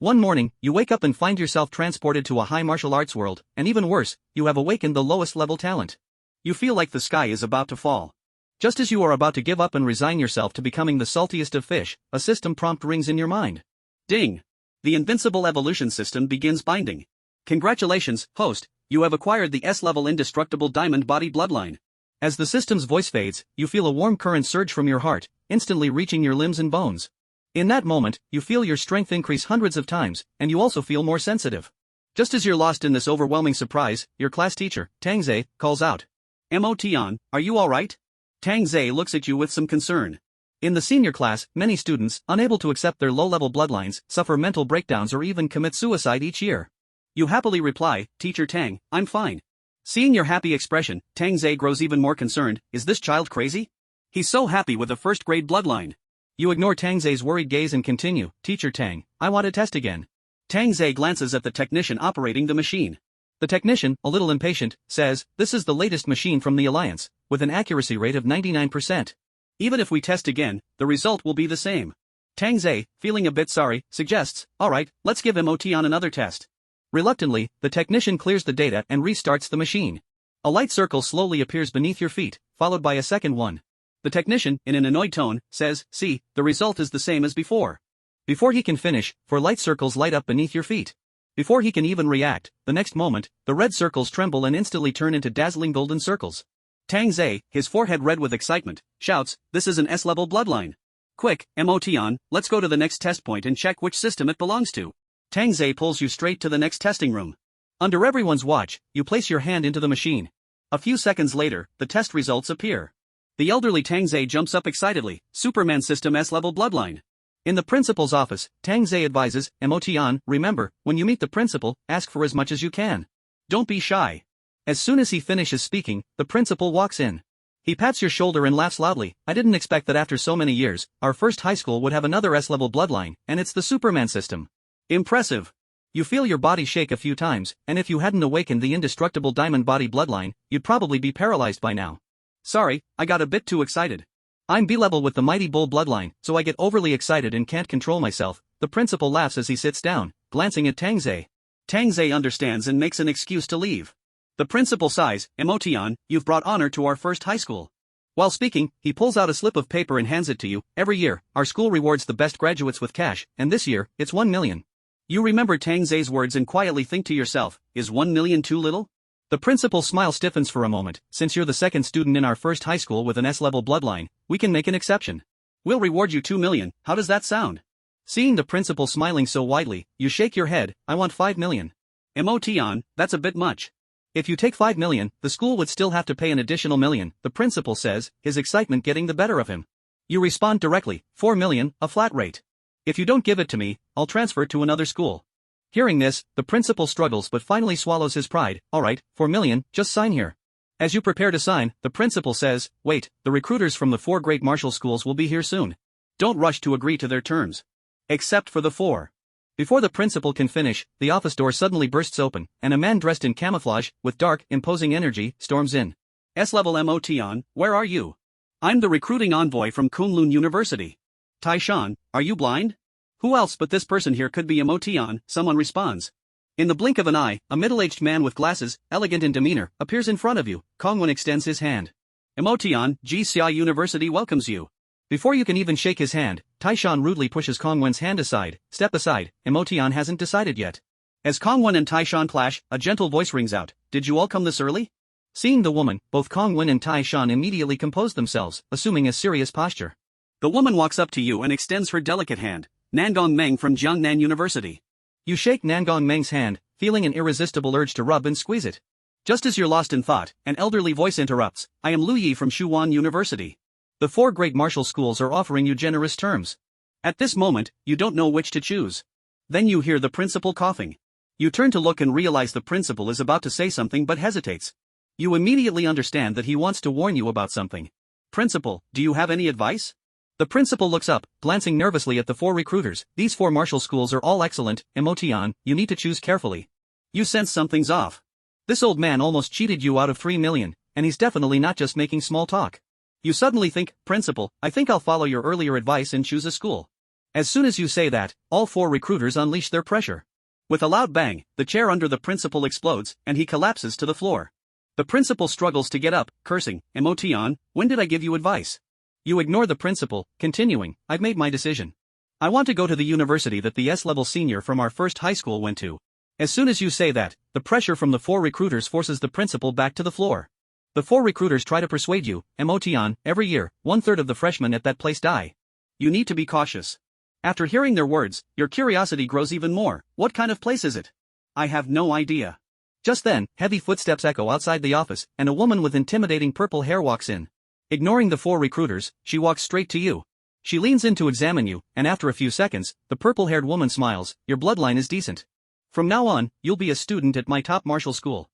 One morning, you wake up and find yourself transported to a high martial arts world, and even worse, you have awakened the lowest level talent. You feel like the sky is about to fall. Just as you are about to give up and resign yourself to becoming the saltiest of fish, a system prompt rings in your mind. Ding! The invincible evolution system begins binding. Congratulations, host, you have acquired the S-level indestructible diamond body bloodline. As the system's voice fades, you feel a warm current surge from your heart, instantly reaching your limbs and bones. In that moment, you feel your strength increase hundreds of times, and you also feel more sensitive. Just as you're lost in this overwhelming surprise, your class teacher, Tang Zhe, calls out. Motion, are you alright? Tang Zhe looks at you with some concern. In the senior class, many students, unable to accept their low-level bloodlines, suffer mental breakdowns or even commit suicide each year. You happily reply, Teacher Tang, I'm fine. Seeing your happy expression, Tang Zhe grows even more concerned. Is this child crazy? He's so happy with a first-grade bloodline. You ignore Tang Zhe's worried gaze and continue, Teacher Tang, I want to test again. Tang Zhe glances at the technician operating the machine. The technician, a little impatient, says, this is the latest machine from the Alliance, with an accuracy rate of 99%. Even if we test again, the result will be the same. Tang Zhe, feeling a bit sorry, suggests, alright, let's give Motion another test. Reluctantly, the technician clears the data and restarts the machine. A light circle slowly appears beneath your feet, followed by a second one. The technician, in an annoyed tone, says, see, the result is the same as before. Before he can finish, 4 light circles light up beneath your feet. Before he can even react, the next moment, the red circles tremble and instantly turn into dazzling golden circles. Tang Zhe, his forehead red with excitement, shouts, this is an S-level bloodline. Quick, Motion, let's go to the next test point and check which system it belongs to. Tang Zhe pulls you straight to the next testing room. Under everyone's watch, you place your hand into the machine. A few seconds later, the test results appear. The elderly Tang Zhe jumps up excitedly, Superman System S-level bloodline. In the principal's office, Tang Zhe advises, Motion, remember, when you meet the principal, ask for as much as you can. Don't be shy. As soon as he finishes speaking, the principal walks in. He pats your shoulder and laughs loudly, I didn't expect that after so many years, our first high school would have another S-level bloodline, and it's the Superman system. Impressive. You feel your body shake a few times, and if you hadn't awakened the indestructible diamond body bloodline, you'd probably be paralyzed by now. Sorry, I got a bit too excited. I'm B-level with the mighty bull bloodline, so I get overly excited and can't control myself. The principal laughs as he sits down, glancing at Tang Zhe. Tang Zhe understands and makes an excuse to leave. The principal sighs, Motion, you've brought honor to our first high school. While speaking, he pulls out a slip of paper and hands it to you. Every year, our school rewards the best graduates with cash, and this year, it's 1 million. You remember Tang Zhe's words and quietly think to yourself, is 1 million too little? The principal's smile stiffens for a moment. Since you're the second student in our first high school with an S-level bloodline, we can make an exception. We'll reward you 2 million, how does that sound? Seeing the principal smiling so widely, you shake your head, I want 5 million. Motion, that's a bit much. If you take 5 million, the school would still have to pay an additional million, the principal says, his excitement getting the better of him. You respond directly, 4 million, a flat rate. If you don't give it to me, I'll transfer to another school. Hearing this, the principal struggles but finally swallows his pride. Alright, 4 million, just sign here. As you prepare to sign, the principal says, wait, the recruiters from the 4 great martial schools will be here soon. Don't rush to agree to their terms. Except for the 4. Before the principal can finish, the office door suddenly bursts open, and a man dressed in camouflage, with dark, imposing energy, storms in. S-level Motion, where are you? I'm the recruiting envoy from Kunlun University. Taishan, are you blind? Who else but this person here could be Motion, someone responds. In the blink of an eye, a middle-aged man with glasses, elegant in demeanor, appears in front of you. Kongwen extends his hand. Motion, GCI University welcomes you. Before you can even shake his hand, Taishan rudely pushes Kongwen's hand aside. Step aside, Motion hasn't decided yet. As Kongwen and Taishan clash, a gentle voice rings out, did you all come this early? Seeing the woman, both Kongwen and Taishan immediately compose themselves, assuming a serious posture. The woman walks up to you and extends her delicate hand. Nangong Meng from Jiangnan University. You shake Nangong Meng's hand, feeling an irresistible urge to rub and squeeze it. Just as you're lost in thought, an elderly voice interrupts, I am Lu Yi from Shuwan University. The 4 great martial schools are offering you generous terms. At this moment, you don't know which to choose. Then you hear the principal coughing. You turn to look and realize the principal is about to say something but hesitates. You immediately understand that he wants to warn you about something. Principal, do you have any advice? The principal looks up, glancing nervously at the 4 recruiters. These 4 martial schools are all excellent, Motion, you need to choose carefully. You sense something's off. This old man almost cheated you out of 3 million, and he's definitely not just making small talk. You suddenly think, Principal, I think I'll follow your earlier advice and choose a school. As soon as you say that, all 4 recruiters unleash their pressure. With a loud bang, the chair under the principal explodes, and he collapses to the floor. The principal struggles to get up, cursing, "Emotion, when did I give you advice?" You ignore the principal, continuing, "I've made my decision. I want to go to the university that the S-level senior from our first high school went to." As soon as you say that, the pressure from the 4 recruiters forces the principal back to the floor. The 4 recruiters try to persuade you, "Emotion, every year, 1/3 of the freshmen at that place die. You need to be cautious." After hearing their words, your curiosity grows even more. What kind of place is it? I have no idea. Just then, heavy footsteps echo outside the office, and a woman with intimidating purple hair walks in. Ignoring the 4 recruiters, she walks straight to you. She leans in to examine you, and after a few seconds, the purple-haired woman smiles. "Your bloodline is decent. From now on, you'll be a student at my top martial school."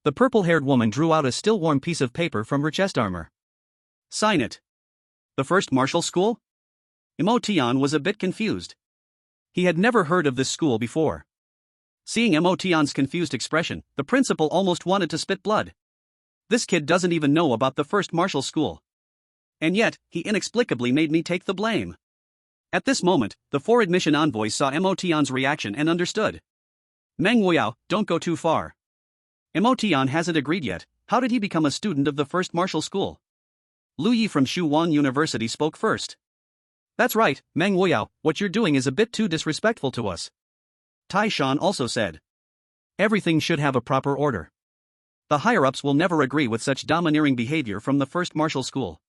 The purple-haired woman drew out a still-warm piece of paper from her chest armor. "Sign it." "The first martial school?" Emotion was a bit confused. He had never heard of this school before. Seeing Emotion's confused expression, the principal almost wanted to spit blood. This kid doesn't even know about the first martial school. And yet, he inexplicably made me take the blame. At this moment, the 4 admission envoys saw Emotion's reaction and understood. "Meng Wuiyao, don't go too far. Emotion hasn't agreed yet. How did he become a student of the first martial school?" Lu Yi from Shuwan University spoke first. "That's right, Meng Wuiyao, what you're doing is a bit too disrespectful to us." Tai Shan also said. "Everything should have a proper order. The higher-ups will never agree with such domineering behavior from the first martial school."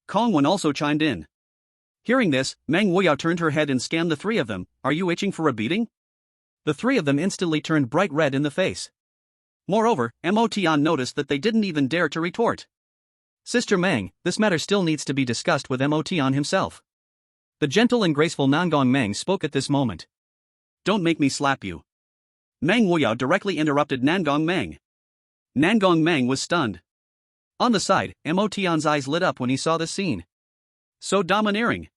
Kong Wen also chimed in. Hearing this, Meng Wuiyao turned her head and scanned the 3 of them. "Are you itching for a beating?" The 3 of them instantly turned bright red in the face. Moreover, Emotion noticed that they didn't even dare to retort. "Sister Meng, this matter still needs to be discussed with Emotion himself." The gentle and graceful Nangong Meng spoke at this moment. "Don't make me slap you." Meng Wuiyao directly interrupted Nangong Meng. Nangong Meng was stunned. On the side, Emotion's eyes lit up when he saw the scene. So domineering.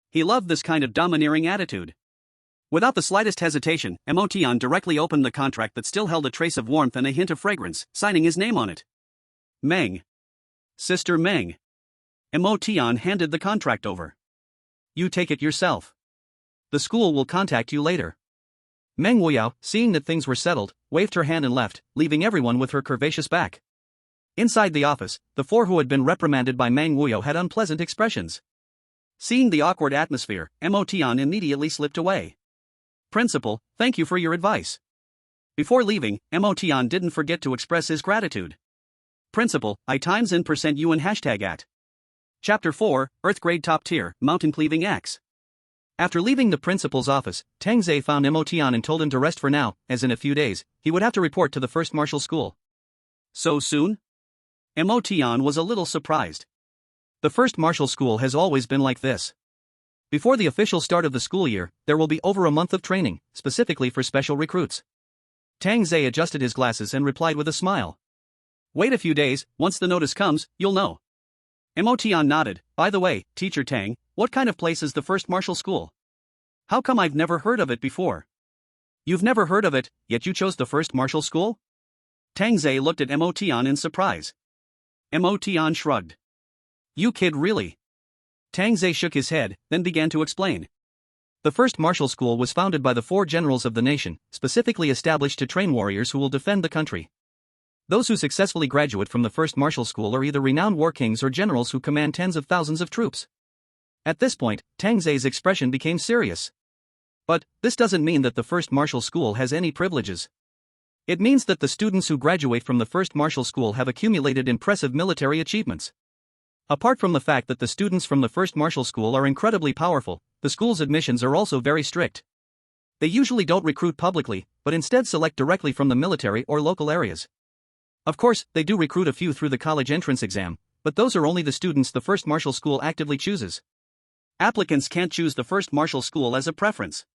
He loved this kind of domineering attitude. Without the slightest hesitation, Emotion directly opened the contract that still held a trace of warmth and a hint of fragrance, signing his name on it. Meng. Sister Meng. Emotion handed the contract over. "You take it yourself. The school will contact you later." Meng Wuiyao, seeing that things were settled, waved her hand and left, leaving everyone with her curvaceous back. Inside the office, the 4 who had been reprimanded by Meng Wuiyao had unpleasant expressions. Seeing the awkward atmosphere, Emotion immediately slipped away. "Principal, thank you for your advice." Before leaving, Emotion didn't forget to express his gratitude. "Principal, I times in percent you and hashtag at." Chapter 4, Earth Grade Top Tier, Mountain Cleaving Axe. After leaving the principal's office, Tang Zhe found Emotion and told him to rest for now, as in a few days, he would have to report to the first martial school. So soon? Emotion was a little surprised. The first martial school has always been like this. Before the official start of the school year, there will be over a month of training, specifically for special recruits. Tang Zhe adjusted his glasses and replied with a smile. "Wait a few days, once the notice comes, you'll know." Emotion nodded. "By the way, Teacher Tang, what kind of place is the first martial school? How come I've never heard of it before?" "You've never heard of it, yet you chose the first martial school?" Tang Zhe looked at Emotion in surprise. Emotion shrugged. "You kid really?" Tang Zhe shook his head, then began to explain. The first martial school was founded by the 4 generals of the nation, specifically established to train warriors who will defend the country. Those who successfully graduate from the first martial school are either renowned war kings or generals who command tens of thousands of troops. At this point, Tang Zhe's expression became serious. "But this doesn't mean that the first martial school has any privileges. It means that the students who graduate from the first martial school have accumulated impressive military achievements. Apart from the fact that the students from the first martial school are incredibly powerful, the school's admissions are also very strict. They usually don't recruit publicly, but instead select directly from the military or local areas. Of course, they do recruit a few through the college entrance exam, but those are only the students the first martial school actively chooses. Applicants can't choose the first martial school as a preference."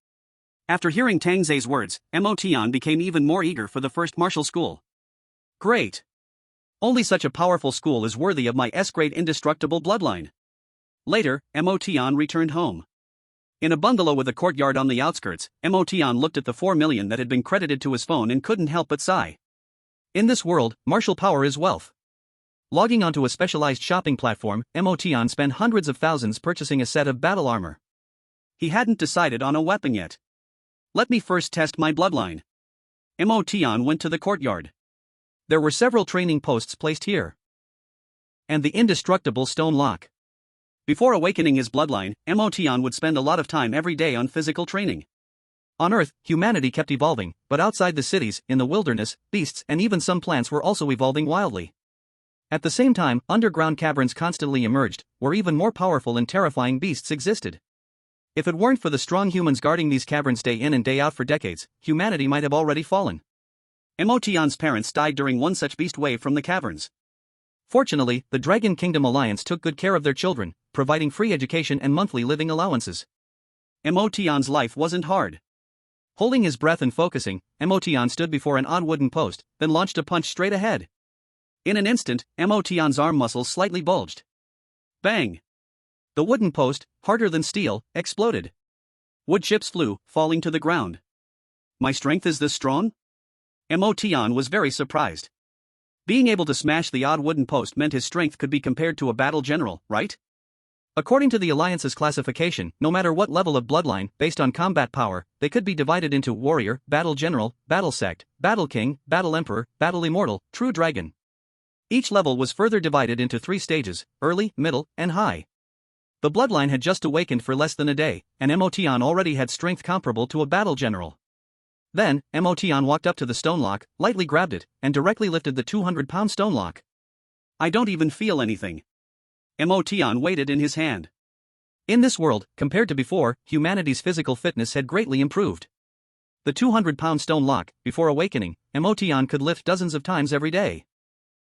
After hearing Tang Zhe's words, Emotion became even more eager for the first martial school. "Great! Only such a powerful school is worthy of my S-grade indestructible bloodline." Later, Emotion returned home. In a bungalow with a courtyard on the outskirts, Emotion looked at the 4 million that had been credited to his phone and couldn't help but sigh. In this world, martial power is wealth. Logging onto a specialized shopping platform, Emotion spent hundreds of thousands purchasing a set of battle armor. He hadn't decided on a weapon yet. Let me first test my bloodline. Emotion went to the courtyard. There were several training posts placed here. And the indestructible stone lock. Before awakening his bloodline, Emotion would spend a lot of time every day on physical training. On Earth, humanity kept evolving, but outside the cities, in the wilderness, beasts and even some plants were also evolving wildly. At the same time, underground caverns constantly emerged, where even more powerful and terrifying beasts existed. If it weren't for the strong humans guarding these caverns day in and day out for decades, humanity might have already fallen. Emotion's parents died during one such beast wave from the caverns. Fortunately, the Dragon Kingdom Alliance took good care of their children, providing free education and monthly living allowances. Emotion's life wasn't hard. Holding his breath and focusing, Emotion stood before an odd wooden post, then launched a punch straight ahead. In an instant, Emotion's arm muscles slightly bulged. Bang! The wooden post, harder than steel, exploded. Wood chips flew, falling to the ground. My strength is this strong? Emotion was very surprised. Being able to smash the odd wooden post meant his strength could be compared to a battle general, right? According to the Alliance's classification, no matter what level of bloodline, based on combat power, they could be divided into warrior, battle general, battle sect, battle king, battle emperor, battle immortal, true dragon. Each level was further divided into 3 stages, early, middle, and high. The bloodline had just awakened for less than a day, and Emotion already had strength comparable to a battle general. Then, Emotion walked up to the stone lock, lightly grabbed it, and directly lifted the 200-pound stone lock. I don't even feel anything. Emotion weighed it in his hand. In this world, compared to before, humanity's physical fitness had greatly improved. The 200-pound stone lock, before awakening, Emotion could lift dozens of times every day.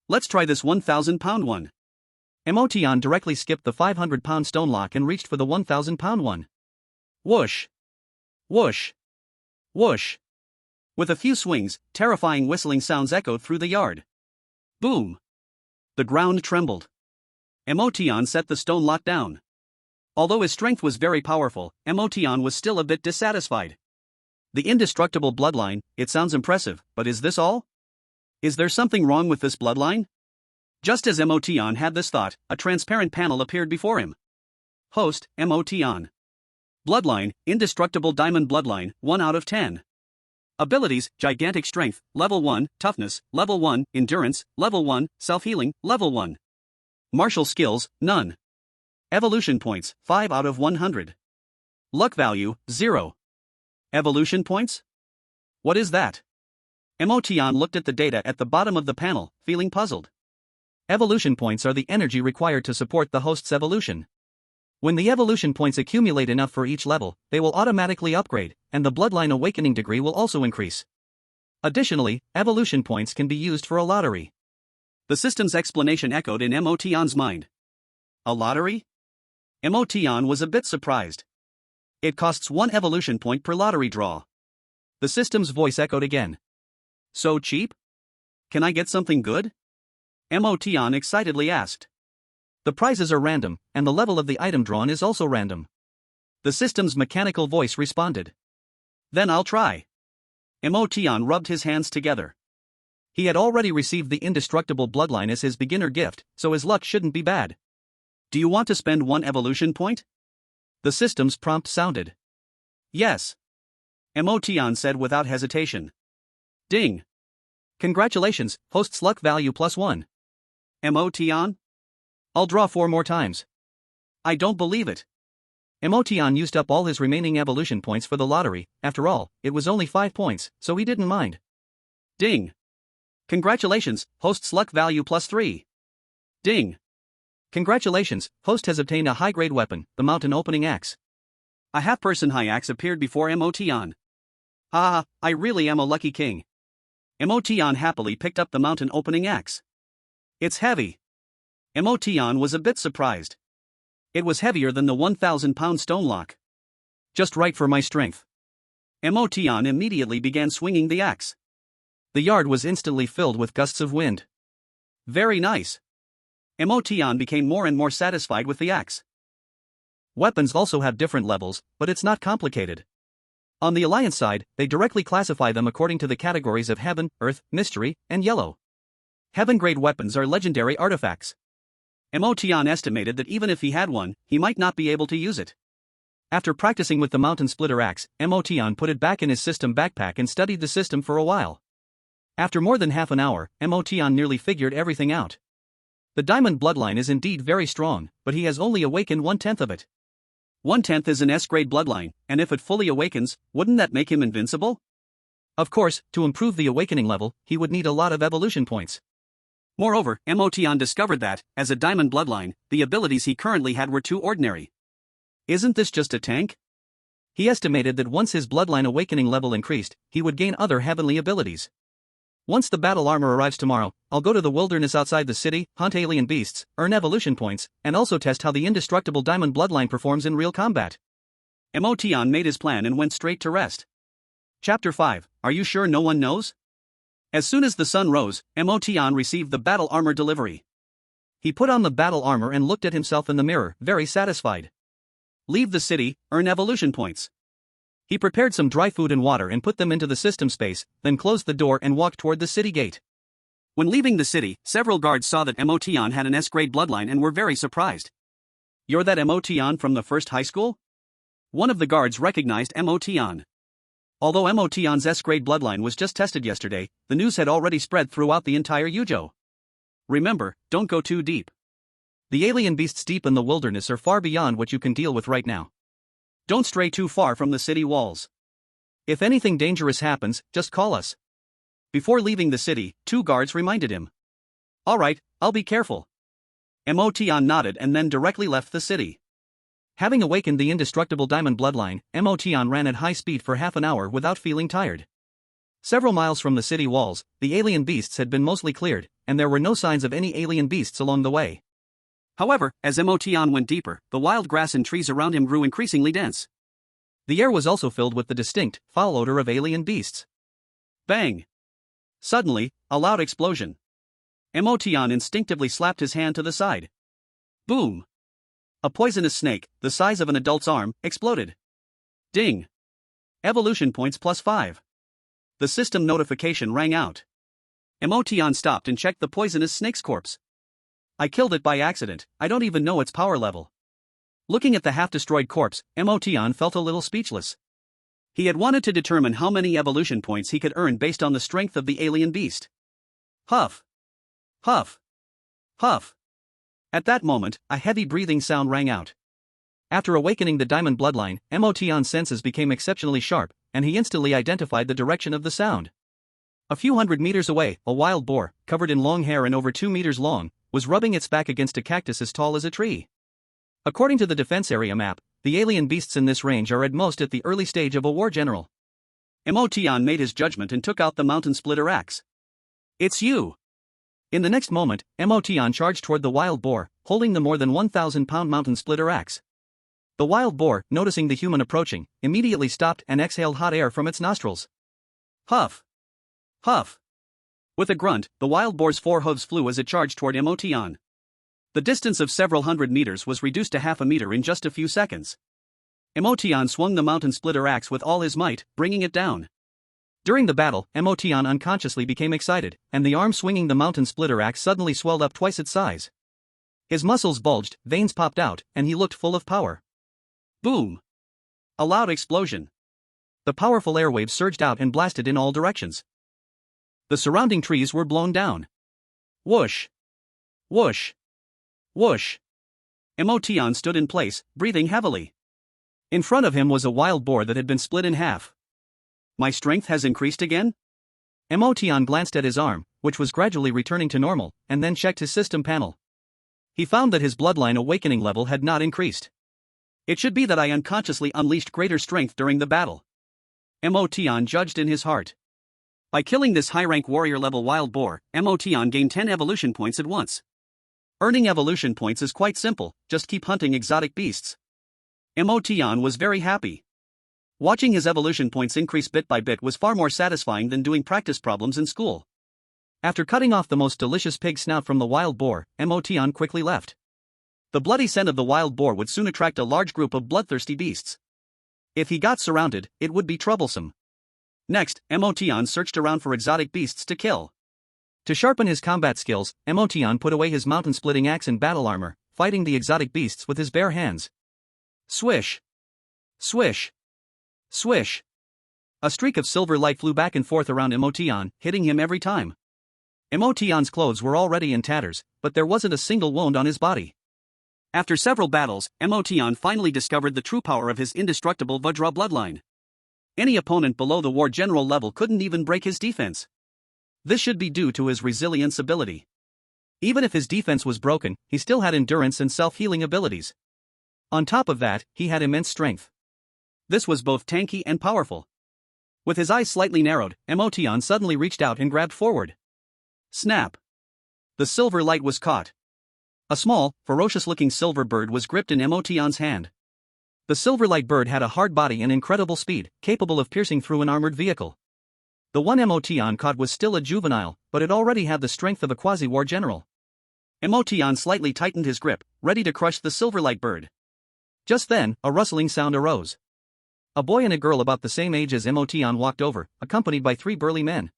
Let's try this 1,000-pound one. Emotion directly skipped the 500-pound stone lock and reached for the 1,000-pound one. Whoosh! Whoosh! Whoosh! With a few swings, terrifying whistling sounds echoed through the yard. Boom! The ground trembled. Emotion set the stone lock down. Although his strength was very powerful, Emotion was still a bit dissatisfied. The indestructible bloodline, it sounds impressive, but is this all? Is there something wrong with this bloodline? Just as Emotion had this thought, a transparent panel appeared before him. Host, Emotion. Bloodline, Indestructible Diamond Bloodline, 1 out of 10. Abilities, Gigantic Strength, Level 1, Toughness, Level 1, Endurance, Level 1, Self-Healing, Level 1. Martial Skills, none. Evolution Points, 5 out of 100. Luck Value, 0. Evolution Points? What is that? Emotion looked at the data at the bottom of the panel, feeling puzzled. Evolution points are the energy required to support the host's evolution. When the evolution points accumulate enough for each level, they will automatically upgrade, and the bloodline awakening degree will also increase. Additionally, evolution points can be used for a lottery. The system's explanation echoed in Emotion's mind. A lottery? Emotion was a bit surprised. It costs 1 evolution point per lottery draw. The system's voice echoed again. So cheap? Can I get something good? Emotion excitedly asked. The prizes are random, and the level of the item drawn is also random. The system's mechanical voice responded. Then I'll try. Emotion rubbed his hands together. He had already received the indestructible bloodline as his beginner gift, so his luck shouldn't be bad. Do you want to spend 1 evolution point? The system's prompt sounded. Yes. Emotion said without hesitation. Ding. Congratulations, host's luck value +1. Emotion? I'll draw 4 more times. I don't believe it. Emotion used up all his remaining evolution points for the lottery. After all, it was only 5 points, so he didn't mind. Ding. Congratulations, host's luck value +3. Ding. Congratulations, host has obtained a high-grade weapon, the mountain opening axe. A half-person high axe appeared before Emotion. Ah, I really am a lucky king. Emotion happily picked up the mountain opening axe. It's heavy. Emotion was a bit surprised. It was heavier than the 1,000-pound stone lock. Just right for my strength. Emotion immediately began swinging the axe. The yard was instantly filled with gusts of wind. Very nice. Emotion became more and more satisfied with the axe. Weapons also have different levels, but it's not complicated. On the Alliance side, they directly classify them according to the categories of Heaven, Earth, Mystery, and Yellow. Heaven-grade weapons are legendary artifacts. Emotion estimated that even if he had one, he might not be able to use it. After practicing with the mountain splitter axe, Motion put it back in his system backpack and studied the system for a while. After more than half an hour, Motion nearly figured everything out. The diamond bloodline is indeed very strong, but he has only awakened 1/10 of it. 1/10 is an S-grade bloodline, and if it fully awakens, wouldn't that make him invincible? Of course, to improve the awakening level, he would need a lot of evolution points. Moreover, Motion discovered that, as a diamond bloodline, the abilities he currently had were too ordinary. Isn't this just a tank? He estimated that once his bloodline awakening level increased, he would gain other heavenly abilities. Once the battle armor arrives tomorrow, I'll go to the wilderness outside the city, hunt alien beasts, earn evolution points, and also test how the indestructible diamond bloodline performs in real combat. Motion made his plan and went straight to rest. Chapter 5, Are you sure no one knows? As soon as the sun rose, Motion received the battle armor delivery. He put on the battle armor and looked at himself in the mirror, very satisfied. Leave the city, earn evolution points. He prepared some dry food and water and put them into the system space, then closed the door and walked toward the city gate. When leaving the city, several guards saw that Motion had an S-grade bloodline and were very surprised. You're that Motion from the first high school? One of the guards recognized Motion. Although Motion's S-grade bloodline was just tested yesterday, the news had already spread throughout the entire Yujo. Remember, don't go too deep. The alien beasts deep in the wilderness are far beyond what you can deal with right now. Don't stray too far from the city walls. If anything dangerous happens, just call us. Before leaving the city, 2 guards reminded him. All right, I'll be careful. Motion nodded and then directly left the city. Having awakened the indestructible diamond bloodline, Motion ran at high speed for half an hour without feeling tired. Several miles from the city walls, the alien beasts had been mostly cleared, and there were no signs of any alien beasts along the way. However, as Motion went deeper, the wild grass and trees around him grew increasingly dense. The air was also filled with the distinct, foul odor of alien beasts. Bang! Suddenly, a loud explosion. Motion instinctively slapped his hand to the side. Boom! A poisonous snake, the size of an adult's arm, exploded. Ding! Evolution points +5. The system notification rang out. Motion stopped and checked the poisonous snake's corpse. I killed it by accident, I don't even know its power level. Looking at the half-destroyed corpse, Motion felt a little speechless. He had wanted to determine how many evolution points he could earn based on the strength of the alien beast. Huff! Huff! Huff! At that moment, a heavy breathing sound rang out. After awakening the diamond bloodline, Motion's senses became exceptionally sharp, and he instantly identified the direction of the sound. A few hundred meters away, a wild boar, covered in long hair and over 2 meters long, was rubbing its back against a cactus as tall as a tree. According to the defense area map, the alien beasts in this range are at most at the early stage of a war general. Motion made his judgment and took out the mountain splitter axe. It's you! In the next moment, Motion charged toward the wild boar, holding the more than 1,000-pound mountain splitter axe. The wild boar, noticing the human approaching, immediately stopped and exhaled hot air from its nostrils. Huff! Huff! With a grunt, the wild boar's 4 hooves flew as it charged toward Motion. The distance of several hundred meters was reduced to half a meter in just a few seconds. Motion swung the mountain splitter axe with all his might, bringing it down. During the battle, Motion unconsciously became excited, and the arm swinging the mountain splitter axe suddenly swelled up twice its size. His muscles bulged, veins popped out, and he looked full of power. Boom! A loud explosion. The powerful airwaves surged out and blasted in all directions. The surrounding trees were blown down. Whoosh! Whoosh! Whoosh! Motion stood in place, breathing heavily. In front of him was a wild boar that had been split in half. My strength has increased again? Motion glanced at his arm, which was gradually returning to normal, and then checked his system panel. He found that his bloodline awakening level had not increased. It should be that I unconsciously unleashed greater strength during the battle. Motion judged in his heart. By killing this high-rank warrior-level wild boar, Motion gained 10 evolution points at once. Earning evolution points is quite simple, just keep hunting exotic beasts. Motion was very happy. Watching his evolution points increase bit by bit was far more satisfying than doing practice problems in school. After cutting off the most delicious pig snout from the wild boar, Motion quickly left. The bloody scent of the wild boar would soon attract a large group of bloodthirsty beasts. If he got surrounded, it would be troublesome. Next, Motion searched around for exotic beasts to kill. To sharpen his combat skills, Motion put away his mountain-splitting axe and battle armor, fighting the exotic beasts with his bare hands. Swish! Swish. Swish. A streak of silver light flew back and forth around Emotion, hitting him every time. Emotion's clothes were already in tatters, but there wasn't a single wound on his body. After several battles, Emotion finally discovered the true power of his indestructible Vajra bloodline. Any opponent below the war general level couldn't even break his defense. This should be due to his resilience ability. Even if his defense was broken, he still had endurance and self-healing abilities. On top of that, he had immense strength. This was both tanky and powerful. With his eyes slightly narrowed, Emotion suddenly reached out and grabbed forward. Snap! The silver light was caught. A small, ferocious-looking silver bird was gripped in Emotion's hand. The silver light bird had a hard body and incredible speed, capable of piercing through an armored vehicle. The one Emotion caught was still a juvenile, but it already had the strength of a quasi-war general. Emotion slightly tightened his grip, ready to crush the silver light bird. Just then, a rustling sound arose. A boy and a girl about the same age as Emotion walked over, accompanied by 3 burly men.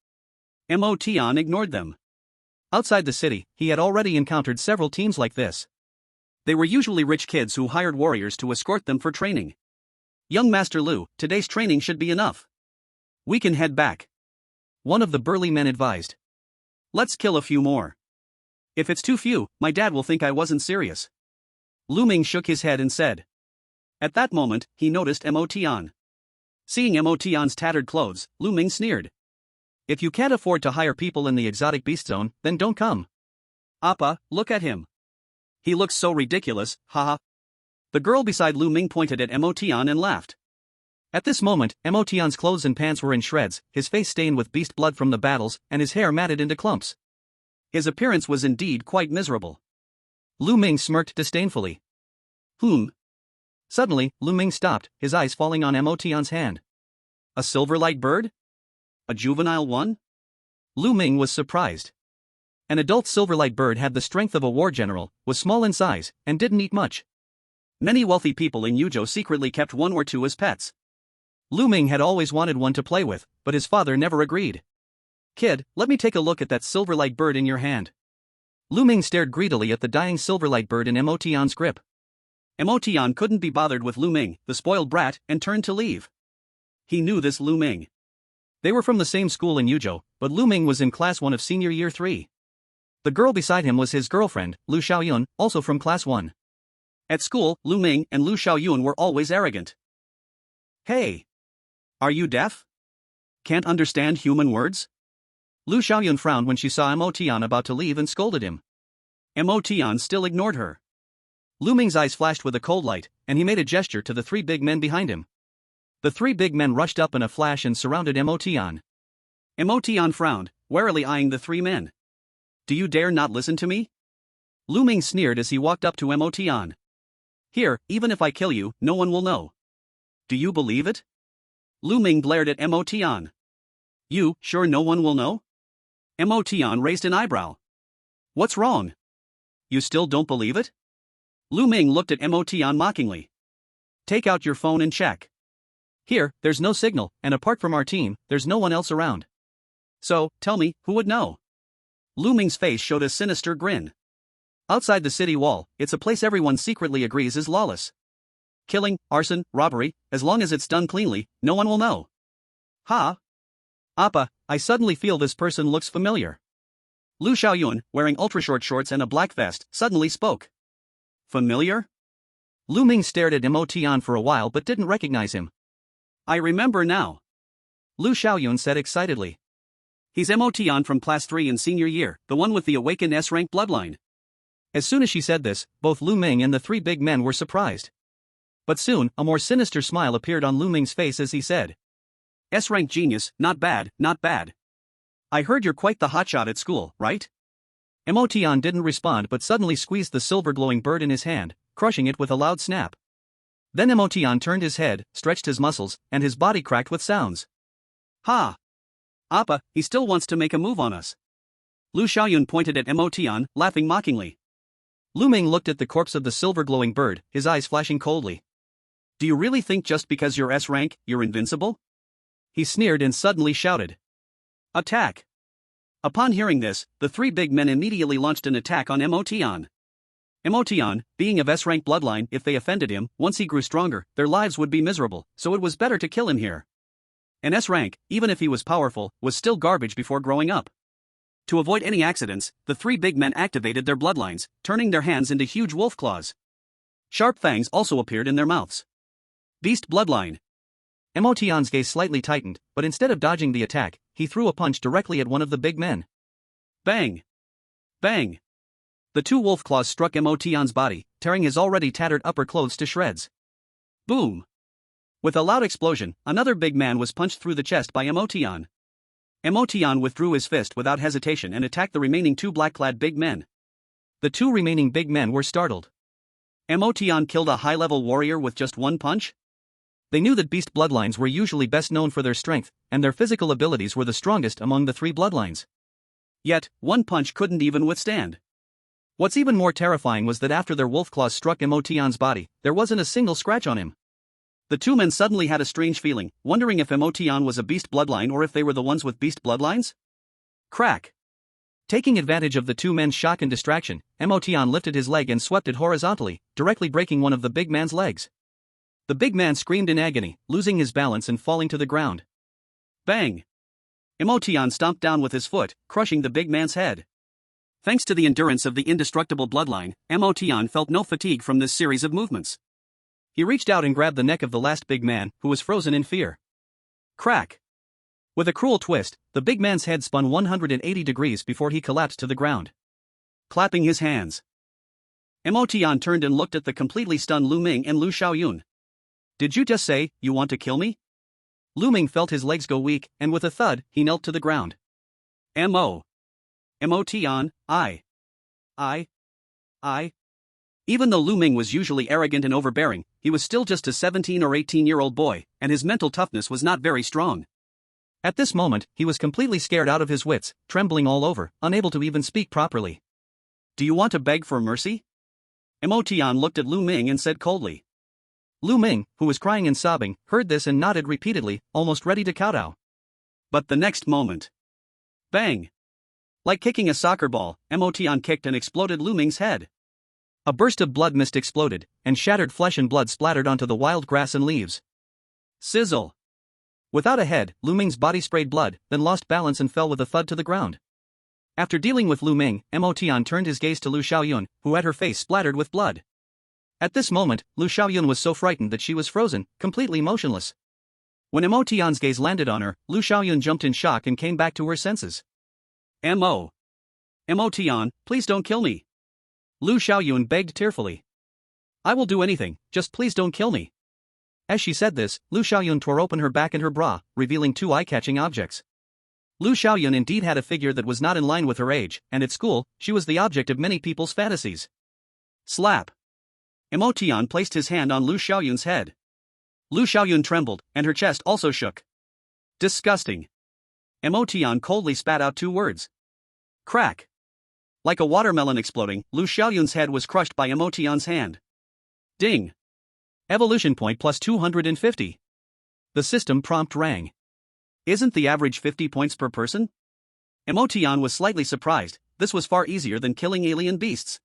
Emotion ignored them. Outside the city, he had already encountered several teams like this. They were usually rich kids who hired warriors to escort them for training. Young Master Lu, today's training should be enough. We can head back. One of the burly men advised. Let's kill a few more. If it's too few, my dad will think I wasn't serious. Lu Ming shook his head and said. At that moment, he noticed Emotion. Seeing Emotion's tattered clothes, Lu Ming sneered. If you can't afford to hire people in the exotic beast zone, then don't come. Appa, look at him. He looks so ridiculous, haha. The girl beside Lu Ming pointed at Emotion and laughed. At this moment, Emotion's clothes and pants were in shreds, his face stained with beast blood from the battles, and his hair matted into clumps. His appearance was indeed quite miserable. Lu Ming smirked disdainfully. Suddenly, Lu Ming stopped, his eyes falling on Emotion's hand. A silver light bird? A juvenile one? Lu Ming was surprised. An adult silverlight bird had the strength of a war general, was small in size, and didn't eat much. Many wealthy people in Yuzhou secretly kept 1 or 2 as pets. Lu Ming had always wanted one to play with, but his father never agreed. Kid, let me take a look at that silverlight bird in your hand. Lu Ming stared greedily at the dying silverlight bird in Emotion's grip. Emotion couldn't be bothered with Lu Ming, the spoiled brat, and turned to leave. He knew this Lu Ming. They were from the same school in Yuzhou, but Lu Ming was in class 1 of senior year 3. The girl beside him was his girlfriend, Lu Xiaoyun, also from class 1. At school, Lu Ming and Lu Xiaoyun were always arrogant. Hey! Are you deaf? Can't understand human words? Lu Xiaoyun frowned when she saw Emotion about to leave and scolded him. Emotion still ignored her. Lu Ming's eyes flashed with a cold light, and he made a gesture to the 3 big men behind him. The 3 big men rushed up in a flash and surrounded Emotion. Emotion frowned, warily eyeing the 3 men. Do you dare not listen to me? Lu Ming sneered as he walked up to Emotion. Here, even if I kill you, no one will know. Do you believe it? Lu Ming glared at Emotion. You, sure no one will know? Emotion raised an eyebrow. What's wrong? You still don't believe it? Lu Ming looked at Emotion mockingly. Take out your phone and check. Here, there's no signal, and apart from our team, there's no one else around. So, tell me, who would know? Lu Ming's face showed a sinister grin. Outside the city wall, it's a place everyone secretly agrees is lawless. Killing, arson, robbery, as long as it's done cleanly, no one will know. Ha! Appa, I suddenly feel this person looks familiar. Lu Xiaoyun, wearing ultra-short shorts and a black vest, suddenly spoke. Familiar? Lu Ming stared at Emotion for a while but didn't recognize him. I remember now. Lu Xiaoyun said excitedly. He's Emotion from class 3 in senior year, the one with the awakened S-rank bloodline. As soon as she said this, both Lu Ming and the 3 big men were surprised. But soon, a more sinister smile appeared on Lu Ming's face as he said. S-rank genius, not bad, not bad. I heard you're quite the hotshot at school, right? Emotion didn't respond but suddenly squeezed the silver-glowing bird in his hand, crushing it with a loud snap. Then Emotion turned his head, stretched his muscles, and his body cracked with sounds. Ha! Appa, he still wants to make a move on us. Lu Xiaoyun pointed at Emotion, laughing mockingly. Lu Ming looked at the corpse of the silver-glowing bird, his eyes flashing coldly. Do you really think just because you're S-rank, you're invincible? He sneered and suddenly shouted. Attack! Upon hearing this, the 3 big men immediately launched an attack on Emotion. Emotion, being of S-rank bloodline, if they offended him, once he grew stronger, their lives would be miserable, so it was better to kill him here. An S-rank, even if he was powerful, was still garbage before growing up. To avoid any accidents, the three big men activated their bloodlines, turning their hands into huge wolf claws. Sharp fangs also appeared in their mouths. Beast bloodline. Emotion's gaze slightly tightened, but instead of dodging the attack, he threw a punch directly at one of the big men. Bang! Bang! The two wolf claws struck Emotion's body, tearing his already tattered upper clothes to shreds. Boom! With a loud explosion, another big man was punched through the chest by Emotion. Emotion withdrew his fist without hesitation and attacked the remaining two black-clad big men. The two remaining big men were startled. Emotion killed a high-level warrior with just one punch? They knew that beast bloodlines were usually best known for their strength, and their physical abilities were the strongest among the three bloodlines. Yet, one punch couldn't even withstand. What's even more terrifying was that after their wolf claws struck Emotion's body, there wasn't a single scratch on him. The two men suddenly had a strange feeling, wondering if Emotion was a beast bloodline or if they were the ones with beast bloodlines. Crack! Taking advantage of the two men's shock and distraction, Emotion lifted his leg and swept it horizontally, directly breaking one of the big man's legs. The big man screamed in agony, losing his balance and falling to the ground. Bang! Emotion stomped down with his foot, crushing the big man's head. Thanks to the endurance of the indestructible bloodline, Emotion felt no fatigue from this series of movements. He reached out and grabbed the neck of the last big man, who was frozen in fear. Crack! With a cruel twist, the big man's head spun 180 degrees before he collapsed to the ground. Clapping his hands, Emotion turned and looked at the completely stunned Lu Ming and Lu Xiaoyun. "Did you just say, you want to kill me?" Lu Ming felt his legs go weak, and with a thud, he knelt to the ground. Emotion, I. Even though Lu Ming was usually arrogant and overbearing, he was still just a 17 or 18-year-old boy, and his mental toughness was not very strong. At this moment, he was completely scared out of his wits, trembling all over, unable to even speak properly. "Do you want to beg for mercy?" Emotion looked at Lu Ming and said coldly. Lu Ming, who was crying and sobbing, heard this and nodded repeatedly, almost ready to kowtow. But the next moment, bang! Like kicking a soccer ball, Emotion kicked and exploded Lu Ming's head. A burst of blood mist exploded, and shattered flesh and blood splattered onto the wild grass and leaves. Sizzle! Without a head, Lu Ming's body sprayed blood, then lost balance and fell with a thud to the ground. After dealing with Lu Ming, Emotion turned his gaze to Lu Xiaoyun, who had her face splattered with blood. At this moment, Lu Xiaoyun was so frightened that she was frozen, completely motionless. When Emotion's gaze landed on her, Lu Xiaoyun jumped in shock and came back to her senses. Emotion, please don't kill me. Lu Xiaoyun begged tearfully. "I will do anything, just please don't kill me." As she said this, Lu Xiaoyun tore open her back and her bra, revealing two eye-catching objects. Lu Xiaoyun indeed had a figure that was not in line with her age, and at school, she was the object of many people's fantasies. Slap! Emotion placed his hand on Lu Xiaoyun's head. Lu Xiaoyun trembled, and her chest also shook. Disgusting! Emotion coldly spat out two words. Crack! Like a watermelon exploding, Lu Xiaoyun's head was crushed by Emotion's hand. Ding! Evolution point plus 250. The system prompt rang. Isn't the average 50 points per person? Emotion was slightly surprised. This was far easier than killing alien beasts.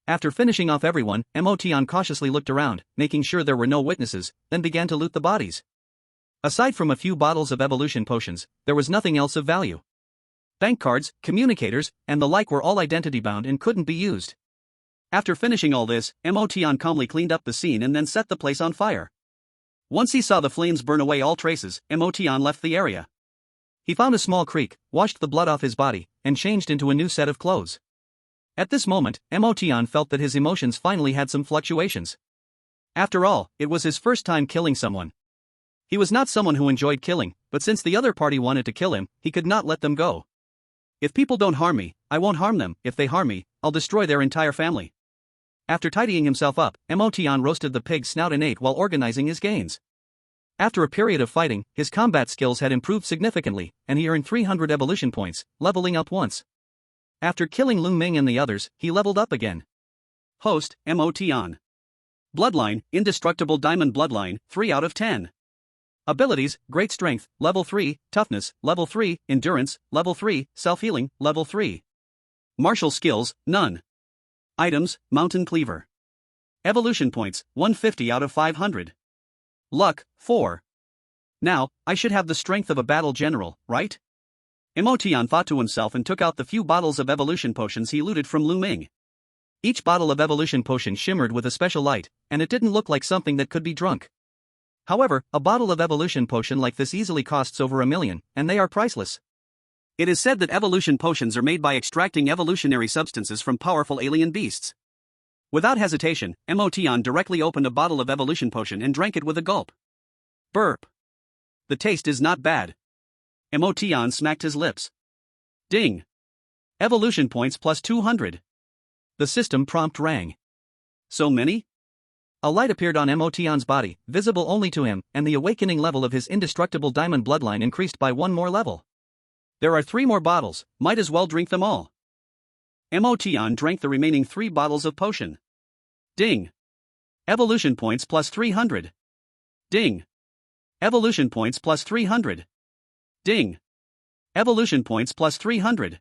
After finishing off everyone, Emotion cautiously looked around, making sure there were no witnesses, then began to loot the bodies. Aside from a few bottles of evolution potions, there was nothing else of value. Bank cards, communicators, and the like were all identity-bound and couldn't be used. After finishing all this, Emotion calmly cleaned up the scene and then set the place on fire. Once he saw the flames burn away all traces, Emotion left the area. He found a small creek, washed the blood off his body, and changed into a new set of clothes. At this moment, Emotion felt that his emotions finally had some fluctuations. After all, it was his first time killing someone. He was not someone who enjoyed killing, but since the other party wanted to kill him, he could not let them go. "If people don't harm me, I won't harm them. If they harm me, I'll destroy their entire family." After tidying himself up, Emotion roasted the pig's snout and ate while organizing his gains. After a period of fighting, his combat skills had improved significantly, and he earned 300 evolution points, leveling up once. After killing Lu Ming and the others, he leveled up again. Host, Emotion. Bloodline, Indestructible Diamond Bloodline, 3 out of 10. Abilities, Great Strength, Level 3, Toughness, Level 3, Endurance, Level 3, Self-Healing, Level 3. Martial Skills, none. Items, Mountain Cleaver. Evolution points, 150 out of 500. Luck, 4. Now, I should have the strength of a battle general, right? Emotion thought to himself and took out the few bottles of evolution potions he looted from Lu Ming. Each bottle of evolution potion shimmered with a special light, and it didn't look like something that could be drunk. However, a bottle of evolution potion like this easily costs over 1 million, and they are priceless. It is said that evolution potions are made by extracting evolutionary substances from powerful alien beasts. Without hesitation, Emotion directly opened a bottle of evolution potion and drank it with a gulp. Burp. The taste is not bad. Emotion smacked his lips. Ding. Evolution points plus 200. The system prompt rang. So many? A light appeared on Emotion's body, visible only to him, and the awakening level of his indestructible diamond bloodline increased by 1 more level. There are 3 more bottles, might as well drink them all. Emotion drank the remaining 3 bottles of potion. Ding. Evolution points plus 300. Ding. Evolution points plus 300. Ding. Evolution points plus 300.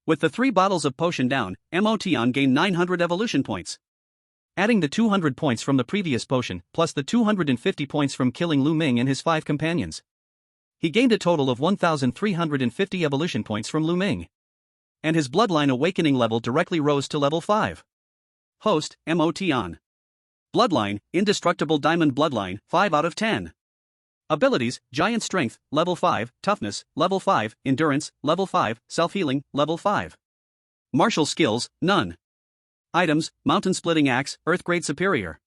With the 3 bottles of potion down, Emotion gained 900 evolution points. Adding the 200 points from the previous potion, plus the 250 points from killing Lu Ming and his 5 companions, he gained a total of 1,350 evolution points from Lu Ming. And his bloodline awakening level directly rose to level 5. Host, Emotion. Bloodline, Indestructible Diamond Bloodline, 5 out of 10. Abilities, Giant Strength, level 5, Toughness, level 5, Endurance, level 5, Self-Healing, level 5. Martial skills, none. Items, Mountain Splitting Axe, Earth Grade Superior.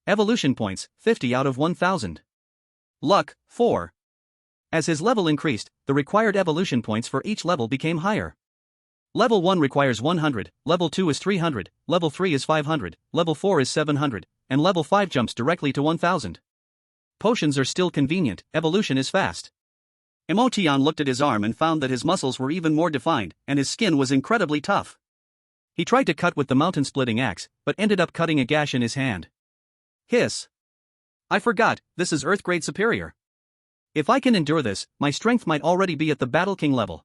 Evolution points, 50 out of 1,000. Luck, 4. As his level increased, the required evolution points for each level became higher. Level 1 requires 100, level 2 is 300, level 3 is 500, level 4 is 700, and level 5 jumps directly to 1,000. Potions are still convenient, evolution is fast. Emotion looked at his arm and found that his muscles were even more defined, and his skin was incredibly tough. He tried to cut with the mountain splitting axe, but ended up cutting a gash in his hand. Hiss. I forgot, this is Earth Grade Superior. If I can endure this, my strength might already be at the Battle King level.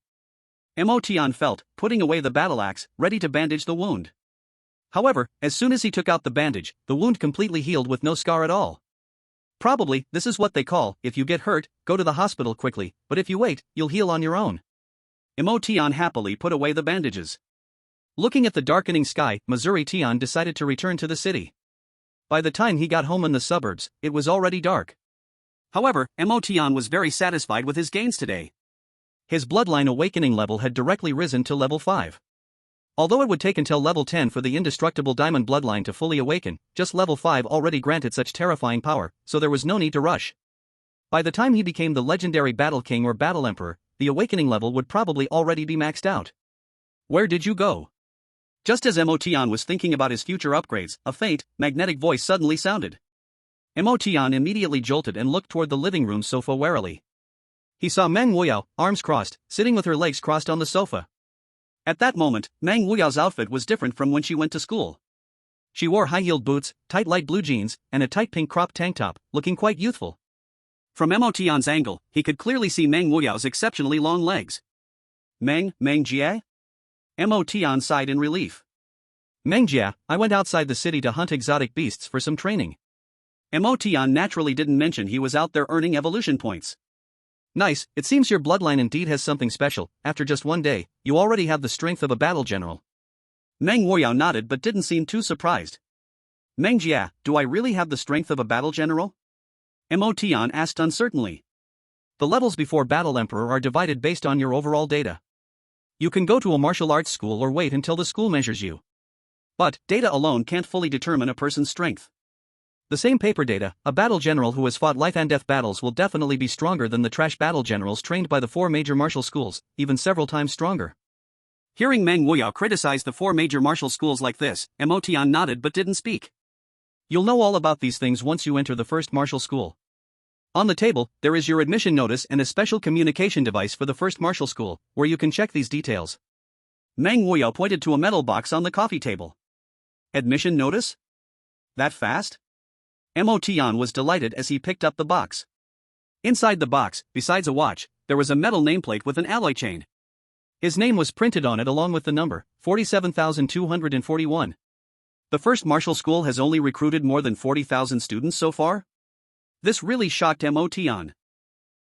Emotion felt, putting away the battle axe, ready to bandage the wound. However, as soon as he took out the bandage, the wound completely healed with no scar at all. Probably, this is what they call, if you get hurt, go to the hospital quickly, but if you wait, you'll heal on your own. Emotion happily put away the bandages. Looking at the darkening sky, Missouri Tion decided to return to the city. By the time he got home in the suburbs, it was already dark. However, Emotion was very satisfied with his gains today. His bloodline awakening level had directly risen to level 5. Although it would take until level 10 for the indestructible diamond bloodline to fully awaken, just level 5 already granted such terrifying power, so there was no need to rush. By the time he became the legendary Battle King or Battle Emperor, the awakening level would probably already be maxed out. Where did you go? Just as Emotion was thinking about his future upgrades, a faint, magnetic voice suddenly sounded. Emotion immediately jolted and looked toward the living room sofa warily. He saw Meng Wuyao, arms crossed, sitting with her legs crossed on the sofa. At that moment, Meng Wuyao's outfit was different from when she went to school. She wore high-heeled boots, tight light blue jeans, and a tight pink crop tank top, looking quite youthful. From Emotion's angle, he could clearly see Meng Wuyao's exceptionally long legs. Meng Jie? Emotion sighed in relief. Meng Jie, I went outside the city to hunt exotic beasts for some training. Emotion naturally didn't mention he was out there earning evolution points. Nice, it seems your bloodline indeed has something special. After just 1 day, you already have the strength of a battle general. Meng Wuyao nodded but didn't seem too surprised. Meng Jie, do I really have the strength of a battle general? Emotion asked uncertainly. The levels before Battle Emperor are divided based on your overall data. You can go to a martial arts school or wait until the school measures you. But, data alone can't fully determine a person's strength. The same paper data, a battle general who has fought life and death battles will definitely be stronger than the trash battle generals trained by the 4 major martial schools, even several times stronger. Hearing Meng Wuyao criticize the 4 major martial schools like this, Emotion nodded but didn't speak. You'll know all about these things once you enter the first martial school. On the table, there is your admission notice and a special communication device for the first martial school, where you can check these details. Meng Wuyao pointed to a metal box on the coffee table. Admission notice? That fast? Emotion was delighted as he picked up the box. Inside the box, besides a watch, there was a metal nameplate with an alloy chain. His name was printed on it along with the number, 47,241. The first martial school has only recruited more than 40,000 students so far? This really shocked Motion.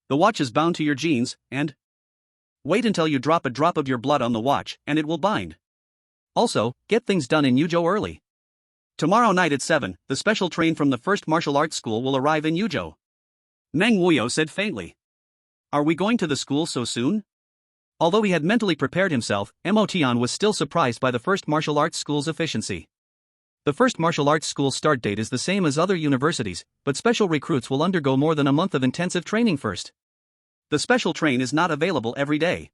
The watch is bound to your jeans, and wait until you drop a drop of your blood on the watch, and it will bind. Also, get things done in Yuzhou early. Tomorrow night at 7, the special train from the first martial arts school will arrive in Yuzhou. Meng Wuyo said faintly. Are we going to the school so soon? Although he had mentally prepared himself, Motion was still surprised by the first martial arts school's efficiency. The first martial arts school start date is the same as other universities, but special recruits will undergo more than a month of intensive training first. The special train is not available every day.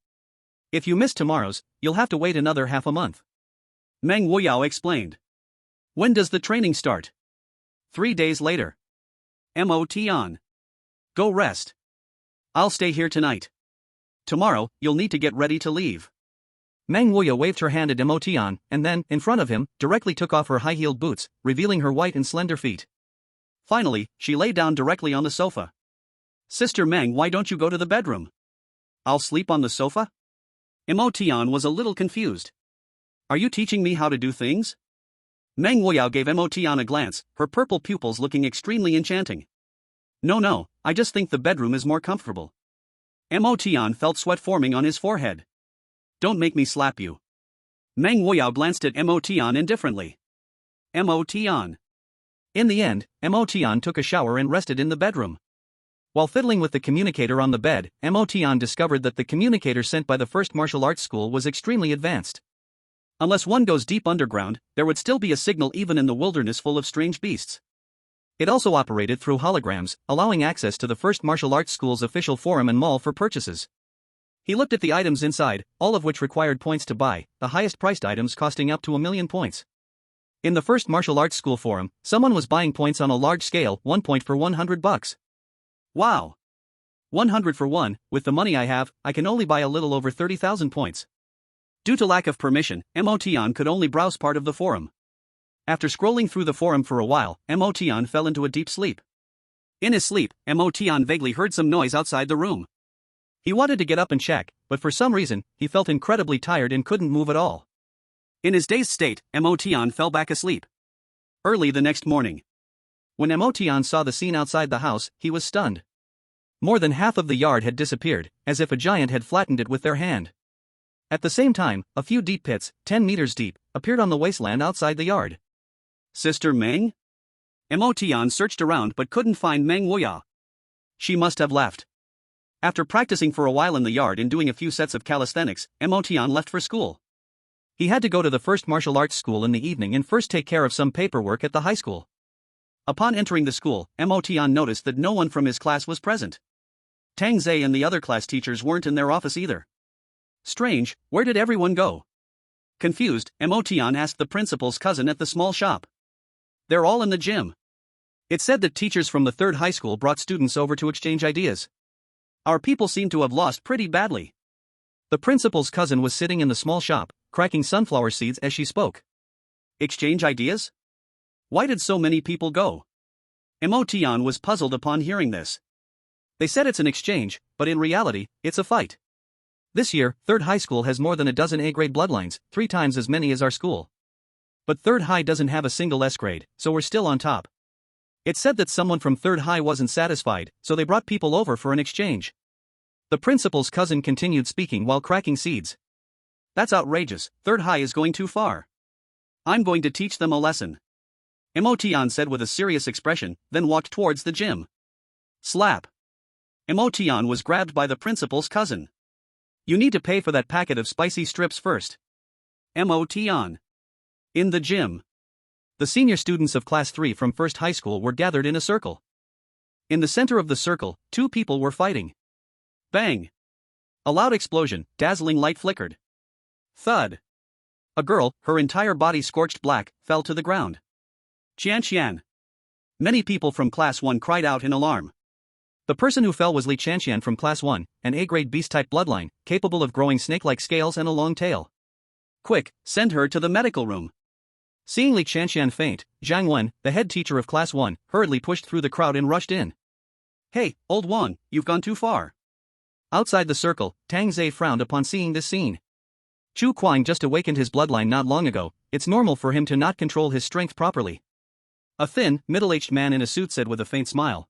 If you miss tomorrow's, you'll have to wait another half a month. Meng Wuyao explained. When does the training start? 3 days later. Motion. Go rest. I'll stay here tonight. Tomorrow, you'll need to get ready to leave. Meng Wuya waved her hand at Motion, and then, in front of him, directly took off her high-heeled boots, revealing her white and slender feet. Finally, she lay down directly on the sofa. Sister Meng, why don't you go to the bedroom? I'll sleep on the sofa? Motion was a little confused. Are you teaching me how to do things? Meng Wuyao gave Motion a glance, her purple pupils looking extremely enchanting. No, I just think the bedroom is more comfortable. Motion felt sweat forming on his forehead. Don't make me slap you. Meng Wuyao glanced at Motion indifferently. Motion. In the end, Motion took a shower and rested in the bedroom. While fiddling with the communicator on the bed, Motion discovered that the communicator sent by the first martial arts school was extremely advanced. Unless one goes deep underground, there would still be a signal even in the wilderness full of strange beasts. It also operated through holograms, allowing access to the first martial arts school's official forum and mall for purchases. He looked at the items inside, all of which required points to buy, the highest priced items costing up to 1,000,000 points. In the first martial arts school forum, someone was buying points on a large scale, 1 point for $100. Wow! 100 for 1, with the money I have, I can only buy a little over 30,000 points. Due to lack of permission, Motion could only browse part of the forum. After scrolling through the forum for a while, Motion fell into a deep sleep. In his sleep, Motion vaguely heard some noise outside the room. He wanted to get up and check, but for some reason, he felt incredibly tired and couldn't move at all. In his dazed state, Motion fell back asleep. Early the next morning. When Motion saw the scene outside the house, he was stunned. More than half of the yard had disappeared, as if a giant had flattened it with their hand. At the same time, a few deep pits, 10 meters deep, appeared on the wasteland outside the yard. Sister Meng? Motion searched around but couldn't find Meng Wuya. She must have left. After practicing for a while in the yard and doing a few sets of calisthenics, Motion left for school. He had to go to the first martial arts school in the evening and first take care of some paperwork at the high school. Upon entering the school, Motion noticed that no one from his class was present. Tang Zhe and the other class teachers weren't in their office either. Strange, where did everyone go? Confused, Motion asked the principal's cousin at the small shop. They're all in the gym. It said that teachers from the third high school brought students over to exchange ideas. Our people seem to have lost pretty badly. The principal's cousin was sitting in the small shop, cracking sunflower seeds as she spoke. Exchange ideas? Why did so many people go? Motion was puzzled upon hearing this. They said it's an exchange, but in reality, it's a fight. This year, third high school has more than a dozen A-grade bloodlines, 3 times as many as our school. But third high doesn't have a single S-grade, so we're still on top. It said that someone from third high wasn't satisfied, so they brought people over for an exchange. The principal's cousin continued speaking while cracking seeds. That's outrageous, third high is going too far. I'm going to teach them a lesson. Motion said with a serious expression, then walked towards the gym. Slap. Motion was grabbed by the principal's cousin. You need to pay for that packet of spicy strips first. Motion. In the gym. The senior students of Class 3 from First High School were gathered in a circle. In the center of the circle, 2 people were fighting. Bang! A loud explosion, dazzling light flickered. Thud! A girl, her entire body scorched black, fell to the ground. Qianqian. Many people from Class 1 cried out in alarm. The person who fell was Li Qianqian from Class 1, an A-grade beast-type bloodline, capable of growing snake-like scales and a long tail. Quick, send her to the medical room. Seeing Li Qianqian faint, Zhang Wen, the head teacher of Class 1, hurriedly pushed through the crowd and rushed in. Hey, old Wang, you've gone too far. Outside the circle, Tang Zhe frowned upon seeing this scene. Chu Kuang just awakened his bloodline not long ago, it's normal for him to not control his strength properly. A thin, middle-aged man in a suit said with a faint smile.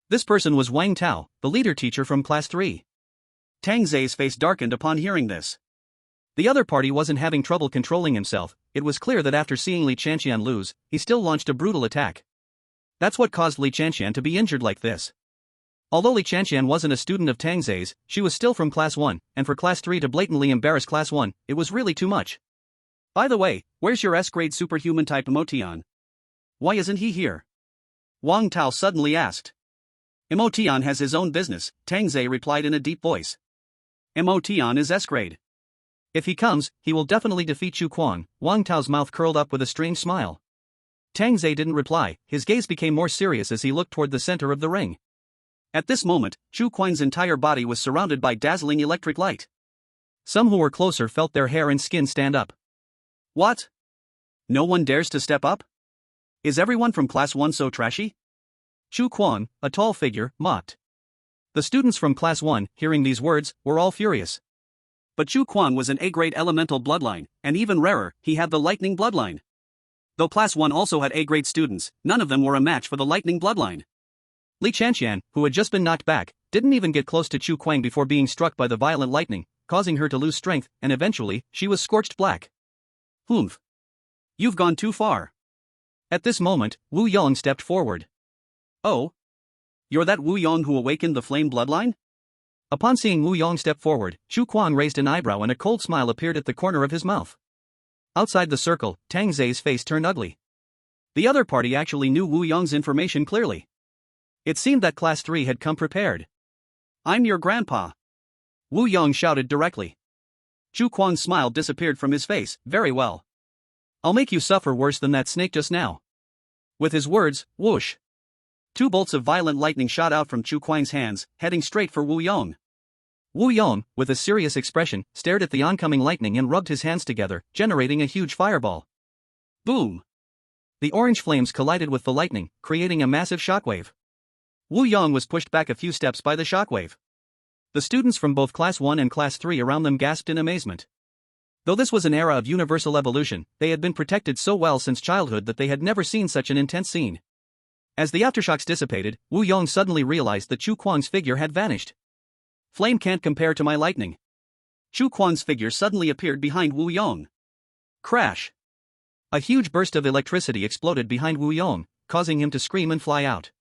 This person was Wang Tao, the leader teacher from Class 3. Tang Zai's face darkened upon hearing this. The other party wasn't having trouble controlling himself. It was clear that after seeing Li Chanqian lose, he still launched a brutal attack. That's what caused Li Chanqian to be injured like this. Although Li Chanqian wasn't a student of Tang Zai's, she was still from Class 1, and for Class 3 to blatantly embarrass Class 1, it was really too much. By the way, where's your S-grade superhuman type Emotion? Why isn't he here? Wang Tao suddenly asked. Emotion has his own business, Tang Zai replied in a deep voice. Emotion is S-grade. If he comes, he will definitely defeat Chu Kuang. Wang Tao's mouth curled up with a strange smile. Tang Zai didn't reply, his gaze became more serious as he looked toward the center of the ring. At this moment, Chu Kuang's entire body was surrounded by dazzling electric light. Some who were closer felt their hair and skin stand up. What? No one dares to step up? Is everyone from Class 1 so trashy? Chu Kuang, a tall figure, mocked. The students from Class 1, hearing these words, were all furious. But Chu Kuang was an A-grade elemental bloodline, and even rarer, he had the lightning bloodline. Though Class 1 also had A-grade students, none of them were a match for the lightning bloodline. Li Chanqian, who had just been knocked back, didn't even get close to Chu Kuang before being struck by the violent lightning, causing her to lose strength, and eventually, she was scorched black. Humph. You've gone too far. At this moment, Wu Yong stepped forward. Oh? You're that Wu Yong who awakened the flame bloodline? Upon seeing Wu Yong step forward, Chu Kuang raised an eyebrow and a cold smile appeared at the corner of his mouth. Outside the circle, Tang Zai's face turned ugly. The other party actually knew Wu Yong's information clearly. It seemed that Class 3 had come prepared. I'm your grandpa. Wu Yong shouted directly. Chu Kuang's smile disappeared from his face. Very well. I'll make you suffer worse than that snake just now. With his words, whoosh. 2 bolts of violent lightning shot out from Chu Kuang's hands, heading straight for Wu Yong. Wu Yong, with a serious expression, stared at the oncoming lightning and rubbed his hands together, generating a huge fireball. Boom! The orange flames collided with the lightning, creating a massive shockwave. Wu Yong was pushed back a few steps by the shockwave. The students from both Class 1 and Class 3 around them gasped in amazement. Though this was an era of universal evolution, they had been protected so well since childhood that they had never seen such an intense scene. As the aftershocks dissipated, Wu Yong suddenly realized that Chu Kuang's figure had vanished. Flame can't compare to my lightning. Chu Kuang's figure suddenly appeared behind Wu Yong. Crash! A huge burst of electricity exploded behind Wu Yong, causing him to scream and fly out.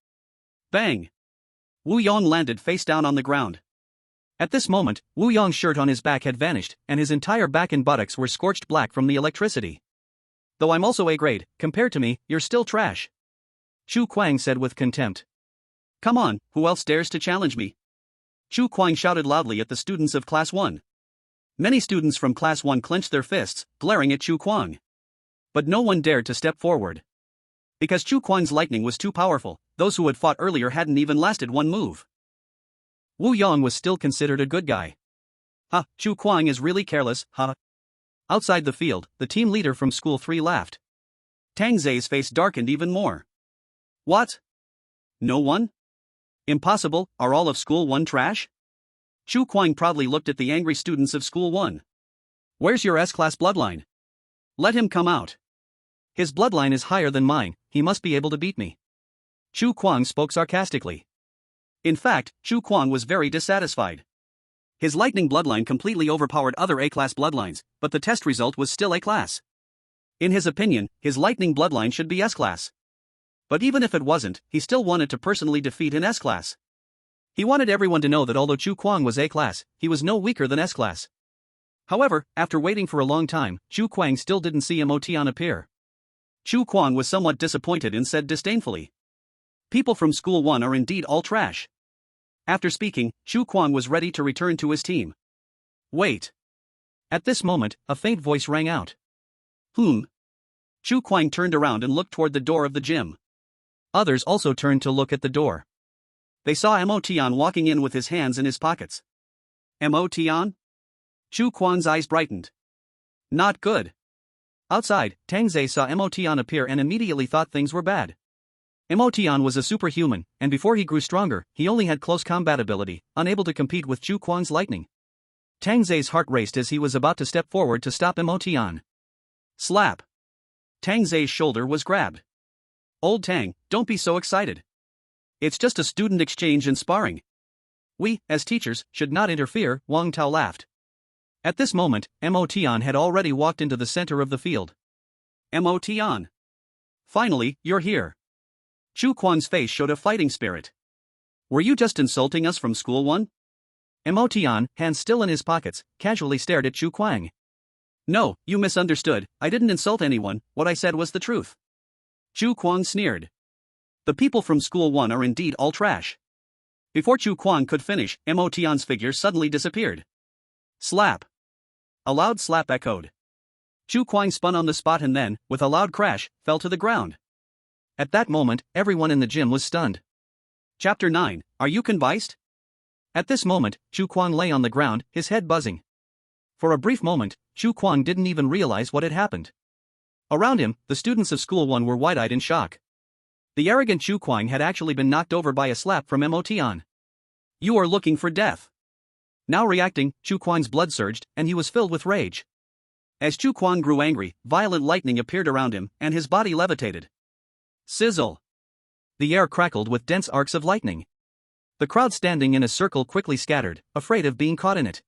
Bang! Wu Yong landed face down on the ground. At this moment, Wu Yong's shirt on his back had vanished, and his entire back and buttocks were scorched black from the electricity. Though I'm also A-grade, compared to me, you're still trash. Chu Kuang said with contempt. Come on, who else dares to challenge me? Chu Kuang shouted loudly at the students of Class 1. Many students from Class 1 clenched their fists, glaring at Chu Kuang. But no one dared to step forward. Because Chu Kuang's lightning was too powerful, those who had fought earlier hadn't even lasted one move. Wu Yong was still considered a good guy. Ha, Chu Kuang is really careless, ha. Outside the field, the team leader from School 3 laughed. Tang Zai's face darkened even more. What? No one? Impossible, are all of School 1 trash? Chu Kuang proudly looked at the angry students of School 1. Where's your S-class bloodline? Let him come out. His bloodline is higher than mine, he must be able to beat me. Chu Kuang spoke sarcastically. In fact, Chu Kuang was very dissatisfied. His lightning bloodline completely overpowered other A-class bloodlines, but the test result was still A-class. In his opinion, his lightning bloodline should be S-class. But even if it wasn't, he still wanted to personally defeat an S-class. He wanted everyone to know that although Chu Kuang was A-class, he was no weaker than S-class. However, after waiting for a long time, Chu Kuang still didn't see Emotion appear. Chu Kuang was somewhat disappointed and said disdainfully. People from School 1 are indeed all trash. After speaking, Chu Kuang was ready to return to his team. Wait. At this moment, a faint voice rang out. Chu Kuang turned around and looked toward the door of the gym. Others also turned to look at the door. They saw Emotion walking in with his hands in his pockets. Emotion? Chu Kuang's eyes brightened. Not good. Outside, Tang Zai saw Emotion appear and immediately thought things were bad. Emotion was a superhuman, and before he grew stronger, he only had close combat ability, unable to compete with Chu Kuang's lightning. Tang Zei's heart raced as he was about to step forward to stop Emotion. Slap. Tang Zei's shoulder was grabbed. Old Tang, don't be so excited. It's just a student exchange and sparring. We, as teachers, should not interfere, Wang Tao laughed. At this moment, Emotion had already walked into the center of the field. Emotion. Finally, you're here. Chu Kuang's face showed a fighting spirit. Were you just insulting us from school one? Emotion, hands still in his pockets, casually stared at Chu Kuang. No, you misunderstood, I didn't insult anyone, what I said was the truth. Chu Kuang sneered. The people from school one are indeed all trash. Before Chu Kuang could finish, Emotion's figure suddenly disappeared. Slap. A loud slap echoed. Chu Kuang spun on the spot and then, with a loud crash, fell to the ground. At that moment, everyone in the gym was stunned. Chapter 9, Are you convinced? At this moment, Chu Kuang lay on the ground, his head buzzing. For a brief moment, Chu Kuang didn't even realize what had happened. Around him, the students of School 1 were wide-eyed in shock. The arrogant Chu Kuang had actually been knocked over by a slap from Emotion. You are looking for death. Now reacting, Chu Kuang's blood surged, and he was filled with rage. As Chu Kuang grew angry, violent lightning appeared around him, and his body levitated. Sizzle. The air crackled with dense arcs of lightning. The crowd standing in a circle quickly scattered, afraid of being caught in it.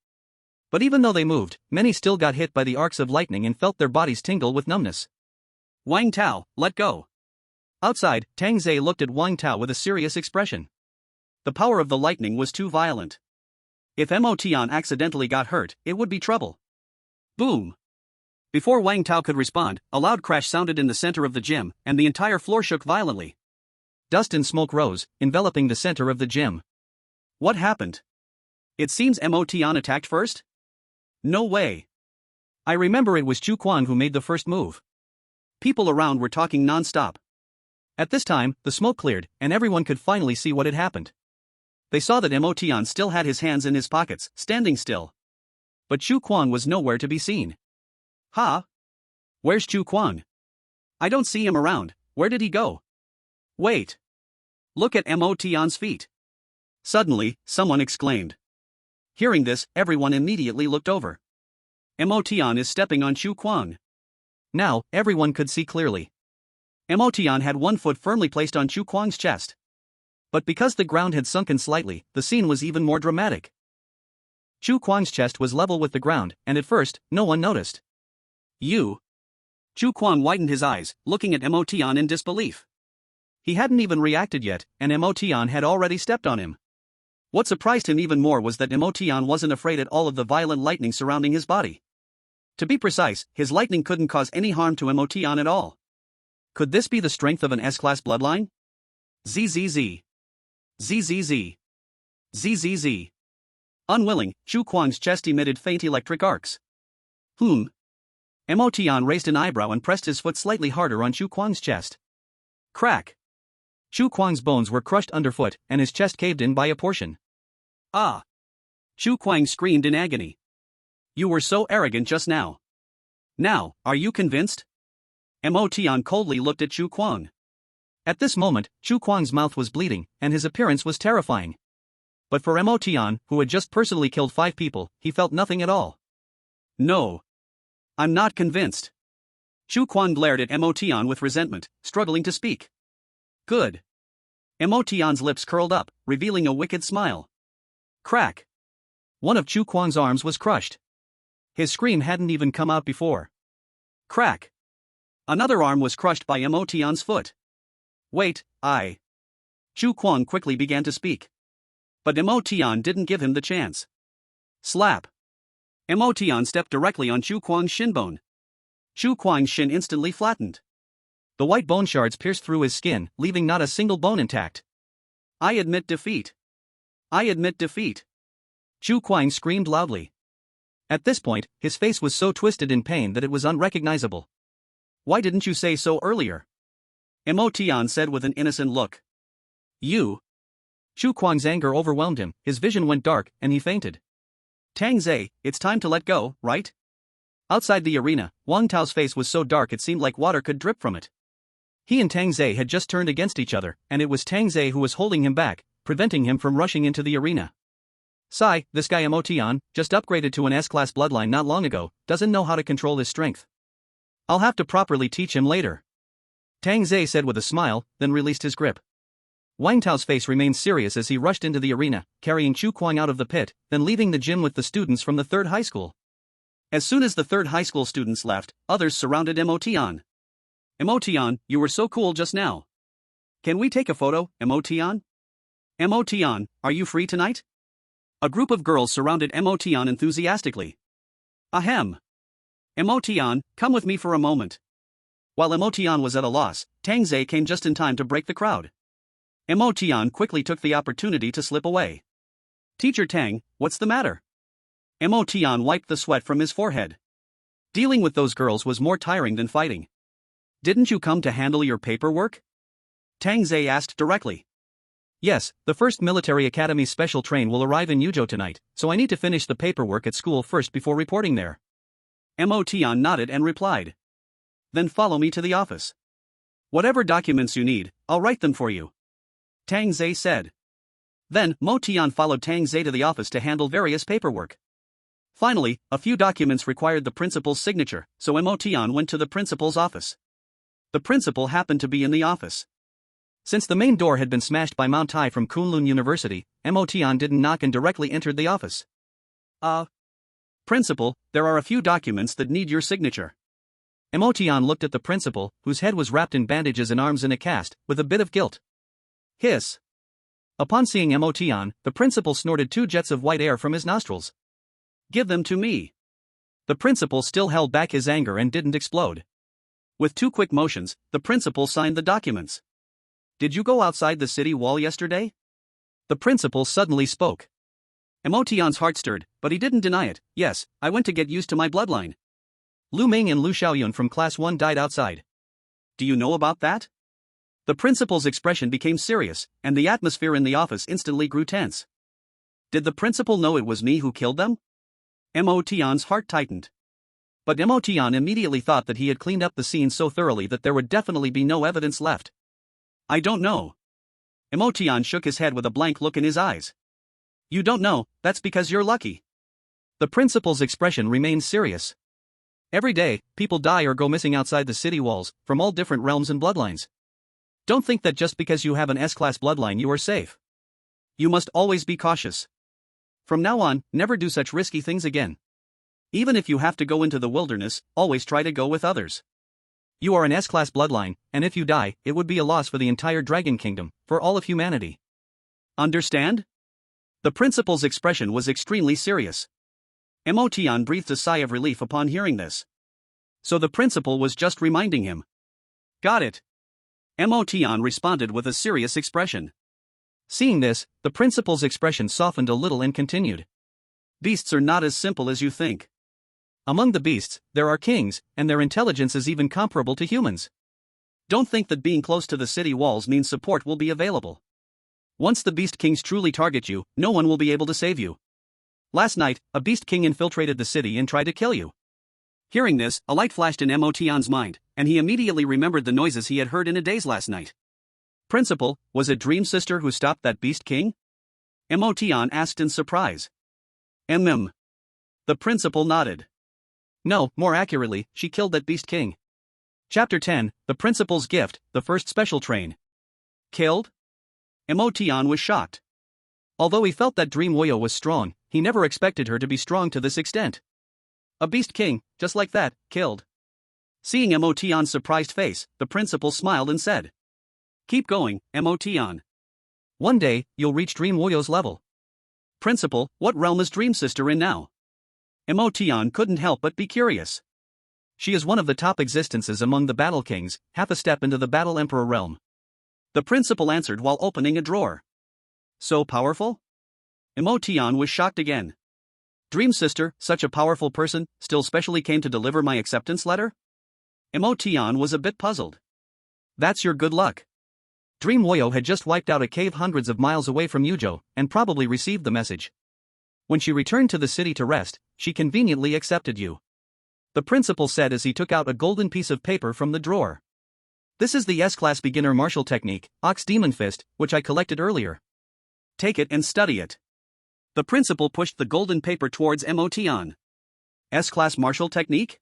But even though they moved, many still got hit by the arcs of lightning and felt their bodies tingle with numbness. Wang Tao, let go. Outside, Tang Zei looked at Wang Tao with a serious expression. The power of the lightning was too violent. If Emotion accidentally got hurt, it would be trouble. Boom. Before Wang Tao could respond, a loud crash sounded in the center of the gym, and the entire floor shook violently. Dust and smoke rose, enveloping the center of the gym. What happened? It seems Emotion attacked first? No way. I remember it was Chu Kuang who made the first move. People around were talking non-stop. At this time, the smoke cleared, and everyone could finally see what had happened. They saw that Emotion still had his hands in his pockets, standing still. But Chu Kuang was nowhere to be seen. Huh? Where's Chu Kuang? I don't see him around, where did he go? Wait. Look at Emotion's feet. Suddenly, someone exclaimed. Hearing this, everyone immediately looked over. Emotion is stepping on Chu Kuang. Now, everyone could see clearly. Emotion had one foot firmly placed on Chu Kuang's chest. But because the ground had sunken slightly, the scene was even more dramatic. Chu Kuang's chest was level with the ground, and at first, no one noticed. You? Chu Kuang widened his eyes, looking at Emotion in disbelief. He hadn't even reacted yet, and Emotion had already stepped on him. What surprised him even more was that Emotion wasn't afraid at all of the violent lightning surrounding his body. To be precise, his lightning couldn't cause any harm to Emotion at all. Could this be the strength of an S-class bloodline? ZZZ. ZZZ. ZZZ. Unwilling, Chu Kuang's chest emitted faint electric arcs. Emotion raised an eyebrow and pressed his foot slightly harder on Chu Kuang's chest. Crack. Chu Kuang's bones were crushed underfoot, and his chest caved in by a portion. Ah! Chu Kuang screamed in agony. You were so arrogant just now. Now, are you convinced? Emotion coldly looked at Chu Kuang. At this moment, Chu Kuang's mouth was bleeding, and his appearance was terrifying. But for Emotion, who had just personally killed 5 people, he felt nothing at all. No. I'm not convinced. Chu Kuang glared at Emotion with resentment, struggling to speak. Good. Emotion's lips curled up, revealing a wicked smile. Crack. One of Chu Kuang's arms was crushed. His scream hadn't even come out before. Crack. Another arm was crushed by Emotion's foot. Wait, Chu Kuang quickly began to speak. But Emotion didn't give him the chance. Slap. Emotion stepped directly on Chu Kuang's shin bone. Chu Kuang's shin instantly flattened. The white bone shards pierced through his skin, leaving not a single bone intact. I admit defeat. I admit defeat. Chu Kuang screamed loudly. At this point, his face was so twisted in pain that it was unrecognizable. Why didn't you say so earlier? Emotion said with an innocent look. You. Chu Kuang's anger overwhelmed him, his vision went dark, and he fainted. Tang Zei, it's time to let go, right? Outside the arena, Wang Tao's face was so dark it seemed like water could drip from it. He and Tang Zei had just turned against each other, and it was Tang Zei who was holding him back, preventing him from rushing into the arena. Sigh, this guy Emotion, just upgraded to an S-class bloodline not long ago, doesn't know how to control his strength. I'll have to properly teach him later. Tang Zhe said with a smile, then released his grip. Wang Tao's face remained serious as he rushed into the arena, carrying Chu Kuang out of the pit, then leaving the gym with the students from the third high school. As soon as the third high school students left, others surrounded Emotion. Emotion, you were so cool just now. Can we take a photo, Emotion? Emotion, are you free tonight? A group of girls surrounded Emotion enthusiastically. Ahem. Emotion, come with me for a moment. While Emotion was at a loss, Tang Zhe came just in time to break the crowd. Emotion quickly took the opportunity to slip away. Teacher Tang, what's the matter? Emotion wiped the sweat from his forehead. Dealing with those girls was more tiring than fighting. Didn't you come to handle your paperwork? Tang Zhe asked directly. Yes, the first military academy special train will arrive in Yuzhou tonight, so I need to finish the paperwork at school first before reporting there. Emotion nodded and replied. Then follow me to the office. Whatever documents you need, I'll write them for you. Tang Zhe said. Then, Emotion followed Tang Zhe to the office to handle various paperwork. Finally, a few documents required the principal's signature, so Emotion went to the principal's office. The principal happened to be in the office. Since the main door had been smashed by Mount Tai from Kunlun University, Emotion didn't knock and directly entered the office. Principal, there are a few documents that need your signature. Emotion looked at the principal, whose head was wrapped in bandages and arms in a cast, with a bit of guilt. Hiss. Upon seeing Emotion, the principal snorted 2 jets of white air from his nostrils. Give them to me. The principal still held back his anger and didn't explode. With 2 quick motions, the principal signed the documents. Did you go outside the city wall yesterday? The principal suddenly spoke. Emotion's heart stirred, but he didn't deny it. Yes, I went to get used to my bloodline. Lu Ming and Lu Xiaoyun from Class 1 died outside. Do you know about that? The principal's expression became serious, and the atmosphere in the office instantly grew tense. Did the principal know it was me who killed them? Emotion's heart tightened. But Emotion immediately thought that he had cleaned up the scene so thoroughly that there would definitely be no evidence left. I don't know. Emotion shook his head with a blank look in his eyes. You don't know, that's because you're lucky. The principal's expression remained serious. Every day, people die or go missing outside the city walls, from all different realms and bloodlines. Don't think that just because you have an S-class bloodline you are safe. You must always be cautious. From now on, never do such risky things again. Even if you have to go into the wilderness, always try to go with others. You are an S-class bloodline, and if you die, it would be a loss for the entire Dragon Kingdom, for all of humanity. Understand? The principal's expression was extremely serious. Emotion breathed a sigh of relief upon hearing this. So the principal was just reminding him. Got it. Emotion responded with a serious expression. Seeing this, the principal's expression softened a little and continued. Beasts are not as simple as you think. Among the beasts, there are kings, and their intelligence is even comparable to humans. Don't think that being close to the city walls means support will be available. Once the beast kings truly target you, no one will be able to save you. Last night, a beast king infiltrated the city and tried to kill you. Hearing this, a light flashed in Emotion's mind, and he immediately remembered the noises he had heard in a daze last night. Principal, was it Dream Sister who stopped that beast king? Emotion asked in surprise. The principal nodded. No, more accurately, she killed that beast king. Chapter 10, The Principal's Gift, the first special train. Killed? Emotion was shocked. Although he felt that Dream Woyo was strong, he never expected her to be strong to this extent. A beast king, just like that, killed. Seeing Emotion's surprised face, the principal smiled and said. Keep going, Emotion. One day, you'll reach Dream Woyo's level. Principal, what realm is Dream Sister in now? Emotion couldn't help but be curious. She is one of the top existences among the Battle Kings, half a step into the Battle Emperor realm. The principal answered while opening a drawer. So powerful? Emotion was shocked again. Dream Sister, such a powerful person, still specially came to deliver my acceptance letter? Emotion was a bit puzzled. That's your good luck. Dream Woyo had just wiped out a cave hundreds of miles away from Yuzhou, and probably received the message. When she returned to the city to rest, she conveniently accepted you. The principal said as he took out a golden piece of paper from the drawer. This is the S-class beginner martial technique, Ox Demon Fist, which I collected earlier. Take it and study it. The principal pushed the golden paper towards Emotion. S-class martial technique?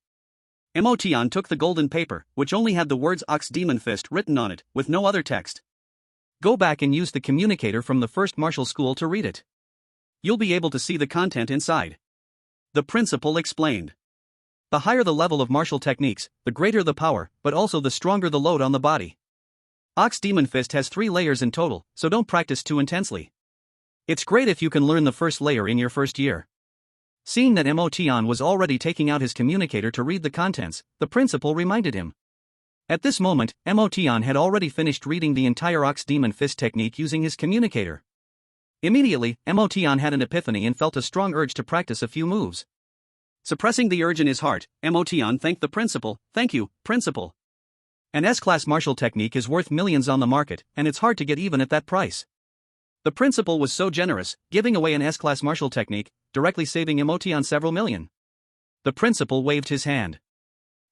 Emotion took the golden paper, which only had the words Ox Demon Fist written on it, with no other text. Go back and use the communicator from the first martial school to read it. You'll be able to see the content inside. The principal explained. The higher the level of martial techniques, the greater the power, but also the stronger the load on the body. Ox Demon Fist has 3 layers in total, so don't practice too intensely. It's great if you can learn the first layer in your first year. Seeing that Emotion was already taking out his communicator to read the contents, the principal reminded him. At this moment, Emotion had already finished reading the entire Ox Demon Fist technique using his communicator. Immediately, Emotion had an epiphany and felt a strong urge to practice a few moves. Suppressing the urge in his heart, Emotion thanked the principal. "Thank you, principal. An S-class martial technique is worth millions on the market, and it's hard to get even at that price." The principal was so generous, giving away an S-class martial technique, directly saving Emotion several million. The principal waved his hand.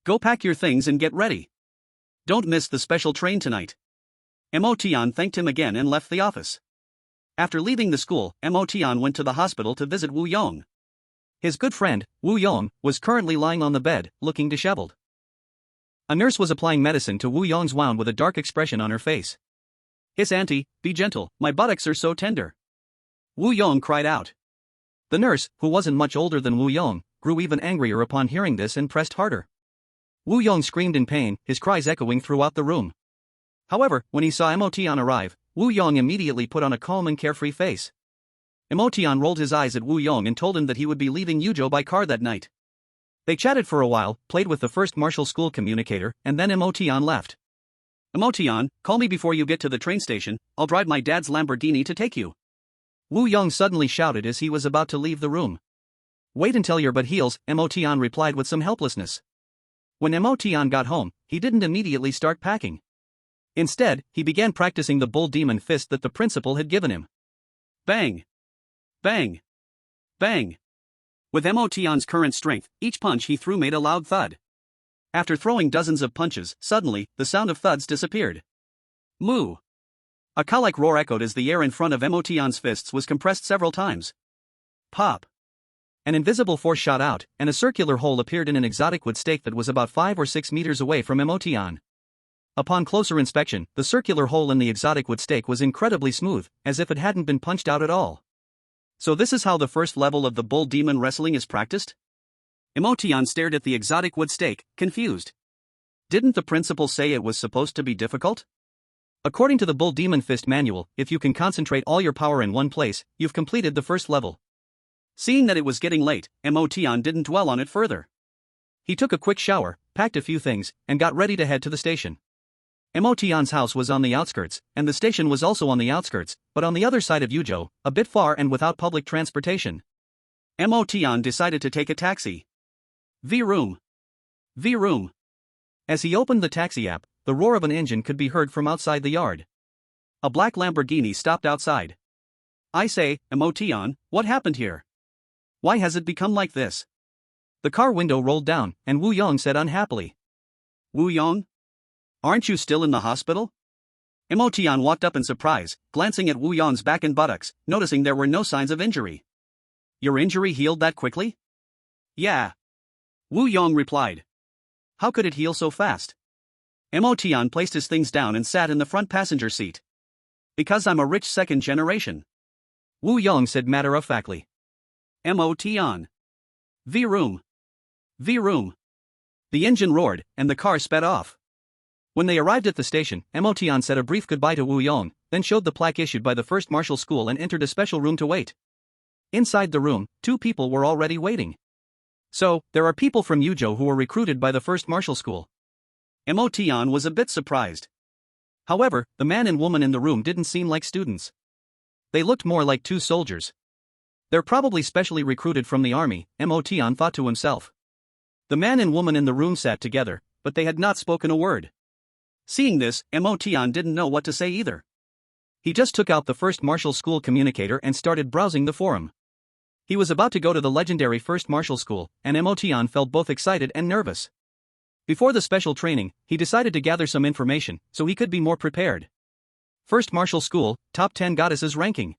"Go pack your things and get ready. Don't miss the special train tonight." Emotion thanked him again and left the office. After leaving the school, Emotion went to the hospital to visit Wu Yong. His good friend, Wu Yong, was currently lying on the bed, looking disheveled. A nurse was applying medicine to Wu Yong's wound with a dark expression on her face. "Hiss auntie, be gentle, my buttocks are so tender," Wu Yong cried out. The nurse, who wasn't much older than Wu Yong, grew even angrier upon hearing this and pressed harder. Wu Yong screamed in pain, his cries echoing throughout the room. However, when he saw Emotion arrive, Wu Yong immediately put on a calm and carefree face. Emotion rolled his eyes at Wu Yong and told him that he would be leaving Yuzhou by car that night. They chatted for a while, played with the first martial school communicator, and then Emotion left. "Emotion, call me before you get to the train station, I'll drive my dad's Lamborghini to take you," Wu Yong suddenly shouted as he was about to leave the room. "Wait until your butt heals," Emotion replied with some helplessness. When Emotion got home, he didn't immediately start packing. Instead, he began practicing the bull demon fist that the principal had given him. Bang! Bang! Bang! With Emotion's current strength, each punch he threw made a loud thud. After throwing dozens of punches, suddenly, the sound of thuds disappeared. Moo! A cow-like roar echoed as the air in front of Emotion's fists was compressed several times. Pop! An invisible force shot out, and a circular hole appeared in an exotic wood stake that was about 5 or 6 meters away from Emotion. Upon closer inspection, the circular hole in the exotic wood stake was incredibly smooth, as if it hadn't been punched out at all. So this is how the first level of the bull demon wrestling is practiced? Emotion stared at the exotic wood stake, confused. Didn't the principal say it was supposed to be difficult? According to the Bull Demon Fist manual, if you can concentrate all your power in one place, you've completed the first level. Seeing that it was getting late, Emotion didn't dwell on it further. He took a quick shower, packed a few things, and got ready to head to the station. Emotion's house was on the outskirts, and the station was also on the outskirts, but on the other side of Yuzhou, a bit far and without public transportation. Emotion decided to take a taxi. V-room. V-room. As he opened the taxi app, the roar of an engine could be heard from outside the yard. A black Lamborghini stopped outside. "I say, Emotion, what happened here? Why has it become like this?" The car window rolled down, and Wu Yong said unhappily. "Wu Yong? Aren't you still in the hospital?" Emotion walked up in surprise, glancing at Wu Yong's back and buttocks, noticing there were no signs of injury. "Your injury healed that quickly?" "Yeah," Wu Yong replied. "How could it heal so fast?" Emotion placed his things down and sat in the front passenger seat. "Because I'm a rich second generation," Wu Yong said matter-of-factly. Emotion. V-room. V-room. The engine roared, and the car sped off. When they arrived at the station, Emotion said a brief goodbye to Wu Yong, then showed the plaque issued by the first martial school and entered a special room to wait. Inside the room, 2 people were already waiting. So, there are people from Yuzhou who were recruited by the first martial school. Emotion was a bit surprised. However, the man and woman in the room didn't seem like students. They looked more like 2 soldiers. They're probably specially recruited from the army, Emotion thought to himself. The man and woman in the room sat together, but they had not spoken a word. Seeing this, Emotion didn't know what to say either. He just took out the first martial school communicator and started browsing the forum. He was about to go to the legendary first martial school, and Emotion felt both excited and nervous. Before the special training, he decided to gather some information, so he could be more prepared. First martial school, top 10 goddesses ranking.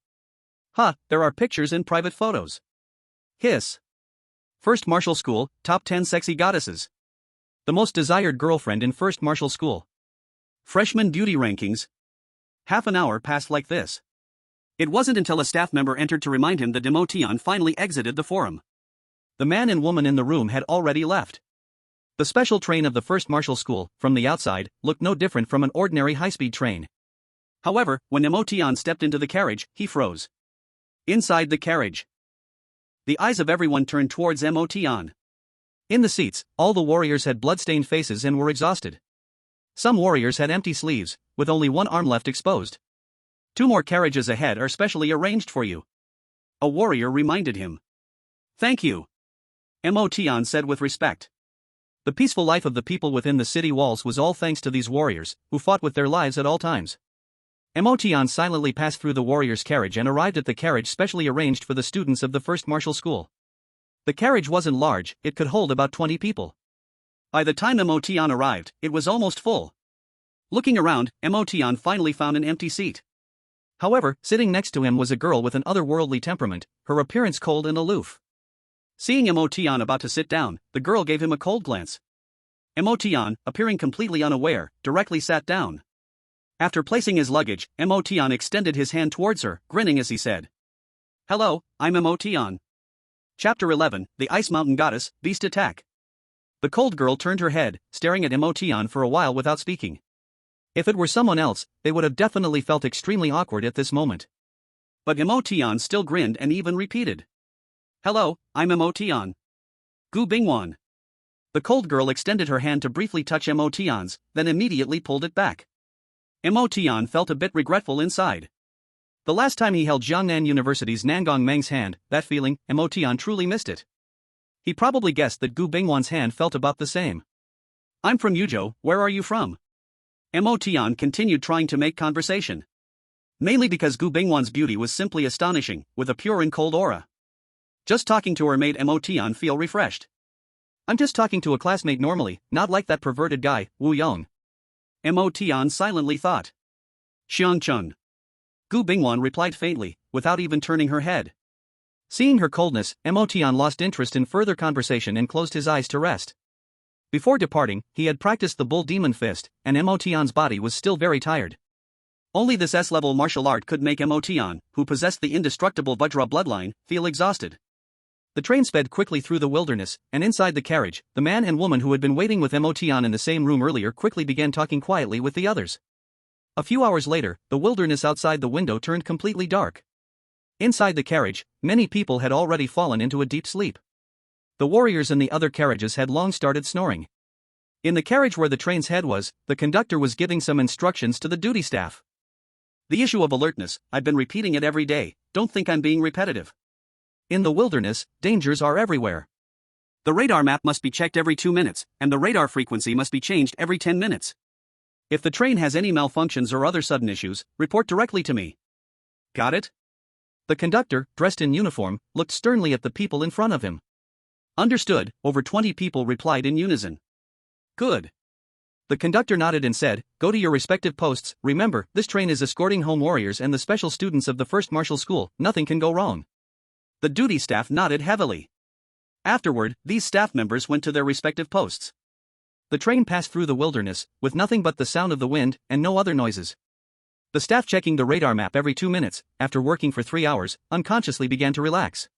Ha, there are pictures and private photos. Hiss. First Martial School, Top 10 Sexy Goddesses. The most desired girlfriend in First Martial School. Freshman Beauty Rankings. Half an hour passed like this. It wasn't until a staff member entered to remind him that Emotion finally exited the forum. The man and woman in the room had already left. The special train of the First Martial School, from the outside, looked no different from an ordinary high-speed train. However, when Emotion stepped into the carriage, he froze. Inside the carriage, the eyes of everyone turned towards Emotion. In the seats, all the warriors had blood-stained faces and were exhausted. Some warriors had empty sleeves, with only one arm left exposed. 2 more carriages ahead are specially arranged for you. A warrior reminded him. Thank you. Emotion said with respect. The peaceful life of the people within the city walls was all thanks to these warriors, who fought with their lives at all times. Emotion silently passed through the warrior's carriage and arrived at the carriage specially arranged for the students of the First Martial School. The carriage wasn't large, it could hold about 20 people. By the time Emotion arrived, it was almost full. Looking around, Emotion finally found an empty seat. However, sitting next to him was a girl with an otherworldly temperament, her appearance cold and aloof. Seeing Emotion about to sit down, the girl gave him a cold glance. Emotion, appearing completely unaware, directly sat down. After placing his luggage, Emotion extended his hand towards her, grinning as he said, "Hello, I'm Emotion." Chapter 11, The Ice Mountain Goddess, Beast Attack. The cold girl turned her head, staring at Emotion for a while without speaking. If it were someone else, they would have definitely felt extremely awkward at this moment. But Emotion still grinned and even repeated, "Hello, I'm Emotion. Gu Bingwan." The cold girl extended her hand to briefly touch Emotion's, then immediately pulled it back. Emotion felt a bit regretful inside. The last time he held Jiangnan University's Nangong Meng's hand, that feeling, Emotion truly missed it. He probably guessed that Gu Bingwan's hand felt about the same. "I'm from Yuzhou, where are you from?" Emotion continued trying to make conversation. Mainly because Gu Bingwan's beauty was simply astonishing, with a pure and cold aura. Just talking to her made Emotion feel refreshed. "I'm just talking to a classmate normally, not like that perverted guy, Wu Yong." Emotion silently thought. "Xiang Chun." Gu Bingwan replied faintly, without even turning her head. Seeing her coldness, Emotion lost interest in further conversation and closed his eyes to rest. Before departing, he had practiced the Bull Demon Fist, and Emotion's body was still very tired. Only this S-level martial art could make Emotion, who possessed the indestructible Vajra bloodline, feel exhausted. The train sped quickly through the wilderness, and inside the carriage, the man and woman who had been waiting with Emotion in the same room earlier quickly began talking quietly with the others. A few hours later, the wilderness outside the window turned completely dark. Inside the carriage, many people had already fallen into a deep sleep. The warriors in the other carriages had long started snoring. In the carriage where the train's head was, the conductor was giving some instructions to the duty staff. "The issue of alertness, I've been repeating it every day, don't think I'm being repetitive. In the wilderness, dangers are everywhere. The radar map must be checked every 2 minutes, and the radar frequency must be changed every 10 minutes. If the train has any malfunctions or other sudden issues, report directly to me. Got it?" The conductor, dressed in uniform, looked sternly at the people in front of him. "Understood," over 20 people replied in unison. "Good." The conductor nodded and said, "Go to your respective posts, remember, this train is escorting home warriors and the special students of the First Martial School, nothing can go wrong." The duty staff nodded heavily. Afterward, these staff members went to their respective posts. The train passed through the wilderness, with nothing but the sound of the wind, and no other noises. The staff checking the radar map every 2 minutes, after working for 3 hours, unconsciously began to relax.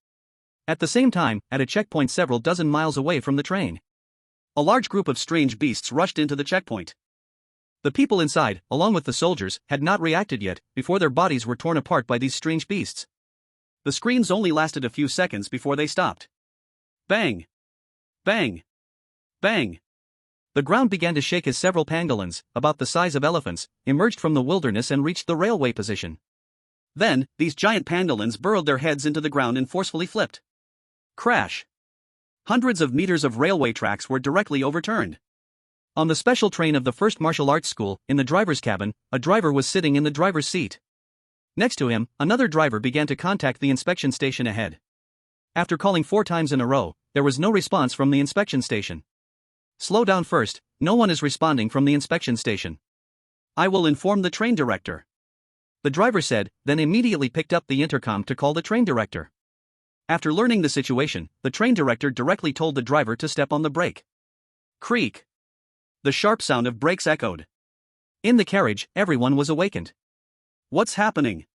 At the same time, at a checkpoint several dozen miles away from the train, a large group of strange beasts rushed into the checkpoint. The people inside, along with the soldiers, had not reacted yet, before their bodies were torn apart by these strange beasts. The screams only lasted a few seconds before they stopped. Bang! Bang! Bang! The ground began to shake as several pangolins, about the size of elephants, emerged from the wilderness and reached the railway position. Then, these giant pangolins burrowed their heads into the ground and forcefully flipped. Crash! Hundreds of meters of railway tracks were directly overturned. On the special train of the First Martial Arts School, in the driver's cabin, a driver was sitting in the driver's seat. Next to him, another driver began to contact the inspection station ahead. After calling 4 times in a row, there was no response from the inspection station. "Slow down first, no one is responding from the inspection station. I will inform the train director." the driver said, then immediately picked up the intercom to call the train director. After learning the situation, the train director directly told the driver to step on the brake. Creak. The sharp sound of brakes echoed. In the carriage, everyone was awakened. What's happening?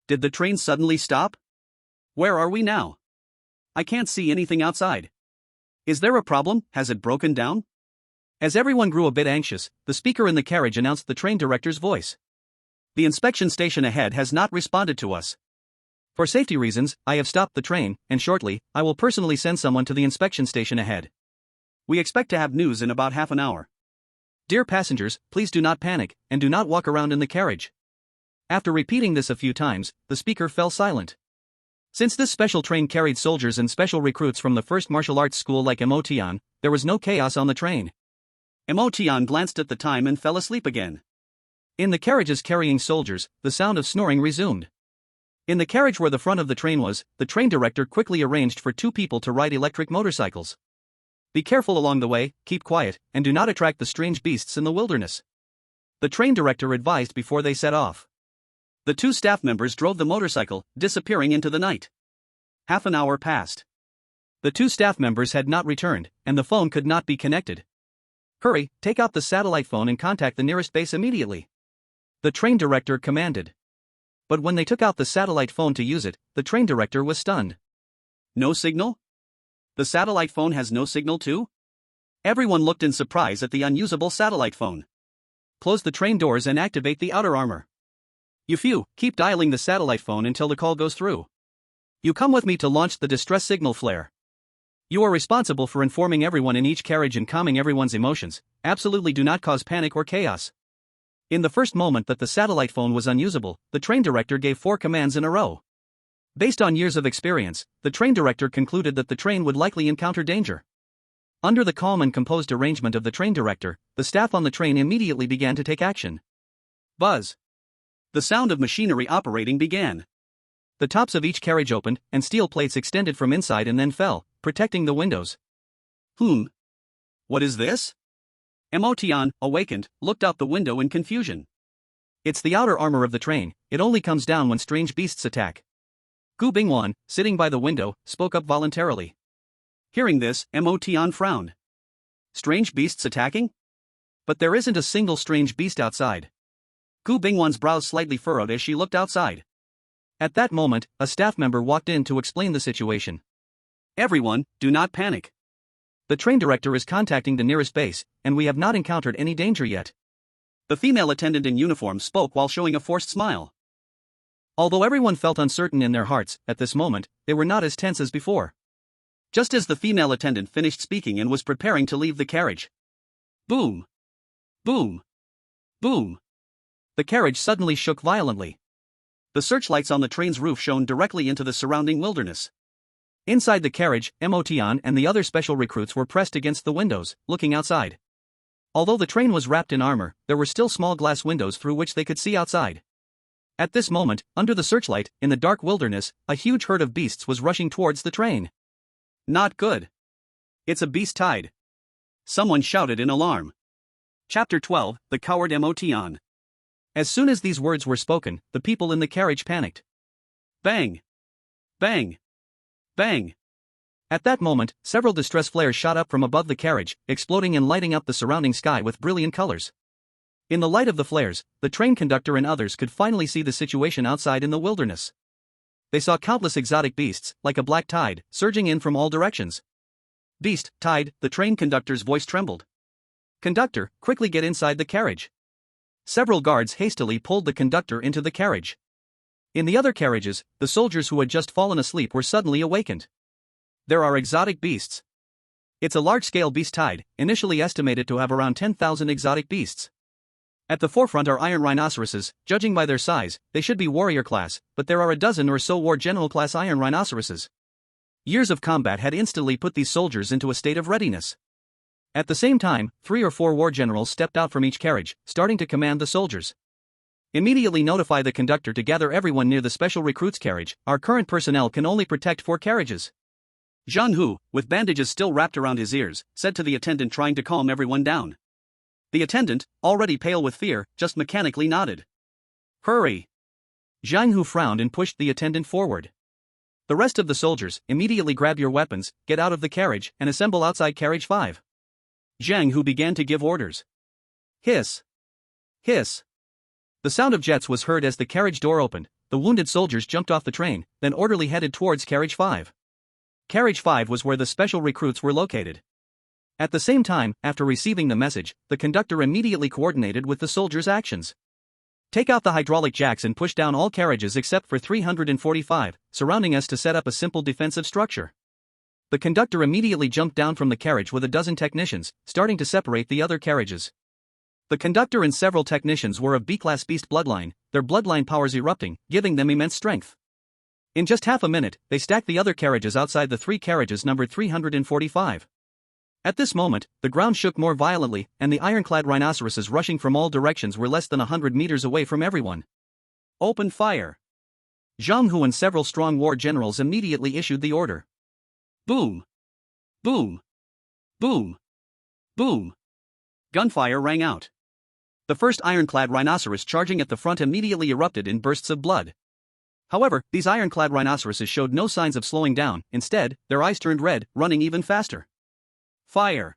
Did the train suddenly stop? Where are we now? I can't see anything outside. Is there a problem? Has it broken down? As everyone grew a bit anxious, the speaker in the carriage announced the train director's voice. The inspection station ahead has not responded to us. For safety reasons, I have stopped the train, and shortly, I will personally send someone to the inspection station ahead. We expect to have news in about half an hour. Dear passengers, please do not panic, and do not walk around in the carriage. After repeating this a few times, the speaker fell silent. Since this special train carried soldiers and special recruits from the first martial arts school like Emotion, there was no chaos on the train. Emotion glanced at the time and fell asleep again. In the carriages carrying soldiers, the sound of snoring resumed. In the carriage where the front of the train was, the train director quickly arranged for 2 people to ride electric motorcycles. Be careful along the way, keep quiet, and do not attract the strange beasts in the wilderness. The train director advised before they set off. The 2 staff members drove the motorcycle, disappearing into the night. Half an hour passed. The 2 staff members had not returned, and the phone could not be connected. Hurry, take out the satellite phone and contact the nearest base immediately. The train director commanded. But when they took out the satellite phone to use it, the train director was stunned. No signal? The satellite phone has no signal too? Everyone looked in surprise at the unusable satellite phone. Close the train doors and activate the outer armor. You keep dialing the satellite phone until the call goes through. You come with me to launch the distress signal flare. You are responsible for informing everyone in each carriage and calming everyone's emotions. Absolutely do not cause panic or chaos. In the first moment that the satellite phone was unusable, the train director gave 4 commands in a row. Based on years of experience, the train director concluded that the train would likely encounter danger. Under the calm and composed arrangement of the train director, the staff on the train immediately began to take action. Buzz. The sound of machinery operating began. The tops of each carriage opened, and steel plates extended from inside and then fell, protecting the windows. What is this? Emotion, awakened, looked out the window in confusion. It's the outer armor of the train, it only comes down when strange beasts attack. Gu Bingwan, sitting by the window, spoke up voluntarily. Hearing this, Emotion frowned. Strange beasts attacking? But there isn't a single strange beast outside. Gu Bingwan's brows slightly furrowed as she looked outside. At that moment, a staff member walked in to explain the situation. Everyone, do not panic. The train director is contacting the nearest base, and we have not encountered any danger yet. The female attendant in uniform spoke while showing a forced smile. Although everyone felt uncertain in their hearts, at this moment, they were not as tense as before. Just as the female attendant finished speaking and was preparing to leave the carriage. Boom! Boom! Boom! The carriage suddenly shook violently. The searchlights on the train's roof shone directly into the surrounding wilderness. Inside the carriage, Emotion and the other special recruits were pressed against the windows, looking outside. Although the train was wrapped in armor, there were still small glass windows through which they could see outside. At this moment, under the searchlight, in the dark wilderness, a huge herd of beasts was rushing towards the train. Not good. It's a beast tide. Someone shouted in alarm. Chapter 12, The Coward Emotion. As soon as these words were spoken, the people in the carriage panicked. Bang! Bang! Bang! At that moment, several distress flares shot up from above the carriage, exploding and lighting up the surrounding sky with brilliant colors. In the light of the flares, the train conductor and others could finally see the situation outside in the wilderness. They saw countless exotic beasts, like a black tide, surging in from all directions. Beast, tide, the train conductor's voice trembled. Conductor, quickly get inside the carriage. Several guards hastily pulled the conductor into the carriage. In the other carriages, the soldiers who had just fallen asleep were suddenly awakened. There are exotic beasts. It's a large-scale beast tide, initially estimated to have around 10,000 exotic beasts. At the forefront are iron rhinoceroses. Judging by their size, they should be warrior class, but there are a dozen or so war general class iron rhinoceroses. Years of combat had instantly put these soldiers into a state of readiness. At the same time, 3 or 4 war generals stepped out from each carriage, starting to command the soldiers. Immediately notify the conductor to gather everyone near the special recruits carriage. Our current personnel can only protect 4 carriages. Zhang Hu, with bandages still wrapped around his ears, said to the attendant trying to calm everyone down. The attendant, already pale with fear, just mechanically nodded. Hurry! Zhang Hu frowned and pushed the attendant forward. The rest of the soldiers, immediately grab your weapons, get out of the carriage, and assemble outside carriage 5. Zhang Hu began to give orders. Hiss! Hiss! The sound of jets was heard as the carriage door opened. The wounded soldiers jumped off the train, then orderly headed towards carriage 5. Carriage 5 was where the special recruits were located. At the same time, after receiving the message, the conductor immediately coordinated with the soldiers' actions. Take out the hydraulic jacks and push down all carriages except for 345, surrounding us to set up a simple defensive structure. The conductor immediately jumped down from the carriage with a dozen technicians, starting to separate the other carriages. The conductor and several technicians were of B-class beast bloodline, their bloodline powers erupting, giving them immense strength. In just half a minute, they stacked the other carriages outside the 3 carriages numbered 345. At this moment, the ground shook more violently, and the ironclad rhinoceroses rushing from all directions were less than 100 meters away from everyone. Open fire! Zhang Hu and several strong war generals immediately issued the order. Boom! Boom! Boom! Boom! Gunfire rang out. The first ironclad rhinoceros charging at the front immediately erupted in bursts of blood. However, these ironclad rhinoceroses showed no signs of slowing down. Instead, their eyes turned red, running even faster. Fire!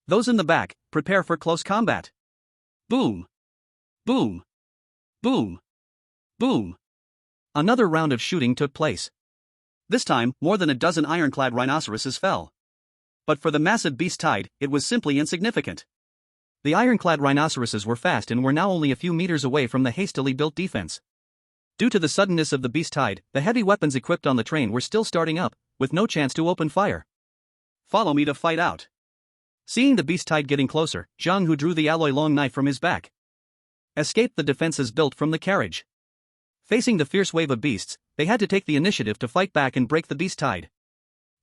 Those in the back, prepare for close combat. Boom! Boom! Boom! Boom! Another round of shooting took place. This time, more than a dozen ironclad rhinoceroses fell. But for the massive beast tide, it was simply insignificant. The ironclad rhinoceroses were fast and were now only a few meters away from the hastily built defense. Due to the suddenness of the beast tide, the heavy weapons equipped on the train were still starting up, with no chance to open fire. Follow me to fight out. Seeing the beast tide getting closer, Zhang Hu drew the alloy long knife from his back. Escaped the defenses built from the carriage. Facing the fierce wave of beasts, they had to take the initiative to fight back and break the beast tide.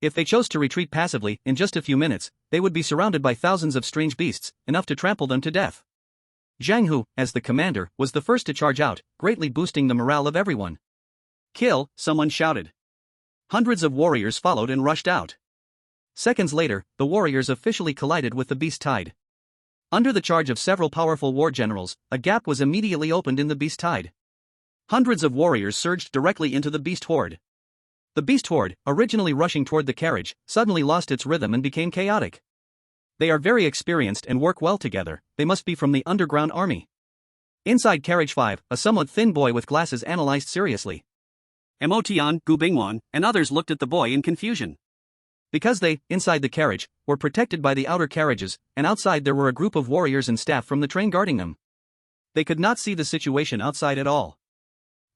If they chose to retreat passively, in just a few minutes, they would be surrounded by thousands of strange beasts, enough to trample them to death. Zhang Hu, as the commander, was the first to charge out, greatly boosting the morale of everyone. Kill, someone shouted. Hundreds of warriors followed and rushed out. Seconds later, the warriors officially collided with the beast tide. Under the charge of several powerful war generals, a gap was immediately opened in the beast tide. Hundreds of warriors surged directly into the beast horde. The beast horde, originally rushing toward the carriage, suddenly lost its rhythm and became chaotic. They are very experienced and work well together. They must be from the underground army. Inside carriage 5, a somewhat thin boy with glasses analyzed seriously. Mo Tian, Gu Bingwan, and others looked at the boy in confusion. Because they, inside the carriage, were protected by the outer carriages, and outside there were a group of warriors and staff from the train guarding them. They could not see the situation outside at all.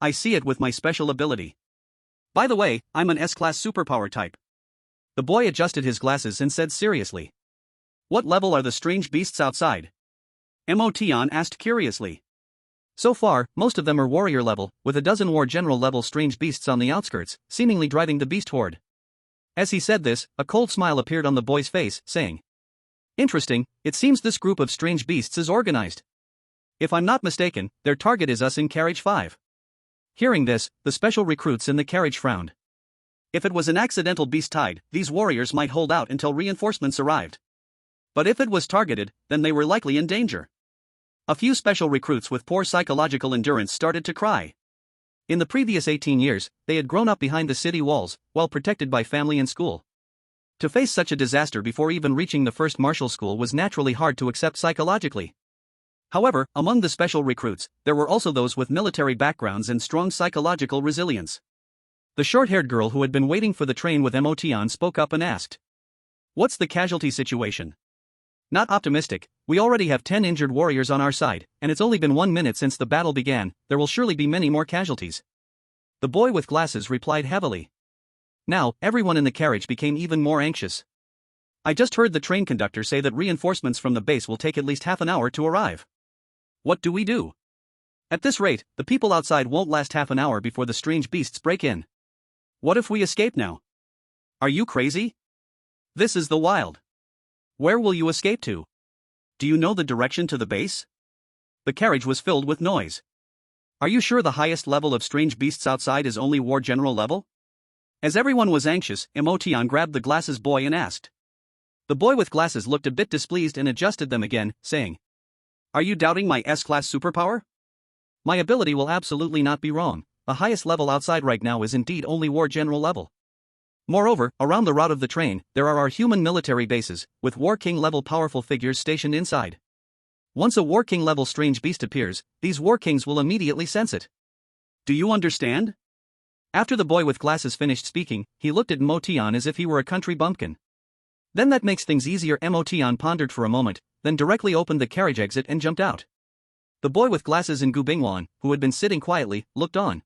I see it with my special ability. By the way, I'm an S-class superpower type. The boy adjusted his glasses and said seriously. What level are the strange beasts outside? Mo Tian asked curiously. So far, most of them are warrior level, with a dozen war general level strange beasts on the outskirts, seemingly driving the beast horde. As he said this, a cold smile appeared on the boy's face, saying, "Interesting, it seems this group of strange beasts is organized. If I'm not mistaken, their target is us in carriage 5. Hearing this, the special recruits in the carriage frowned. If it was an accidental beast tide, these warriors might hold out until reinforcements arrived. But if it was targeted, then they were likely in danger. A few special recruits with poor psychological endurance started to cry. In the previous 18 years, they had grown up behind the city walls, well protected by family and school. To face such a disaster before even reaching the first martial school was naturally hard to accept psychologically. However, among the special recruits, there were also those with military backgrounds and strong psychological resilience. The short-haired girl who had been waiting for the train with Mo Tian spoke up and asked, "What's the casualty situation?" "Not optimistic. We already have 10 injured warriors on our side, and it's only been 1 minute since the battle began. There will surely be many more casualties." The boy with glasses replied heavily. Now, everyone in the carriage became even more anxious. "I just heard the train conductor say that reinforcements from the base will take at least half an hour to arrive. What do we do? At this rate, the people outside won't last half an hour before the strange beasts break in. What if we escape now? Are you crazy? This is the wild. Where will you escape to? Do you know the direction to the base?" The carriage was filled with noise. "Are you sure the highest level of strange beasts outside is only war general level?" As everyone was anxious, Mo Tian grabbed the glasses boy and asked. The boy with glasses looked a bit displeased and adjusted them again, saying, "Are you doubting my S-class superpower? My ability will absolutely not be wrong. the highest level outside right now is indeed only War General level. Moreover, around the route of the train, there are our human military bases, with War King level powerful figures stationed inside. Once a War King level strange beast appears, these War Kings will immediately sense it. Do you understand? After the boy with glasses finished speaking, he looked at Motion as if he were a country bumpkin. Then that makes things easier. Motion pondered for a moment, then directly opened the carriage exit and jumped out. The boy with glasses and Gu Bingwan, who had been sitting quietly, looked on.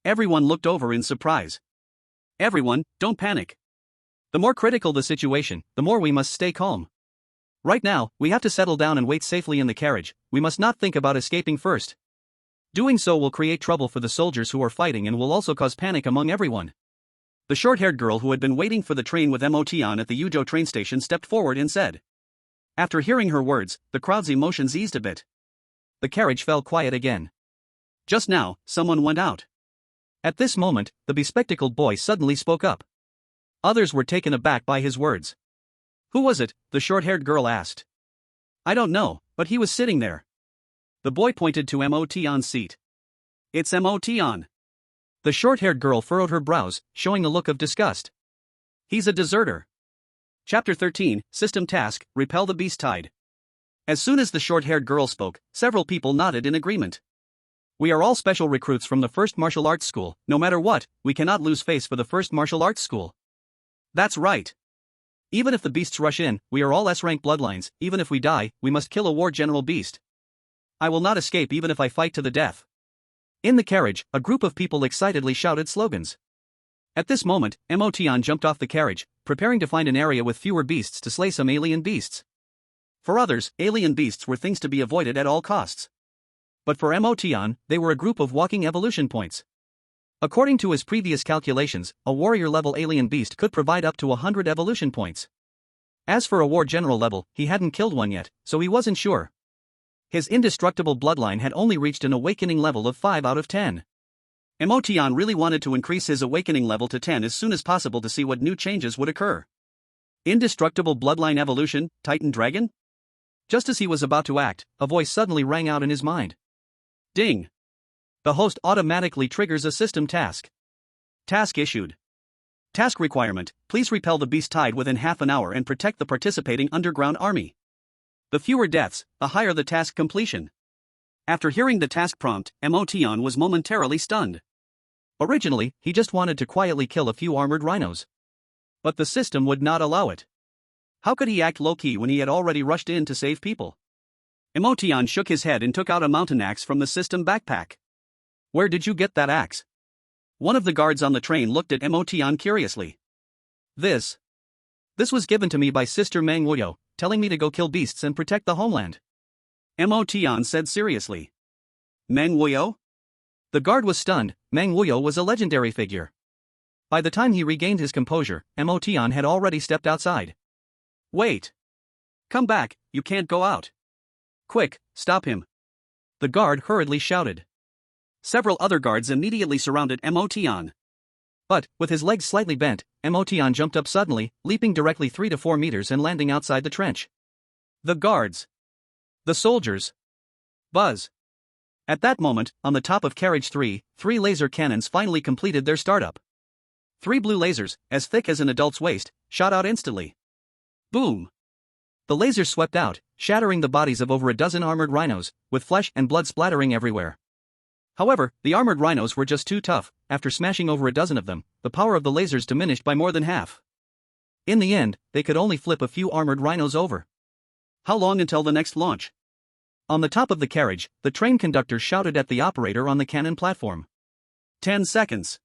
Everyone looked over in surprise. Everyone, don't panic. The more critical the situation, the more we must stay calm. Right now, we have to settle down and wait safely in the carriage. We must not think about escaping first. Doing so will create trouble for the soldiers who are fighting and will also cause panic among everyone. The short-haired girl who had been waiting for the train with Motion at the Yuzhou train station stepped forward and said. After hearing her words, the crowd's emotions eased a bit. The carriage fell quiet again. Just now, someone went out. At this moment, the bespectacled boy suddenly spoke up. Others were taken aback by his words. Who was it? The short-haired girl asked. I don't know, but he was sitting there. The boy pointed to Motion's seat. It's Motion. The short-haired girl furrowed her brows, showing a look of disgust. He's a deserter. Chapter 13, System Task, Repel the Beast Tide. As soon as the short-haired girl spoke, several people nodded in agreement. We are all special recruits from the first martial arts school. No matter what, we cannot lose face for the first martial arts school. That's right. Even if the beasts rush in, we are all S-rank bloodlines. Even if we die, we must kill a war general beast. I will not escape even if I fight to the death. In the carriage, a group of people excitedly shouted slogans. At this moment, Motion jumped off the carriage, preparing to find an area with fewer beasts to slay some alien beasts. For others, alien beasts were things to be avoided at all costs. But for Motion, they were a group of walking evolution points. According to his previous calculations, a warrior-level alien beast could provide up to 100 evolution points. As for a war general level, he hadn't killed one yet, so he wasn't sure. His indestructible bloodline had only reached an awakening level of 5 out of 10. Motion really wanted to increase his awakening level to 10 as soon as possible to see what new changes would occur. Indestructible bloodline evolution, Titan Dragon? Just as he was about to act, a voice suddenly rang out in his mind. Ding! The host automatically triggers a system task. Task issued. Task requirement, please repel the beast tide within half an hour and protect the participating underground army. The fewer deaths, the higher the task completion. After hearing the task prompt, Motion was momentarily stunned. Originally, he just wanted to quietly kill a few armored rhinos. But the system would not allow it. How could he act low-key when he had already rushed in to save people? Motion shook his head and took out a mountain axe from the system backpack. Where did you get that axe? One of the guards on the train looked at Motion curiously. This was given to me by Sister Mang Wuyo, telling me to go kill beasts and protect the homeland. Motion said seriously. Mang Wuyo? The guard was stunned. Mang Wuyo was a legendary figure. By the time he regained his composure, Motion had already stepped outside. Wait. Come back, you can't go out. Quick, stop him. The guard hurriedly shouted. Several other guards immediately surrounded Motion. But, with his legs slightly bent, Motion jumped up suddenly, leaping directly 3 to 4 meters and landing outside the trench. The guards. The soldiers. Buzz. At that moment, on the top of carriage 3, 3 laser cannons finally completed their startup. 3 blue lasers, as thick as an adult's waist, shot out instantly. Boom! The lasers swept out, shattering the bodies of over a dozen armored rhinos, with flesh and blood splattering everywhere. However, the armored rhinos were just too tough. After smashing over a dozen of them, the power of the lasers diminished by more than half. In the end, they could only flip a few armored rhinos over. How long until the next launch? On the top of the carriage, the train conductor shouted at the operator on the cannon platform. 10 seconds.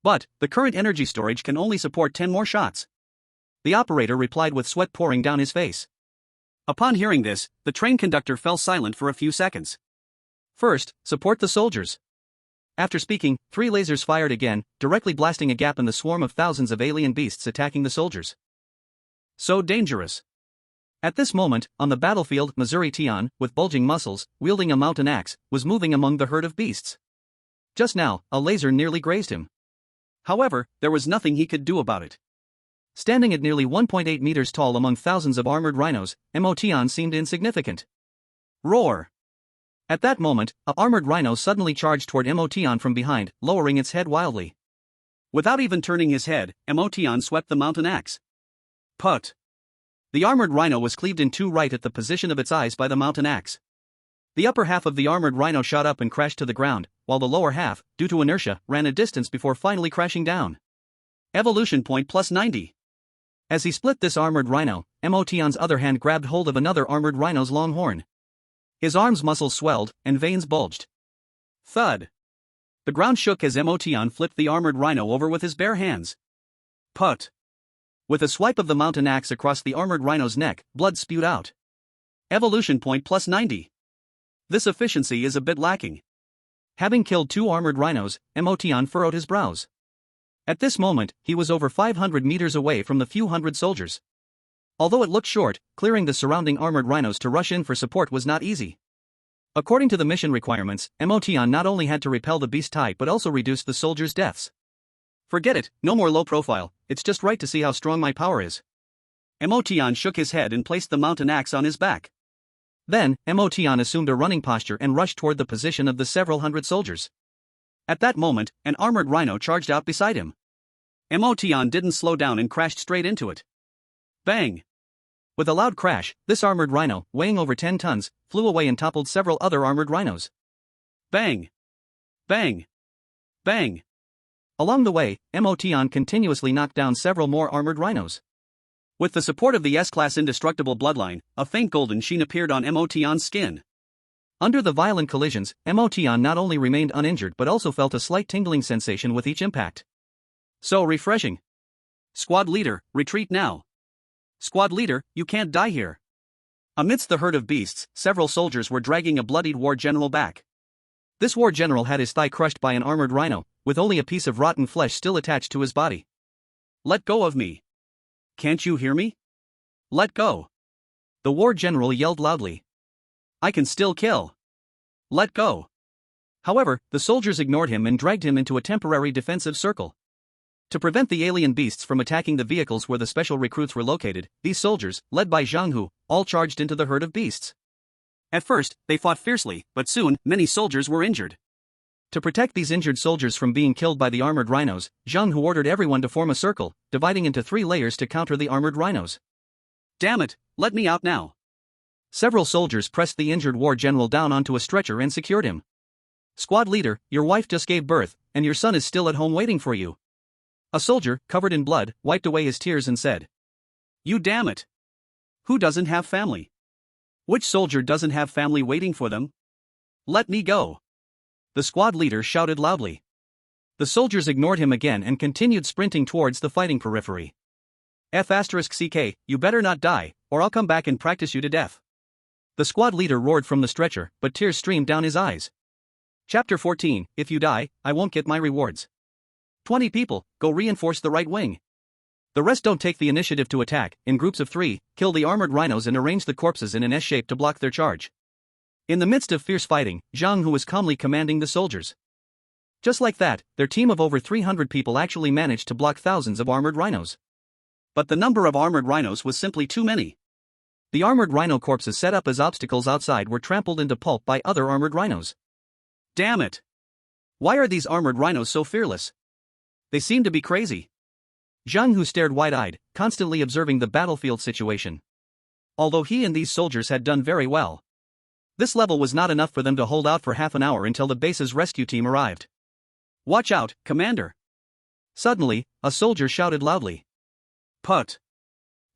But, the current energy storage can only support 10 more shots. The operator replied with sweat pouring down his face. Upon hearing this, the train conductor fell silent for a few seconds. First, support the soldiers. After speaking, 3 lasers fired again, directly blasting a gap in the swarm of thousands of alien beasts attacking the soldiers. So dangerous. At this moment, on the battlefield, Missouri Tian, with bulging muscles, wielding a mountain axe, was moving among the herd of beasts. Just now, a laser nearly grazed him. However, there was nothing he could do about it. Standing at nearly 1.8 meters tall among thousands of armored rhinos, Motion seemed insignificant. Roar! At that moment, a armored rhino suddenly charged toward Emotion from behind, lowering its head wildly. Without even turning his head, Emotion swept the mountain axe. Put. The armored rhino was cleaved in two right at the position of its eyes by the mountain axe. The upper half of the armored rhino shot up and crashed to the ground, while the lower half, due to inertia, ran a distance before finally crashing down. Evolution point plus 90. As he split this armored rhino, Emotion's other hand grabbed hold of another armored rhino's long horn. His arms' muscles swelled, and veins bulged. Thud. The ground shook as Emotion flipped the armored rhino over with his bare hands. Put. With a swipe of the mountain axe across the armored rhino's neck, blood spewed out. Evolution point plus 90. This efficiency is a bit lacking. Having killed two armored rhinos, Emotion furrowed his brows. At this moment, he was over 500 meters away from the few hundred soldiers. Although it looked short, clearing the surrounding armored rhinos to rush in for support was not easy. According to the mission requirements, Emotion not only had to repel the beast type but also reduce the soldiers' deaths. Forget it, no more low profile, it's just right to see how strong my power is. Emotion shook his head and placed the mountain axe on his back. Then, Emotion assumed a running posture and rushed toward the position of the several hundred soldiers. At that moment, an armored rhino charged out beside him. Emotion didn't slow down and crashed straight into it. Bang! With a loud crash, this armored rhino, weighing over 10 tons, flew away and toppled several other armored rhinos. Bang! Bang! Bang! Along the way, Emotion continuously knocked down several more armored rhinos. With the support of the S-Class Indestructible bloodline, a faint golden sheen appeared on Emotion's skin. Under the violent collisions, Emotion not only remained uninjured but also felt a slight tingling sensation with each impact. So refreshing. Squad leader, retreat now. Squad leader, you can't die here. Amidst the herd of beasts, several soldiers were dragging a bloodied war general back. This war general had his thigh crushed by an armored rhino, with only a piece of rotten flesh still attached to his body. Let go of me. Can't you hear me? Let go. The war general yelled loudly. I can still kill. Let go. However, the soldiers ignored him and dragged him into a temporary defensive circle. To prevent the alien beasts from attacking the vehicles where the special recruits were located, these soldiers, led by Zhang Hu, all charged into the herd of beasts. At first, they fought fiercely, but soon, many soldiers were injured. To protect these injured soldiers from being killed by the armored rhinos, Zhang Hu ordered everyone to form a circle, dividing into 3 layers to counter the armored rhinos. Damn it, let me out now. Several soldiers pressed the injured war general down onto a stretcher and secured him. Squad leader, your wife just gave birth, and your son is still at home waiting for you. A soldier, covered in blood, wiped away his tears and said. You damn it. Who doesn't have family? Which soldier doesn't have family waiting for them? Let me go. The squad leader shouted loudly. The soldiers ignored him again and continued sprinting towards the fighting periphery. F***CK, you better not die, or I'll come back and practice you to death. The squad leader roared from the stretcher, but tears streamed down his eyes. Chapter 14, If you die, I won't get my rewards. 20 people, go reinforce the right wing. The rest don't take the initiative to attack, in groups of 3, kill the armored rhinos and arrange the corpses in an S shape to block their charge. In the midst of fierce fighting, Zhang Hu was calmly commanding the soldiers. Just like that, their team of over 300 people actually managed to block thousands of armored rhinos. But the number of armored rhinos was simply too many. The armored rhino corpses set up as obstacles outside were trampled into pulp by other armored rhinos. Damn it! Why are these armored rhinos so fearless? They seem to be crazy. Zhang Hu stared wide-eyed, constantly observing the battlefield situation. Although he and these soldiers had done very well, this level was not enough for them to hold out for half an hour until the base's rescue team arrived. Watch out, Commander! Suddenly, a soldier shouted loudly. Put!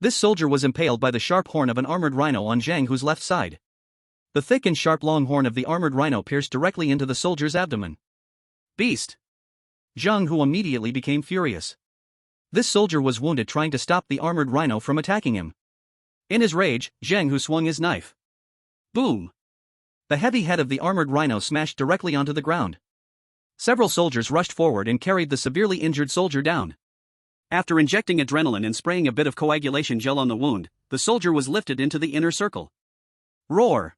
This soldier was impaled by the sharp horn of an armored rhino on Zhang Hu's left side. The thick and sharp long horn of the armored rhino pierced directly into the soldier's abdomen. Beast! Zhang Hu immediately became furious. This soldier was wounded trying to stop the armored rhino from attacking him. In his rage, Zhang Hu swung his knife. Boom! The heavy head of the armored rhino smashed directly onto the ground. Several soldiers rushed forward and carried the severely injured soldier down. After injecting adrenaline and spraying a bit of coagulation gel on the wound, the soldier was lifted into the inner circle. Roar!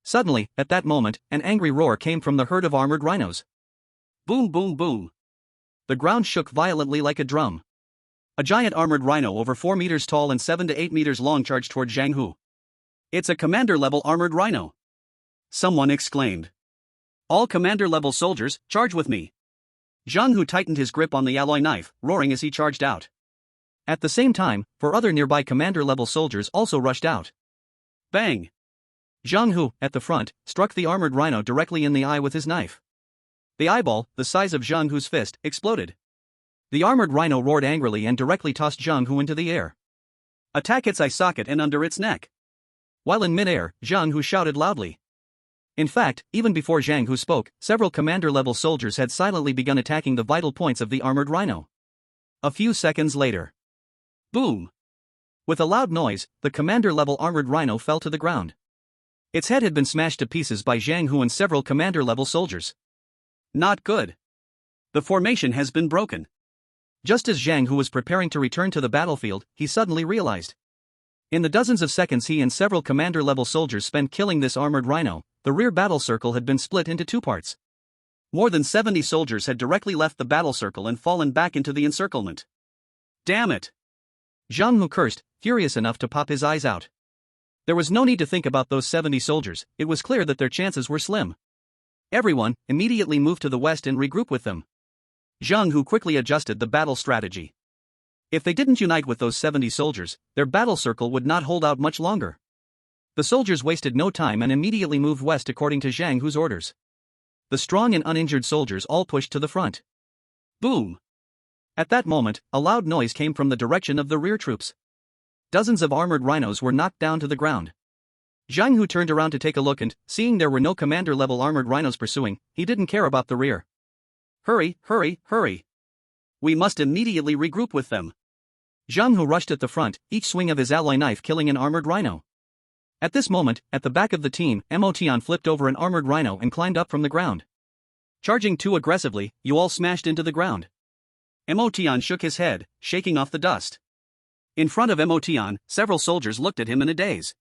Suddenly, at that moment, an angry roar came from the herd of armored rhinos. Boom boom boom. The ground shook violently like a drum. A giant armored rhino over 4 meters tall and 7 to 8 meters long charged toward Zhang Hu. It's a commander-level armored rhino. Someone exclaimed. All commander-level soldiers, charge with me. Zhang Hu tightened his grip on the alloy knife, roaring as he charged out. At the same time, 4 other nearby commander-level soldiers also rushed out. Bang! Zhang Hu, at the front, struck the armored rhino directly in the eye with his knife. The eyeball, the size of Zhang Hu's fist, exploded. The armored rhino roared angrily and directly tossed Zhang Hu into the air. Attack its eye socket and under its neck. While in midair, Zhang Hu shouted loudly. In fact, even before Zhang Hu spoke, several commander-level soldiers had silently begun attacking the vital points of the armored rhino. A few seconds later. Boom! With a loud noise, the commander-level armored rhino fell to the ground. Its head had been smashed to pieces by Zhang Hu and several commander-level soldiers. Not good. The formation has been broken. Just as Zhang Hu was preparing to return to the battlefield, he suddenly realized. In the dozens of seconds he and several commander-level soldiers spent killing this armored rhino, the rear battle circle had been split into 2 parts. More than 70 soldiers had directly left the battle circle and fallen back into the encirclement. Damn it! Zhang Hu cursed, furious enough to pop his eyes out. There was no need to think about those 70 soldiers, it was clear that their chances were slim. Everyone immediately moved to the west and regrouped with them. Zhang Hu quickly adjusted the battle strategy. If they didn't unite with those 70 soldiers, their battle circle would not hold out much longer. The soldiers wasted no time and immediately moved west according to Zhang Hu's orders. The strong and uninjured soldiers all pushed to the front. Boom! At that moment, a loud noise came from the direction of the rear troops. Dozens of armored rhinos were knocked down to the ground. Zhang Hu turned around to take a look and, seeing there were no commander-level armored rhinos pursuing, he didn't care about the rear. Hurry, hurry, hurry! We must immediately regroup with them. Zhang Hu rushed at the front, each swing of his alloy knife killing an armored rhino. At this moment, at the back of the team, Motian flipped over an armored rhino and climbed up from the ground. Charging too aggressively, you all smashed into the ground. Motian shook his head, shaking off the dust. In front of Motian, several soldiers looked at him in a daze.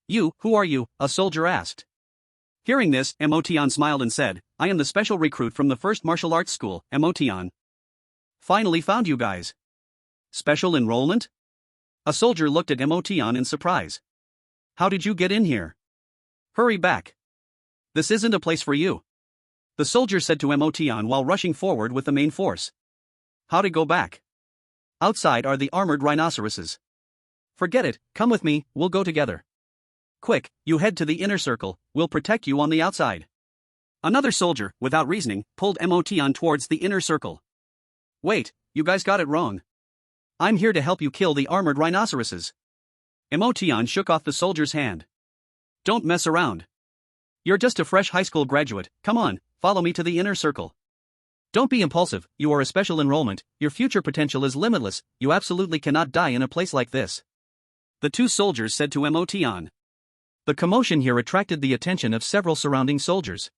You, who are you? A soldier asked. Hearing this, Motian smiled and said, I am the special recruit from the 1st Martial Arts School, Motian. Finally found you guys. Special enrollment? A soldier looked at Motian in surprise. How did you get in here? Hurry back. This isn't a place for you. The soldier said to Motian while rushing forward with the main force. How to go back? Outside are the armored rhinoceroses. Forget it, come with me, we'll go together. Quick, you head to the inner circle, we'll protect you on the outside. Another soldier, without reasoning, pulled Motian towards the inner circle. Wait, you guys got it wrong. I'm here to help you kill the armored rhinoceroses. Motian shook off the soldier's hand. Don't mess around. You're just a fresh high school graduate, come on, follow me to the inner circle. Don't be impulsive, you are a special enrollment, your future potential is limitless, you absolutely cannot die in a place like this. The 2 soldiers said to Motian. The commotion here attracted the attention of several surrounding soldiers.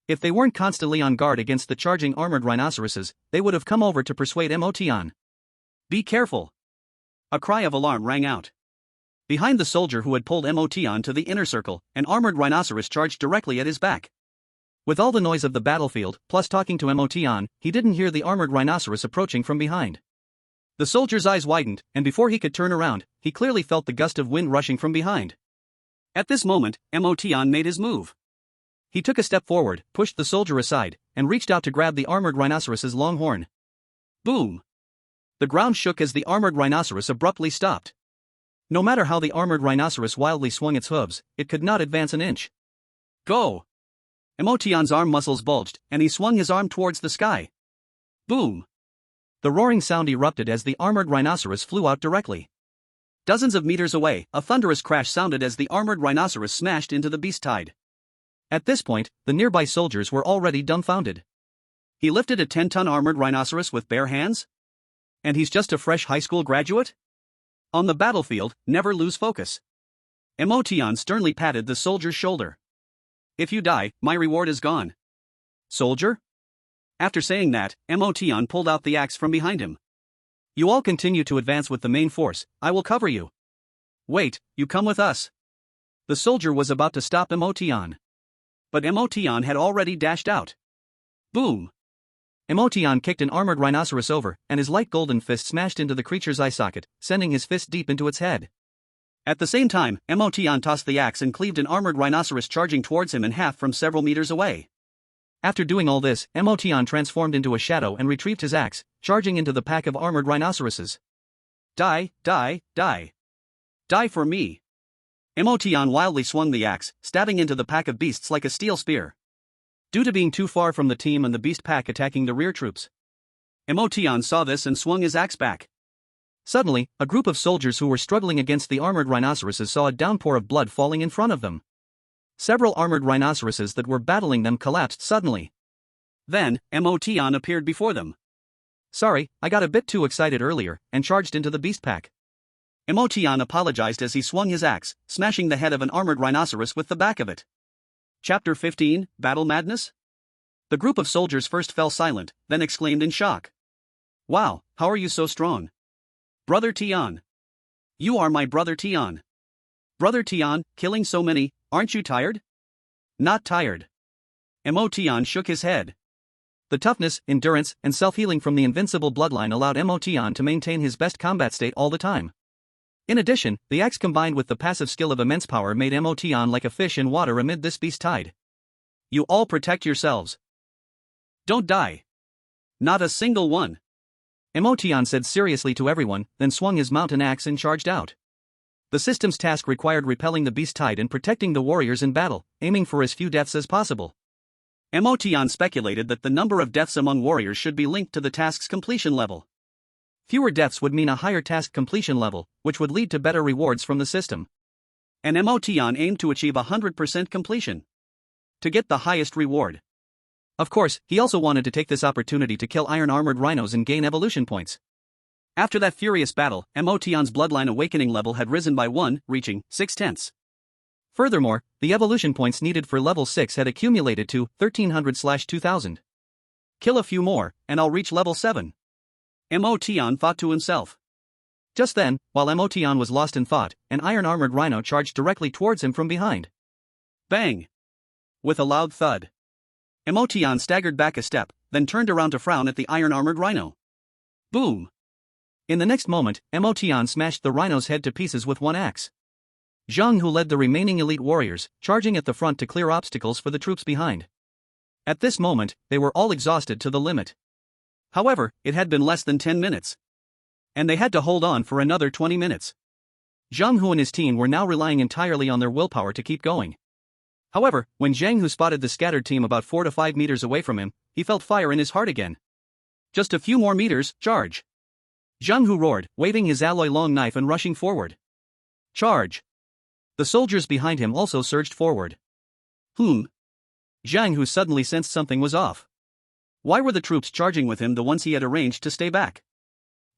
If they weren't constantly on guard against the charging armored rhinoceroses, they would have come over to persuade Motian. Be careful! A cry of alarm rang out. Behind the soldier who had pulled Motian to the inner circle, an armored rhinoceros charged directly at his back. With all the noise of the battlefield, plus talking to Motian, he didn't hear the armored rhinoceros approaching from behind. The soldier's eyes widened, and before he could turn around, he clearly felt the gust of wind rushing from behind. At this moment, Motian made his move. He took a step forward, pushed the soldier aside, and reached out to grab the armored rhinoceros's long horn. Boom! The ground shook as the armored rhinoceros abruptly stopped. No matter how the armored rhinoceros wildly swung its hooves, it could not advance an inch. Go! Motian's arm muscles bulged, and he swung his arm towards the sky. Boom! The roaring sound erupted as the armored rhinoceros flew out directly. Dozens of meters away, a thunderous crash sounded as the armored rhinoceros smashed into the beast-tide. At this point, the nearby soldiers were already dumbfounded. He lifted a 10-ton armored rhinoceros with bare hands? And he's just a fresh high school graduate? On the battlefield, never lose focus. Motian sternly patted the soldier's shoulder. If you die, my reward is gone. Soldier? After saying that, Motian pulled out the axe from behind him. You all continue to advance with the main force, I will cover you. Wait, you come with us. The soldier was about to stop Motian. But Motian had already dashed out. Boom! Motian kicked an armored rhinoceros over, and his light golden fist smashed into the creature's eye socket, sending his fist deep into its head. At the same time, Emotion tossed the axe and cleaved an armored rhinoceros charging towards him in half from several meters away. After doing all this, Emotion transformed into a shadow and retrieved his axe, charging into the pack of armored rhinoceroses. Die, die, die. Die for me. Emotion wildly swung the axe, stabbing into the pack of beasts like a steel spear. Due to being too far from the team and the beast pack attacking the rear troops, Emotion saw this and swung his axe back. Suddenly, a group of soldiers who were struggling against the armored rhinoceroses saw a downpour of blood falling in front of them. Several armored rhinoceroses that were battling them collapsed suddenly. Then, Emotion appeared before them. Sorry, I got a bit too excited earlier, and charged into the beast pack. Emotion apologized as he swung his axe, smashing the head of an armored rhinoceros with the back of it. Chapter 15, Battle Madness? The group of soldiers first fell silent, then exclaimed in shock. Wow, how are you so strong? Brother Tian. You are my brother Tian. Brother Tian, killing so many, aren't you tired? Not tired. Emotion shook his head. The toughness, endurance, and self-healing from the invincible bloodline allowed Emotion to maintain his best combat state all the time. In addition, the axe combined with the passive skill of immense power made Emotion like a fish in water amid this beast tide. You all protect yourselves. Don't die. Not a single one. Emotion said seriously to everyone, then swung his mountain axe and charged out. The system's task required repelling the beast tide and protecting the warriors in battle, aiming for as few deaths as possible. Emotion speculated that the number of deaths among warriors should be linked to the task's completion level. Fewer deaths would mean a higher task completion level, which would lead to better rewards from the system. And Emotion aimed to achieve 100% completion. To get the highest reward. Of course, he also wanted to take this opportunity to kill iron-armored rhinos and gain evolution points. After that furious battle, Emotion's bloodline awakening level had risen by 1, reaching 6/10. Furthermore, the evolution points needed for level 6 had accumulated to 1300/2000. Kill a few more, and I'll reach level 7. Emotion thought to himself. Just then, while Emotion was lost in thought, an iron-armored rhino charged directly towards him from behind. Bang! With a loud thud. Emotion staggered back a step, then turned around to frown at the iron-armored rhino. Boom! In the next moment, Emotion smashed the rhino's head to pieces with one axe. Zhang, who led the remaining elite warriors, charging at the front to clear obstacles for the troops behind. At this moment, they were all exhausted to the limit. However, it had been less than 10 minutes. And they had to hold on for another 20 minutes. Zhang Hu and his team were now relying entirely on their willpower to keep going. However, when Zhang Hu spotted the scattered team about 4 to 5 meters away from him, he felt fire in his heart again. Just a few more meters, charge! Zhang Hu roared, waving his alloy long knife and rushing forward. Charge! The soldiers behind him also surged forward. Zhang Hu suddenly sensed something was off. Why were the troops charging with him the ones he had arranged to stay back?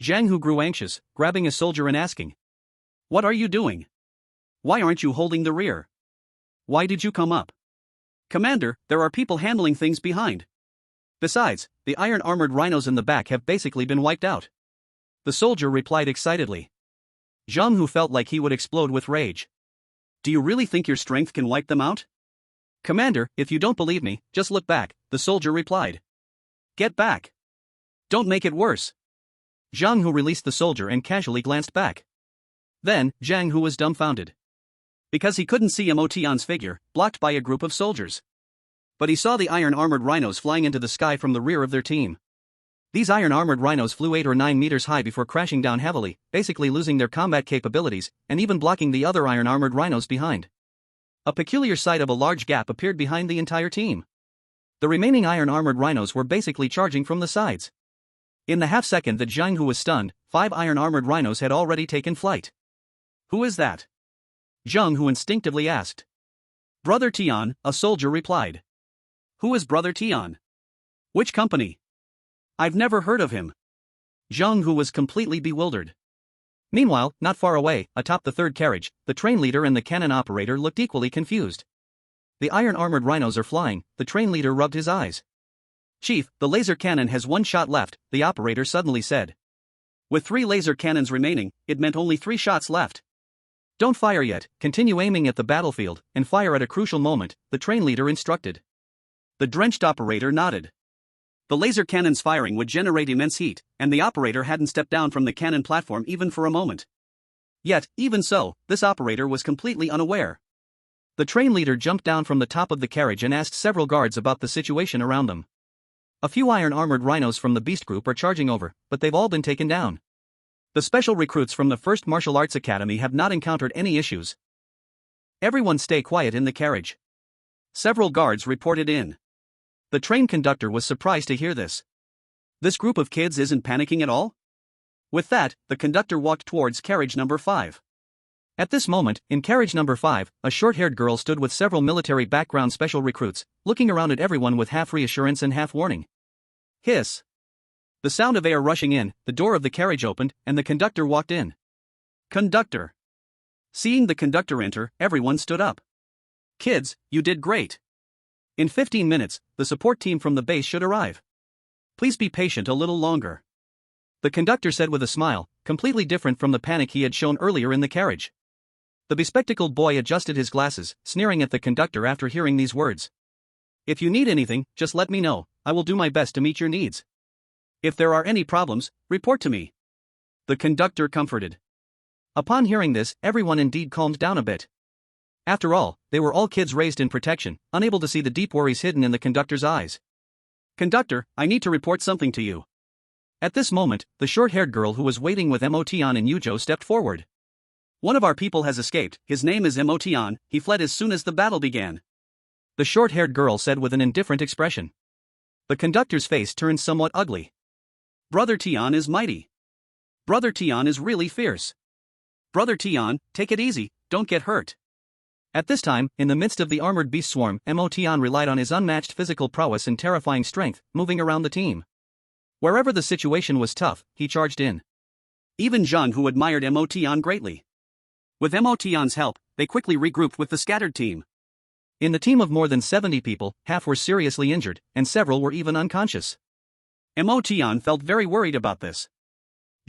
Zhang Hu grew anxious, grabbing a soldier and asking. What are you doing? Why aren't you holding the rear? Why did you come up? Commander, there are people handling things behind. Besides, the iron-armored rhinos in the back have basically been wiped out. The soldier replied excitedly. Zhang Hu felt like he would explode with rage. Do you really think your strength can wipe them out? Commander, if you don't believe me, just look back, the soldier replied. Get back. Don't make it worse. Zhang Hu released the soldier and casually glanced back. Then, Zhang Hu was dumbfounded. Because he couldn't see Emotion's figure, blocked by a group of soldiers. But he saw the iron-armored rhinos flying into the sky from the rear of their team. These iron-armored rhinos flew 8 or 9 meters high before crashing down heavily, basically losing their combat capabilities, and even blocking the other iron-armored rhinos behind. A peculiar sight of a large gap appeared behind the entire team. The remaining iron-armored rhinos were basically charging from the sides. In the half-second that Zhang Hu was stunned, 5 iron-armored rhinos had already taken flight. Who is that? Zhang Hu instinctively asked. Brother Tian, a soldier replied. Who is Brother Tian? Which company? I've never heard of him. Zhang Hu was completely bewildered. Meanwhile, not far away, atop the third carriage, the train leader and the cannon operator looked equally confused. The iron-armored rhinos are flying, the train leader rubbed his eyes. Chief, the laser cannon has 1 shot left, the operator suddenly said. With 3 laser cannons remaining, it meant only 3 shots left. Don't fire yet, continue aiming at the battlefield, and fire at a crucial moment, the train leader instructed. The drenched operator nodded. The laser cannon's firing would generate immense heat, and the operator hadn't stepped down from the cannon platform even for a moment. Yet, even so, this operator was completely unaware. The train leader jumped down from the top of the carriage and asked several guards about the situation around them. A few iron-armored rhinos from the Beast Group are charging over, but they've all been taken down. The special recruits from the 1st Martial Arts Academy have not encountered any issues. Everyone stay quiet in the carriage. Several guards reported in. The train conductor was surprised to hear this. This group of kids isn't panicking at all? With that, the conductor walked towards carriage number 5. At this moment, in carriage number 5, a short-haired girl stood with several military background special recruits, looking around at everyone with half reassurance and half warning. Hiss. The sound of air rushing in, the door of the carriage opened, and the conductor walked in. Conductor. Seeing the conductor enter, everyone stood up. Kids, you did great. In 15 minutes, the support team from the base should arrive. Please be patient a little longer. The conductor said with a smile, completely different from the panic he had shown earlier in the carriage. The bespectacled boy adjusted his glasses, sneering at the conductor after hearing these words. If you need anything, just let me know, I will do my best to meet your needs. If there are any problems, report to me. The conductor comforted. Upon hearing this, everyone indeed calmed down a bit. After all, they were all kids raised in protection, unable to see the deep worries hidden in the conductor's eyes. Conductor, I need to report something to you. At this moment, the short-haired girl who was waiting with Emotion and Yujo stepped forward. One of our people has escaped, his name is Emotion, he fled as soon as the battle began. The short-haired girl said with an indifferent expression. The conductor's face turned somewhat ugly. Brother Tian is mighty. Brother Tian is really fierce. Brother Tian, take it easy, don't get hurt. At this time, in the midst of the armored beast swarm, Emotion relied on his unmatched physical prowess and terrifying strength, moving around the team. Wherever the situation was tough, he charged in. Even Zhang, who admired Emotion greatly. With Emotion's help, they quickly regrouped with the scattered team. In the team of more than 70 people, half were seriously injured, and several were even unconscious. Emotion felt very worried about this.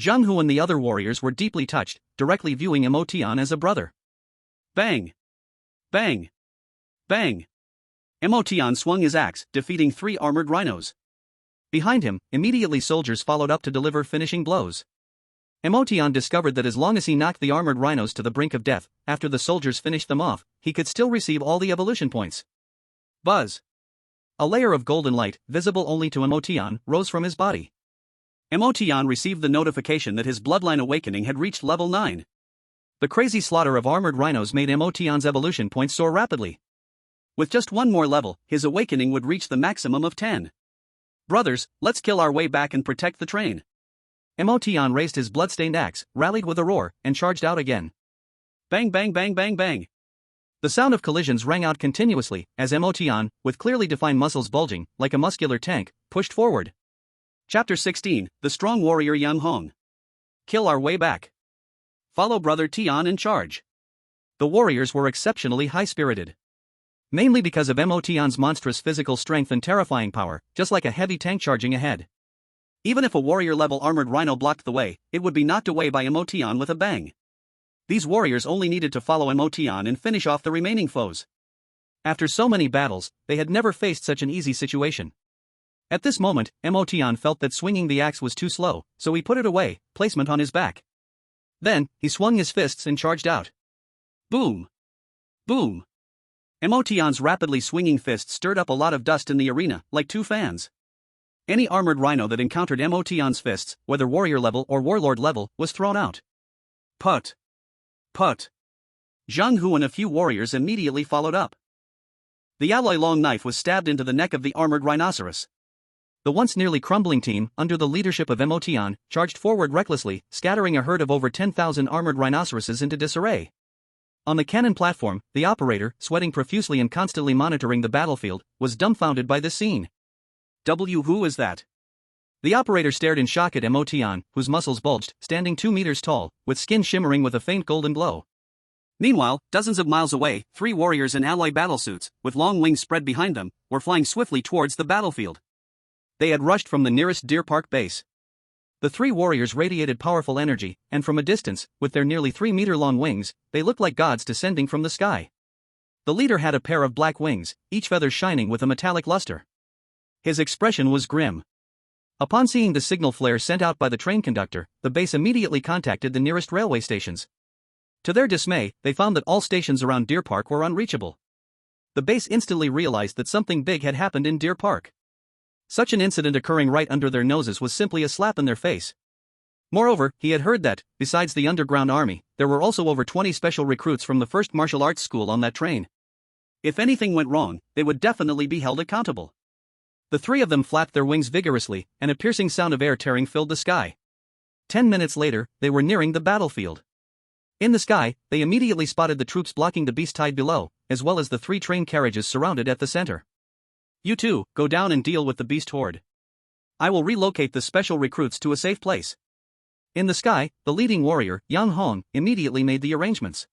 Zhang Hu and the other warriors were deeply touched, directly viewing Emotion as a brother. Bang! Bang! Bang! Emotion swung his axe, defeating 3 armored rhinos. Behind him, immediately soldiers followed up to deliver finishing blows. Emotion discovered that as long as he knocked the armored rhinos to the brink of death, after the soldiers finished them off, he could still receive all the evolution points. Buzz! A layer of golden light, visible only to Emotion, rose from his body. Emotion received the notification that his bloodline awakening had reached level 9. The crazy slaughter of armored rhinos made Emotion's evolution points soar rapidly. With just one more level, his awakening would reach the maximum of 10. Brothers, let's kill our way back and protect the train. Emotion raised his bloodstained axe, rallied with a roar, and charged out again. Bang bang bang bang bang. The sound of collisions rang out continuously, as Emotion, with clearly defined muscles bulging, like a muscular tank, pushed forward. Chapter 16, The Strong Warrior Yang Hong. Kill our way back. Follow Brother Tian in charge. The warriors were exceptionally high-spirited. Mainly because of Emotion's monstrous physical strength and terrifying power, just like a heavy tank charging ahead. Even if a warrior-level armored rhino blocked the way, it would be knocked away by Emotion with a bang. These warriors only needed to follow Emotion and finish off the remaining foes. After so many battles, they had never faced such an easy situation. At this moment, Emotion felt that swinging the axe was too slow, so he put it away, placement on his back. Then, he swung his fists and charged out. Boom! Boom! Emotion's rapidly swinging fists stirred up a lot of dust in the arena, like 2 fans. Any armored rhino that encountered Emotion's fists, whether warrior level or warlord level, was thrown out. Put! Put! Zhang Hu and a few warriors immediately followed up. The alloy long knife was stabbed into the neck of the armored rhinoceros. The once nearly crumbling team, under the leadership of Emotion, charged forward recklessly, scattering a herd of over 10,000 armored rhinoceroses into disarray. On the cannon platform, the operator, sweating profusely and constantly monitoring the battlefield, was dumbfounded by this scene. Who is that? The operator stared in shock at Emotion, whose muscles bulged, standing 2 meters tall, with skin shimmering with a faint golden glow. Meanwhile, dozens of miles away, 3 warriors in alloy battlesuits, with long wings spread behind them, were flying swiftly towards the battlefield. They had rushed from the nearest Deer Park base. The 3 warriors radiated powerful energy, and from a distance, with their nearly 3-meter-long wings, they looked like gods descending from the sky. The leader had a pair of black wings, each feather shining with a metallic luster. His expression was grim. Upon seeing the signal flare sent out by the train conductor, the base immediately contacted the nearest railway stations. To their dismay, they found that all stations around Deer Park were unreachable. The base instantly realized that something big had happened in Deer Park. Such an incident occurring right under their noses was simply a slap in their face. Moreover, he had heard that, besides the underground army, there were also over 20 special recruits from the first martial arts school on that train. If anything went wrong, they would definitely be held accountable. The three of them flapped their wings vigorously, and a piercing sound of air tearing filled the sky. 10 minutes later, they were nearing the battlefield. In the sky, they immediately spotted the troops blocking the beast tide below, as well as the 3 train carriages surrounded at the center. You two, go down and deal with the beast horde. I will relocate the special recruits to a safe place. In the sky, the leading warrior, Yang Hong, immediately made the arrangements.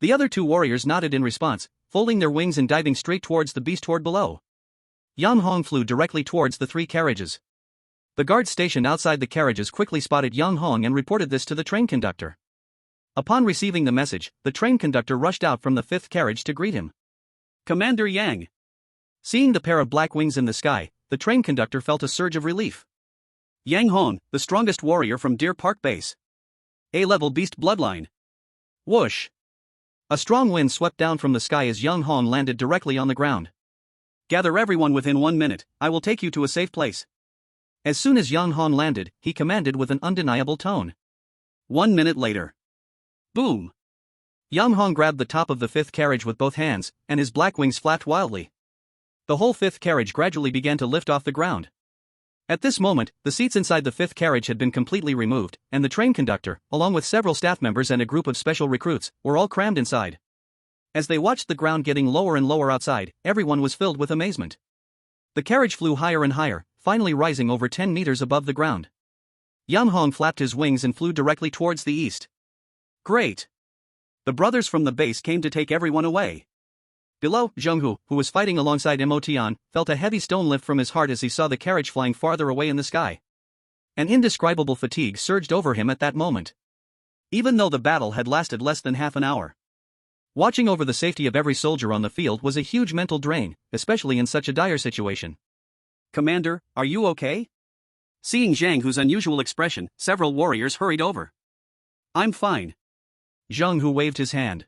The other 2 warriors nodded in response, folding their wings and diving straight towards the beast horde below. Yang Hong flew directly towards the 3 carriages. The guards stationed outside the carriages quickly spotted Yang Hong and reported this to the train conductor. Upon receiving the message, the train conductor rushed out from the 5th carriage to greet him. Commander Yang. Seeing the pair of black wings in the sky, the train conductor felt a surge of relief. Yang Hong, the strongest warrior from Deer Park Base. A-level beast bloodline. Whoosh! A strong wind swept down from the sky as Yang Hong landed directly on the ground. Gather everyone within 1 minute, I will take you to a safe place. As soon as Yang Hong landed, he commanded with an undeniable tone. 1 minute later. Boom! Yang Hong grabbed the top of the 5th carriage with both hands, and his black wings flapped wildly. The whole 5th carriage gradually began to lift off the ground. At this moment, the seats inside the 5th carriage had been completely removed, and the train conductor, along with several staff members and a group of special recruits, were all crammed inside. As they watched the ground getting lower and lower outside, everyone was filled with amazement. The carriage flew higher and higher, finally rising over 10 meters above the ground. Yang Hong flapped his wings and flew directly towards the east. Great! The brothers from the base came to take everyone away. Below, Zhenghu, who was fighting alongside Mo Tian, felt a heavy stone lift from his heart as he saw the carriage flying farther away in the sky. An indescribable fatigue surged over him at that moment. Even though the battle had lasted less than half an hour. Watching over the safety of every soldier on the field was a huge mental drain, especially in such a dire situation. Commander, are you okay? Seeing Zhenghu's unusual expression, several warriors hurried over. I'm fine. Zhenghu waved his hand.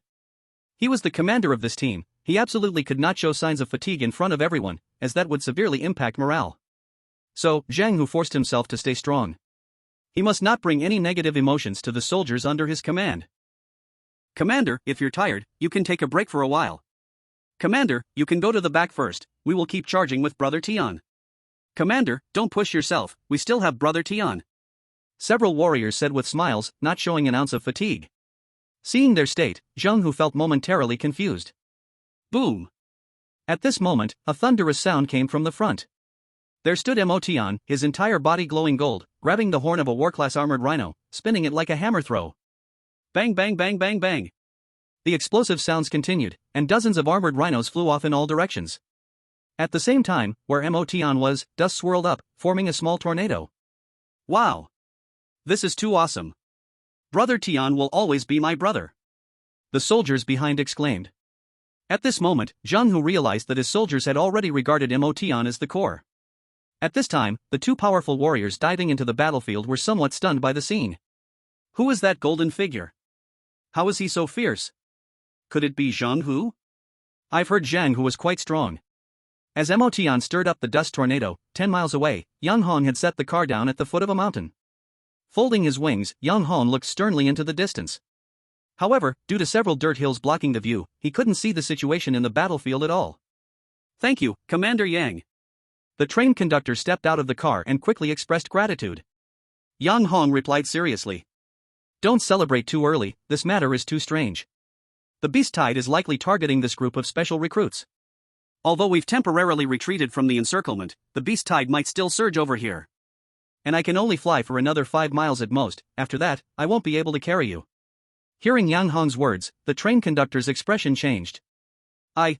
He was the commander of this team. He absolutely could not show signs of fatigue in front of everyone, as that would severely impact morale. So, Zhenghu forced himself to stay strong. He must not bring any negative emotions to the soldiers under his command. Commander, if you're tired, you can take a break for a while. Commander, you can go to the back first, we will keep charging with Brother Tian. Commander, don't push yourself, we still have Brother Tian. Several warriors said with smiles, not showing an ounce of fatigue. Seeing their state, Zhenghu felt momentarily confused. Boom! At this moment, a thunderous sound came from the front. There stood Mo Tian, his entire body glowing gold, grabbing the horn of a war-class armored rhino, spinning it like a hammer throw. Bang bang bang bang bang! The explosive sounds continued, and dozens of armored rhinos flew off in all directions. At the same time, where Mo Tian was, dust swirled up, forming a small tornado. Wow! This is too awesome! Brother Tian will always be my brother! The soldiers behind exclaimed. At this moment, Zhenghu realized that his soldiers had already regarded Mo Tian as the core. At this time, the 2 powerful warriors diving into the battlefield were somewhat stunned by the scene. Who is that golden figure? How is he so fierce? Could it be Zhenghu? I've heard Zhenghu was quite strong. As Mo Tian stirred up the dust tornado, 10 miles away, Yang Hong had set the car down at the foot of a mountain. Folding his wings, Yang Hong looked sternly into the distance. However, due to several dirt hills blocking the view, he couldn't see the situation in the battlefield at all. Thank you, Commander Yang. The train conductor stepped out of the car and quickly expressed gratitude. Yang Hong replied seriously. Don't celebrate too early, this matter is too strange. The beast tide is likely targeting this group of special recruits. Although we've temporarily retreated from the encirclement, the beast tide might still surge over here. And I can only fly for another 5 miles at most, after that, I won't be able to carry you. Hearing Yang Hong's words, the train conductor's expression changed.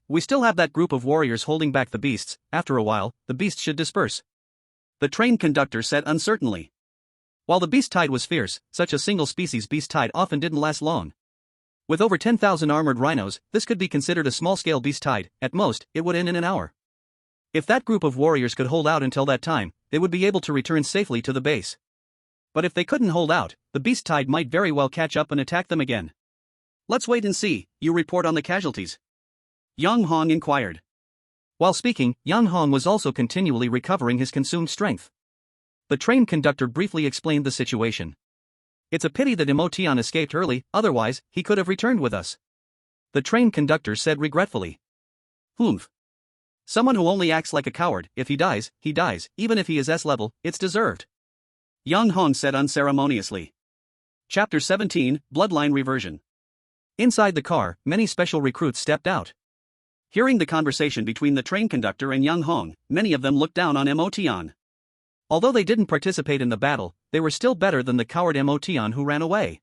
We still have that group of warriors holding back the beasts, after a while, the beasts should disperse. The train conductor said uncertainly. While the beast tide was fierce, such a single species beast tide often didn't last long. With over 10,000 armored rhinos, this could be considered a small-scale beast tide, at most, it would end in an hour. If that group of warriors could hold out until that time, they would be able to return safely to the base. But if they couldn't hold out, the beast tide might very well catch up and attack them again. Let's wait and see, you report on the casualties? Yang Hong inquired. While speaking, Yang Hong was also continually recovering his consumed strength. The train conductor briefly explained the situation. It's a pity that Emotion escaped early, otherwise, he could have returned with us. The train conductor said regretfully. Humph. Someone who only acts like a coward, if he dies, even if he is S-level, it's deserved. Yang Hong said unceremoniously. Chapter 17, Bloodline Reversion. Inside the car, many special recruits stepped out. Hearing the conversation between the train conductor and Yang Hong, many of them looked down on Emotion. Although they didn't participate in the battle, they were still better than the coward Emotion who ran away.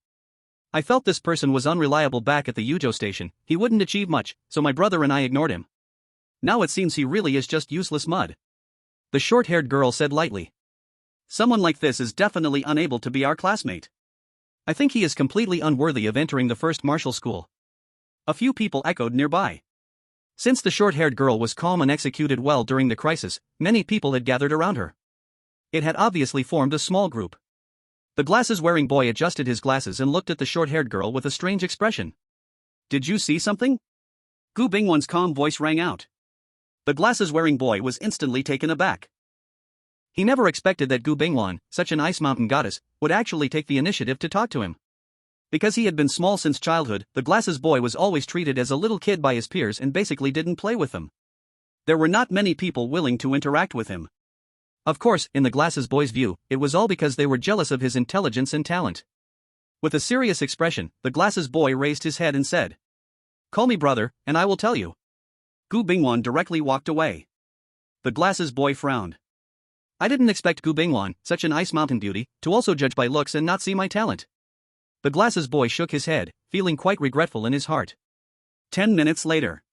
I felt this person was unreliable back at the Yujo station, he wouldn't achieve much, so my brother and I ignored him. Now it seems he really is just useless mud. The short-haired girl said lightly. Someone like this is definitely unable to be our classmate. I think he is completely unworthy of entering the first martial school. A few people echoed nearby. Since the short-haired girl was calm and executed well during the crisis, many people had gathered around her. It had obviously formed a small group. The glasses-wearing boy adjusted his glasses and looked at the short-haired girl with a strange expression. Did you see something? Gu Bingwan's calm voice rang out. The glasses-wearing boy was instantly taken aback. He never expected that Gu Bingwan, such an ice mountain goddess, would actually take the initiative to talk to him. Because he had been small since childhood, the glasses boy was always treated as a little kid by his peers and basically didn't play with them. There were not many people willing to interact with him. Of course, in the glasses boy's view, it was all because they were jealous of his intelligence and talent. With a serious expression, the glasses boy raised his head and said, "Call me brother, and I will tell you." Gu Bingwan directly walked away. The glasses boy frowned. I didn't expect Gu Bingwan, such an ice mountain beauty, to also judge by looks and not see my talent. The glasses boy shook his head, feeling quite regretful in his heart. 10 minutes later.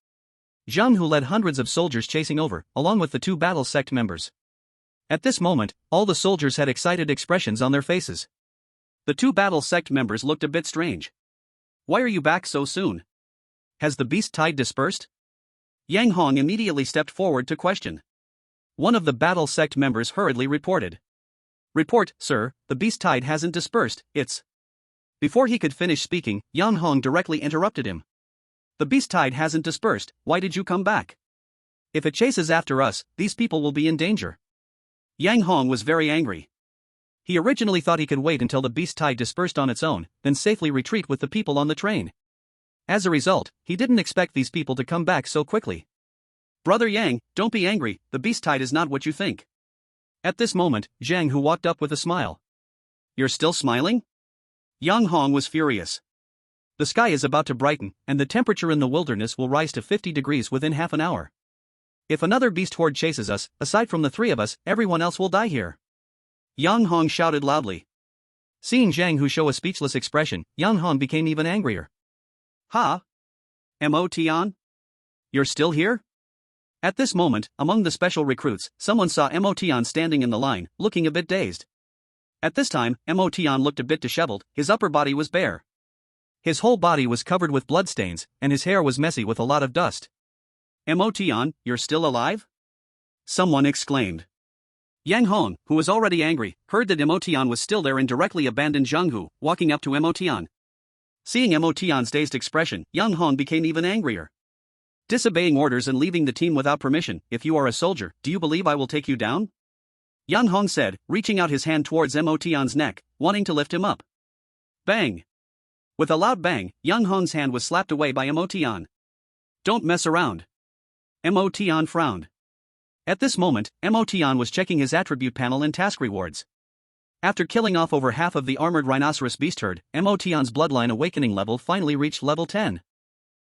Zhang Hu led hundreds of soldiers chasing over, along with the 2 battle sect members. At this moment, all the soldiers had excited expressions on their faces. The 2 battle sect members looked a bit strange. Why are you back so soon? Has the beast tide dispersed? Yang Hong immediately stepped forward to question. One of the battle sect members hurriedly reported. Report, sir, the beast tide hasn't dispersed, it's... Before he could finish speaking, Yang Hong directly interrupted him. The beast tide hasn't dispersed, why did you come back? If it chases after us, these people will be in danger. Yang Hong was very angry. He originally thought he could wait until the beast tide dispersed on its own, then safely retreat with the people on the train. As a result, he didn't expect these people to come back so quickly. Brother Yang, don't be angry, the beast tide is not what you think. At this moment, Zhang Hu walked up with a smile. You're still smiling? Yang Hong was furious. The sky is about to brighten, and the temperature in the wilderness will rise to 50 degrees within half an hour. If another beast horde chases us, aside from the 3 of us, everyone else will die here. Yang Hong shouted loudly. Seeing Zhang Hu show a speechless expression, Yang Hong became even angrier. Ha? Emotion? You're still here? At this moment, among the special recruits, someone saw Emotion standing in the line, looking a bit dazed. At this time, Emotion looked a bit disheveled, his upper body was bare. His whole body was covered with bloodstains, and his hair was messy with a lot of dust. Emotion, you're still alive? Someone exclaimed. Yang Hong, who was already angry, heard that Emotion was still there and directly abandoned Zhang Hu, walking up to Emotion. Seeing Emotion's dazed expression, Yang Hong became even angrier. Disobeying orders and leaving the team without permission, if you are a soldier, do you believe I will take you down? Yang Hong said, reaching out his hand towards Emotion's neck, wanting to lift him up. Bang! With a loud bang, Yang Hong's hand was slapped away by Emotion. Don't mess around. Emotion frowned. At this moment, Emotion was checking his attribute panel and task rewards. After killing off over half of the armored rhinoceros beast herd, Emotion's bloodline awakening level finally reached level 10.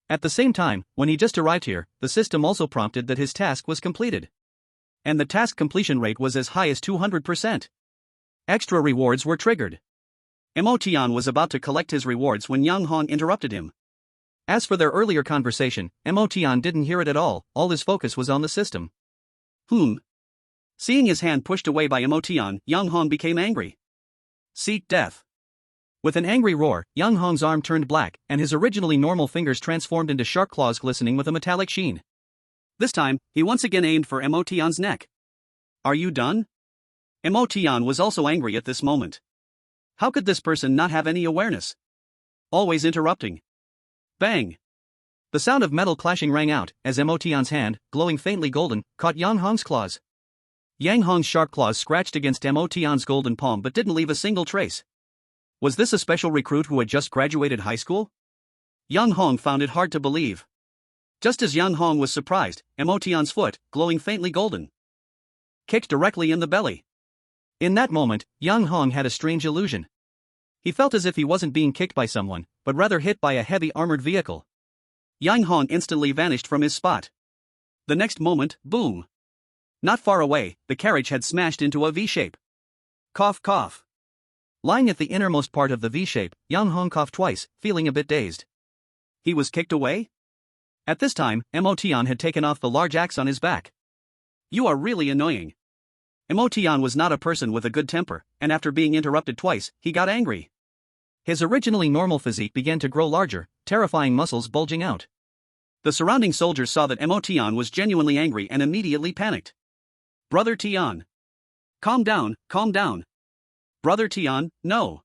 At the same time, when he just arrived here, the system also prompted that his task was completed. And the task completion rate was as high as 200%. Extra rewards were triggered. Emotion was about to collect his rewards when Yang Hong interrupted him. As for their earlier conversation, Emotion didn't hear it at all his focus was on the system. Seeing his hand pushed away by Emotion, Yang Hong became angry. Seek death. With an angry roar, Yang Hong's arm turned black, and his originally normal fingers transformed into sharp claws glistening with a metallic sheen. This time, he once again aimed for Emotion's neck. Are you done? Emotion was also angry at this moment. How could this person not have any awareness? Always interrupting. Bang! The sound of metal clashing rang out as Emotion's hand, glowing faintly golden, caught Yang Hong's claws. Yang Hong's sharp claws scratched against Emotion's golden palm but didn't leave a single trace. Was this a special recruit who had just graduated high school? Yang Hong found it hard to believe. Just as Yang Hong was surprised, Emotion's foot, glowing faintly golden, kicked directly in the belly. In that moment, Yang Hong had a strange illusion. He felt as if he wasn't being kicked by someone, but rather hit by a heavy armored vehicle. Yang Hong instantly vanished from his spot. The next moment, boom! Not far away, the carriage had smashed into a V-shape. Cough cough. Lying at the innermost part of the V-shape, Yang Hong coughed twice, feeling a bit dazed. He was kicked away? At this time, Emotion had taken off the large axe on his back. You are really annoying. Emotion was not a person with a good temper, and after being interrupted twice, he got angry. His originally normal physique began to grow larger, terrifying muscles bulging out. The surrounding soldiers saw that Emotion was genuinely angry and immediately panicked. Brother Tian. Calm down, calm down. Brother Tian, no.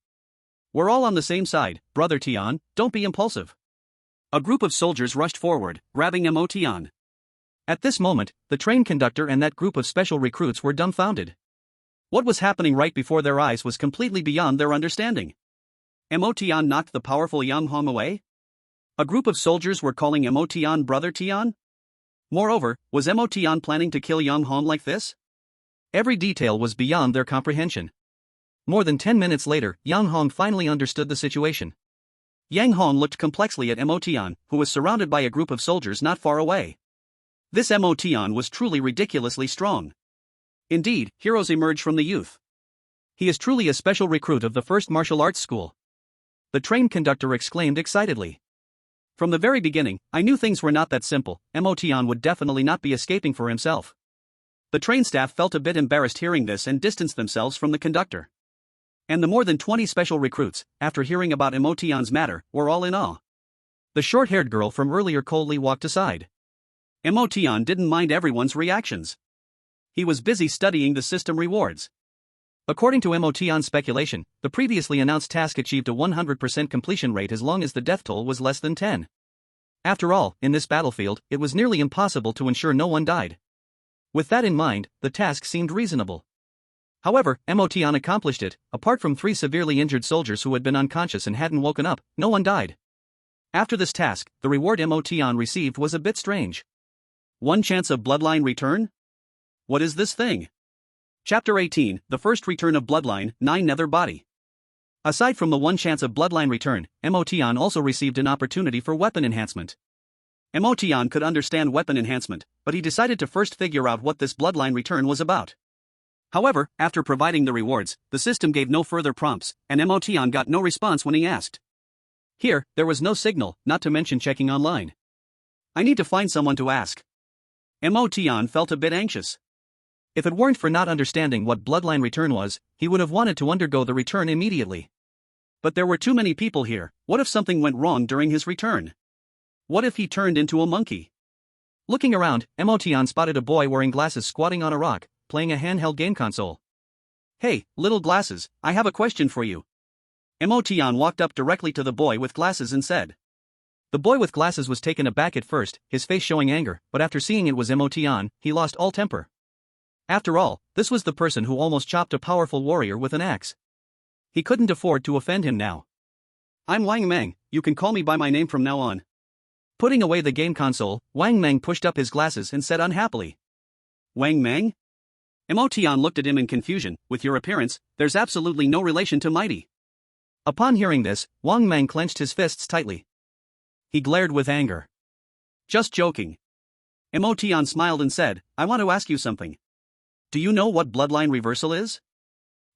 We're all on the same side, Brother Tian, don't be impulsive. A group of soldiers rushed forward, grabbing Emotion. At this moment, the train conductor and that group of special recruits were dumbfounded. What was happening right before their eyes was completely beyond their understanding. Emotion knocked the powerful Yang Hong away? A group of soldiers were calling Emotion Brother Tian? Moreover, was Emotion planning to kill Yang Hong like this? Every detail was beyond their comprehension. More than 10 minutes later, Yang Hong finally understood the situation. Yang Hong looked complexly at Emotion, who was surrounded by a group of soldiers not far away. This Emotion was truly ridiculously strong. Indeed, heroes emerge from the youth. He is truly a special recruit of the first martial arts school. The train conductor exclaimed excitedly. From the very beginning, I knew things were not that simple. Emotion would definitely not be escaping for himself. The train staff felt a bit embarrassed hearing this and distanced themselves from the conductor. And the more than 20 special recruits, after hearing about Emotion's matter, were all in awe. The short-haired girl from earlier coldly walked aside. Emotion didn't mind everyone's reactions. He was busy studying the system rewards. According to Emotion's speculation, the previously announced task achieved a 100% completion rate as long as the death toll was less than 10. After all, in this battlefield, it was nearly impossible to ensure no one died. With that in mind, the task seemed reasonable. However, Emotion accomplished it. Apart from 3 severely injured soldiers who had been unconscious and hadn't woken up, no one died. After this task, the reward Emotion received was a bit strange. 1 chance of bloodline return? What is this thing? Chapter 18, The First Return of Bloodline, 9 Nether Body. Aside from the 1 chance of bloodline return, Emotion also received an opportunity for weapon enhancement. Emotion could understand weapon enhancement, but he decided to first figure out what this bloodline return was about. However, after providing the rewards, the system gave no further prompts, and Emotion got no response when he asked. Here, there was no signal, not to mention checking online. I need to find someone to ask. Emotion felt a bit anxious. If it weren't for not understanding what bloodline return was, he would have wanted to undergo the return immediately. But there were too many people here. What if something went wrong during his return? What if he turned into a monkey? Looking around, Emotion spotted a boy wearing glasses squatting on a rock, playing a handheld game console. Hey, little glasses, I have a question for you. Emotion walked up directly to the boy with glasses and said. The boy with glasses was taken aback at first, his face showing anger, but after seeing it was Emotion, he lost all temper. After all, this was the person who almost chopped a powerful warrior with an axe. He couldn't afford to offend him now. I'm Wang Meng, you can call me by my name from now on. Putting away the game console, Wang Meng pushed up his glasses and said unhappily. Wang Meng? Emotion looked at him in confusion. With your appearance, there's absolutely no relation to Mighty. Upon hearing this, Wang Meng clenched his fists tightly. He glared with anger. Just joking. Emotion smiled and said, I want to ask you something. Do you know what bloodline reversal is?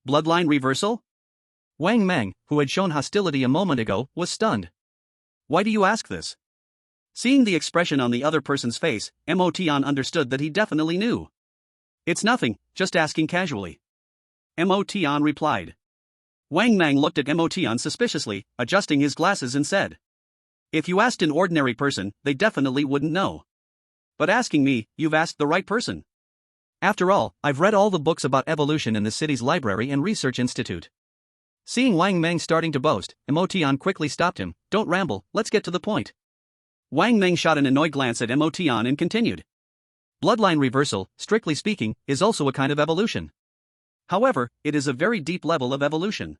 Bloodline reversal? Wang Meng, who had shown hostility a moment ago, was stunned. Why do you ask this? Seeing the expression on the other person's face, Emotion understood that he definitely knew. It's nothing, just asking casually. Emotion replied. Wang Meng looked at Emotion suspiciously, adjusting his glasses and said. If you asked an ordinary person, they definitely wouldn't know. But asking me, you've asked the right person. After all, I've read all the books about evolution in the city's library and research institute. Seeing Wang Meng starting to boast, Emotion quickly stopped him. Don't ramble, let's get to the point. Wang Meng shot an annoyed glance at Mo Tian and continued. Bloodline reversal, strictly speaking, is also a kind of evolution. However, it is a very deep level of evolution.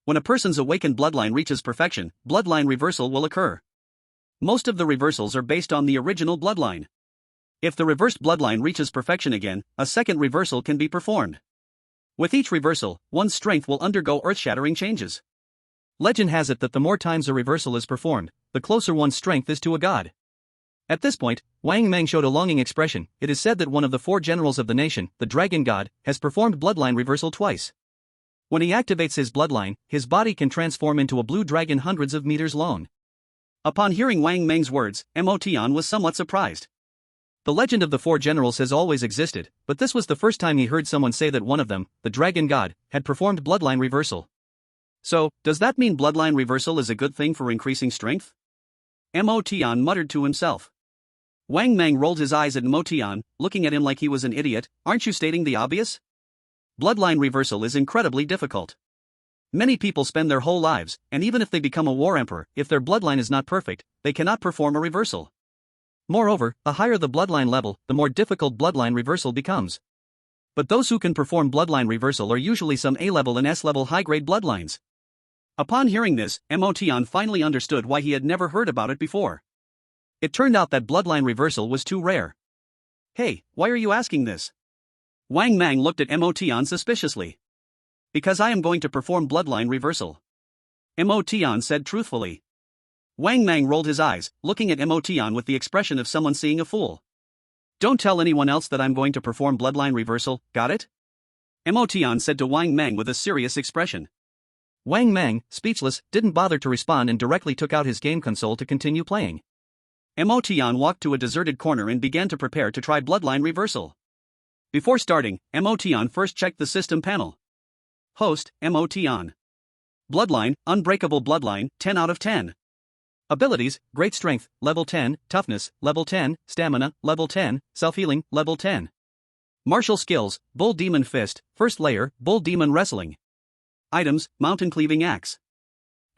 When a person's awakened bloodline reaches perfection, bloodline reversal will occur. Most of the reversals are based on the original bloodline. If the reversed bloodline reaches perfection again, a second reversal can be performed. With each reversal, one's strength will undergo earth-shattering changes. Legend has it that the more times a reversal is performed, the closer one's strength is to a god. At this point, Wang Meng showed a longing expression. It is said that one of the 4 generals of the nation, the dragon god, has performed bloodline reversal twice. When he activates his bloodline, his body can transform into a blue dragon hundreds of meters long. Upon hearing Wang Meng's words, Mo Tian was somewhat surprised. The legend of the 4 generals has always existed, but this was the first time he heard someone say that one of them, the dragon god, had performed bloodline reversal. So, does that mean bloodline reversal is a good thing for increasing strength? Mo Tian muttered to himself. Wang Meng rolled his eyes at Mo Tian, looking at him like he was an idiot. Aren't you stating the obvious? Bloodline reversal is incredibly difficult. Many people spend their whole lives, and even if they become a war emperor, if their bloodline is not perfect, they cannot perform a reversal. Moreover, the higher the bloodline level, the more difficult bloodline reversal becomes. But those who can perform bloodline reversal are usually some A-level and S-level high-grade bloodlines. Upon hearing this, Mo Tian finally understood why he had never heard about it before. It turned out that bloodline reversal was too rare. Hey, why are you asking this? Wang Meng looked at Mo Tian suspiciously. Because I am going to perform bloodline reversal. Mo Tian said truthfully. Wang Meng rolled his eyes, looking at Mo Tian with the expression of someone seeing a fool. Don't tell anyone else that I'm going to perform bloodline reversal, got it? Mo Tian said to Wang Meng with a serious expression. Wang Meng, speechless, didn't bother to respond and directly took out his game console to continue playing. Mo Tian walked to a deserted corner and began to prepare to try bloodline reversal. Before starting, Mo Tian first checked the system panel. Host, Mo Tian. Bloodline, unbreakable bloodline, 10 out of 10. Abilities, great strength, level 10, toughness, level 10, stamina, level 10, self-healing, level 10. Martial skills, Bull Demon Fist, first layer, Bull Demon Wrestling. Items, Mountain Cleaving Axe.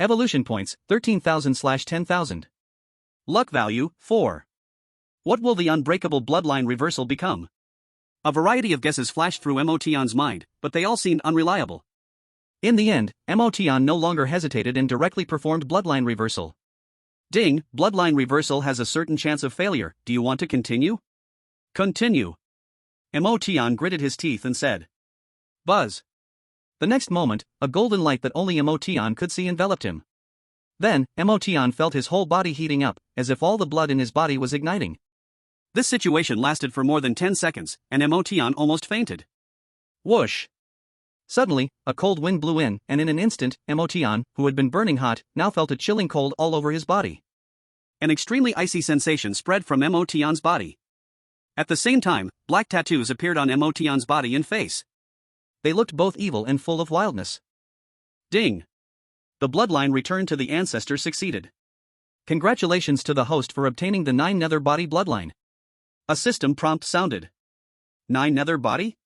Evolution points, 13,000/10,000. Luck value, 4. What will the unbreakable bloodline reversal become? A variety of guesses flashed through Mo Tian's mind, but they all seemed unreliable. In the end, Mo Tian no longer hesitated and directly performed bloodline reversal. Ding, bloodline reversal has a certain chance of failure. Do you want to continue? Continue. Mo Tian gritted his teeth and said. Buzz. The next moment, a golden light that only Mo Tian could see enveloped him. Then, Mo Tian felt his whole body heating up, as if all the blood in his body was igniting. This situation lasted for more than 10 seconds, and Mo Tian almost fainted. Whoosh! Suddenly, a cold wind blew in, and in an instant, Mo Tian, who had been burning hot, now felt a chilling cold all over his body. An extremely icy sensation spread from Mo Tian's body. At the same time, black tattoos appeared on Mo Tian's body and face. They looked both evil and full of wildness. Ding! The bloodline return to the ancestor succeeded. Congratulations to the host for obtaining the 9 nether body bloodline. A system prompt sounded. 9 nether body?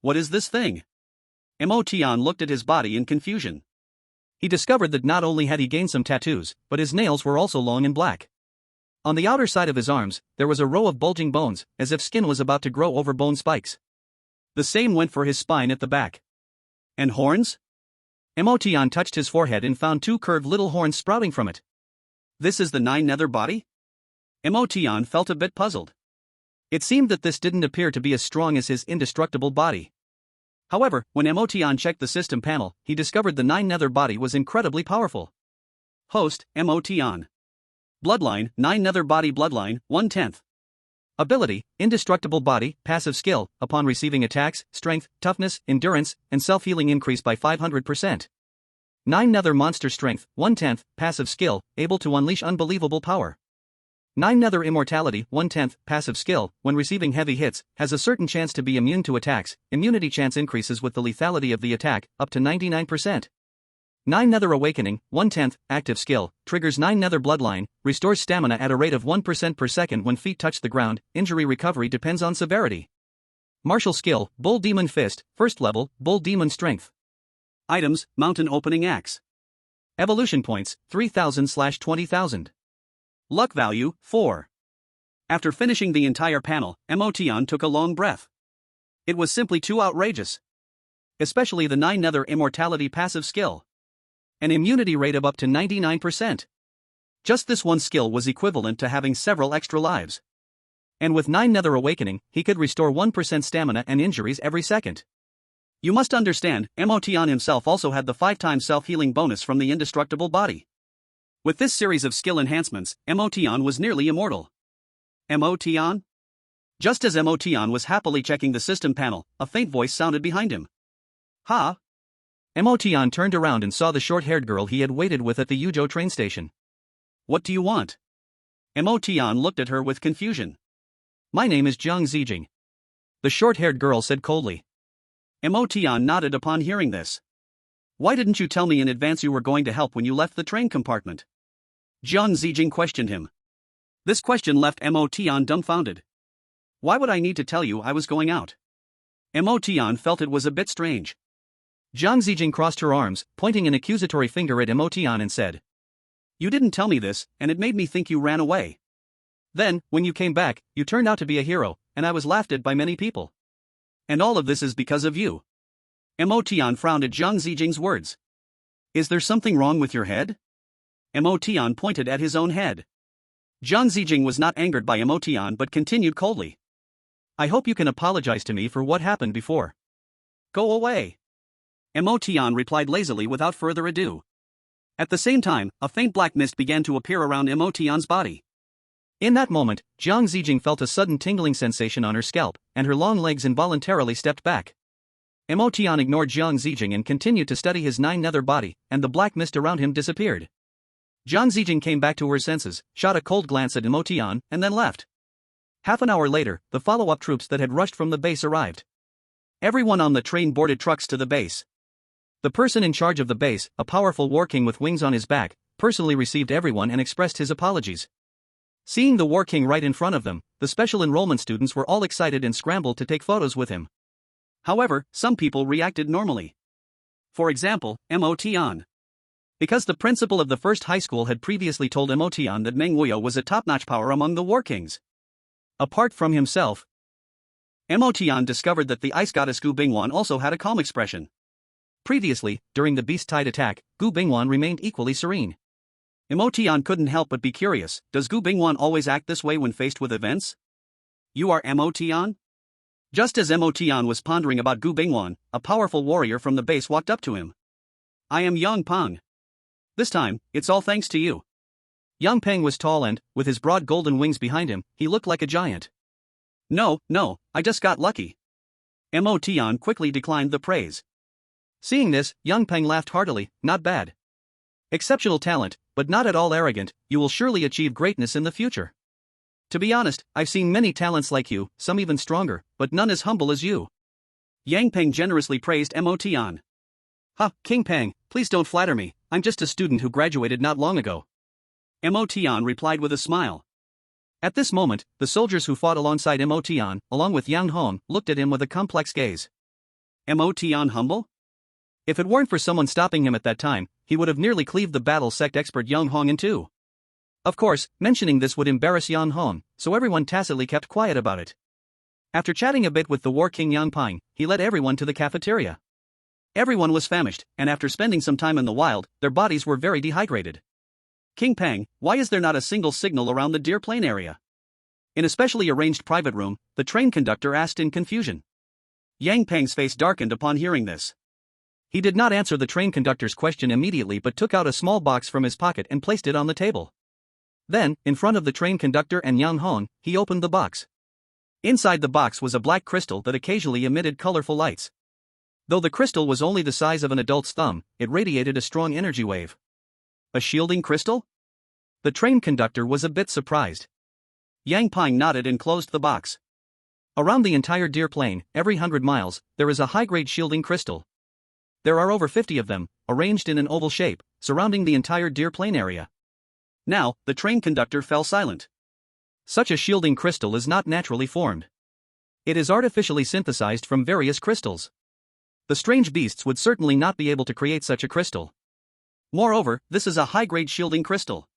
What is this thing? Mo Tian looked at his body in confusion. He discovered that not only had he gained some tattoos, but his nails were also long and black. On the outer side of his arms, there was a row of bulging bones, as if skin was about to grow over bone spikes. The same went for his spine at the back. And horns? Mo Tian touched his forehead and found 2 curved little horns sprouting from it. This is the 9 nether body? Mo Tian felt a bit puzzled. It seemed that this didn't appear to be as strong as his indestructible body. However, when Mo Tian checked the system panel, he discovered the 9 nether body was incredibly powerful. Host, Mo Tian. Bloodline, 9 nether body bloodline, 1/10. Ability, indestructible body, passive skill, upon receiving attacks, strength, toughness, endurance, and self-healing increase by 500%. 9 nether monster strength, 1/10, passive skill, able to unleash unbelievable power. 9 nether immortality, 1/10, passive skill, when receiving heavy hits, has a certain chance to be immune to attacks, immunity chance increases with the lethality of the attack, up to 99%. 9 nether awakening, 1/10, active skill, triggers 9 nether bloodline, restores stamina at a rate of 1% per second when feet touch the ground, injury recovery depends on severity. Martial skill, Bull Demon Fist, first level, Bull Demon Strength. Items, Mountain Opening Axe. Evolution points, 3,000/20,000. Luck value, 4. After finishing the entire panel, Emotion took a long breath. It was simply too outrageous. Especially the 9 Nether Immortality passive skill. An immunity rate of up to 99%. Just this one skill was equivalent to having several extra lives. And with 9 Nether Awakening, he could restore 1% stamina and injuries every second. You must understand, Emotion himself also had the 5 times self-healing bonus from the Indestructible body. With this series of skill enhancements, Emotion was nearly immortal. Emotion? Just as Emotion was happily checking the system panel, a faint voice sounded behind him. Ha! Emotion turned around and saw the short-haired girl he had waited with at the Yuzhou train station. What do you want? Emotion looked at her with confusion. My name is Jiang Zijing. The short-haired girl said coldly. Emotion nodded upon hearing this. Why didn't you tell me in advance you were going to help when you left the train compartment? Jiang Zijing questioned him. This question left Emotion dumbfounded. Why would I need to tell you I was going out? Emotion felt it was a bit strange. Jiang Zijing crossed her arms, pointing an accusatory finger at Emotion and said. You didn't tell me this, and it made me think you ran away. Then, when you came back, you turned out to be a hero, and I was laughed at by many people. And all of this is because of you. Emotion frowned at Jiang Zijing's words. Is there something wrong with your head? Emotion pointed at his own head. Jiang Zijing was not angered by Emotion but continued coldly. I hope you can apologize to me for what happened before. Go away. Emotion replied lazily without further ado. At the same time, a faint black mist began to appear around Emotion's body. In that moment, Jiang Zijing felt a sudden tingling sensation on her scalp, and her long legs involuntarily stepped back. Emotion ignored Jiang Zijing and continued to study his 9 Nether body, and the black mist around him disappeared. Jiang Zijing came back to her senses, shot a cold glance at Emotion, and then left. Half an hour later, the follow-up troops that had rushed from the base arrived. Everyone on the train boarded trucks to the base. The person in charge of the base, a powerful war king with wings on his back, personally received everyone and expressed his apologies. Seeing the war king right in front of them, the special enrollment students were all excited and scrambled to take photos with him. However, some people reacted normally. For example, Emotion. Because the principal of the first high school had previously told Emotion that Meng Wuyo was a top-notch power among the war kings. Apart from himself, Emotion discovered that the ice goddess Gu Bingwan also had a calm expression. Previously, during the Beast Tide attack, Gu Bingwan remained equally serene. Emotion couldn't help but be curious, does Gu Bingwan always act this way when faced with events? You are Emotion? Just as Emotion was pondering about Gu Bingwan, a powerful warrior from the base walked up to him. I am Yang Peng. This time, it's all thanks to you. Yang Peng was tall and, with his broad golden wings behind him, he looked like a giant. No, I just got lucky. Emotion quickly declined the praise. Seeing this, Yang Peng laughed heartily, not bad. Exceptional talent, but not at all arrogant, you will surely achieve greatness in the future. To be honest, I've seen many talents like you, some even stronger, but none as humble as you. Yang Peng generously praised Emotion. Ha, King Peng, please don't flatter me, I'm just a student who graduated not long ago. Emotion replied with a smile. At this moment, the soldiers who fought alongside Emotion, along with Yang Hong, looked at him with a complex gaze. Emotion humble? If it weren't for someone stopping him at that time, he would have nearly cleaved the battle sect expert Yang Hong in two. Of course, mentioning this would embarrass Yang Hong, so everyone tacitly kept quiet about it. After chatting a bit with the war king Yang Peng, he led everyone to the cafeteria. Everyone was famished, and after spending some time in the wild, their bodies were very dehydrated. King Peng, why is there not a single signal around the Deer Plain area? In a specially arranged private room, the train conductor asked in confusion. Yang Peng's face darkened upon hearing this. He did not answer the train conductor's question immediately but took out a small box from his pocket and placed it on the table. Then, in front of the train conductor and Yang Hong, he opened the box. Inside the box was a black crystal that occasionally emitted colorful lights. Though the crystal was only the size of an adult's thumb, it radiated a strong energy wave. A shielding crystal? The train conductor was a bit surprised. Yang Peng nodded and closed the box. Around the entire Deer Plain, every 100 miles, there is a high-grade shielding crystal. There are over 50 of them, arranged in an oval shape, surrounding the entire Deer Plain area. Now, the train conductor fell silent. Such a shielding crystal is not naturally formed. It is artificially synthesized from various crystals. The strange beasts would certainly not be able to create such a crystal. Moreover, this is a high-grade shielding crystal.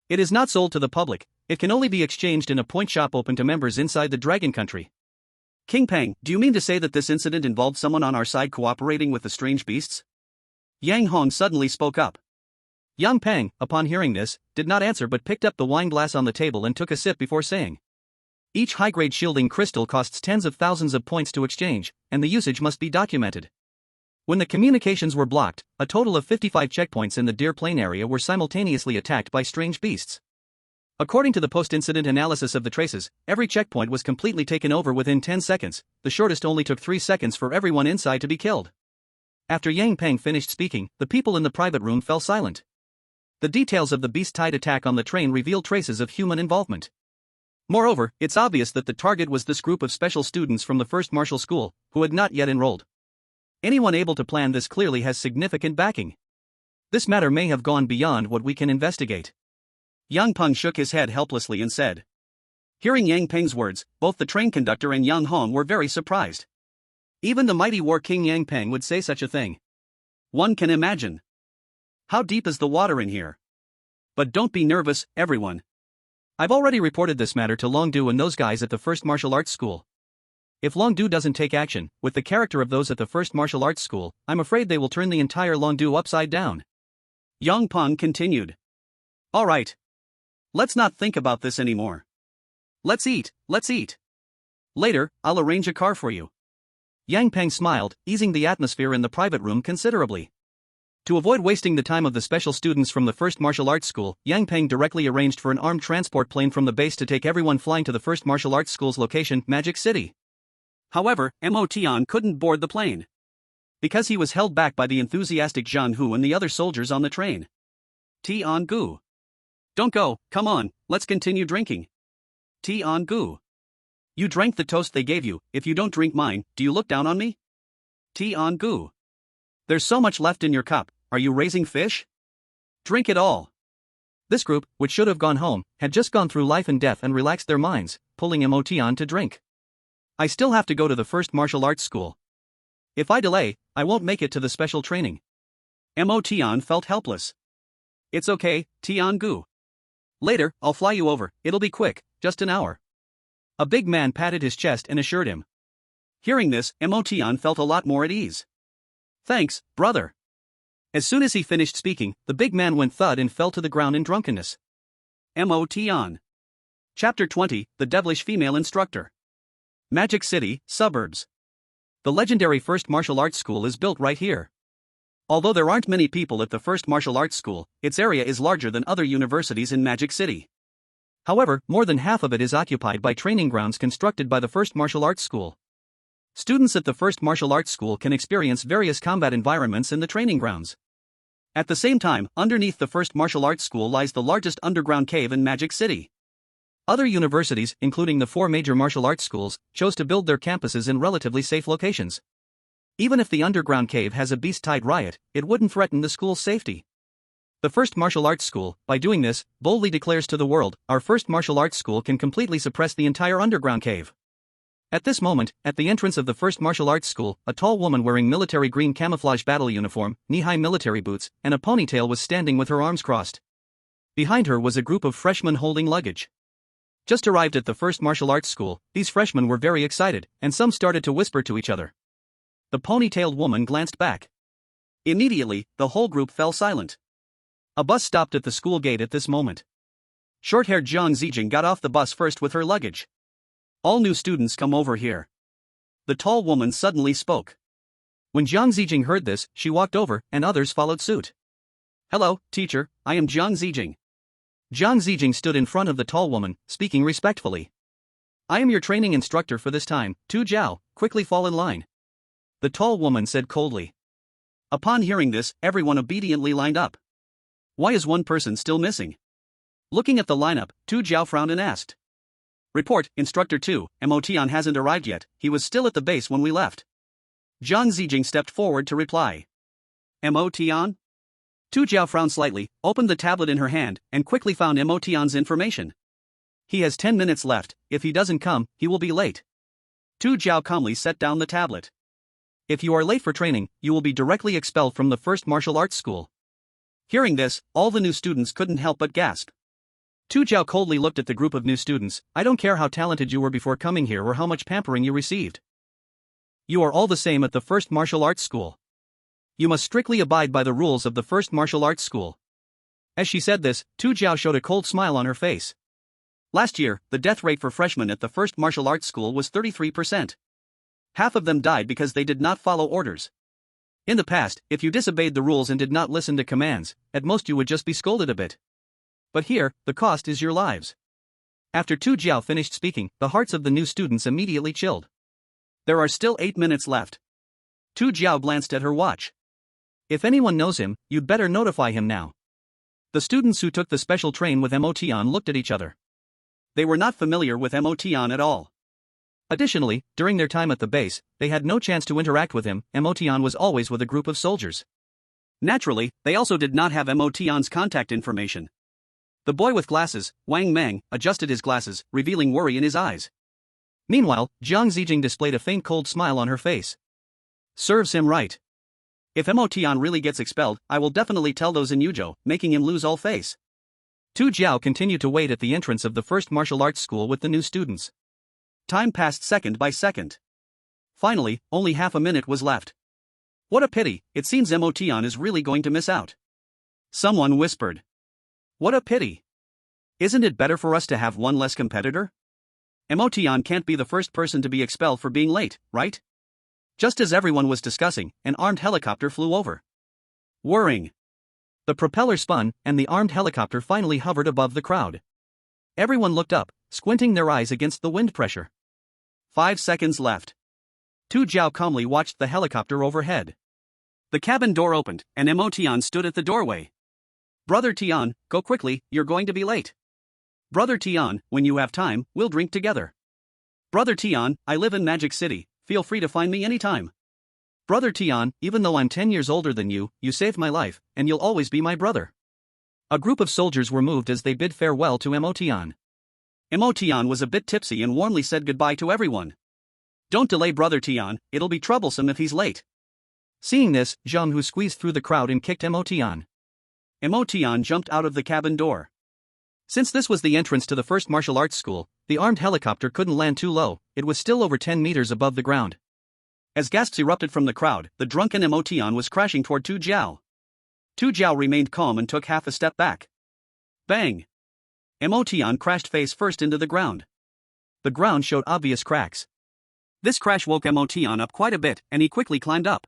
It is not sold to the public, it can only be exchanged in a point shop open to members inside the Dragon Country. King Peng, do you mean to say that this incident involved someone on our side cooperating with the strange beasts? Yang Hong suddenly spoke up. Yang Peng, upon hearing this, did not answer but picked up the wine glass on the table and took a sip before saying, "Each high-grade shielding crystal costs tens of thousands of points to exchange, and the usage must be documented." When the communications were blocked, a total of 55 checkpoints in the Deer Plain area were simultaneously attacked by strange beasts. According to the post-incident analysis of the traces, every checkpoint was completely taken over within 10 seconds, the shortest only took 3 seconds for everyone inside to be killed. After Yang Peng finished speaking, the people in the private room fell silent. The details of the beast-tide attack on the train revealed traces of human involvement. Moreover, it's obvious that the target was this group of special students from the first martial school, who had not yet enrolled. Anyone able to plan this clearly has significant backing. This matter may have gone beyond what we can investigate. Yang Peng shook his head helplessly and said. Hearing Yang Peng's words, both the train conductor and Yang Hong were very surprised. Even the mighty war king Yang Peng would say such a thing. One can imagine. How deep is the water in here? But don't be nervous, everyone. I've already reported this matter to Long Du and those guys at the first martial arts school. If Long Du doesn't take action, with the character of those at the first martial arts school, I'm afraid they will turn the entire Long Du upside down. Yang Peng continued. All right. Let's not think about this anymore. Let's eat. Later, I'll arrange a car for you. Yang Peng smiled, easing the atmosphere in the private room considerably. To avoid wasting the time of the special students from the first martial arts school, Yang Peng directly arranged for an armed transport plane from the base to take everyone flying to the first martial arts school's location, Magic City. However, Mo Tian couldn't board the plane. Because he was held back by the enthusiastic Zhan Hu and the other soldiers on the train. Tian Gu. Don't go, come on, let's continue drinking. Tian Gu. You drank the toast they gave you, if you don't drink mine, do you look down on me? Tian Gu. There's so much left in your cup, are you raising fish? Drink it all. This group, which should have gone home, had just gone through life and death and relaxed their minds, pulling Mo Tian to drink. I still have to go to the first martial arts school. If I delay, I won't make it to the special training. Mo Tian felt helpless. It's okay, Tian Gu. Later, I'll fly you over, it'll be quick, just an hour. A big man patted his chest and assured him. Hearing this, Mo Tian felt a lot more at ease. Thanks, brother. As soon as he finished speaking, the big man went thud and fell to the ground in drunkenness. Mo Tian. Chapter 20, The Devilish Female Instructor. Magic City, Suburbs. The legendary first martial arts school is built right here. Although there aren't many people at the first martial arts school, its area is larger than other universities in Magic City. However, more than half of it is occupied by training grounds constructed by the first martial arts school. Students at the first martial arts school can experience various combat environments in the training grounds. At the same time, underneath the first martial arts school lies the largest underground cave in Magic City. Other universities, including the 4 major martial arts schools, chose to build their campuses in relatively safe locations. Even if the underground cave has a beast-tide riot, it wouldn't threaten the school's safety. The first martial arts school, by doing this, boldly declares to the world, our first martial arts school can completely suppress the entire underground cave. At this moment, at the entrance of the first martial arts school, a tall woman wearing military green camouflage battle uniform, knee-high military boots, and a ponytail was standing with her arms crossed. Behind her was a group of freshmen holding luggage. Just arrived at the first martial arts school, these freshmen were very excited, and some started to whisper to each other. The ponytailed woman glanced back. Immediately, the whole group fell silent. A bus stopped at the school gate at this moment. Short-haired Jiang Zijing got off the bus first with her luggage. All new students come over here. The tall woman suddenly spoke. When Jiang Zijing heard this, she walked over, and others followed suit. Hello, teacher, I am Jiang Zijing. Jiang Zijing stood in front of the tall woman, speaking respectfully. I am your training instructor for this time, Tu Jiao, quickly fall in line. The tall woman said coldly. Upon hearing this, everyone obediently lined up. Why is one person still missing? Looking at the lineup, Tu Jiao frowned and asked. Report, Instructor 2, Mo Tian hasn't arrived yet, he was still at the base when we left. Jiang Zijing stepped forward to reply. Mo Tian? Tu Jiao frowned slightly, opened the tablet in her hand, and quickly found Mo Tian's information. He has 10 minutes left, if he doesn't come, he will be late. Tu Jiao calmly set down the tablet. If you are late for training, you will be directly expelled from the first martial arts school. Hearing this, all the new students couldn't help but gasp. Tu Jiao coldly looked at the group of new students. I don't care how talented you were before coming here or how much pampering you received. You are all the same at the first martial arts school. You must strictly abide by the rules of the first martial arts school. As she said this, Tu Jiao showed a cold smile on her face. Last year, the death rate for freshmen at the first martial arts school was 33%. Half of them died because they did not follow orders. In the past, if you disobeyed the rules and did not listen to commands, at most you would just be scolded a bit. But here, the cost is your lives. After Tu Jiao finished speaking, the hearts of the new students immediately chilled. There are still 8 minutes left. Tu Jiao glanced at her watch. If anyone knows him, you'd better notify him now. The students who took the special train with Motian looked at each other. They were not familiar with Motian at all. Additionally, during their time at the base, they had no chance to interact with him. Motian was always with a group of soldiers. Naturally, they also did not have Motian's contact information. The boy with glasses, Wang Meng, adjusted his glasses, revealing worry in his eyes. Meanwhile, Jiang Zijing displayed a faint cold smile on her face. Serves him right. If Motian really gets expelled, I will definitely tell those in Yuzhou, making him lose all face. Tu Jiao continued to wait at the entrance of the first martial arts school with the new students. Time passed second by second. Finally, only half a minute was left. What a pity, it seems Motian is really going to miss out. Someone whispered. What a pity. Isn't it better for us to have one less competitor? Motian can't be the first person to be expelled for being late, right? Just as everyone was discussing, an armed helicopter flew over. Whirring. The propeller spun, and the armed helicopter finally hovered above the crowd. Everyone looked up, squinting their eyes against the wind pressure. 5 seconds left. Tu Jiao calmly watched the helicopter overhead. The cabin door opened, and Motian stood at the doorway. Brother Tian, go quickly, you're going to be late. Brother Tian, when you have time, we'll drink together. Brother Tian, I live in Magic City, feel free to find me anytime. Brother Tian, even though I'm 10 years older than you saved my life, and you'll always be my brother. A group of soldiers were moved as they bid farewell to Motian. Motian was a bit tipsy and warmly said goodbye to everyone. Don't delay Brother Tian, it'll be troublesome if he's late. Seeing this, Zhang Hu squeezed through the crowd and kicked Motian. Motian jumped out of the cabin door. Since this was the entrance to the first martial arts school, the armed helicopter couldn't land too low, it was still over 10 meters above the ground. As gasps erupted from the crowd, the drunken Motian was crashing toward Tu Jiao. Tu Jiao remained calm and took half a step back. Bang! Motian crashed face first into the ground. The ground showed obvious cracks. This crash woke Motian up quite a bit, and he quickly climbed up.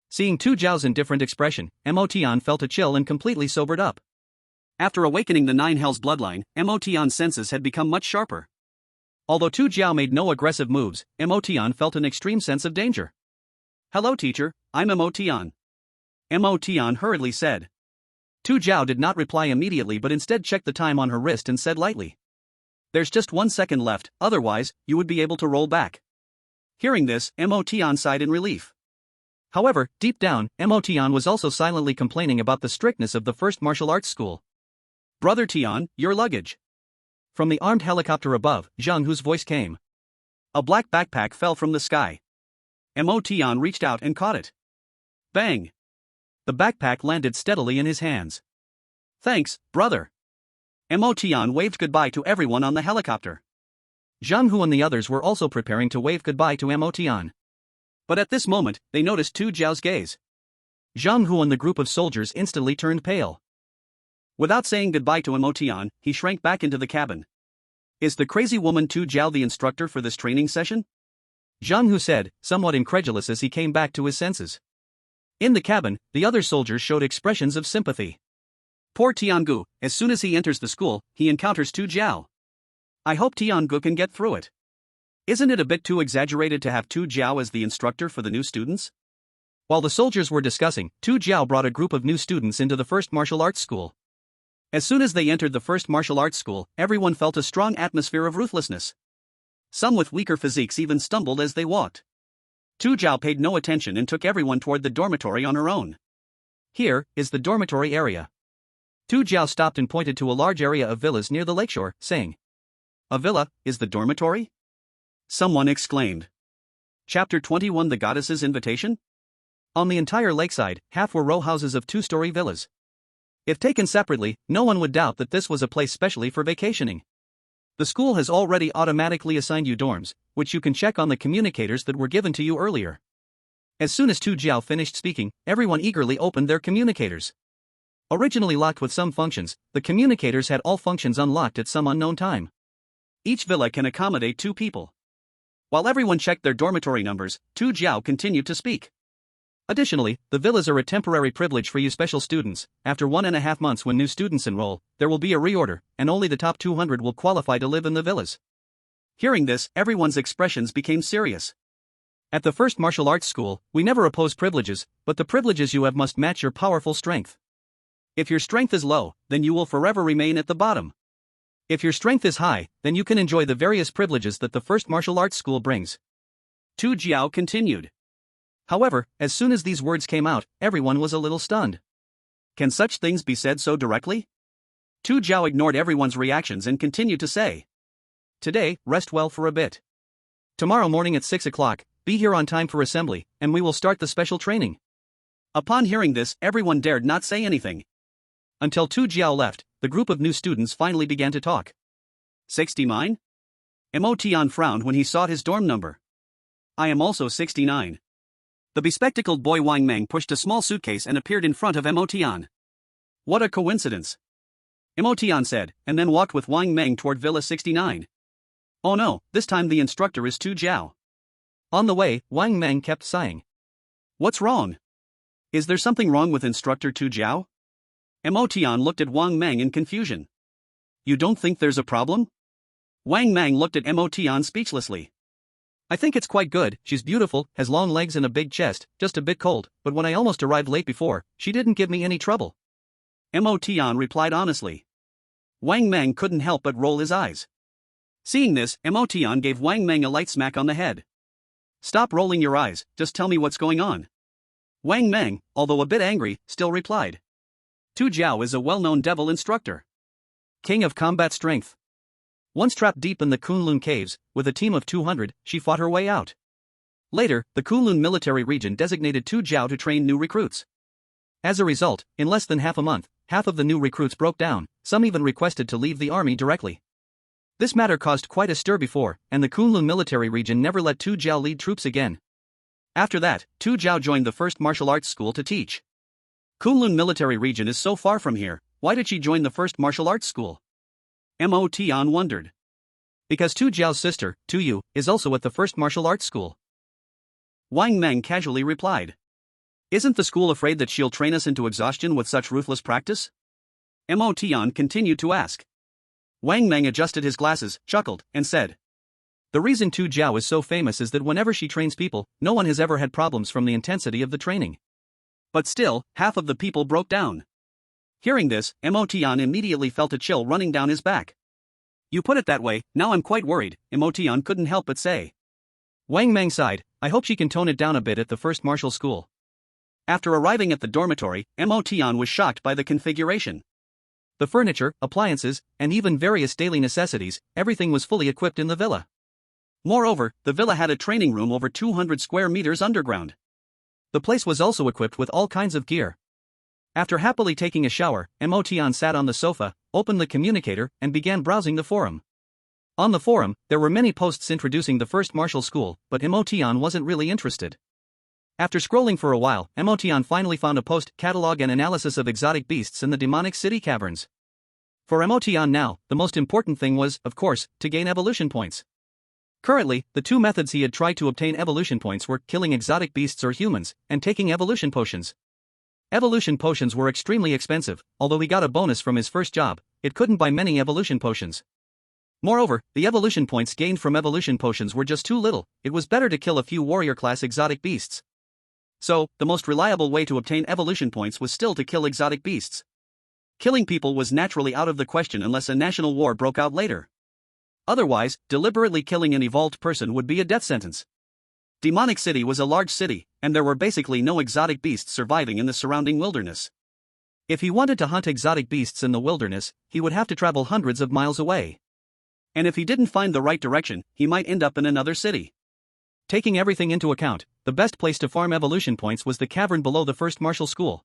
Seeing Tu Jiao's indifferent expression, Motian felt a chill and completely sobered up. After awakening the Nine Hells bloodline, Motian's senses had become much sharper. Although Tu Jiao made no aggressive moves, Motian felt an extreme sense of danger. Hello teacher, I'm Motian. Motian hurriedly said. Tu Jiao did not reply immediately but instead checked the time on her wrist and said lightly. There's just 1 second left, otherwise, you would be able to roll back. Hearing this, Motian sighed in relief. However, deep down, Motian was also silently complaining about the strictness of the first martial arts school. Brother Tian, your luggage. From the armed helicopter above, Zhang Hu's voice came. A black backpack fell from the sky. Motian reached out and caught it. Bang! The backpack landed steadily in his hands. Thanks, brother. Motian waved goodbye to everyone on the helicopter. Zhang Hu and the others were also preparing to wave goodbye to Motian. But at this moment, they noticed Tu Jiao's gaze. Zhang Hu and the group of soldiers instantly turned pale. Without saying goodbye to Motian, he shrank back into the cabin. Is the crazy woman Tu Jiao the instructor for this training session? Zhang Hu said, somewhat incredulous as he came back to his senses. In the cabin, the other soldiers showed expressions of sympathy. Poor Tiangu, as soon as he enters the school, he encounters Tu Jiao. I hope Tiangu can get through it. Isn't it a bit too exaggerated to have Tu Jiao as the instructor for the new students? While the soldiers were discussing, Tu Jiao brought a group of new students into the first martial arts school. As soon as they entered the first martial arts school, everyone felt a strong atmosphere of ruthlessness. Some with weaker physiques even stumbled as they walked. Tu Jiao paid no attention and took everyone toward the dormitory on her own. Here is the dormitory area. Tu Jiao stopped and pointed to a large area of villas near the lakeshore, saying, A villa, is the dormitory? Someone exclaimed. Chapter 21 The Goddess's Invitation? On the entire lakeside, half were row houses of 2-story villas. If taken separately, no one would doubt that this was a place specially for vacationing. The school has already automatically assigned you dorms, which you can check on the communicators that were given to you earlier. As soon as Tu Jiao finished speaking, everyone eagerly opened their communicators. Originally locked with some functions, the communicators had all functions unlocked at some unknown time. Each villa can accommodate 2 people. While everyone checked their dormitory numbers, Tu Jiao continued to speak. Additionally, the villas are a temporary privilege for you special students. After 1.5 months when new students enroll, there will be a reorder, and only the top 200 will qualify to live in the villas. Hearing this, everyone's expressions became serious. At the first martial arts school, we never oppose privileges, but the privileges you have must match your powerful strength. If your strength is low, then you will forever remain at the bottom. If your strength is high, then you can enjoy the various privileges that the first martial arts school brings. Tu Jiao continued. However, as soon as these words came out, everyone was a little stunned. Can such things be said so directly? Tu Jiao ignored everyone's reactions and continued to say. Today, rest well for a bit. Tomorrow morning at 6 o'clock, be here on time for assembly, and we will start the special training. Upon hearing this, everyone dared not say anything. Until Tu Jiao left, the group of new students finally began to talk. 69? Mo Tian frowned when he saw his dorm number. I am also 69. The bespectacled boy Wang Meng pushed a small suitcase and appeared in front of Mo Tian. What a coincidence! Mo Tian said, and then walked with Wang Meng toward Villa 69. Oh no, this time the instructor is Tu Jiao. On the way, Wang Meng kept sighing. What's wrong? Is there something wrong with instructor Tu Jiao? Mo Tian looked at Wang Meng in confusion. You don't think there's a problem? Wang Meng looked at Mo Tian speechlessly. I think it's quite good. She's beautiful, has long legs and a big chest, just a bit cold, but when I almost arrived late before, she didn't give me any trouble. Mo Tian replied honestly. Wang Meng couldn't help but roll his eyes. Seeing this, Mo Tian gave Wang Meng a light smack on the head. Stop rolling your eyes, just tell me what's going on. Wang Meng, although a bit angry, still replied. Tu Jiao is a well-known devil instructor. King of combat strength. Once trapped deep in the Kunlun caves, with a team of 200, she fought her way out. Later, the Kunlun military region designated Tu Jiao to train new recruits. As a result, in less than half a month, half of the new recruits broke down, some even requested to leave the army directly. This matter caused quite a stir before, and the Kunlun military region never let Tu Jiao lead troops again. After that, Tu Jiao joined the first martial arts school to teach. Kunlun military region is so far from here, why did she join the first martial arts school? Mo Tian wondered. Because Tu Jiao's sister, Tu Yu, is also at the first martial arts school. Wang Meng casually replied. Isn't the school afraid that she'll train us into exhaustion with such ruthless practice? Mo Tian continued to ask. Wang Meng adjusted his glasses, chuckled, and said. The reason Tu Jiao is so famous is that whenever she trains people, no one has ever had problems from the intensity of the training. But still, half of the people broke down. Hearing this, Mo Tian immediately felt a chill running down his back. You put it that way, now I'm quite worried, Mo Tian couldn't help but say. Wang Meng sighed. I hope she can tone it down a bit at the first martial school. After arriving at the dormitory, Mo Tian was shocked by the configuration. The furniture, appliances, and even various daily necessities, everything was fully equipped in the villa. Moreover, the villa had a training room over 200 square meters underground. The place was also equipped with all kinds of gear. After happily taking a shower, Mo Tian sat on the sofa, opened the communicator, and began browsing the forum. On the forum, there were many posts introducing the first martial school, but Mo Tian wasn't really interested. After scrolling for a while, Mo Tian finally found a post, Catalog and Analysis of Exotic Beasts in the Demonic City Caverns. For Mo Tian now, the most important thing was, of course, to gain evolution points. Currently, the two methods he had tried to obtain evolution points were killing exotic beasts or humans, and taking evolution potions. Evolution potions were extremely expensive, although he got a bonus from his first job, it couldn't buy many evolution potions. Moreover, the evolution points gained from evolution potions were just too little, it was better to kill a few warrior-class exotic beasts. So, the most reliable way to obtain evolution points was still to kill exotic beasts. Killing people was naturally out of the question unless a national war broke out later. Otherwise, deliberately killing an evolved person would be a death sentence. Demonic City was a large city, and there were basically no exotic beasts surviving in the surrounding wilderness. If he wanted to hunt exotic beasts in the wilderness, he would have to travel hundreds of miles away. And if he didn't find the right direction, he might end up in another city. Taking everything into account, the best place to farm evolution points was the cavern below the first martial school.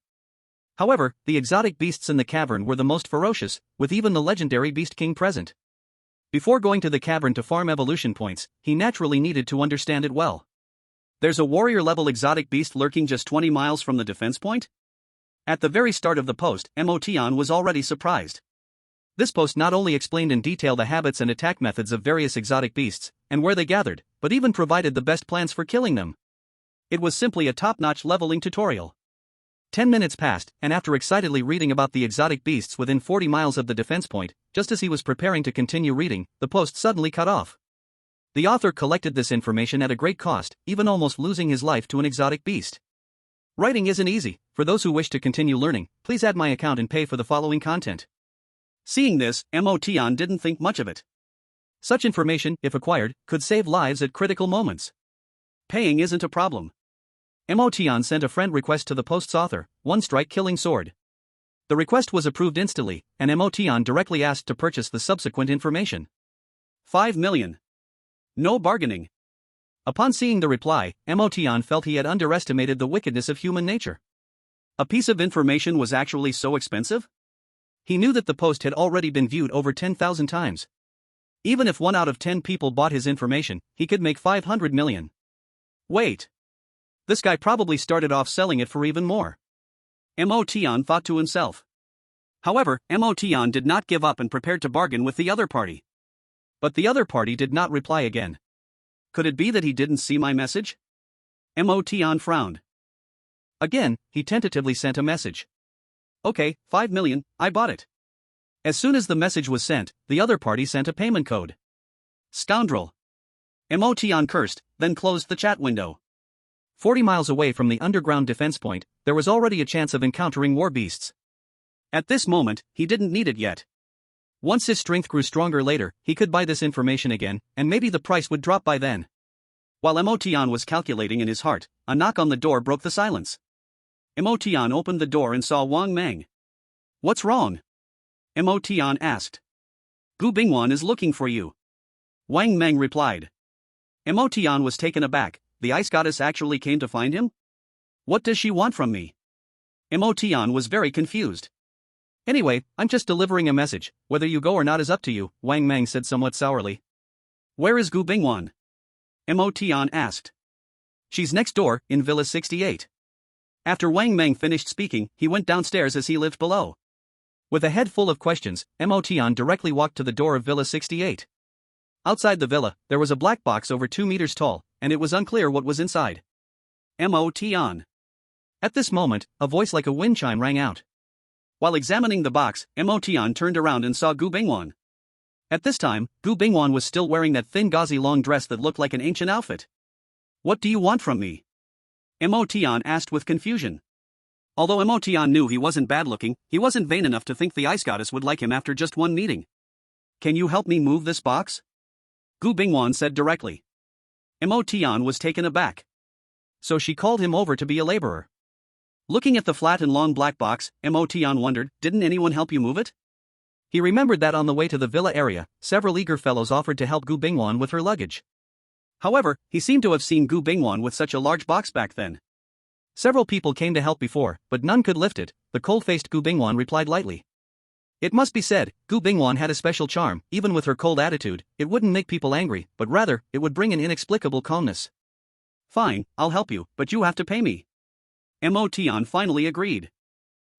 However, the exotic beasts in the cavern were the most ferocious, with even the legendary Beast King present. Before going to the cavern to farm evolution points, he naturally needed to understand it well. There's a warrior-level exotic beast lurking just 20 miles from the defense point? At the very start of the post, Motion was already surprised. This post not only explained in detail the habits and attack methods of various exotic beasts, and where they gathered, but even provided the best plans for killing them. It was simply a top-notch leveling tutorial. 10 minutes passed, and after excitedly reading about the exotic beasts within 40 miles of the defense point, just as he was preparing to continue reading, the post suddenly cut off. The author collected this information at a great cost, even almost losing his life to an exotic beast. Writing isn't easy. For those who wish to continue learning, please add my account and pay for the following content. Seeing this, Motion didn't think much of it. Such information, if acquired, could save lives at critical moments. Paying isn't a problem. Motion sent a friend request to the post's author, One Strike Killing Sword. The request was approved instantly, and Motion directly asked to purchase the subsequent information. 5 million. No bargaining. Upon seeing the reply, Motion felt he had underestimated the wickedness of human nature. A piece of information was actually so expensive? He knew that the post had already been viewed over 10,000 times. Even if 1 out of 10 people bought his information, he could make 500 million. Wait. This guy probably started off selling it for even more. Motion thought to himself. However, Motion did not give up and prepared to bargain with the other party. But the other party did not reply again. Could it be that he didn't see my message? Motion frowned. Again, he tentatively sent a message. Okay, 5 million, I bought it. As soon as the message was sent, the other party sent a payment code. Scoundrel. Motion cursed, then closed the chat window. 40 miles away from the underground defense point, there was already a chance of encountering war beasts. At this moment, he didn't need it yet. Once his strength grew stronger later, he could buy this information again, and maybe the price would drop by then. While Motion was calculating in his heart, a knock on the door broke the silence. Motion opened the door and saw Wang Meng. What's wrong? Motion asked. Gu Bingwan is looking for you. Wang Meng replied. Motion was taken aback. The ice goddess actually came to find him? What does she want from me? Motion was very confused. Anyway, I'm just delivering a message. Whether you go or not is up to you, Wang Meng said somewhat sourly. Where is Gu Bingwan? Motion asked. She's next door, in Villa 68. After Wang Meng finished speaking, he went downstairs as he lived below. With a head full of questions, Motion directly walked to the door of Villa 68. Outside the villa, there was a black box over 2 meters tall, and it was unclear what was inside. Motion. At this moment, a voice like a wind chime rang out. While examining the box, Motion turned around and saw Gu Bingwan. At this time, Gu Bingwan was still wearing that thin gauzy long dress that looked like an ancient outfit. What do you want from me? Motion asked with confusion. Although Motion knew he wasn't bad-looking, he wasn't vain enough to think the ice goddess would like him after just one meeting. Can you help me move this box? Gu Bingwan said directly. Motion was taken aback. So she called him over to be a laborer. Looking at the flat and long black box, Motion wondered, didn't anyone help you move it? He remembered that on the way to the villa area, several eager fellows offered to help Gu Bingwan with her luggage. However, he seemed to have seen Gu Bingwan with such a large box back then. Several people came to help before, but none could lift it, the cold-faced Gu Bingwan replied lightly. It must be said, Gu Bingwan had a special charm. Even with her cold attitude, it wouldn't make people angry, but rather, it would bring an inexplicable calmness. Fine, I'll help you, but you have to pay me. Motion finally agreed.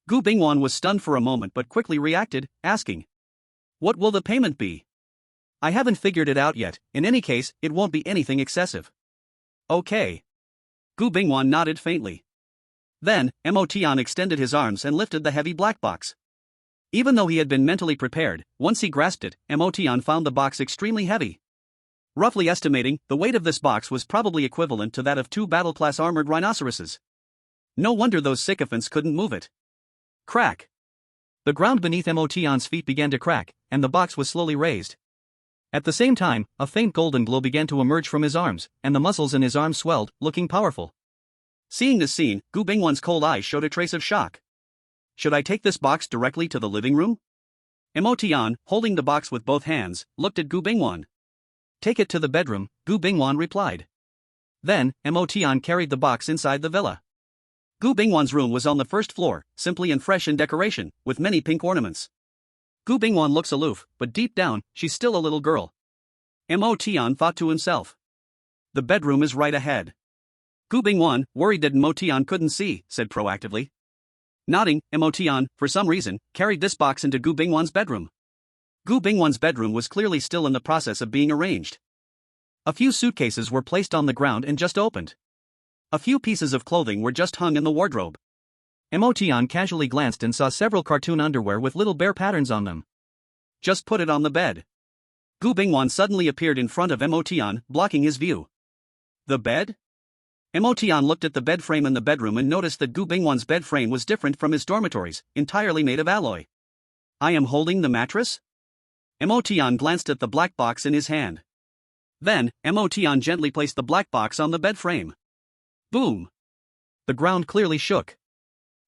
Gu Bingwan was stunned for a moment but quickly reacted, asking. What will the payment be? I haven't figured it out yet. In any case, it won't be anything excessive. Okay. Gu Bingwan nodded faintly. Then, Motion extended his arms and lifted the heavy black box. Even though he had been mentally prepared, once he grasped it, Motion found the box extremely heavy. Roughly estimating, the weight of this box was probably equivalent to that of 2 battle-class armored rhinoceroses. No wonder those sycophants couldn't move it. Crack. The ground beneath Motion's feet began to crack, and the box was slowly raised. At the same time, a faint golden glow began to emerge from his arms, and the muscles in his arms swelled, looking powerful. Seeing this scene, Gu Bingwan's cold eyes showed a trace of shock. Should I take this box directly to the living room? Motion, holding the box with both hands, looked at Gu Bingwan. Take it to the bedroom, Gu Bingwan replied. Then, Motion carried the box inside the villa. Gu Bingwan's room was on the first floor, simply and fresh in decoration, with many pink ornaments. Gu Bingwan looks aloof, but deep down, she's still a little girl. Mo Tian thought to himself. The bedroom is right ahead. Gu Bingwan, worried that Mo Tian couldn't see, said proactively. Nodding, Mo Tian, for some reason, carried this box into Gu Bingwan's bedroom. Gu Bingwan's bedroom was clearly still in the process of being arranged. A few suitcases were placed on the ground and just opened. A few pieces of clothing were just hung in the wardrobe. Mo Tian casually glanced and saw several cartoon underwear with little bear patterns on them. Just put it on the bed. Gu Bingwan suddenly appeared in front of Mo Tian, blocking his view. The bed? Mo Tian looked at the bed frame in the bedroom and noticed that Gu Bingwan's bed frame was different from his dormitories, entirely made of alloy. I am holding the mattress? Mo Tian glanced at the black box in his hand. Then, Mo Tian gently placed the black box on the bed frame. Boom! The ground clearly shook.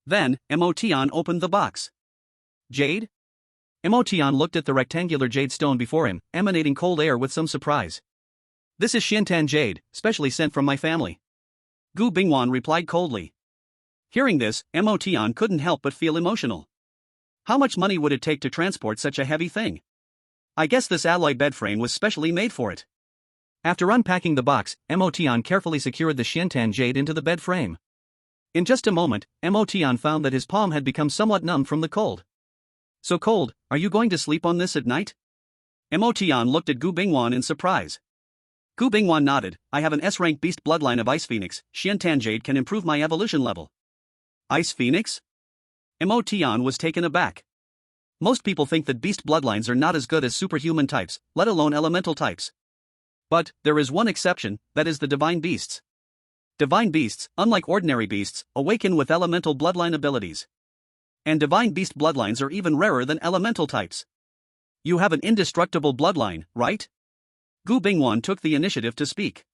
Then, Mo Tian opened the box. Jade? Mo Tian looked at the rectangular jade stone before him, emanating cold air with some surprise. This is Xiantan jade, specially sent from my family. Gu Bingwan replied coldly. Hearing this, Mo Tian couldn't help but feel emotional. How much money would it take to transport such a heavy thing? I guess this alloy bed frame was specially made for it. After unpacking the box, Mo Tian carefully secured the Xiantan jade into the bed frame. In just a moment, Mo Tian found that his palm had become somewhat numb from the cold. So cold, are you going to sleep on this at night? Mo Tian looked at Gu Bingwan in surprise. Gu Bingwan nodded. I have an S-rank beast bloodline of Ice Phoenix. Xiantan jade can improve my evolution level. Ice Phoenix? Mo Tian was taken aback. Most people think that beast bloodlines are not as good as superhuman types, let alone elemental types. But, there is one exception, that is the divine beasts. Divine beasts, unlike ordinary beasts, awaken with elemental bloodline abilities. And divine beast bloodlines are even rarer than elemental types. You have an indestructible bloodline, right? Gu Bingwan took the initiative to speak.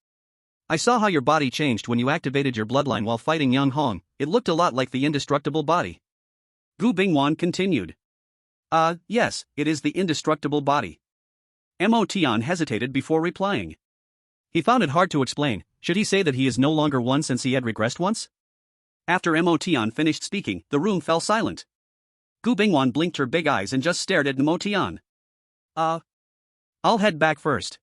I saw how your body changed when you activated your bloodline while fighting Young Hong. It looked a lot like the indestructible body. Gu Bingwan continued. Yes, it is the indestructible body. Mo Tian hesitated before replying. He found it hard to explain. Should he say that he is no longer one since he had regressed once? After Mo Tian finished speaking, the room fell silent. Gu Bingwan blinked her big eyes and just stared at Mo Tian. I'll head back first.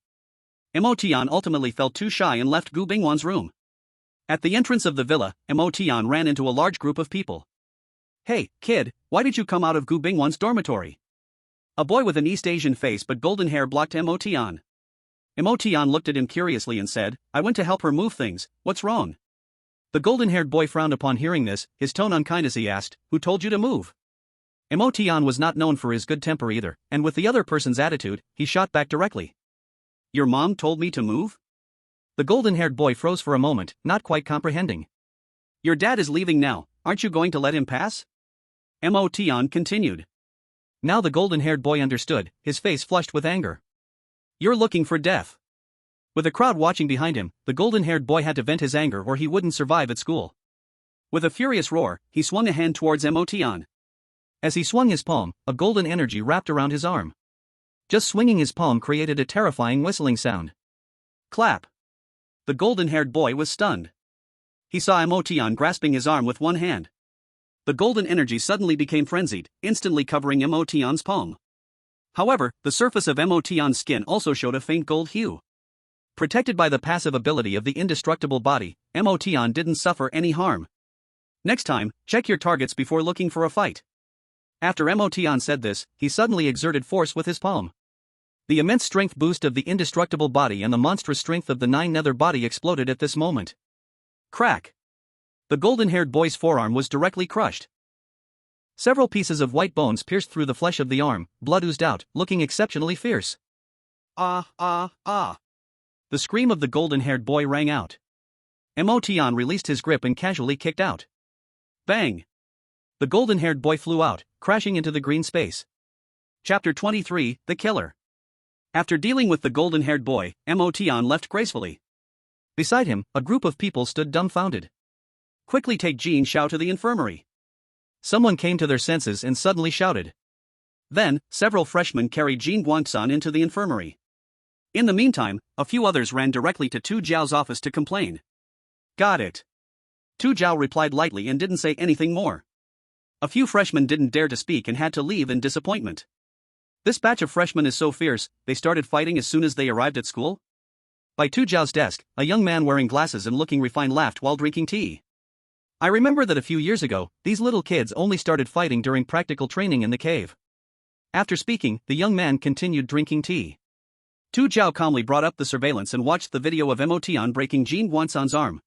Mo Tian ultimately felt too shy and left Gu Bingwan's room. At the entrance of the villa, Mo Tian ran into a large group of people. Hey, kid, why did you come out of Gu Bingwan's dormitory? A boy with an East Asian face but golden hair blocked Mo Tian. Mo Tian looked at him curiously and said, I went to help her move things, what's wrong? The golden-haired boy frowned upon hearing this, his tone unkind as he asked, who told you to move? Mo Tian was not known for his good temper either, and with the other person's attitude, he shot back directly. Your mom told me to move? The golden-haired boy froze for a moment, not quite comprehending. Your dad is leaving now, aren't you going to let him pass? Mo Tian continued. Now the golden-haired boy understood, his face flushed with anger. You're looking for death. With a crowd watching behind him, the golden-haired boy had to vent his anger or he wouldn't survive at school. With a furious roar, he swung a hand towards Mo Tian. As he swung his palm, a golden energy wrapped around his arm. Just swinging his palm created a terrifying whistling sound. Clap. The golden-haired boy was stunned. He saw Mo Tian grasping his arm with one hand. The golden energy suddenly became frenzied, instantly covering Mo Tian's palm. However, the surface of Mo Tian's skin also showed a faint gold hue. Protected by the passive ability of the indestructible body, Mo Tian didn't suffer any harm. Next time, check your targets before looking for a fight. After Mo Tian said this, he suddenly exerted force with his palm. The immense strength boost of the indestructible body and the monstrous strength of the nine-nether body exploded at this moment. Crack! The golden-haired boy's forearm was directly crushed. Several pieces of white bones pierced through the flesh of the arm, blood oozed out, looking exceptionally fierce. Ah! The scream of the golden-haired boy rang out. Mo Tian released his grip and casually kicked out. Bang! The golden-haired boy flew out, crashing into the green space. Chapter 23, The Killer. After dealing with the golden-haired boy, Mo Tian left gracefully. Beside him, a group of people stood dumbfounded. Quickly take Jin Xiao to the infirmary. Someone came to their senses and suddenly shouted. Then, several freshmen carried Jin Guangsan into the infirmary. In the meantime, a few others ran directly to Tu Jiao's office to complain. Got it. Tu Zhao replied lightly and didn't say anything more. A few freshmen didn't dare to speak and had to leave in disappointment. This batch of freshmen is so fierce, they started fighting as soon as they arrived at school? By Tu Zhao's desk, a young man wearing glasses and looking refined laughed while drinking tea. I remember that a few years ago, these little kids only started fighting during practical training in the cave. After speaking, the young man continued drinking tea. Tu Zhao calmly brought up the surveillance and watched the video of Motian breaking Jin Guangsan's arm.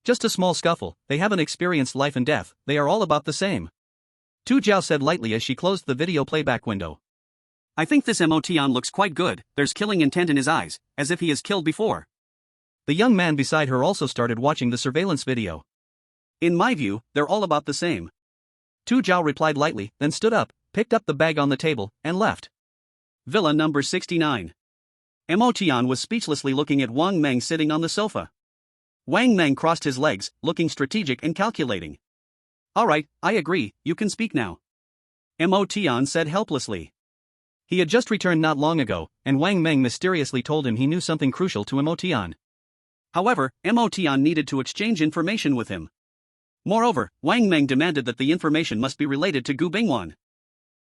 Just a small scuffle, they haven't experienced life and death, they are all about the same. Tu Zhao said lightly as she closed the video playback window. I think this Motian looks quite good, there's killing intent in his eyes, as if he has killed before. The young man beside her also started watching the surveillance video. In my view, they're all about the same. Tu Zhao replied lightly, then stood up, picked up the bag on the table, and left. Villa number 69. Motian was speechlessly looking at Wang Meng sitting on the sofa. Wang Meng crossed his legs, looking strategic and calculating. Alright, I agree, you can speak now. Motian said helplessly. He had just returned not long ago, and Wang Meng mysteriously told him he knew something crucial to Motian. However, Motian needed to exchange information with him. Moreover, Wang Meng demanded that the information must be related to Gu Bingwan.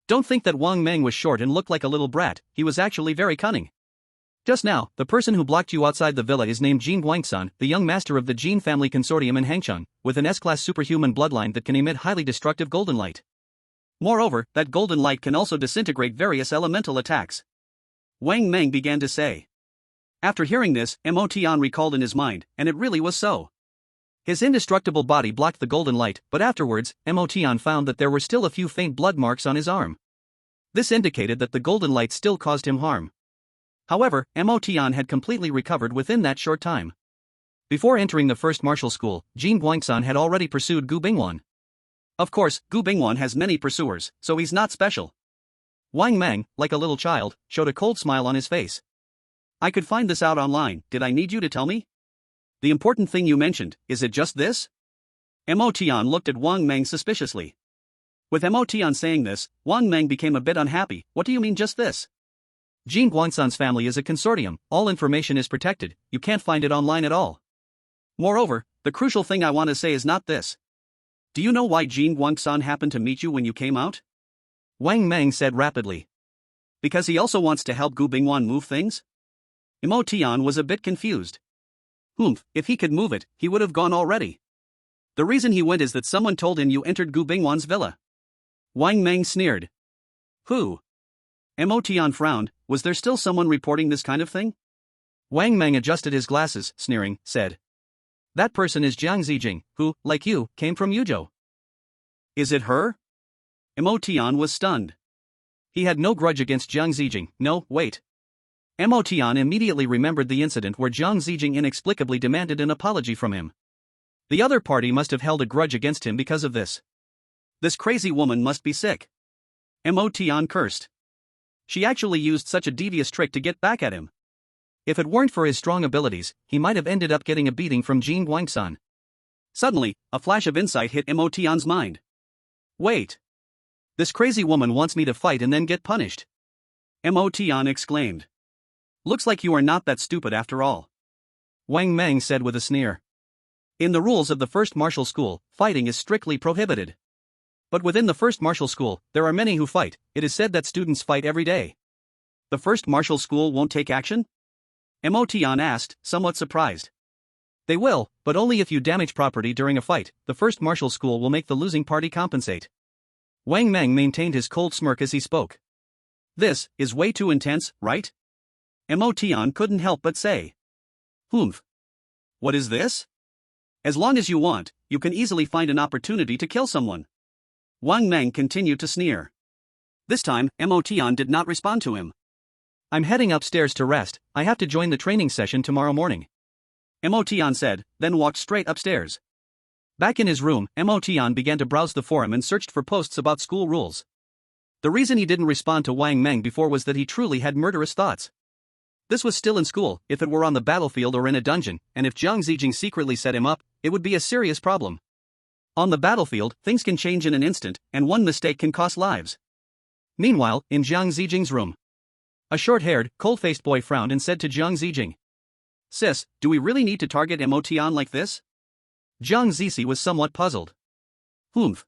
Don't think that Wang Meng was short and looked like a little brat, he was actually very cunning. Just now, the person who blocked you outside the villa is named Jin Guangsan, the young master of the Jin family consortium in Hangcheng, with an S-class superhuman bloodline that can emit highly destructive golden light. Moreover, that golden light can also disintegrate various elemental attacks. Wang Meng began to say. After hearing this, Motian recalled in his mind, and it really was so. His indestructible body blocked the golden light, but afterwards, Motian found that there were still a few faint blood marks on his arm. This indicated that the golden light still caused him harm. However, Motian had completely recovered within that short time. Before entering the first martial school, Jin Guangsan had already pursued Gu Bingwan. Of course, Gu Bingwan has many pursuers, so he's not special. Wang Meng, like a little child, showed a cold smile on his face. I could find this out online, did I need you to tell me? The important thing you mentioned, is it just this? Motian looked at Wang Meng suspiciously. With Motian saying this, Wang Meng became a bit unhappy. What do you mean just this? Jin Guangsan's family is a consortium, all information is protected, you can't find it online at all. Moreover, the crucial thing I want to say is not this. Do you know why Jin Guangsan happened to meet you when you came out? Wang Meng said rapidly. Because he also wants to help Gu Bingwan move things? Motian was a bit confused. If he could move it, he would have gone already. The reason he went is that someone told him you entered Gu Bingwan's villa. Wang Meng sneered. Who? Motian frowned, was there still someone reporting this kind of thing? Wang Meng adjusted his glasses, sneering, said. That person is Jiang Zijing, who, like you, came from Yuzhou. Is it her? Motian was stunned. He had no grudge against Jiang Zijing, no, wait. Motian immediately remembered the incident where Jiang Zijing inexplicably demanded an apology from him. The other party must have held a grudge against him because of this. This crazy woman must be sick. Motian cursed. She actually used such a devious trick to get back at him. If it weren't for his strong abilities, he might have ended up getting a beating from Jin Guangsan. Suddenly, a flash of insight hit Motian's mind. Wait. This crazy woman wants me to fight and then get punished. Motian exclaimed. Looks like you are not that stupid after all. Wang Meng said with a sneer. In the rules of the first martial school, fighting is strictly prohibited. But within the first martial school, there are many who fight, it is said that students fight every day. The first martial school won't take action? Motian asked, somewhat surprised. They will, but only if you damage property during a fight, the first martial school will make the losing party compensate. Wang Meng maintained his cold smirk as he spoke. This is way too intense, right? Motian couldn't help but say. What is this? As long as you want, you can easily find an opportunity to kill someone. Wang Meng continued to sneer. This time, Motian did not respond to him. I'm heading upstairs to rest, I have to join the training session tomorrow morning. Motian said, then walked straight upstairs. Back in his room, Motian began to browse the forum and searched for posts about school rules. The reason he didn't respond to Wang Meng before was that he truly had murderous thoughts. This was still in school, if it were on the battlefield or in a dungeon, and if Jiang Zijing secretly set him up, it would be a serious problem. On the battlefield, things can change in an instant, and one mistake can cost lives. Meanwhile, in Jiang Zijing's room, a short-haired, cold-faced boy frowned and said to Jiang Zijing, Sis, do we really need to target Motian like this? Jiang Zizi was somewhat puzzled. Humph.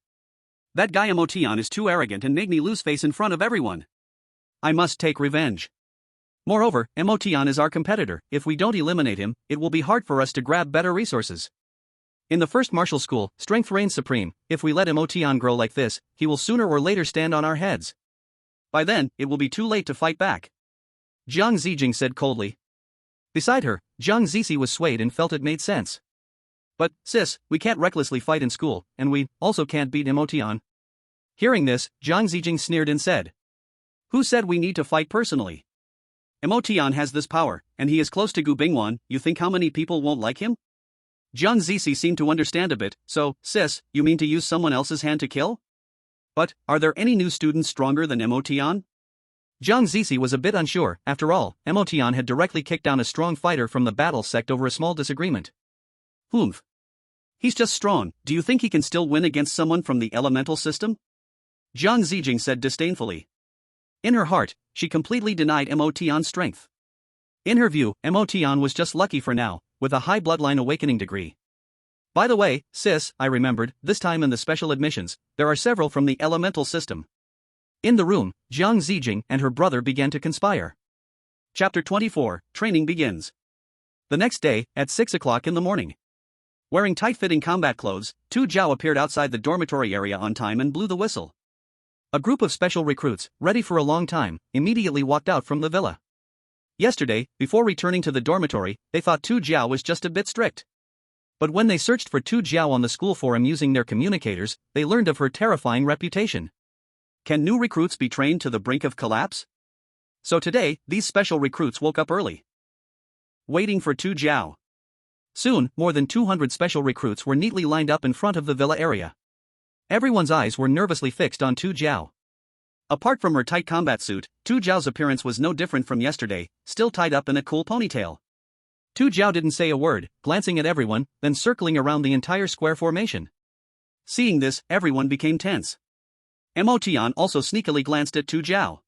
That guy Emotion is too arrogant and made me lose face in front of everyone. I must take revenge. Moreover, Emotion is our competitor. If we don't eliminate him, it will be hard for us to grab better resources. In the first martial school, strength reigns supreme. If we let Emotion grow like this, he will sooner or later stand on our heads. By then, it will be too late to fight back. Jiang Zijing said coldly. Beside her, Jiang Zizi was swayed and felt it made sense. But, sis, we can't recklessly fight in school, and we also can't beat Emotion. Hearing this, Jiang Zijing sneered and said, Who said we need to fight personally? Emotion has this power, and he is close to Gu Bingwan. You think how many people won't like him? Jiang Zizi seemed to understand a bit. So, sis, you mean to use someone else's hand to kill? But, are there any new students stronger than Emotion? Jiang Zizi was a bit unsure. After all, Emotion had directly kicked down a strong fighter from the battle sect over a small disagreement. Humph. He's just strong. Do you think he can still win against someone from the elemental system? Jiang Zijing said disdainfully. In her heart, she completely denied Emotion's strength. In her view, Emotion was just lucky for now, with a high bloodline awakening degree. By the way, sis, I remembered, this time in the special admissions, there are several from the elemental system. In the room, Jiang Zijing and her brother began to conspire. Chapter 24, Training begins. The next day, at 6 o'clock in the morning. Wearing tight-fitting combat clothes, Tu Jiao appeared outside the dormitory area on time and blew the whistle. A group of special recruits, ready for a long time, immediately walked out from the villa. Yesterday, before returning to the dormitory, they thought Tu Jiao was just a bit strict. But when they searched for Tu Jiao on the school forum using their communicators, they learned of her terrifying reputation. Can new recruits be trained to the brink of collapse? So today, these special recruits woke up early, waiting for Tu Jiao. Soon, more than 200 special recruits were neatly lined up in front of the villa area. Everyone's eyes were nervously fixed on Tu Jiao. Apart from her tight combat suit, Tu Jiao's appearance was no different from yesterday, still tied up in a cool ponytail. Tu Jiao didn't say a word, glancing at everyone, then circling around the entire square formation. Seeing this, everyone became tense. Emotion also sneakily glanced at Tu Jiao.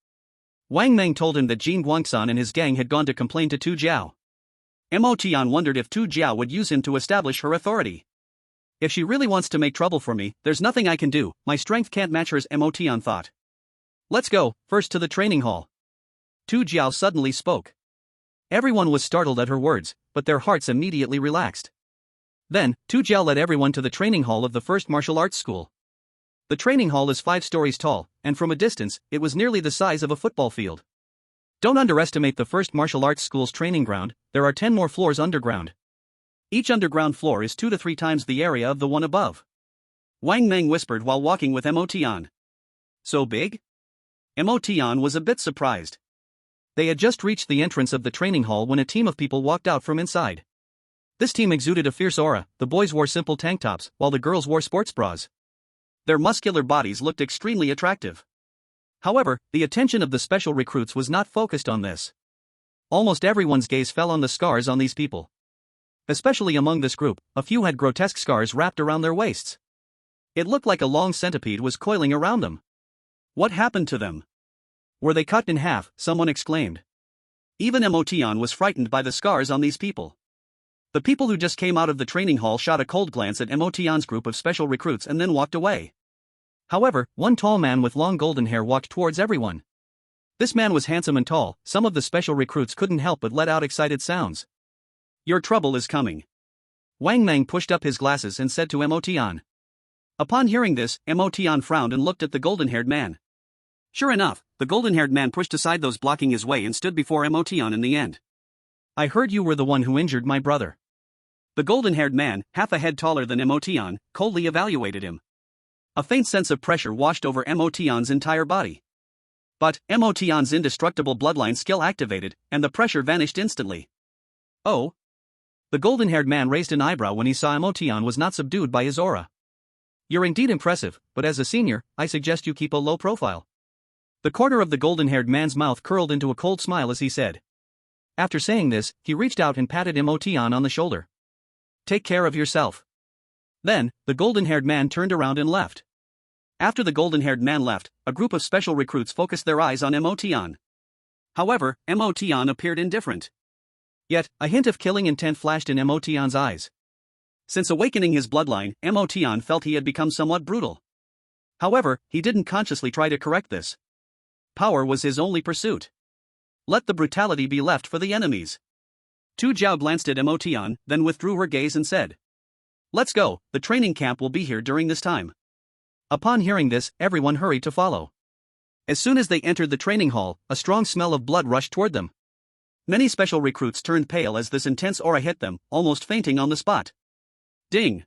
Wang Meng told him that Jin Guangsan and his gang had gone to complain to Tu Jiao. Emotion wondered if Tu Jiao would use him to establish her authority. If she really wants to make trouble for me, there's nothing I can do. My strength can't match hers, Emotion thought. Let's go, first to the training hall. Tu Jiao suddenly spoke. Everyone was startled at her words, but their hearts immediately relaxed. Then, Tu Jiao led everyone to the training hall of the first martial arts school. The training hall is 5 stories tall, and from a distance, it was nearly the size of a football field. Don't underestimate the first martial arts school's training ground. There are 10 more floors underground. Each underground floor is 2 to 3 times the area of the one above. Wang Meng whispered while walking with Emotion. So big? Emotion was a bit surprised. They had just reached the entrance of the training hall when a team of people walked out from inside. This team exuded a fierce aura. The boys wore simple tank tops, while the girls wore sports bras. Their muscular bodies looked extremely attractive. However, the attention of the special recruits was not focused on this. Almost everyone's gaze fell on the scars on these people. Especially among this group, a few had grotesque scars wrapped around their waists. It looked like a long centipede was coiling around them. What happened to them? Were they cut in half? Someone exclaimed. Even Emotion was frightened by the scars on these people. The people who just came out of the training hall shot a cold glance at Emotion's group of special recruits and then walked away. However, one tall man with long golden hair walked towards everyone. This man was handsome and tall. Some of the special recruits couldn't help but let out excited sounds. Your trouble is coming. Wang Meng pushed up his glasses and said to Emotion. Upon hearing this, Emotion frowned and looked at the golden-haired man. Sure enough, the golden-haired man pushed aside those blocking his way and stood before Emotion in the end. I heard you were the one who injured my brother. The golden-haired man, half a head taller than Emotion, coldly evaluated him. A faint sense of pressure washed over Emotion's entire body. But, Emotion's indestructible bloodline skill activated, and the pressure vanished instantly. Oh? The golden-haired man raised an eyebrow when he saw Emotion was not subdued by his aura. You're indeed impressive, but as a senior, I suggest you keep a low profile. The corner of the golden-haired man's mouth curled into a cold smile as he said. After saying this, he reached out and patted Emotion on the shoulder. Take care of yourself. Then, the golden-haired man turned around and left. After the golden-haired man left, a group of special recruits focused their eyes on Emotion. However, Emotion appeared indifferent. Yet, a hint of killing intent flashed in Emotion's eyes. Since awakening his bloodline, Motion felt he had become somewhat brutal. However, he didn't consciously try to correct this. Power was his only pursuit. Let the brutality be left for the enemies. Tu Jiao glanced at Motion, then withdrew her gaze and said, "Let's go, the training camp will be here during this time." Upon hearing this, everyone hurried to follow. As soon as they entered the training hall, a strong smell of blood rushed toward them. Many special recruits turned pale as this intense aura hit them, almost fainting on the spot. Ding!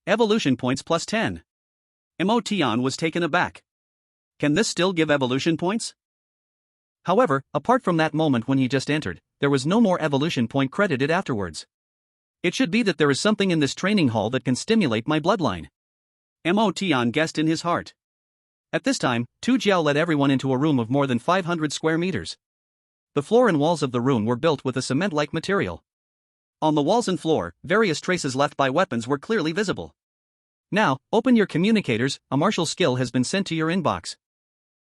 Evolution points plus 10. Motion was taken aback. Can this still give evolution points? However, apart from that moment when he just entered, there was no more evolution point credited afterwards. It should be that there is something in this training hall that can stimulate my bloodline. Motion guessed in his heart. At this time, Tu Jiao led everyone into a room of more than 500 square meters. The floor and walls of the room were built with a cement-like material. On the walls and floor, various traces left by weapons were clearly visible. Now, open your communicators, a martial skill has been sent to your inbox.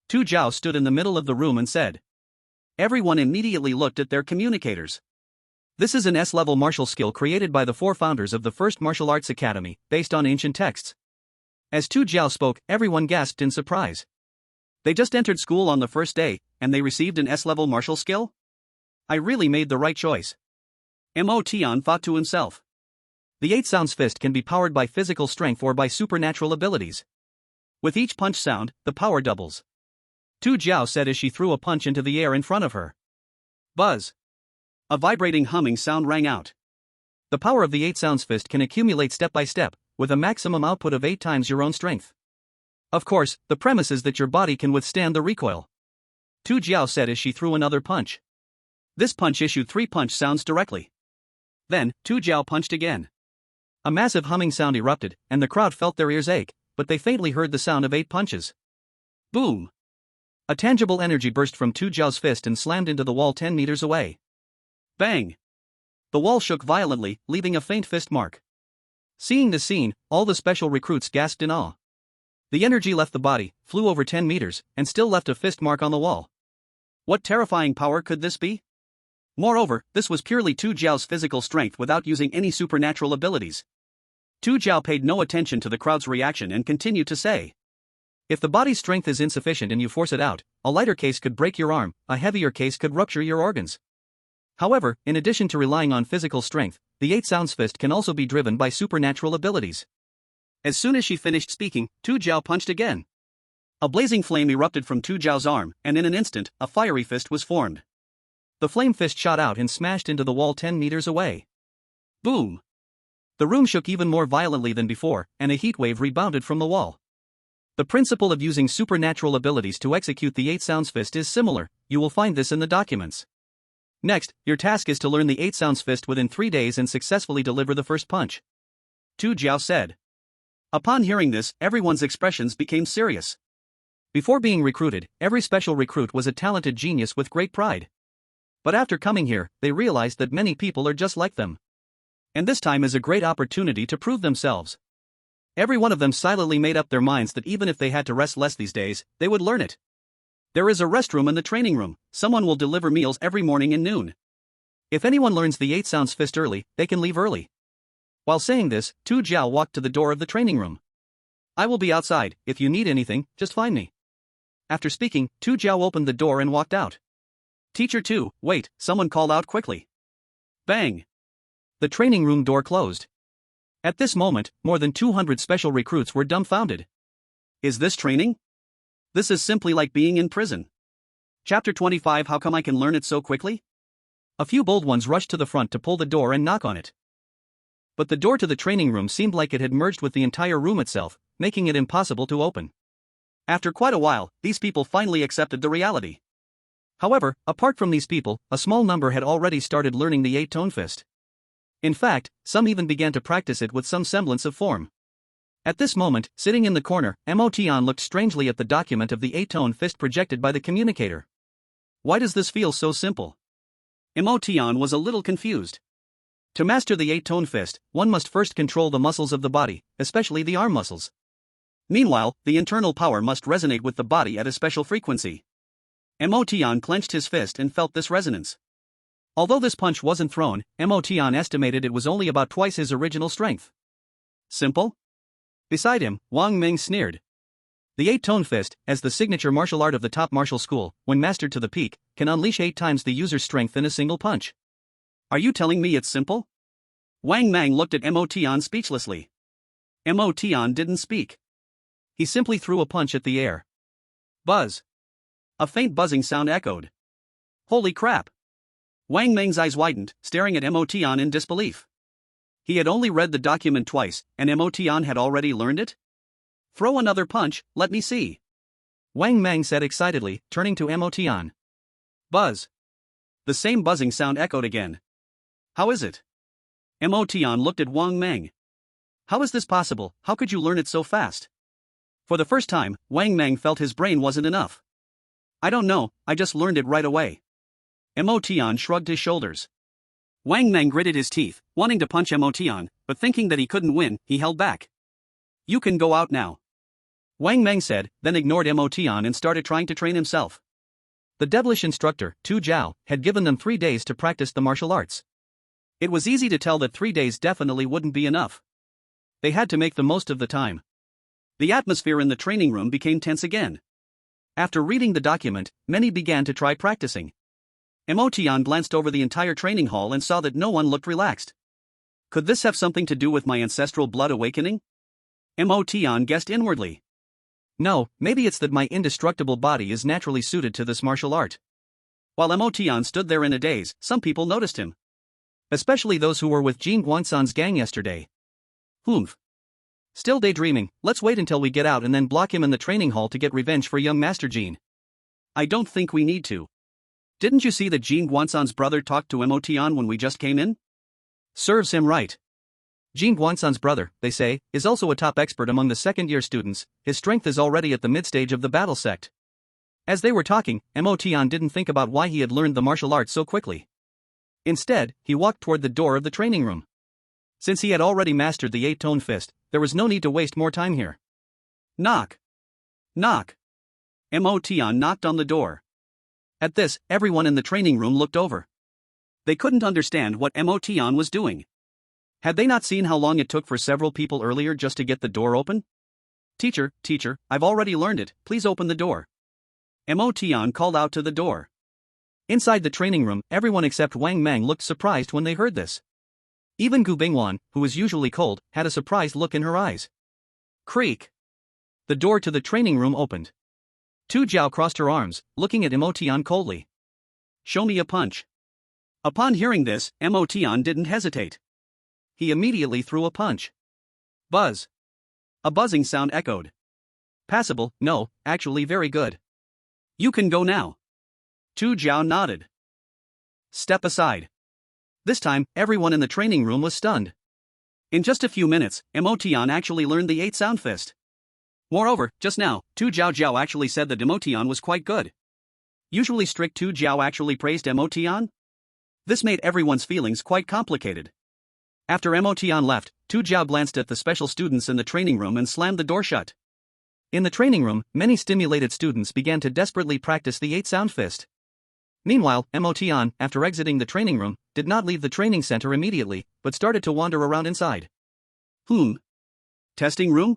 Tu Jiao stood in the middle of the room and said. Everyone immediately looked at their communicators. This is an S-level martial skill created by the 4 founders of the first martial arts academy, based on ancient texts. As Tu Jiao spoke, everyone gasped in surprise. They just entered school on the first day, and they received an S-level martial skill? I really made the right choice. Motion thought to himself. The 8 sounds fist can be powered by physical strength or by supernatural abilities. With each punch sound, the power doubles. Tu Jiao said as she threw a punch into the air in front of her. Buzz. A vibrating humming sound rang out. The power of the 8 sounds fist can accumulate step by step, with a maximum output of 8 times your own strength. Of course, the premise is that your body can withstand the recoil. Tu Jiao said as she threw another punch. This punch issued 3 punch sounds directly. Then, Tu Jiao punched again. A massive humming sound erupted, and the crowd felt their ears ache, but they faintly heard the sound of 8 punches. Boom! A tangible energy burst from Tu Jiao's fist and slammed into the wall 10 meters away. Bang! The wall shook violently, leaving a faint fist mark. Seeing the scene, all the special recruits gasped in awe. The energy left the body, flew over 10 meters, and still left a fist mark on the wall. What terrifying power could this be? Moreover, this was purely Tu Jiao's physical strength without using any supernatural abilities. Tu Jiao paid no attention to the crowd's reaction and continued to say. If the body's strength is insufficient and you force it out, a lighter case could break your arm, a heavier case could rupture your organs. However, in addition to relying on physical strength, the 8 sounds fist can also be driven by supernatural abilities. As soon as she finished speaking, Tu Jiao punched again. A blazing flame erupted from Tu Jiao's arm, and in an instant, a fiery fist was formed. The flame fist shot out and smashed into the wall 10 meters away. Boom! The room shook even more violently than before, and a heat wave rebounded from the wall. The principle of using supernatural abilities to execute the 8 sounds fist is similar, you will find this in the documents. Next, your task is to learn the 8 sounds fist within 3 days and successfully deliver the first punch. Tu Jiao said. Upon hearing this, everyone's expressions became serious. Before being recruited, every special recruit was a talented genius with great pride. But after coming here, they realized that many people are just like them. And this time is a great opportunity to prove themselves. Every one of them silently made up their minds that even if they had to rest less these days, they would learn it. There is a restroom in the training room, someone will deliver meals every morning and noon. If anyone learns the 8 sounds fist early, they can leave early. While saying this, Tu Jiao walked to the door of the training room. I will be outside, if you need anything, just find me. After speaking, Tu Jiao opened the door and walked out. Teacher 2, wait, someone called out quickly. Bang! The training room door closed. At this moment, more than 200 special recruits were dumbfounded. Is this training? This is simply like being in prison. Chapter 25. How come I can learn it so quickly? A few bold ones rushed to the front to pull the door and knock on it. But the door to the training room seemed like it had merged with the entire room itself, making it impossible to open. After quite a while, these people finally accepted the reality. However, apart from these people, a small number had already started learning the 8-tone fist. In fact, some even began to practice it with some semblance of form. At this moment, sitting in the corner, Motion looked strangely at the document of the 8-tone fist projected by the communicator. Why does this feel so simple? Motion was a little confused. To master the 8-tone fist, one must first control the muscles of the body, especially the arm muscles. Meanwhile, the internal power must resonate with the body at a special frequency. Motion clenched his fist and felt this resonance. Although this punch wasn't thrown, Motion estimated it was only about twice his original strength. Simple? Beside him, Wang Ming sneered. The eight-tone fist, as the signature martial art of the top martial school, when mastered to the peak, can unleash 8 times the user's strength in a single punch. Are you telling me it's simple? Wang Mang looked at Motion speechlessly. Motion didn't speak. He simply threw a punch at the air. Buzz. A faint buzzing sound echoed. Holy crap! Wang Meng's eyes widened, staring at Motion in disbelief. He had only read the document twice, and Motion had already learned it? Throw another punch, let me see. Wang Mang said excitedly, turning to Motion. Buzz. The same buzzing sound echoed again. How is it? Motion looked at Wang Mang. How is this possible? How could you learn it so fast? For the first time, Wang Mang felt his brain wasn't enough. I don't know, I just learned it right away. Motion shrugged his shoulders. Wang Mang gritted his teeth, wanting to punch Motion, but thinking that he couldn't win, he held back. You can go out now. Wang Mang said, then ignored Motion and started trying to train himself. The devilish instructor, Tu Jiao, had given them 3 days to practice the martial arts. It was easy to tell that 3 days definitely wouldn't be enough. They had to make the most of the time. The atmosphere in the training room became tense again. After reading the document, many began to try practicing. Motion glanced over the entire training hall and saw that no one looked relaxed. Could this have something to do with my ancestral blood awakening? Motion guessed inwardly. No, maybe it's that my indestructible body is naturally suited to this martial art. While Motion stood there in a daze, some people noticed him. Especially those who were with Jin Guansan's gang yesterday. Humph. Still daydreaming, let's wait until we get out and then block him in the training hall to get revenge for young Master Jin. I don't think we need to. Didn't you see that Jin Guansan's brother talked to Motion when we just came in? Serves him right. Jin Guansan's brother, they say, is also a top expert among the second-year students. His strength is already at the mid-stage of the battle sect. As they were talking, Motion didn't think about why he had learned the martial arts so quickly. Instead, he walked toward the door of the training room. Since he had already mastered the 8-tone fist, there was no need to waste more time here. Knock. Knock. Motion knocked on the door. At this, everyone in the training room looked over. They couldn't understand what Motion was doing. Had they not seen how long it took for several people earlier just to get the door open? Teacher, I've already learned it, please open the door. Motion called out to the door. Inside the training room, everyone except Wang Mang looked surprised when they heard this. Even Gu Bingwan, who was usually cold, had a surprised look in her eyes. Creak. The door to the training room opened. Tu Jiao crossed her arms, looking at Motion coldly. Show me a punch. Upon hearing this, Motion didn't hesitate. He immediately threw a punch. Buzz. A buzzing sound echoed. Passable, no, actually very good. You can go now. Tu Jiao nodded. Step aside. This time, everyone in the training room was stunned. In just a few minutes, Motion actually learned the 8-sound fist. Moreover, just now, Tu Jiao actually said that Motion was quite good. Usually strict Tu Jiao actually praised Motion? This made everyone's feelings quite complicated. After Motion left, Tu Jiao glanced at the special students in the training room and slammed the door shut. In the training room, many stimulated students began to desperately practice the 8-sound fist. Meanwhile, Motion, after exiting the training room, did not leave the training center immediately, but started to wander around inside. Testing room?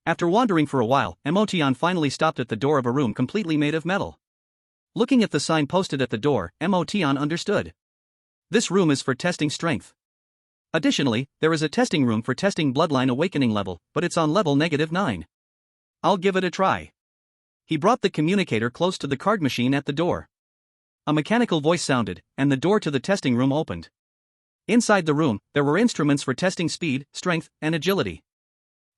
After wandering for a while, Motion finally stopped at the door of a room completely made of metal. Looking at the sign posted at the door, Motion understood. This room is for testing strength. Additionally, there is a testing room for testing bloodline awakening level, but it's on level -9. I'll give it a try. He brought the communicator close to the card machine at the door. A mechanical voice sounded, and the door to the testing room opened. Inside the room, there were instruments for testing speed, strength, and agility.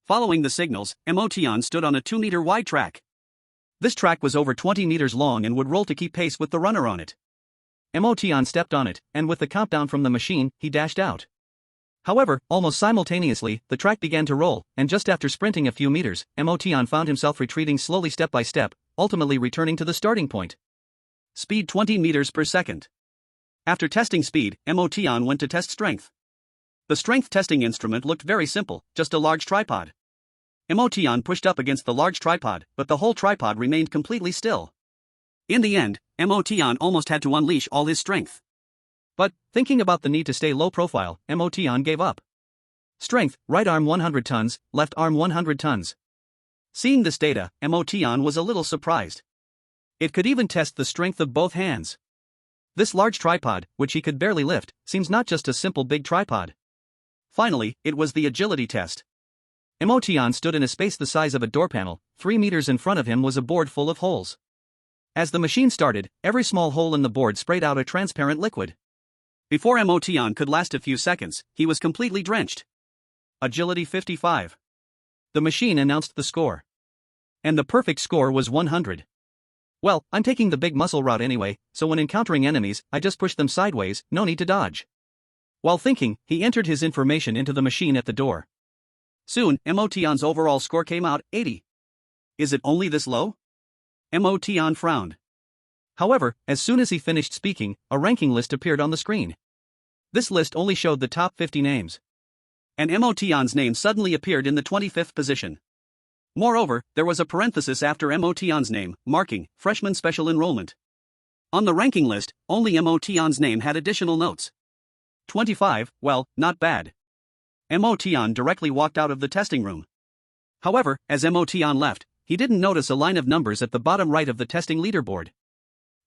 Following the signals, Motion stood on a 2-meter wide track. This track was over 20 meters long and would roll to keep pace with the runner on it. Motion stepped on it, and with the countdown from the machine, he dashed out. However, almost simultaneously, the track began to roll, and just after sprinting a few meters, Motion found himself retreating slowly step by step, ultimately returning to the starting point. Speed 20 meters per second. After testing speed, Motion went to test strength. The strength testing instrument looked very simple, just a large tripod. Motion pushed up against the large tripod, but the whole tripod remained completely still. In the end, Motion almost had to unleash all his strength. But, thinking about the need to stay low profile, Emotion gave up. Strength, right arm 100 tons, left arm 100 tons. Seeing this data, Emotion was a little surprised. It could even test the strength of both hands. This large tripod, which he could barely lift, seems not just a simple big tripod. Finally, it was the agility test. Emotion stood in a space the size of a door panel. 3 meters in front of him was a board full of holes. As the machine started, every small hole in the board sprayed out a transparent liquid. Before Emotion could last a few seconds, he was completely drenched. Agility 55. The machine announced the score. And the perfect score was 100. Well, I'm taking the big muscle route anyway, so when encountering enemies, I just push them sideways, no need to dodge. While thinking, he entered his information into the machine at the door. Soon, Emotion's overall score came out, 80. Is it only this low? Emotion frowned. However, as soon as he finished speaking, a ranking list appeared on the screen. This list only showed the top 50 names. And Emotion's name suddenly appeared in the 25th position. Moreover, there was a parenthesis after Emotion's name, marking freshman special enrollment. On the ranking list, only Emotion's name had additional notes. 25, well, not bad. Emotion directly walked out of the testing room. However, as Emotion left, he didn't notice a line of numbers at the bottom right of the testing leaderboard.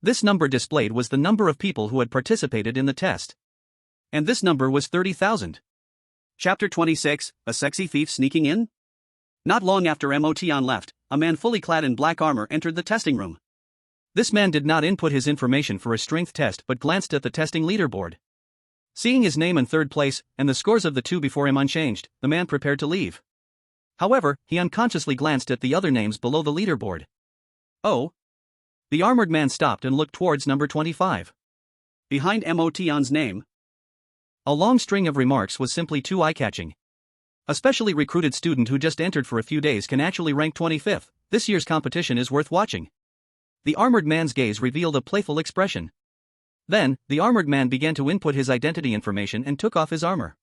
This number displayed was the number of people who had participated in the test. And this number was 30,000. Chapter 26, A Sexy Thief Sneaking In? Not long after Emotion left, a man fully clad in black armor entered the testing room. This man did not input his information for a strength test but glanced at the testing leaderboard. Seeing his name in third place, and the scores of the two before him unchanged, the man prepared to leave. However, he unconsciously glanced at the other names below the leaderboard. Oh! The armored man stopped and looked towards number 25. Behind Emotion's name, a long string of remarks was simply too eye-catching. A specially recruited student who just entered for a few days can actually rank 25th. This year's competition is worth watching. The armored man's gaze revealed a playful expression. Then, the armored man began to input his identity information and took off his armor.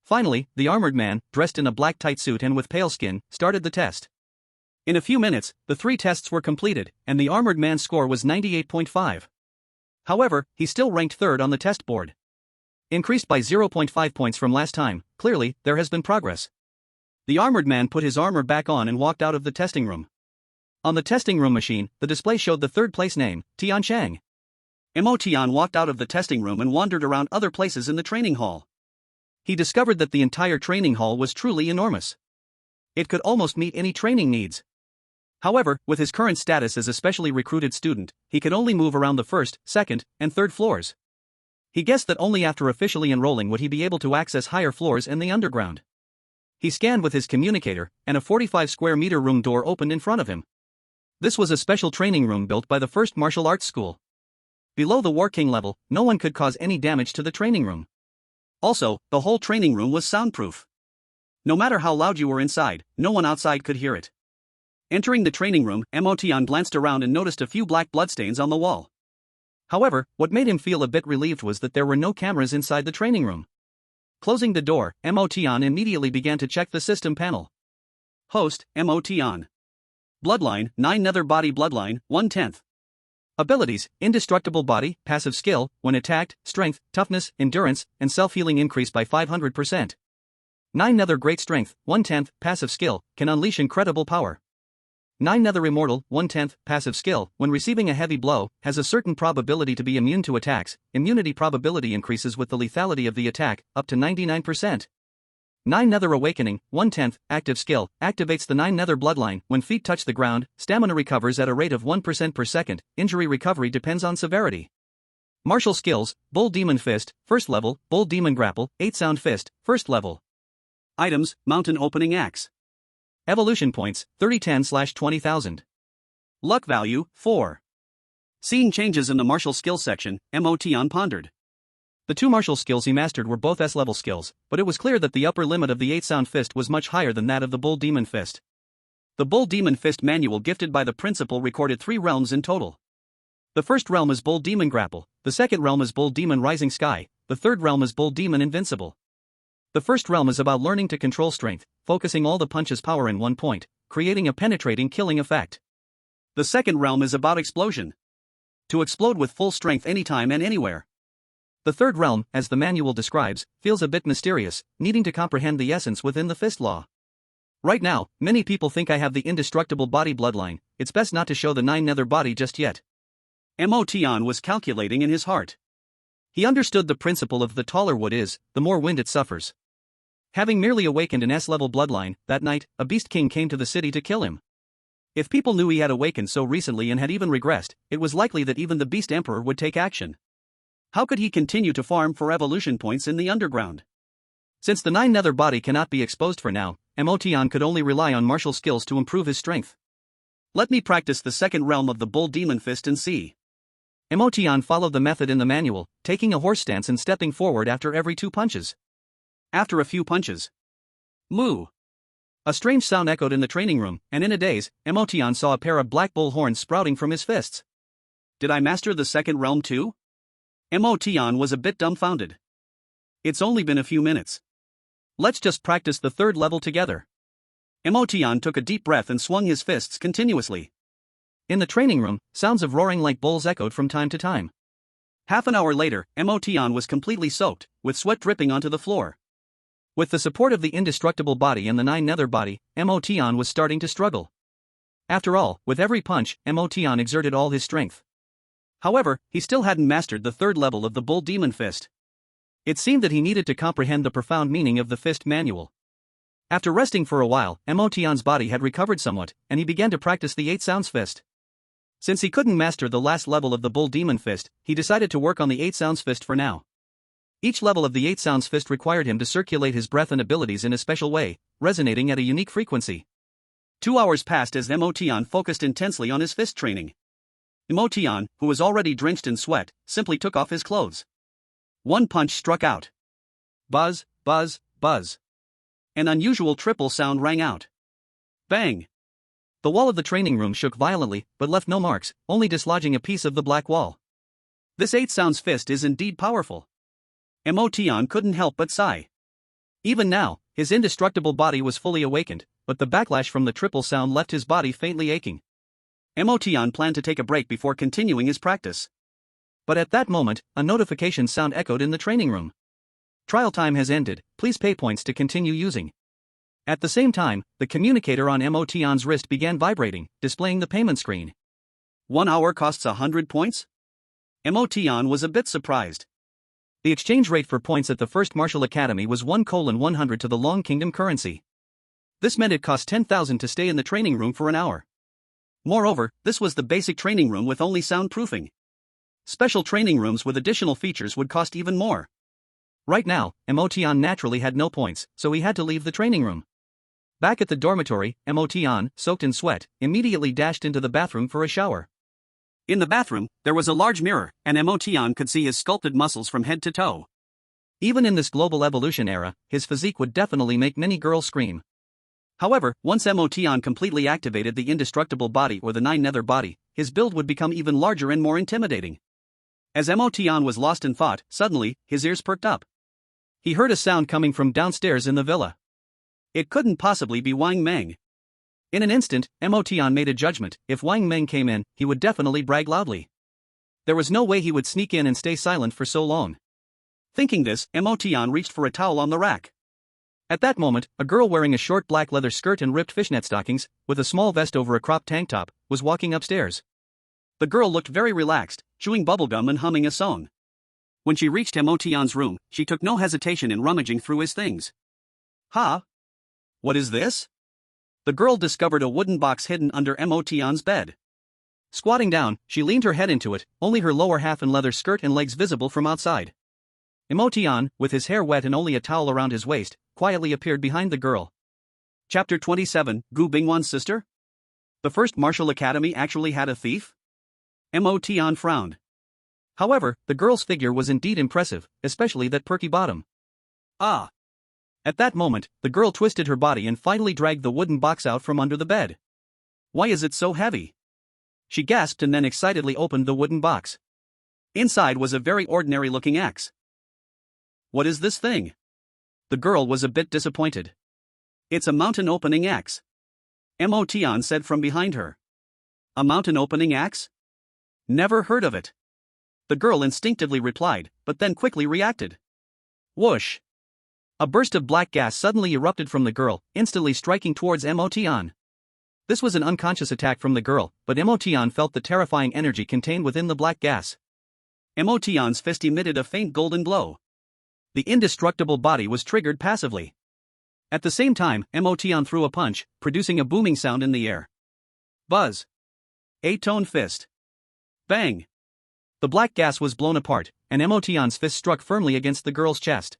Finally, the armored man, dressed in a black tight suit and with pale skin, started the test. In a few minutes, the 3 tests were completed, and the armored man's score was 98.5. However, he still ranked third on the test board. Increased by 0.5 points from last time, clearly, there has been progress. The armored man put his armor back on and walked out of the testing room. On the testing room machine, the display showed the third place name, Tian Chang. Emotion walked out of the testing room and wandered around other places in the training hall. He discovered that the entire training hall was truly enormous. It could almost meet any training needs. However, with his current status as a specially recruited student, he could only move around the first, second, and third floors. He guessed that only after officially enrolling would he be able to access higher floors and the underground. He scanned with his communicator, and a 45 square meter room door opened in front of him. This was a special training room built by the first martial arts school. Below the War King level, no one could cause any damage to the training room. Also, the whole training room was soundproof. No matter how loud you were inside, no one outside could hear it. Entering the training room, Emotion glanced around and noticed a few black bloodstains on the wall. However, what made him feel a bit relieved was that there were no cameras inside the training room. Closing the door, Emotion immediately began to check the system panel. Host, Emotion. Bloodline, 9 Nether Body Bloodline, 1/10. Abilities, Indestructible Body, Passive Skill, when attacked, Strength, Toughness, Endurance, and Self-Healing increase by 500%. 9 Nether Great Strength, 1/10, Passive Skill, can unleash incredible power. 9 Nether Immortal, 1/10, Passive Skill, when receiving a heavy blow, has a certain probability to be immune to attacks. Immunity probability increases with the lethality of the attack, up to 99%. 9 Nether Awakening, 1/10, Active Skill, activates the 9 Nether Bloodline. When feet touch the ground, stamina recovers at a rate of 1% per second, injury recovery depends on severity. Martial Skills, Bull Demon Fist, 1st level, Bull Demon Grapple, 8 Sound Fist, 1st level. Items, Mountain Opening Axe. Evolution Points, 3010/20,000. Luck Value, 4. Seeing changes in the martial skills section, Emotion pondered. The 2 martial skills he mastered were both S-level skills, but it was clear that the upper limit of the 8 Sound Fist was much higher than that of the Bull Demon Fist. The Bull Demon Fist manual gifted by the principal recorded 3 realms in total. The first realm is Bull Demon Grapple, the second realm is Bull Demon Rising Sky, the third realm is Bull Demon Invincible. The first realm is about learning to control strength, focusing all the punch's power in one point, creating a penetrating killing effect. The second realm is about explosion. To explode with full strength anytime and anywhere. The third realm, as the manual describes, feels a bit mysterious, needing to comprehend the essence within the fist law. Right now, many people think I have the indestructible body bloodline. It's best not to show the 9 nether body just yet. Motion was calculating in his heart. He understood the principle of the taller wood is, the more wind it suffers. Having merely awakened an S-level bloodline, that night, a Beast King came to the city to kill him. If people knew he had awakened so recently and had even regressed, it was likely that even the Beast Emperor would take action. How could he continue to farm for evolution points in the underground? Since the 9 nether body cannot be exposed for now, Motion could only rely on martial skills to improve his strength. Let me practice the second realm of the Bull Demon Fist and see. Motion followed the method in the manual, taking a horse stance and stepping forward after every 2 punches. After a few punches, moo! A strange sound echoed in the training room, and in a daze, Motion saw a pair of black bull horns sprouting from his fists. Did I master the second realm too? Motion was a bit dumbfounded. It's only been a few minutes. Let's just practice the third level together. Motion took a deep breath and swung his fists continuously. In the training room, sounds of roaring like bulls echoed from time to time. Half an hour later, Motion was completely soaked, with sweat dripping onto the floor. With the support of the indestructible body and the 9 nether body, Motion was starting to struggle. After all, with every punch, Motion exerted all his strength. However, he still hadn't mastered the third level of the Bull Demon Fist. It seemed that he needed to comprehend the profound meaning of the fist manual. After resting for a while, Motion's body had recovered somewhat, and he began to practice the 8 sounds fist. Since he couldn't master the last level of the Bull Demon Fist, he decided to work on the 8 sounds fist for now. Each level of the 8 sounds fist required him to circulate his breath and abilities in a special way, resonating at a unique frequency. 2 hours passed as Motion focused intensely on his fist training. Motion, who was already drenched in sweat, simply took off his clothes. One punch struck out. Buzz, buzz, buzz. An unusual triple sound rang out. Bang! The wall of the training room shook violently, but left no marks, only dislodging a piece of the black wall. This 8 sounds fist is indeed powerful. Motion couldn't help but sigh. Even now, his indestructible body was fully awakened, but the backlash from the triple sound left his body faintly aching. Motion planned to take a break before continuing his practice. But at that moment, a notification sound echoed in the training room. Trial time has ended, please pay points to continue using. At the same time, the communicator on Motion's wrist began vibrating, displaying the payment screen. 1 hour costs 100 points? Motion was a bit surprised. The exchange rate for points at the First Martial Academy was 1:100 to the Long Kingdom currency. This meant it cost 10,000 to stay in the training room for an hour. Moreover, this was the basic training room with only soundproofing. Special training rooms with additional features would cost even more. Right now, Motion naturally had no points, so he had to leave the training room. Back at the dormitory, Motion, soaked in sweat, immediately dashed into the bathroom for a shower. In the bathroom, there was a large mirror, and Motion could see his sculpted muscles from head to toe. Even in this global evolution era, his physique would definitely make many girls scream. However, once Motion completely activated the indestructible body or the 9 nether body, his build would become even larger and more intimidating. As Motion was lost in thought, suddenly, his ears perked up. He heard a sound coming from downstairs in the villa. It couldn't possibly be Wang Meng. In an instant, Motion made a judgment: if Wang Meng came in, he would definitely brag loudly. There was no way he would sneak in and stay silent for so long. Thinking this, Motion reached for a towel on the rack. At that moment, a girl wearing a short black leather skirt and ripped fishnet stockings, with a small vest over a cropped tank top, was walking upstairs. The girl looked very relaxed, chewing bubblegum and humming a song. When she reached Motion's room, she took no hesitation in rummaging through his things. Ha! What is this? The girl discovered a wooden box hidden under Motion's bed. Squatting down, she leaned her head into it, only her lower half in leather skirt and legs visible from outside. Motion, with his hair wet and only a towel around his waist, quietly appeared behind the girl. Chapter 27, Gu Bingwan's sister? The First Martial Academy actually had a thief? Motion frowned. However, the girl's figure was indeed impressive, especially that perky bottom. Ah! At that moment, the girl twisted her body and finally dragged the wooden box out from under the bed. Why is it so heavy? She gasped and then excitedly opened the wooden box. Inside was a very ordinary-looking axe. What is this thing? The girl was a bit disappointed. It's a mountain-opening axe. Motion said from behind her. A mountain-opening axe? Never heard of it. The girl instinctively replied, but then quickly reacted. Whoosh! A burst of black gas suddenly erupted from the girl, instantly striking towards Motion. This was an unconscious attack from the girl, but Motion felt the terrifying energy contained within the black gas. Motion's fist emitted a faint golden glow. The indestructible body was triggered passively. At the same time, Motion threw a punch, producing a booming sound in the air. Buzz! 8-tone fist. Bang! The black gas was blown apart, and Motion's fist struck firmly against the girl's chest.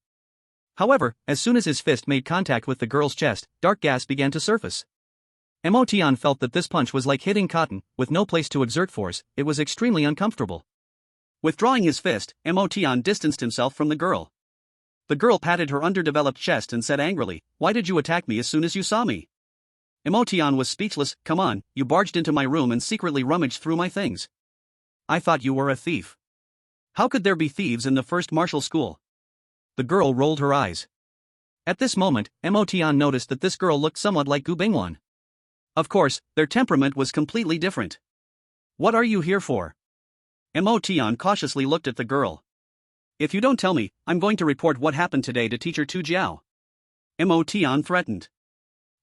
However, as soon as his fist made contact with the girl's chest, dark gas began to surface. Motion felt that this punch was like hitting cotton, with no place to exert force. It was extremely uncomfortable. Withdrawing his fist, Motion distanced himself from the girl. The girl patted her underdeveloped chest and said angrily, "Why did you attack me as soon as you saw me?" Motion was speechless. "Come on, you barged into my room and secretly rummaged through my things. I thought you were a thief. How could there be thieves in the first martial school?" The girl rolled her eyes. At this moment, Motion noticed that this girl looked somewhat like Gu Bingwan. Of course, their temperament was completely different. "What are you here for?" Motion cautiously looked at the girl. "If you don't tell me, I'm going to report what happened today to teacher Tu Jiao," Motion threatened.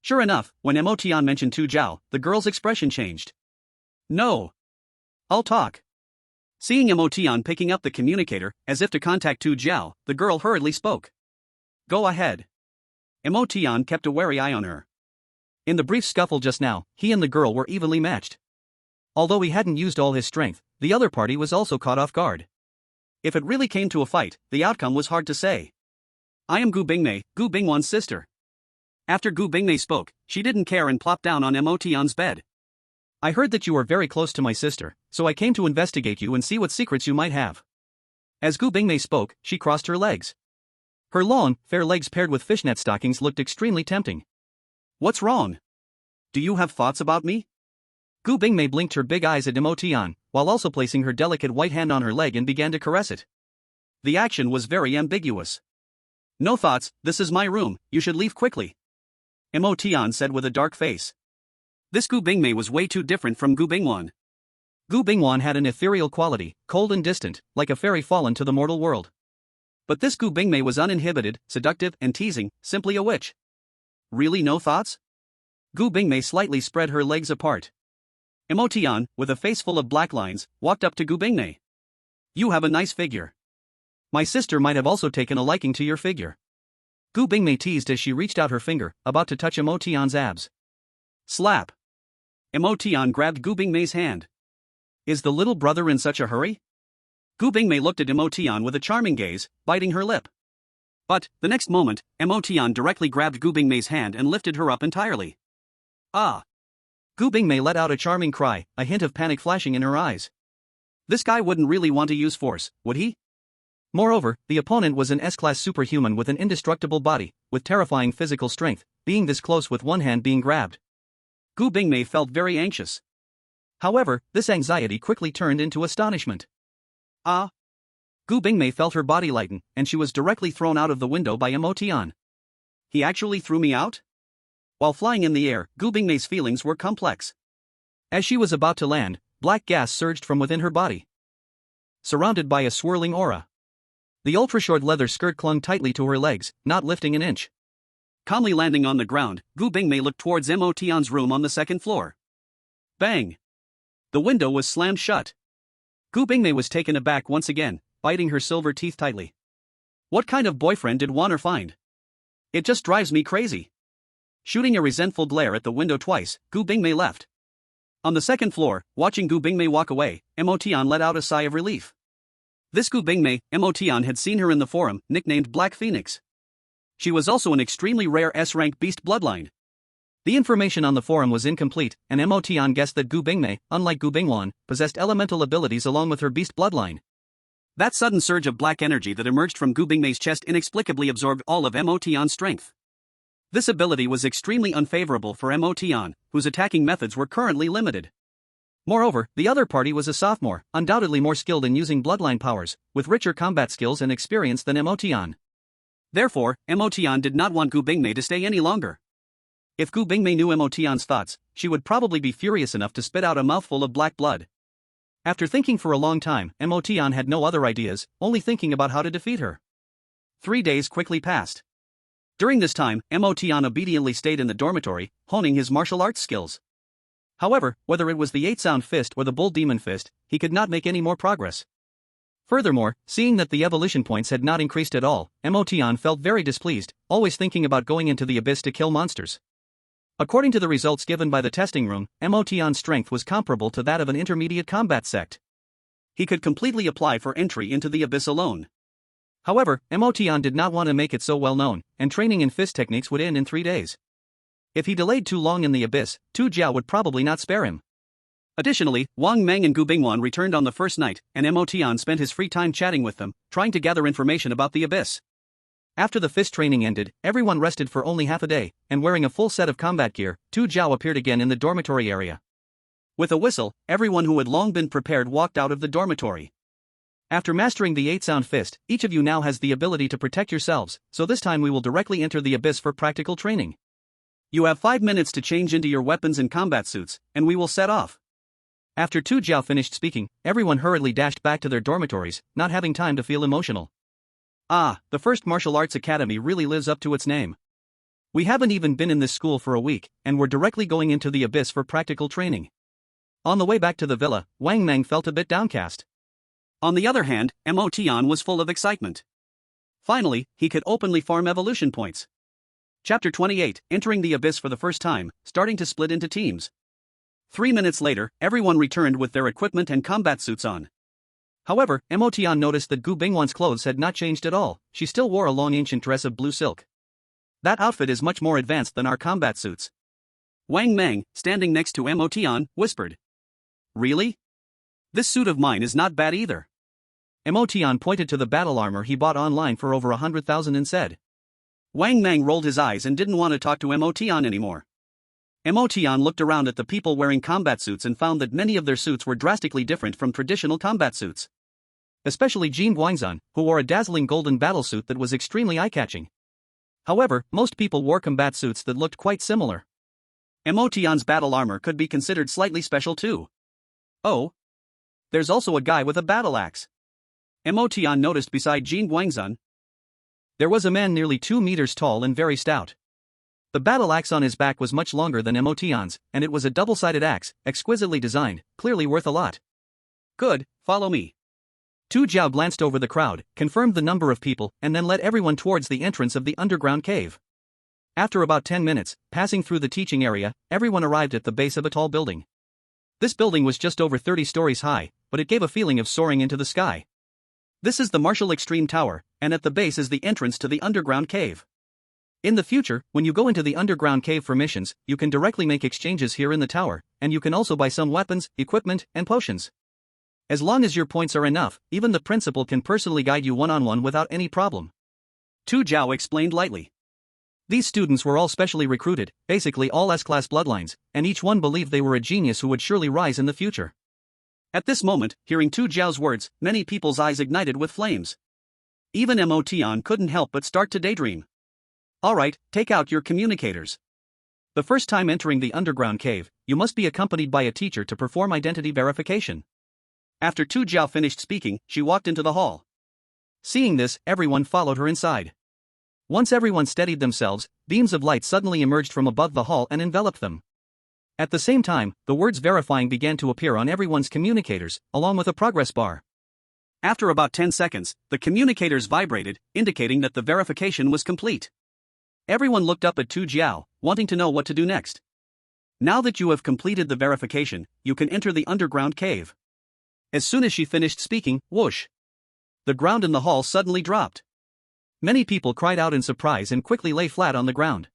Sure enough, when Motion mentioned Tu Jiao, the girl's expression changed. "No. I'll talk." Seeing Motion picking up the communicator, as if to contact Tu Jiao, the girl hurriedly spoke. "Go ahead." Motion kept a wary eye on her. In the brief scuffle just now, he and the girl were evenly matched. Although he hadn't used all his strength, the other party was also caught off guard. If it really came to a fight, the outcome was hard to say. "I am Gu Bingmei, Gu Bingwan's sister." After Gu Bingmei spoke, she didn't care and plopped down on Motion's bed. "I heard that you are very close to my sister, so I came to investigate you and see what secrets you might have." As Gu Bingmei spoke, she crossed her legs. Her long, fair legs paired with fishnet stockings looked extremely tempting. "What's wrong? Do you have thoughts about me?" Gu Bingmei blinked her big eyes at Motion, while also placing her delicate white hand on her leg and began to caress it. The action was very ambiguous. "No thoughts, this is my room, you should leave quickly," Motion said with a dark face. This Gu Bingmei was way too different from Gu Bingwan. Gu Bingwan had an ethereal quality, cold and distant, like a fairy fallen to the mortal world. But this Gu Bingmei was uninhibited, seductive, and teasing, simply a witch. "Really no thoughts?" Gu Bingmei slightly spread her legs apart. Motion, with a face full of black lines, walked up to Gu Bingmei. "You have a nice figure. My sister might have also taken a liking to your figure." Gu Bingmei teased as she reached out her finger, about to touch Motion's abs. Slap! Motion grabbed Gu Bingmei's hand. "Is the little brother in such a hurry?" Gu Bingmei looked at Motion with a charming gaze, biting her lip. But, the next moment, Motion directly grabbed Gu Bingmei's hand and lifted her up entirely. "Ah!" Gu Bingmei let out a charming cry, a hint of panic flashing in her eyes. This guy wouldn't really want to use force, would he? Moreover, the opponent was an S-class superhuman with an indestructible body, with terrifying physical strength, being this close with one hand being grabbed. Gu Bingmei felt very anxious. However, this anxiety quickly turned into astonishment. "Ah!" Gu Bingmei felt her body lighten, and she was directly thrown out of the window by Motion. "He actually threw me out?" While flying in the air, Gu Bingmei's feelings were complex. As she was about to land, black gas surged from within her body, surrounded by a swirling aura. The ultra-short leather skirt clung tightly to her legs, not lifting an inch. Calmly landing on the ground, Gu Bingmei looked towards Motion's room on the second floor. Bang! The window was slammed shut. Gu Bingmei was taken aback once again, biting her silver teeth tightly. What kind of boyfriend did Wanner find? It just drives me crazy. Shooting a resentful glare at the window twice, Gu Bingmei left. On the second floor, watching Gu Bingmei walk away, Motion let out a sigh of relief. This Gu Bingmei, Motion had seen her in the forum, nicknamed Black Phoenix. She was also an extremely rare S-rank beast bloodline. The information on the forum was incomplete, and Motion guessed that Gu Bingmei, unlike Gu Bingwan, possessed elemental abilities along with her beast bloodline. That sudden surge of black energy that emerged from Gu Bingmei's chest inexplicably absorbed all of Motion's strength. This ability was extremely unfavorable for Motion, whose attacking methods were currently limited. Moreover, the other party was a sophomore, undoubtedly more skilled in using bloodline powers, with richer combat skills and experience than Motion. Therefore, Motion did not want Gu Bingmei to stay any longer. If Gu Bingmei knew Motion's thoughts, she would probably be furious enough to spit out a mouthful of black blood. After thinking for a long time, Motian had no other ideas, only thinking about how to defeat her. 3 days quickly passed. During this time, Motian obediently stayed in the dormitory, honing his martial arts skills. However, whether it was the 8-sound fist or the bull demon fist, he could not make any more progress. Furthermore, seeing that the evolution points had not increased at all, Motian felt very displeased, always thinking about going into the abyss to kill monsters. According to the results given by the testing room, Motian's strength was comparable to that of an intermediate combat sect. He could completely apply for entry into the abyss alone. However, Motian did not want to make it so well known, and training in fist techniques would end in 3 days. If he delayed too long in the abyss, Tu Jiao would probably not spare him. Additionally, Wang Meng and Gu Bingwan returned on the first night, and Motian spent his free time chatting with them, trying to gather information about the abyss. After the fist training ended, everyone rested for only half a day, and wearing a full set of combat gear, Tu Jiao appeared again in the dormitory area. With a whistle, everyone who had long been prepared walked out of the dormitory. After mastering the 8-sound fist, each of you now has the ability to protect yourselves, so this time we will directly enter the abyss for practical training. You have 5 minutes to change into your weapons and combat suits, and we will set off. After Tu Jiao finished speaking, everyone hurriedly dashed back to their dormitories, not having time to feel emotional. Ah, the First Martial Arts Academy really lives up to its name. We haven't even been in this school for a week, and we're directly going into the abyss for practical training. On the way back to the villa, Wang Meng felt a bit downcast. On the other hand, Motian was full of excitement. Finally, he could openly farm evolution points. Chapter 28, Entering the Abyss for the first time, starting to split into teams. 3 minutes later, everyone returned with their equipment and combat suits on. However, Motian noticed that Gu Bingwan's clothes had not changed at all. She still wore a long ancient dress of blue silk. That outfit is much more advanced than our combat suits. Wang Meng, standing next to Motian, whispered. Really? This suit of mine is not bad either. Motian pointed to the battle armor he bought online for over 100,000 and said. Wang Meng rolled his eyes and didn't want to talk to Motian anymore. Motian looked around at the people wearing combat suits and found that many of their suits were drastically different from traditional combat suits. Especially Jin Guangzhan, who wore a dazzling golden battlesuit that was extremely eye-catching. However, most people wore combat suits that looked quite similar. Motian's battle armor could be considered slightly special too. Oh. There's also a guy with a battle axe. Motian noticed beside Jin Guangzhan. There was a man nearly 2 meters tall and very stout. The battle axe on his back was much longer than Motian's, and it was a double-sided axe, exquisitely designed, clearly worth a lot. Good, follow me. Tu Jiao glanced over the crowd, confirmed the number of people, and then led everyone towards the entrance of the underground cave. After about 10 minutes, passing through the teaching area, everyone arrived at the base of a tall building. This building was just over 30 stories high, but it gave a feeling of soaring into the sky. This is the Martial Extreme Tower, and at the base is the entrance to the underground cave. In the future, when you go into the underground cave for missions, you can directly make exchanges here in the tower, and you can also buy some weapons, equipment, and potions. As long as your points are enough, even the principal can personally guide you one-on-one without any problem. Tu Jiao explained lightly. These students were all specially recruited, basically all S-class bloodlines, and each one believed they were a genius who would surely rise in the future. At this moment, hearing Tu Jiao's words, many people's eyes ignited with flames. Even Motian couldn't help but start to daydream. Alright, take out your communicators. The first time entering the underground cave, you must be accompanied by a teacher to perform identity verification. After Tu Jiao finished speaking, she walked into the hall. Seeing this, everyone followed her inside. Once everyone steadied themselves, beams of light suddenly emerged from above the hall and enveloped them. At the same time, the words verifying began to appear on everyone's communicators, along with a progress bar. After about 10 seconds, the communicators vibrated, indicating that the verification was complete. Everyone looked up at Tu Jiao, wanting to know what to do next. Now that you have completed the verification, you can enter the underground cave. As soon as she finished speaking, whoosh! The ground in the hall suddenly dropped. Many people cried out in surprise and quickly lay flat on the ground.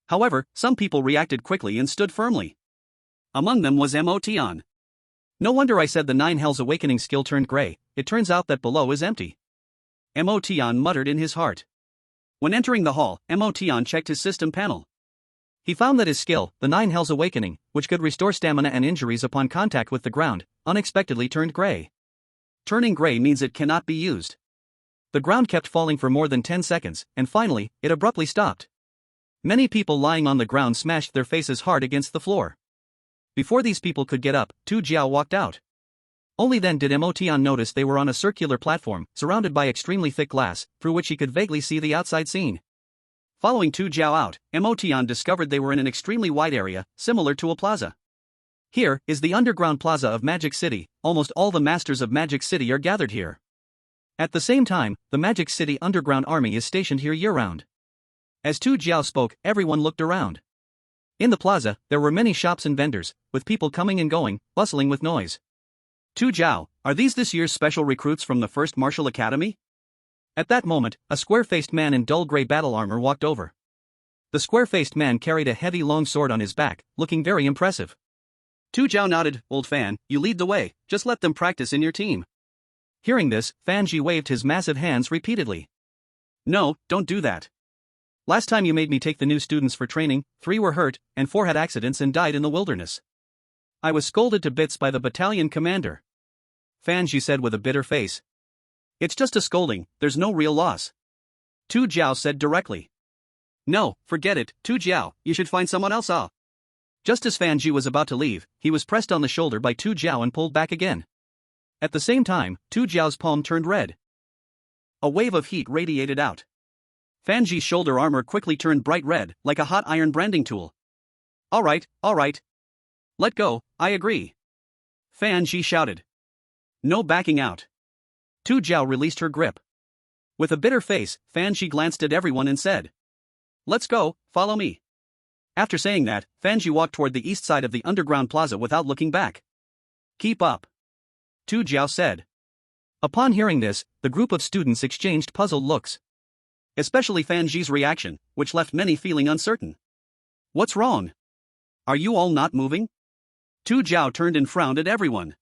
However, some people reacted quickly and stood firmly. Among them was Motian. No wonder I said the 9 Hells Awakening skill turned gray, it turns out that below is empty. Motian muttered in his heart. When entering the hall, Motian checked his system panel. He found that his skill, the 9 Hells Awakening, which could restore stamina and injuries upon contact with the ground, unexpectedly turned gray. Turning gray means it cannot be used. The ground kept falling for more than 10 seconds, and finally, it abruptly stopped. Many people lying on the ground smashed their faces hard against the floor. Before these people could get up, Tu Jiao walked out. Only then did Emotion notice they were on a circular platform, surrounded by extremely thick glass, through which he could vaguely see the outside scene. Following Tu Jiao out, Emotion discovered they were in an extremely wide area, similar to a plaza. Here is the underground plaza of Magic City. Almost all the masters of Magic City are gathered here. At the same time, the Magic City Underground Army is stationed here year-round. As Tu Jiao spoke, everyone looked around. In the plaza, there were many shops and vendors, with people coming and going, bustling with noise. Tu Jiao, are these this year's special recruits from the First Martial Academy? At that moment, a square-faced man in dull gray battle armor walked over. The square-faced man carried a heavy long sword on his back, looking very impressive. Tu Jiao nodded. Old Fan, you lead the way, just let them practice in your team. Hearing this, Fan Ji waved his massive hands repeatedly. No, don't do that. Last time you made me take the new students for training, 3 were hurt, and 4 had accidents and died in the wilderness. I was scolded to bits by the battalion commander. Fan Ji said with a bitter face. It's just a scolding, there's no real loss. Tu Jiao said directly. No, forget it, Tu Jiao, you should find someone else. Just as Fan Ji was about to leave, he was pressed on the shoulder by Tu Jiao and pulled back again. At the same time, Tu Jiao's palm turned red. A wave of heat radiated out. Fan Ji's shoulder armor quickly turned bright red, like a hot iron branding tool. All right. Let go, I agree. Fan Ji shouted. No backing out. Tu Jiao released her grip. With a bitter face, Fan Ji glanced at everyone and said, Let's go, follow me. After saying that, Fan Ji walked toward the east side of the underground plaza without looking back. Keep up, Tu Jiao said. Upon hearing this, the group of students exchanged puzzled looks. Especially Fan Ji's reaction, which left many feeling uncertain. What's wrong? Are you all not moving? Tu Jiao turned and frowned at everyone.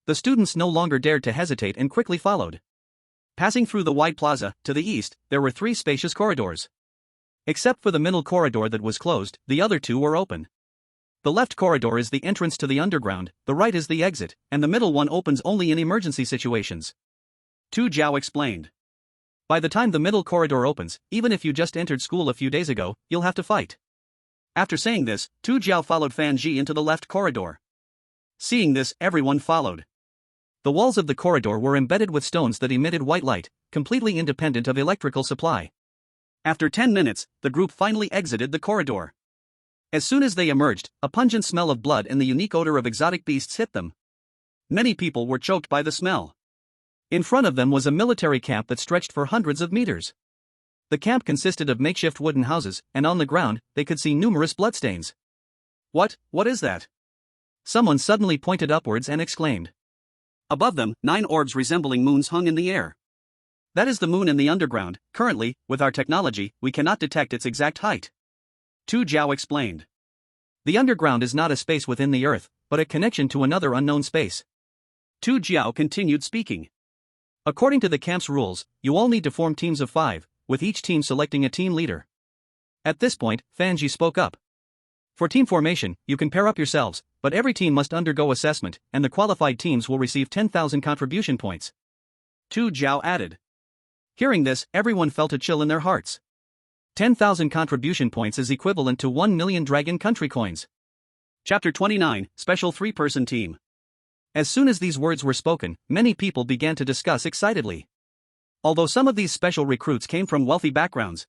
The students no longer dared to hesitate and quickly followed. Passing through the wide plaza, to the east, there were 3 spacious corridors. Except for the middle corridor that was closed, the other 2 were open. The left corridor is the entrance to the underground, the right is the exit, and the middle one opens only in emergency situations. Tu Jiao explained. By the time the middle corridor opens, even if you just entered school a few days ago, you'll have to fight. After saying this, Tu Jiao followed Fan Ji into the left corridor. Seeing this, everyone followed. The walls of the corridor were embedded with stones that emitted white light, completely independent of electrical supply. After 10 minutes, the group finally exited the corridor. As soon as they emerged, a pungent smell of blood and the unique odor of exotic beasts hit them. Many people were choked by the smell. In front of them was a military camp that stretched for hundreds of meters. The camp consisted of makeshift wooden houses, and on the ground, they could see numerous bloodstains. What is that? Someone suddenly pointed upwards and exclaimed. Above them, 9 orbs resembling moons hung in the air. That is the moon in the underground. Currently, with our technology, we cannot detect its exact height. Tu Jiao explained. The underground is not a space within the earth, but a connection to another unknown space. Tu Jiao continued speaking. According to the camp's rules, you all need to form teams of 5, with each team selecting a team leader. At this point, Fan Ji spoke up. For team formation, you can pair up yourselves, but every team must undergo assessment, and the qualified teams will receive 10,000 contribution points. Tu Jiao added. Hearing this, everyone felt a chill in their hearts. 10,000 contribution points is equivalent to 1 million Dragon Country coins. Chapter 29, Special 3-Person Team. As soon as these words were spoken, many people began to discuss excitedly. Although some of these special recruits came from wealthy backgrounds,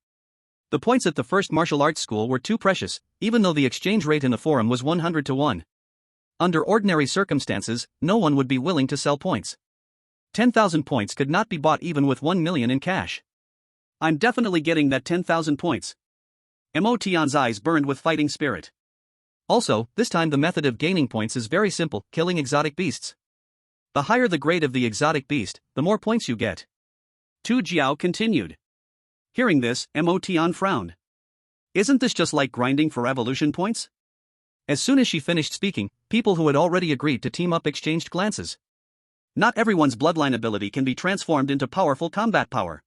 the points at the first martial arts school were too precious, even though the exchange rate in the forum was 100 to 1. Under ordinary circumstances, no one would be willing to sell points. 10,000 points could not be bought even with 1 million in cash. I'm definitely getting that 10,000 points. Emotion's eyes burned with fighting spirit. Also, this time the method of gaining points is very simple, killing exotic beasts. The higher the grade of the exotic beast, the more points you get. Tu Jiao continued. Hearing this, Emotion frowned. Isn't this just like grinding for evolution points? As soon as she finished speaking, people who had already agreed to team up exchanged glances. Not everyone's bloodline ability can be transformed into powerful combat power.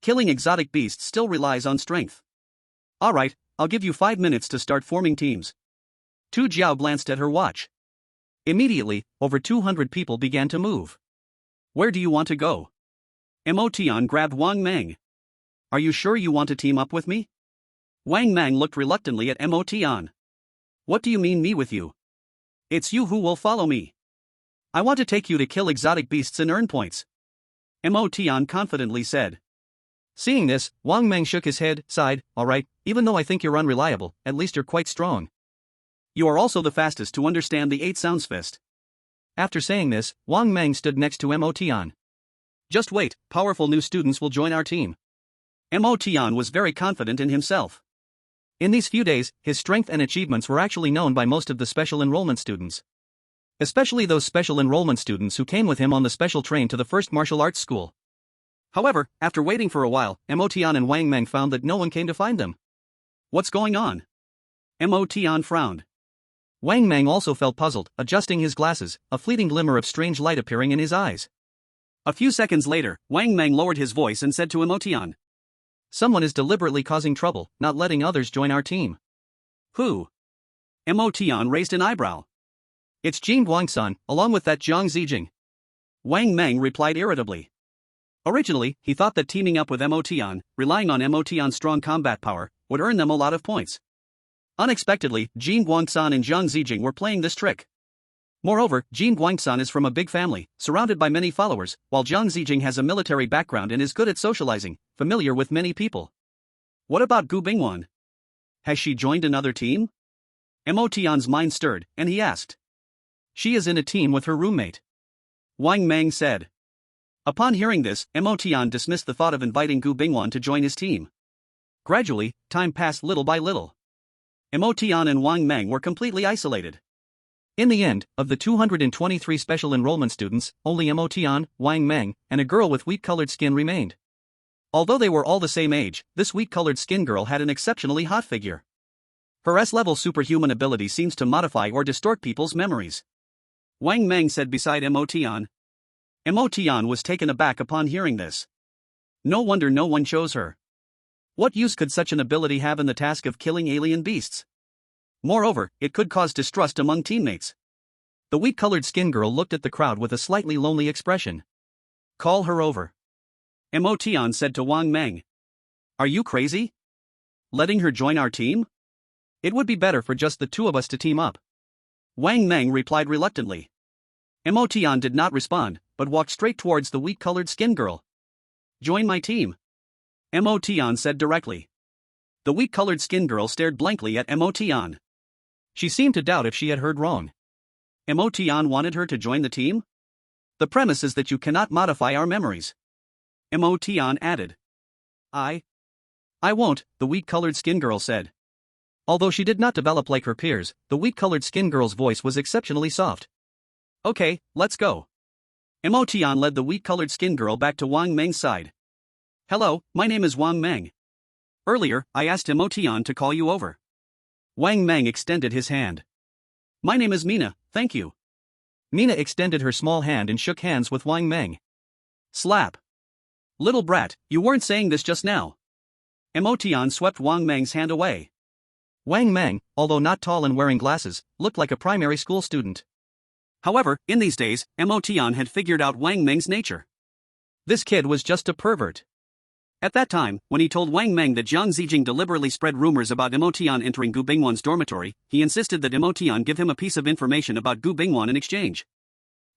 Killing exotic beasts still relies on strength. Alright, I'll give you 5 minutes to start forming teams. Tu Jiao glanced at her watch. Immediately, over 200 people began to move. Where do you want to go? Emotion grabbed Wang Meng. Are you sure you want to team up with me? Wang Meng looked reluctantly at Emotion. What do you mean me with you? It's you who will follow me. I want to take you to kill exotic beasts and earn points. Mo Tian confidently said. Seeing this, Wang Meng shook his head, sighed, alright, even though I think you're unreliable, at least you're quite strong. You are also the fastest to understand the 8 sounds fist. After saying this, Wang Meng stood next to Mo Tian. Just wait, powerful new students will join our team. Mo Tian was very confident in himself. In these few days, his strength and achievements were actually known by most of the special enrollment students. Especially those special enrollment students who came with him on the special train to the first martial arts school. However, after waiting for a while, Mo Tian and Wang Meng found that no one came to find them. What's going on? Mo Tian frowned. Wang Meng also felt puzzled, adjusting his glasses, a fleeting glimmer of strange light appearing in his eyes. A few seconds later, Wang Meng lowered his voice and said to Mo Tian. Someone is deliberately causing trouble, not letting others join our team. Who? Mo Tian raised an eyebrow. It's Jin Guangsan, along with that Jiang Zijing. Wang Meng replied irritably. Originally, he thought that teaming up with Mo Tian, relying on Mo Tian's strong combat power, would earn them a lot of points. Unexpectedly, Jin Guangsan and Jiang Zijing were playing this trick. Moreover, Jin Guangsan is from a big family, surrounded by many followers, while Jiang Zijing has a military background and is good at socializing, familiar with many people. What about Gu Bingwan? Has she joined another team? Mo Tian's mind stirred, and he asked. She is in a team with her roommate. Wang Meng said. Upon hearing this, Mo Tian dismissed the thought of inviting Gu Bingwan to join his team. Gradually, time passed little by little. Mo Tian and Wang Meng were completely isolated. In the end, of the 223 special enrollment students, only Mo Tian, Wang Meng, and a girl with wheat-colored skin remained. Although they were all the same age, this wheat-colored skin girl had an exceptionally hot figure. Her S-level superhuman ability seems to modify or distort people's memories. Wang Meng said beside Mo Tian. Mo Tian was taken aback upon hearing this. No wonder no one chose her. What use could such an ability have in the task of killing alien beasts? Moreover, it could cause distrust among teammates. The wheat-colored skin girl looked at the crowd with a slightly lonely expression. Call her over. Mo Tian said to Wang Meng. Are you crazy? Letting her join our team? It would be better for just the two of us to team up. Wang Meng replied reluctantly. Mo Tian did not respond, but walked straight towards the wheat-colored skin girl. Join my team. Mo Tian said directly. The wheat-colored skin girl stared blankly at Mo Tian. She seemed to doubt if she had heard wrong. Mo Tian wanted her to join the team? The premise is that you cannot modify our memories. Mo Tian added. I won't, the wheat-colored skin girl said. Although she did not develop like her peers, the wheat-colored skin girl's voice was exceptionally soft. Okay, let's go. Mo Tian led the wheat-colored skin girl back to Wang Meng's side. Hello, my name is Wang Meng. Earlier, I asked Mo Tian to call you over. Wang Meng extended his hand. My name is Mina, thank you. Mina extended her small hand and shook hands with Wang Meng. Slap. Little brat, you weren't saying this just now. Mo Tian swept Wang Meng's hand away. Wang Meng, although not tall and wearing glasses, looked like a primary school student. However, in these days, Mo Tian had figured out Wang Meng's nature. This kid was just a pervert. At that time, when he told Wang Meng that Jiang Zijing deliberately spread rumors about Mo Tian entering Gu Bingwan's dormitory, he insisted that Mo Tian give him a piece of information about Gu Bingwan in exchange.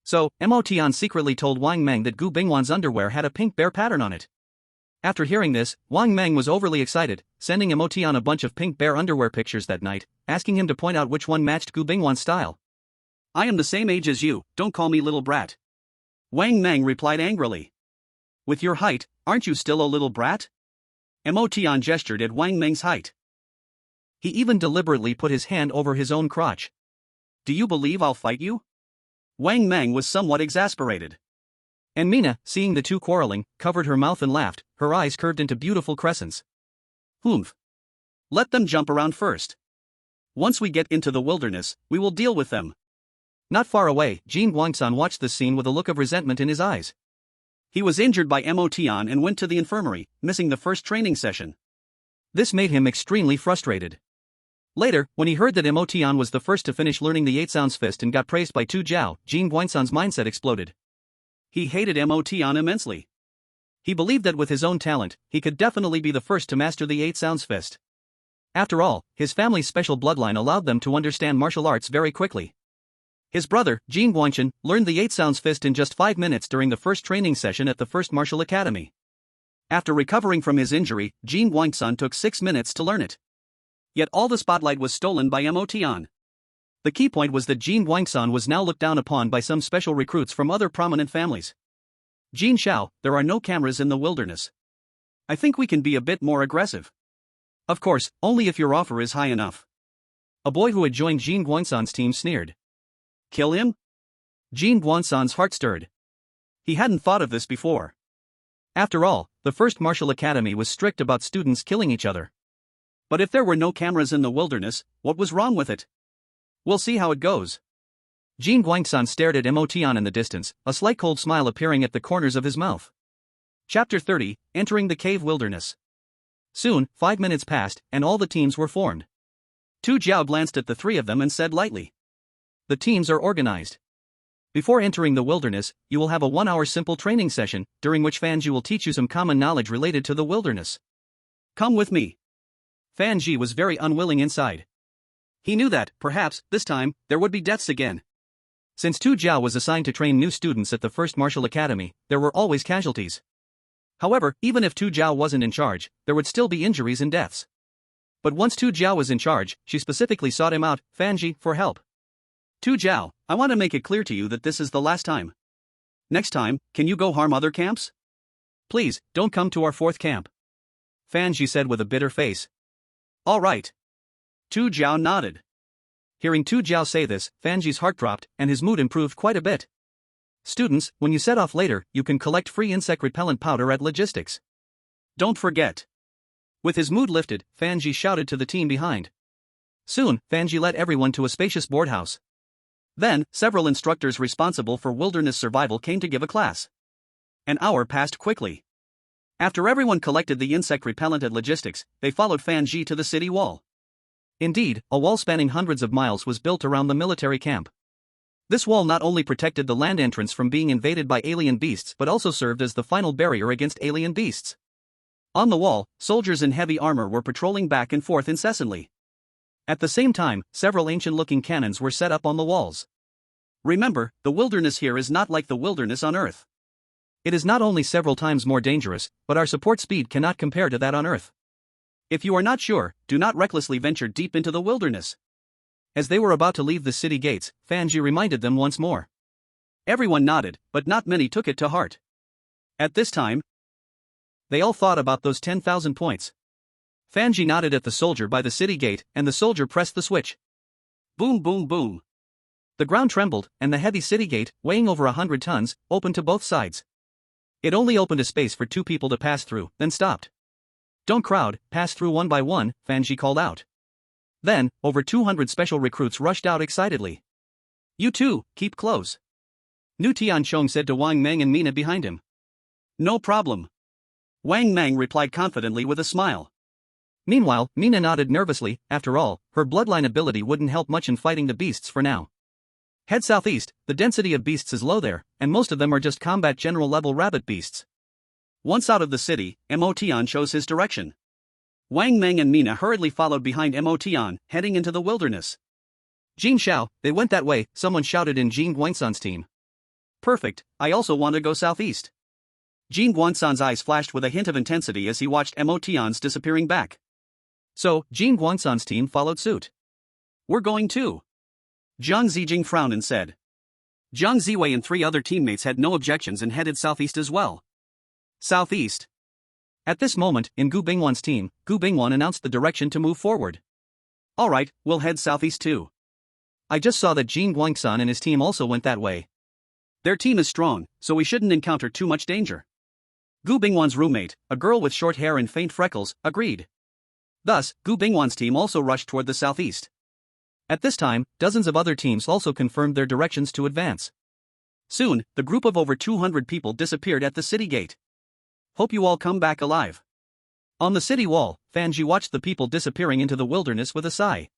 So, Mo Tian secretly told Wang Meng that Gu Bingwan's underwear had a pink bear pattern on it. After hearing this, Wang Meng was overly excited, sending Mo Tian a bunch of pink bear underwear pictures that night, asking him to point out which one matched Gu Bingwan's style. I am the same age as you, don't call me little brat. Wang Meng replied angrily. With your height, aren't you still a little brat? Mo Tian gestured at Wang Meng's height. He even deliberately put his hand over his own crotch. Do you believe I'll fight you? Wang Meng was somewhat exasperated. And Mina, seeing the two quarreling, covered her mouth and laughed, her eyes curved into beautiful crescents. Humph. Let them jump around first. Once we get into the wilderness, we will deal with them. Not far away, Jin Guangsan watched the scene with a look of resentment in his eyes. He was injured by Mo Tian and went to the infirmary, missing the first training session. This made him extremely frustrated. Later, when he heard that Mo Tian was the first to finish learning the 8 sounds fist and got praised by Tu Jiao, Jin Guangsan's mindset exploded. He hated Mo Tian immensely. He believed that with his own talent, he could definitely be the first to master the 8 sounds fist. After all, his family's special bloodline allowed them to understand martial arts very quickly. His brother, Jin Guangchen, learned the 8 sounds fist in just 5 minutes during the first training session at the first martial academy. After recovering from his injury, Jin Guangchen took 6 minutes to learn it. Yet all the spotlight was stolen by Motian. The key point was that Jin Guangchen was now looked down upon by some special recruits from other prominent families. Jin Xiao, there are no cameras in the wilderness. I think we can be a bit more aggressive. Of course, only if your offer is high enough. A boy who had joined Jin Guangchen's team sneered. Kill him? Jin Guangchen's heart stirred. He hadn't thought of this before. After all, the first martial academy was strict about students killing each other. But if there were no cameras in the wilderness, what was wrong with it? We'll see how it goes. Jin Guangchen stared at Motian in the distance, a slight cold smile appearing at the corners of his mouth. Chapter 30, Entering the Cave Wilderness. Soon, 5 minutes passed, and all the teams were formed. Tu Jiao glanced at the three of them and said lightly. The teams are organized. Before entering the wilderness, you will have a 1-hour simple training session, during which Fan Ji will teach you some common knowledge related to the wilderness. Come with me. Fan Ji was very unwilling inside. He knew that, perhaps, this time, there would be deaths again. Since Tu Jiao was assigned to train new students at the first martial academy, there were always casualties. However, even if Tu Jiao wasn't in charge, there would still be injuries and deaths. But once Tu Jiao was in charge, she specifically sought him out, Fan Ji, for help. Tu Jiao, I want to make it clear to you that this is the last time. Next time, can you go harm other camps? Please, don't come to our 4th camp. Fan Ji said with a bitter face. All right. Tu Jiao nodded. Hearing Tu Jiao say this, Fan Ji's heart dropped, and his mood improved quite a bit. Students, when you set off later, you can collect free insect repellent powder at logistics. Don't forget. With his mood lifted, Fan Ji shouted to the team behind. Soon, Fan Ji led everyone to a spacious boardhouse. Then, several instructors responsible for wilderness survival came to give a class. An hour passed quickly. After everyone collected the insect repellent at logistics, they followed Fan Ji to the city wall. Indeed, a wall spanning hundreds of miles was built around the military camp. This wall not only protected the land entrance from being invaded by alien beasts but also served as the final barrier against alien beasts. On the wall, soldiers in heavy armor were patrolling back and forth incessantly. At the same time, several ancient-looking cannons were set up on the walls. Remember, the wilderness here is not like the wilderness on Earth. It is not only several times more dangerous, but our support speed cannot compare to that on Earth. If you are not sure, do not recklessly venture deep into the wilderness. As they were about to leave the city gates, Fan Ji reminded them once more. Everyone nodded, but not many took it to heart. At this time, they all thought about those 10,000 points. Fan Ji nodded at the soldier by the city gate, and the soldier pressed the switch. Boom, boom, boom. The ground trembled, and the heavy city gate, weighing over 100 tons, opened to both sides. It only opened a space for 2 people to pass through, then stopped. Don't crowd, pass through one by one, Fan Ji called out. Then, over 200 special recruits rushed out excitedly. You too, keep close. Nu Tianchong said to Wang Meng and Mina behind him. No problem. Wang Meng replied confidently with a smile. Meanwhile, Mina nodded nervously. After all, her bloodline ability wouldn't help much in fighting the beasts for now. Head southeast, the density of beasts is low there, and most of them are just combat general level rabbit beasts. Once out of the city, Motian chose his direction. Wang Meng and Mina hurriedly followed behind Motian, heading into the wilderness. Jin Xiao, they went that way, someone shouted in Jin Guangsan's team. Perfect, I also want to go southeast. Jin Guangsan's eyes flashed with a hint of intensity as he watched Motian's disappearing back. So, Jin Guangsan's team followed suit. We're going too. Jiang Zijing frowned and said. Jiang Ziwei and 3 other teammates had no objections and headed southeast as well. Southeast. At this moment, in Gu Bingwan's team, Gu Bingwan announced the direction to move forward. Alright, we'll head southeast too. I just saw that Jin Guangsan and his team also went that way. Their team is strong, so we shouldn't encounter too much danger. Gu Bingwan's roommate, a girl with short hair and faint freckles, agreed. Thus, Gu Bingwan's team also rushed toward the southeast. At this time, dozens of other teams also confirmed their directions to advance. Soon, the group of over 200 people disappeared at the city gate. Hope you all come back alive. On the city wall, Fan Ji watched the people disappearing into the wilderness with a sigh.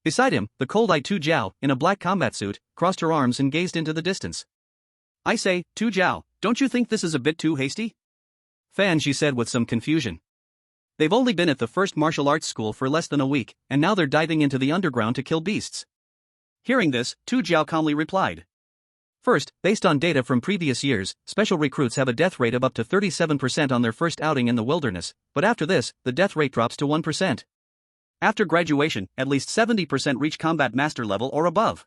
Beside him, the cold-eyed Tu Jiao, in a black combat suit, crossed her arms and gazed into the distance. I say, Tu Jiao, don't you think this is a bit too hasty? Fan Ji said with some confusion. They've only been at the first martial arts school for less than a week, and now they're diving into the underground to kill beasts. Hearing this, Tu Jiao calmly replied. First, based on data from previous years, special recruits have a death rate of up to 37% on their first outing in the wilderness, but after this, the death rate drops to 1%. After graduation, at least 70% reach combat master level or above.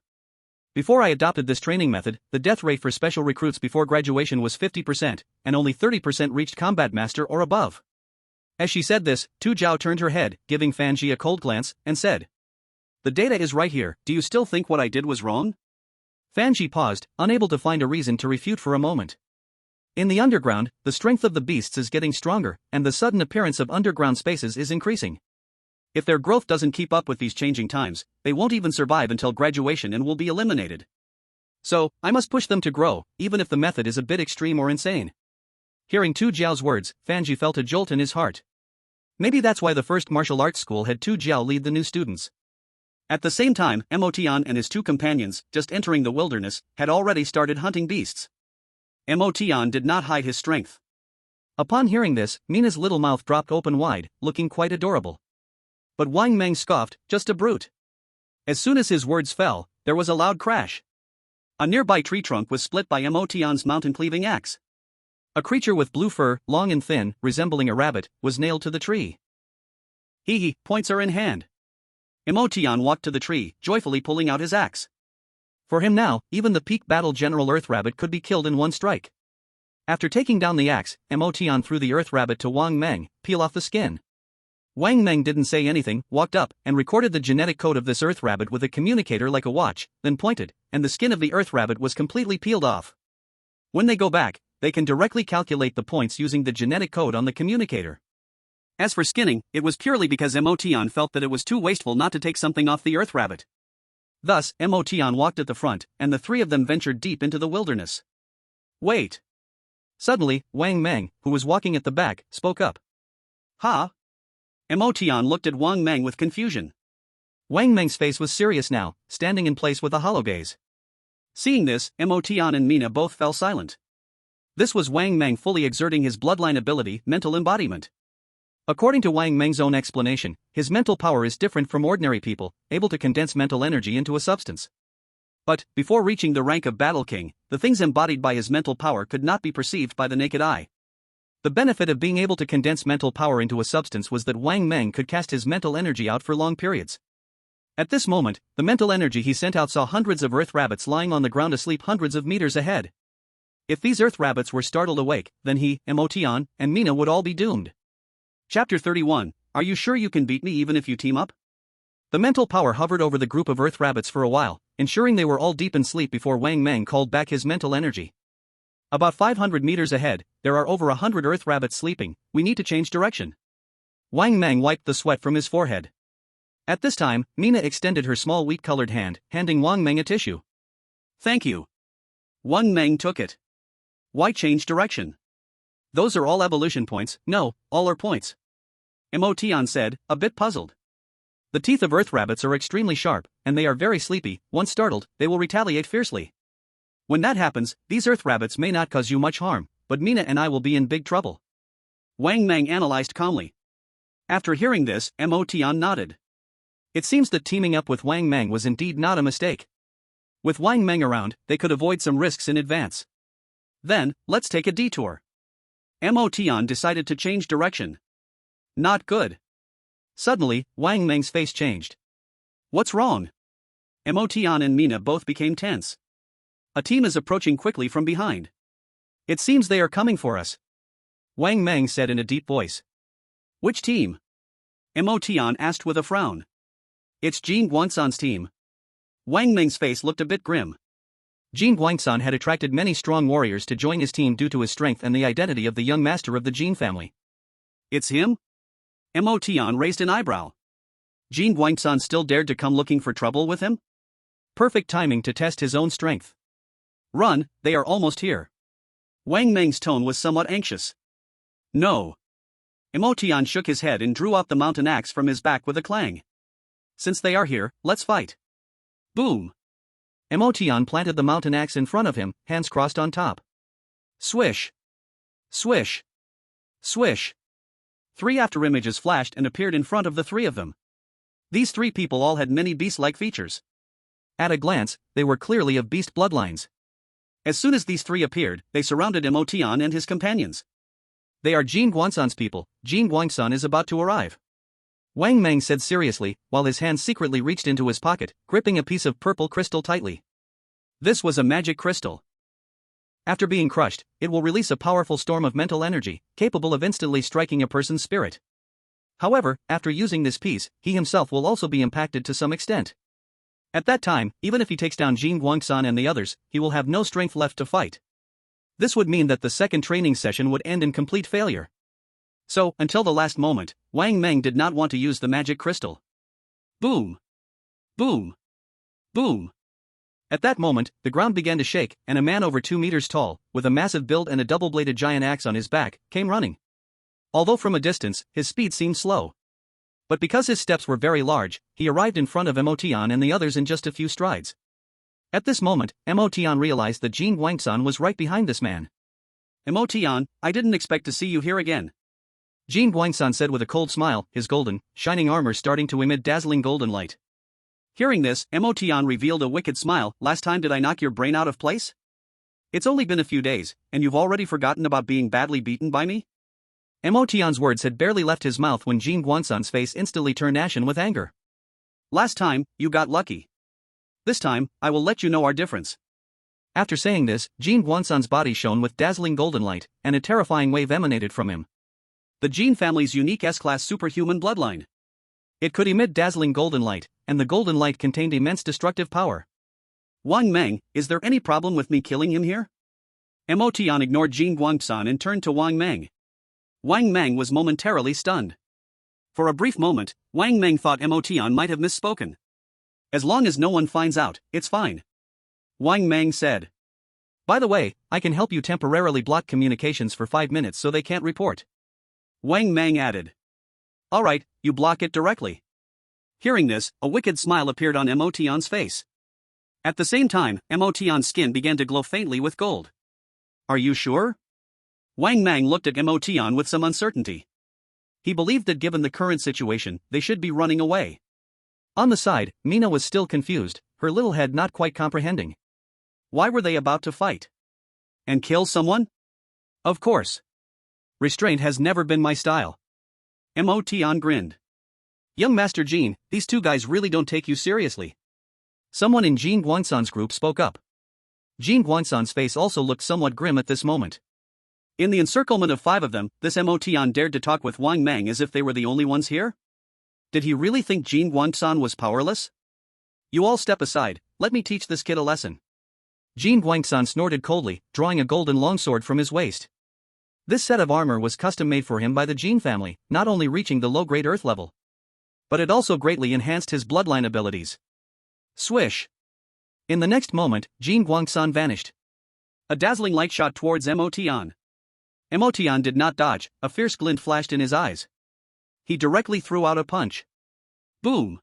Before I adopted this training method, the death rate for special recruits before graduation was 50%, and only 30% reached combat master or above. As she said this, Tu Jiao turned her head, giving Fan Ji a cold glance, and said, "The data is right here, do you still think what I did was wrong?" Fan Ji paused, unable to find a reason to refute for a moment. In the underground, the strength of the beasts is getting stronger, and the sudden appearance of underground spaces is increasing. If their growth doesn't keep up with these changing times, they won't even survive until graduation and will be eliminated. So, I must push them to grow, even if the method is a bit extreme or insane. Hearing Tu Jiao's words, Fan Ji felt a jolt in his heart. Maybe that's why the first martial arts school had Tu Jiao lead the new students. At the same time, Mo Tian and his two companions, just entering the wilderness, had already started hunting beasts. Mo Tian did not hide his strength. Upon hearing this, Mina's little mouth dropped open wide, looking quite adorable. But Wang Meng scoffed, just a brute. As soon as his words fell, there was a loud crash. A nearby tree trunk was split by Mo Tian's mountain-cleaving axe. A creature with blue fur, long and thin, resembling a rabbit, was nailed to the tree. He, pointer in hand. Mo Tian walked to the tree, joyfully pulling out his axe. For him now, even the peak battle general Earth Rabbit could be killed in one strike. After taking down the axe, Mo Tian threw the Earth Rabbit to Wang Meng, peel off the skin. Wang Meng didn't say anything, walked up, and recorded the genetic code of this Earth Rabbit with a communicator like a watch, then pointed, and the skin of the Earth Rabbit was completely peeled off. When they go back, they can directly calculate the points using the genetic code on the communicator. As for skinning, it was purely because Mo Tian felt that it was too wasteful not to take something off the Earth Rabbit. Thus, Mo Tian walked at the front, and the three of them ventured deep into the wilderness. Wait. Suddenly, Wang Meng, who was walking at the back, spoke up. Ha? Mo Tian looked at Wang Meng with confusion. Wang Meng's face was serious now, standing in place with a hollow gaze. Seeing this, Mo Tian and Mina both fell silent. This was Wang Meng fully exerting his bloodline ability, mental embodiment. According to Wang Meng's own explanation, his mental power is different from ordinary people, able to condense mental energy into a substance. But, before reaching the rank of Battle King, the things embodied by his mental power could not be perceived by the naked eye. The benefit of being able to condense mental power into a substance was that Wang Meng could cast his mental energy out for long periods. At this moment, the mental energy he sent out saw hundreds of Earth Rabbits lying on the ground asleep hundreds of meters ahead. If these Earth Rabbits were startled awake, then he, Mo Tian, and Mina would all be doomed. Chapter 31, Are you sure you can beat me even if you team up? The mental power hovered over the group of Earth Rabbits for a while, ensuring they were all deep in sleep before Wang Meng called back his mental energy. About 500 meters ahead, there are over 100 Earth Rabbits sleeping, we need to change direction. Wang Meng wiped the sweat from his forehead. At this time, Mina extended her small wheat-colored hand, handing Wang Meng a tissue. Thank you. Wang Meng took it. Why change direction? Those are all evolution points, no, all are points. Mo Tian said, a bit puzzled. The teeth of Earth Rabbits are extremely sharp, and they are very sleepy. Once startled, they will retaliate fiercely. When that happens, these Earth Rabbits may not cause you much harm, but Mina and I will be in big trouble. Wang Meng analyzed calmly. After hearing this, Mo Tian nodded. It seems that teaming up with Wang Meng was indeed not a mistake. With Wang Meng around, they could avoid some risks in advance. Then, let's take a detour. Mo Tian decided to change direction. Not good. Suddenly, Wang Meng's face changed. What's wrong? Mo Tian and Mina both became tense. A team is approaching quickly from behind. It seems they are coming for us. Wang Meng said in a deep voice. Which team? Mo Tian asked with a frown. It's Jin Guangsan's team. Wang Meng's face looked a bit grim. Jin Guangsan had attracted many strong warriors to join his team due to his strength and the identity of the young master of the Jin family. It's him? Mo Tian raised an eyebrow. Jin Guangsan still dared to come looking for trouble with him? Perfect timing to test his own strength. Run, they are almost here. Wang Meng's tone was somewhat anxious. No. Mo Tian shook his head and drew out the mountain axe from his back with a clang. Since they are here, let's fight. Boom. Mo Tian planted the mountain axe in front of him, hands crossed on top. Swish. Swish. Swish. 3 afterimages flashed and appeared in front of the three of them. These three people all had many beast-like features. At a glance, they were clearly of beast bloodlines. As soon as these three appeared, they surrounded Emotion and his companions. They are Jin Guangsan's people. Jin Guangsan is about to arrive, Wang Meng said seriously, while his hand secretly reached into his pocket, gripping a piece of purple crystal tightly. This was a magic crystal. After being crushed, it will release a powerful storm of mental energy, capable of instantly striking a person's spirit. However, after using this piece, he himself will also be impacted to some extent. At that time, even if he takes down Jin Guangsan and the others, he will have no strength left to fight. This would mean that the second training session would end in complete failure. So, until the last moment, Wang Meng did not want to use the magic crystal. Boom! Boom! Boom! At that moment, the ground began to shake, and a man over 2 meters tall, with a massive build and a double-bladed giant axe on his back, came running. Although from a distance, his speed seemed slow. But because his steps were very large, he arrived in front of Emotion and the others in just a few strides. At this moment, Emotion realized that Jin Guangsan was right behind this man. Emotion, I didn't expect to see you here again. Jin Guangsan said with a cold smile, his golden, shining armor starting to emit dazzling golden light. Hearing this, Emotion revealed a wicked smile. Last time did I knock your brain out of place? It's only been a few days, and you've already forgotten about being badly beaten by me? Emotion's words had barely left his mouth when Jin Guangsan's face instantly turned ashen with anger. Last time, you got lucky. This time, I will let you know our difference. After saying this, Jin Guangsan's body shone with dazzling golden light, and a terrifying wave emanated from him. The Jin family's unique S-class superhuman bloodline. It could emit dazzling golden light, and the golden light contained immense destructive power. Wang Meng, is there any problem with me killing him here? Emotion ignored Jin Guangsan and turned to Wang Meng. Wang Meng was momentarily stunned. For a brief moment, Wang Meng thought Emotion might have misspoken. As long as no one finds out, it's fine. Wang Meng said. By the way, I can help you temporarily block communications for 5 minutes so they can't report. Wang Meng added. Alright, you block it directly. Hearing this, a wicked smile appeared on Emotion's face. At the same time, Emotion's skin began to glow faintly with gold. Are you sure? Wang Meng looked at Emotion with some uncertainty. He believed that given the current situation, they should be running away. On the side, Mina was still confused, her little head not quite comprehending. Why were they about to fight? And kill someone? Of course. Restraint has never been my style. Emotion grinned. Young Master Jin, these two guys really don't take you seriously. Someone in Jin Guangsan's group spoke up. Jin Guangsan's face also looked somewhat grim at this moment. In the encirclement of 5 of them, this Emotion dared to talk with Wang Meng as if they were the only ones here? Did he really think Jin Guangsan was powerless? You all step aside, let me teach this kid a lesson. Jin Guangsan snorted coldly, drawing a golden longsword from his waist. This set of armor was custom-made for him by the Jin family, not only reaching the low-grade earth level, but it also greatly enhanced his bloodline abilities. Swish! In the next moment, Jin Guangsan vanished. A dazzling light shot towards Emotion. Emotion did not dodge, a fierce glint flashed in his eyes. He directly threw out a punch. Boom!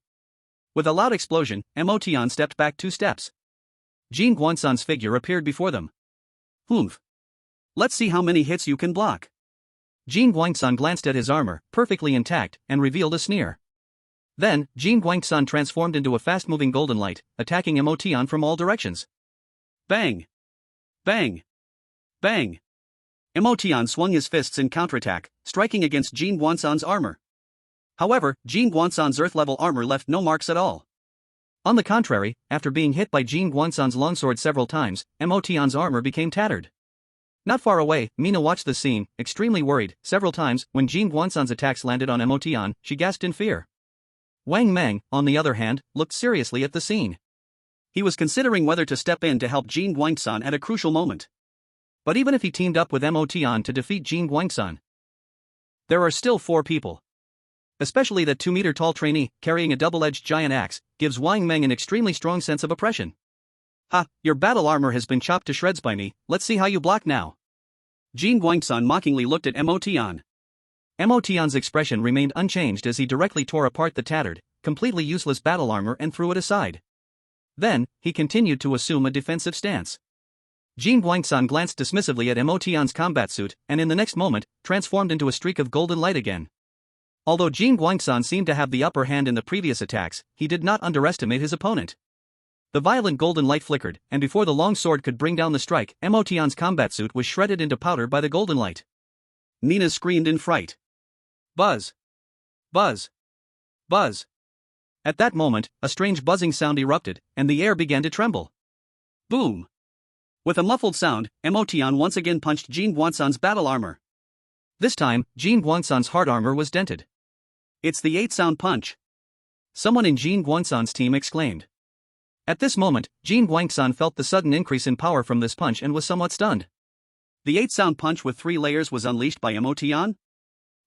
With a loud explosion, Emotion stepped back 2 steps. Jin Guangsan's figure appeared before them. Humph! Let's see how many hits you can block. Jin Guangsan glanced at his armor, perfectly intact, and revealed a sneer. Then, Jin Guangsan transformed into a fast-moving golden light, attacking Emotion from all directions. Bang! Bang! Bang! Emotion swung his fists in counterattack, striking against Jin Guangsan's armor. However, Jin Guangsan's earth-level armor left no marks at all. On the contrary, after being hit by Jin Guangsan's longsword several times, Emotion's armor became tattered. Not far away, Mina watched the scene, extremely worried. Several times, when Jin Guangsan's attacks landed on Emotion, she gasped in fear. Wang Meng, on the other hand, looked seriously at the scene. He was considering whether to step in to help Jin Guangsan at a crucial moment. But even if he teamed up with Emotion to defeat Jin Guangsan, there are still 4 people. Especially that 2-meter-tall trainee, carrying a double-edged giant axe, gives Wang Meng an extremely strong sense of oppression. Ha, your battle armor has been chopped to shreds by me, let's see how you block now. Jin Guangsan mockingly looked at Emotion. Emotion's expression remained unchanged as he directly tore apart the tattered, completely useless battle armor and threw it aside. Then, he continued to assume a defensive stance. Jin Guangsan glanced dismissively at Emotion's combat suit, and in the next moment, transformed into a streak of golden light again. Although Jin Guangsan seemed to have the upper hand in the previous attacks, he did not underestimate his opponent. The violent golden light flickered, and before the long sword could bring down the strike, Emotion's combat suit was shredded into powder by the golden light. Nina screamed in fright. Buzz! Buzz! Buzz! At that moment, a strange buzzing sound erupted, and the air began to tremble. Boom! With a muffled sound, Emotion once again punched Jin Guangsan's battle armor. This time, Jin Guangsan's hard armor was dented. It's the 8-sound punch. Someone in Jin Guangsan's team exclaimed. At this moment, Jin Guangsan felt the sudden increase in power from this punch and was somewhat stunned. The 8-sound punch with 3 layers was unleashed by Emotion?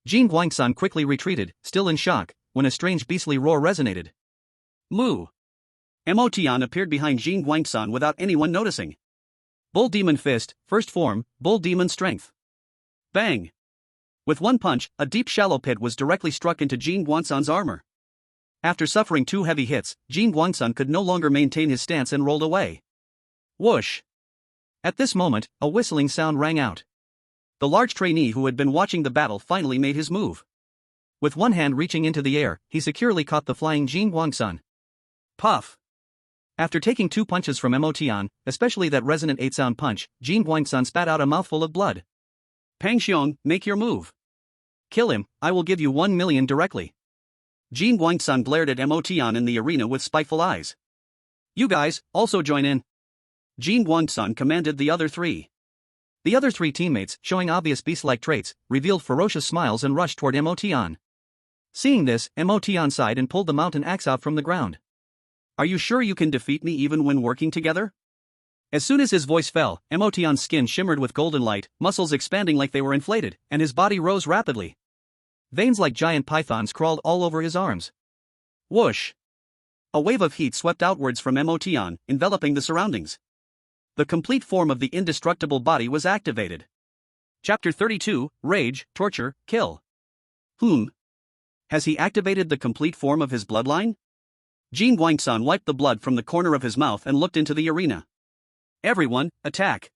Jin Guangsan quickly retreated, still in shock, when a strange beastly roar resonated. Moo! Emotion appeared behind Jin Guangsan without anyone noticing. Bull Demon Fist, first form, Bull Demon Strength. Bang! With one punch, a deep shallow pit was directly struck into Jin Guangsan's armor. After suffering 2 heavy hits, Jin Guangsan could no longer maintain his stance and rolled away. Whoosh! At this moment, a whistling sound rang out. The large trainee who had been watching the battle finally made his move. With one hand reaching into the air, he securely caught the flying Jin Guangsan. Puff! After taking 2 punches from Emotion, especially that resonant 8-sound punch, Jin Guangsan spat out a mouthful of blood. Pang Xiong, make your move. Kill him, I will give you 1 million directly. Jin Guangsan glared at Emotion in the arena with spiteful eyes. You guys, also join in. Jin Guangsan commanded the other 3. The other 3 teammates, showing obvious beast-like traits, revealed ferocious smiles and rushed toward Emotion. Seeing this, Emotion sighed and pulled the mountain axe out from the ground. Are you sure you can defeat me even when working together? As soon as his voice fell, Emotion's skin shimmered with golden light, muscles expanding like they were inflated, and his body rose rapidly. Veins like giant pythons crawled all over his arms. Whoosh! A wave of heat swept outwards from Emotion, enveloping the surroundings. The complete form of the indestructible body was activated. Chapter 32, Rage, Torture, Kill. Has he activated the complete form of his bloodline? Jin Guangsan wiped the blood from the corner of his mouth and looked into the arena. Everyone, attack!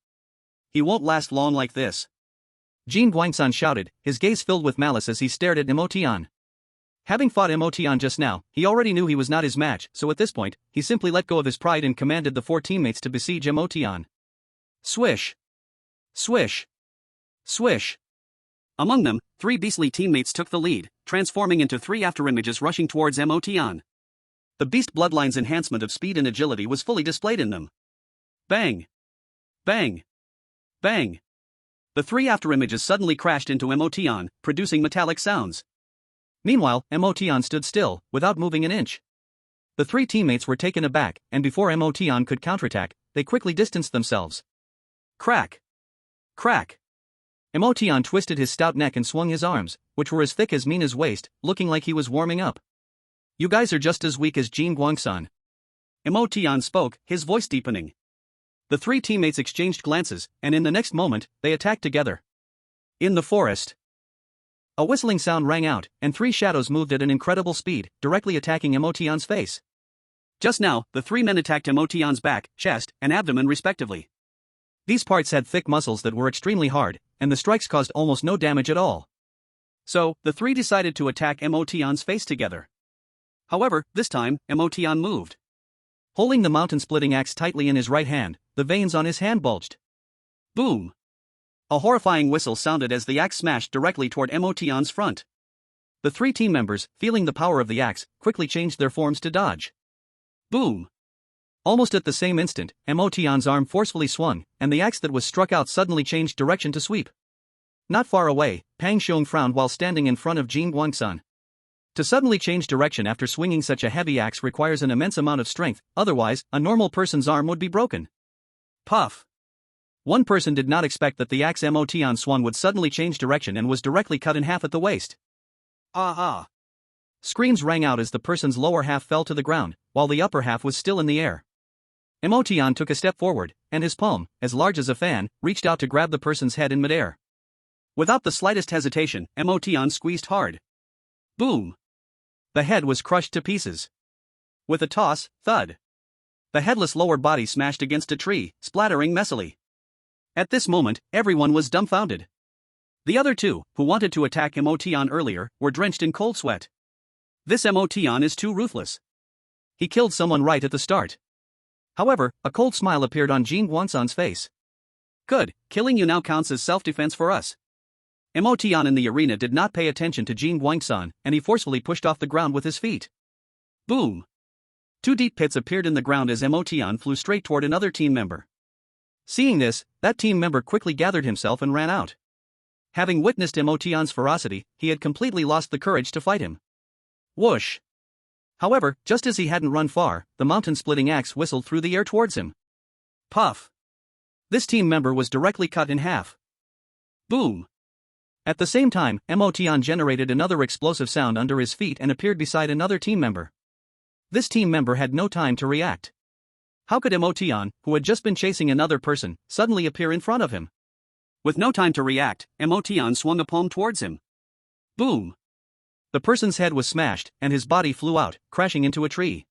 He won't last long like this. Jin Guangsan shouted, his gaze filled with malice as he stared at Emotion. Having fought Emotion just now, he already knew he was not his match, so at this point, he simply let go of his pride and commanded the 4 teammates to besiege Emotion. Swish! Swish! Swish! Among them, 3 beastly teammates took the lead, transforming into 3 afterimages rushing towards Emotion. The beast bloodline's enhancement of speed and agility was fully displayed in them. Bang! Bang! Bang! The 3 afterimages suddenly crashed into Emotion, producing metallic sounds. Meanwhile, Emotion stood still, without moving an inch. The 3 teammates were taken aback, and before Emotion could counterattack, they quickly distanced themselves. Crack! Crack! Emotion twisted his stout neck and swung his arms, which were as thick as Mina's waist, looking like he was warming up. You guys are just as weak as Jin Guangsan. Emotion spoke, his voice deepening. The 3 teammates exchanged glances, and in the next moment, they attacked together. In the forest. A whistling sound rang out, and 3 shadows moved at an incredible speed, directly attacking Emotion's face. Just now, the 3 men attacked Emotion's back, chest, and abdomen respectively. These parts had thick muscles that were extremely hard, and the strikes caused almost no damage at all. So, the 3 decided to attack Emotion's face together. However, this time, Emotion moved. Holding the mountain-splitting axe tightly in his right hand, the veins on his hand bulged. Boom! A horrifying whistle sounded as the axe smashed directly toward Emotion's front. The 3 team members, feeling the power of the axe, quickly changed their forms to dodge. Boom! Almost at the same instant, Emotion's arm forcefully swung, and the axe that was struck out suddenly changed direction to sweep. Not far away, Pang Xiong frowned while standing in front of Jin Guangsan. To suddenly change direction after swinging such a heavy axe requires an immense amount of strength, otherwise, a normal person's arm would be broken. Puff! One person did not expect that the axe Emotion swung would suddenly change direction and was directly cut in half at the waist. Ah! Screams rang out as the person's lower half fell to the ground, while the upper half was still in the air. Emotion took a step forward, and his palm, as large as a fan, reached out to grab the person's head in midair. Without the slightest hesitation, Emotion squeezed hard. Boom! The head was crushed to pieces. With a toss, thud. The headless lower body smashed against a tree, splattering messily. At this moment, everyone was dumbfounded. The other 2, who wanted to attack Emotion earlier, were drenched in cold sweat. This Emotion is too ruthless. He killed someone right at the start. However, a cold smile appeared on Jin Guangsan's face. Good, killing you now counts as self-defense for us. Emotion in the arena did not pay attention to Jin Guangsan, and he forcefully pushed off the ground with his feet. Boom! 2 deep pits appeared in the ground as Emotion flew straight toward another team member. Seeing this, that team member quickly gathered himself and ran out. Having witnessed Emotion's ferocity, he had completely lost the courage to fight him. Whoosh! However, just as he hadn't run far, the mountain-splitting axe whistled through the air towards him. Puff! This team member was directly cut in half. Boom! At the same time, Emotion generated another explosive sound under his feet and appeared beside another team member. This team member had no time to react. How could Emotion, who had just been chasing another person, suddenly appear in front of him? With no time to react, Emotion swung a palm towards him. Boom! The person's head was smashed, and his body flew out, crashing into a tree.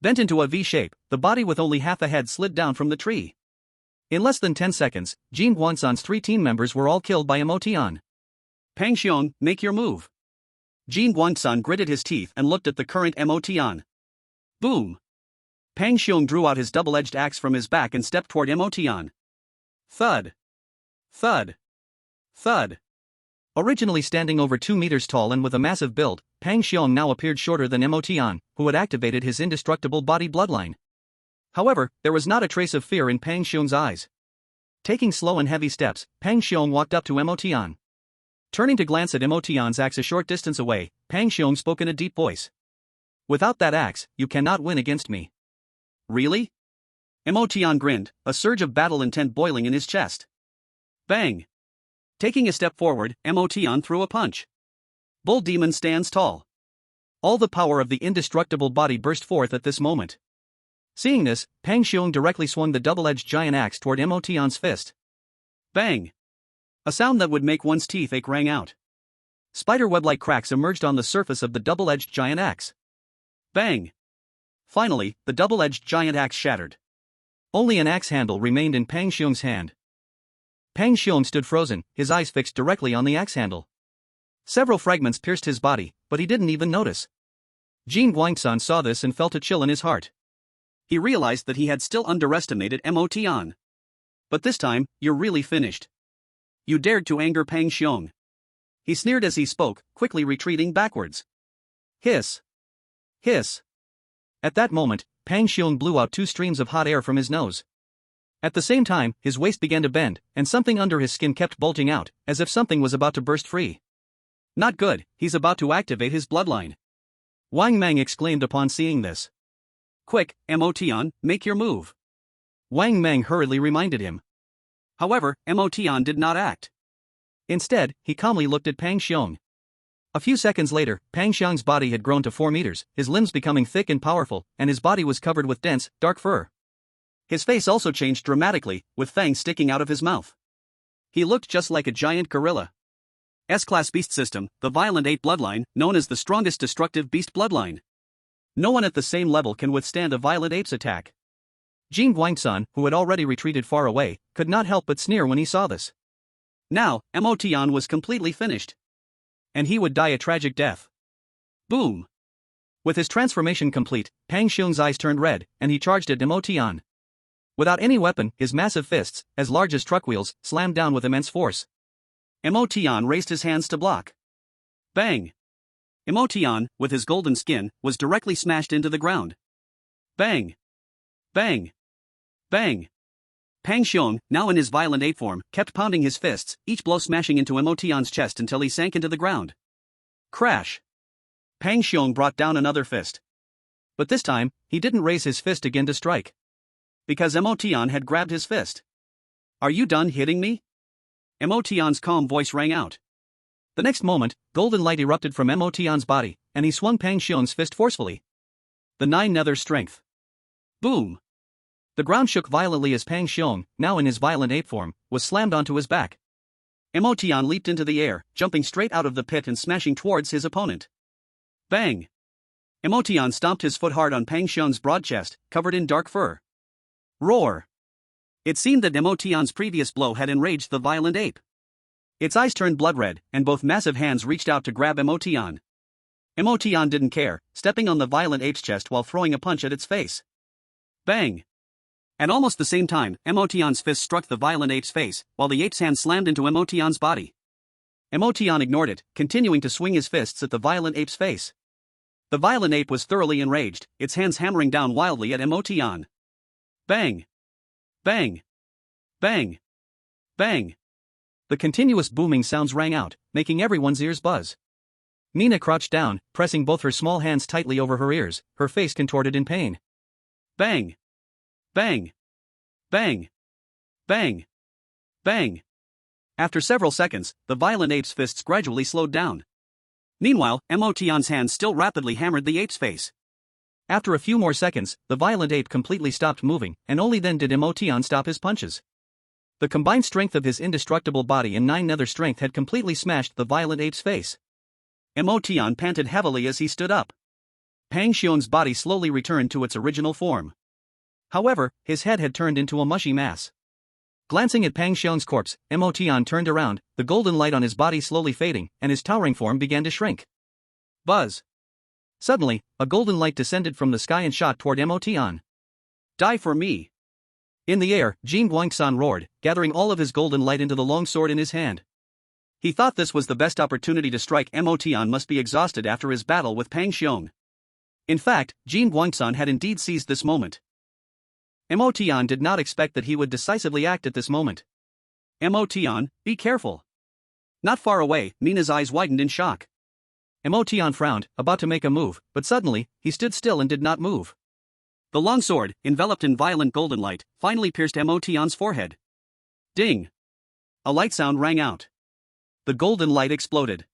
Bent into a V shape, the body with only half a head slid down from the tree. In less than 10 seconds, Jin Guangsan's 3 team members were all killed by Emotion. Pang Xiong, make your move. Jin Guangsan gritted his teeth and looked at the current Emotion. Boom! Pang Xiong drew out his double-edged axe from his back and stepped toward Emotion. Thud! Thud! Thud! Originally standing over 2 meters tall and with a massive build, Pang Xiong now appeared shorter than Emotion, who had activated his indestructible body bloodline. However, there was not a trace of fear in Pang Xiong's eyes. Taking slow and heavy steps, Pang Xiong walked up to Emotion. Turning to glance at Emotion's axe a short distance away, Pang Xiong spoke in a deep voice. Without that axe, you cannot win against me. Really? Emotion grinned, a surge of battle intent boiling in his chest. Bang! Taking a step forward, Emotion threw a punch. Bull Demon stands tall. All the power of the indestructible body burst forth at this moment. Seeing this, Pang Xiong directly swung the double-edged giant axe toward Emotion's fist. Bang! A sound that would make one's teeth ache rang out. Spiderweb-like cracks emerged on the surface of the double-edged giant axe. Bang! Finally, the double-edged giant axe shattered. Only an axe handle remained in Pang Xiong's hand. Pang Xiong stood frozen, his eyes fixed directly on the axe handle. Several fragments pierced his body, but he didn't even notice. Jin Guangsan saw this and felt a chill in his heart. He realized that he had still underestimated Emotion. But this time, you're really finished. You dared to anger Pang Xiong. He sneered as he spoke, quickly retreating backwards. Hiss! Hiss! At that moment, Pang Xiong blew out 2 streams of hot air from his nose. At the same time, his waist began to bend, and something under his skin kept bulging out, as if something was about to burst free. Not good, he's about to activate his bloodline. Wang Mang exclaimed upon seeing this. Quick, Emotion, make your move. Wang Mang hurriedly reminded him. However, Emotion did not act. Instead, he calmly looked at Pang Xiong. A few seconds later, Pang Xiong's body had grown to 4 meters, his limbs becoming thick and powerful, and his body was covered with dense, dark fur. His face also changed dramatically, with fangs sticking out of his mouth. He looked just like a giant gorilla. S-Class Beast System, the Violent Ape bloodline, known as the strongest destructive beast bloodline. No one at the same level can withstand a Violent Ape's attack. Jin Guangsan, who had already retreated far away, could not help but sneer when he saw this. Now, Emotion was completely finished. And he would die a tragic death. Boom! With his transformation complete, Pang Xiong's eyes turned red, and he charged at Emotion. Without any weapon, his massive fists, as large as truck wheels, slammed down with immense force. Emotion raised his hands to block. Bang! Emotion, with his golden skin, was directly smashed into the ground. Bang! Bang! Bang! Pang Xiong, now in his violent ape form, kept pounding his fists, each blow smashing into Emotion's chest until he sank into the ground. Crash! Pang Xiong brought down another fist. But this time, he didn't raise his fist again to strike. Because Emotion had grabbed his fist. Are you done hitting me? Emotion's calm voice rang out. The next moment, golden light erupted from Emotion's body, and he swung Pang Xiong's fist forcefully. The 9 nether strength. Boom! The ground shook violently as Pang Xiong, now in his violent ape form, was slammed onto his back. Emotion leaped into the air, jumping straight out of the pit and smashing towards his opponent. Bang! Emotion stomped his foot hard on Pang Xiong's broad chest, covered in dark fur. Roar! It seemed that Emotion's previous blow had enraged the violent ape. Its eyes turned blood red, and both massive hands reached out to grab Emotion. Emotion didn't care, stepping on the violent ape's chest while throwing a punch at its face. Bang! At almost the same time, Emotion's fist struck the violent ape's face, while the ape's hand slammed into Emotion's body. Emotion ignored it, continuing to swing his fists at the violent ape's face. The violent ape was thoroughly enraged, its hands hammering down wildly at Emotion. Bang! Bang! Bang! Bang! The continuous booming sounds rang out, making everyone's ears buzz. Mina crouched down, pressing both her small hands tightly over her ears, her face contorted in pain. Bang! Bang! Bang! Bang! Bang! After several seconds, the violent ape's fists gradually slowed down. Meanwhile, Emotion's hands still rapidly hammered the ape's face. After a few more seconds, the violent ape completely stopped moving, and only then did Emotion stop his punches. The combined strength of his indestructible body and 9 nether strength had completely smashed the violent ape's face. Emotion panted heavily as he stood up. Pang Xiong's body slowly returned to its original form. However, his head had turned into a mushy mass. Glancing at Pang Xiong's corpse, Emotion turned around, the golden light on his body slowly fading, and his towering form began to shrink. Buzz! Suddenly, a golden light descended from the sky and shot toward Emotion. Die for me! In the air, Jin Guangxan roared, gathering all of his golden light into the long sword in his hand. He thought this was the best opportunity to strike. Emotion must be exhausted after his battle with Pang Xiong. In fact, Jin Guangxan had indeed seized this moment. Emotion did not expect that he would decisively act at this moment. Emotion, be careful. Not far away, Mina's eyes widened in shock. Emotion frowned, about to make a move, but suddenly, he stood still and did not move. The long sword, enveloped in violent golden light, finally pierced Emotion's forehead. Ding! A light sound rang out. The golden light exploded.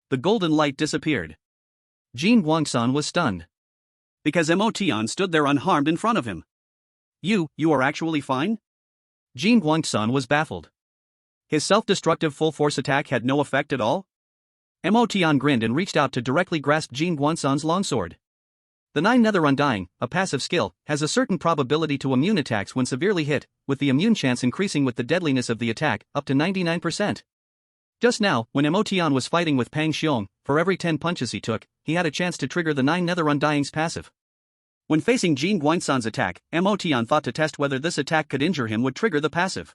The golden light disappeared. Jin Guangxan was stunned. Because Emotion stood there unharmed in front of him. You are actually fine? Jin Guangxan was baffled. His self-destructive full-force attack had no effect at all? Emotion grinned and reached out to directly grasp Jin Guangxan's longsword. The 9 Nether Undying, a passive skill, has a certain probability to immune attacks when severely hit, with the immune chance increasing with the deadliness of the attack, up to 99%. Just now, when Emotion was fighting with Pang Xiong, for every 10 punches he took, he had a chance to trigger the 9 Nether Undying's passive. When facing Jin Guangxan's attack, Emotion thought to test whether this attack could injure him would trigger the passive.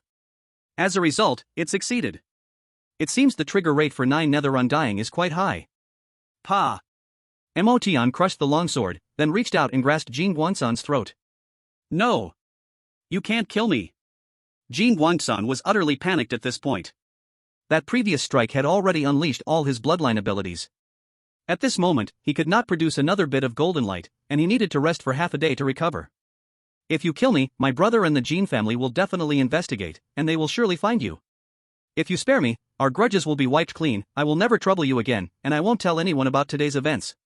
As a result, it succeeded. It seems the trigger rate for 9 Nether Undying is quite high. Pa! Emotion crushed the longsword, then reached out and grasped Jin Guangxan's throat. No! You can't kill me! Jin Guangxan was utterly panicked at this point. That previous strike had already unleashed all his bloodline abilities. At this moment, he could not produce another bit of golden light, and he needed to rest for half a day to recover. If you kill me, my brother and the Jin family will definitely investigate, and they will surely find you. If you spare me, our grudges will be wiped clean, I will never trouble you again, and I won't tell anyone about today's events.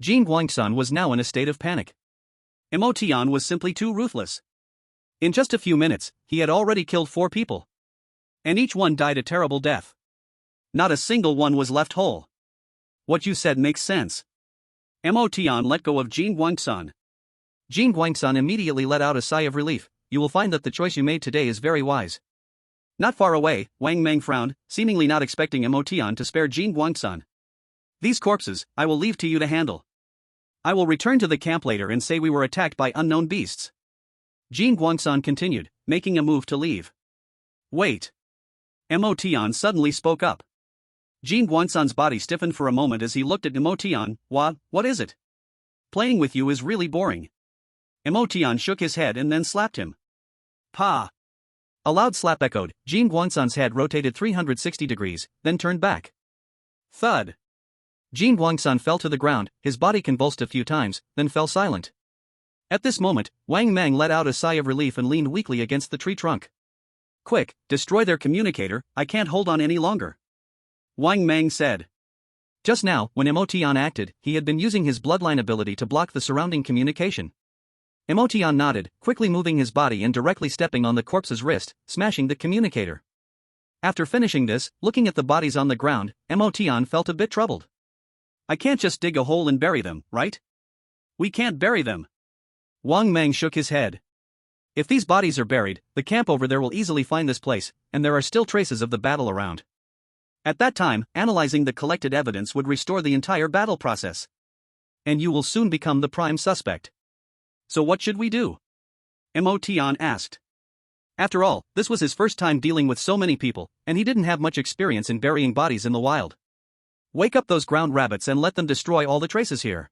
Jin Guangxan was now in a state of panic. Emotion was simply too ruthless. In just a few minutes, he had already killed 4 people. And each one died a terrible death. Not a single one was left whole. What you said makes sense. Emotion let go of Jin Guangxan. Jin Guangxan immediately let out a sigh of relief. You will find that the choice you made today is very wise. Not far away, Wang Meng frowned, seemingly not expecting Emotion to spare Jin Guangxan. These corpses, I will leave to you to handle. I will return to the camp later and say we were attacked by unknown beasts. Jin Guangxan continued, making a move to leave. Wait. Emotion suddenly spoke up. Jin Guangxan's body stiffened for a moment as he looked at Emotion. What is it? Playing with you is really boring. Emotion shook his head and then slapped him. Pa! A loud slap echoed, Jin Guangxan's head rotated 360 degrees, then turned back. Thud! Jin Guangxan fell to the ground, his body convulsed a few times, then fell silent. At this moment, Wang Meng let out a sigh of relief and leaned weakly against the tree trunk. Quick, destroy their communicator, I can't hold on any longer. Wang Meng said. Just now, when Emotion acted, he had been using his bloodline ability to block the surrounding communication. Emotion nodded, quickly moving his body and directly stepping on the corpse's wrist, smashing the communicator. After finishing this, looking at the bodies on the ground, Emotion felt a bit troubled. I can't just dig a hole and bury them, right? We can't bury them. Wang Meng shook his head. If these bodies are buried, the camp over there will easily find this place, and there are still traces of the battle around. At that time, analyzing the collected evidence would restore the entire battle process. And you will soon become the prime suspect. So what should we do? Emotion asked. After all, this was his first time dealing with so many people, and he didn't have much experience in burying bodies in the wild. Wake up those ground rabbits and let them destroy all the traces here.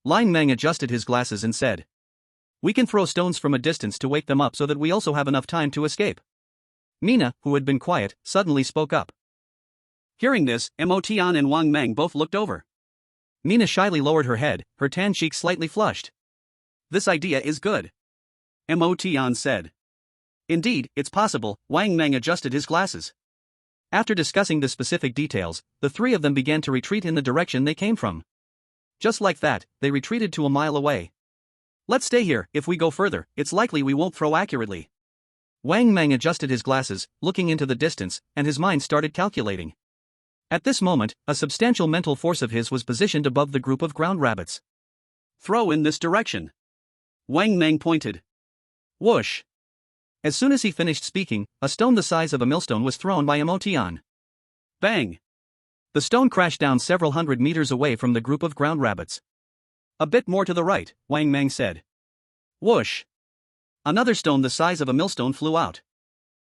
Liang Meng adjusted his glasses and said. We can throw stones from a distance to wake them up so that we also have enough time to escape. Mina, who had been quiet, suddenly spoke up. Hearing this, Emotion and Wang Meng both looked over. Mina shyly lowered her head, her tan cheeks slightly flushed. This idea is good. Emotion said. Indeed, it's possible. Wang Meng adjusted his glasses. After discussing the specific details, the three of them began to retreat in the direction they came from. Just like that, they retreated to a mile away. Let's stay here. If we go further, it's likely we won't throw accurately. Wang Meng adjusted his glasses, looking into the distance, and his mind started calculating. At this moment, a substantial mental force of his was positioned above the group of ground rabbits. Throw in this direction. Wang Meng pointed. Whoosh. As soon as he finished speaking, a stone the size of a millstone was thrown by Emotion. Bang! The stone crashed down several hundred meters away from the group of ground rabbits. A bit more to the right, Wang Meng said. Whoosh! Another stone the size of a millstone flew out.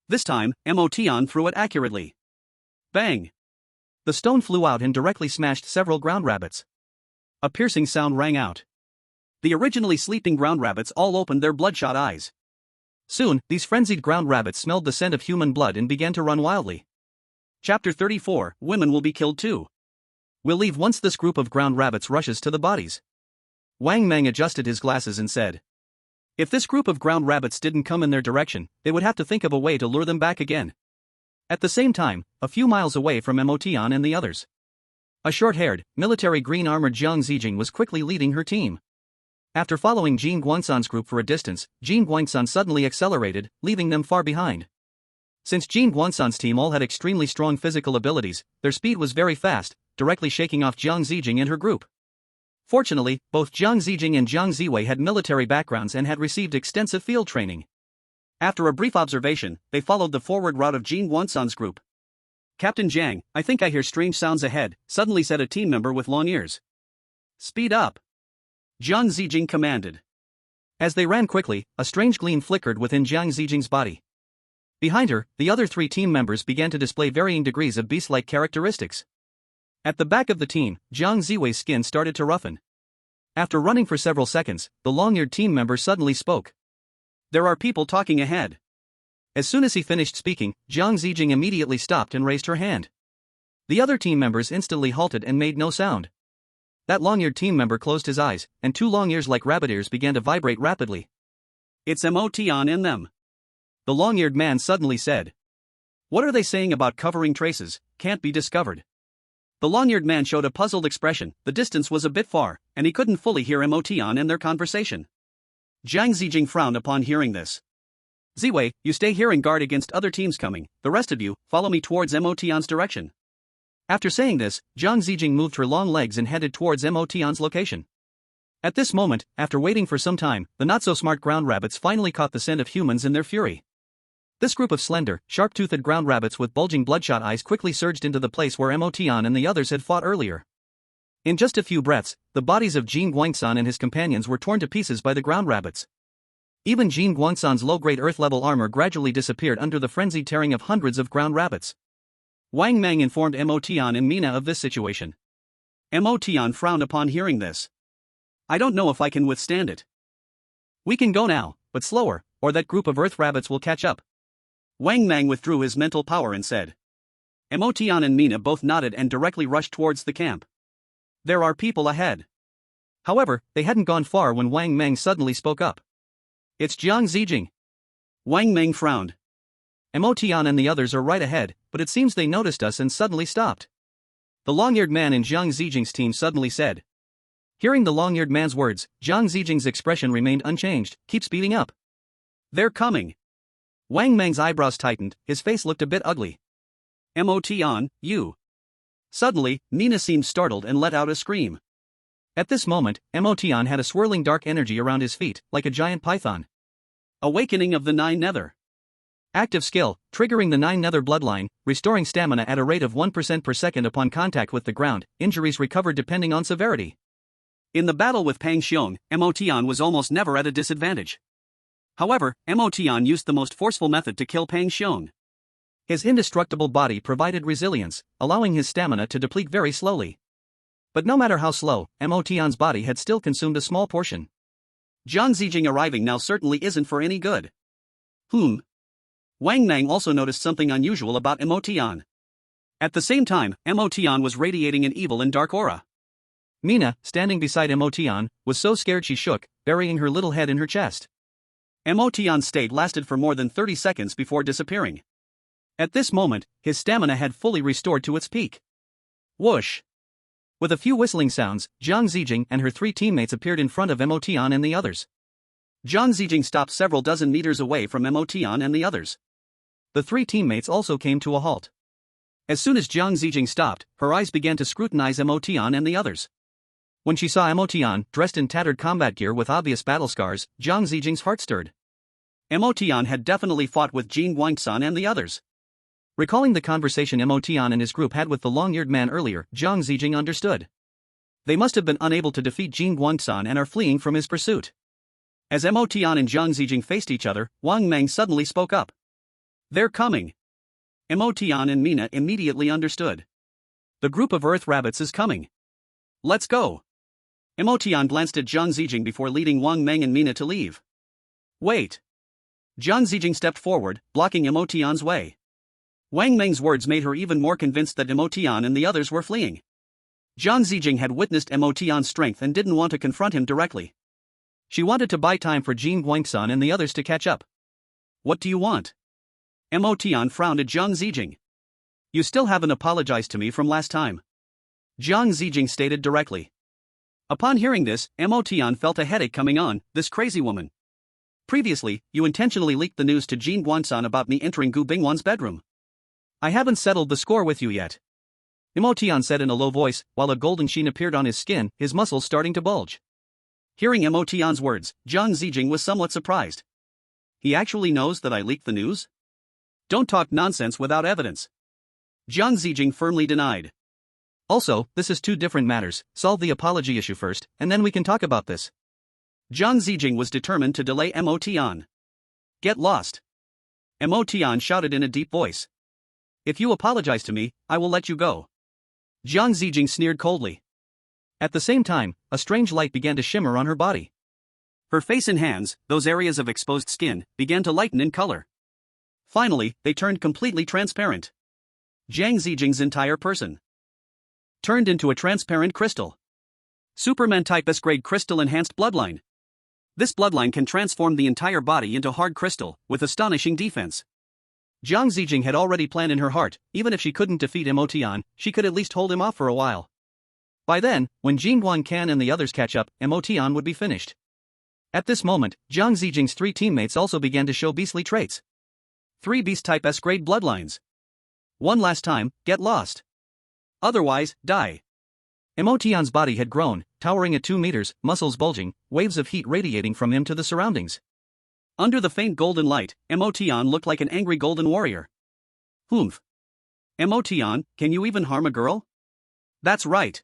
This time, Emotion threw it accurately. Bang! The stone flew out and directly smashed several ground rabbits. A piercing sound rang out. The originally sleeping ground rabbits all opened their bloodshot eyes. Soon, these frenzied ground rabbits smelled the scent of human blood and began to run wildly. Chapter 34, Women will be killed too. We'll leave once this group of ground rabbits rushes to the bodies. Wang Meng adjusted his glasses and said. If this group of ground rabbits didn't come in their direction, they would have to think of a way to lure them back again. At the same time, a few miles away from Emotion and the others, a short-haired, military green-armored Jiang Zijing was quickly leading her team. After following Jin Guangsan's group for a distance, Jin Guangsan suddenly accelerated, leaving them far behind. Since Jin Guangsan's team all had extremely strong physical abilities, their speed was very fast, directly shaking off Jiang Zijing and her group. Fortunately, both Jiang Zijing and Jiang Ziwei had military backgrounds and had received extensive field training. After a brief observation, they followed the forward route of Jin Guangsan's group. Captain Jiang, I think I hear strange sounds ahead, suddenly said a team member with long ears. Speed up. Jiang Zijing commanded. As they ran quickly, a strange gleam flickered within Jiang Zijing's body. Behind her, the other three team members began to display varying degrees of beast-like characteristics. At the back of the team, Jiang Ziwei's skin started to roughen. After running for several seconds, the long-eared team member suddenly spoke. There are people talking ahead. As soon as he finished speaking, Jiang Zijing immediately stopped and raised her hand. The other team members instantly halted and made no sound. That long-eared team member closed his eyes, and two long ears like rabbit ears began to vibrate rapidly. It's Emotion in them. The long-eared man suddenly said. What are they saying about covering traces? Can't be discovered. The long-eared man showed a puzzled expression. The distance was a bit far, and he couldn't fully hear Emotion and their conversation. Jiang Zijing frowned upon hearing this. Ziwei, you stay here and guard against other teams coming. The rest of you, follow me towards Emotion's direction. After saying this, Jiang Zijing moved her long legs and headed towards Emotion's location. At this moment, after waiting for some time, the not-so-smart ground rabbits finally caught the scent of humans in their fury. This group of slender, sharp-toothed ground rabbits with bulging bloodshot eyes quickly surged into the place where Emotion and the others had fought earlier. In just a few breaths, the bodies of Jin Guangsan and his companions were torn to pieces by the ground rabbits. Even Jin Guangsan's low-grade earth-level armor gradually disappeared under the frenzied tearing of hundreds of ground rabbits. Wang Meng informed Emotion and Mina of this situation. Emotion frowned upon hearing this. I don't know if I can withstand it. We can go now, but slower, or that group of earth rabbits will catch up. Wang Meng withdrew his mental power and said. Emotion and Mina both nodded and directly rushed towards the camp. There are people ahead. However, they hadn't gone far when Wang Meng suddenly spoke up. It's Jiang Zijing. Wang Meng frowned. Emotion and the others are right ahead, but it seems they noticed us and suddenly stopped. The long-eared man in Jiang Zijing's team suddenly said. Hearing the long-eared man's words, Jiang Zijing's expression remained unchanged. Keep speeding up. They're coming. Wang Meng's eyebrows tightened, his face looked a bit ugly. Emotion, you. Suddenly, Mina seemed startled and let out a scream. At this moment, Emotion had a swirling dark energy around his feet, like a giant python. Awakening of the Nine Nether. Active skill, triggering the Nine Nether bloodline, restoring stamina at a rate of 1% per second upon contact with the ground, injuries recovered depending on severity. In the battle with Pang Xiong, Emotion was almost never at a disadvantage. However, Mo Tian used the most forceful method to kill Pang Xiong. His indestructible body provided resilience, allowing his stamina to deplete very slowly. But no matter how slow, Mo Tian's body had still consumed a small portion. Jiang Zijing arriving now certainly isn't for any good. Wang Nang also noticed something unusual about Mo Tian. At the same time, Mo Tian was radiating an evil and dark aura. Mina, standing beside Mo Tian, was so scared she shook, burying her little head in her chest. Mo Tian's state lasted for more than 30 seconds before disappearing. At this moment, his stamina had fully restored to its peak. Whoosh! With a few whistling sounds, Jiang Zijing and her 3 teammates appeared in front of Mo Tian and the others. Jiang Zijing stopped several dozen meters away from Mo Tian and the others. The 3 teammates also came to a halt. As soon as Jiang Zijing stopped, her eyes began to scrutinize Mo Tian and the others. When she saw Mo Tian, dressed in tattered combat gear with obvious battle scars, Jiang Zijing's heart stirred. Mo Tian had definitely fought with Jin Guangsan and the others. Recalling the conversation Mo Tian and his group had with the long-eared man earlier, Jiang Zijing understood. They must have been unable to defeat Jin Guangsan and are fleeing from his pursuit. As Mo Tian and Jiang Zijing faced each other, Wang Meng suddenly spoke up. "They're coming." Mo Tian and Mina immediately understood. The group of Earth Rabbits is coming. Let's go. Mo Tian glanced at Jiang Zijing before leading Wang Meng and Mina to leave. Wait. Jiang Zijing stepped forward, blocking Mo Tian's way. Wang Meng's words made her even more convinced that Mo Tian and the others were fleeing. Jiang Zijing had witnessed Mo Tian's strength and didn't want to confront him directly. She wanted to buy time for Jin Guangsan and the others to catch up. "What do you want?" Mo Tian frowned at Jiang Zijing. "You still haven't apologized to me from last time," Jiang Zijing stated directly. Upon hearing this, Mo Tian felt a headache coming on. This crazy woman. "Previously, you intentionally leaked the news to Jin Guangsan about me entering Gu Bingwan's bedroom." "I haven't settled the score with you yet," Mo Tian said in a low voice, while a golden sheen appeared on his skin, his muscles starting to bulge. Hearing Mo Tian's words, Jiang Zijing was somewhat surprised. "He actually knows that I leaked the news? Don't talk nonsense without evidence," Jiang Zijing firmly denied. "Also, this is 2 different matters. Solve the apology issue first, and then we can talk about this." Jiang Zijing was determined to delay Mo Tian. "Get lost," Mo Tian shouted in a deep voice. "If you apologize to me, I will let you go," Jiang Zijing sneered coldly. At the same time, a strange light began to shimmer on her body. Her face and hands, those areas of exposed skin, began to lighten in color. Finally, they turned completely transparent. Jiang Zijing's entire person turned into a transparent crystal. Superman type S-grade crystal enhanced bloodline. This bloodline can transform the entire body into hard crystal, with astonishing defense. Jiang Zijing had already planned in her heart, even if she couldn't defeat Mo Tian, she could at least hold him off for a while. By then, when Jin Guangcan and the others catch up, Mo Tian would be finished. At this moment, Jiang Zijing's 3 teammates also began to show beastly traits. 3 beast-type S-grade bloodlines. One last time, get lost. Otherwise, die. Mo Tian's body had grown, towering at 2 meters, muscles bulging, waves of heat radiating from him to the surroundings. Under the faint golden light, Mo Tian looked like an angry golden warrior. "Humph. Mo Tian, can you even harm a girl?" "That's right.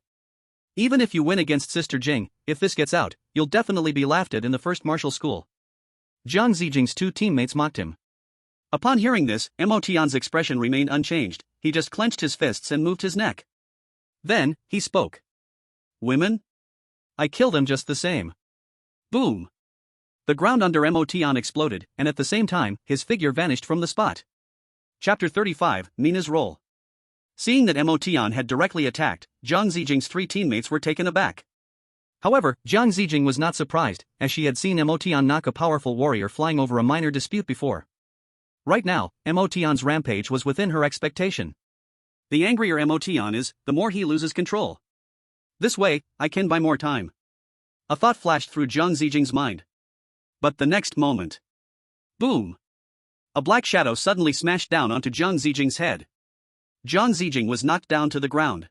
Even if you win against Sister Jing, if this gets out, you'll definitely be laughed at in the first martial school." Jiang Zijing's 2 teammates mocked him. Upon hearing this, Mo Tian's expression remained unchanged, he just clenched his fists and moved his neck. Then, he spoke. "Women? I kill them just the same." Boom! The ground under Mo Tian exploded, and at the same time, his figure vanished from the spot. Chapter 35, Mina's Role. Seeing that Mo Tian had directly attacked, Jiang Zijing's 3 teammates were taken aback. However, Jiang Zijing was not surprised, as she had seen Mo Tian knock a powerful warrior flying over a minor dispute before. Right now, Mo Tian's rampage was within her expectation. The angrier Mo Tian is, the more he loses control. This way, I can buy more time. A thought flashed through Jiang Zijing's mind. But the next moment. Boom! A black shadow suddenly smashed down onto Jiang Zijing's head. Jiang Zijing was knocked down to the ground.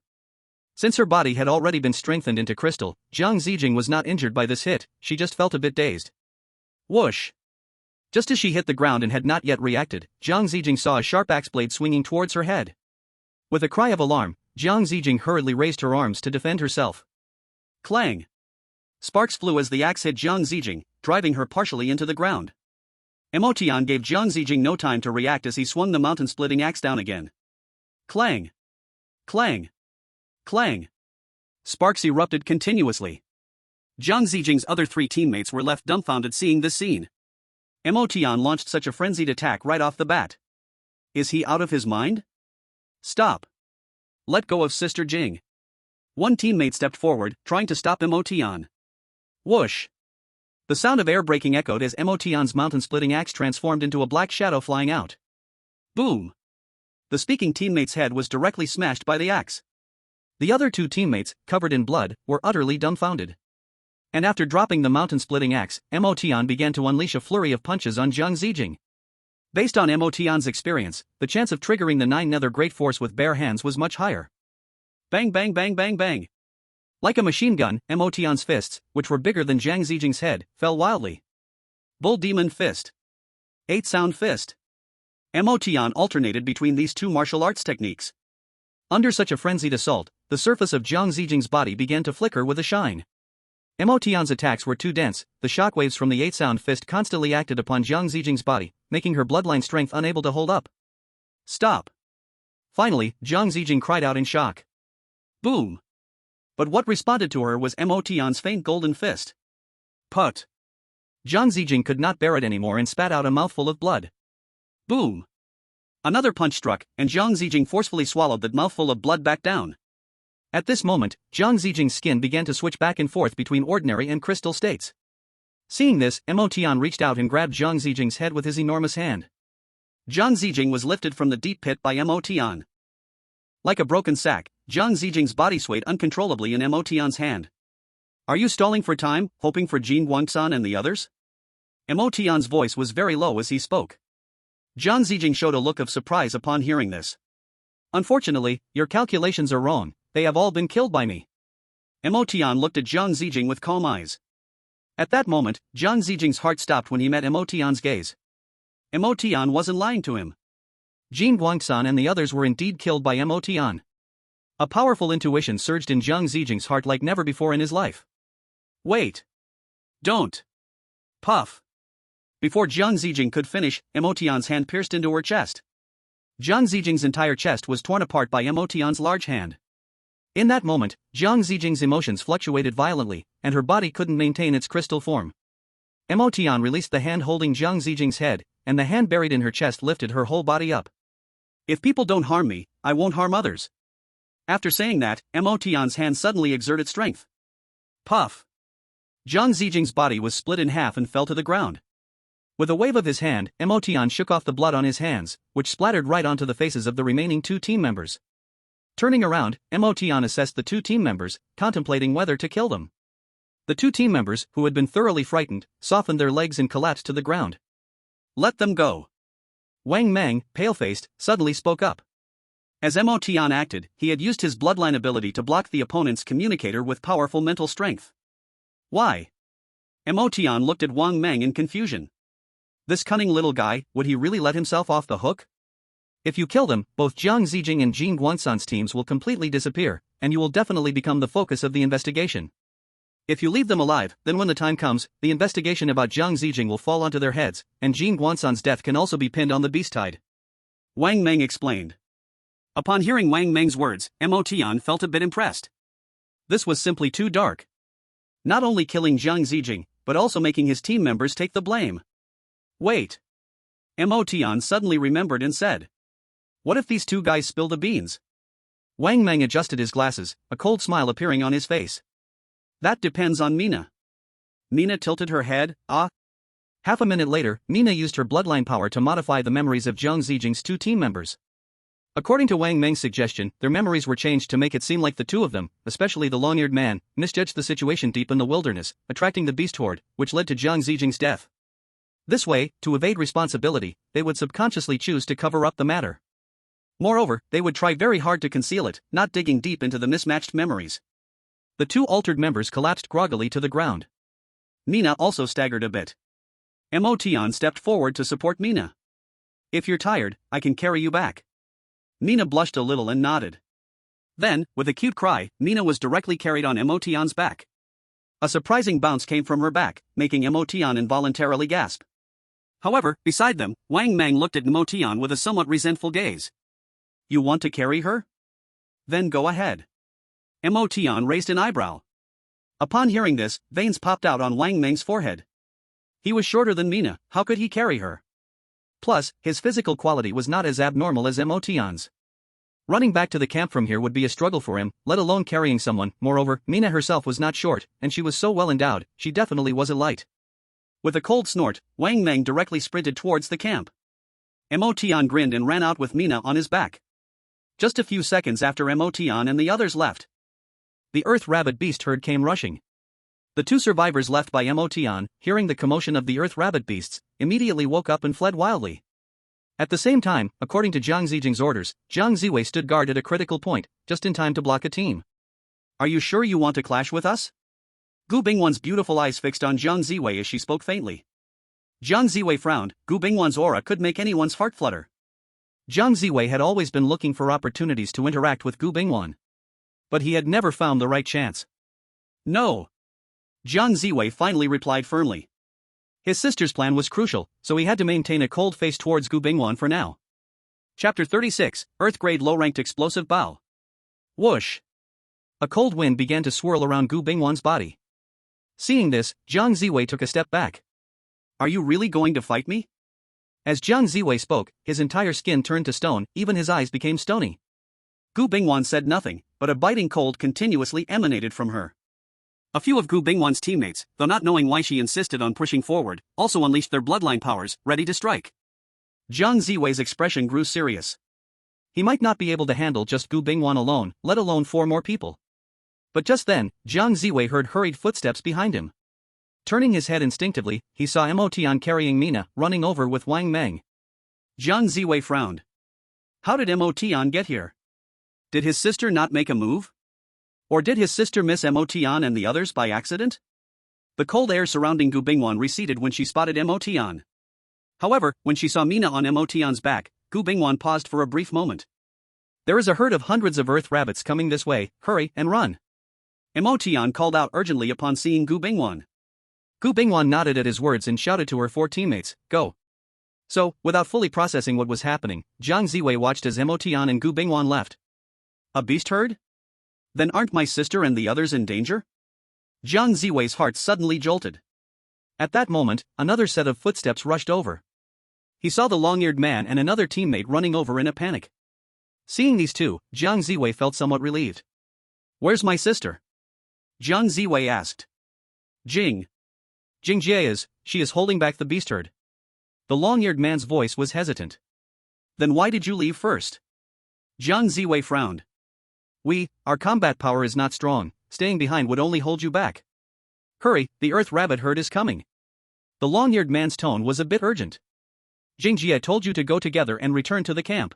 Since her body had already been strengthened into crystal, Jiang Zijing was not injured by this hit, she just felt a bit dazed. Whoosh! Just as she hit the ground and had not yet reacted, Jiang Zijing saw a sharp axe blade swinging towards her head. With a cry of alarm, Jiang Zijing hurriedly raised her arms to defend herself. Clang! Sparks flew as the axe hit Jiang Zijing, driving her partially into the ground. Emotion gave Jiang Zijing no time to react as he swung the mountain-splitting axe down again. Clang! Clang! Clang! Sparks erupted continuously. Jiang Zijing's other 3 teammates were left dumbfounded seeing this scene. Emotion launched such a frenzied attack right off the bat. Is he out of his mind? Stop! Let go of Sister Jing. One teammate stepped forward, trying to stop Emotion. Whoosh! The sound of air breaking echoed as Emotion's mountain-splitting axe transformed into a black shadow flying out. Boom! The speaking teammate's head was directly smashed by the axe. The other 2 teammates, covered in blood, were utterly dumbfounded. And after dropping the mountain-splitting axe, Emotion began to unleash a flurry of punches on Jiang Zijing. Based on Emotion's experience, the chance of triggering the 9 Nether Great Force with bare hands was much higher. Bang bang bang bang bang! Like a machine gun, Emotion's fists, which were bigger than Jiang Zijing's head, fell wildly. Bull Demon Fist. 8 Sound Fist. Emotion alternated between these 2 martial arts techniques. Under such a frenzied assault, the surface of Jiang Zijing's body began to flicker with a shine. Emotion's attacks were too dense, the shockwaves from the 8 Sound Fist constantly acted upon Jiang Zijing's body, making her bloodline strength unable to hold up. Stop! Finally, Jiang Zijing cried out in shock. Boom! But what responded to her was Emotion's faint golden fist. Put! Jiang Zijing could not bear it anymore and spat out a mouthful of blood. Boom! Another punch struck, and Jiang Zijing forcefully swallowed that mouthful of blood back down. At this moment, Jiang Zijing's skin began to switch back and forth between ordinary and crystal states. Seeing this, Emotion reached out and grabbed Jiang Zijing's head with his enormous hand. Jiang Zijing was lifted from the deep pit by Emotion. Like a broken sack, Jiang Zijing's body swayed uncontrollably in Emotion's hand. Are you stalling for time, hoping for Jin Guangsan and the others? Emotion's voice was very low as he spoke. Jiang Zijing showed a look of surprise upon hearing this. Unfortunately, your calculations are wrong, they have all been killed by me. Emotion looked at Jiang Zijing with calm eyes. At that moment, Jiang Zijing's heart stopped when he met Emotion's gaze. Emotion wasn't lying to him. Jin Guangsan and the others were indeed killed by Emotion. A powerful intuition surged in Jiang Zijing's heart like never before in his life. Wait! Don't! Puff! Before Jiang Zijing could finish, Emotion's hand pierced into her chest. Jiang Zijing's entire chest was torn apart by Emotion's large hand. In that moment, Jiang Zijing's emotions fluctuated violently, and her body couldn't maintain its crystal form. Emotion released the hand holding Jiang Zijing's head, and the hand buried in her chest lifted her whole body up. If people don't harm me, I won't harm others. After saying that, Emotion's hand suddenly exerted strength. Puff! Jiang Zijing's body was split in half and fell to the ground. With a wave of his hand, Emotion shook off the blood on his hands, which splattered right onto the faces of the remaining 2 team members. Turning around, Emotion assessed the 2 team members, contemplating whether to kill them. The 2 team members, who had been thoroughly frightened, softened their legs and collapsed to the ground. Let them go. Wang Meng, pale-faced, suddenly spoke up. As Emotion acted, he had used his bloodline ability to block the opponent's communicator with powerful mental strength. Why? Emotion looked at Wang Meng in confusion. This cunning little guy, would he really let himself off the hook? If you kill them, both Jiang Zijing and Jin Guangsan's teams will completely disappear, and you will definitely become the focus of the investigation. If you leave them alive, then when the time comes, the investigation about Jiang Zijing will fall onto their heads, and Jin Guangsan's death can also be pinned on the beast tide. Wang Meng explained. Upon hearing Wang Meng's words, Emotion felt a bit impressed. This was simply too dark. Not only killing Jiang Zijing, but also making his team members take the blame. Wait. Emotion suddenly remembered and said. What if these 2 guys spill the beans? Wang Meng adjusted his glasses, a cold smile appearing on his face. That depends on Mina. Mina tilted her head, Half a minute later, Mina used her bloodline power to modify the memories of Jiang Zijing's 2 team members. According to Wang Meng's suggestion, their memories were changed to make it seem like the 2 of them, especially the long-eared man, misjudged the situation deep in the wilderness, attracting the beast horde, which led to Jiang Zijing's death. This way, to evade responsibility, they would subconsciously choose to cover up the matter. Moreover, they would try very hard to conceal it, not digging deep into the mismatched memories. The 2 altered members collapsed groggily to the ground. Mina also staggered a bit. Emotion stepped forward to support Mina. If you're tired, I can carry you back. Mina blushed a little and nodded. Then, with a cute cry, Mina was directly carried on Emotion's back. A surprising bounce came from her back, making Emotion involuntarily gasp. However, beside them, Wang Mang looked at Motian with a somewhat resentful gaze. You want to carry her? Then go ahead. Motian raised an eyebrow. Upon hearing this, veins popped out on Wang Meng's forehead. He was shorter than Mina, how could he carry her? Plus, his physical quality was not as abnormal as Motian's. Running back to the camp from here would be a struggle for him, let alone carrying someone. Moreover, Mina herself was not short, and she was so well endowed, she definitely was a light. With a cold snort, Wang Meng directly sprinted towards the camp. Motian grinned and ran out with Mina on his back. Just a few seconds after Motian and the others left, the Earth Rabbit beast herd came rushing. The two survivors left by Motian, hearing the commotion of the Earth Rabbit beasts, immediately woke up and fled wildly. At the same time, according to Jiang Zijing's orders, Jiang Ziwei stood guard at a critical point, just in time to block a team. Are you sure you want to clash with us? Gu Bingwan's beautiful eyes fixed on Jiang Ziwei as she spoke faintly. Jiang Ziwei frowned. Gu Bingwan's aura could make anyone's heart flutter. Jiang Ziwei had always been looking for opportunities to interact with Gu Bingwan. But he had never found the right chance. No. Jiang Ziwei finally replied firmly. His sister's plan was crucial, so he had to maintain a cold face towards Gu Bingwan for now. Chapter 36, Earth-Grade Low-Ranked Explosive Bow. Whoosh! A cold wind began to swirl around Gu Bingwan's body. Seeing this, Jiang Ziwei took a step back. Are you really going to fight me? As Jiang Ziwei spoke, his entire skin turned to stone, even his eyes became stony. Gu Bingwan said nothing, but a biting cold continuously emanated from her. A few of Gu Bingwan's teammates, though not knowing why she insisted on pushing forward, also unleashed their bloodline powers, ready to strike. Jiang Ziwei's expression grew serious. He might not be able to handle just Gu Bingwan alone, let alone 4 more people. But just then, Jiang Ziwei heard hurried footsteps behind him. Turning his head instinctively, he saw Motian carrying Mina, running over with Wang Meng. Jiang Ziwei frowned. How did Motian get here? Did his sister not make a move? Or did his sister miss Motian and the others by accident? The cold air surrounding Gu Bingwan receded when she spotted Motian. However, when she saw Mina on Motian's back, Gu Bingwan paused for a brief moment. There is a herd of hundreds of earth rabbits coming this way, hurry and run. Motian called out urgently upon seeing Gu Bingwan. Gu Bingwan nodded at his words and shouted to her 4 teammates, go. So, without fully processing what was happening, Jiang Ziwei watched as Motian and Gu Bingwan left. A beast herd? Then aren't my sister and the others in danger? Jiang Ziwei's heart suddenly jolted. At that moment, another set of footsteps rushed over. He saw the long-eared man and another teammate running over in a panic. Seeing these two, Jiang Ziwei felt somewhat relieved. Where's my sister? Jiang Ziwei asked. Jing Jie is, she is holding back the beast herd. The long-eared man's voice was hesitant. Then why did you leave first? Jiang Ziwei frowned. Our combat power is not strong, staying behind would only hold you back. Hurry, the Earth Rabbit herd is coming. The long-eared man's tone was a bit urgent. Jie told you to go together and return to the camp.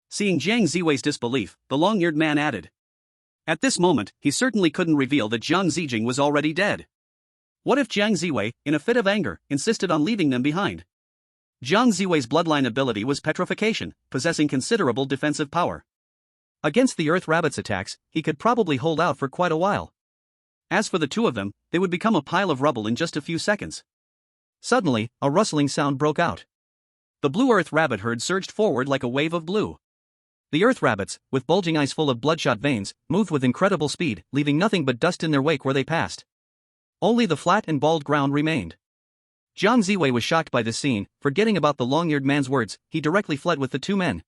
Seeing Jiang Ziwei's disbelief, the long-eared man added. At this moment, he certainly couldn't reveal that Jiang Zijing was already dead. What if Jiang Ziwei, in a fit of anger, insisted on leaving them behind? Jiang Ziwei's bloodline ability was petrification, possessing considerable defensive power. Against the Earth Rabbit's attacks, he could probably hold out for quite a while. As for the two of them, they would become a pile of rubble in just a few seconds. Suddenly, a rustling sound broke out. The blue Earth Rabbit herd surged forward like a wave of blue. The Earth Rabbits, with bulging eyes full of bloodshot veins, moved with incredible speed, leaving nothing but dust in their wake where they passed. Only the flat and bald ground remained. Jiang Ziwei was shocked by this scene. Forgetting about the long-eared man's words, he directly fled with the 2 men.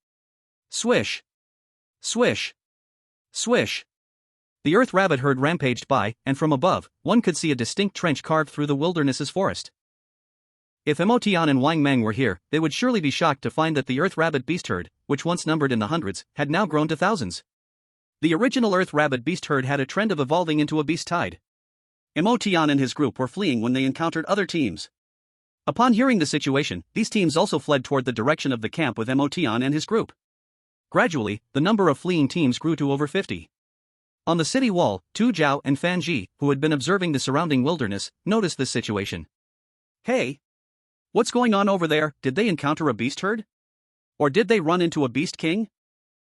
Swish! Swish! Swish! The Earth Rabbit herd rampaged by, and from above, one could see a distinct trench carved through the wilderness's forest. If Motian and Wang Meng were here, they would surely be shocked to find that the Earth Rabbit beast herd, which once numbered in the hundreds, had now grown to thousands. The original Earth Rabbit beast herd had a trend of evolving into a beast tide. Motian and his group were fleeing when they encountered other teams. Upon hearing the situation, these teams also fled toward the direction of the camp with Motian and his group. Gradually, the number of fleeing teams grew to over 50. On the city wall, Tu Jiao and Fan Ji, who had been observing the surrounding wilderness, noticed this situation. Hey! What's going on over there? Did they encounter a beast herd? Or did they run into a beast king?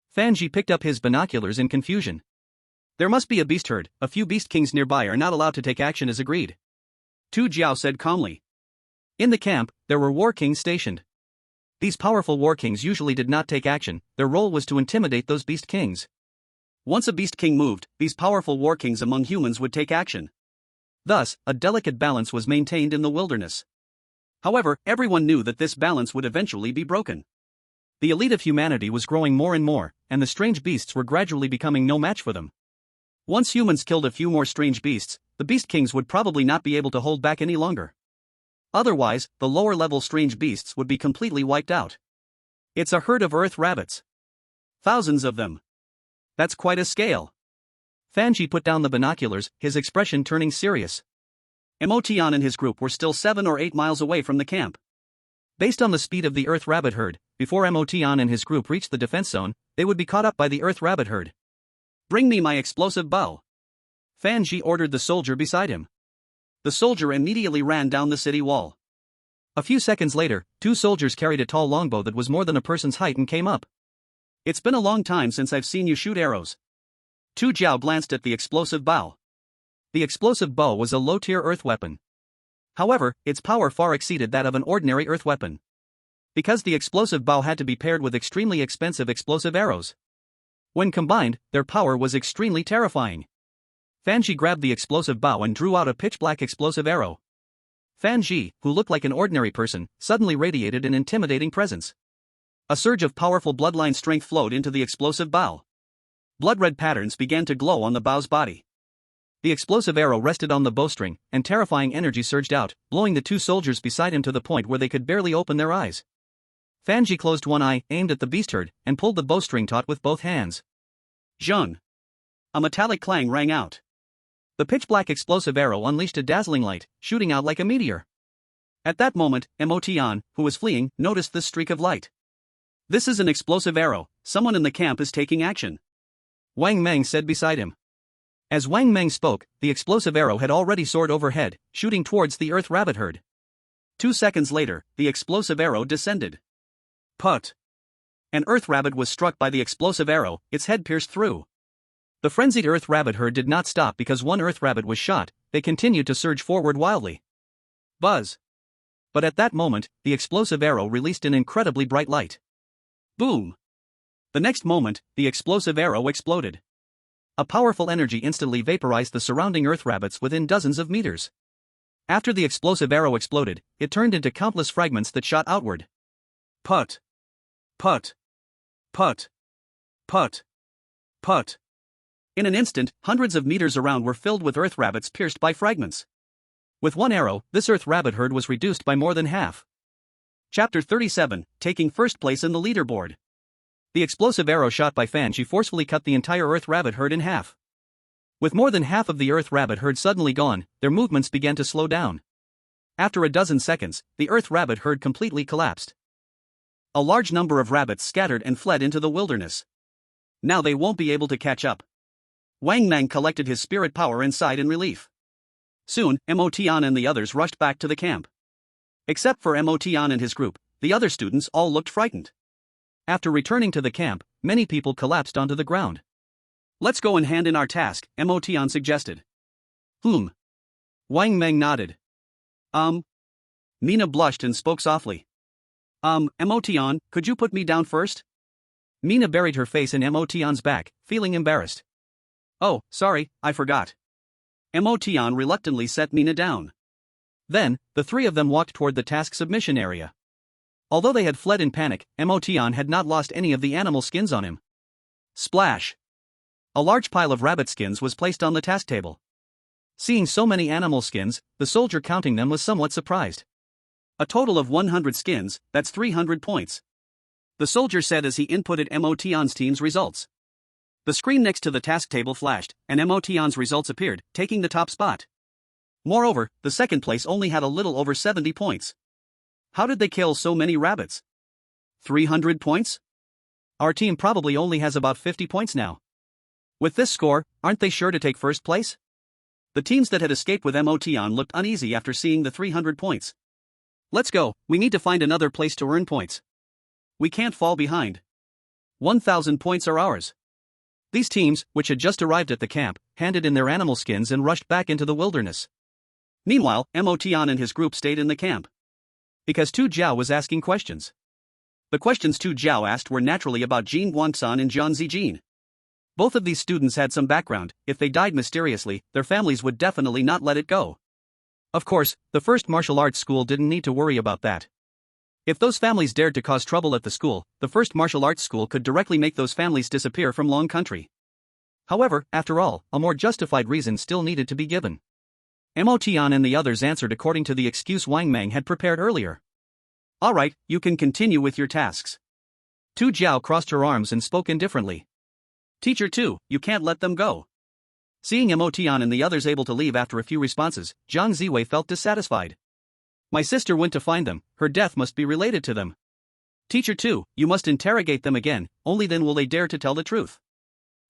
Fan Ji picked up his binoculars in confusion. There must be a beast herd, a few beast kings nearby are not allowed to take action as agreed. Tu Jiao said calmly. In the camp, there were war kings stationed. These powerful war kings usually did not take action, their role was to intimidate those beast kings. Once a beast king moved, these powerful war kings among humans would take action. Thus, a delicate balance was maintained in the wilderness. However, everyone knew that this balance would eventually be broken. The elite of humanity was growing more and more, and the strange beasts were gradually becoming no match for them. Once humans killed a few more strange beasts, the beast kings would probably not be able to hold back any longer. Otherwise, the lower-level strange beasts would be completely wiped out. It's a herd of earth rabbits. Thousands of them. That's quite a scale. Fanji put down the binoculars, his expression turning serious. Emotion and his group were still 7 or 8 miles away from the camp. Based on the speed of the earth rabbit herd, before Emotion and his group reached the defense zone, they would be caught up by the earth rabbit herd. Bring me my explosive bow. Fanji ordered the soldier beside him. The soldier immediately ran down the city wall. A few seconds later, 2 soldiers carried a tall longbow that was more than a person's height and came up. It's been a long time since I've seen you shoot arrows. Tu Jiao glanced at the explosive bow. The explosive bow was a low-tier earth weapon. However, its power far exceeded that of an ordinary earth weapon. Because the explosive bow had to be paired with extremely expensive explosive arrows. When combined, their power was extremely terrifying. Fanji grabbed the explosive bow and drew out a pitch-black explosive arrow. Fanji, who looked like an ordinary person, suddenly radiated an intimidating presence. A surge of powerful bloodline strength flowed into the explosive bow. Blood-red patterns began to glow on the bow's body. The explosive arrow rested on the bowstring, and terrifying energy surged out, blowing the 2 soldiers beside him to the point where they could barely open their eyes. Fanji closed one eye, aimed at the beast herd, and pulled the bowstring taut with both hands. Zheng! A metallic clang rang out. The pitch-black explosive arrow unleashed a dazzling light, shooting out like a meteor. At that moment, Emotion, who was fleeing, noticed this streak of light. This is an explosive arrow, someone in the camp is taking action. Wang Meng said beside him. As Wang Meng spoke, the explosive arrow had already soared overhead, shooting towards the earth rabbit herd. 2 seconds later, the explosive arrow descended. Put! An earth rabbit was struck by the explosive arrow, its head pierced through. The frenzied earth rabbit herd did not stop because one earth rabbit was shot, they continued to surge forward wildly. Buzz! But at that moment, the explosive arrow released an incredibly bright light. Boom! The next moment, the explosive arrow exploded. A powerful energy instantly vaporized the surrounding earth rabbits within dozens of meters. After the explosive arrow exploded, it turned into countless fragments that shot outward. Put! Put! Put! Put! Put! In an instant, hundreds of meters around were filled with earth rabbits pierced by fragments. With one arrow, this earth rabbit herd was reduced by more than half. Chapter 37, taking first place in the leaderboard. The explosive arrow shot by Fanji forcefully cut the entire earth rabbit herd in half. With more than half of the earth rabbit herd suddenly gone, their movements began to slow down. After a dozen seconds, the earth rabbit herd completely collapsed. A large number of rabbits scattered and fled into the wilderness. Now they won't be able to catch up. Wang Meng collected his spirit power and sighed in relief. Soon, Emotion and the others rushed back to the camp. Except for Emotion and his group, the other students all looked frightened. After returning to the camp, many people collapsed onto the ground. Let's go and hand in our task, Emotion suggested. Wang Meng nodded. Mina blushed and spoke softly. Emotion, could you put me down first? Mina buried her face in Emotion's back, feeling embarrassed. Oh, sorry, I forgot. Emotion reluctantly set Mina down. Then, the 3 of them walked toward the task submission area. Although they had fled in panic, Emotion had not lost any of the animal skins on him. Splash! A large pile of rabbit skins was placed on the task table. Seeing so many animal skins, the soldier counting them was somewhat surprised. A total of 100 skins, that's 300 points. The soldier said as he inputted Emotion's team's results. The screen next to the task table flashed, and Emotion's results appeared, taking the top spot. Moreover, the second place only had a little over 70 points. How did they kill so many rabbits? 300 points? Our team probably only has about 50 points now. With this score, aren't they sure to take first place? The teams that had escaped with Emotion looked uneasy after seeing the 300 points. Let's go, we need to find another place to earn points. We can't fall behind. 1,000 points are ours. These teams, which had just arrived at the camp, handed in their animal skins and rushed back into the wilderness. Meanwhile, Emotion and his group stayed in the camp. Because Tu Jiao was asking questions. The questions Tu Jiao asked were naturally about Jin Guangsan and Jiang Zijin. Both of these students had some background. If they died mysteriously, their families would definitely not let it go. Of course, the first martial arts school didn't need to worry about that. If those families dared to cause trouble at the school, the first martial arts school could directly make those families disappear from Long Country. However, after all, a more justified reason still needed to be given. Mo Tian and the others answered according to the excuse Wang Mang had prepared earlier. Alright, you can continue with your tasks. Tu Jiao crossed her arms and spoke indifferently. Teacher Tu, you can't let them go. Seeing Mo Tian and the others able to leave after a few responses, Zhang Ziwei felt dissatisfied. My sister went to find them, her death must be related to them. Teacher Tu, you must interrogate them again, only then will they dare to tell the truth.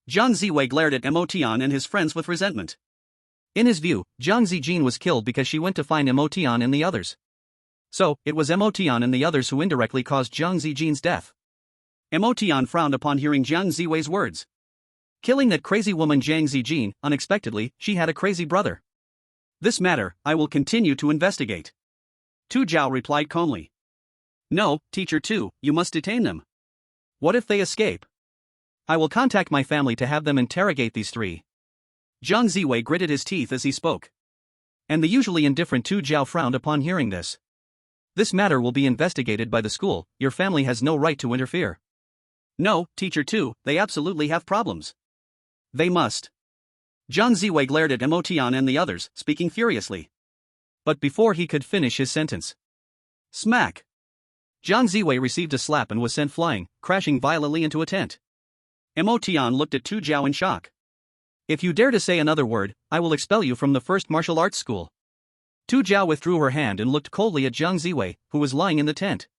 Zhang Ziwei glared at Mo Tian and his friends with resentment. In his view, Jiang Zijin was killed because she went to find Mo Tian and the others. So, it was Mo Tian and the others who indirectly caused Jiang Zijin's death. Mo Tian frowned upon hearing Jiang Ziwei's words. Killing that crazy woman Jiang Zijin, unexpectedly, she had a crazy brother. This matter, I will continue to investigate. Tu Jiao replied calmly. No, Teacher Tu, you must detain them. What if they escape? I will contact my family to have them interrogate these three. Jiang Ziwei gritted his teeth as he spoke. And the usually indifferent Tu Jiao frowned upon hearing this. This matter will be investigated by the school, your family has no right to interfere. No, Teacher Tu, they absolutely have problems. They must. Jiang Ziwei glared at Mo Tian and the others, speaking furiously. But before he could finish his sentence. Smack! Jiang Ziwei received a slap and was sent flying, crashing violently into a tent. Mo Tian looked at Tu Jiao in shock. If you dare to say another word, I will expel you from the first martial arts school. Tu Jiao withdrew her hand and looked coldly at Jiang Ziwei, who was lying in the tent.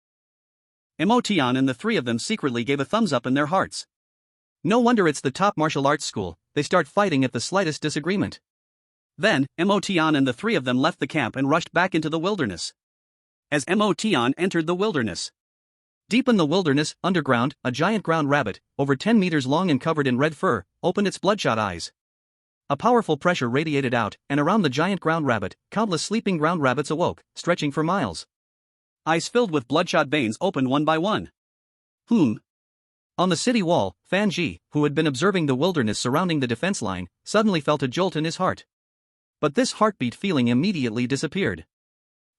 Mo Tian and the three of them secretly gave a thumbs up in their hearts. No wonder it's the top martial arts school, they start fighting at the slightest disagreement. Then, Mo Tian and the three of them left the camp and rushed back into the wilderness. As Mo Tian entered the wilderness. Deep in the wilderness, underground, a giant ground rabbit, over 10 meters long and covered in red fur, opened its bloodshot eyes. A powerful pressure radiated out, and around the giant ground rabbit, countless sleeping ground rabbits awoke, stretching for miles. Eyes filled with bloodshot veins opened one by one. On the city wall, Fan Ji, who had been observing the wilderness surrounding the defense line, suddenly felt a jolt in his heart. But this heartbeat feeling immediately disappeared.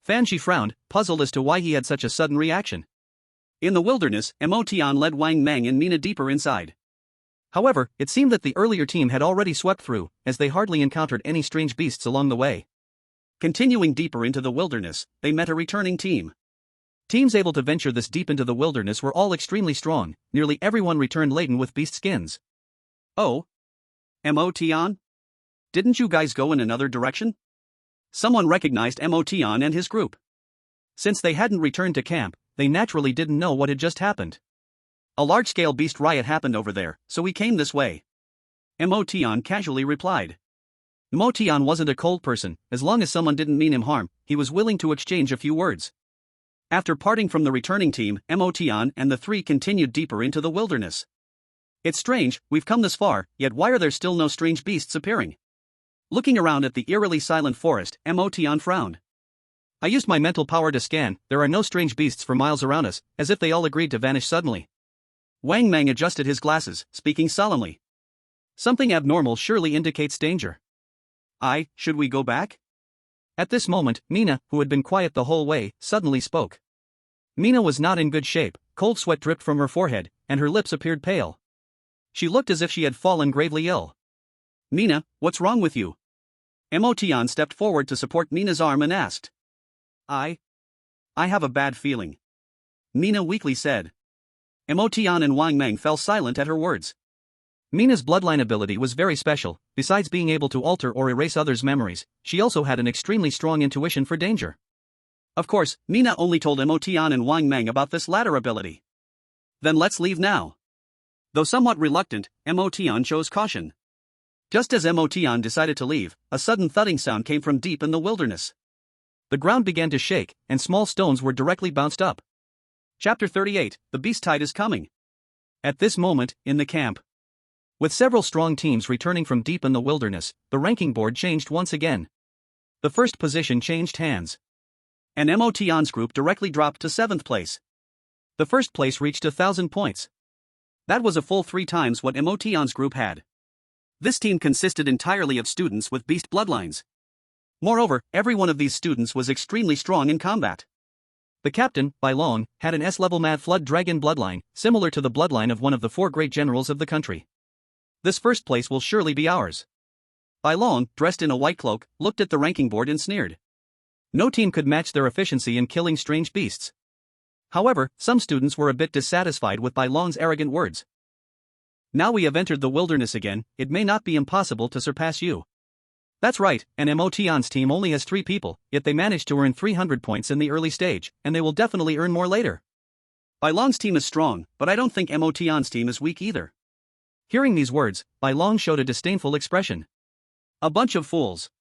Fan Ji frowned, puzzled as to why he had such a sudden reaction. In the wilderness, Mo Tian led Wang Mang and Mina deeper inside. However, it seemed that the earlier team had already swept through, as they hardly encountered any strange beasts along the way. Continuing deeper into the wilderness, they met a returning team. Teams able to venture this deep into the wilderness were all extremely strong, nearly everyone returned laden with beast skins. Oh? Mo Tian? Didn't you guys go in another direction? Someone recognized Mo Tian and his group. Since they hadn't returned to camp, they naturally didn't know what had just happened. A large-scale beast riot happened over there, so we came this way. Mo Tian casually replied. Mo Tian wasn't a cold person, as long as someone didn't mean him harm, he was willing to exchange a few words. After parting from the returning team, Mo Tian and the three continued deeper into the wilderness. It's strange, we've come this far, yet why are there still no strange beasts appearing? Looking around at the eerily silent forest, Mo Tian frowned. I used my mental power to scan, there are no strange beasts for miles around us, as if they all agreed to vanish suddenly. Wang Mang adjusted his glasses, speaking solemnly. Something abnormal surely indicates danger. Should we go back? At this moment, Mina, who had been quiet the whole way, suddenly spoke. Mina was not in good shape, cold sweat dripped from her forehead, and her lips appeared pale. She looked as if she had fallen gravely ill. Mina, what's wrong with you? Mo Tian stepped forward to support Mina's arm and asked. I have a bad feeling. Mina weakly said. Mo Tian and Wang Mang fell silent at her words. Mina's bloodline ability was very special, besides being able to alter or erase others' memories, she also had an extremely strong intuition for danger. Of course, Mina only told Mo Tian and Wang Mang about this latter ability. Then let's leave now. Though somewhat reluctant, Mo Tian chose caution. Just as Mo Tian decided to leave, a sudden thudding sound came from deep in the wilderness. The ground began to shake, and small stones were directly bounced up. Chapter 38, The Beast Tide is Coming. At this moment, in the camp. With several strong teams returning from deep in the wilderness, the ranking board changed once again. The first position changed hands. and Motion's group directly dropped to 7th place. The first place reached 1,000 points. That was a full 3 times what Motion's group had. This team consisted entirely of students with beast bloodlines. Moreover, every one of these students was extremely strong in combat. The captain, Bai Long, had an S-level Mad Flood Dragon bloodline, similar to the bloodline of one of the 4 great generals of the country. This first place will surely be ours. Bai Long, dressed in a white cloak, looked at the ranking board and sneered. No team could match their efficiency in killing strange beasts. However, some students were a bit dissatisfied with Bai Long's arrogant words. Now we have entered the wilderness again, it may not be impossible to surpass you. That's right, and Motion's team only has 3 people, yet they managed to earn 300 points in the early stage, and they will definitely earn more later. Bai Long's team is strong, but I don't think Motion's team is weak either. Hearing these words, Bai Long showed a disdainful expression. A bunch of fools.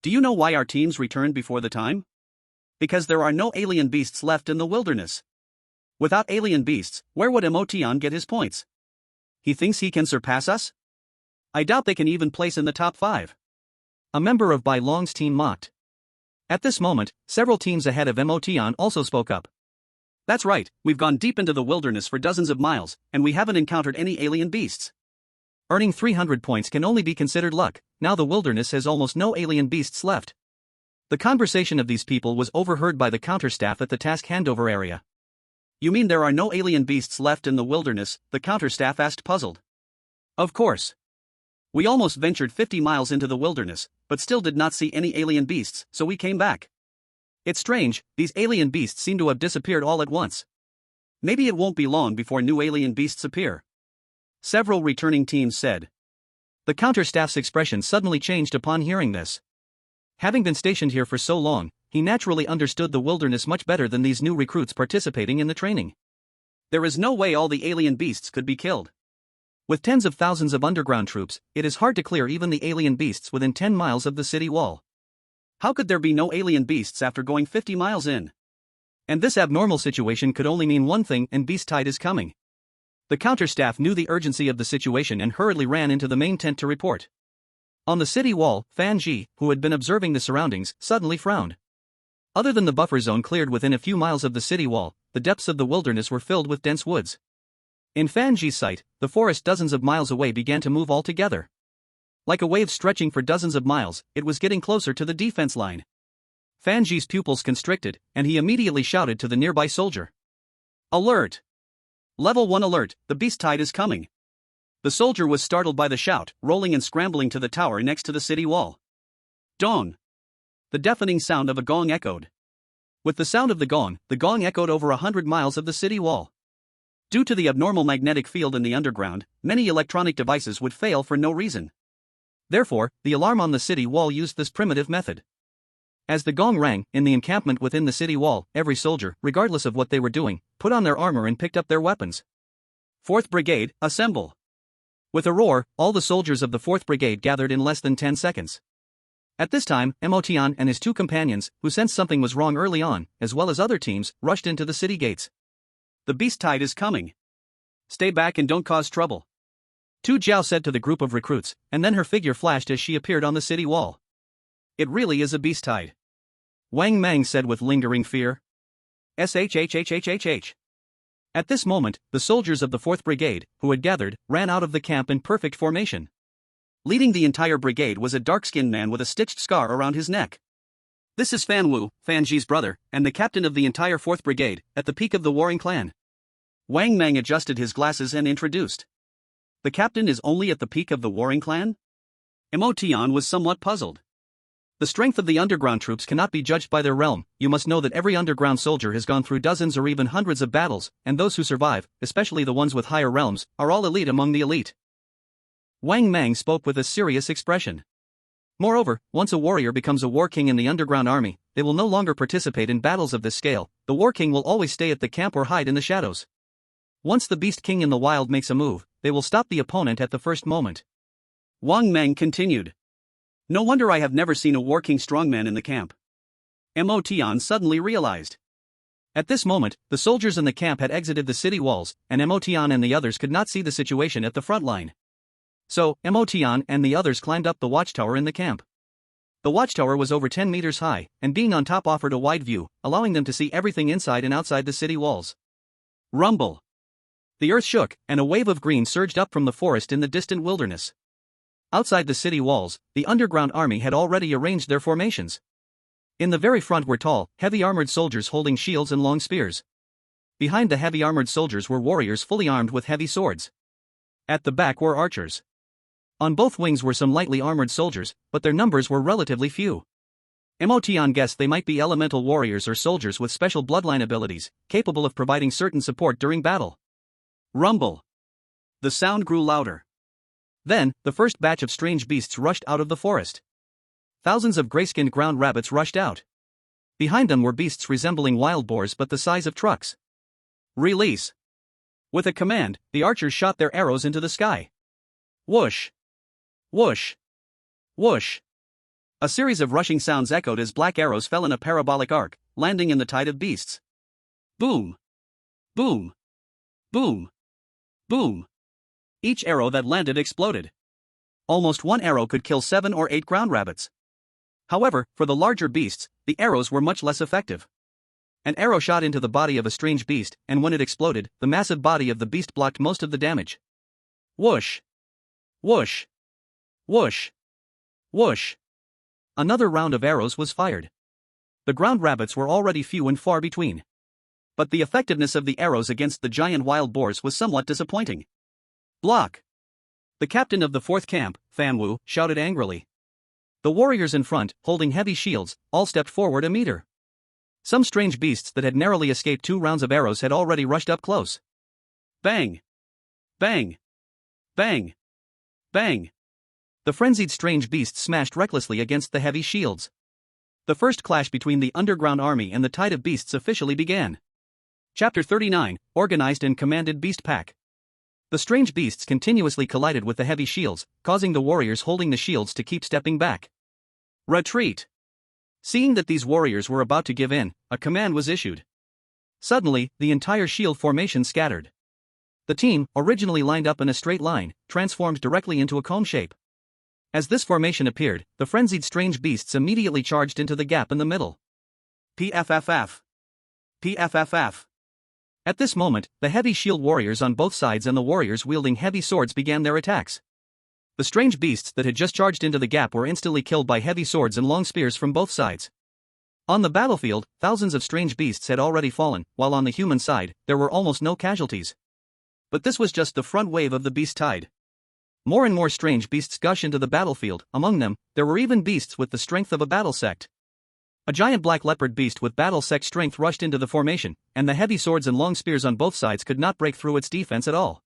Do you know why our teams returned before the time? Because there are no alien beasts left in the wilderness. Without alien beasts, where would Motion get his points? He thinks he can surpass us? I doubt they can even place in the top 5. A member of Bai Long's team mocked. At this moment, several teams ahead of Motion also spoke up. That's right, we've gone deep into the wilderness for dozens of miles, and we haven't encountered any alien beasts. Earning 300 points can only be considered luck, now the wilderness has almost no alien beasts left. The conversation of these people was overheard by the counter staff at the task handover area. You mean there are no alien beasts left in the wilderness? The counter staff asked, puzzled. Of course. We almost ventured 50 miles into the wilderness, but still did not see any alien beasts, so we came back. It's strange, these alien beasts seem to have disappeared all at once. Maybe it won't be long before new alien beasts appear. Several returning teams said. The counter staff's expression suddenly changed upon hearing this. Having been stationed here for so long, he naturally understood the wilderness much better than these new recruits participating in the training. There is no way all the alien beasts could be killed. With tens of thousands of underground troops, it is hard to clear even the alien beasts within 10 miles of the city wall. How could there be no alien beasts after going 50 miles in? And this abnormal situation could only mean one thing, and beast tide is coming. The counter staff knew the urgency of the situation and hurriedly ran into the main tent to report. On the city wall, Fan Ji, who had been observing the surroundings, suddenly frowned. Other than the buffer zone cleared within a few miles of the city wall, the depths of the wilderness were filled with dense woods. In Fan Ji's sight, the forest dozens of miles away began to move all together. Like a wave stretching for dozens of miles, it was getting closer to the defense line. Fan Ji's pupils constricted, and he immediately shouted to the nearby soldier. Alert! Level 1 alert, the beast tide is coming. The soldier was startled by the shout, rolling and scrambling to the tower next to the city wall. Dong! The deafening sound of a gong echoed. With the sound of the gong echoed over 100 miles of the city wall. Due to the abnormal magnetic field in the underground, many electronic devices would fail for no reason. Therefore, the alarm on the city wall used this primitive method. As the gong rang, in the encampment within the city wall, every soldier, regardless of what they were doing, put on their armor and picked up their weapons. 4th Brigade, assemble! With a roar, all the soldiers of the 4th Brigade gathered in less than 10 seconds. At this time, Motion and his 2 companions, who sensed something was wrong early on, as well as other teams, rushed into the city gates. The beast tide is coming. Stay back and don't cause trouble. Tu Jiao said to the group of recruits, and then her figure flashed as she appeared on the city wall. It really is a beast tide. Wang Mang said with lingering fear. SHHHHHH. At this moment, the soldiers of the 4th Brigade, who had gathered, ran out of the camp in perfect formation. Leading the entire brigade was a dark-skinned man with a stitched scar around his neck. This is Fan Wu, Fan Ji's brother, and the captain of the entire 4th Brigade, at the peak of the warring clan. Wang Mang adjusted his glasses and introduced. The captain is only at the peak of the warring clan? Motion was somewhat puzzled. The strength of the underground troops cannot be judged by their realm. You must know that every underground soldier has gone through dozens or even hundreds of battles, and those who survive, especially the ones with higher realms, are all elite among the elite. Wang Mang spoke with a serious expression. Moreover, once a warrior becomes a war king in the underground army, they will no longer participate in battles of this scale. The war king will always stay at the camp or hide in the shadows. Once the beast king in the wild makes a move, they will stop the opponent at the first moment. Wang Mang continued. No wonder I have never seen a war king strongman in the camp. Motion suddenly realized. At this moment, the soldiers in the camp had exited the city walls, and Motion and the others could not see the situation at the front line. So, Motion and the others climbed up the watchtower in the camp. The watchtower was over 10 meters high, and being on top offered a wide view, allowing them to see everything inside and outside the city walls. Rumble. The earth shook, and a wave of green surged up from the forest in the distant wilderness. Outside the city walls, the underground army had already arranged their formations. In the very front were tall, heavy armored soldiers holding shields and long spears. Behind the heavy armored soldiers were warriors fully armed with heavy swords. At the back were archers. On both wings were some lightly armored soldiers, but their numbers were relatively few. Emotion guessed they might be elemental warriors or soldiers with special bloodline abilities, capable of providing certain support during battle. Rumble. The sound grew louder. Then, the first batch of strange beasts rushed out of the forest. Thousands of gray-skinned ground rabbits rushed out. Behind them were beasts resembling wild boars but the size of trucks. Release. With a command, the archers shot their arrows into the sky. Whoosh. Whoosh. Whoosh. A series of rushing sounds echoed as black arrows fell in a parabolic arc, landing in the tide of beasts. Boom. Boom. Boom. Boom. Each arrow that landed exploded. Almost one arrow could kill 7 or 8 ground rabbits. However, for the larger beasts, the arrows were much less effective. An arrow shot into the body of a strange beast, and when it exploded, the massive body of the beast blocked most of the damage. Whoosh. Whoosh. Whoosh. Whoosh. Another round of arrows was fired. The ground rabbits were already few and far between. But the effectiveness of the arrows against the giant wild boars was somewhat disappointing. Block. The captain of the 4th camp, Fanwu, shouted angrily. The warriors in front, holding heavy shields, all stepped forward a meter. Some strange beasts that had narrowly escaped 2 rounds of arrows had already rushed up close. Bang! Bang! Bang! Bang! The frenzied strange beasts smashed recklessly against the heavy shields. The first clash between the underground army and the tide of beasts officially began. Chapter 39, Organized and Commanded Beast Pack. The strange beasts continuously collided with the heavy shields, causing the warriors holding the shields to keep stepping back. Retreat! Seeing that these warriors were about to give in, a command was issued. Suddenly, the entire shield formation scattered. The team, originally lined up in a straight line, transformed directly into a cone shape. As this formation appeared, the frenzied strange beasts immediately charged into the gap in the middle. PFFF. PFFF. At this moment, the heavy shield warriors on both sides and the warriors wielding heavy swords began their attacks. The strange beasts that had just charged into the gap were instantly killed by heavy swords and long spears from both sides. On the battlefield, thousands of strange beasts had already fallen, while on the human side, there were almost no casualties. But this was just the front wave of the beast tide. More and more strange beasts gush into the battlefield. Among them, there were even beasts with the strength of a battle sect. A giant black leopard beast with battle sect strength rushed into the formation, and the heavy swords and long spears on both sides could not break through its defense at all.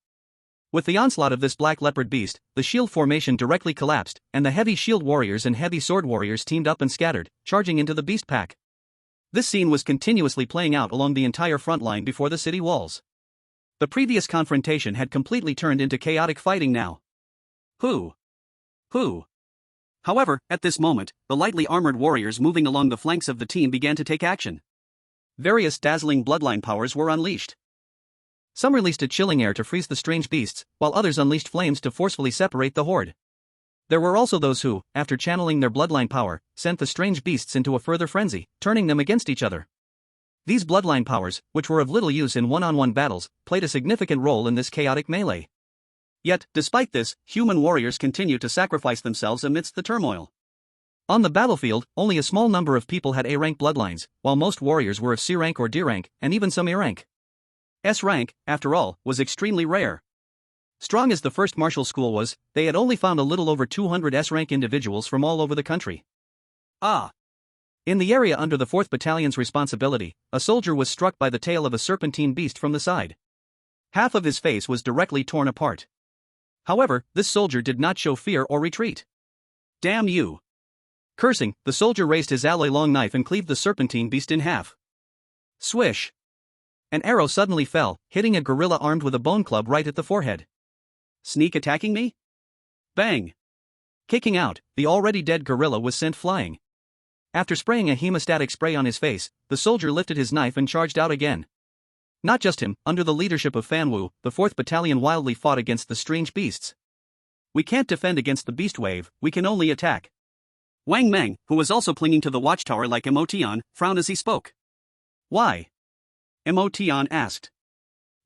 With the onslaught of this black leopard beast, the shield formation directly collapsed, and the heavy shield warriors and heavy sword warriors teamed up and scattered, charging into the beast pack. This scene was continuously playing out along the entire front line before the city walls. The previous confrontation had completely turned into chaotic fighting now. Who? However, at this moment, the lightly armored warriors moving along the flanks of the team began to take action. Various dazzling bloodline powers were unleashed. Some released a chilling air to freeze the strange beasts, while others unleashed flames to forcefully separate the horde. There were also those who, after channeling their bloodline power, sent the strange beasts into a further frenzy, turning them against each other. These bloodline powers, which were of little use in one-on-one battles, played a significant role in this chaotic melee. Yet, despite this, human warriors continued to sacrifice themselves amidst the turmoil. On the battlefield, only a small number of people had A-rank bloodlines, while most warriors were of C rank or D rank, and even some A rank. S rank, after all, was extremely rare. Strong as the first martial school was, they had only found a little over 200 S-rank individuals from all over the country. In the area under the 4th Battalion's responsibility, a soldier was struck by the tail of a serpentine beast from the side. Half of his face was directly torn apart. However, this soldier did not show fear or retreat. Damn you! Cursing, the soldier raised his alloy-long knife and cleaved the serpentine beast in half. Swish! An arrow suddenly fell, hitting a gorilla armed with a bone club right at the forehead. Sneak attacking me? Bang! Kicking out, the already dead gorilla was sent flying. After spraying a hemostatic spray on his face, the soldier lifted his knife and charged out again. Not just him, under the leadership of Fanwu, the 4th Battalion wildly fought against the strange beasts. We can't defend against the beast wave, we can only attack. Wang Mang, who was also clinging to the watchtower like Emotion, frowned as he spoke. Why? Emotion asked.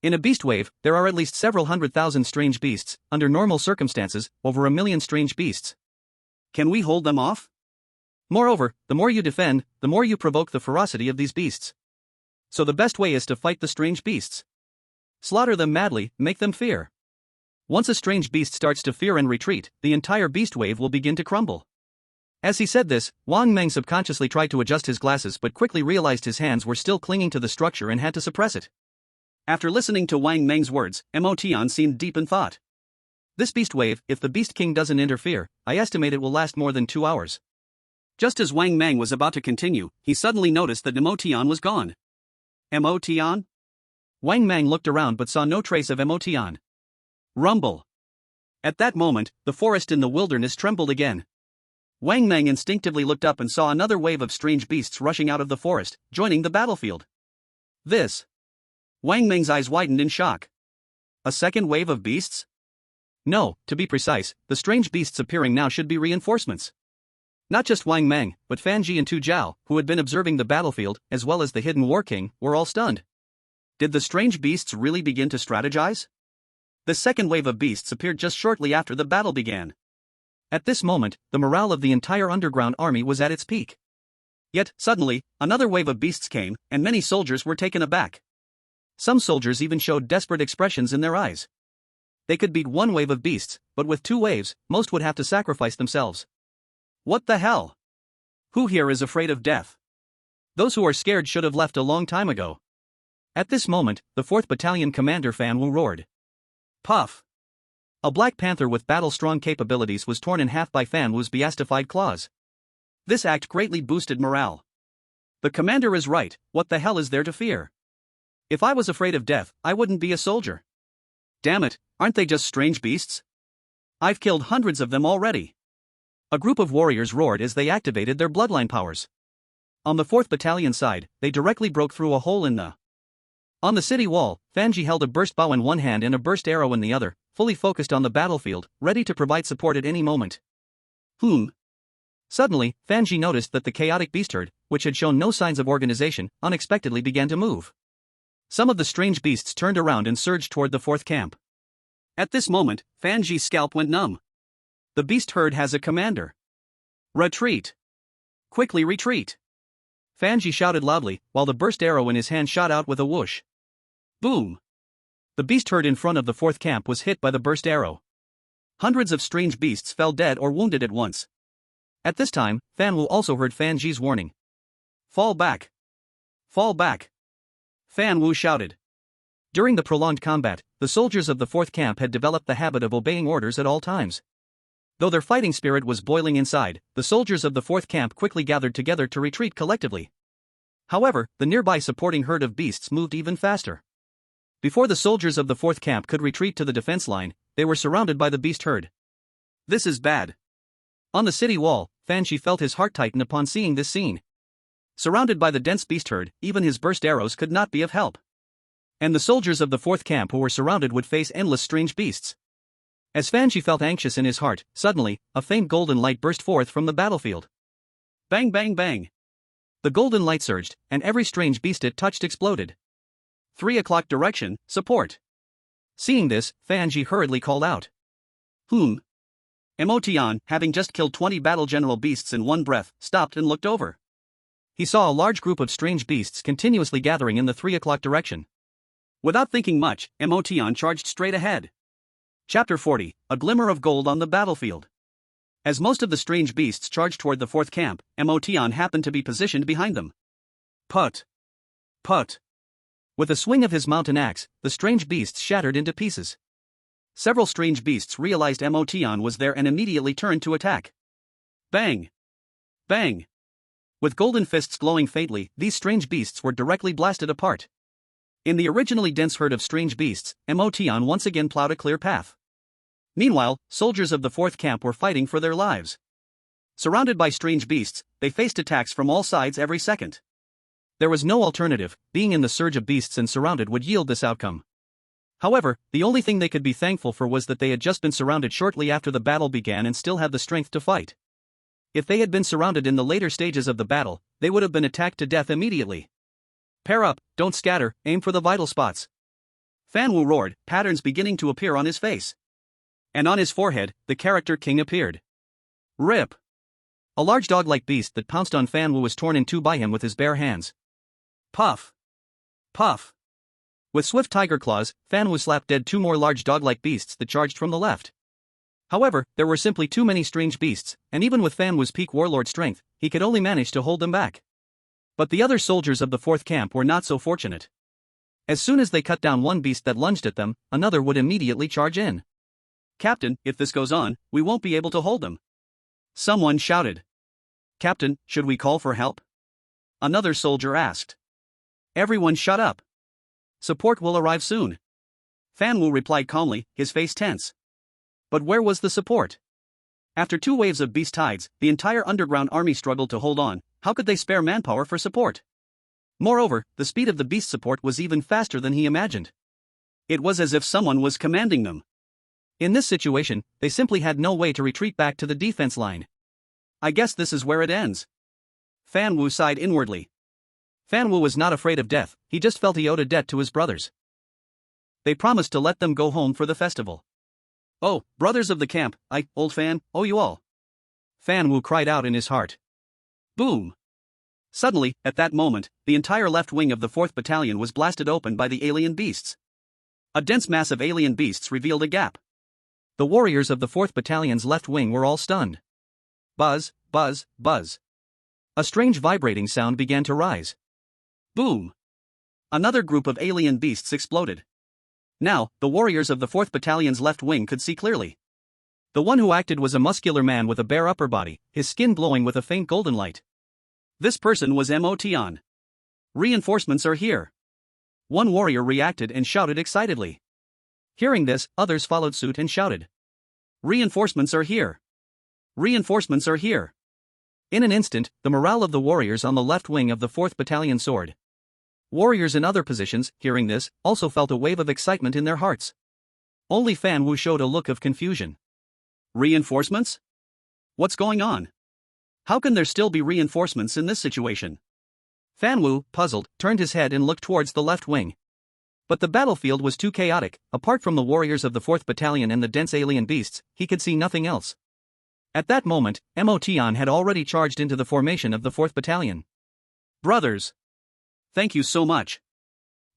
In a beast wave, there are at least several 100,000 strange beasts, under normal circumstances, over 1 million strange beasts. Can we hold them off? Moreover, the more you defend, the more you provoke the ferocity of these beasts. So the best way is to fight the strange beasts. Slaughter them madly, make them fear. Once a strange beast starts to fear and retreat, the entire beast wave will begin to crumble. As he said this, Wang Meng subconsciously tried to adjust his glasses but quickly realized his hands were still clinging to the structure and had to suppress it. After listening to Wang Meng's words, Emotion seemed deep in thought. This beast wave, if the Beast King doesn't interfere, I estimate it will last more than 2 hours. Just as Wang Meng was about to continue, he suddenly noticed that Emotion was gone. Emotion? Wang Mang looked around but saw no trace of Emotion. Rumble. At that moment, the forest in the wilderness trembled again. Wang Mang instinctively looked up and saw another wave of strange beasts rushing out of the forest, joining the battlefield. This. Wang Meng's eyes widened in shock. A second wave of beasts? No, to be precise, the strange beasts appearing now should be reinforcements. Not just Wang Mang, but Fan Ji and Tu Zhao, who had been observing the battlefield, as well as the hidden War King, were all stunned. Did the strange beasts really begin to strategize? The second wave of beasts appeared just shortly after the battle began. At this moment, the morale of the entire underground army was at its peak. Yet, suddenly, another wave of beasts came, and many soldiers were taken aback. Some soldiers even showed desperate expressions in their eyes. They could beat one wave of beasts, but with 2 waves, most would have to sacrifice themselves. What the hell? Who here is afraid of death? Those who are scared should have left a long time ago. At this moment, the 4th Battalion commander Fan Wu roared. Puff! A black panther with battle-strong capabilities was torn in half by Fan Wu's beastified claws. This act greatly boosted morale. The commander is right, what the hell is there to fear? If I was afraid of death, I wouldn't be a soldier. Damn it, aren't they just strange beasts? I've killed hundreds of them already. A group of warriors roared as they activated their bloodline powers. On the 4th Battalion side, they directly broke through a hole in the. On the city wall, Fanji held a burst bow in one hand and a burst arrow in the other, fully focused on the battlefield, ready to provide support at any moment. Suddenly, Fanji noticed that the chaotic beast herd, which had shown no signs of organization, unexpectedly began to move. Some of the strange beasts turned around and surged toward the 4th camp. At this moment, Fanji's scalp went numb. The beast herd has a commander. Retreat! Quickly retreat! Fanji shouted loudly, while the burst arrow in his hand shot out with a whoosh. Boom! The beast herd in front of the 4th camp was hit by the burst arrow. Hundreds of strange beasts fell dead or wounded at once. At this time, Fan Wu also heard Fan Ji's warning. Fall back! Fall back! Fan Wu shouted. During the prolonged combat, the soldiers of the 4th camp had developed the habit of obeying orders at all times. Though their fighting spirit was boiling inside, the soldiers of the 4th camp quickly gathered together to retreat collectively. However, the nearby supporting herd of beasts moved even faster. Before the soldiers of the 4th camp could retreat to the defense line, they were surrounded by the beast herd. This is bad. On the city wall, Fanji felt his heart tighten upon seeing this scene. Surrounded by the dense beast herd, even his burst arrows could not be of help. And the soldiers of the 4th camp who were surrounded would face endless strange beasts. As Fanji felt anxious in his heart, suddenly, a faint golden light burst forth from the battlefield. Bang bang bang! The golden light surged, and every strange beast it touched exploded. 3 o'clock direction, support! Seeing this, Fanji hurriedly called out. Emotion, having just killed 20 battle general beasts in one breath, stopped and looked over. He saw a large group of strange beasts continuously gathering in the 3 o'clock direction. Without thinking much, Emotion charged straight ahead. Chapter 40, A Glimmer of Gold on the Battlefield. As most of the strange beasts charged toward the 4th camp, Emotion happened to be positioned behind them. Put! Put! With a swing of his mountain axe, the strange beasts shattered into pieces. Several strange beasts realized Emotion was there and immediately turned to attack. Bang! Bang! With golden fists glowing faintly, these strange beasts were directly blasted apart. In the originally dense herd of strange beasts, Emotion once again plowed a clear path. Meanwhile, soldiers of the 4th camp were fighting for their lives. Surrounded by strange beasts, they faced attacks from all sides every second. There was no alternative, being in the surge of beasts and surrounded would yield this outcome. However, the only thing they could be thankful for was that they had just been surrounded shortly after the battle began and still had the strength to fight. If they had been surrounded in the later stages of the battle, they would have been attacked to death immediately. Pair up, don't scatter, aim for the vital spots. Fan Wu roared, patterns beginning to appear on his face. And on his forehead, the character King appeared. Rip! A large dog-like beast that pounced on Fan Wu was torn in two by him with his bare hands. Puff! Puff! With swift tiger claws, Fan Wu slapped dead two more large dog-like beasts that charged from the left. However, there were simply too many strange beasts, and even with Fan Wu's peak warlord strength, he could only manage to hold them back. But the other soldiers of the fourth camp were not so fortunate. As soon as they cut down one beast that lunged at them, another would immediately charge in. Captain, if this goes on, we won't be able to hold them. Someone shouted. Captain, should we call for help? Another soldier asked. Everyone shut up. Support will arrive soon. Fan Wu replied calmly, his face tense. But where was the support? After two waves of beast tides, the entire underground army struggled to hold on. How could they spare manpower for support? Moreover, the speed of the beast support was even faster than he imagined. It was as if someone was commanding them. In this situation, they simply had no way to retreat back to the defense line. I guess this is where it ends. Fan Wu sighed inwardly. Fan Wu was not afraid of death, he just felt he owed a debt to his brothers. They promised to let them go home for the festival. Oh, brothers of the camp, I, old Fan, owe you all. Fan Wu cried out in his heart. Boom! Suddenly, at that moment, the entire left wing of the 4th Battalion was blasted open by the alien beasts. A dense mass of alien beasts revealed a gap. The warriors of the 4th Battalion's left wing were all stunned. Buzz, buzz, buzz. A strange vibrating sound began to rise. Boom! Another group of alien beasts exploded. Now, the warriors of the 4th Battalion's left wing could see clearly. The one who acted was a muscular man with a bare upper body, his skin glowing with a faint golden light. This person was Mo Tian. Reinforcements are here. One warrior reacted and shouted excitedly. Hearing this, others followed suit and shouted. Reinforcements are here. Reinforcements are here. In an instant, the morale of the warriors on the left wing of the 4th Battalion soared. Warriors in other positions, hearing this, also felt a wave of excitement in their hearts. Only Fan Wu showed a look of confusion. Reinforcements? What's going on? How can there still be reinforcements in this situation? Fan Wu, puzzled, turned his head and looked towards the left wing. But the battlefield was too chaotic. Apart from the warriors of the 4th Battalion and the dense alien beasts, he could see nothing else. At that moment, Mo Tian had already charged into the formation of the 4th Battalion. Brothers! Thank you so much.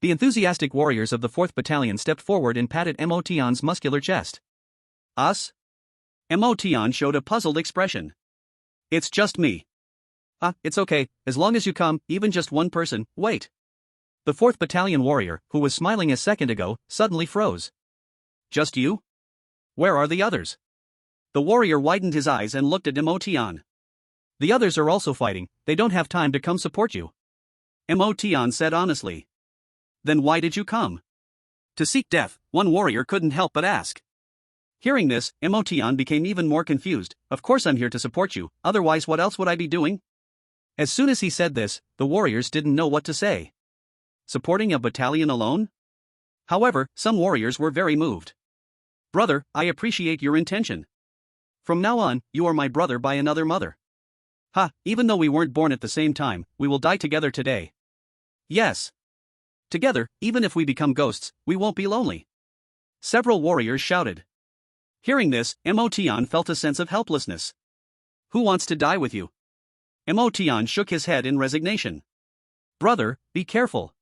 The enthusiastic warriors of the 4th Battalion stepped forward and patted Mo Tian's muscular chest. Us? Mo Tian showed a puzzled expression. It's just me. It's okay, as long as you come, even just one person, wait. The 4th Battalion warrior, who was smiling a second ago, suddenly froze. Just you? Where are the others? The warrior widened his eyes and looked at Mo Tian. The others are also fighting, they don't have time to come support you. Mo Tian said honestly. Then why did you come? To seek death, one warrior couldn't help but ask. Hearing this, Mo Tian became even more confused. Of course I'm here to support you, otherwise what else would I be doing? As soon as he said this, the warriors didn't know what to say. Supporting a battalion alone? However, some warriors were very moved. Brother, I appreciate your intention. From now on, you are my brother by another mother. Even though we weren't born at the same time, we will die together today. Yes. Together, even if we become ghosts, we won't be lonely. Several warriors shouted. Hearing this, Mo Tian felt a sense of helplessness. Who wants to die with you? Mo Tian shook his head in resignation. Brother, be careful.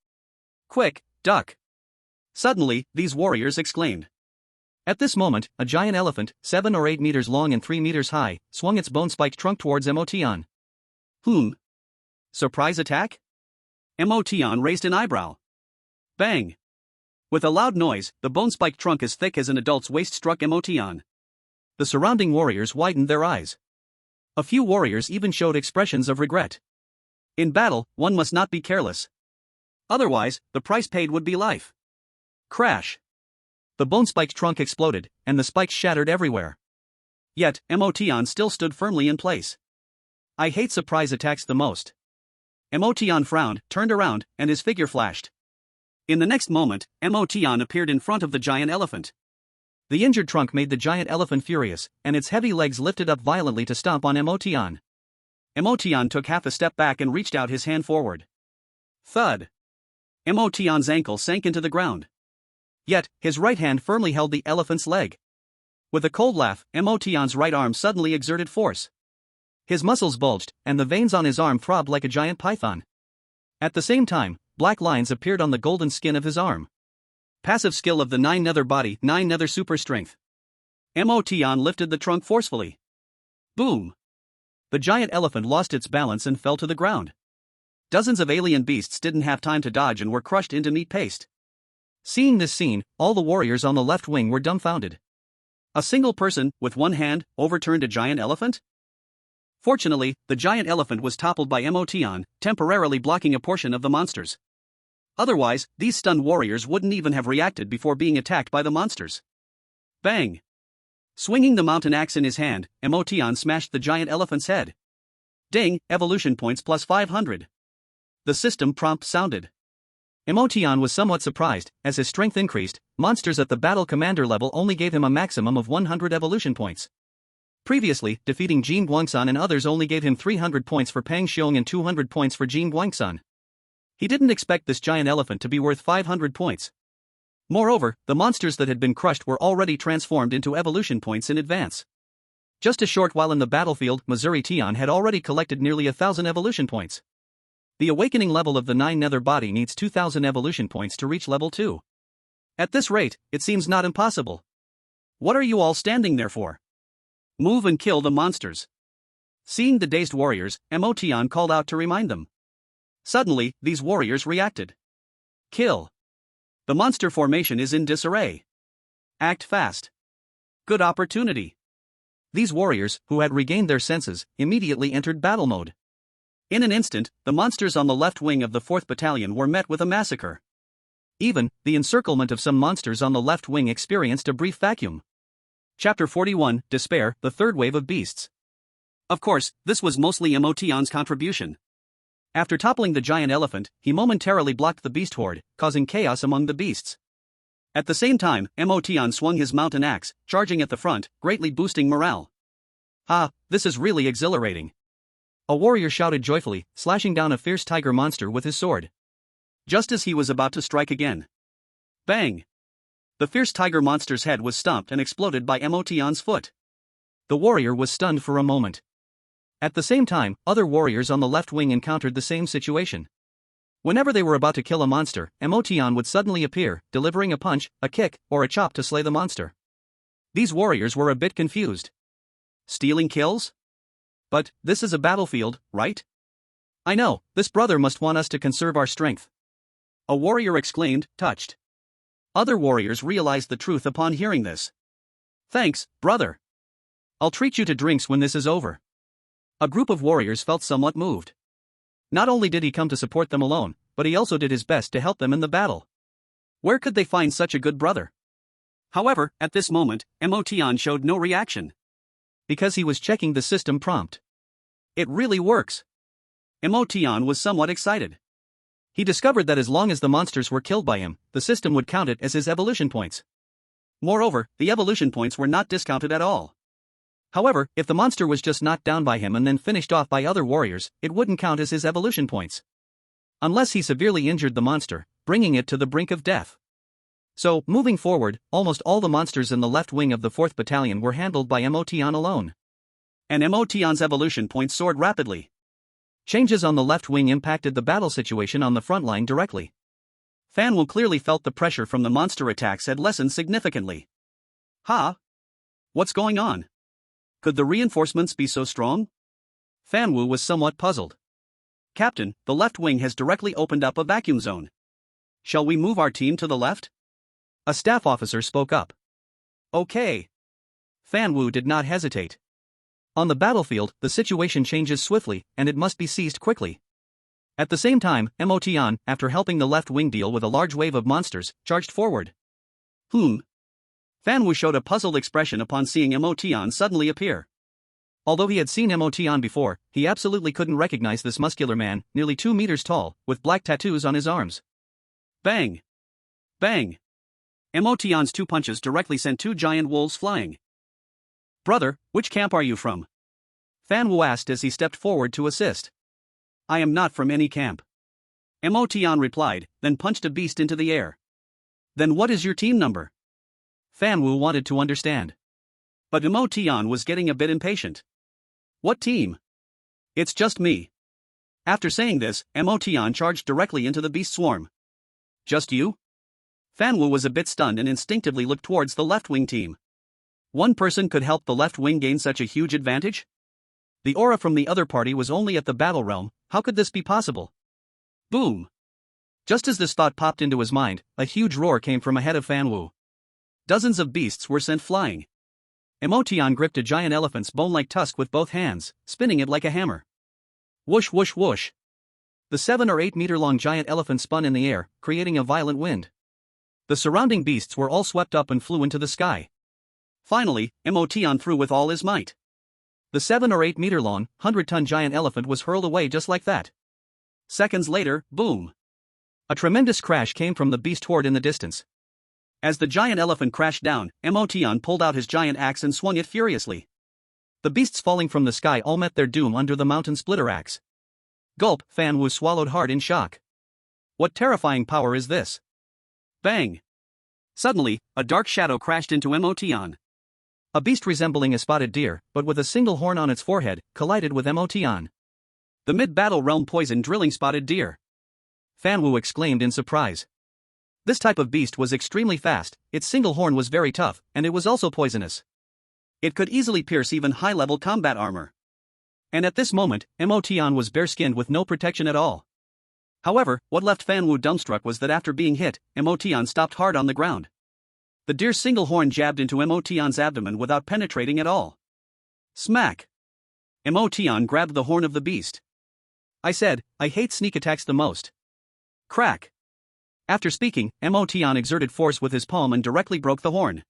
Quick, duck. Suddenly, these warriors exclaimed. At this moment, a giant elephant, 7 or 8 meters long and 3 meters high, swung its bone-spiked trunk towards Mo Tian. Surprise attack? Mo Tian raised an eyebrow. Bang! With a loud noise, the bone-spiked trunk as thick as an adult's waist struck Mo Tian. The surrounding warriors widened their eyes. A few warriors even showed expressions of regret. In battle, one must not be careless. Otherwise, the price paid would be life. Crash! The bone-spiked trunk exploded, and the spikes shattered everywhere. Yet, Mo Tian still stood firmly in place. I hate surprise attacks the most. Mo Tian frowned, turned around, and his figure flashed. In the next moment, Mo Tian appeared in front of the giant elephant. The injured trunk made the giant elephant furious, and its heavy legs lifted up violently to stomp on Emotion. Emotion took half a step back and reached out his hand forward. Thud! Emotion's ankle sank into the ground. Yet, his right hand firmly held the elephant's leg. With a cold laugh, Emotion's right arm suddenly exerted force. His muscles bulged, and the veins on his arm throbbed like a giant python. At the same time, black lines appeared on the golden skin of his arm. Passive skill of the 9 nether body, 9 nether super strength. Emotion lifted the trunk forcefully. Boom! The giant elephant lost its balance and fell to the ground. Dozens of alien beasts didn't have time to dodge and were crushed into meat paste. Seeing this scene, all the warriors on the left wing were dumbfounded. A single person, with one hand, overturned a giant elephant? Fortunately, the giant elephant was toppled by Emotion, temporarily blocking a portion of the monsters. Otherwise, these stunned warriors wouldn't even have reacted before being attacked by the monsters. Bang! Swinging the mountain axe in his hand, Emotion smashed the giant elephant's head. Ding, evolution points plus 500. The system prompt sounded. Emotion was somewhat surprised. As his strength increased, monsters at the battle commander level only gave him a maximum of 100 evolution points. Previously, defeating Jin Guangsun and others only gave him 300 points for Pang Xiong and 200 points for Jin Guangsun. He didn't expect this giant elephant to be worth 500 points. Moreover, the monsters that had been crushed were already transformed into evolution points in advance. Just a short while in the battlefield, Missouri Tian had already collected nearly 1,000 evolution points. The awakening level of the 9 nether body needs 2,000 evolution points to reach level 2. At this rate, it seems not impossible. What are you all standing there for? Move and kill the monsters. Seeing the dazed warriors, Emotion called out to remind them. Suddenly, these warriors reacted. Kill. The monster formation is in disarray. Act fast. Good opportunity. These warriors, who had regained their senses, immediately entered battle mode. In an instant, the monsters on the left wing of the 4th Battalion were met with a massacre. Even, the encirclement of some monsters on the left wing experienced a brief vacuum. Chapter 41, Despair, the Third Wave of Beasts. Of course, this was mostly Emotion's contribution. After toppling the giant elephant, he momentarily blocked the beast horde, causing chaos among the beasts. At the same time, Emotion swung his mountain axe, charging at the front, greatly boosting morale. Ah, this is really exhilarating. A warrior shouted joyfully, slashing down a fierce tiger monster with his sword. Just as he was about to strike again. Bang! The fierce tiger monster's head was stomped and exploded by Emotion's foot. The warrior was stunned for a moment. At the same time, other warriors on the left wing encountered the same situation. Whenever they were about to kill a monster, Emotion would suddenly appear, delivering a punch, a kick, or a chop to slay the monster. These warriors were a bit confused. Stealing kills? But, this is a battlefield, right? I know, this brother must want us to conserve our strength. A warrior exclaimed, touched. Other warriors realized the truth upon hearing this. Thanks, brother. I'll treat you to drinks when this is over. A group of warriors felt somewhat moved. Not only did he come to support them alone, but he also did his best to help them in the battle. Where could they find such a good brother? However, at this moment, Emotion showed no reaction. Because he was checking the system prompt. It really works. Emotion was somewhat excited. He discovered that as long as the monsters were killed by him, the system would count it as his evolution points. Moreover, the evolution points were not discounted at all. However, if the monster was just knocked down by him and then finished off by other warriors, it wouldn't count as his evolution points. Unless he severely injured the monster, bringing it to the brink of death. So, moving forward, almost all the monsters in the left wing of the 4th Battalion were handled by Emotion alone. And Emotion's evolution points soared rapidly. Changes on the left wing impacted the battle situation on the front line directly. Fan Wu clearly felt the pressure from the monster attacks had lessened significantly. Ha! What's going on? Could the reinforcements be so strong? Fan Wu was somewhat puzzled. Captain, the left wing has directly opened up a vacuum zone. Shall we move our team to the left? A staff officer spoke up. Okay. Fan Wu did not hesitate. On the battlefield, the situation changes swiftly, and it must be seized quickly. At the same time, Emotion, after helping the left wing deal with a large wave of monsters, charged forward. Fan Wu showed a puzzled expression upon seeing Emotion suddenly appear. Although he had seen Emotion before, he absolutely couldn't recognize this muscular man, nearly 2 meters tall, with black tattoos on his arms. Bang! Bang! Emotion's two punches directly sent two giant wolves flying. "Brother, which camp are you from?" Fan Wu asked as he stepped forward to assist. "I am not from any camp," Emotion replied, then punched a beast into the air. "Then what is your team number?" Fan Wu wanted to understand. But Emotion was getting a bit impatient. "What team? It's just me." After saying this, Emotion charged directly into the beast swarm. "Just you?" Fan Wu was a bit stunned and instinctively looked towards the left wing team. One person could help the left wing gain such a huge advantage? The aura from the other party was only at the battle realm. How could this be possible? Boom! Just as this thought popped into his mind, a huge roar came from ahead of Fan Wu. Dozens of beasts were sent flying. Emotion gripped a giant elephant's bone-like tusk with both hands, spinning it like a hammer. Whoosh whoosh whoosh! The 7 or 8 meter long giant elephant spun in the air, creating a violent wind. The surrounding beasts were all swept up and flew into the sky. Finally, Emotion threw with all his might. The 7 or 8 meter long, 100-ton giant elephant was hurled away just like that. Seconds later, boom! A tremendous crash came from the beast horde in the distance. As the giant elephant crashed down, Emotion pulled out his giant axe and swung it furiously. The beasts falling from the sky all met their doom under the mountain splitter axe. Gulp! Fan Wu swallowed hard in shock. What terrifying power is this? Bang! Suddenly, a dark shadow crashed into Emotion. A beast resembling a spotted deer, but with a single horn on its forehead, collided with Emotion. The mid-battle realm poison drilling spotted deer. Fan Wu exclaimed in surprise. This type of beast was extremely fast, its single horn was very tough, and it was also poisonous. It could easily pierce even high-level combat armor. And at this moment, Emotion was bare-skinned with no protection at all. However, what left Fan Wu dumbstruck was that after being hit, Emotion stopped hard on the ground. The deer's single horn jabbed into Emotion's abdomen without penetrating at all. Smack! Emotion grabbed the horn of the beast. "I said, I hate sneak attacks the most." Crack! After speaking, Emotion exerted force with his palm and directly broke the horn.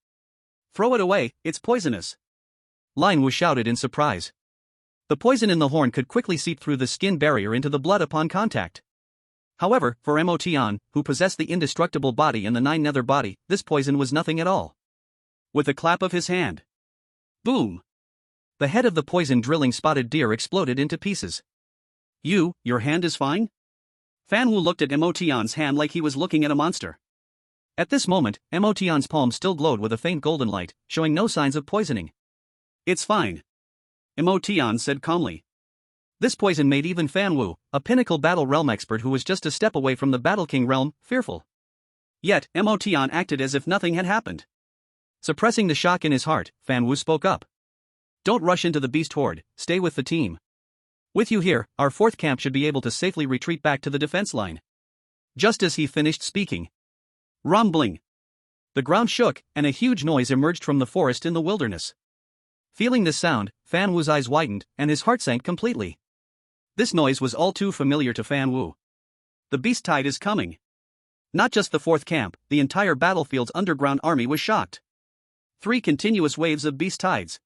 "Throw it away, it's poisonous." Lin Wu shouted in surprise. The poison in the horn could quickly seep through the skin barrier into the blood upon contact. However, for Emotion, who possessed the indestructible body and the 9 nether body, this poison was nothing at all. With a clap of his hand. Boom! The head of the poison drilling spotted deer exploded into pieces. Your hand is fine?" Fan Wu looked at Emotion's hand like he was looking at a monster. At this moment, Emotion's palm still glowed with a faint golden light, showing no signs of poisoning. "It's fine," Emotion said calmly. This poison made even Fan Wu, a pinnacle battle realm expert who was just a step away from the Battle King realm, fearful. Yet, Emotion acted as if nothing had happened. Suppressing the shock in his heart, Fan Wu spoke up. "Don't rush into the beast horde, stay with the team. With you here, our 4th camp should be able to safely retreat back to the defense line." Just as he finished speaking. Rumbling! The ground shook, and a huge noise emerged from the forest in the wilderness. Feeling this sound, Fan Wu's eyes widened, and his heart sank completely. This noise was all too familiar to Fan Wu. The beast tide is coming. Not just the 4th camp, the entire battlefield's underground army was shocked. 3 continuous waves of beast tides.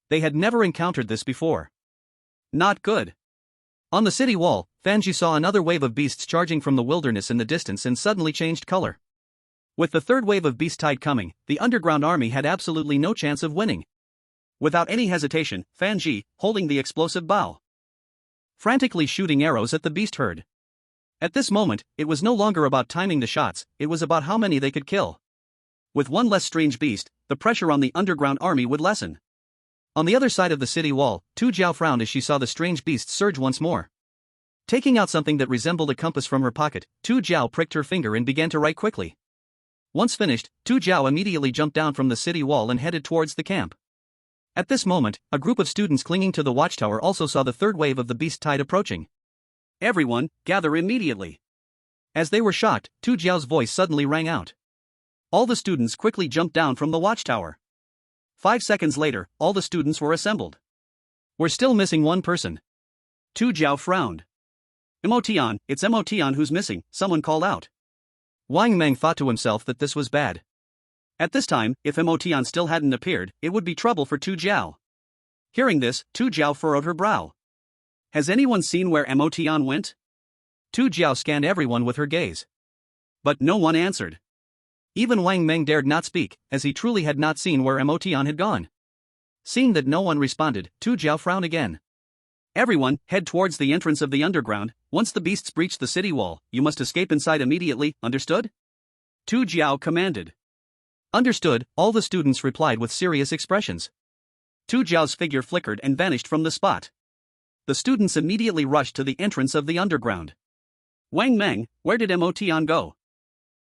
They had never encountered this before. Not good. On the city wall, Fanji saw another wave of beasts charging from the wilderness in the distance and suddenly changed color. With the 3rd wave of beast tide coming, the underground army had absolutely no chance of winning. Without any hesitation, Fanji, holding the explosive bow, frantically shooting arrows at the beast herd. At this moment, it was no longer about timing the shots, it was about how many they could kill. With one less strange beast, the pressure on the underground army would lessen. On the other side of the city wall, Tu Jiao frowned as she saw the strange beast surge once more. Taking out something that resembled a compass from her pocket, Tu Jiao pricked her finger and began to write quickly. Once finished, Tu Jiao immediately jumped down from the city wall and headed towards the camp. At this moment, a group of students clinging to the watchtower also saw the 3rd wave of the beast tide approaching. "Everyone, gather immediately." As they were shocked, Tu Jiao's voice suddenly rang out. All the students quickly jumped down from the watchtower. 5 seconds later, all the students were assembled. "We're still missing one person." Tu Jiao frowned. "Emotion, it's Emotion who's missing," someone called out. Wang Meng thought to himself that this was bad. At this time, if Emotion still hadn't appeared, it would be trouble for Tu Jiao. Hearing this, Tu Jiao furrowed her brow. "Has anyone seen where Emotion went?" Tu Jiao scanned everyone with her gaze. But no one answered. Even Wang Meng dared not speak, as he truly had not seen where Emotion had gone. Seeing that no one responded, Tu Jiao frowned again. Everyone, head towards the entrance of the underground. Once the beasts breach the city wall, you must escape inside immediately, understood? Tu Jiao commanded. Understood, all the students replied with serious expressions. Tu Jiao's figure flickered and vanished from the spot. The students immediately rushed to the entrance of the underground. Wang Meng, where did Emotion go?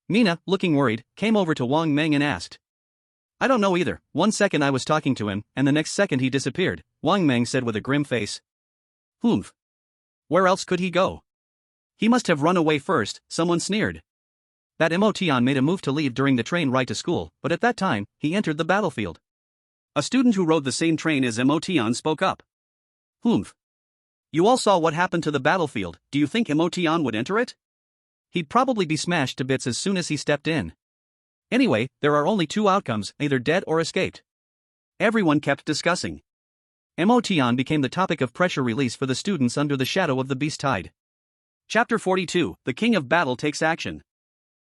Mina, looking worried, came over to Wang Meng and asked. I don't know either. 1 second I was talking to him, and the next second he disappeared, Wang Meng said with a grim face. Humph. Where else could he go? He must have run away first, someone sneered. That Emotion made a move to leave during the train ride to school, but at that time, he entered the battlefield. A student who rode the same train as Emotion spoke up. Humph. You all saw what happened to the battlefield. Do you think Emotion would enter it? He'd probably be smashed to bits as soon as he stepped in. Anyway, there are only two outcomes, either dead or escaped. Everyone kept discussing. Emotion became the topic of pressure release for the students under the shadow of the beast tide. Chapter 42, The King of Battle Takes Action.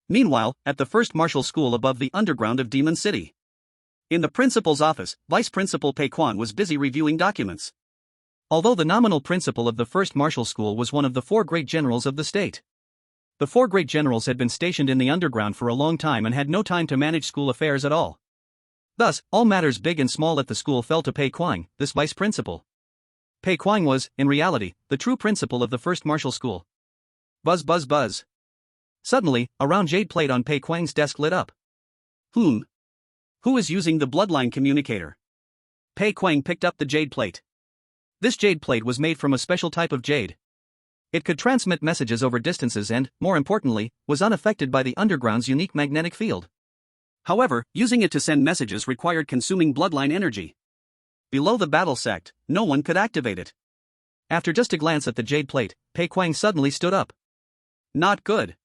Meanwhile, at the first martial school above the underground of Demon City. In the principal's office, Vice Principal Pei Quan was busy reviewing documents. Although the nominal principal of the first martial school was one of the 4 great generals of the state. The 4 great generals had been stationed in the underground for a long time and had no time to manage school affairs at all. Thus, all matters big and small at the school fell to Pei Quan, this vice principal. Pei Quan was, in reality, the true principal of the first martial school. Buzz buzz buzz. Suddenly, a round jade plate on Pei Quang's desk lit up. Who is using the bloodline communicator? Pei Quang picked up the jade plate. This jade plate was made from a special type of jade. It could transmit messages over distances and, more importantly, was unaffected by the underground's unique magnetic field. However, using it to send messages required consuming bloodline energy. Below the battle sect, no one could activate it. After just a glance at the jade plate, Pei Quang suddenly stood up. Not good.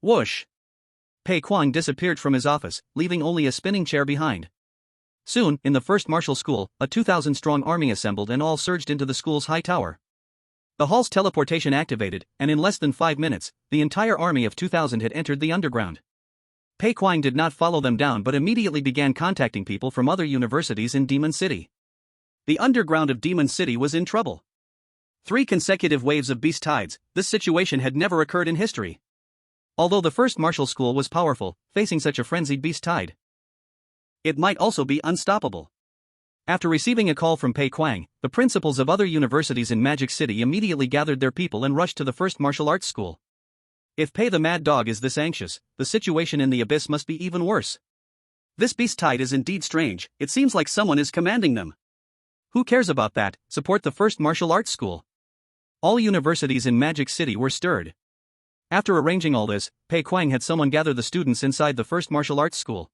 Whoosh! Pei Quang disappeared from his office, leaving only a spinning chair behind. Soon, in the first martial school, a 2,000-strong army assembled and all surged into the school's high tower. The hall's teleportation activated, and in less than 5 minutes, the entire army of 2,000 had entered the underground. Pei Quang did not follow them down but immediately began contacting people from other universities in Demon City. The underground of Demon City was in trouble. 3 consecutive waves of beast tides, this situation had never occurred in history. Although the first martial school was powerful, facing such a frenzied beast tide, it might also be unstoppable. After receiving a call from Pei Quang, the principals of other universities in Magic City immediately gathered their people and rushed to the first martial arts school. If Pei the Mad Dog is this anxious, the situation in the abyss must be even worse. This beast tide is indeed strange, it seems like someone is commanding them. Who cares about that? Support the first martial arts school. All universities in Magic City were stirred. After arranging all this, Pei Quang had someone gather the students inside the first martial arts school.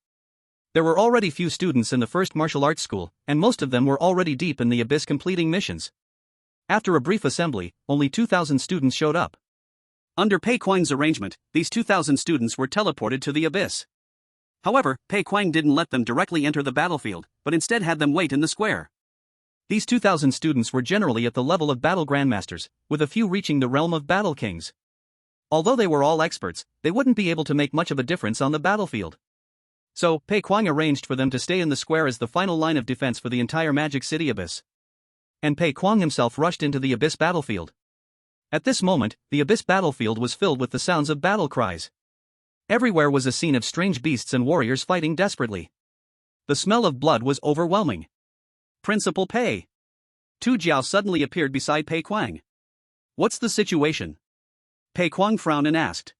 There were already few students in the first martial arts school, and most of them were already deep in the abyss completing missions. After a brief assembly, only 2,000 students showed up. Under Pei Quang's arrangement, these 2,000 students were teleported to the abyss. However, Pei Quang didn't let them directly enter the battlefield, but instead had them wait in the square. These 2,000 students were generally at the level of battle grandmasters, with a few reaching the realm of battle kings. Although they were all experts, they wouldn't be able to make much of a difference on the battlefield. So, Pei Quang arranged for them to stay in the square as the final line of defense for the entire Magic City abyss. And Pei Quang himself rushed into the abyss battlefield. At this moment, the abyss battlefield was filled with the sounds of battle cries. Everywhere was a scene of strange beasts and warriors fighting desperately. The smell of blood was overwhelming. Principal Pei. Tu Jiao suddenly appeared beside Pei Quang. What's the situation? Pei Quang frowned and asked.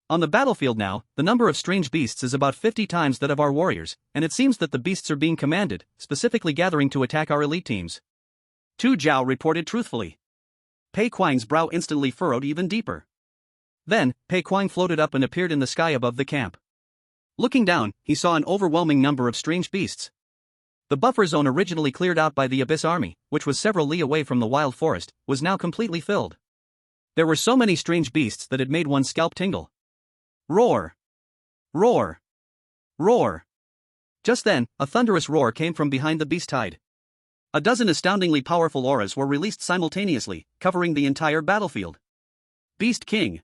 On the battlefield now, the number of strange beasts is about 50 times that of our warriors, and it seems that the beasts are being commanded, specifically gathering to attack our elite teams. Tu Jiao reported truthfully. Pei Quang's brow instantly furrowed even deeper. Then, Pei Quang floated up and appeared in the sky above the camp. Looking down, he saw an overwhelming number of strange beasts. The buffer zone originally cleared out by the Abyss Army, which was several li away from the wild forest, was now completely filled. There were so many strange beasts that it made one's scalp tingle. Roar! Roar! Roar! Just then, a thunderous roar came from behind the beast tide. A dozen astoundingly powerful auras were released simultaneously, covering the entire battlefield. Beast King!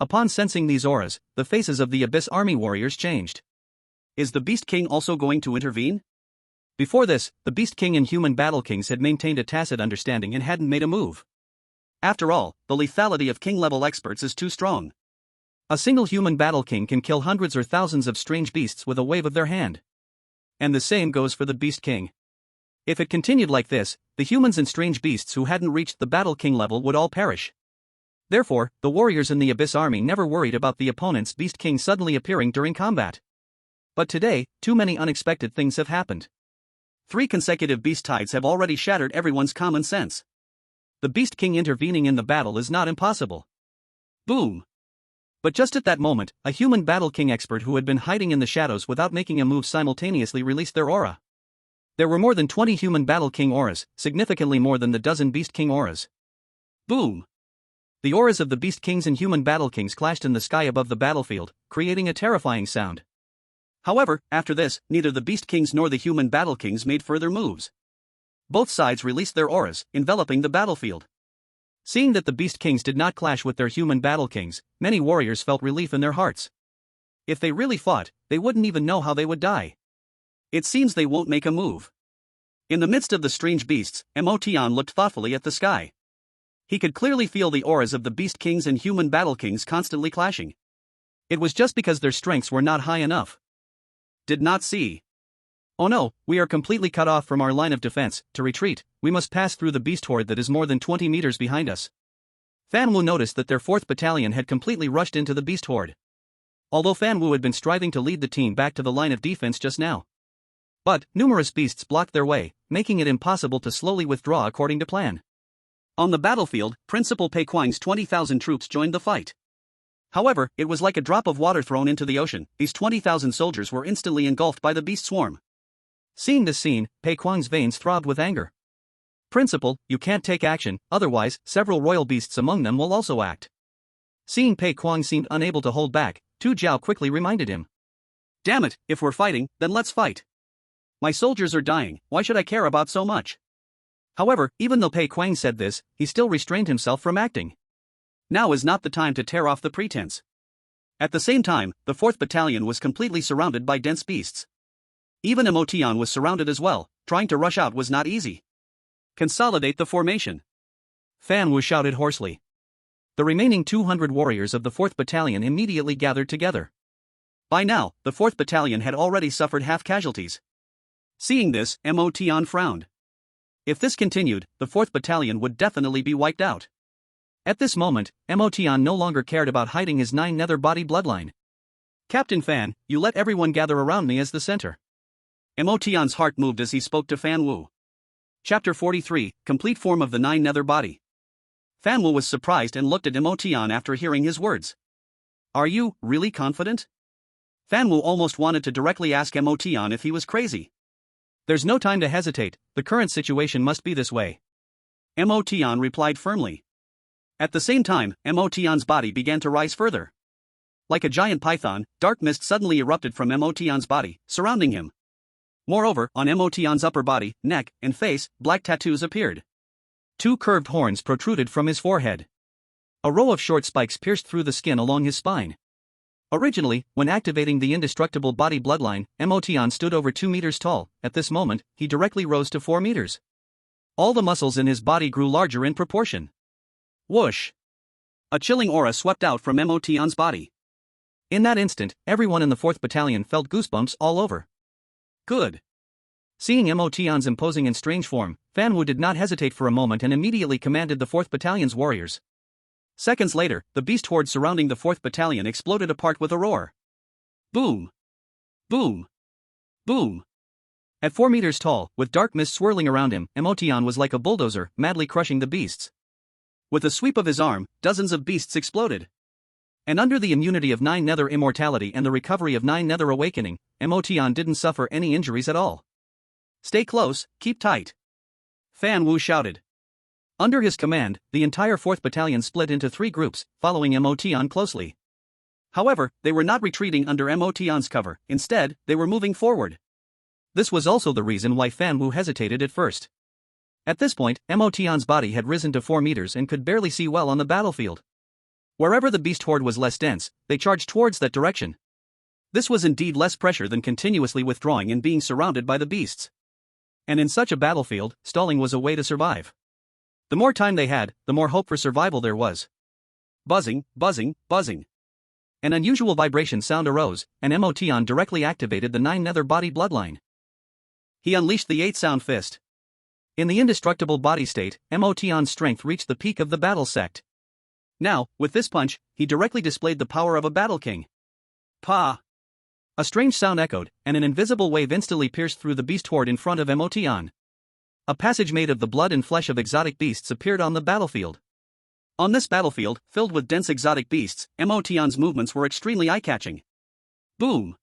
Upon sensing these auras, the faces of the Abyss Army warriors changed. Is the Beast King also going to intervene? Before this, the Beast King and Human Battle Kings had maintained a tacit understanding and hadn't made a move. After all, the lethality of king-level experts is too strong. A single Human Battle King can kill hundreds or thousands of strange beasts with a wave of their hand. And the same goes for the Beast King. If it continued like this, the humans and strange beasts who hadn't reached the Battle King level would all perish. Therefore, the warriors in the Abyss Army never worried about the opponent's Beast King suddenly appearing during combat. But today, too many unexpected things have happened. 3 consecutive beast tides have already shattered everyone's common sense. The Beast King intervening in the battle is not impossible. Boom! But just at that moment, a Human Battle King expert who had been hiding in the shadows without making a move simultaneously released their aura. There were more than 20 Human Battle King auras, significantly more than the dozen Beast King auras. Boom! The auras of the Beast Kings and Human Battle Kings clashed in the sky above the battlefield, creating a terrifying sound. However, after this, neither the Beast Kings nor the Human Battle Kings made further moves. Both sides released their auras, enveloping the battlefield. Seeing that the Beast Kings did not clash with their Human Battle Kings, many warriors felt relief in their hearts. If they really fought, they wouldn't even know how they would die. It seems they won't make a move. In the midst of the strange beasts, Emotion looked thoughtfully at the sky. He could clearly feel the auras of the Beast Kings and Human Battle Kings constantly clashing. It was just because their strengths were not high enough. Did not see. Oh no, we are completely cut off from our line of defense. To retreat, we must pass through the beast horde that is more than 20 meters behind us. Fan Wu noticed that their 4th battalion had completely rushed into the beast horde. Although Fan Wu had been striving to lead the team back to the line of defense just now. But numerous beasts blocked their way, making it impossible to slowly withdraw according to plan. On the battlefield, Principal Pei Kuang's 20,000 troops joined the fight. However, it was like a drop of water thrown into the ocean. These 20,000 soldiers were instantly engulfed by the beast swarm. Seeing this scene, Pei Kuang's veins throbbed with anger. Principal, you can't take action, otherwise, several royal beasts among them will also act. Seeing Pei Kuang seemed unable to hold back, Tu Jiao quickly reminded him. Damn it, if we're fighting, then let's fight. My soldiers are dying, why should I care about so much? However, even though Pei Kuang said this, he still restrained himself from acting. Now is not the time to tear off the pretense. At the same time, the 4th battalion was completely surrounded by dense beasts. Even Emotion was surrounded as well. Trying to rush out was not easy. Consolidate the formation. Fan Wu shouted hoarsely. The remaining 200 warriors of the 4th battalion immediately gathered together. By now, the 4th battalion had already suffered half casualties. Seeing this, Emotion frowned. If this continued, the 4th battalion would definitely be wiped out. At this moment, Emotion no longer cared about hiding his 9 nether body bloodline. Captain Fan, you let everyone gather around me as the center. Emotion's heart moved as he spoke to Fan Wu. Chapter 43, Complete Form of the 9 Nether Body. Fan Wu was surprised and looked at Emotion after hearing his words. Are you really confident? Fan Wu almost wanted to directly ask Emotion if he was crazy. There's no time to hesitate, the current situation must be this way. Emotion replied firmly. At the same time, Emotion's body began to rise further. Like a giant python, dark mist suddenly erupted from Emotion's body, surrounding him. Moreover, on Emotion's upper body, neck, and face, black tattoos appeared. 2 curved horns protruded from his forehead. A row of short spikes pierced through the skin along his spine. Originally, when activating the indestructible body bloodline, Emotion stood over 2 meters tall. At this moment, he directly rose to 4 meters. All the muscles in his body grew larger in proportion. Whoosh! A chilling aura swept out from Emotion's body. In that instant, everyone in the 4th battalion felt goosebumps all over. Good. Seeing Emotion's imposing and strange form, Fan Wu did not hesitate for a moment and immediately commanded the 4th battalion's warriors. Seconds later, the beast horde surrounding the 4th battalion exploded apart with a roar. Boom! Boom! Boom! At 4 meters tall, with dark mist swirling around him, Emotion was like a bulldozer, madly crushing the beasts. With a sweep of his arm, dozens of beasts exploded. And under the immunity of 9 Nether immortality and the recovery of 9 Nether awakening, Emotion didn't suffer any injuries at all. Stay close, keep tight. Fan Wu shouted. Under his command, the entire 4th battalion split into 3 groups, following Emotion closely. However, they were not retreating under Emotion's cover, instead, they were moving forward. This was also the reason why Fan Wu hesitated at first. At this point, Emotion's body had risen to 4 meters and could barely see well on the battlefield. Wherever the beast horde was less dense, they charged towards that direction. This was indeed less pressure than continuously withdrawing and being surrounded by the beasts. And in such a battlefield, stalling was a way to survive. The more time they had, the more hope for survival there was. Buzzing, buzzing, buzzing. An unusual vibration sound arose, and Emotion directly activated the 9 nether body bloodline. He unleashed the 8 sound fist. In the indestructible body state, Emotion's strength reached the peak of the battle sect. Now, with this punch, he directly displayed the power of a battle king. Pa! A strange sound echoed, and an invisible wave instantly pierced through the beast horde in front of Emotion. A passage made of the blood and flesh of exotic beasts appeared on the battlefield. On this battlefield, filled with dense exotic beasts, Emotion's movements were extremely eye-catching. Boom!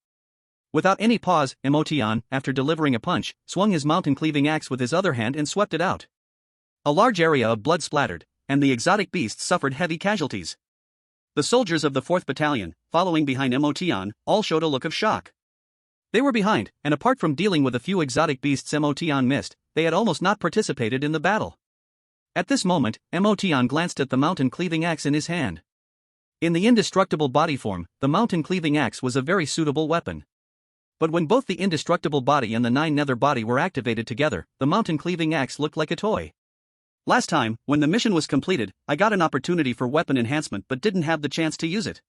Without any pause, Emotion, after delivering a punch, swung his mountain-cleaving axe with his other hand and swept it out. A large area of blood splattered, and the exotic beasts suffered heavy casualties. The soldiers of the 4th Battalion, following behind Emotion, all showed a look of shock. They were behind, and apart from dealing with a few exotic beasts Emotion missed, they had almost not participated in the battle. At this moment, Emotion glanced at the mountain-cleaving axe in his hand. In the indestructible body form, the mountain-cleaving axe was a very suitable weapon. But when both the indestructible body and the 9 nether body were activated together, the mountain-cleaving axe looked like a toy. Last time, when the mission was completed, I got an opportunity for weapon enhancement but didn't have the chance to use it.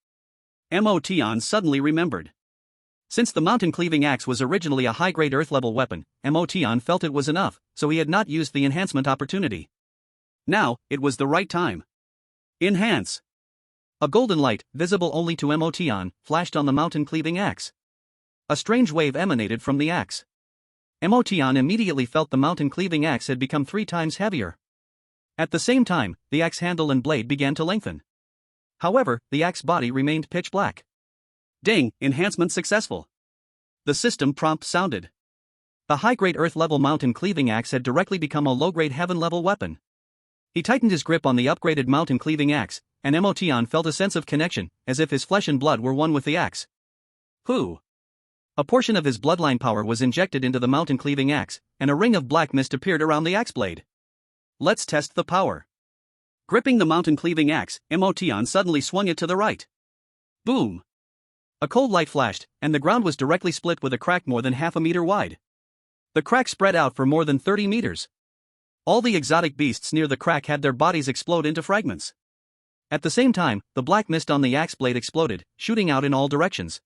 Emotion suddenly remembered. Since the mountain-cleaving axe was originally a high-grade earth-level weapon, Emotion felt it was enough, so he had not used the enhancement opportunity. Now, it was the right time. Enhance! A golden light, visible only to Emotion, flashed on the mountain-cleaving axe. A strange wave emanated from the axe. Emotion immediately felt the mountain-cleaving axe had become 3 times heavier. At the same time, the axe handle and blade began to lengthen. However, the axe body remained pitch black. Ding, enhancement successful. The system prompt sounded. The high-grade earth-level mountain-cleaving axe had directly become a low-grade heaven-level weapon. He tightened his grip on the upgraded mountain-cleaving axe, and Emotion felt a sense of connection, as if his flesh and blood were one with the axe. Who? A portion of his bloodline power was injected into the mountain-cleaving axe, and a ring of black mist appeared around the axe blade. Let's test the power. Gripping the mountain-cleaving axe, Emotion suddenly swung it to the right. Boom! A cold light flashed, and the ground was directly split with a crack more than half a meter wide. The crack spread out for more than 30 meters. All the exotic beasts near the crack had their bodies explode into fragments. At the same time, the black mist on the axe blade exploded, shooting out in all directions.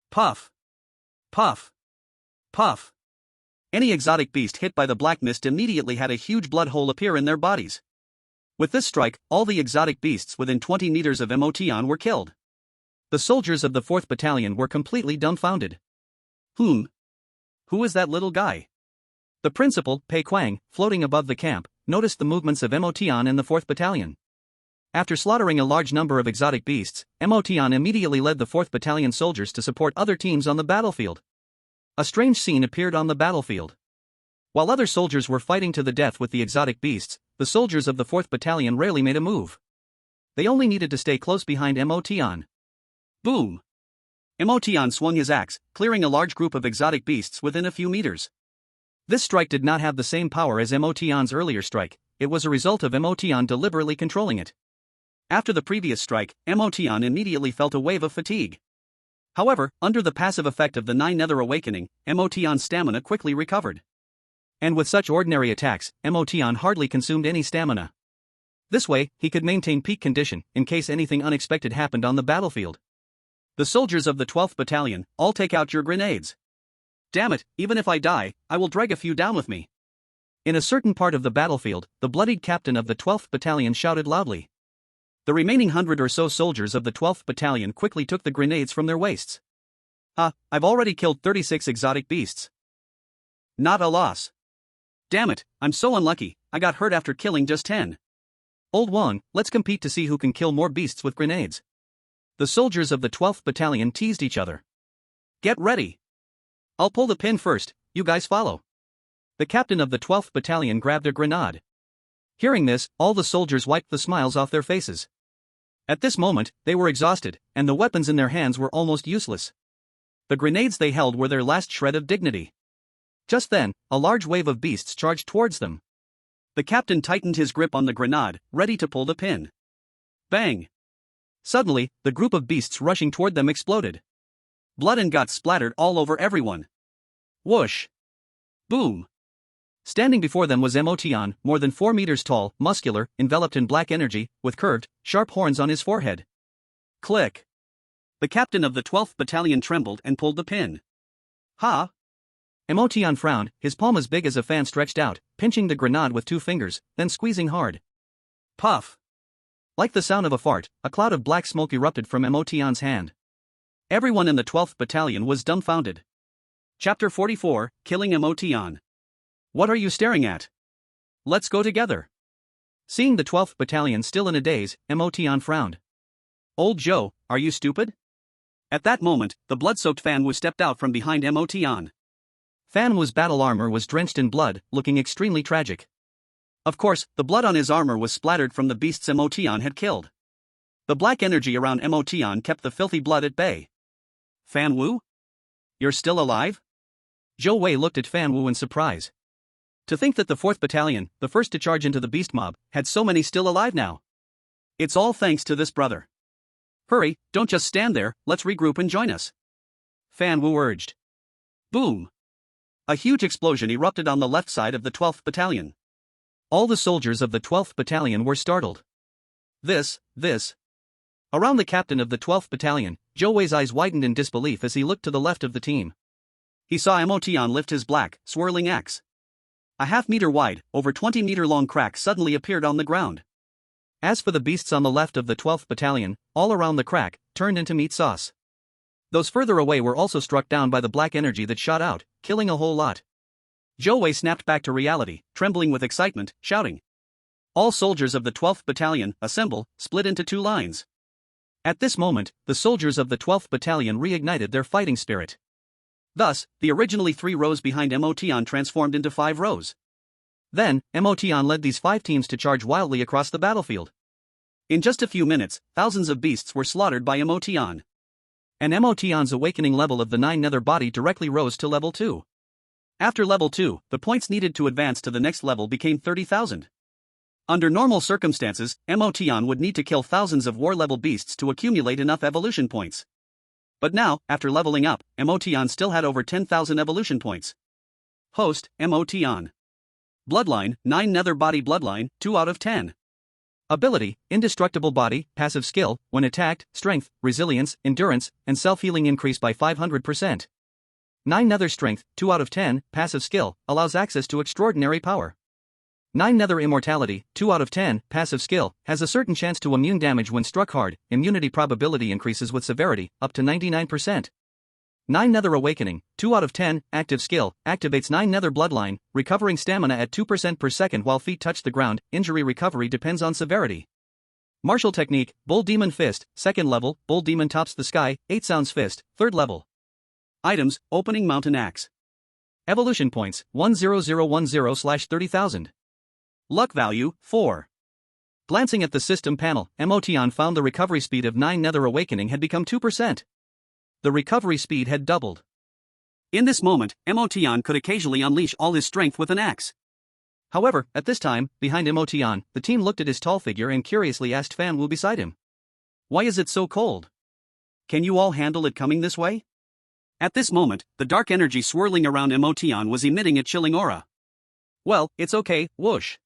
Puff! Puff! Puff! Any exotic beast hit by the black mist immediately had a huge blood hole appear in their bodies. With this strike, all the exotic beasts within 20 meters of Emotion were killed. The soldiers of the 4th Battalion were completely dumbfounded. Who is that little guy? The principal, Pei Quang, floating above the camp, noticed the movements of Emotion and the 4th Battalion. After slaughtering a large number of exotic beasts, Emotion immediately led the 4th Battalion soldiers to support other teams on the battlefield. A strange scene appeared on the battlefield. While other soldiers were fighting to the death with the exotic beasts, the soldiers of the 4th Battalion rarely made a move. They only needed to stay close behind Emotion. Boom! Emotion swung his axe, clearing a large group of exotic beasts within a few meters. This strike did not have the same power as Emotion's earlier strike, it was a result of Emotion deliberately controlling it. After the previous strike, Emotion immediately felt a wave of fatigue. However, under the passive effect of the 9 nether awakening, Emotion's stamina quickly recovered. And with such ordinary attacks, Emotion hardly consumed any stamina. This way, he could maintain peak condition, in case anything unexpected happened on the battlefield. The soldiers of the 12th Battalion, all take out your grenades. Damn it, even if I die, I will drag a few down with me. In a certain part of the battlefield, the bloodied captain of the 12th Battalion shouted loudly. The remaining 100 or so soldiers of the 12th Battalion quickly took the grenades from their waists. I've already killed 36 exotic beasts. Not a loss. Damn it, I'm so unlucky, I got hurt after killing just 10. Old one, let's compete to see who can kill more beasts with grenades. The soldiers of the 12th Battalion teased each other. Get ready. I'll pull the pin first, you guys follow. The captain of the 12th Battalion grabbed a grenade. Hearing this, all the soldiers wiped the smiles off their faces. At this moment, they were exhausted, and the weapons in their hands were almost useless. The grenades they held were their last shred of dignity. Just then, a large wave of beasts charged towards them. The captain tightened his grip on the grenade, ready to pull the pin. Bang! Suddenly, the group of beasts rushing toward them exploded. Blood and guts splattered all over everyone. Whoosh! Boom! Standing before them was Emotion, more than 4 meters tall, muscular, enveloped in black energy, with curved, sharp horns on his forehead. Click! The captain of the 12th Battalion trembled and pulled the pin. Ha! Emotion frowned, his palm as big as a fan stretched out, pinching the grenade with 2 fingers, then squeezing hard. Puff! Like the sound of a fart, a cloud of black smoke erupted from Emotion's hand. Everyone in the 12th Battalion was dumbfounded. Chapter 44, Killing Emotion. What are you staring at? Let's go together. Seeing the 12th Battalion still in a daze, Emotion frowned. Old Joe, are you stupid? At that moment, the blood-soaked Fan Wu stepped out from behind Emotion. Fan Wu's battle armor was drenched in blood, looking extremely tragic. Of course, the blood on his armor was splattered from the beasts Emotion had killed. The black energy around Emotion kept the filthy blood at bay. Fan Wu? You're still alive? Zhou Wei looked at Fan Wu in surprise. To think that the 4th Battalion, the first to charge into the beast mob, had so many still alive now. It's all thanks to this brother. Hurry, don't just stand there, let's regroup and join us. Fan Wu urged. Boom! A huge explosion erupted on the left side of the 12th Battalion. All the soldiers of the 12th Battalion were startled. This. Around the captain of the 12th Battalion, Zhou Wei's eyes widened in disbelief as he looked to the left of the team. He saw Emotion lift his black, swirling axe. A half-meter wide, over 20-meter long crack suddenly appeared on the ground. As for the beasts on the left of the 12th Battalion, all around the crack, turned into meat sauce. Those further away were also struck down by the black energy that shot out, killing a whole lot. Zhou Wei snapped back to reality, trembling with excitement, shouting. All soldiers of the 12th Battalion, assemble, split into 2 lines. At this moment, the soldiers of the 12th Battalion reignited their fighting spirit. Thus, the originally 3 rows behind Emotion transformed into 5 rows. Then, Emotion led these 5 teams to charge wildly across the battlefield. In just a few minutes, thousands of beasts were slaughtered by Emotion. And Emotion's awakening level of the 9 nether body directly rose to level 2. After level 2, the points needed to advance to the next level became 30,000. Under normal circumstances, Emotion would need to kill thousands of war-level beasts to accumulate enough evolution points. But now, after leveling up, Emotion still had over 10,000 evolution points. Host, Emotion. Bloodline, 9 nether body bloodline, 2 out of 10. Ability, Indestructible body, passive skill, when attacked, strength, resilience, endurance, and self-healing increase by 500%. 9 nether strength, 2 out of 10, passive skill, allows access to extraordinary power. 9 nether immortality, 2 out of 10, passive skill, has a certain chance to immune damage when struck hard, immunity probability increases with severity, up to 99%. 9 nether awakening, 2 out of 10, active skill, activates 9 nether bloodline, recovering stamina at 2% per second while feet touch the ground, injury recovery depends on severity. Martial technique, Bull Demon Fist, 2nd level, Bull Demon tops the sky, 8 sounds fist, 3rd level. Items, Opening Mountain Axe. Evolution points, 10010/30,000. Luck value, 4. Glancing at the system panel, Emotion found the recovery speed of 9 nether awakening had become 2%. The recovery speed had doubled. In this moment, Emotion could occasionally unleash all his strength with an axe. However, at this time, behind Emotion, the team looked at his tall figure and curiously asked Fan Wu beside him. Why is it so cold? Can you all handle it coming this way? At this moment, the dark energy swirling around Emotion was emitting a chilling aura. Well, it's okay, whoosh.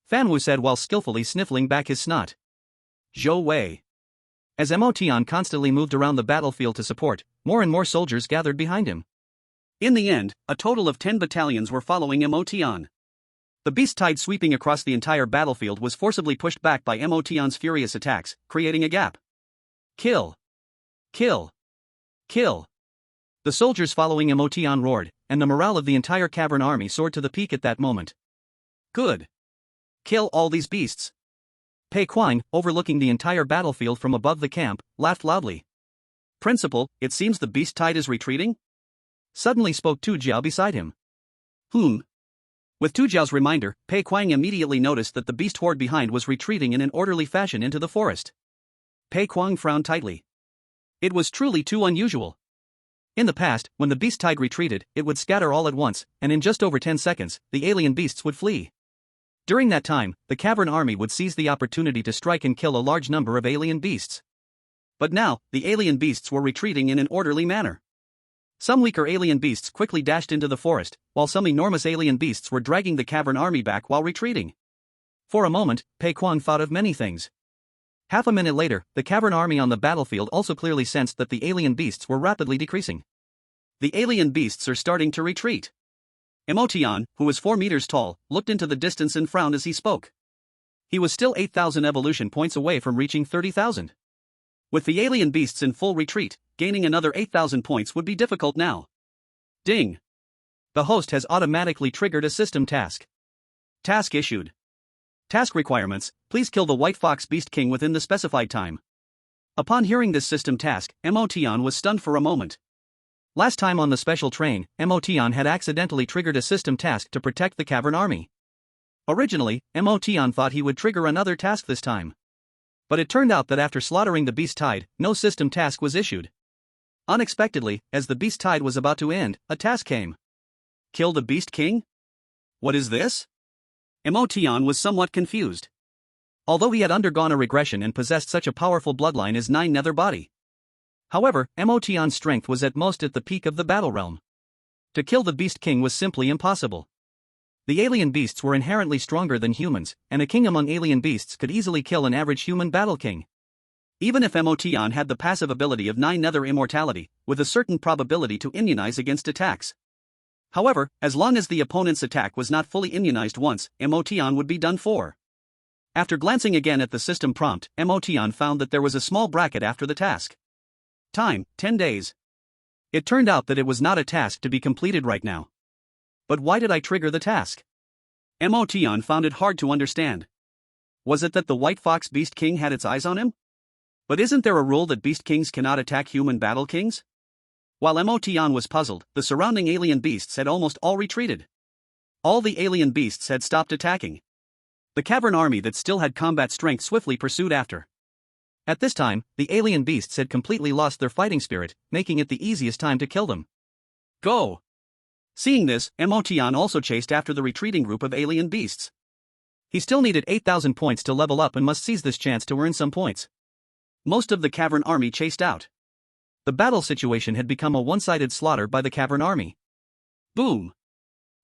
Fan Wu said while skillfully sniffling back his snot. Zhou Wei. As Emotion constantly moved around the battlefield to support, more and more soldiers gathered behind him. In the end, a total of 10 battalions were following Emotion. The beast tide sweeping across the entire battlefield was forcibly pushed back by Emotion's furious attacks, creating a gap. Kill! Kill! Kill! The soldiers following Emotion roared, and the morale of the entire cavern army soared to the peak at that moment. Good! Kill all these beasts! Pei Kuang, overlooking the entire battlefield from above the camp, laughed loudly. Principal, it seems the beast tide is retreating? Suddenly spoke Tu Jiao beside him. With Tu Jiao's reminder, Pei Kuang immediately noticed that the beast horde behind was retreating in an orderly fashion into the forest. Pei Kuang frowned tightly. It was truly too unusual. In the past, when the beast tide retreated, it would scatter all at once, and in just over 10 seconds, the alien beasts would flee. During that time, the cavern army would seize the opportunity to strike and kill a large number of alien beasts. But now, the alien beasts were retreating in an orderly manner. Some weaker alien beasts quickly dashed into the forest, while some enormous alien beasts were dragging the cavern army back while retreating. For a moment, Pei Kuang thought of many things. Half a minute later, the cavern army on the battlefield also clearly sensed that the alien beasts were rapidly decreasing. The alien beasts are starting to retreat. Emotion, who was 4 meters tall, looked into the distance and frowned as he spoke. He was still 8,000 evolution points away from reaching 30,000. With the alien beasts in full retreat, gaining another 8,000 points would be difficult now. Ding! The host has automatically triggered a system task. Task issued. Task requirements: please kill the White Fox Beast King within the specified time. Upon hearing this system task, Emotion was stunned for a moment. Last time on the special train, Emotion had accidentally triggered a system task to protect the cavern army. Originally, Emotion thought he would trigger another task this time. But it turned out that after slaughtering the beast tide, no system task was issued. Unexpectedly, as the beast tide was about to end, a task came. Kill the Beast King? What is this? Emotion was somewhat confused. Although he had undergone a regression and possessed such a powerful bloodline as 9 nether body. However, Emotion's strength was at most at the peak of the battle realm. To kill the Beast King was simply impossible. The alien beasts were inherently stronger than humans, and a king among alien beasts could easily kill an average human battle king. Even if Emotion had the passive ability of 9 nether immortality, with a certain probability to immunize against attacks. However, as long as the opponent's attack was not fully immunized once, Emotion would be done for. After glancing again at the system prompt, Emotion found that there was a small bracket after the task. Time: 10 days. It turned out that it was not a task to be completed right now. But why did I trigger the task? Emotion found it hard to understand. Was it that the White Fox Beast King had its eyes on him? But isn't there a rule that Beast Kings cannot attack human battle kings? While Emotion was puzzled, the surrounding alien beasts had almost all retreated. All the alien beasts had stopped attacking. The cavern army that still had combat strength swiftly pursued after. At this time, the alien beasts had completely lost their fighting spirit, making it the easiest time to kill them. Go! Seeing this, Emotion also chased after the retreating group of alien beasts. He still needed 8,000 points to level up and must seize this chance to earn some points. Most of the cavern army chased out. The battle situation had become a one-sided slaughter by the cavern army. Boom!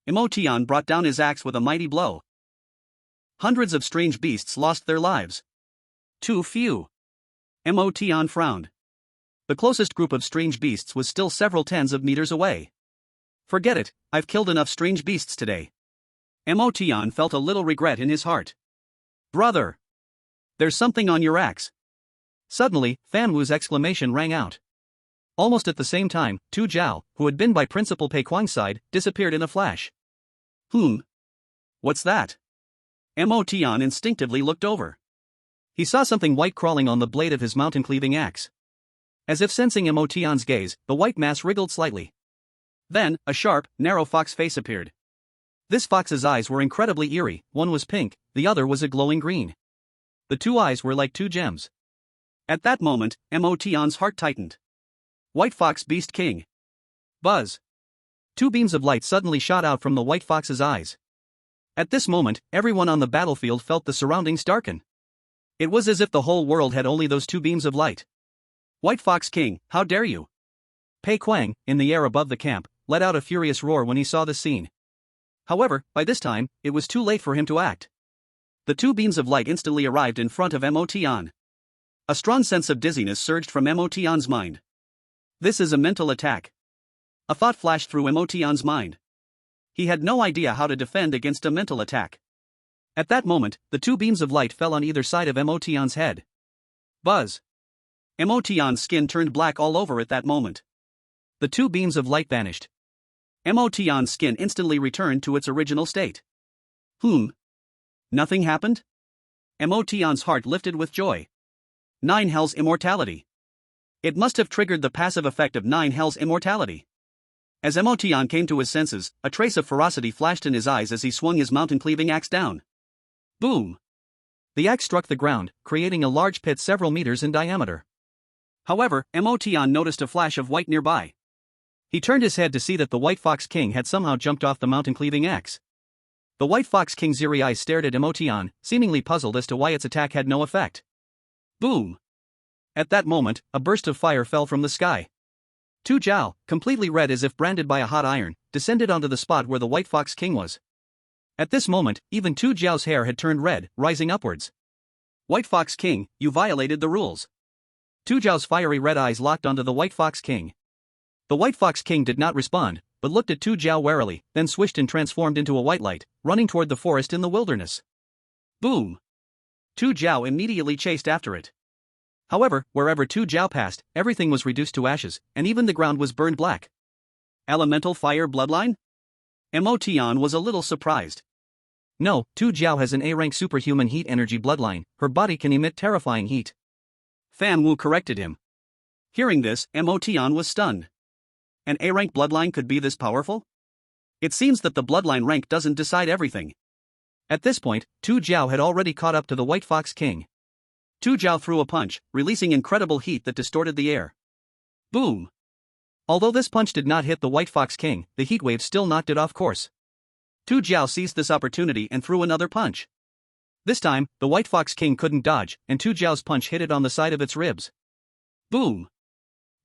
Emotion brought down his axe with a mighty blow. Hundreds of strange beasts lost their lives. Too few. Emotion frowned. The closest group of strange beasts was still several tens of meters away. Forget it, I've killed enough strange beasts today. Emotion felt a little regret in his heart. Brother! There's something on your axe. Suddenly, Fan Wu's exclamation rang out. Almost at the same time, Tu Jiao, who had been by Principal Pei Kuang's side, disappeared in a flash. What's that? Emotion instinctively looked over. He saw something white crawling on the blade of his mountain-cleaving axe. As if sensing Emotion's gaze, the white mass wriggled slightly. Then, a sharp, narrow fox face appeared. This fox's eyes were incredibly eerie, one was pink, the other was a glowing green. The 2 eyes were like 2 gems. At that moment, Emotion's heart tightened. White Fox Beast King. Buzz. 2 beams of light suddenly shot out from the white fox's eyes. At this moment, everyone on the battlefield felt the surroundings darken. It was as if the whole world had only those 2 beams of light. White Fox King, how dare you? Pei Kuang, in the air above the camp, let out a furious roar when he saw the scene. However, by this time, it was too late for him to act. The 2 beams of light instantly arrived in front of Emotion. A strong sense of dizziness surged from Emotion's mind. This is a mental attack. A thought flashed through Emotion's mind. He had no idea how to defend against a mental attack. At that moment, the 2 beams of light fell on either side of Emotion's head. Buzz! Emotion's skin turned black all over at that moment. The 2 beams of light vanished. Emotion's skin instantly returned to its original state. Nothing happened? Emotion's heart lifted with joy. 9 Hell's immortality. It must have triggered the passive effect of 9 Hell's immortality. As Emotion came to his senses, a trace of ferocity flashed in his eyes as he swung his mountain-cleaving axe down. Boom! The axe struck the ground, creating a large pit several meters in diameter. However, Emotion noticed a flash of white nearby. He turned his head to see that the White Fox King had somehow jumped off the mountain-cleaving axe. The White Fox King's eerie eyes stared at Emotion, seemingly puzzled as to why its attack had no effect. Boom! At that moment, a burst of fire fell from the sky. Tu Jiao, completely red as if branded by a hot iron, descended onto the spot where the White Fox King was. At this moment, even Tu Jiao's hair had turned red, rising upwards. White Fox King, you violated the rules. Tu Jiao's fiery red eyes locked onto the White Fox King. The White Fox King did not respond, but looked at Tu Jiao warily, then swished and transformed into a white light, running toward the forest in the wilderness. Boom! Tu Jiao immediately chased after it. However, wherever Tu Jiao passed, everything was reduced to ashes, and even the ground was burned black. Elemental fire bloodline? Mo Tian was a little surprised. No, Tu Jiao has an A-rank superhuman heat energy bloodline, her body can emit terrifying heat. Fan Wu corrected him. Hearing this, Mo Tian was stunned. An A-rank bloodline could be this powerful? It seems that the bloodline rank doesn't decide everything. At this point, Tu Jiao had already caught up to the White Fox King. Tu Jiao threw a punch, releasing incredible heat that distorted the air. Boom! Although this punch did not hit the White Fox King, the heat wave still knocked it off course. Tu Jiao seized this opportunity and threw another punch. This time, the White Fox King couldn't dodge, and Tu Jiao's punch hit it on the side of its ribs. Boom!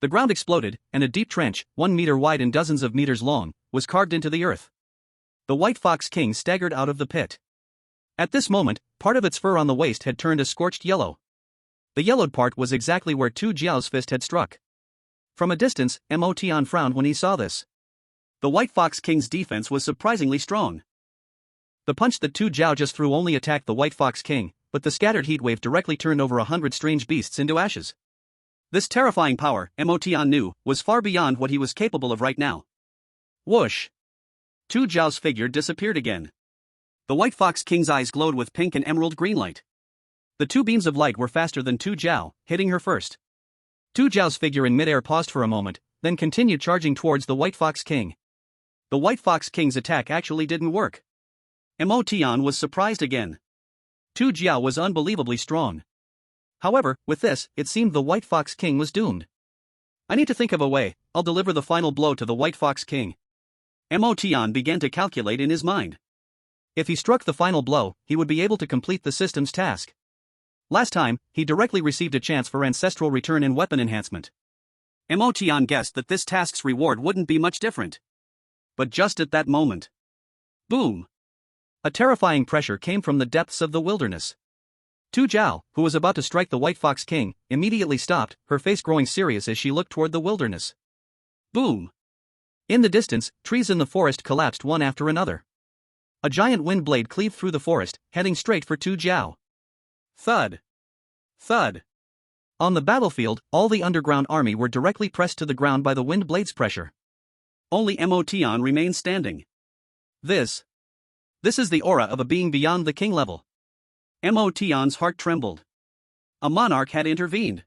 The ground exploded, and a deep trench, 1 meter wide and dozens of meters long, was carved into the earth. The White Fox King staggered out of the pit. At this moment, part of its fur on the waist had turned a scorched yellow. The yellowed part was exactly where Tu Jiao's fist had struck. From a distance, Mo Tian frowned when he saw this. The White Fox King's defense was surprisingly strong. The punch that Tu Jiao just threw only attacked the White Fox King, but the scattered heat wave directly turned over 100 strange beasts into ashes. This terrifying power, Mo Tian knew, was far beyond what he was capable of right now. Whoosh! Tu Jiao's figure disappeared again. The White Fox King's eyes glowed with pink and emerald green light. The two beams of light were faster than Tu Jiao, hitting her first. Tu Jiao's figure in midair paused for a moment, then continued charging towards the White Fox King. The White Fox King's attack actually didn't work. Mo Tian was surprised again. Tu Jiao was unbelievably strong. However, with this, it seemed the White Fox King was doomed. I need to think of a way, I'll deliver the final blow to the White Fox King. Mo Tian began to calculate in his mind. If he struck the final blow, he would be able to complete the system's task. Last time, he directly received a chance for ancestral return and weapon enhancement. Mo Tian guessed that this task's reward wouldn't be much different. But just at that moment. Boom! A terrifying pressure came from the depths of the wilderness. Tu Jiao, who was about to strike the White Fox King, immediately stopped, her face growing serious as she looked toward the wilderness. Boom! In the distance, trees in the forest collapsed one after another. A giant wind blade cleaved through the forest, heading straight for Tu Jiao. Thud! Thud! On the battlefield, all the underground army were directly pressed to the ground by the wind blade's pressure. Only Mo Tian remained standing. This is the aura of a being beyond the king level. Mo Tian's heart trembled. A monarch had intervened.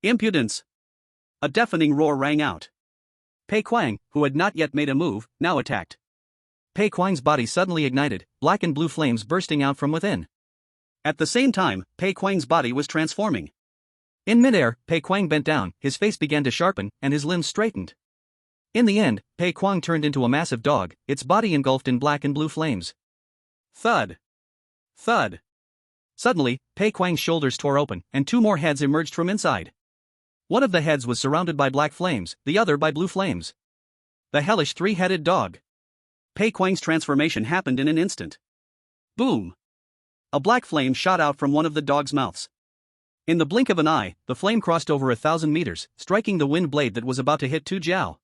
Impudence! A deafening roar rang out. Pei Kuang, who had not yet made a move, now attacked. Pei Kuang's body suddenly ignited, black and blue flames bursting out from within. At the same time, Pei Kuang's body was transforming. In midair, Pei Kuang bent down, his face began to sharpen, and his limbs straightened. In the end, Pei Kuang turned into a massive dog, its body engulfed in black and blue flames. Thud! Thud! Suddenly, Pei Kuang's shoulders tore open, and two more heads emerged from inside. One of the heads was surrounded by black flames, the other by blue flames. The hellish three-headed dog. Pei Kuang's transformation happened in an instant. Boom! A black flame shot out from one of the dog's mouths. In the blink of an eye, the flame crossed over 1,000 meters, striking the wind blade that was about to hit Tu Jiao.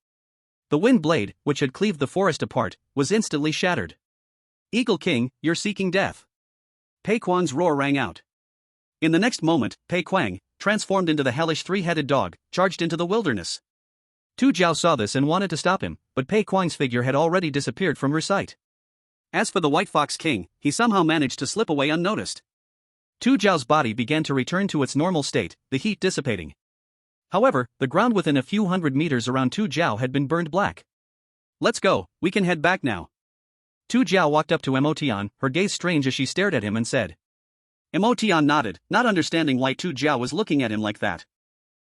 The wind blade, which had cleaved the forest apart, was instantly shattered. Eagle King, you're seeking death. Pei Kuang's roar rang out. In the next moment, Pei Kuang, transformed into the hellish three-headed dog, charged into the wilderness. Tu Jiao saw this and wanted to stop him, but Pei Kuang's figure had already disappeared from her sight. As for the White Fox King, he somehow managed to slip away unnoticed. Tu Jiao's body began to return to its normal state, the heat dissipating. However, the ground within a few hundred meters around Tu Jiao had been burned black. Let's go, we can head back now. Tu Jiao walked up to Mo Tian, her gaze strange as she stared at him and said. Mo Tian nodded, not understanding why Tu Jiao was looking at him like that.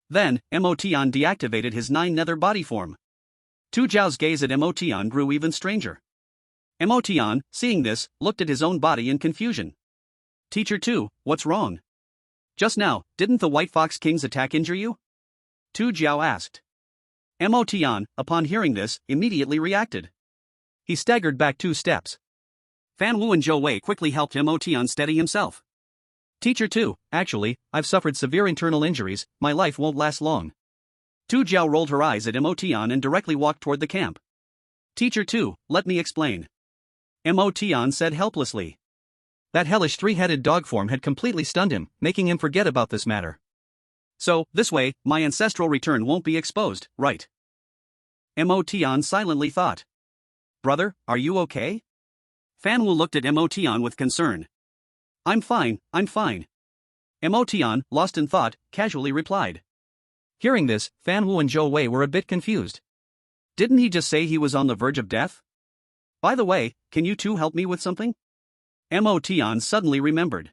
Then, Mo Tian deactivated his 9 nether body form. Tu Jiao's gaze at Mo Tian grew even stranger. Mo Tian, seeing this, looked at his own body in confusion. Teacher 2, what's wrong? Just now, didn't the White Fox King's attack injure you? Tu Jiao asked. Mo Tian, upon hearing this, immediately reacted. He staggered back 2 steps. Fan Wu and Zhou Wei quickly helped Mo Tian steady himself. Teacher 2, actually, I've suffered severe internal injuries, my life won't last long. Tu Jiao rolled her eyes at Mo Tian and directly walked toward the camp. Teacher 2, let me explain. Mo Tian said helplessly. That hellish 3-headed dog form had completely stunned him, making him forget about this matter. So, this way, my ancestral return won't be exposed, right? Mo Tian silently thought. Brother, are you okay? Fan Wu looked at Mo Tian with concern. I'm fine. Mo Tian, lost in thought, casually replied. Hearing this, Fan Wu and Zhou Wei were a bit confused. Didn't he just say he was on the verge of death? By the way, can you two help me with something? Mo Tian suddenly remembered.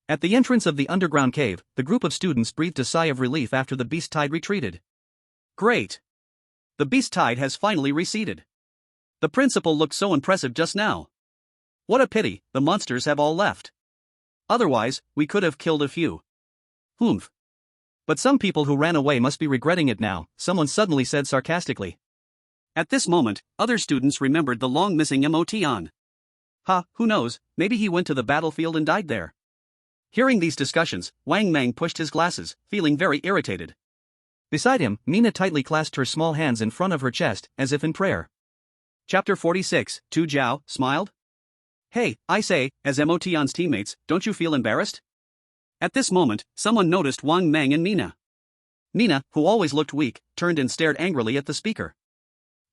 At the entrance of the underground cave, the group of students breathed a sigh of relief after the beast tide retreated. Great! The beast tide has finally receded. The principal looked so impressive just now. What a pity, the monsters have all left. Otherwise, we could have killed a few. Humph. But some people who ran away must be regretting it now, someone suddenly said sarcastically. At this moment, other students remembered the long-missing Mo Tian. Who knows, maybe he went to the battlefield and died there. Hearing these discussions, Wang Mang pushed his glasses, feeling very irritated. Beside him, Mina tightly clasped her small hands in front of her chest, as if in prayer. Chapter 46, Tu Jiao smiled. Hey, I say, as Mo Tian's teammates, don't you feel embarrassed? At this moment, someone noticed Wang Mang and Mina. Mina, who always looked weak, turned and stared angrily at the speaker.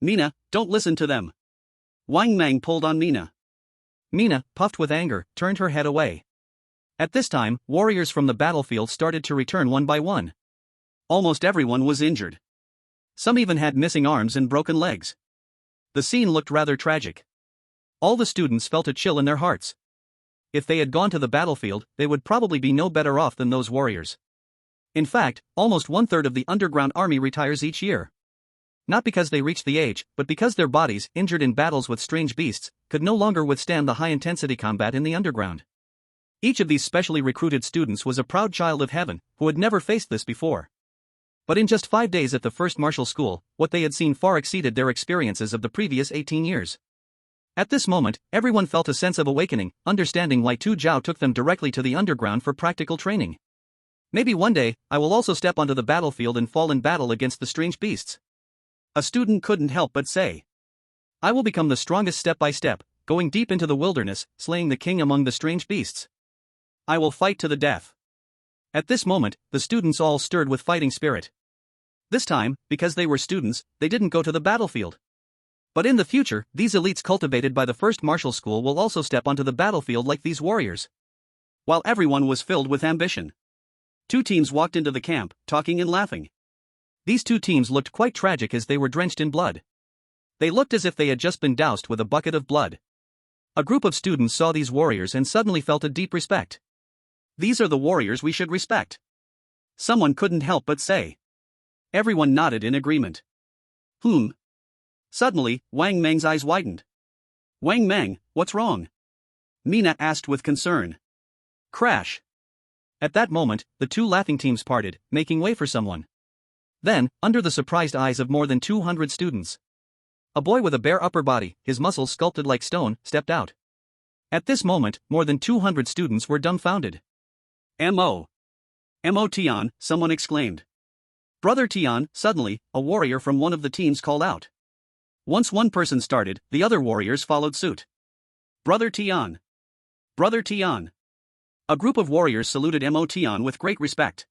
Mina, don't listen to them. Wang Mang pulled on Mina. Mina, puffed with anger, turned her head away. At this time, warriors from the battlefield started to return one by one. Almost everyone was injured. Some even had missing arms and broken legs. The scene looked rather tragic. All the students felt a chill in their hearts. If they had gone to the battlefield, they would probably be no better off than those warriors. In fact, almost 1/3 of the underground army retires each year. Not because they reached the age, but because their bodies, injured in battles with strange beasts, could no longer withstand the high-intensity combat in the underground. Each of these specially recruited students was a proud child of heaven, who had never faced this before. But in just 5 days at the first martial school, what they had seen far exceeded their experiences of the previous 18 years. At this moment, everyone felt a sense of awakening, understanding why Tu Jiao took them directly to the underground for practical training. Maybe one day, I will also step onto the battlefield and fall in battle against the strange beasts. A student couldn't help but say. I will become the strongest step by step, going deep into the wilderness, slaying the king among the strange beasts. I will fight to the death. At this moment, the students all stirred with fighting spirit. This time, because they were students, they didn't go to the battlefield. But in the future, these elites cultivated by the first martial school will also step onto the battlefield like these warriors. While everyone was filled with ambition, 2 teams walked into the camp, talking and laughing. These 2 teams looked quite tragic as they were drenched in blood. They looked as if they had just been doused with a bucket of blood. A group of students saw these warriors and suddenly felt a deep respect. These are the warriors we should respect. Someone couldn't help but say. Everyone nodded in agreement. Suddenly, Wang Mang's eyes widened. Wang Mang, what's wrong? Mina asked with concern. Crash. At that moment, the 2 laughing teams parted, making way for someone. Then, under the surprised eyes of more than 200 students, a boy with a bare upper body, his muscles sculpted like stone, stepped out. At this moment, more than 200 students were dumbfounded. Mo Tian, someone exclaimed. Brother Tian, suddenly, a warrior from one of the teams called out. Once one person started, the other warriors followed suit. Brother Tian! Brother Tian! A group of warriors saluted Mo Tian with great respect.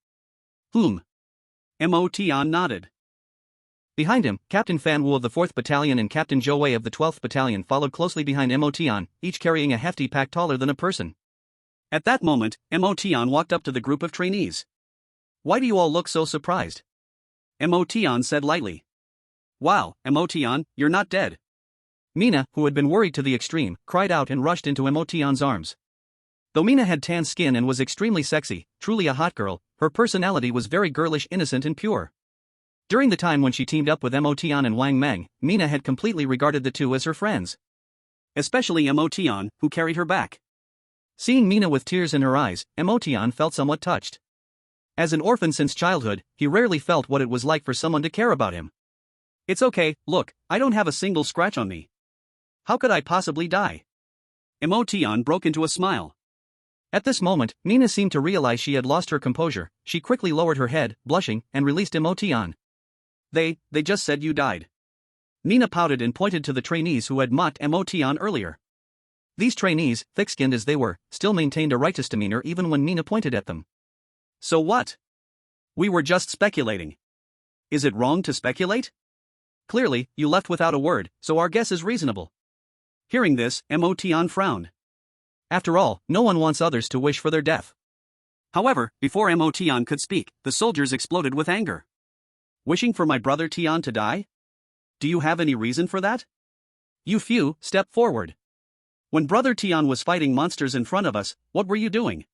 Mo Tian nodded. Behind him, Captain Fan Wu of the 4th Battalion and Captain Zhou Wei of the 12th Battalion followed closely behind Mo Tian, each carrying a hefty pack taller than a person. At that moment, Mo Tian walked up to the group of trainees. Why do you all look so surprised? Mo Tian said lightly. Wow, Mo Tian, you're not dead. Mina, who had been worried to the extreme, cried out and rushed into Mo Tian's arms. Though Mina had tan skin and was extremely sexy, truly a hot girl, her personality was very girlish, innocent and pure. During the time when she teamed up with Mo Tian and Wang Mang, Mina had completely regarded the 2 as her friends. Especially Mo Tian, who carried her back. Seeing Mina with tears in her eyes, Emotion felt somewhat touched. As an orphan since childhood, he rarely felt what it was like for someone to care about him. It's okay, look, I don't have a single scratch on me. How could I possibly die? Emotion broke into a smile. At this moment, Mina seemed to realize she had lost her composure. She quickly lowered her head, blushing, and released Emotion. They just said you died. Mina pouted and pointed to the trainees who had mocked Emotion earlier. These trainees, thick-skinned as they were, still maintained a righteous demeanor even when Mina pointed at them. So what? We were just speculating. Is it wrong to speculate? Clearly, you left without a word, so our guess is reasonable. Hearing this, Emotion frowned. After all, no one wants others to wish for their death. However, before Emotion could speak, the soldiers exploded with anger. Wishing for my brother Tian to die? Do you have any reason for that? You few, step forward. When brother Tian was fighting monsters in front of us, what were you doing?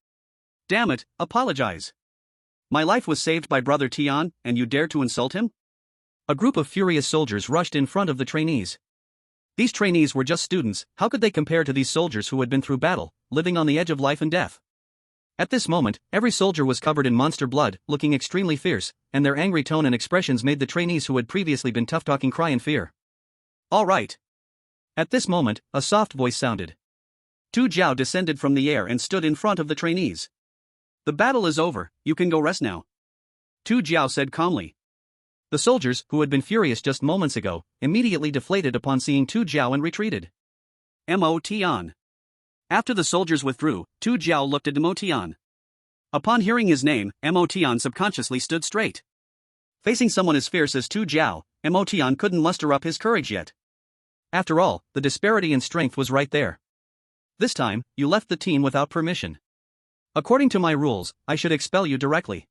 Damn it, apologize. My life was saved by brother Tian, and you dare to insult him? A group of furious soldiers rushed in front of the trainees. These trainees were just students, how could they compare to these soldiers who had been through battle, living on the edge of life and death? At this moment, every soldier was covered in monster blood, looking extremely fierce, and their angry tone and expressions made the trainees who had previously been tough-talking cry in fear. All right. At this moment, a soft voice sounded. Tu Jiao descended from the air and stood in front of the trainees. The battle is over, you can go rest now. Tu Jiao said calmly. The soldiers, who had been furious just moments ago, immediately deflated upon seeing Tu Jiao and retreated. Emotion. After the soldiers withdrew, Tu Jiao looked at Emotion. Upon hearing his name, Emotion subconsciously stood straight. Facing someone as fierce as Tu Jiao, Emotion couldn't muster up his courage yet. After all, the disparity in strength was right there. This time, you left the team without permission. According to my rules, I should expel you directly.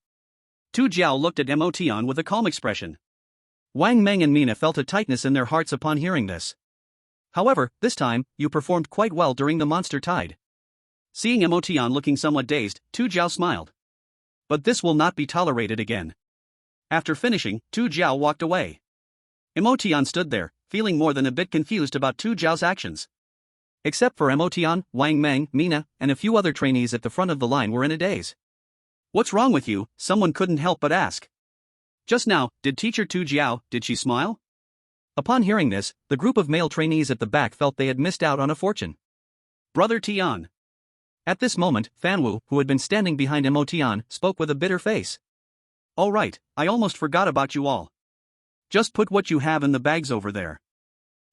Tu Jiao looked at Emotion with a calm expression. Wang Meng and Mina felt a tightness in their hearts upon hearing this. However, this time, you performed quite well during the monster tide. Seeing Emotion looking somewhat dazed, Tu Jiao smiled. But this will not be tolerated again. After finishing, Tu Jiao walked away. Emotion stood there, feeling more than a bit confused about Tu Jiao's actions. Except for Emotion, Wang Meng, Mina, and a few other trainees at the front of the line were in a daze. What's wrong with you? Someone couldn't help but ask. Just now, did teacher Tu Jiao, did she smile? Upon hearing this, the group of male trainees at the back felt they had missed out on a fortune. Brother Tian. At this moment, Fanwu, who had been standing behind Emotion, spoke with a bitter face. All right, I almost forgot about you all. Just put what you have in the bags over there.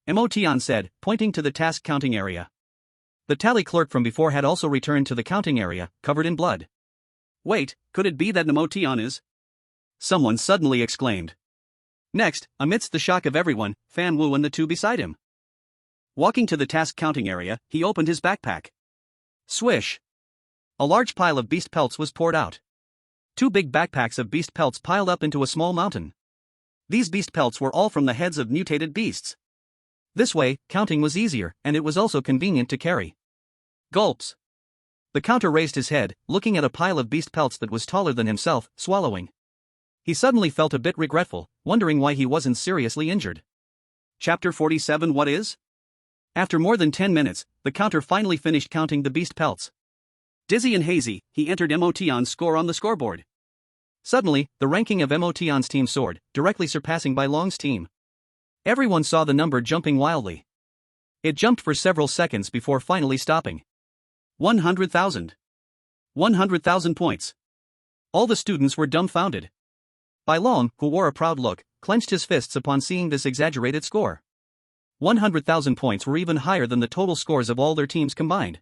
Emotion said, pointing to the task counting area. The tally clerk from before had also returned to the counting area, covered in blood. Wait, could it be that Emotion is? Someone suddenly exclaimed. Next, amidst the shock of everyone, Fan Wu and the two beside him. Walking to the task counting area, he opened his backpack. Swish! A large pile of beast pelts was poured out. 2 big backpacks of beast pelts piled up into a small mountain. These beast pelts were all from the heads of mutated beasts. This way, counting was easier, and it was also convenient to carry. Gulps. The counter raised his head, looking at a pile of beast pelts that was taller than himself, swallowing. He suddenly felt a bit regretful, wondering why he wasn't seriously injured. Chapter 47. What is? After more than 10 minutes, the counter finally finished counting the beast pelts. Dizzy and hazy, he entered Emotion's score on the scoreboard. Suddenly, the ranking of Emotion's team soared, directly surpassing Bai Long's team. Everyone saw the number jumping wildly. It jumped for several seconds before finally stopping. 100,000. 100,000 points. All the students were dumbfounded. Bai Long, who wore a proud look, clenched his fists upon seeing this exaggerated score. 100,000 points were even higher than the total scores of all their teams combined.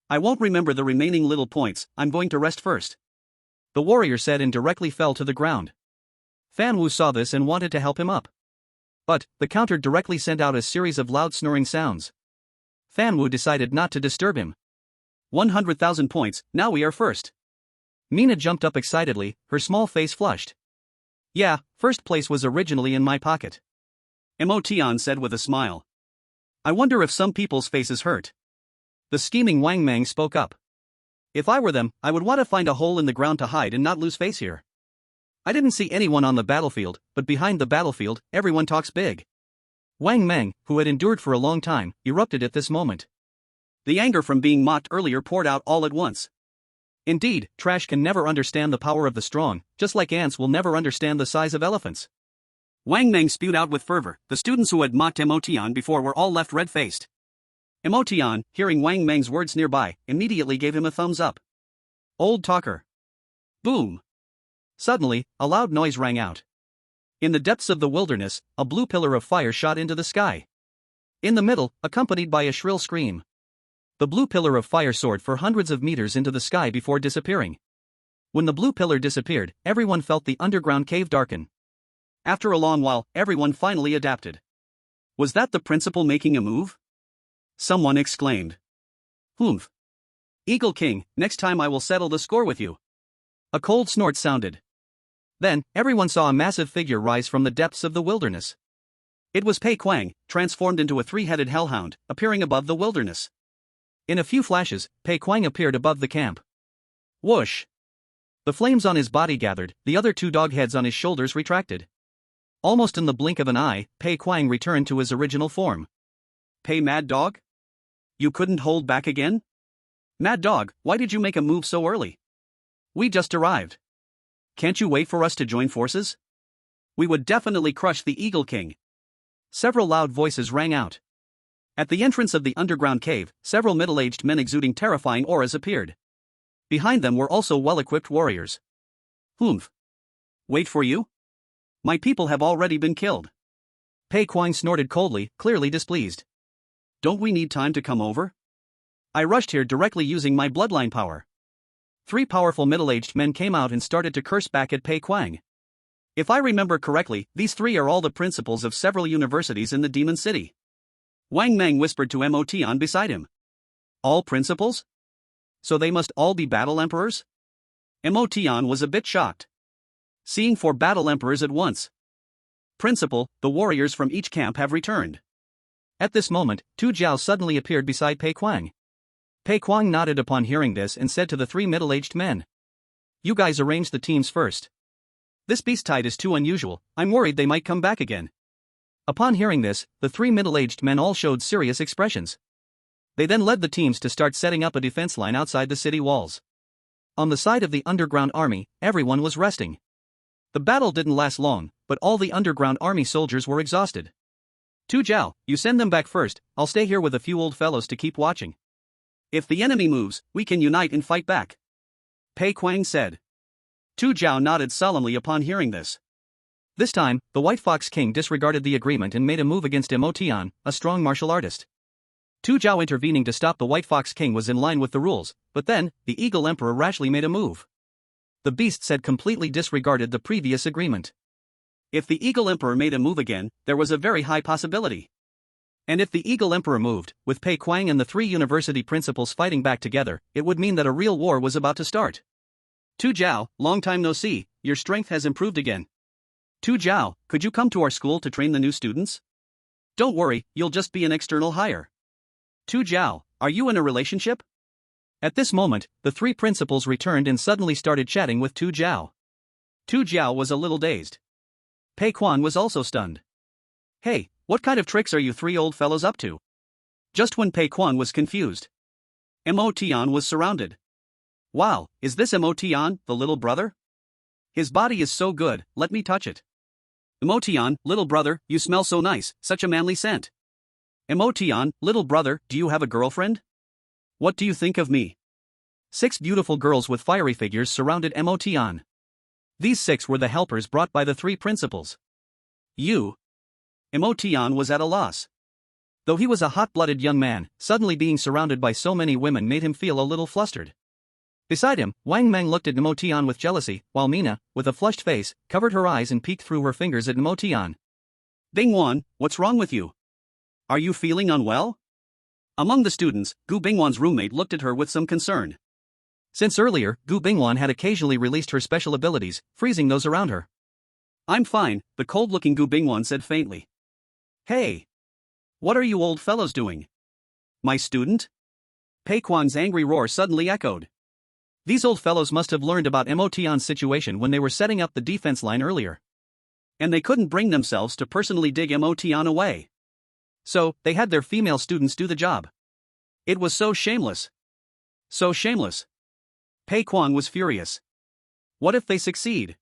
I won't remember the remaining little points, I'm going to rest first. The warrior said and directly fell to the ground. Fan Wu saw this and wanted to help him up. But, the counter directly sent out a series of loud snoring sounds. Fan Wu decided not to disturb him. 100,000 points, now we are first. Mina jumped up excitedly, her small face flushed. Yeah, first place was originally in my pocket. Emotion said with a smile. I wonder if some people's faces hurt. The scheming Wang Mang spoke up. If I were them, I would want to find a hole in the ground to hide and not lose face here. I didn't see anyone on the battlefield, but behind the battlefield, everyone talks big. Wang Mang, who had endured for a long time, erupted at this moment. The anger from being mocked earlier poured out all at once. Indeed, trash can never understand the power of the strong, just like ants will never understand the size of elephants. Wang Meng spewed out with fervor. The students who had mocked Emotion before were all left red-faced. Emotion, hearing Wang Meng's words nearby, immediately gave him a thumbs up. Old talker. Boom! Suddenly, a loud noise rang out. In the depths of the wilderness, a blue pillar of fire shot into the sky. In the middle, accompanied by a shrill scream. The blue pillar of fire soared for hundreds of meters into the sky before disappearing. When the blue pillar disappeared, everyone felt the underground cave darken. After a long while, everyone finally adapted. Was that the principal making a move? Someone exclaimed. Humph. Eagle King, next time I will settle the score with you. A cold snort sounded. Then, everyone saw a massive figure rise from the depths of the wilderness. It was Pei Kuang, transformed into a three-headed hellhound, appearing above the wilderness. In a few flashes, Pei Kuang appeared above the camp. Whoosh! The flames on his body gathered, the other two dog heads on his shoulders retracted. Almost in the blink of an eye, Pei Kuang returned to his original form. Pei Mad Dog? You couldn't hold back again? Mad Dog, why did you make a move so early? We just arrived. Can't you wait for us to join forces? We would definitely crush the Eagle King. Several loud voices rang out. At the entrance of the underground cave, several middle-aged men exuding terrifying auras appeared. Behind them were also well-equipped warriors. Humph. Wait for you? My people have already been killed. Pei Kuang snorted coldly, clearly displeased. Don't we need time to come over? I rushed here directly using my bloodline power. 3 powerful middle-aged men came out and started to curse back at Pei Kuang. If I remember correctly, these 3 are all the principals of several universities in the Demon City. Wang Meng whispered to Emotion beside him. All principals? So they must all be battle emperors? Emotion was a bit shocked. Seeing 4 battle emperors at once. Principal, the warriors from each camp have returned. At this moment, Tu Jiao suddenly appeared beside Pei Kuang. Pei Kuang nodded upon hearing this and said to the 3 middle-aged men. You guys arrange the teams first. This beast tide is too unusual, I'm worried they might come back again. Upon hearing this, the 3 middle-aged men all showed serious expressions. They then led the teams to start setting up a defense line outside the city walls. On the side of the underground army, everyone was resting. The battle didn't last long, but all the underground army soldiers were exhausted. Tu Jiao, you send them back first, I'll stay here with a few old fellows to keep watching. If the enemy moves, we can unite and fight back. Pei Kuang said. Tu Jiao nodded solemnly upon hearing this. This time, the White Fox King disregarded the agreement and made a move against Emotion, a strong martial artist. Tu Jiao intervening to stop the White Fox King was in line with the rules, but then, the Eagle Emperor rashly made a move. The beasts had completely disregarded the previous agreement. If the Eagle Emperor made a move again, there was a very high possibility. And if the Eagle Emperor moved, with Pei Kuang and the 3 university principals fighting back together, it would mean that a real war was about to start. Tu Jiao, long time no see, your strength has improved again. Tu Jiao, could you come to our school to train the new students? Don't worry, you'll just be an external hire. Tu Jiao, are you in a relationship? At this moment, the 3 principals returned and suddenly started chatting with Tu Jiao. Tu Jiao was a little dazed. Pei Kuang was also stunned. Hey, what kind of tricks are you 3 old fellows up to? Just when Pei Kuang was confused. Emotion was surrounded. Wow, is this Emotion, the little brother? His body is so good, let me touch it. Emotion, little brother, you smell so nice, such a manly scent. Emotion, little brother, do you have a girlfriend? What do you think of me? 6 beautiful girls with fiery figures surrounded Emotion. These 6 were the helpers brought by the 3 principals. You? Emotion was at a loss. Though he was a hot-blooded young man, suddenly being surrounded by so many women made him feel a little flustered. Beside him, Wang Meng looked at Emotion with jealousy, while Mina, with a flushed face, covered her eyes and peeked through her fingers at Emotion. Bingwan, what's wrong with you? Are you feeling unwell? Among the students, Gu Bingwan's roommate looked at her with some concern. Since earlier, Gu Bingwan had occasionally released her special abilities, freezing those around her. I'm fine, the cold-looking Gu Bingwan said faintly. Hey! What are you old fellows doing? My student? Pei Kuang's angry roar suddenly echoed. These old fellows must have learned about Emotion's situation when they were setting up the defense line earlier. And they couldn't bring themselves to personally dig Emotion away. So, they had their female students do the job. It was so shameless. So shameless. Pei Kuang was furious. What if they succeed?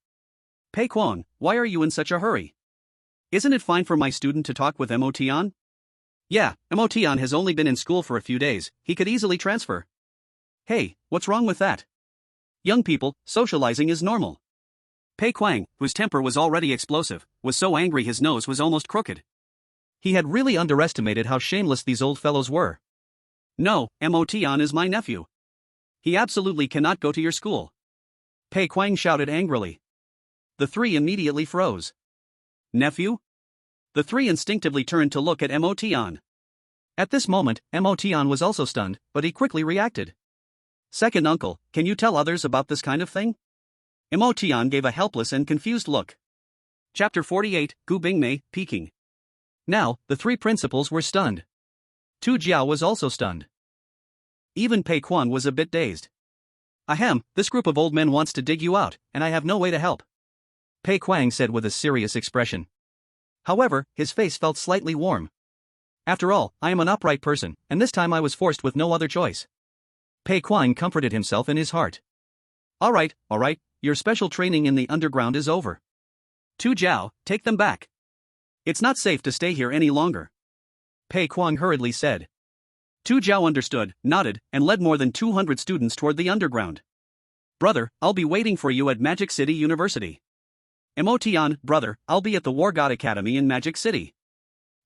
Pei Kuang, why are you in such a hurry? Isn't it fine for my student to talk with Mo Tian? Yeah, Mo Tian has only been in school for a few days, he could easily transfer. Hey, what's wrong with that? Young people, socializing is normal. Pei Kuang, whose temper was already explosive, was so angry his nose was almost crooked. He had really underestimated how shameless these old fellows were. No, Mo Tian is my nephew. He absolutely cannot go to your school. Pei Kuang shouted angrily. The three immediately froze. Nephew? The three instinctively turned to look at Mo Tian. At this moment, Mo Tian was also stunned, but he quickly reacted. Second uncle, can you tell others about this kind of thing? Mo Tian gave a helpless and confused look. Chapter 48, Gu Bingmei, Peking. Now, the three principals were stunned. Tu Jiao was also stunned. Even Pei Kuang was a bit dazed. Ahem, this group of old men wants to dig you out, and I have no way to help, Pei Kuang said with a serious expression. However, his face felt slightly warm. After all, I am an upright person, and this time I was forced with no other choice. Pei Kuang comforted himself in his heart. All right, your special training in the underground is over. Tu Jiao, take them back. It's not safe to stay here any longer. Pei Kuang hurriedly said. Tu Jiao understood, nodded, and led more than 200 students toward the underground. Brother, I'll be waiting for you at Magic City University. Mo Tian, brother, I'll be at the War God Academy in Magic City.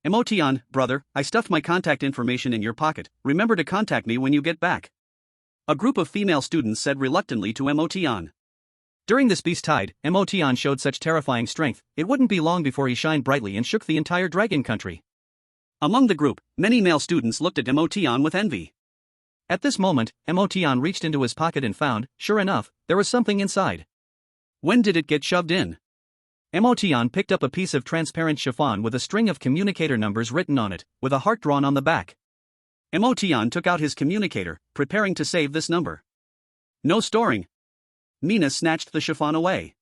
Mo Tian, brother, I stuffed my contact information in your pocket, remember to contact me when you get back. A group of female students said reluctantly to Mo Tian. During this beast tide, Mo Tian showed such terrifying strength, it wouldn't be long before he shined brightly and shook the entire dragon country. Among the group, many male students looked at Mo Tian with envy. At this moment, Mo Tian reached into his pocket and found, sure enough, there was something inside. When did it get shoved in? Mo Tian picked up a piece of transparent chiffon with a string of communicator numbers written on it, with a heart drawn on the back. Mo Tian took out his communicator, preparing to save this number. No storing. Mina snatched the chiffon away.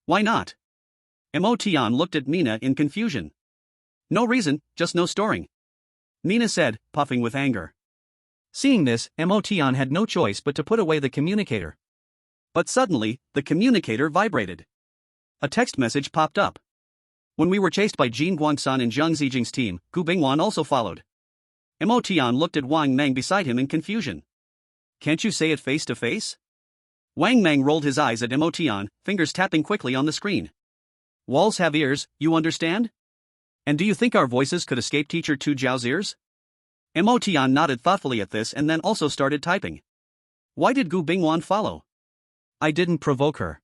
Why not? Mo Tian looked at Mina in confusion. No reason, just no storing. Mina said, puffing with anger. Seeing this, Mo Tian had no choice but to put away the communicator. But suddenly, the communicator vibrated. A text message popped up. When we were chased by Jin Guangsan and Zhang Zijing's team, Gu Bingwan also followed. Mo Tian looked at Wang Meng beside him in confusion. Can't you say it face to face? Wang Meng rolled his eyes at Mo Tian, fingers tapping quickly on the screen. Walls have ears, you understand? And do you think our voices could escape teacher Tu Jiao's ears? Mo Tian nodded thoughtfully at this and then also started typing. Why did Gu Bingwan follow? I didn't provoke her.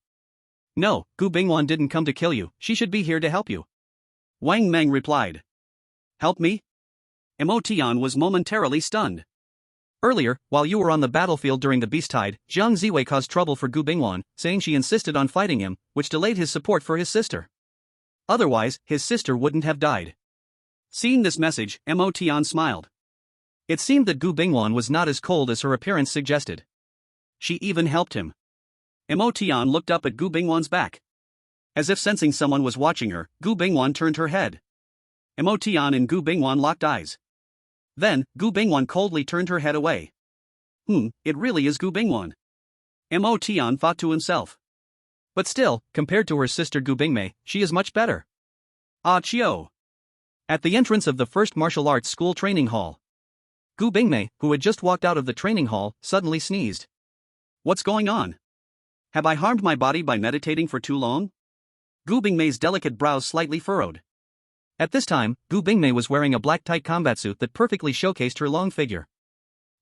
No, Gu Bingwan didn't come to kill you, she should be here to help you. Wang Meng replied. Help me? Mo Tian was momentarily stunned. Earlier, while you were on the battlefield during the beast tide, Zhang Ziwei caused trouble for Gu Bingwan, saying she insisted on fighting him, which delayed his support for his sister. Otherwise, his sister wouldn't have died. Seeing this message, Mo Tian smiled. It seemed that Gu Bingwan was not as cold as her appearance suggested. She even helped him. Mo Tian looked up at Gu Bingwan's back. As if sensing someone was watching her, Gu Bingwan turned her head. Mo Tian and Gu Bingwan locked eyes. Then, Gu Bingwan coldly turned her head away. It really is Gu Bingwan. Mo Tian thought to himself. But still, compared to her sister Gu Bingmei, she is much better. Ah Chio. At the entrance of the first martial arts school training hall, Gu Bingmei, who had just walked out of the training hall, suddenly sneezed. What's going on? Have I harmed my body by meditating for too long? Gu Bingmei's delicate brows slightly furrowed. At this time, Gu Bingmei was wearing a black tight combat suit that perfectly showcased her long figure.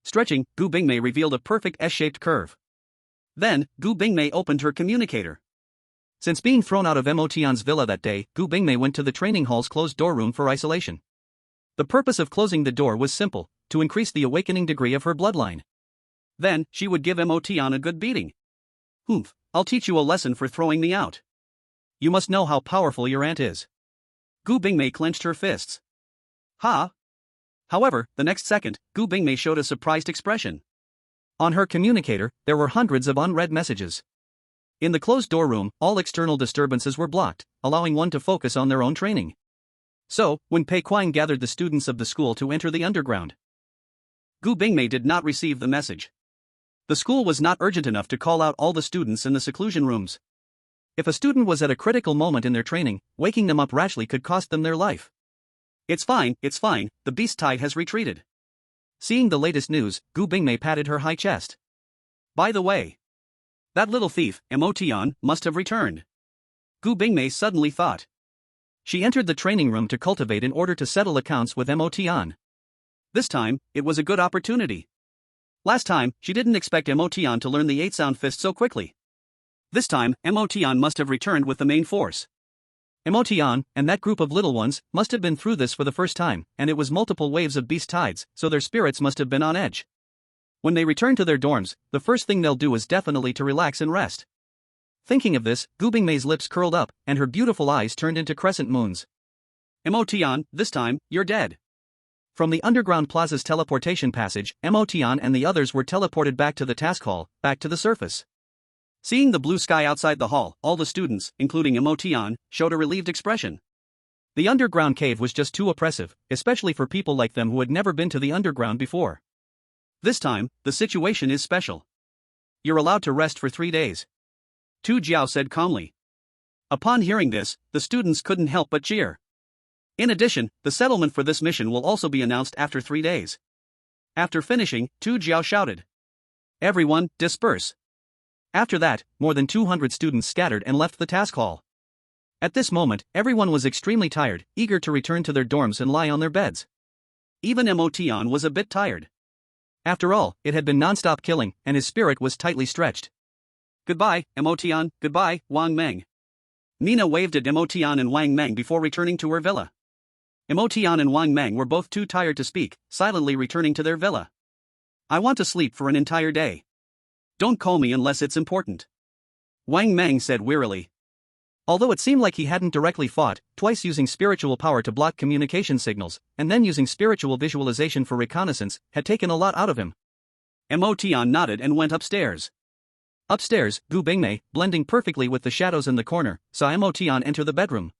Stretching, Gu Bingmei revealed a perfect S-shaped curve. Then, Gu Bingmei opened her communicator. Since being thrown out of Mo Tian's villa that day, Gu Bingmei went to the training hall's closed door room for isolation. The purpose of closing the door was simple, to increase the awakening degree of her bloodline. Then, she would give Mo Tian a good beating. I'll teach you a lesson for throwing me out. You must know how powerful your aunt is. Gu Bingmei clenched her fists. Ha! However, the next second, Gu Bingmei showed a surprised expression. On her communicator, there were hundreds of unread messages. In the closed door room, all external disturbances were blocked, allowing one to focus on their own training. So, when Pei Kuang gathered the students of the school to enter the underground, Gu Bingmei did not receive the message. The school was not urgent enough to call out all the students in the seclusion rooms. If a student was at a critical moment in their training, waking them up rashly could cost them their life. It's fine, the beast tide has retreated. Seeing the latest news, Gu Bingmei patted her high chest. By the way, that little thief, Emotion, must have returned. Gu Bingmei suddenly thought. She entered the training room to cultivate in order to settle accounts with Emotion. This time, it was a good opportunity. Last time, she didn't expect Emotion to learn the 8-sound fist so quickly. This time, Emotion must have returned with the main force. Emotion, and that group of little ones, must have been through this for the first time, and it was multiple waves of beast tides, so their spirits must have been on edge. When they return to their dorms, the first thing they'll do is definitely to relax and rest. Thinking of this, Gu Bingmei's lips curled up, and her beautiful eyes turned into crescent moons. Emotion, this time, you're dead. From the underground plaza's teleportation passage, Emotion and the others were teleported back to the task hall, back to the surface. Seeing the blue sky outside the hall, all the students, including Emotion, showed a relieved expression. The underground cave was just too oppressive, especially for people like them who had never been to the underground before. This time, the situation is special. You're allowed to rest for 3 days. Tu Jiao said calmly. Upon hearing this, the students couldn't help but cheer. In addition, the settlement for this mission will also be announced after 3 days. After finishing, Tu Jiao shouted. Everyone, disperse. After that, more than 200 students scattered and left the task hall. At this moment, everyone was extremely tired, eager to return to their dorms and lie on their beds. Even Emotion was a bit tired. After all, it had been non-stop killing, and his spirit was tightly stretched. Goodbye, Emotion, goodbye, Wang Meng. Nina waved at Emotion and Wang Meng before returning to her villa. Emotion and Wang Meng were both too tired to speak, silently returning to their villa. I want to sleep for an entire day. Don't call me unless it's important. Wang Meng said wearily. Although it seemed like he hadn't directly fought, twice using spiritual power to block communication signals, and then using spiritual visualization for reconnaissance, had taken a lot out of him. Emotion nodded and went upstairs. Upstairs, Gu Bingmei, blending perfectly with the shadows in the corner, saw Emotion enter the bedroom.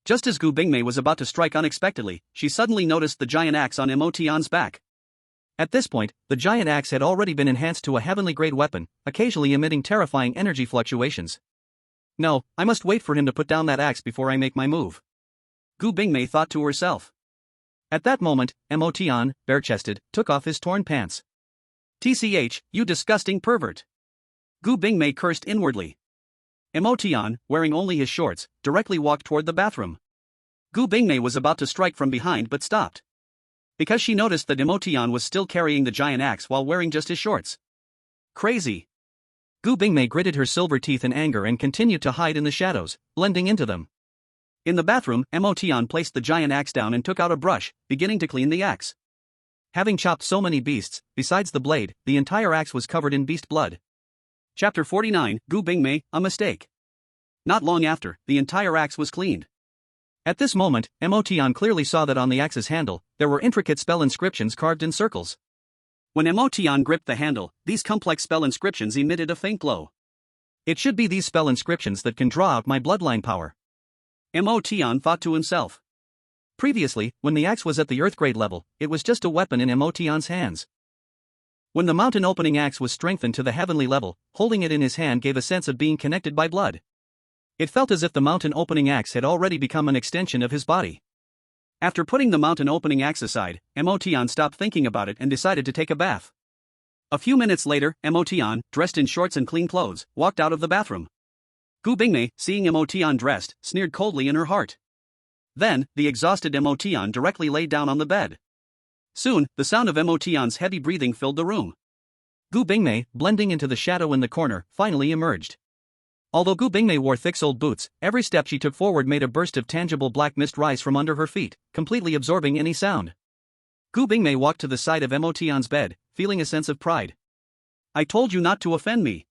Just as Gu Bingmei was about to strike unexpectedly, she suddenly noticed the giant axe on Emotion's back. At this point, the giant axe had already been enhanced to a heavenly-grade weapon, occasionally emitting terrifying energy fluctuations. No, I must wait for him to put down that axe before I make my move. Gu Bingmei thought to herself. At that moment, Emotion, bare-chested, took off his torn pants. TCH, you disgusting pervert. Gu Bingmei cursed inwardly. Emotion, wearing only his shorts, directly walked toward the bathroom. Gu Bingmei was about to strike from behind but stopped. Because she noticed that Emotion was still carrying the giant axe while wearing just his shorts. Crazy. Gu Bingmei gritted her silver teeth in anger and continued to hide in the shadows, blending into them. In the bathroom, Emotion placed the giant axe down and took out a brush, beginning to clean the axe. Having chopped so many beasts, besides the blade, the entire axe was covered in beast blood. Chapter 49, Gu Bingmei, a mistake. Not long after, the entire axe was cleaned. At this moment, Emotion clearly saw that on the axe's handle, there were intricate spell inscriptions carved in circles. When Emotion gripped the handle, these complex spell inscriptions emitted a faint glow. It should be these spell inscriptions that can draw out my bloodline power. Emotion thought to himself. Previously, when the axe was at the earth-grade level, it was just a weapon in Emotion's hands. When the mountain-opening axe was strengthened to the heavenly level, holding it in his hand gave a sense of being connected by blood. It felt as if the mountain-opening axe had already become an extension of his body. After putting the mountain-opening axe aside, Emotion stopped thinking about it and decided to take a bath. A few minutes later, Emotion, dressed in shorts and clean clothes, walked out of the bathroom. Gu Bingmei, seeing Emotion dressed, sneered coldly in her heart. Then, the exhausted Emotion directly lay down on the bed. Soon, the sound of Emotion's heavy breathing filled the room. Gu Bingmei, blending into the shadow in the corner, finally emerged. Although Gu Bingmei wore thick-soled boots, every step she took forward made a burst of tangible black mist rise from under her feet, completely absorbing any sound. Gu Bingmei walked to the side of Emotion's bed, feeling a sense of pride. I told you not to offend me.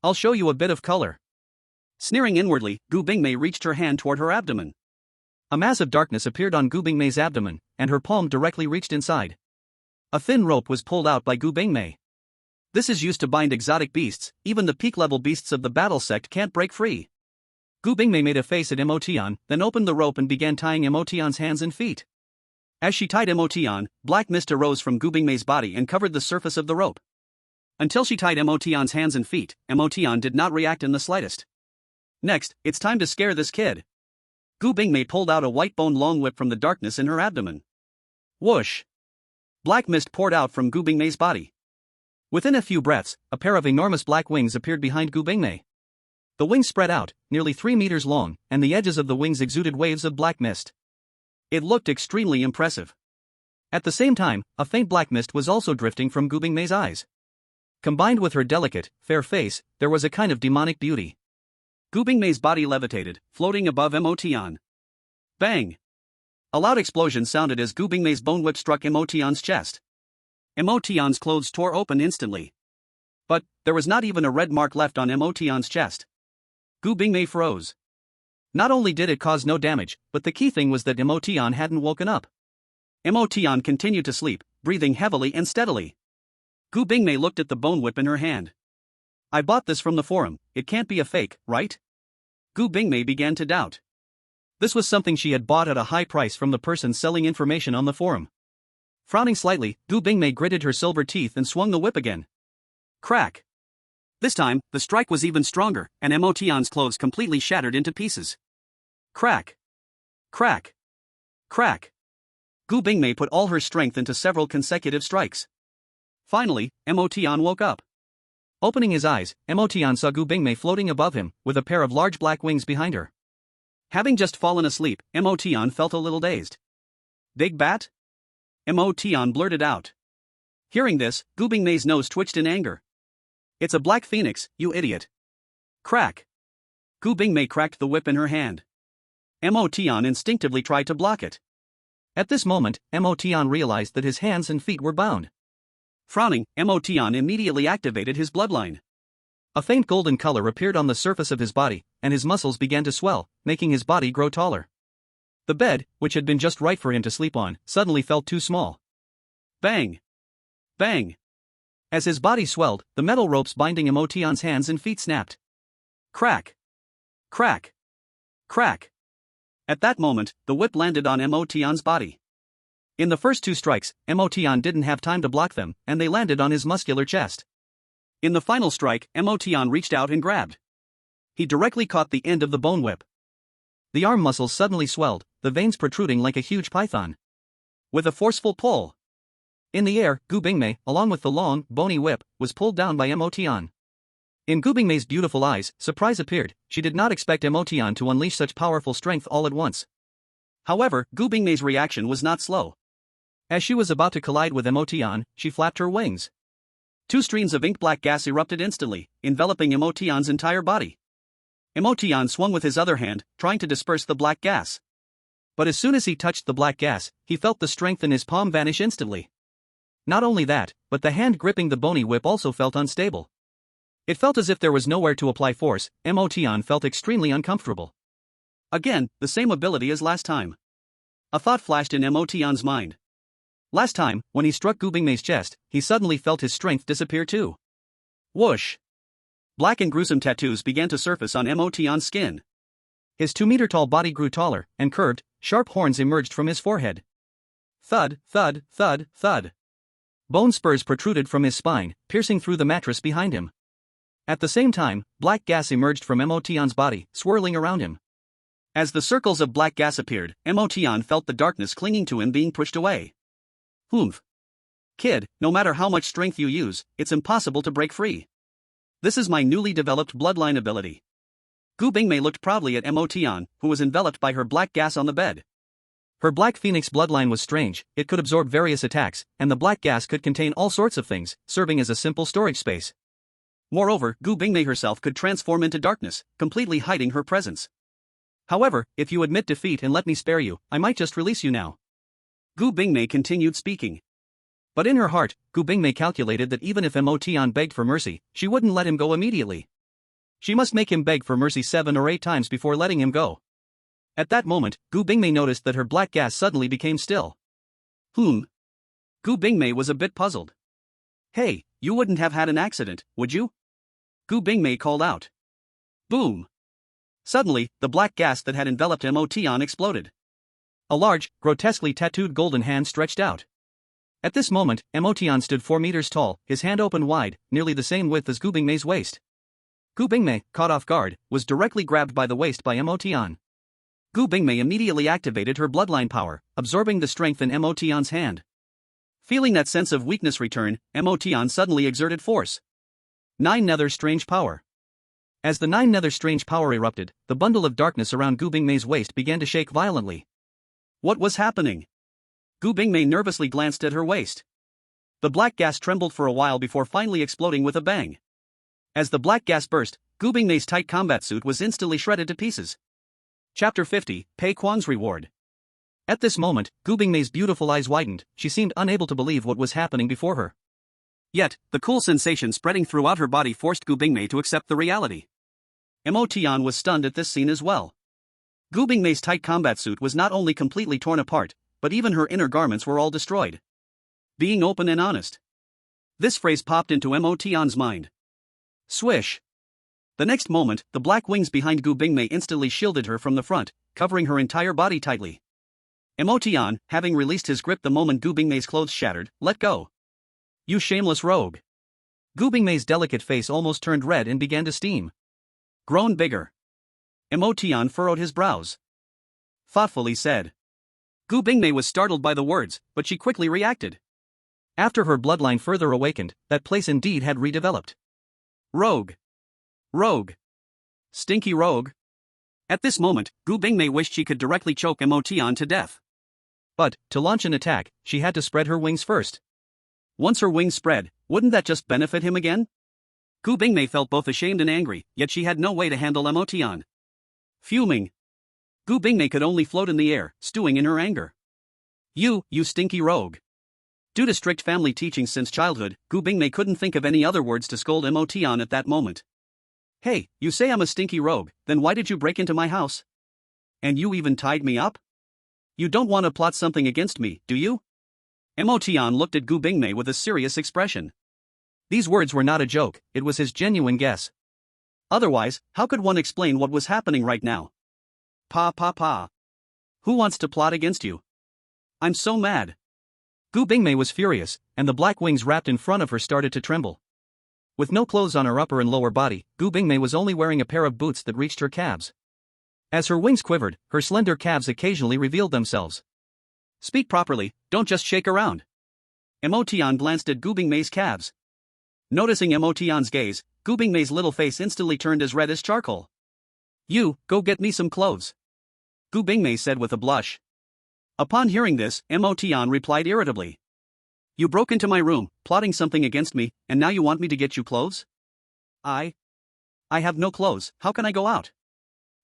I'll show you a bit of color. Sneering inwardly, Gu Bingmei reached her hand toward her abdomen. A mass of darkness appeared on Gu Bingmei's abdomen, and her palm directly reached inside. A thin rope was pulled out by Gu Bingmei. This is used to bind exotic beasts, even the peak-level beasts of the battle sect can't break free. Gu Bingmei made a face at Emotion, then opened the rope and began tying Emotion's hands and feet. As she tied MOT on, black mist arose from Gu Bingmei's body and covered the surface of the rope. Until she tied MOT on's hands and feet, MOT on did not react in the slightest. Next, it's time to scare this kid. Gu Bingmei pulled out a white-boned long whip from the darkness in her abdomen. Whoosh! Black mist poured out from Gu Bingmei's body. Within a few breaths, a pair of enormous black wings appeared behind Gu Bingmei. The wings spread out, nearly 3 meters long, and the edges of the wings exuded waves of black mist. It looked extremely impressive. At the same time, a faint black mist was also drifting from Gu Bingmei's eyes. Combined with her delicate, fair face, there was a kind of demonic beauty. Gu Bingmei's body levitated, floating above Motion. Bang! A loud explosion sounded as Gu Bingmei's bone whip struck Motion's chest. Motion's clothes tore open instantly. But there was not even a red mark left on Motion's chest. Gu Bingmei froze. Not only did it cause no damage, but the key thing was that Motion hadn't woken up. Motion continued to sleep, breathing heavily and steadily. Gu Bingmei looked at the bone whip in her hand. I bought this from the forum, it can't be a fake, right? Gu Bingmei began to doubt. This was something she had bought at a high price from the person selling information on the forum. Frowning slightly, Gu Bingmei gritted her silver teeth and swung the whip again. Crack! This time, the strike was even stronger, and Motion's clothes completely shattered into pieces. Crack! Crack! Crack! Gu Bingmei put all her strength into several consecutive strikes. Finally, Motion woke up. Opening his eyes, Motion saw Gu Bingmei floating above him, with a pair of large black wings behind her. Having just fallen asleep, Motion felt a little dazed. Big bat? Motion blurted out. Hearing this, Gu Bingmei's nose twitched in anger. It's a black phoenix, you idiot. Crack! Gu Bingmei cracked the whip in her hand. Motion instinctively tried to block it. At this moment, Motion realized that his hands and feet were bound. Frowning, Motion immediately activated his bloodline. A faint golden color appeared on the surface of his body, and his muscles began to swell, making his body grow taller. The bed, which had been just right for him to sleep on, suddenly felt too small. Bang! Bang! As his body swelled, the metal ropes binding Motion's hands and feet snapped. Crack! Crack! Crack! At that moment, the whip landed on Motion's body. In the first 2 strikes, Motion didn't have time to block them, and they landed on his muscular chest. In the final strike, Motion reached out and grabbed. He directly caught the end of the bone whip. The arm muscles suddenly swelled, the veins protruding like a huge python. With a forceful pull. In the air, Gu Bingmei, along with the long, bony whip, was pulled down by Motion. In Gu Bingmei's beautiful eyes, surprise appeared. She did not expect Motion to unleash such powerful strength all at once. However, Gu Bingmei's reaction was not slow. As she was about to collide with Motion, she flapped her wings. 2 streams of ink-black gas erupted instantly, enveloping Motion's entire body. Motion swung with his other hand, trying to disperse the black gas. But as soon as he touched the black gas, he felt the strength in his palm vanish instantly. Not only that, but the hand gripping the bony whip also felt unstable. It felt as if there was nowhere to apply force. Motion felt extremely uncomfortable. Again, the same ability as last time. A thought flashed in Motion's mind. Last time, when he struck Gu Bingmei's chest, he suddenly felt his strength disappear too. Whoosh! Black and gruesome tattoos began to surface on Motion's skin. His 2-meter-tall body grew taller, and curved, sharp horns emerged from his forehead. Thud, thud, thud, thud. Bone spurs protruded from his spine, piercing through the mattress behind him. At the same time, black gas emerged from Motion's body, swirling around him. As the circles of black gas appeared, Motion felt the darkness clinging to him being pushed away. Humph. Kid, no matter how much strength you use, it's impossible to break free. This is my newly developed bloodline ability. Gu Bingmei looked proudly at Motion, who was enveloped by her black gas on the bed. Her black phoenix bloodline was strange, it could absorb various attacks, and the black gas could contain all sorts of things, serving as a simple storage space. Moreover, Gu Bingmei herself could transform into darkness, completely hiding her presence. However, if you admit defeat and let me spare you, I might just release you now. Gu Bingmei continued speaking. But in her heart, Gu Bingmei calculated that even if Motion begged for mercy, she wouldn't let him go immediately. She must make him beg for mercy 7 or 8 times before letting him go. At that moment, Gu Bingmei noticed that her black gas suddenly became still. Gu Bingmei was a bit puzzled. Hey, you wouldn't have had an accident, would you? Gu Bingmei called out. Boom! Suddenly, the black gas that had enveloped Motion exploded. A large, grotesquely tattooed golden hand stretched out. At this moment, Emotion stood 4 meters tall, his hand open wide, nearly the same width as Gu Bingmei's waist. Gu Bingmei, caught off guard, was directly grabbed by the waist by Emotion. Gu Bingmei immediately activated her bloodline power, absorbing the strength in Emotion's hand. Feeling that sense of weakness return, Emotion suddenly exerted force. 9 Nether Strange Power. As the 9 Nether Strange Power erupted, the bundle of darkness around Gu Bingmei's waist began to shake violently. What was happening? Gu Bingmei nervously glanced at her waist. The black gas trembled for a while before finally exploding with a bang. As the black gas burst, Gu Bingmei's tight combat suit was instantly shredded to pieces. Chapter 50, Pei Quan's Reward. At this moment, Gu Bingmei's beautiful eyes widened, she seemed unable to believe what was happening before her. Yet, the cool sensation spreading throughout her body forced Gu Bingmei to accept the reality. Emotion was stunned at this scene as well. Gu Bingmei's tight combat suit was not only completely torn apart, but even her inner garments were all destroyed. Being open and honest. This phrase popped into Emotion's mind. Swish. The next moment, the black wings behind Gu Bingmei instantly shielded her from the front, covering her entire body tightly. Emotion, having released his grip the moment Gu Bingmei's clothes shattered, let go. You shameless rogue. Gu Bingmei's delicate face almost turned red and began to steam. Grown bigger. Emotion furrowed his brows. Thoughtfully said. Gu Bingmei was startled by the words, but she quickly reacted. After her bloodline further awakened, that place indeed had redeveloped. Rogue. Rogue. Stinky rogue. At this moment, Gu Bingmei wished she could directly choke Emotion to death. But, to launch an attack, she had to spread her wings first. Once her wings spread, wouldn't that just benefit him again? Gu Bingmei felt both ashamed and angry, yet she had no way to handle Emotion. Fuming. Gu Bingmei could only float in the air, stewing in her anger. You stinky rogue. Due to strict family teachings since childhood, Gu Bingmei couldn't think of any other words to scold Emotion at that moment. Hey, you say I'm a stinky rogue, then why did you break into my house? And you even tied me up? You don't want to plot something against me, do you? Emotion looked at Gu Bingmei with a serious expression. These words were not a joke, it was his genuine guess. Otherwise, how could one explain what was happening right now? Pa. Who wants to plot against you? I'm so mad. Gu Bingmei was furious, and the black wings wrapped in front of her started to tremble. With no clothes on her upper and lower body, Gu Bingmei was only wearing a pair of boots that reached her calves. As her wings quivered, her slender calves occasionally revealed themselves. Speak properly, don't just shake around. Emotion glanced at Gu Bingmei's calves. Noticing Emotion's gaze, Gu Bingmei's little face instantly turned as red as charcoal. You, go get me some clothes. Gu Bingmei said with a blush. Upon hearing this, Emotion replied irritably. You broke into my room, plotting something against me, and now you want me to get you clothes? I have no clothes, how can I go out?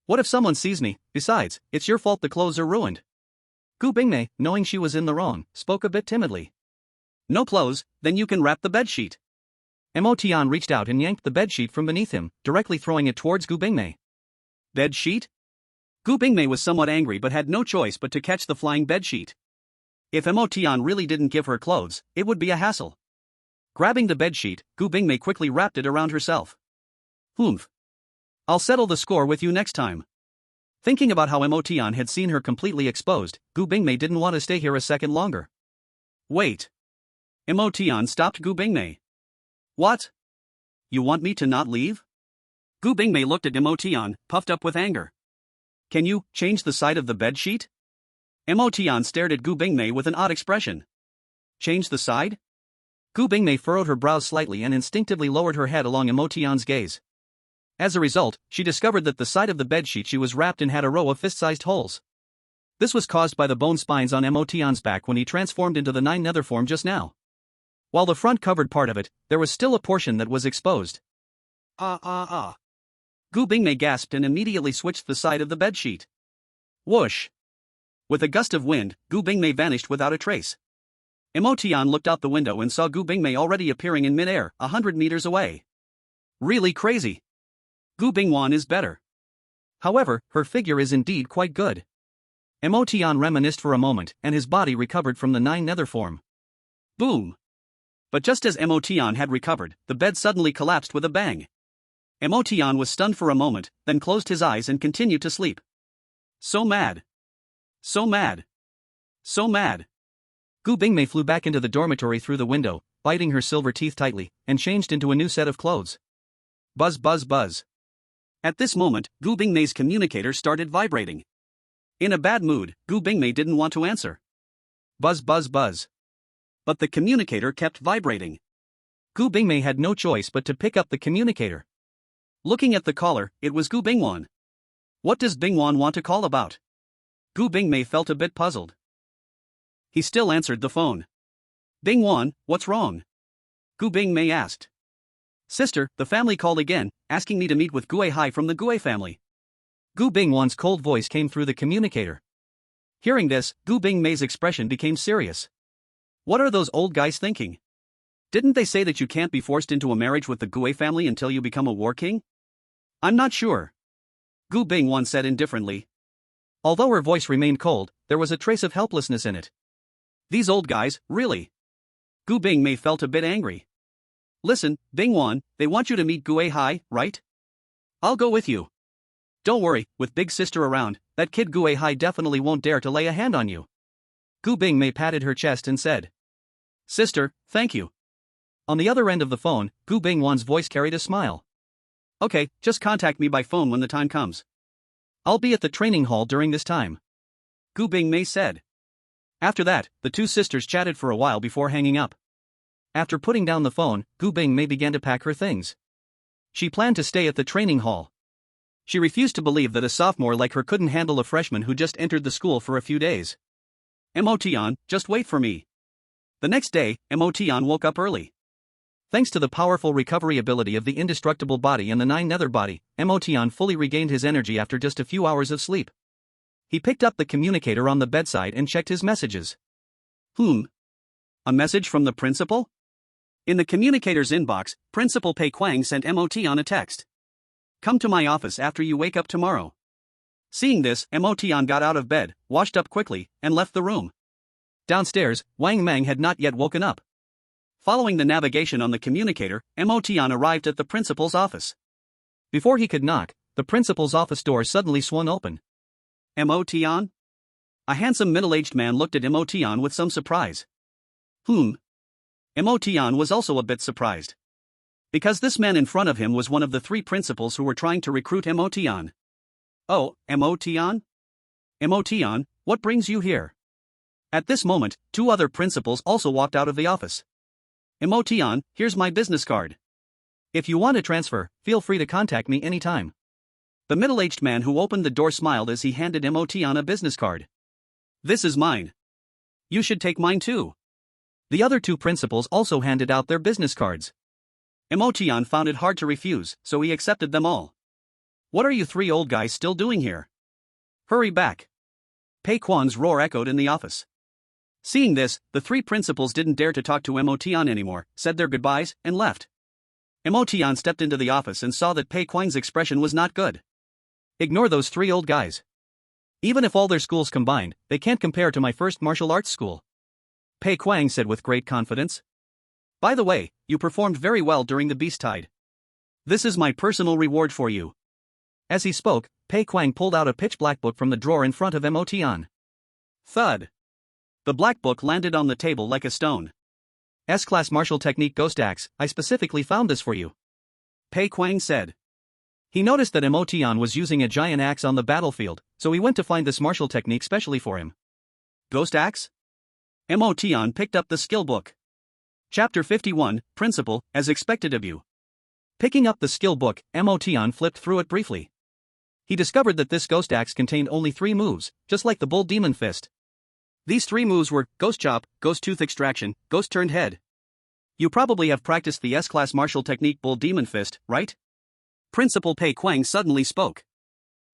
What if someone sees me? Besides, it's your fault the clothes are ruined. Gu Bingmei, knowing she was in the wrong, spoke a bit timidly. No clothes, then you can wrap the bedsheet. Emotion reached out and yanked the bedsheet from beneath him, directly throwing it towards Gu Bingmei. Bedsheet? Gu Bingmei was somewhat angry but had no choice but to catch the flying bedsheet. If Emotion really didn't give her clothes, it would be a hassle. Grabbing the bedsheet, Gu Bingmei quickly wrapped it around herself. Humph. I'll settle the score with you next time. Thinking about how Emotion had seen her completely exposed, Gu Bingmei didn't want to stay here a second longer. Wait. Emotion stopped Gu Bingmei. What? You want me to not leave? Gu Bingmei looked at Emotion, puffed up with anger. Can you change the side of the bedsheet? Emotion stared at Gu Bingmei with an odd expression. Change the side? Gu Bingmei furrowed her brows slightly and instinctively lowered her head along Emotion's gaze. As a result, she discovered that the side of the bedsheet she was wrapped in had a row of fist-sized holes. This was caused by the bone spines on Emotion's back when he transformed into the 9 Nether form just now. While the front covered part of it, there was still a portion that was exposed. Gu Bingmei gasped and immediately switched the side of the bedsheet. Whoosh! With a gust of wind, Gu Bingmei vanished without a trace. Emotion looked out the window and saw Gu Bingmei already appearing in mid-air, 100 meters away. Really crazy. Gu Bingwan is better. However, her figure is indeed quite good. Emotion reminisced for a moment, and his body recovered from the 9 Nether form. Boom! But just as Emotion had recovered, the bed suddenly collapsed with a bang. Emotion was stunned for a moment, then closed his eyes and continued to sleep. So mad. So mad. So mad. Gu Bingmei flew back into the dormitory through the window, biting her silver teeth tightly, and changed into a new set of clothes. Buzz buzz buzz. At this moment, Gu Bingmei's communicator started vibrating. In a bad mood, Gu Bingmei didn't want to answer. Buzz buzz buzz. But the communicator kept vibrating. Gu Bingmei had no choice but to pick up the communicator. Looking at the caller, it was Gu Bingwan. What does Bingwan want to call about? Gu Bingmei felt a bit puzzled. He still answered the phone. Bingwan, what's wrong? Gu Bingmei asked. Sister, the family called again, asking me to meet with Gue Hai from the Gue family. Gu Bingwan's cold voice came through the communicator. Hearing this, Gu Bingmei's expression became serious. What are those old guys thinking? Didn't they say that you can't be forced into a marriage with the Gue family until you become a war king? I'm not sure. Gu Bingwan said indifferently. Although her voice remained cold, there was a trace of helplessness in it. These old guys, really? Gu Bingmei felt a bit angry. Listen, Bingwan, they want you to meet Gue Hai, right? I'll go with you. Don't worry, with big sister around, that kid Gue Hai definitely won't dare to lay a hand on you. Gu Bingmei patted her chest and said. Sister, thank you. On the other end of the phone, Gu Bingwan's voice carried a smile. Okay, just contact me by phone when the time comes. I'll be at the training hall during this time. Gu Bingmei said. After that, the two sisters chatted for a while before hanging up. After putting down the phone, Gu Bingmei began to pack her things. She planned to stay at the training hall. She refused to believe that a sophomore like her couldn't handle a freshman who just entered the school for a few days. Motion, just wait for me. The next day, Motion woke up early. Thanks to the powerful recovery ability of the indestructible body and the 9 nether body, Motion fully regained his energy after just a few hours of sleep. He picked up the communicator on the bedside and checked his messages. A message from the principal? In the communicator's inbox, Principal Pei Kwang sent Motion a text. Come to my office after you wake up tomorrow. Seeing this, Motion got out of bed, washed up quickly, and left the room. Downstairs, Wang Mang had not yet woken up. Following the navigation on the communicator, Motion arrived at the principal's office. Before he could knock, the principal's office door suddenly swung open. Motion? A handsome middle-aged man looked at Motion with some surprise. Motion was also a bit surprised. Because this man in front of him was one of the 3 principals who were trying to recruit Motion. Oh, Motion? Motion, what brings you here? At this moment, 2 other principals also walked out of the office. Motion, here's my business card. If you want to transfer, feel free to contact me anytime. The middle-aged man who opened the door smiled as he handed Motion a business card. This is mine. You should take mine too. The other 2 principals also handed out their business cards. Motion found it hard to refuse, so he accepted them all. What are you 3 old guys still doing here? Hurry back. Pei Kwan's roar echoed in the office. Seeing this, the 3 principals didn't dare to talk to Motion anymore, said their goodbyes, and left. Motion stepped into the office and saw that Pei Kwan's expression was not good. Ignore those 3 old guys. Even if all their schools combined, they can't compare to my first martial arts school. Pei Kwang said with great confidence. By the way, you performed very well during the Beast Tide. This is my personal reward for you. As he spoke, Pei Kwang pulled out a pitch-black book from the drawer in front of Motion. Thud. The black book landed on the table like a stone. S-Class Martial Technique Ghost Axe, I specifically found this for you. Pei Kwang said. He noticed that Motion was using a giant axe on the battlefield, so he went to find this martial technique specially for him. Ghost Axe? Motion picked up the skill book. Chapter 51, Principle, as expected of you. Picking up the skill book, Motion flipped through it briefly. He discovered that this ghost axe contained only 3 moves, just like the Bull Demon Fist. These 3 moves were Ghost Chop, Ghost Tooth Extraction, Ghost Turned Head. You probably have practiced the S-Class martial technique Bull Demon Fist, right? Principal Pei Kwang suddenly spoke.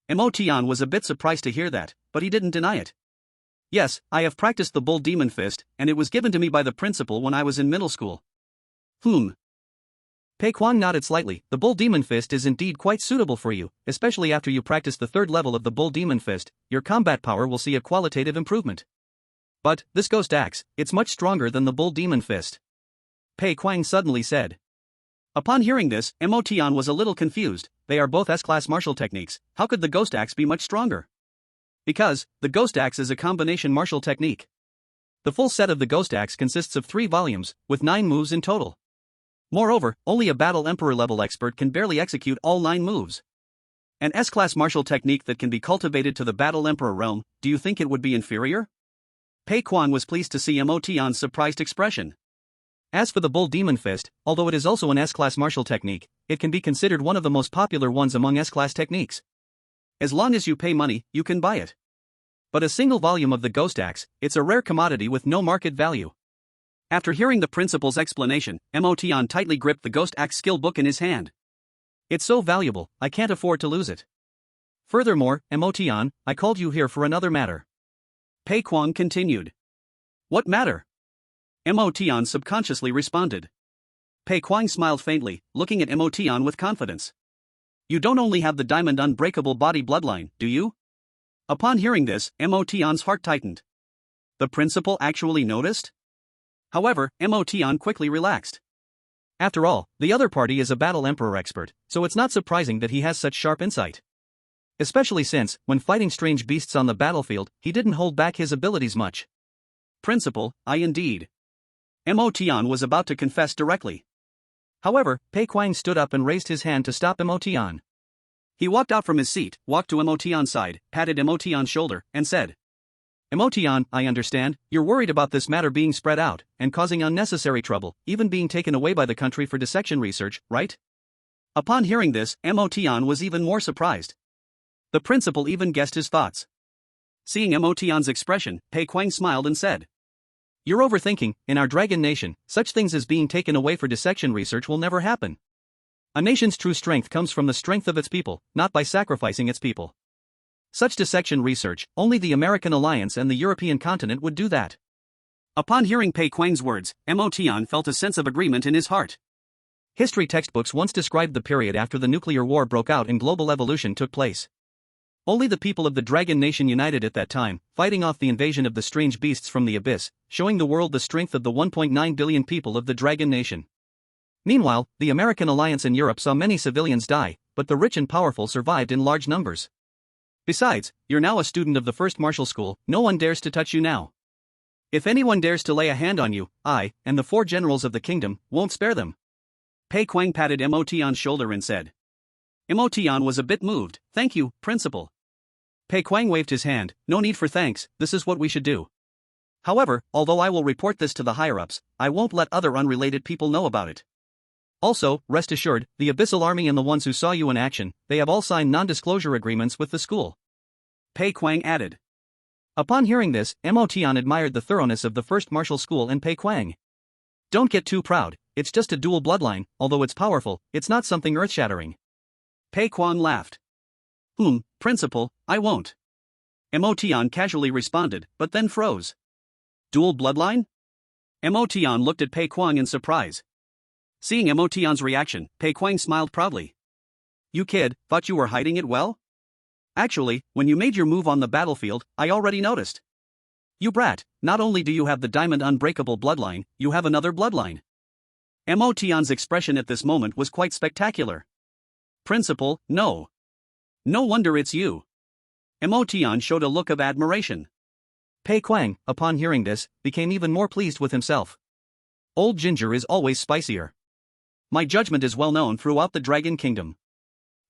Motion was a bit surprised to hear that, but he didn't deny it. Yes, I have practiced the Bull Demon Fist, and it was given to me by the principal when I was in middle school. Pei Kwang nodded slightly. The Bull Demon Fist is indeed quite suitable for you, especially after you practice the 3rd level of the Bull Demon Fist, your combat power will see a qualitative improvement. But, this Ghost Axe, it's much stronger than the Bull Demon Fist. Pei Kwang suddenly said. Upon hearing this, Motion was a little confused. They are both S-Class martial techniques, how could the Ghost Axe be much stronger? Because, the Ghost Axe is a combination martial technique. The full set of the Ghost Axe consists of 3 volumes, with 9 moves in total. Moreover, only a Battle Emperor level expert can barely execute all 9 moves. An S-class martial technique that can be cultivated to the Battle Emperor realm, do you think it would be inferior? Pei Kwang was pleased to see Motian's surprised expression. As for the Bull Demon Fist, although it is also an S-class martial technique, it can be considered one of the most popular ones among S-class techniques. As long as you pay money, you can buy it. But a single volume of the Ghost Axe, it's a rare commodity with no market value. After hearing the principal's explanation, Motian tightly gripped the Ghost Axe skill book in his hand. It's so valuable, I can't afford to lose it. Furthermore, Motian, I called you here for another matter. Pei Kwang continued. What matter? Motian subconsciously responded. Pei Kwang smiled faintly, looking at Motian with confidence. You don't only have the diamond unbreakable body bloodline, do you? Upon hearing this, Motian's heart tightened. The principal actually noticed? However, Motian quickly relaxed. After all, the other party is a Battle Emperor expert, so it's not surprising that he has such sharp insight. Especially since, when fighting strange beasts on the battlefield, he didn't hold back his abilities much. Principal, I indeed. Motian was about to confess directly. However, Pei Kwang stood up and raised his hand to stop Motian. He walked out from his seat, walked to Motian's side, patted Motian's shoulder, and said, Motian, I understand, you're worried about this matter being spread out, and causing unnecessary trouble, even being taken away by the country for dissection research, right? Upon hearing this, Motian was even more surprised. The principal even guessed his thoughts. Seeing Motian's expression, Pei Kwang smiled and said, You're overthinking, in our Dragon Nation, such things as being taken away for dissection research will never happen. A nation's true strength comes from the strength of its people, not by sacrificing its people. Such dissection research, only the American alliance and the European continent would do that. Upon hearing Pei Kwang's words, Motian felt a sense of agreement in his heart. History textbooks once described the period after the nuclear war broke out and global evolution took place. Only the people of the Dragon Nation united at that time, fighting off the invasion of the strange beasts from the abyss, showing the world the strength of the 1.9 billion people of the Dragon Nation. Meanwhile, the American alliance in Europe saw many civilians die, but the rich and powerful survived in large numbers. Besides, you're now a student of the first martial school, no one dares to touch you now. If anyone dares to lay a hand on you, I, and the 4 generals of the kingdom, won't spare them. Pei Kwang patted Motian's shoulder and said. Motian was a bit moved, thank you, principal. Pei Kwang waved his hand, no need for thanks, this is what we should do. However, although I will report this to the higher-ups, I won't let other unrelated people know about it. Also, rest assured, the Abyssal Army and the ones who saw you in action, they have all signed non-disclosure agreements with the school. Pei Kwang added. Upon hearing this, Motian admired the thoroughness of the first martial school and Pei Kwang. Don't get too proud, it's just a dual bloodline, although it's powerful, it's not something earth-shattering. Pei Kwang laughed. Principal, I won't. Motian casually responded, but then froze. Dual bloodline? Motian looked at Pei Kwang in surprise. Seeing Motian's reaction, Pei Kwang smiled proudly. You kid, thought you were hiding it well? Actually, when you made your move on the battlefield, I already noticed. You brat, not only do you have the diamond unbreakable bloodline, you have another bloodline. Motian's expression at this moment was quite spectacular. Principal, no. No wonder it's you. Motian showed a look of admiration. Pei Kwang, upon hearing this, became even more pleased with himself. Old ginger is always spicier. My judgment is well known throughout the Dragon Kingdom.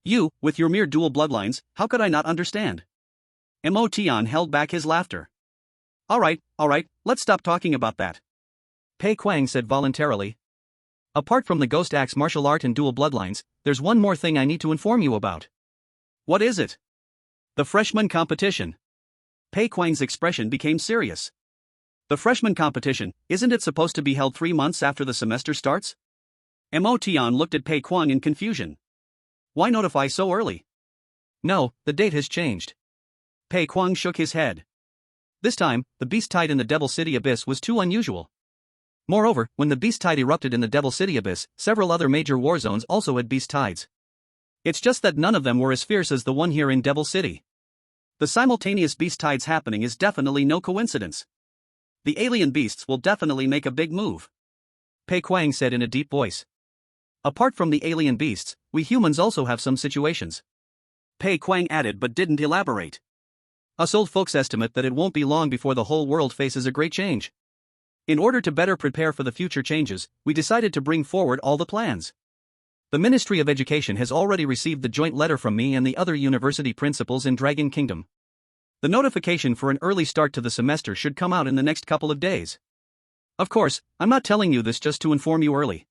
You, with your mere dual bloodlines, how could I not understand? Motian held back his laughter. Alright, let's stop talking about that. Pei Kwang said voluntarily. Apart from the Ghost Axe martial art and dual bloodlines, there's one more thing I need to inform you about. What is it? The freshman competition. Pei Kwang's expression became serious. The freshman competition, isn't it supposed to be held 3 months after the semester starts? Motian looked at Pei Kwang in confusion. Why notify so early? No, the date has changed. Pei Kwang shook his head. This time, the beast tide in the Devil City Abyss was too unusual. Moreover, when the beast tide erupted in the Devil City Abyss, several other major war zones also had beast tides. It's just that none of them were as fierce as the one here in Devil City. The simultaneous beast tides happening is definitely no coincidence. The alien beasts will definitely make a big move. Pei Kwang said in a deep voice. Apart from the alien beasts, we humans also have some situations. Pei Kwang added but didn't elaborate. Us old folks estimate that it won't be long before the whole world faces a great change. In order to better prepare for the future changes, we decided to bring forward all the plans. The Ministry of Education has already received the joint letter from me and the other university principals in Dragon Kingdom. The notification for an early start to the semester should come out in the next couple of days. Of course, I'm not telling you this just to inform you early.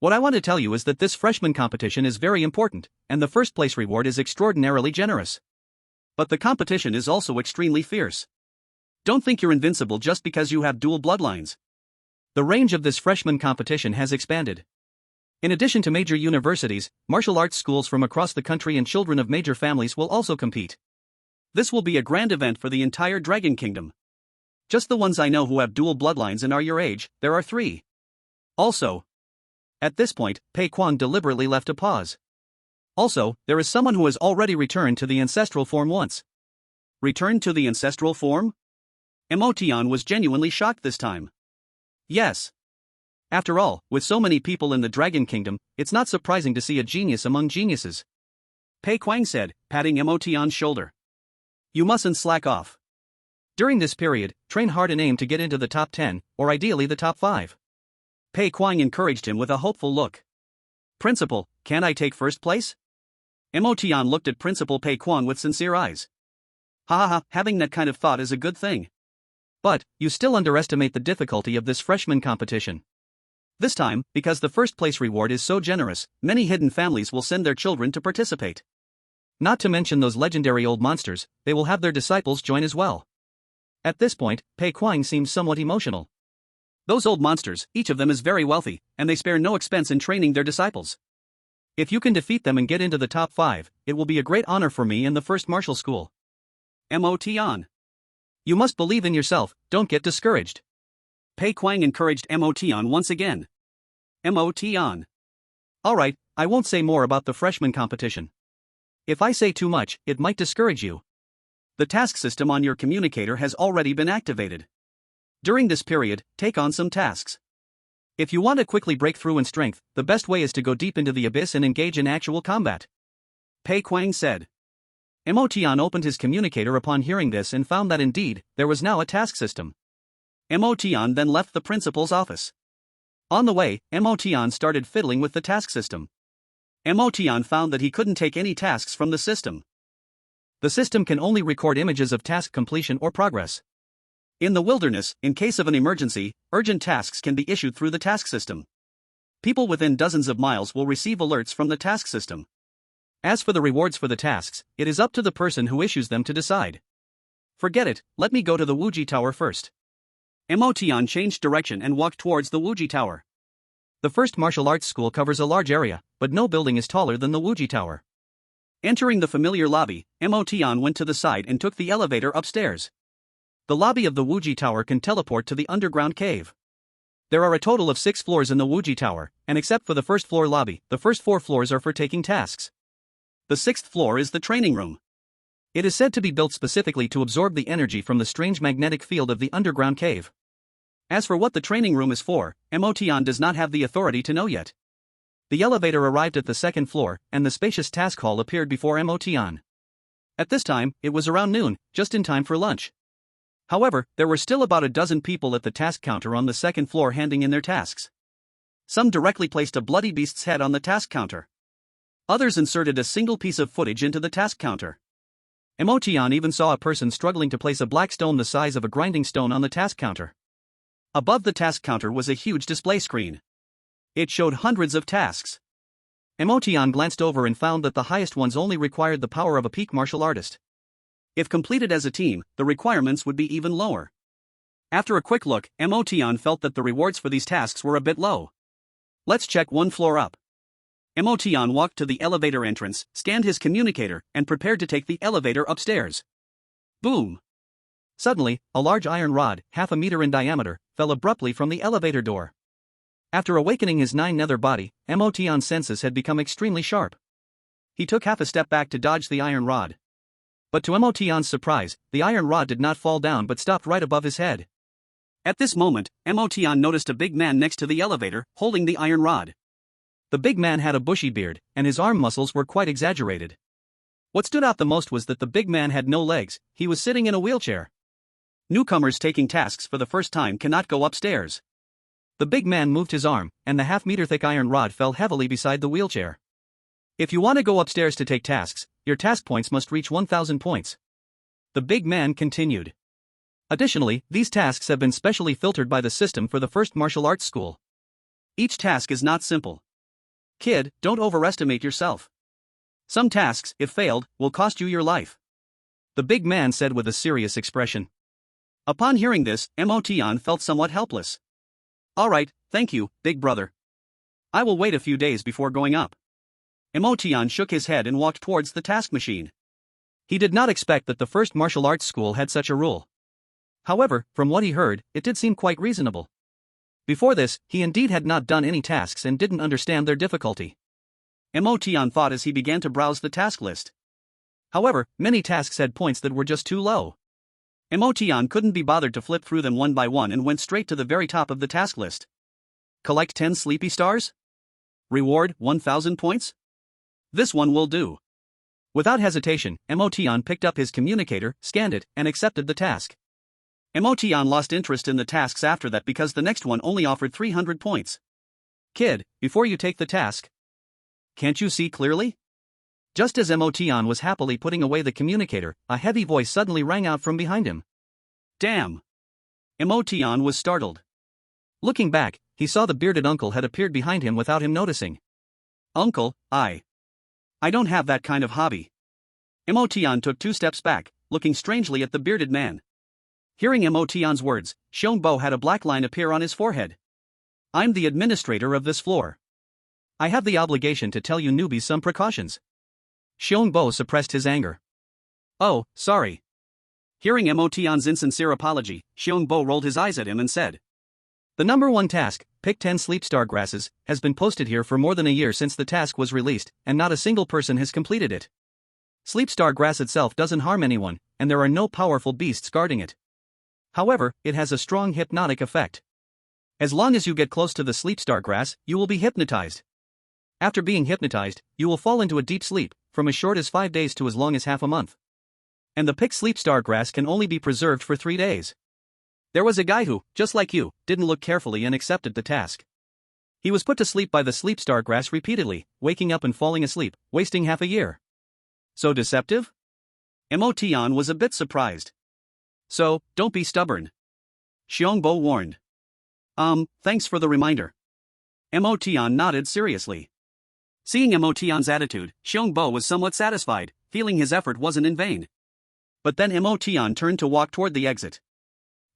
What I want to tell you is that this freshman competition is very important, and the first place reward is extraordinarily generous. But the competition is also extremely fierce. Don't think you're invincible just because you have dual bloodlines. The range of this freshman competition has expanded. In addition to major universities, martial arts schools from across the country and children of major families will also compete. This will be a grand event for the entire Dragon Kingdom. Just the ones I know who have dual bloodlines and are your age, there are 3. Also, at this point, Pei Quan deliberately left a pause. Also, there is someone who has already returned to the ancestral form once. Returned to the ancestral form? Emotion was genuinely shocked this time. Yes. After all, with so many people in the Dragon Kingdom, it's not surprising to see a genius among geniuses. Pei Quang said, patting Emotion's shoulder. You mustn't slack off. During this period, train hard and aim to get into the top 10, or ideally the top 5. Pei Quang encouraged him with a hopeful look. Principal, can't I take first place? Emotion looked at Principal Pei Quang with sincere eyes. Ha ha ha, having that kind of thought is a good thing. But, you still underestimate the difficulty of this freshman competition. This time, because the first place reward is so generous, many hidden families will send their children to participate. Not to mention those legendary old monsters, they will have their disciples join as well. At this point, Pei Quang seems somewhat emotional. Those old monsters, each of them is very wealthy, and they spare no expense in training their disciples. If you can defeat them and get into the top 5, it will be a great honor for me in the first martial school. Emotion. You must believe in yourself, don't get discouraged. Pei Quang encouraged Emotion once again. Emotion. Alright, I won't say more about the freshman competition. If I say too much, it might discourage you. The task system on your communicator has already been activated. During this period, take on some tasks. If you want to quickly break through in strength, the best way is to go deep into the abyss and engage in actual combat. Pei Quang said. Emotion opened his communicator upon hearing this and found that indeed, there was now a task system. Emotion then left the principal's office. On the way, Emotion started fiddling with the task system. Emotion found that he couldn't take any tasks from the system. The system can only record images of task completion or progress. In the wilderness, in case of an emergency, urgent tasks can be issued through the task system. People within dozens of miles will receive alerts from the task system. As for the rewards for the tasks, it is up to the person who issues them to decide. Forget it, let me go to the Wuji Tower first. Emotion changed direction and walked towards the Wuji Tower. The first martial arts school covers a large area, but no building is taller than the Wuji Tower. Entering the familiar lobby, Emotion went to the side and took the elevator upstairs. The lobby of the Wuji Tower can teleport to the underground cave. There are a total of 6 floors in the Wuji Tower, and except for the first floor lobby, the first 4 floors are for taking tasks. The 6th floor is the training room. It is said to be built specifically to absorb the energy from the strange magnetic field of the underground cave. As for what the training room is for, Emotion does not have the authority to know yet. The elevator arrived at the 2nd floor, and the spacious task hall appeared before Emotion. At this time, it was around noon, just in time for lunch. However, there were still about a dozen people at the task counter on the 2nd floor handing in their tasks. Some directly placed a bloody beast's head on the task counter. Others inserted a single piece of footage into the task counter. Emotion even saw a person struggling to place a black stone the size of a grinding stone on the task counter. Above the task counter was a huge display screen. It showed hundreds of tasks. Emotion glanced over and found that the highest ones only required the power of a peak martial artist. If completed as a team, the requirements would be even lower. After a quick look, Emotion felt that the rewards for these tasks were a bit low. Let's check 1 floor up. Emotion walked to the elevator entrance, scanned his communicator, and prepared to take the elevator upstairs. Boom! Suddenly, a large iron rod, half a meter in diameter, fell abruptly from the elevator door. After awakening his 9 nether body, Emotion's senses had become extremely sharp. He took half a step back to dodge the iron rod. But to Emotion's surprise, the iron rod did not fall down but stopped right above his head. At this moment, Emotion noticed a big man next to the elevator, holding the iron rod. The big man had a bushy beard, and his arm muscles were quite exaggerated. What stood out the most was that the big man had no legs, he was sitting in a wheelchair. Newcomers taking tasks for the first time cannot go upstairs. The big man moved his arm, and the half-meter-thick iron rod fell heavily beside the wheelchair. If you want to go upstairs to take tasks, your task points must reach 1,000 points. The big man continued. Additionally, these tasks have been specially filtered by the system for the first martial arts school. Each task is not simple. Kid, don't overestimate yourself. Some tasks, if failed, will cost you your life. The big man said with a serious expression. Upon hearing this, Motion felt somewhat helpless. Alright, thank you, big brother. I will wait a few days before going up. Motion shook his head and walked towards the task machine. He did not expect that the first martial arts school had such a rule. However, from what he heard, it did seem quite reasonable. Before this, he indeed had not done any tasks and didn't understand their difficulty. Motion thought as he began to browse the task list. However, many tasks had points that were just too low. Motion couldn't be bothered to flip through them one by one and went straight to the very top of the task list. Collect 10 sleepy stars? Reward 1,000 points? This one will do. Without hesitation, Motion picked up his communicator, scanned it, and accepted the task. Motion lost interest in the tasks after that because the next one only offered 300 points. Kid, before you take the task, can't you see clearly? Just as Motion was happily putting away the communicator, a heavy voice suddenly rang out from behind him. Damn! Motion was startled. Looking back, he saw the bearded uncle had appeared behind him without him noticing. Uncle, I don't have that kind of hobby. Motion took 2 steps back, looking strangely at the bearded man. Hearing Motion's words, Xiongbo had a black line appear on his forehead. I'm the administrator of this floor. I have the obligation to tell you newbies some precautions. Xiongbo suppressed his anger. Oh, sorry. Hearing Motion's insincere apology, Xiongbo rolled his eyes at him and said, The number 1 task, pick 10 sleep star grasses, has been posted here for more than a year since the task was released, and not a single person has completed it. Sleep star grass itself doesn't harm anyone, and there are no powerful beasts guarding it. However, it has a strong hypnotic effect. As long as you get close to the sleep star grass, you will be hypnotized. After being hypnotized, you will fall into a deep sleep, from as short as 5 days to as long as half a month. And the picked sleep star grass can only be preserved for 3 days. There was a guy who, just like you, didn't look carefully and accepted the task. He was put to sleep by the sleep star grass repeatedly, waking up and falling asleep, wasting half a year. So deceptive? Motion was a bit surprised. So, don't be stubborn. Xiongbo warned. Thanks for the reminder. Motion nodded seriously. Seeing Motion's attitude, Xiongbo was somewhat satisfied, feeling his effort wasn't in vain. But then Motion turned to walk toward the exit.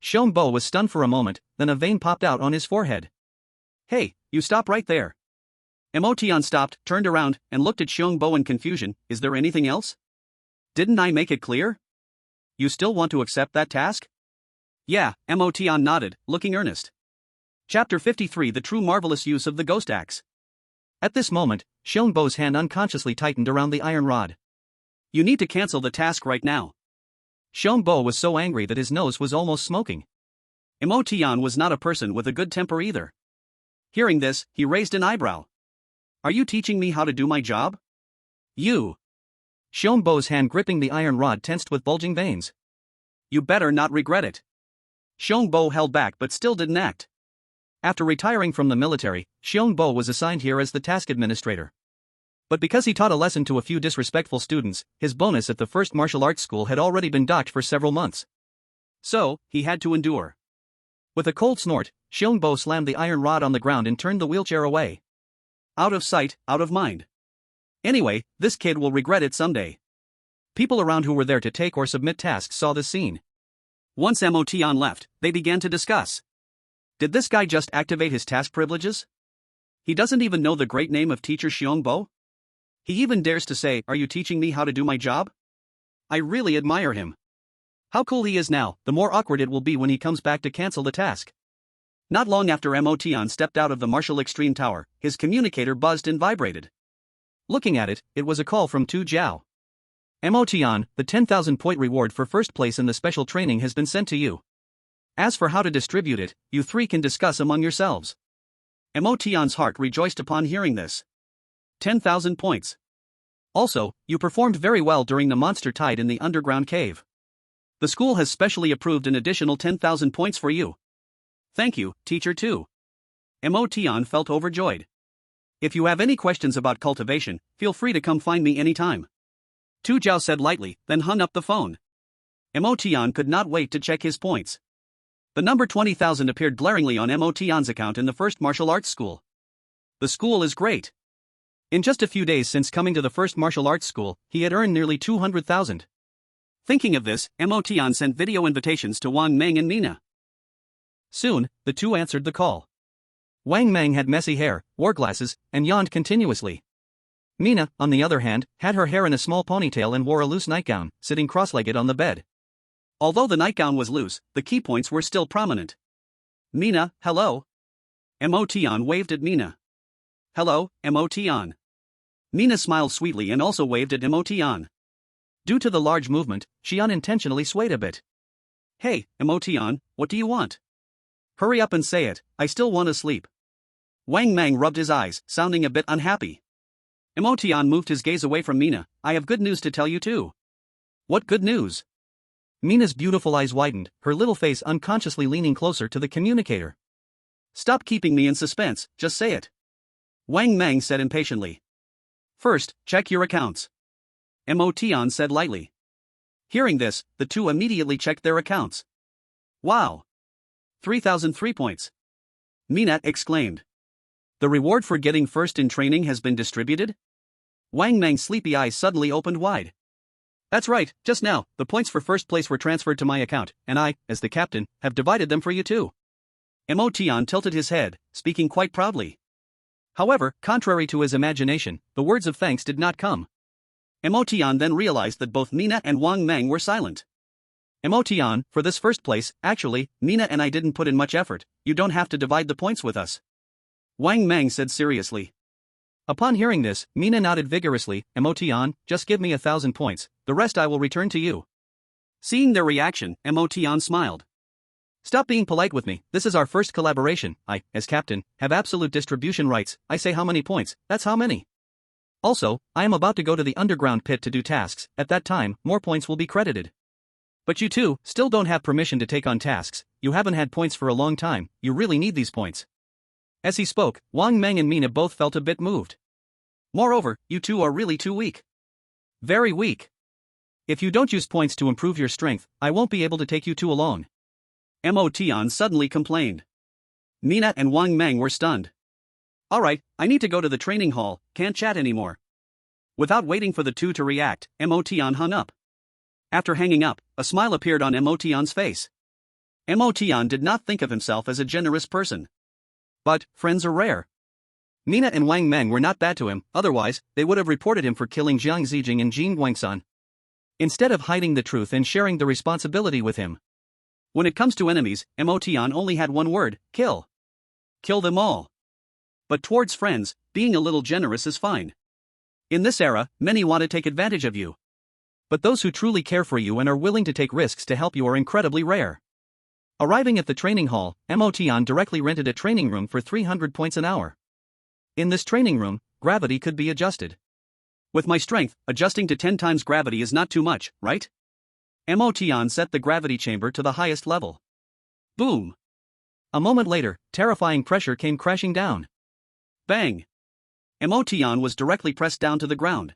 Xiongbo was stunned for a moment, then a vein popped out on his forehead. Hey, you stop right there. Motion stopped, turned around, and looked at Xiongbo in confusion. Is there anything else? Didn't I make it clear? You still want to accept that task? Yeah, Motion nodded, looking earnest. Chapter 53 The True Marvelous Use of the Ghost Axe. At this moment, Xiongbo's hand unconsciously tightened around the iron rod. You need to cancel the task right now. Xiongbo was so angry that his nose was almost smoking. Motion was not a person with a good temper either. Hearing this, he raised an eyebrow. Are you teaching me how to do my job? You. Xiongbo's hand gripping the iron rod tensed with bulging veins. You better not regret it. Xiongbo held back but still didn't act. After retiring from the military, Xiongbo was assigned here as the task administrator. But because he taught a lesson to a few disrespectful students, his bonus at the first martial arts school had already been docked for several months. So, he had to endure. With a cold snort, Xiongbo slammed the iron rod on the ground and turned the wheelchair away. Out of sight, out of mind. Anyway, this kid will regret it someday. People around who were there to take or submit tasks saw this scene. Once Motion left, they began to discuss. Did this guy just activate his task privileges? He doesn't even know the great name of teacher Xiongbo? He even dares to say, "Are you teaching me how to do my job?" I really admire him. How cool he is now, the more awkward it will be when he comes back to cancel the task. Not long after Motion stepped out of the Martial Extreme Tower, his communicator buzzed and vibrated. Looking at it, it was a call from Tu Jiao. Motion, the 10,000 point reward for first place in the special training has been sent to you. As for how to distribute it, you 3 can discuss among yourselves. Motion's heart rejoiced upon hearing this. 10,000 points. Also, you performed very well during the monster tide in the underground cave. The school has specially approved an additional 10,000 points for you. Thank you, teacher 2. Emotion felt overjoyed. If you have any questions about cultivation, feel free to come find me anytime. Tu Jiao said lightly, then hung up the phone. Emotion could not wait to check his points. The number 20,000 appeared glaringly on Emotion's account in the first martial arts school. The school is great. In just a few days since coming to the first martial arts school, he had earned nearly 200,000. Thinking of this, Emotion sent video invitations to Wang Meng and Mina. Soon, the two answered the call. Wang Meng had messy hair, wore glasses, and yawned continuously. Mina, on the other hand, had her hair in a small ponytail and wore a loose nightgown, sitting cross-legged on the bed. Although the nightgown was loose, the key points were still prominent. Mina, hello. Emotion waved at Mina. Hello, Emotion. Mina smiled sweetly and also waved at Emotion. Due to the large movement, she unintentionally swayed a bit. Hey, Emotion, what do you want? Hurry up and say it, I still want to sleep. Wang Meng rubbed his eyes, sounding a bit unhappy. Emotion moved his gaze away from Mina. I have good news to tell you too. What good news? Mina's beautiful eyes widened, her little face unconsciously leaning closer to the communicator. Stop keeping me in suspense, just say it. Wang Meng said impatiently. First, check your accounts. Emotion said lightly. Hearing this, the two immediately checked their accounts. Wow! 3,003 points. Mina exclaimed. The reward for getting first in training has been distributed? Wang Meng's sleepy eyes suddenly opened wide. That's right, just now, the points for first place were transferred to my account, and I, as the captain, have divided them for you too. Emotion tilted his head, speaking quite proudly. However, contrary to his imagination, the words of thanks did not come. Emotion then realized that both Mina and Wang Meng were silent. Emotion, for this first place, actually, Mina and I didn't put in much effort, you don't have to divide the points with us. Wang Meng said seriously. Upon hearing this, Mina nodded vigorously. Emotion, just give me 1,000 points, the rest I will return to you. Seeing their reaction, Emotion smiled. Stop being polite with me, this is our first collaboration. I, as captain, have absolute distribution rights. I say how many points, that's how many. Also, I am about to go to the underground pit to do tasks, at that time, more points will be credited. But you two, still don't have permission to take on tasks, you haven't had points for a long time, you really need these points. As he spoke, Wang Meng and Mina both felt a bit moved. Moreover, you two are really too weak. Very weak. If you don't use points to improve your strength, I won't be able to take you two along. Emotion suddenly complained. Mina and Wang Meng were stunned. Alright, I need to go to the training hall, can't chat anymore. Without waiting for the two to react, Emotion hung up. After hanging up, a smile appeared on Emotion's face. Emotion did not think of himself as a generous person. But, friends are rare. Mina and Wang Meng were not bad to him, otherwise, they would have reported him for killing Jiang Zijing and Jin Guangsan. Instead of hiding the truth and sharing the responsibility with him. When it comes to enemies, Emotion only had one word, kill. Kill them all. But towards friends, being a little generous is fine. In this era, many want to take advantage of you. But those who truly care for you and are willing to take risks to help you are incredibly rare. Arriving at the training hall, Emotion directly rented a training room for 300 points an hour. In this training room, gravity could be adjusted. With my strength, adjusting to 10 times gravity is not too much, right? Emotion set the gravity chamber to the highest level. Boom! A moment later, terrifying pressure came crashing down. Bang! Emotion was directly pressed down to the ground.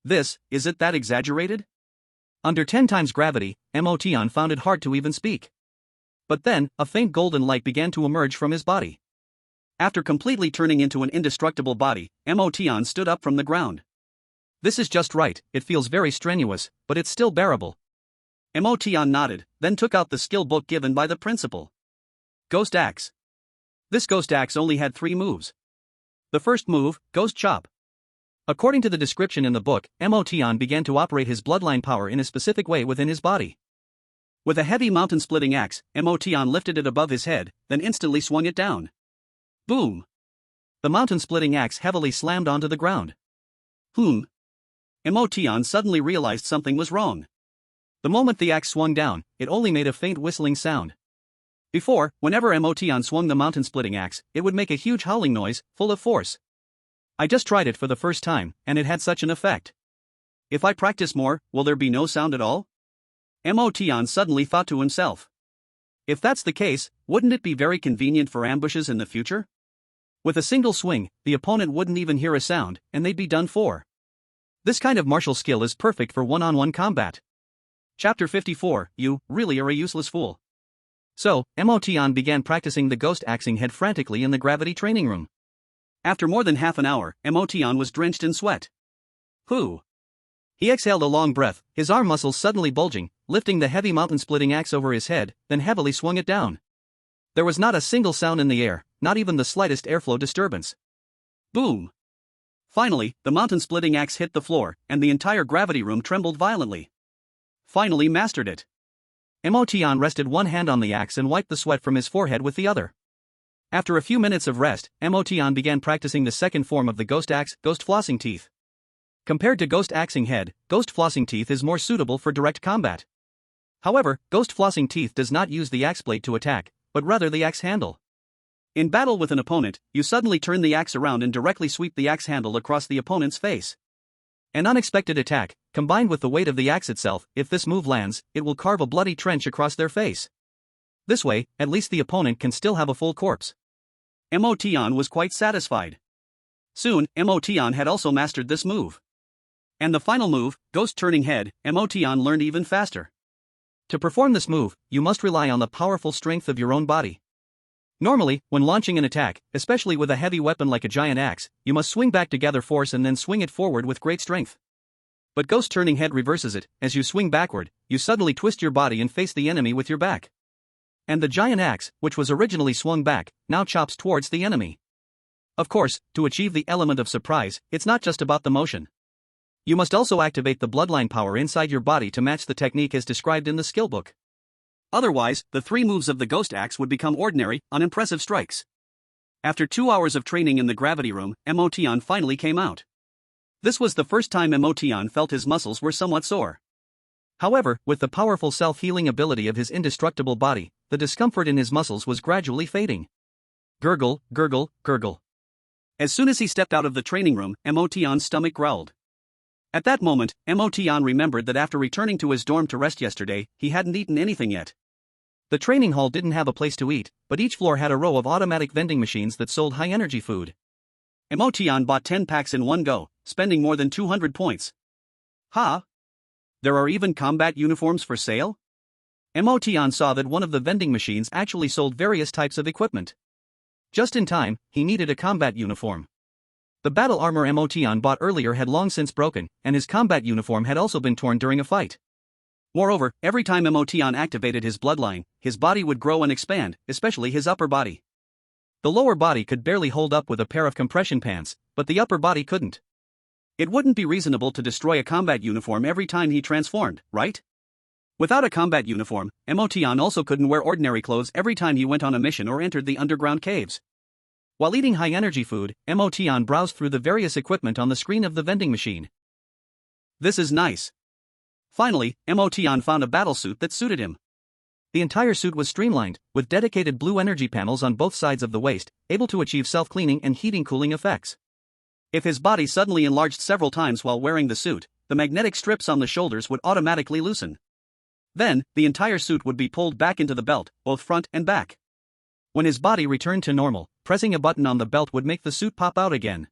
Is it that exaggerated? Under 10 times gravity, Emotion found it hard to even speak. But then, a faint golden light began to emerge from his body. After completely turning into an indestructible body, Emotion stood up from the ground. This is just right, it feels very strenuous, but it's still bearable. Emotion nodded, then took out the skill book given by the principal. Ghost Axe. This Ghost Axe only had 3 moves. The first move, Ghost Chop. According to the description in the book, Emotion began to operate his bloodline power in a specific way within his body. With a heavy mountain-splitting axe, Emotion lifted it above his head, then instantly swung it down. Boom! The mountain-splitting axe heavily slammed onto the ground. Emotion suddenly realized something was wrong. The moment the axe swung down, it only made a faint whistling sound. Before, whenever Emotion swung the mountain-splitting axe, it would make a huge howling noise, full of force. I just tried it for the first time, and it had such an effect. If I practice more, will there be no sound at all? Motion suddenly thought to himself. If that's the case, wouldn't it be very convenient for ambushes in the future? With a single swing, the opponent wouldn't even hear a sound, and they'd be done for. This kind of martial skill is perfect for one-on-one combat. Chapter 54, You really are a useless fool. So, Motion began practicing the ghost axing head frantically in the gravity training room. After more than half an hour, Motion was drenched in sweat. Whew. He exhaled a long breath, his arm muscles suddenly bulging, lifting the heavy mountain-splitting axe over his head, then heavily swung it down. There was not a single sound in the air, not even the slightest airflow disturbance. Boom! Finally, the mountain-splitting axe hit the floor, and the entire gravity room trembled violently. Finally mastered it. Motion rested one hand on the axe and wiped the sweat from his forehead with the other. After a few minutes of rest, Motion began practicing the second form of the ghost axe, ghost flossing teeth. Compared to ghost axing head, ghost flossing teeth is more suitable for direct combat. However, ghost flossing teeth does not use the axe blade to attack, but rather the axe handle. In battle with an opponent, you suddenly turn the axe around and directly sweep the axe handle across the opponent's face. An unexpected attack, combined with the weight of the axe itself, if this move lands, it will carve a bloody trench across their face. This way, at least the opponent can still have a full corpse. Motion was quite satisfied. Soon, Motion had also mastered this move. And the final move, ghost turning head, Motion learned even faster. To perform this move, you must rely on the powerful strength of your own body. Normally, when launching an attack, especially with a heavy weapon like a giant axe, you must swing back to gather force and then swing it forward with great strength. But ghost turning head reverses it. As you swing backward, you suddenly twist your body and face the enemy with your back. And the giant axe, which was originally swung back, now chops towards the enemy. Of course, to achieve the element of surprise, it's not just about the motion. You must also activate the bloodline power inside your body to match the technique as described in the skill book. Otherwise, the three moves of the ghost axe would become ordinary, unimpressive strikes. After 2 hours of training in the gravity room, Motion finally came out. This was the first time Motion felt his muscles were somewhat sore. However, with the powerful self-healing ability of his indestructible body, the discomfort in his muscles was gradually fading. Gurgle, gurgle, gurgle. As soon as he stepped out of the training room, Motion's stomach growled. At that moment, Motion remembered that after returning to his dorm to rest yesterday, he hadn't eaten anything yet. The training hall didn't have a place to eat, but each floor had a row of automatic vending machines that sold high-energy food. Motion bought 10 packs in one go, spending more than 200 points. Ha! There are even combat uniforms for sale? Motion saw that one of the vending machines actually sold various types of equipment. Just in time, he needed a combat uniform. The battle armor Motion bought earlier had long since broken, and his combat uniform had also been torn during a fight. Moreover, every time Motion activated his bloodline, his body would grow and expand, especially his upper body. The lower body could barely hold up with a pair of compression pants, but the upper body couldn't. It wouldn't be reasonable to destroy a combat uniform every time he transformed, right? Without a combat uniform, Motion also couldn't wear ordinary clothes every time he went on a mission or entered the underground caves. While eating high-energy food, Motion browsed through the various equipment on the screen of the vending machine. This is nice. Finally, Motion found a battle suit that suited him. The entire suit was streamlined, with dedicated blue energy panels on both sides of the waist, able to achieve self-cleaning and heating-cooling effects. If his body suddenly enlarged several times while wearing the suit, the magnetic strips on the shoulders would automatically loosen. Then, the entire suit would be pulled back into the belt, both front and back. When his body returned to normal, pressing a button on the belt would make the suit pop out again.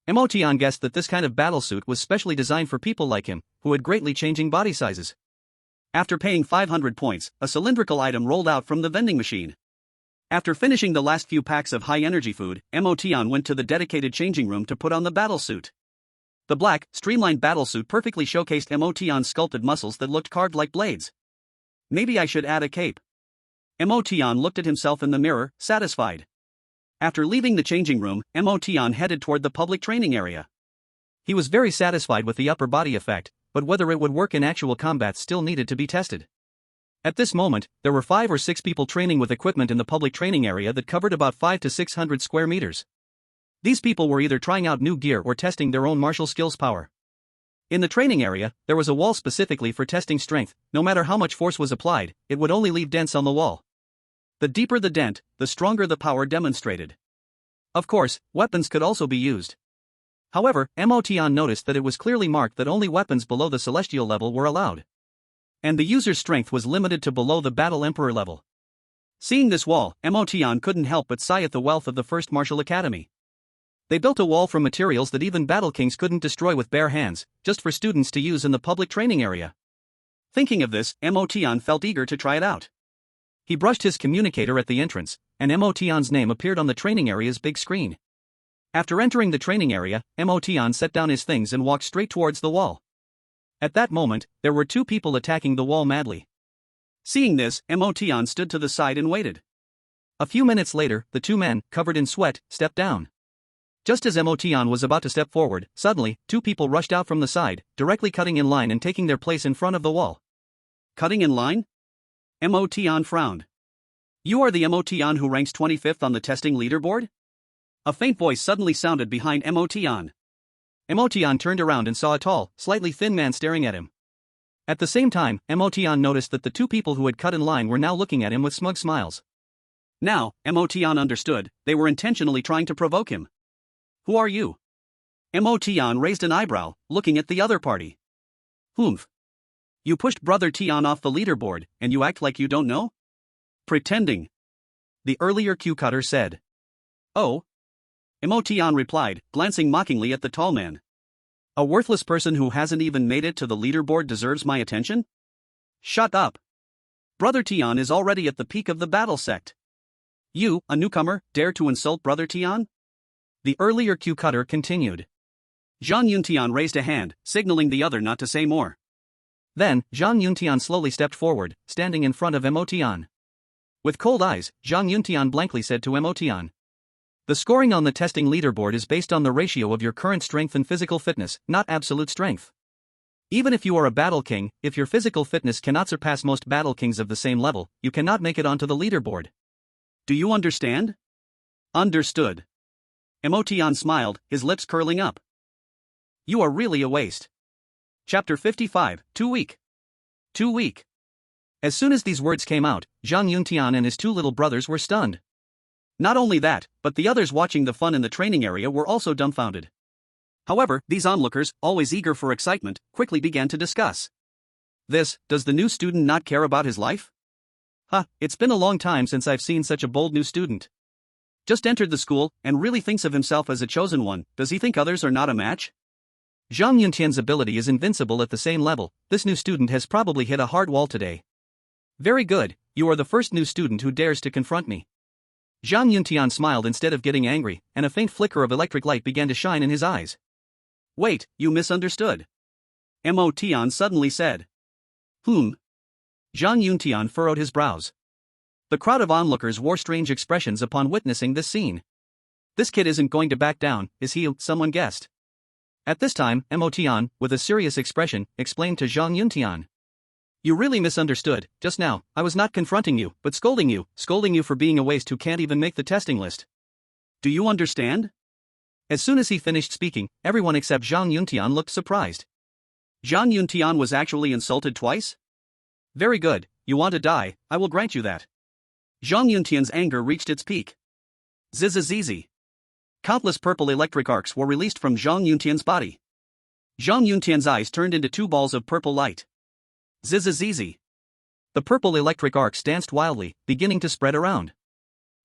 Motion guessed that this kind of battle suit was specially designed for people like him, who had greatly changing body sizes. After paying 500 points, a cylindrical item rolled out from the vending machine. After finishing the last few packs of high-energy food, Motion went to the dedicated changing room to put on the battle suit. The black, streamlined battle suit perfectly showcased Motion's sculpted muscles that looked carved like blades. Maybe I should add a cape. Motion looked at himself in the mirror, satisfied. After leaving the changing room, Motion headed toward the public training area. He was very satisfied with the upper body effect, but whether it would work in actual combat still needed to be tested. At this moment, there were 5 or 6 people training with equipment in the public training area that covered about 500 to 600 square meters. These people were either trying out new gear or testing their own martial skills power. In the training area, there was a wall specifically for testing strength. No matter how much force was applied, it would only leave dents on the wall. The deeper the dent, the stronger the power demonstrated. Of course, weapons could also be used. However, Motion noticed that it was clearly marked that only weapons below the celestial level were allowed. and the user's strength was limited to below the Battle Emperor level. Seeing this wall, Emotion couldn't help but sigh at the wealth of the First Martial Academy. They built a wall from materials that even Battle Kings couldn't destroy with bare hands, just for students to use in the public training area. Thinking of this, Emotion felt eager to try it out. He brushed his communicator at the entrance, and Emotion's name appeared on the training area's big screen. After entering the training area, Emotion set down his things and walked straight towards the wall. At that moment, there were two people attacking the wall madly. Seeing this, Emotion stood to the side and waited. A few minutes later, the two men, covered in sweat, stepped down. Just as Emotion was about to step forward, suddenly, two people rushed out from the side, directly cutting in line and taking their place in front of the wall. Cutting in line? Emotion frowned. You are the Emotion who ranks 25th on the testing leaderboard? A faint voice suddenly sounded behind Emotion. Emotion turned around and saw a tall, slightly thin man staring at him. At the same time, Emotion noticed that the two people who had cut in line were now looking at him with smug smiles. Now, Emotion understood, they were intentionally trying to provoke him. Who are you? Emotion raised an eyebrow, looking at the other party. Humph. You pushed Brother Tion off the leaderboard, and you act like you don't know? Pretending. The earlier Q-cutter said. Oh? Emotion replied, glancing mockingly at the tall man. A worthless person who hasn't even made it to the leaderboard deserves my attention? Shut up. Brother Tion is already at the peak of the battle sect. You, a newcomer, dare to insult Brother Tion? The earlier Q-cutter continued. Zhang Yuntian raised a hand, signaling the other not to say more. Then, Zhang Yuntian slowly stepped forward, standing in front of Emotion. With cold eyes, Zhang Yuntian blankly said to Emotion. The scoring on the testing leaderboard is based on the ratio of your current strength and physical fitness, not absolute strength. Even if you are a battle king, if your physical fitness cannot surpass most battle kings of the same level, you cannot make it onto the leaderboard. Do you understand? Understood. Emotion smiled, his lips curling up. You are really a waste. Chapter 55, Too Weak. Too weak. As soon as these words came out, Zhang Yuntian and his two little brothers were stunned. Not only that, but the others watching the fun in the training area were also dumbfounded. However, these onlookers, always eager for excitement, quickly began to discuss. Does the new student not care about his life? It's been a long time since I've seen such a bold new student. Just entered the school, and really thinks of himself as a chosen one. Does he think others are not a match? Zhang Yuntian's ability is invincible at the same level. This new student has probably hit a hard wall today. Very good, you are the first new student who dares to confront me. Zhang Yuntian smiled instead of getting angry, and a faint flicker of electric light began to shine in his eyes. Wait, you misunderstood. Emotion suddenly said. Zhang Yuntian furrowed his brows. The crowd of onlookers wore strange expressions upon witnessing this scene. This kid isn't going to back down, is he? Someone guessed. At this time, Emotion, with a serious expression, explained to Zhang Yuntian. You really misunderstood. Just now, I was not confronting you, but scolding you for being a waste who can't even make the testing list. Do you understand? As soon as he finished speaking, everyone except Zhang Yuntian looked surprised. Zhang Yuntian was actually insulted twice? Very good, you want to die, I will grant you that. Zhang Yuntian's anger reached its peak. Zizzizizi. Countless purple electric arcs were released from Zhang Yuntian's body. Zhang Yuntian's eyes turned into two balls of purple light. Zizzizizi. The purple electric arcs danced wildly, beginning to spread around.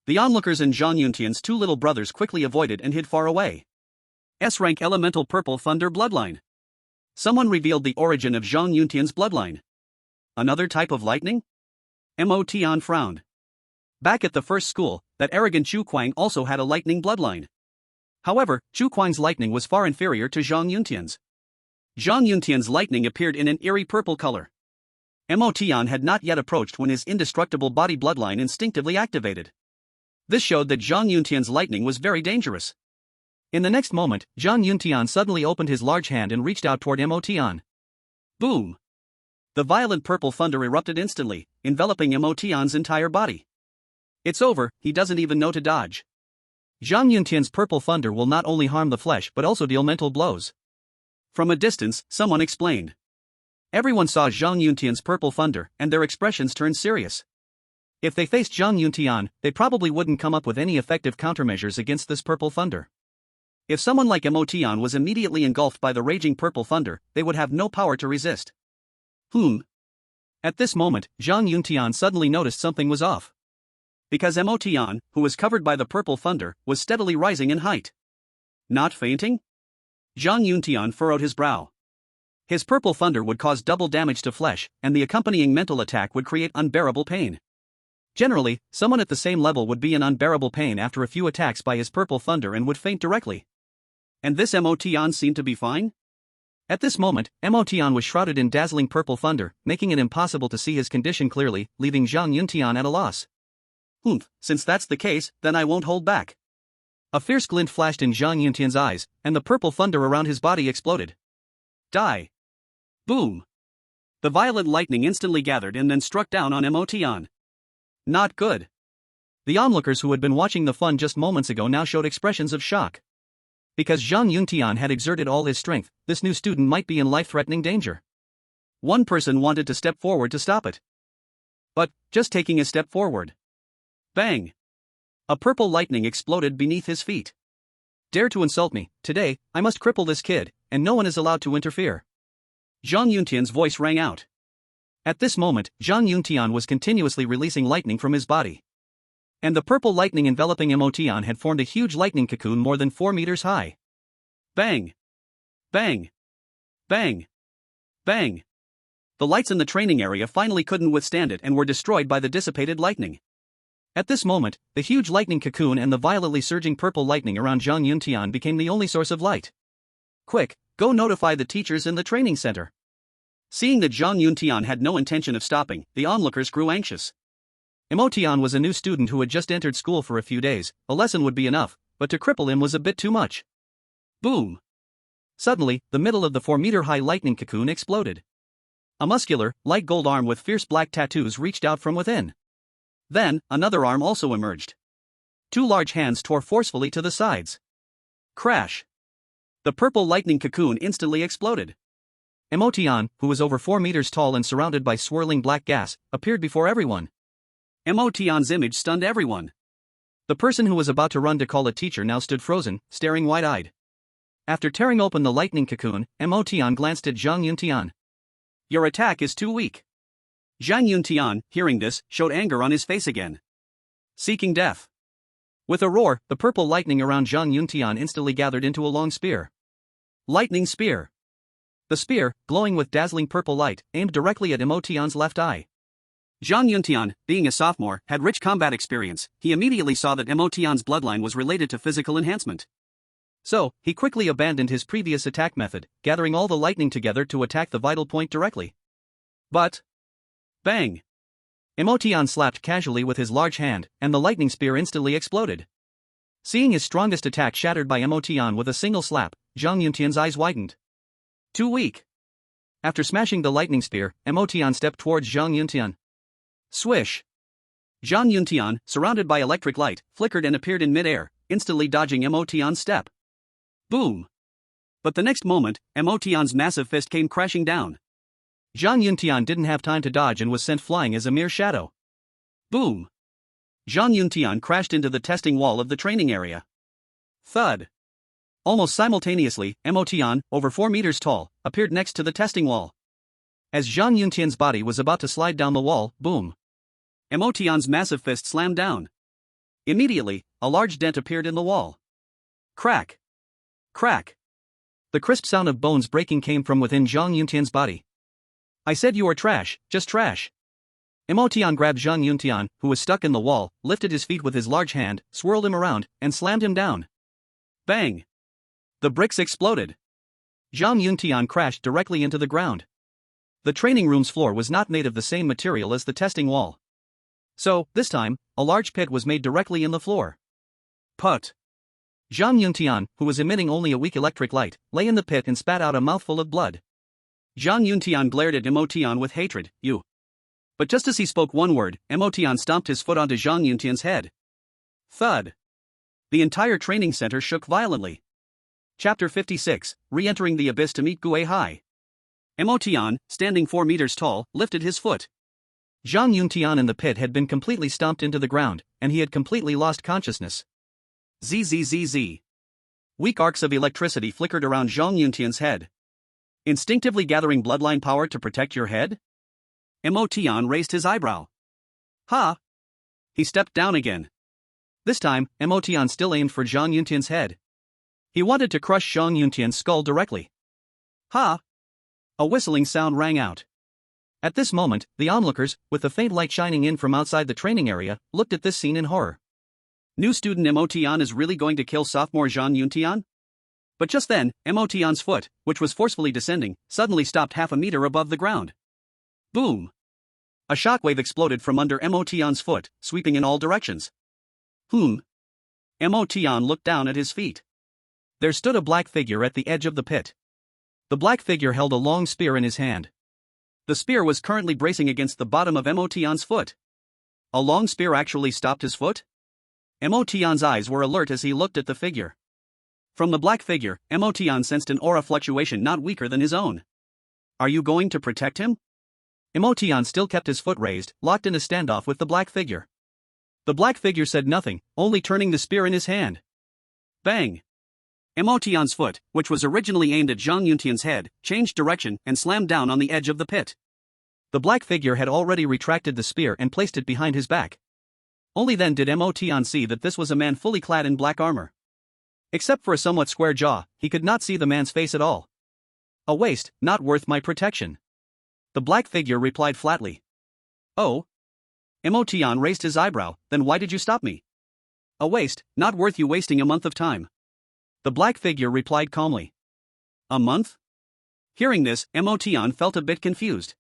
The onlookers and Zhang Yuntian's two little brothers quickly avoided and hid far away. S-rank elemental purple thunder bloodline. Someone revealed the origin of Zhang Yuntian's bloodline. Another type of lightning? Emotion frowned. Back at the first school, that arrogant Chu Kuang also had a lightning bloodline. However, Chu Kuang's lightning was far inferior to Zhang Yuntian's. Zhang Yuntian's lightning appeared in an eerie purple color. Emotion had not yet approached when his indestructible body bloodline instinctively activated. This showed that Zhang Yuntian's lightning was very dangerous. In the next moment, Zhang Yuntian suddenly opened his large hand and reached out toward Emotion. Boom! The violent purple thunder erupted instantly, enveloping Emotion's entire body. It's over, he doesn't even know to dodge. Zhang Yuntian's purple thunder will not only harm the flesh but also deal mental blows. From a distance, someone explained. Everyone saw Zhang Yuntian's purple thunder, and their expressions turned serious. If they faced Zhang Yuntian, they probably wouldn't come up with any effective countermeasures against this purple thunder. If someone like Emotion was immediately engulfed by the raging purple thunder, they would have no power to resist. At this moment, Zhang Yuntian suddenly noticed something was off. Because Motian, who was covered by the purple thunder, was steadily rising in height. Not fainting? Zhang Yuntian furrowed his brow. His purple thunder would cause double damage to flesh, and the accompanying mental attack would create unbearable pain. Generally, someone at the same level would be in unbearable pain after a few attacks by his purple thunder and would faint directly. And this Motian seemed to be fine? At this moment, Motian was shrouded in dazzling purple thunder, making it impossible to see his condition clearly, leaving Zhang Yuntian at a loss. Since that's the case, then I won't hold back. A fierce glint flashed in Zhang Yuntian's eyes, and the purple thunder around his body exploded. Die! Boom! The violet lightning instantly gathered and then struck down on Motian. Not good. The onlookers who had been watching the fun just moments ago now showed expressions of shock. Because Zhang Yuntian had exerted all his strength, this new student might be in life-threatening danger. One person wanted to step forward to stop it. But, just taking a step forward. Bang! A purple lightning exploded beneath his feet. Dare to insult me, today, I must cripple this kid, and no one is allowed to interfere. Zhang Yuntian's voice rang out. At this moment, Zhang Yuntian was continuously releasing lightning from his body. And the purple lightning enveloping Motian had formed a huge lightning cocoon more than 4 meters high. Bang! Bang! Bang! Bang! The lights in the training area finally couldn't withstand it and were destroyed by the dissipated lightning. At this moment, the huge lightning cocoon and the violently surging purple lightning around Zhang Yuntian became the only source of light. Quick, go notify the teachers in the training center. Seeing that Zhang Yuntian had no intention of stopping, the onlookers grew anxious. Motian was a new student who had just entered school for a few days, a lesson would be enough, but to cripple him was a bit too much. Boom! Suddenly, the middle of the 4-meter-high lightning cocoon exploded. A muscular, light gold arm with fierce black tattoos reached out from within. Then, another arm also emerged. 2 large hands tore forcefully to the sides. Crash! The purple lightning cocoon instantly exploded. Motian, who was over 4 meters tall and surrounded by swirling black gas, appeared before everyone. Motian's image stunned everyone. The person who was about to run to call a teacher now stood frozen, staring wide-eyed. After tearing open the lightning cocoon, Motian glanced at Zhang Yuntian. Your attack is too weak. Zhang Yuntian, hearing this, showed anger on his face again. Seeking death. With a roar, the purple lightning around Zhang Yuntian instantly gathered into a long spear. Lightning spear. The spear, glowing with dazzling purple light, aimed directly at Motian's left eye. Zhang Yuntian, being a sophomore, had rich combat experience. He immediately saw that Motian's bloodline was related to physical enhancement. So, he quickly abandoned his previous attack method, gathering all the lightning together to attack the vital point directly. But... Bang! Motian slapped casually with his large hand, and the lightning spear instantly exploded. Seeing his strongest attack shattered by Motian with a single slap, Zhang Yuntian's eyes widened. Too weak. After smashing the lightning spear, Motian stepped towards Zhang Yuntian. Swish! Zhang Yuntian, surrounded by electric light, flickered and appeared in mid-air, instantly dodging Motian's step. Boom! But the next moment, Motian's massive fist came crashing down. Zhang Yuntian didn't have time to dodge and was sent flying as a mere shadow. Boom! Zhang Yuntian crashed into the testing wall of the training area. Thud! Almost simultaneously, Motian, over 4 meters tall, appeared next to the testing wall. As Zhang Yuntian's body was about to slide down the wall, boom! Motian's massive fist slammed down. Immediately, a large dent appeared in the wall. Crack! Crack! The crisp sound of bones breaking came from within Zhang Yuntian's body. I said you are trash, just trash. Motian grabbed Zhang Yuntian, who was stuck in the wall, lifted his feet with his large hand, swirled him around, and slammed him down. Bang! The bricks exploded. Zhang Yuntian crashed directly into the ground. The training room's floor was not made of the same material as the testing wall. So, this time, a large pit was made directly in the floor. Put! Zhang Yuntian, who was emitting only a weak electric light, lay in the pit and spat out a mouthful of blood. Zhang Yuntian glared at Motian with hatred. You. But just as he spoke one word, Motian stomped his foot onto Zhang Yuntian's head. Thud! The entire training center shook violently. Chapter 56, Re-entering the Abyss to meet Gue Hai. Motian, standing 4 meters tall, lifted his foot. Zhang Yuntian in the pit had been completely stomped into the ground, and he had completely lost consciousness. Zzz. Weak arcs of electricity flickered around Zhang Yuntian's head. Instinctively gathering bloodline power to protect your head? Motian raised his eyebrow. Ha! He stepped down again. This time, Motian still aimed for Zhang Yuntian's head. He wanted to crush Zhang Yuntian's skull directly. Ha! A whistling sound rang out. At this moment, the onlookers, with the faint light shining in from outside the training area, looked at this scene in horror. New student Motian is really going to kill sophomore Zhang Yuntian? But just then, Motian's foot, which was forcefully descending, suddenly stopped half a meter above the ground. Boom! A shockwave exploded from under Motian's foot, sweeping in all directions. Motian looked down at his feet. There stood a black figure at the edge of the pit. The black figure held a long spear in his hand. The spear was currently bracing against the bottom of Motian's foot. A long spear actually stopped his foot? Motian's eyes were alert as he looked at the figure. From the black figure, Motian sensed an aura fluctuation not weaker than his own. Are you going to protect him? Motian still kept his foot raised, locked in a standoff with the black figure. The black figure said nothing, only turning the spear in his hand. Bang! Motian's foot, which was originally aimed at Zhang Yuntian's head, changed direction and slammed down on the edge of the pit. The black figure had already retracted the spear and placed it behind his back. Only then did Motian see that this was a man fully clad in black armor. Except for a somewhat square jaw, he could not see the man's face at all. A waste, not worth my protection. The black figure replied flatly. Oh? Motian raised his eyebrow, then why did you stop me? A waste, not worth you wasting a month of time. The black figure replied calmly. A month? Hearing this, Motian felt a bit confused.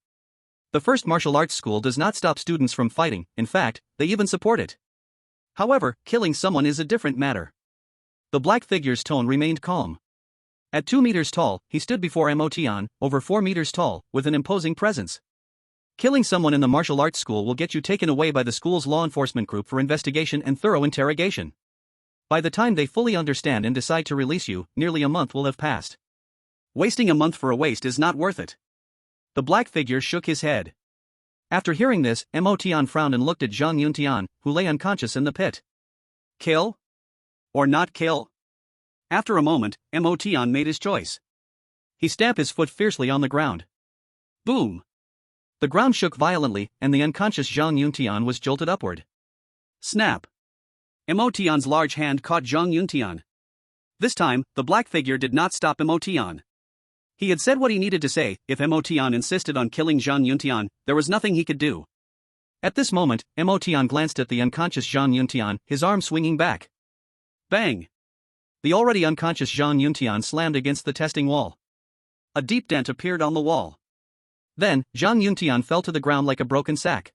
The first martial arts school does not stop students from fighting, in fact, they even support it. However, killing someone is a different matter. The black figure's tone remained calm. At 2 meters tall, he stood before Motian, over 4 meters tall, with an imposing presence. Killing someone in the martial arts school will get you taken away by the school's law enforcement group for investigation and thorough interrogation. By the time they fully understand and decide to release you, nearly a month will have passed. Wasting a month for a waste is not worth it. The black figure shook his head. After hearing this, Motian frowned and looked at Zhang Yuntian, who lay unconscious in the pit. Kill? Or not kill? After a moment, Motian made his choice. He stamped his foot fiercely on the ground. Boom! The ground shook violently, and the unconscious Zhang Yuntian was jolted upward. Snap! Motian's large hand caught Zhang Yuntian. This time, the black figure did not stop Motian. He had said what he needed to say. If Motian insisted on killing Zhang Yuntian, there was nothing he could do. At this moment, Motian glanced at the unconscious Zhang Yuntian, his arm swinging back. Bang! The already unconscious Zhang Yuntian slammed against the testing wall. A deep dent appeared on the wall. Then, Zhang Yuntian fell to the ground like a broken sack.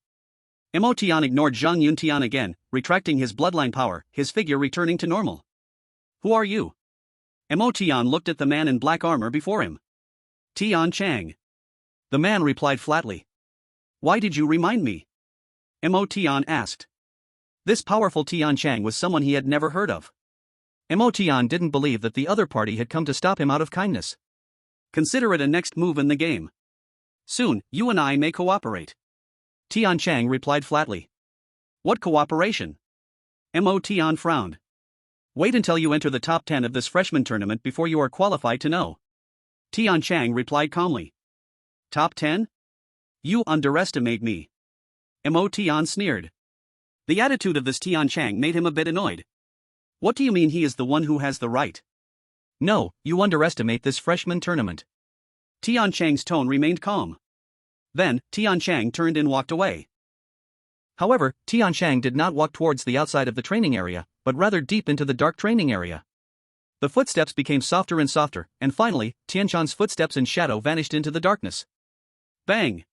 Motian ignored Zhang Yuntian again, retracting his bloodline power, his figure returning to normal. Who are you? Motian looked at the man in black armor before him. Tian Chang. The man replied flatly. Why did you remind me? Motian asked. This powerful Tian Chang was someone he had never heard of. Motian didn't believe that the other party had come to stop him out of kindness. Consider it a next move in the game. Soon, you and I may cooperate. Tian Chang replied flatly. What cooperation? Motian frowned. Wait until you enter the top 10 of this freshman tournament before you are qualified to know. Tian Chang replied calmly. Top 10? You underestimate me. Motian sneered. The attitude of this Tian Chang made him a bit annoyed. What do you mean he is the one who has the right? No, you underestimate this freshman tournament. Tian Chang's tone remained calm. Then, Tian Chang turned and walked away. However, Tian Chang did not walk towards the outside of the training area, but rather deep into the dark training area. The footsteps became softer and softer, and finally, Tian Chang's footsteps in shadow vanished into the darkness. Bang!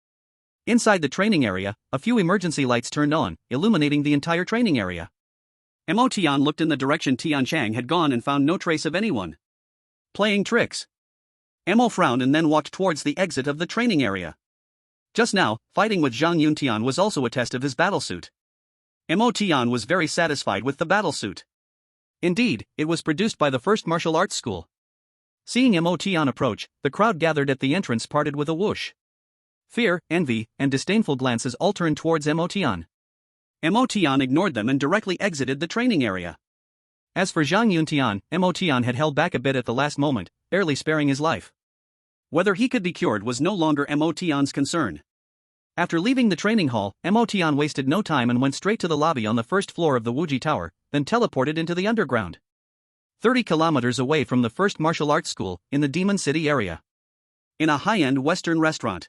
Inside the training area, a few emergency lights turned on, illuminating the entire training area. Motian looked in the direction Tian Chang had gone and found no trace of anyone. Playing tricks. Mo frowned and then walked towards the exit of the training area. Just now, fighting with Zhang Yuntian was also a test of his battlesuit. Motian was very satisfied with the battlesuit. Indeed, it was produced by the first martial arts school. Seeing Motian approach, the crowd gathered at the entrance parted with a whoosh. Fear, envy, and disdainful glances all turned towards Motian. Motian ignored them and directly exited the training area. As for Zhang Yuntian, Motian had held back a bit at the last moment, barely sparing his life. Whether he could be cured was no longer Motian's concern. After leaving the training hall, Mo Tian wasted no time and went straight to the lobby on the first floor of the Wuji Tower, then teleported into the underground. 30 kilometers away from the first martial arts school, in the Demon City area. In a high-end Western restaurant.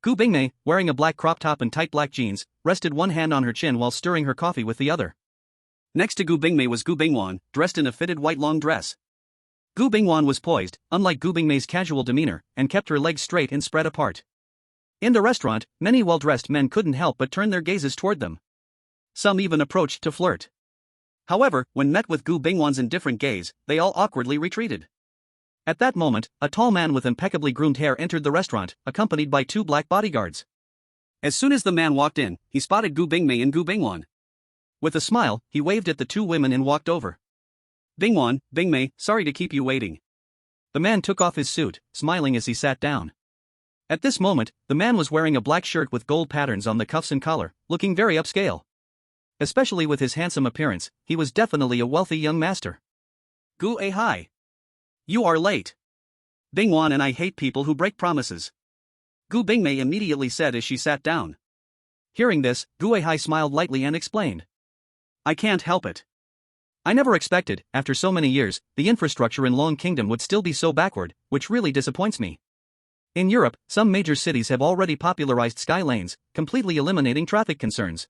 Gu Bingmei, wearing a black crop top and tight black jeans, rested one hand on her chin while stirring her coffee with the other. Next to Gu Bingmei was Gu Bingwan, dressed in a fitted white long dress. Gu Bingwan was poised, unlike Gu Bingmei's casual demeanor, and kept her legs straight and spread apart. In the restaurant, many well-dressed men couldn't help but turn their gazes toward them. Some even approached to flirt. However, when met with Gu Bingwan's indifferent gaze, they all awkwardly retreated. At that moment, a tall man with impeccably groomed hair entered the restaurant, accompanied by 2 black bodyguards. As soon as the man walked in, he spotted Gu Bingmei and Gu Bingwan. With a smile, he waved at the 2 women and walked over. Bingwan, Bingmei, sorry to keep you waiting. The man took off his suit, smiling as he sat down. At this moment, the man was wearing a black shirt with gold patterns on the cuffs and collar, looking very upscale. Especially with his handsome appearance, he was definitely a wealthy young master. Gu Hai. You are late. Bingwan and I hate people who break promises. Gu Bingmei immediately said as she sat down. Hearing this, Gu Hai smiled lightly and explained. I can't help it. I never expected, after so many years, the infrastructure in Long Kingdom would still be so backward, which really disappoints me. In Europe, some major cities have already popularized sky lanes, completely eliminating traffic concerns.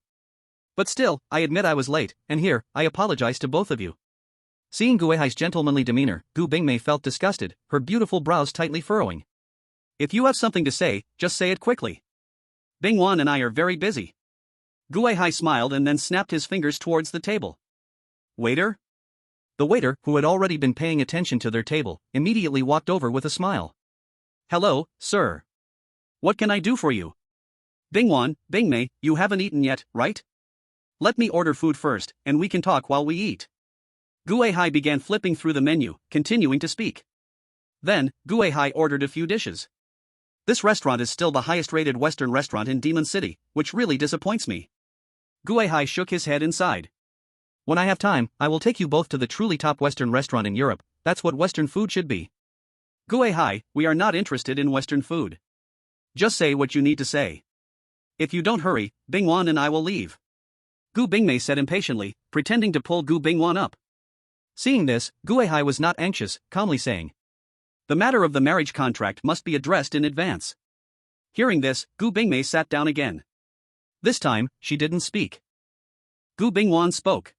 But still, I admit I was late, and here, I apologize to both of you. Seeing Gu Hai's gentlemanly demeanor, Gu Bingmei felt disgusted, her beautiful brows tightly furrowing. If you have something to say, just say it quickly. Bingwan and I are very busy. Gu Hai smiled and then snapped his fingers towards the table. Waiter? The waiter, who had already been paying attention to their table, immediately walked over with a smile. Hello, sir. What can I do for you? Bingwan, Bingmei, you haven't eaten yet, right? Let me order food first, and we can talk while we eat. Gu Hai began flipping through the menu, continuing to speak. Then, Gu Hai ordered a few dishes. This restaurant is still the highest-rated Western restaurant in Demon City, which really disappoints me. Gu Hai shook his head inside. When I have time, I will take you both to the truly top Western restaurant in Europe. That's what Western food should be. Gu Hai, we are not interested in Western food. Just say what you need to say. If you don't hurry, Bingwan and I will leave. Gu Bingmei said impatiently, pretending to pull Gu Bingwan up. Seeing this, Gu Hai was not anxious, calmly saying, the matter of the marriage contract must be addressed in advance. Hearing this, Gu Bingmei sat down again. This time, she didn't speak. Gu Bingwan spoke.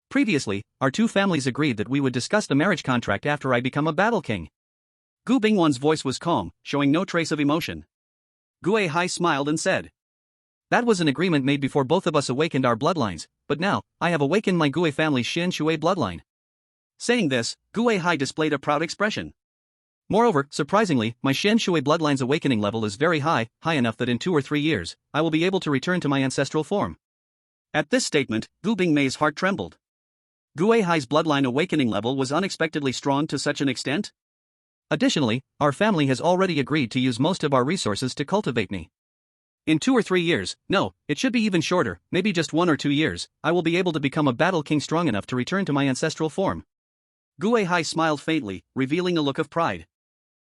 Previously, our 2 families agreed that we would discuss the marriage contract after I become a battle king. Gu Bingwan's voice was calm, showing no trace of emotion. Gu Hai smiled and said, that was an agreement made before both of us awakened our bloodlines, but now, I have awakened my Gu family's Xin Shui bloodline. Saying this, Gu Hai displayed a proud expression. Moreover, surprisingly, my Shen Shui bloodline's awakening level is very high enough that in 2 or 3 years, I will be able to return to my ancestral form. At this statement, Gu Bingmei's heart trembled. Gu Hai's bloodline awakening level was unexpectedly strong to such an extent? Additionally, our family has already agreed to use most of our resources to cultivate me. In 2 or 3 years, no, it should be even shorter, maybe just 1 or 2 years, I will be able to become a battle king strong enough to return to my ancestral form. Gu Hai smiled faintly, revealing a look of pride.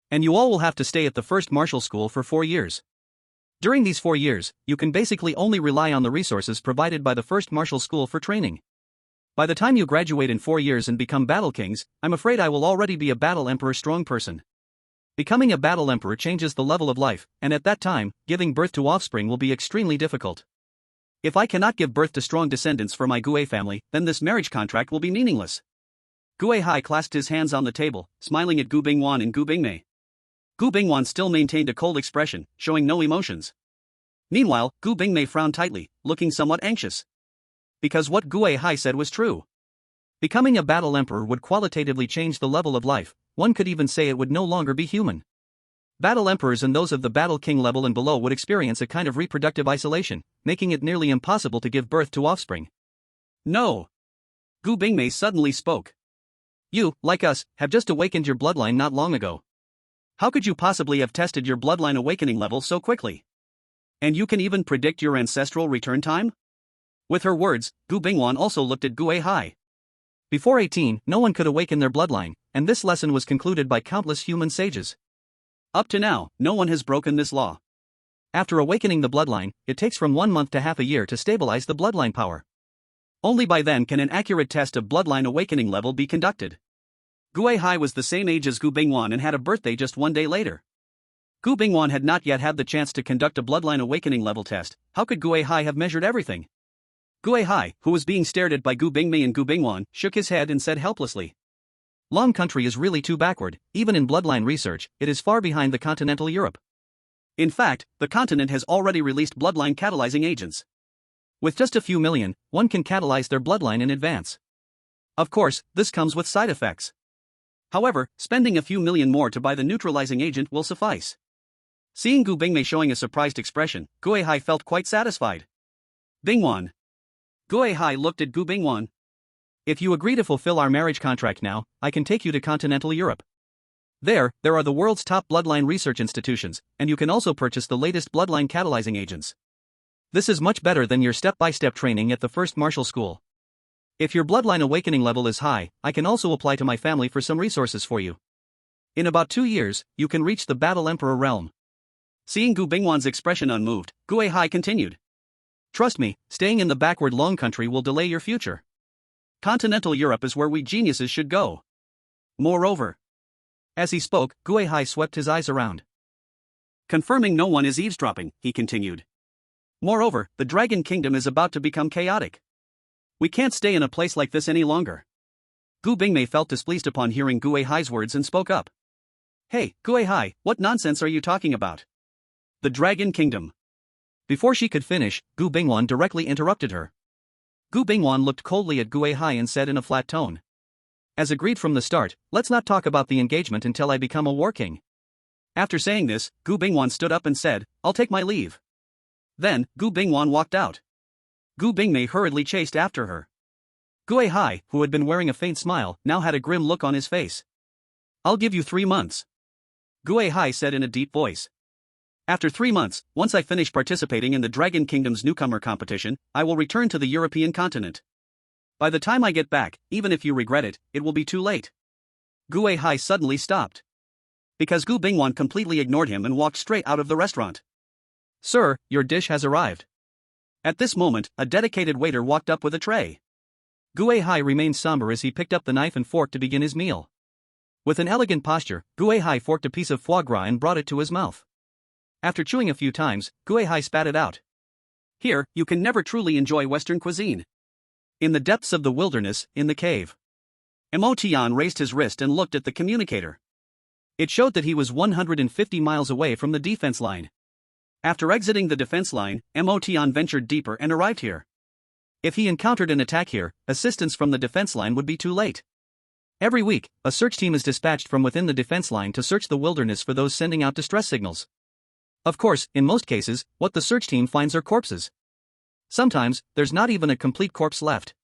And you all will have to stay at the first martial school for 4 years. During these 4 years, you can basically only rely on the resources provided by the first martial school for training. By the time you graduate in 4 years and become battle kings, I'm afraid I will already be a battle emperor strong person. Becoming a battle emperor changes the level of life, and at that time, giving birth to offspring will be extremely difficult. If I cannot give birth to strong descendants for my Gu family, then this marriage contract will be meaningless. Gu Hai clasped his hands on the table, smiling at Gu Bingwan and Gu Bingmei. Gu Bingwan still maintained a cold expression, showing no emotions. Meanwhile, Gu Bingmei frowned tightly, looking somewhat anxious. Because what Gu Hai said was true. Becoming a battle emperor would qualitatively change the level of life, one could even say it would no longer be human. Battle emperors and those of the battle king level and below would experience a kind of reproductive isolation, making it nearly impossible to give birth to offspring. No. Gu Bingmei suddenly spoke. You, like us, have just awakened your bloodline not long ago. How could you possibly have tested your bloodline awakening level so quickly? And you can even predict your ancestral return time? With her words, Gu Bingwan also looked at Gu Hai. Before 18, no one could awaken their bloodline, and this lesson was concluded by countless human sages. Up to now, no one has broken this law. After awakening the bloodline, it takes from 1 month to half a year to stabilize the bloodline power. Only by then can an accurate test of bloodline awakening level be conducted. Gu Hai was the same age as Gu Bingwan and had a birthday just 1 day later. Gu Bingwan had not yet had the chance to conduct a bloodline awakening level test. How could Gu Hai have measured everything? Gu Hai, who was being stared at by Gu Bingmei and Gu Bingwan, shook his head and said helplessly, Long country is really too backward. Even in bloodline research, it is far behind the continental Europe. In fact, the continent has already released bloodline catalyzing agents. With just a few million, one can catalyze their bloodline in advance. Of course, this comes with side effects. However, spending a few million more to buy the neutralizing agent will suffice. Seeing Gu Bingmei showing a surprised expression, Gu Hai felt quite satisfied. Bingwan. Gu Hai looked at Gu Bingwan. If you agree to fulfill our marriage contract now, I can take you to continental Europe. There are the world's top bloodline research institutions, and you can also purchase the latest bloodline catalyzing agents. This is much better than your step-by-step training at the first martial school. If your bloodline awakening level is high, I can also apply to my family for some resources for you. In about 2 years, you can reach the Battle Emperor realm. Seeing Gu Bingwan's expression unmoved, Gu Hai continued. Trust me, staying in the backward Long country will delay your future. Continental Europe is where we geniuses should go. Moreover. As he spoke, Gu Hai swept his eyes around. Confirming no one is eavesdropping, he continued. Moreover, the Dragon Kingdom is about to become chaotic. We can't stay in a place like this any longer. Gu Bingmei felt displeased upon hearing Gu Hai's words and spoke up. Hey, Gu Hai, what nonsense are you talking about? The Dragon Kingdom. Before she could finish, Gu Bingwan directly interrupted her. Gu Bingwan looked coldly at Gu Hai and said in a flat tone. As agreed from the start, let's not talk about the engagement until I become a war king. After saying this, Gu Bingwan stood up and said, I'll take my leave. Then, Gu Bingwan walked out. Gu Bingmei hurriedly chased after her. Gu Hai, who had been wearing a faint smile, now had a grim look on his face. I'll give you 3 months. Gu Hai said in a deep voice. After 3 months, once I finish participating in the Dragon Kingdom's newcomer competition, I will return to the European continent. By the time I get back, even if you regret it, it will be too late. Gu Hai suddenly stopped. Because Gu Bingwan completely ignored him and walked straight out of the restaurant. Sir, your dish has arrived. At this moment, a dedicated waiter walked up with a tray. Gu Hai remained somber as he picked up the knife and fork to begin his meal. With an elegant posture, Gu Hai forked a piece of foie gras and brought it to his mouth. After chewing a few times, Gu Hai spat it out. Here, you can never truly enjoy Western cuisine. In the depths of the wilderness, in the cave. Mo Tian raised his wrist and looked at the communicator. It showed that he was 150 miles away from the defense line. After exiting the defense line, Mo Tian ventured deeper and arrived here. If he encountered an attack here, assistance from the defense line would be too late. Every week, a search team is dispatched from within the defense line to search the wilderness for those sending out distress signals. Of course, in most cases, what the search team finds are corpses. Sometimes, there's not even a complete corpse left.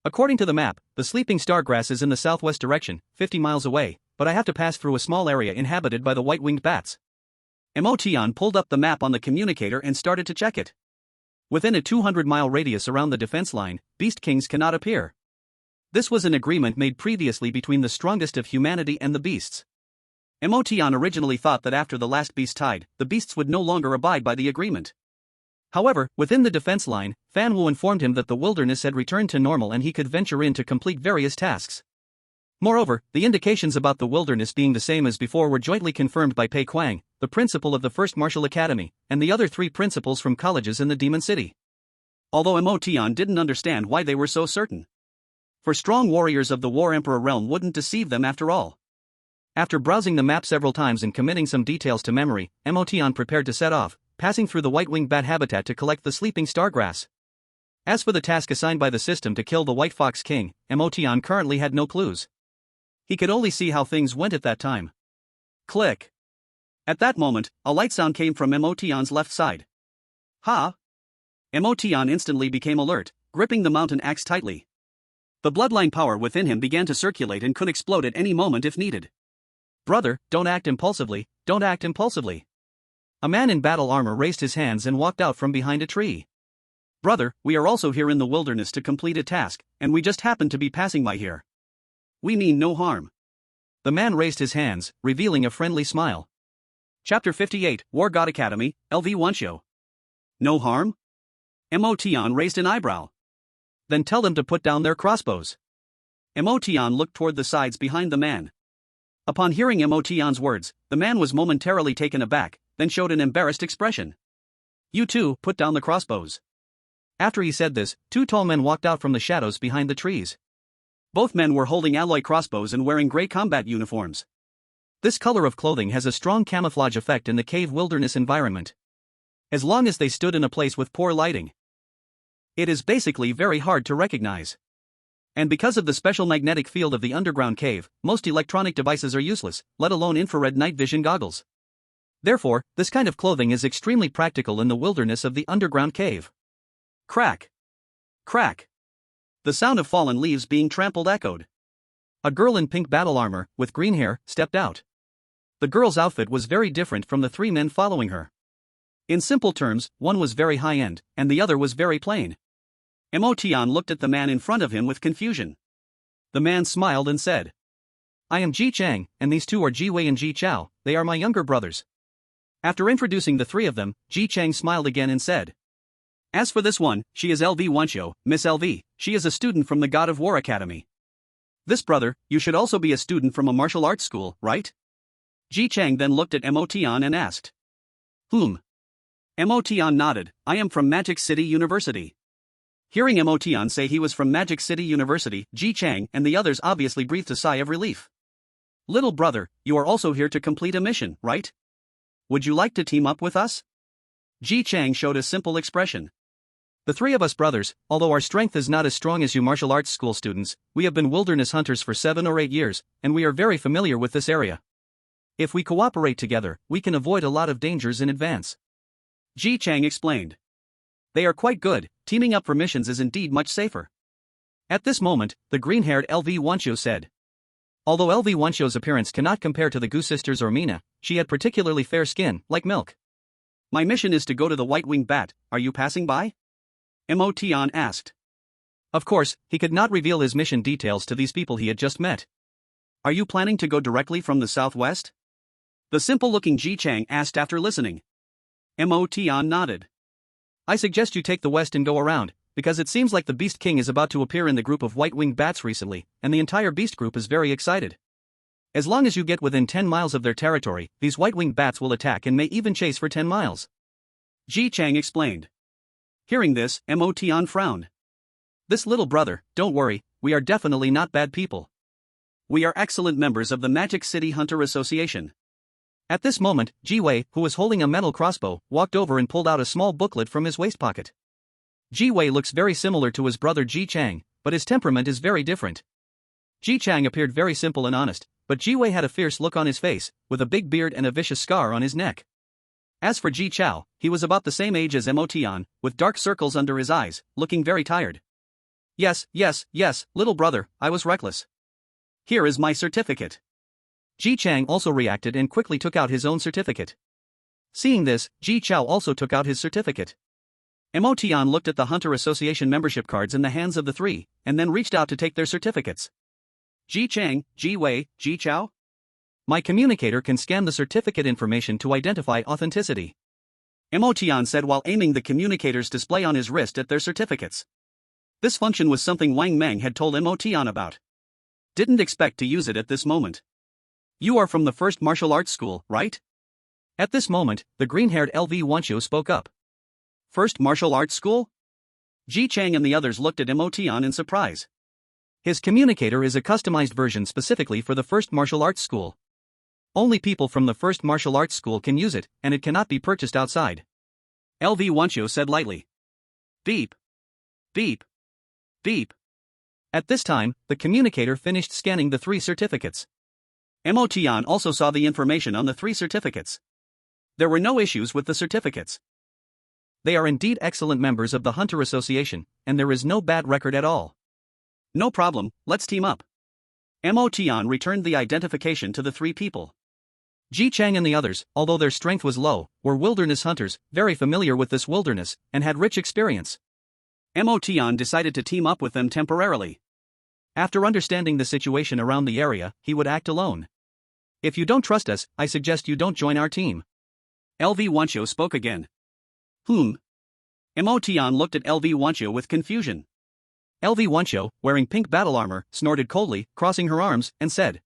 According to the map, the sleeping stargrass is in the southwest direction, 50 miles away, but I have to pass through a small area inhabited by the white-winged bats. Mo Tian pulled up the map on the communicator and started to check it. Within a 200-mile radius around the defense line, beast kings cannot appear. This was an agreement made previously between the strongest of humanity and the beasts. Mo Tian originally thought that after the last beast died, the beasts would no longer abide by the agreement. However, within the defense line, Fan Wu informed him that the wilderness had returned to normal and he could venture in to complete various tasks. Moreover, the indications about the wilderness being the same as before were jointly confirmed by Pei Kuang, the principal of the First Martial Academy, and the other 3 principals from colleges in the Demon City. Although Mo Tian didn't understand why they were so certain. For strong warriors of the War Emperor realm wouldn't deceive them after all. After browsing the map several times and committing some details to memory, Mo Tian prepared to set off, passing through the white-winged bat habitat to collect the sleeping stargrass. As for the task assigned by the system to kill the White Fox King, Mo Tian currently had no clues. He could only see how things went at that time. Click. At that moment, a light sound came from Mo Tian's left side. Ha! Mo Tian instantly became alert, gripping the mountain axe tightly. The bloodline power within him began to circulate and could explode at any moment if needed. Brother, don't act impulsively, don't act impulsively. A man in battle armor raised his hands and walked out from behind a tree. Brother, we are also here in the wilderness to complete a task, and we just happened to be passing by here. We mean no harm. The man raised his hands, revealing a friendly smile. Chapter 58, War God Academy, LV Wunshyo. No harm? Emotion raised an eyebrow. Then tell them to put down their crossbows. Emotion looked toward the sides behind the man. Upon hearing Emotion's words, the man was momentarily taken aback, then showed an embarrassed expression. You too, put down the crossbows. After he said this, two tall men walked out from the shadows behind the trees. Both men were holding alloy crossbows and wearing gray combat uniforms. This color of clothing has a strong camouflage effect in the cave wilderness environment. As long as they stood in a place with poor lighting, it is basically very hard to recognize. And because of the special magnetic field of the underground cave, most electronic devices are useless, let alone infrared night vision goggles. Therefore, this kind of clothing is extremely practical in the wilderness of the underground cave. Crack! Crack! The sound of fallen leaves being trampled echoed. A girl in pink battle armor, with green hair, stepped out. The girl's outfit was very different from the three men following her. In simple terms, one was very high-end, and the other was very plain. Emotion looked at the man in front of him with confusion. The man smiled and said, I am Ji Chang, and these two are Ji Wei and Ji Chao, they are my younger brothers. After introducing the three of them, Ji Chang smiled again and said, As for this one, she is LV Wunshyo, Miss LV, she is a student from the God of War Academy. This brother, you should also be a student from a martial arts school, right? Ji Chang then looked at Emotion and asked. Emotion nodded, I am from Magic City University. Hearing Emotion say he was from Magic City University, Ji Chang and the others obviously breathed a sigh of relief. Little brother, you are also here to complete a mission, right? Would you like to team up with us? Ji Chang showed a simple expression. The three of us brothers, although our strength is not as strong as you martial arts school students, we have been wilderness hunters for 7 or 8 years, and we are very familiar with this area. If we cooperate together, we can avoid a lot of dangers in advance. Ji Chang explained. They are quite good, teaming up for missions is indeed much safer. At this moment, the green-haired LV Wunshyo said. Although LV Wunshyo's appearance cannot compare to the Gu sisters or Mina, she had particularly fair skin, like milk. My mission is to go to the white-winged bat, are you passing by? Emotion asked. Of course, he could not reveal his mission details to these people he had just met. Are you planning to go directly from the southwest? The simple-looking Ji Chang asked after listening. Emotion nodded. I suggest you take the west and go around, because it seems like the Beast King is about to appear in the group of white-winged bats recently, and the entire Beast group is very excited. As long as you get within 10 miles of their territory, these white-winged bats will attack and may even chase for 10 miles. Ji Chang explained. Hearing this, Emotion frowned. This little brother, don't worry, we are definitely not bad people. We are excellent members of the Magic City Hunter Association. At this moment, Ji Wei, who was holding a metal crossbow, walked over and pulled out a small booklet from his waist pocket. Ji Wei looks very similar to his brother Ji Chang, but his temperament is very different. Ji Chang appeared very simple and honest, but Ji Wei had a fierce look on his face, with a big beard and a vicious scar on his neck. As for Ji Chao, he was about the same age as Emotion, with dark circles under his eyes, looking very tired. Yes, little brother, I was reckless. Here is my certificate. Ji Chang also reacted and quickly took out his own certificate. Seeing this, Ji Chao also took out his certificate. Emotion looked at the Hunter Association membership cards in the hands of the three, and then reached out to take their certificates. Ji Chang, Ji Wei, Ji Chao? My communicator can scan the certificate information to identify authenticity. Emotion said while aiming the communicator's display on his wrist at their certificates. This function was something Wang Meng had told Emotion about. Didn't expect to use it at this moment. You are from the first martial arts school, right? At this moment, the green-haired LV Wunshyo spoke up. First martial arts school? Ji Chang and the others looked at Emotion in surprise. His communicator is a customized version specifically for the first martial arts school. Only people from the first martial arts school can use it, and it cannot be purchased outside. LV Wunshyo said lightly. Beep. Beep. Beep. At this time, the communicator finished scanning the 3 certificates. Emotion also saw the information on the 3 certificates. There were no issues with the certificates. They are indeed excellent members of the Hunter Association, and there is no bad record at all. No problem, let's team up. Emotion returned the identification to the 3 people. Ji Chang and the others, although their strength was low, were wilderness hunters, very familiar with this wilderness, and had rich experience. Emotion decided to team up with them temporarily. After understanding the situation around the area, he would act alone. If you don't trust us, I suggest you don't join our team. LV Wancho spoke again. Emotion looked at LV Wancho with confusion. LV Wancho, wearing pink battle armor, snorted coldly, crossing her arms, and said,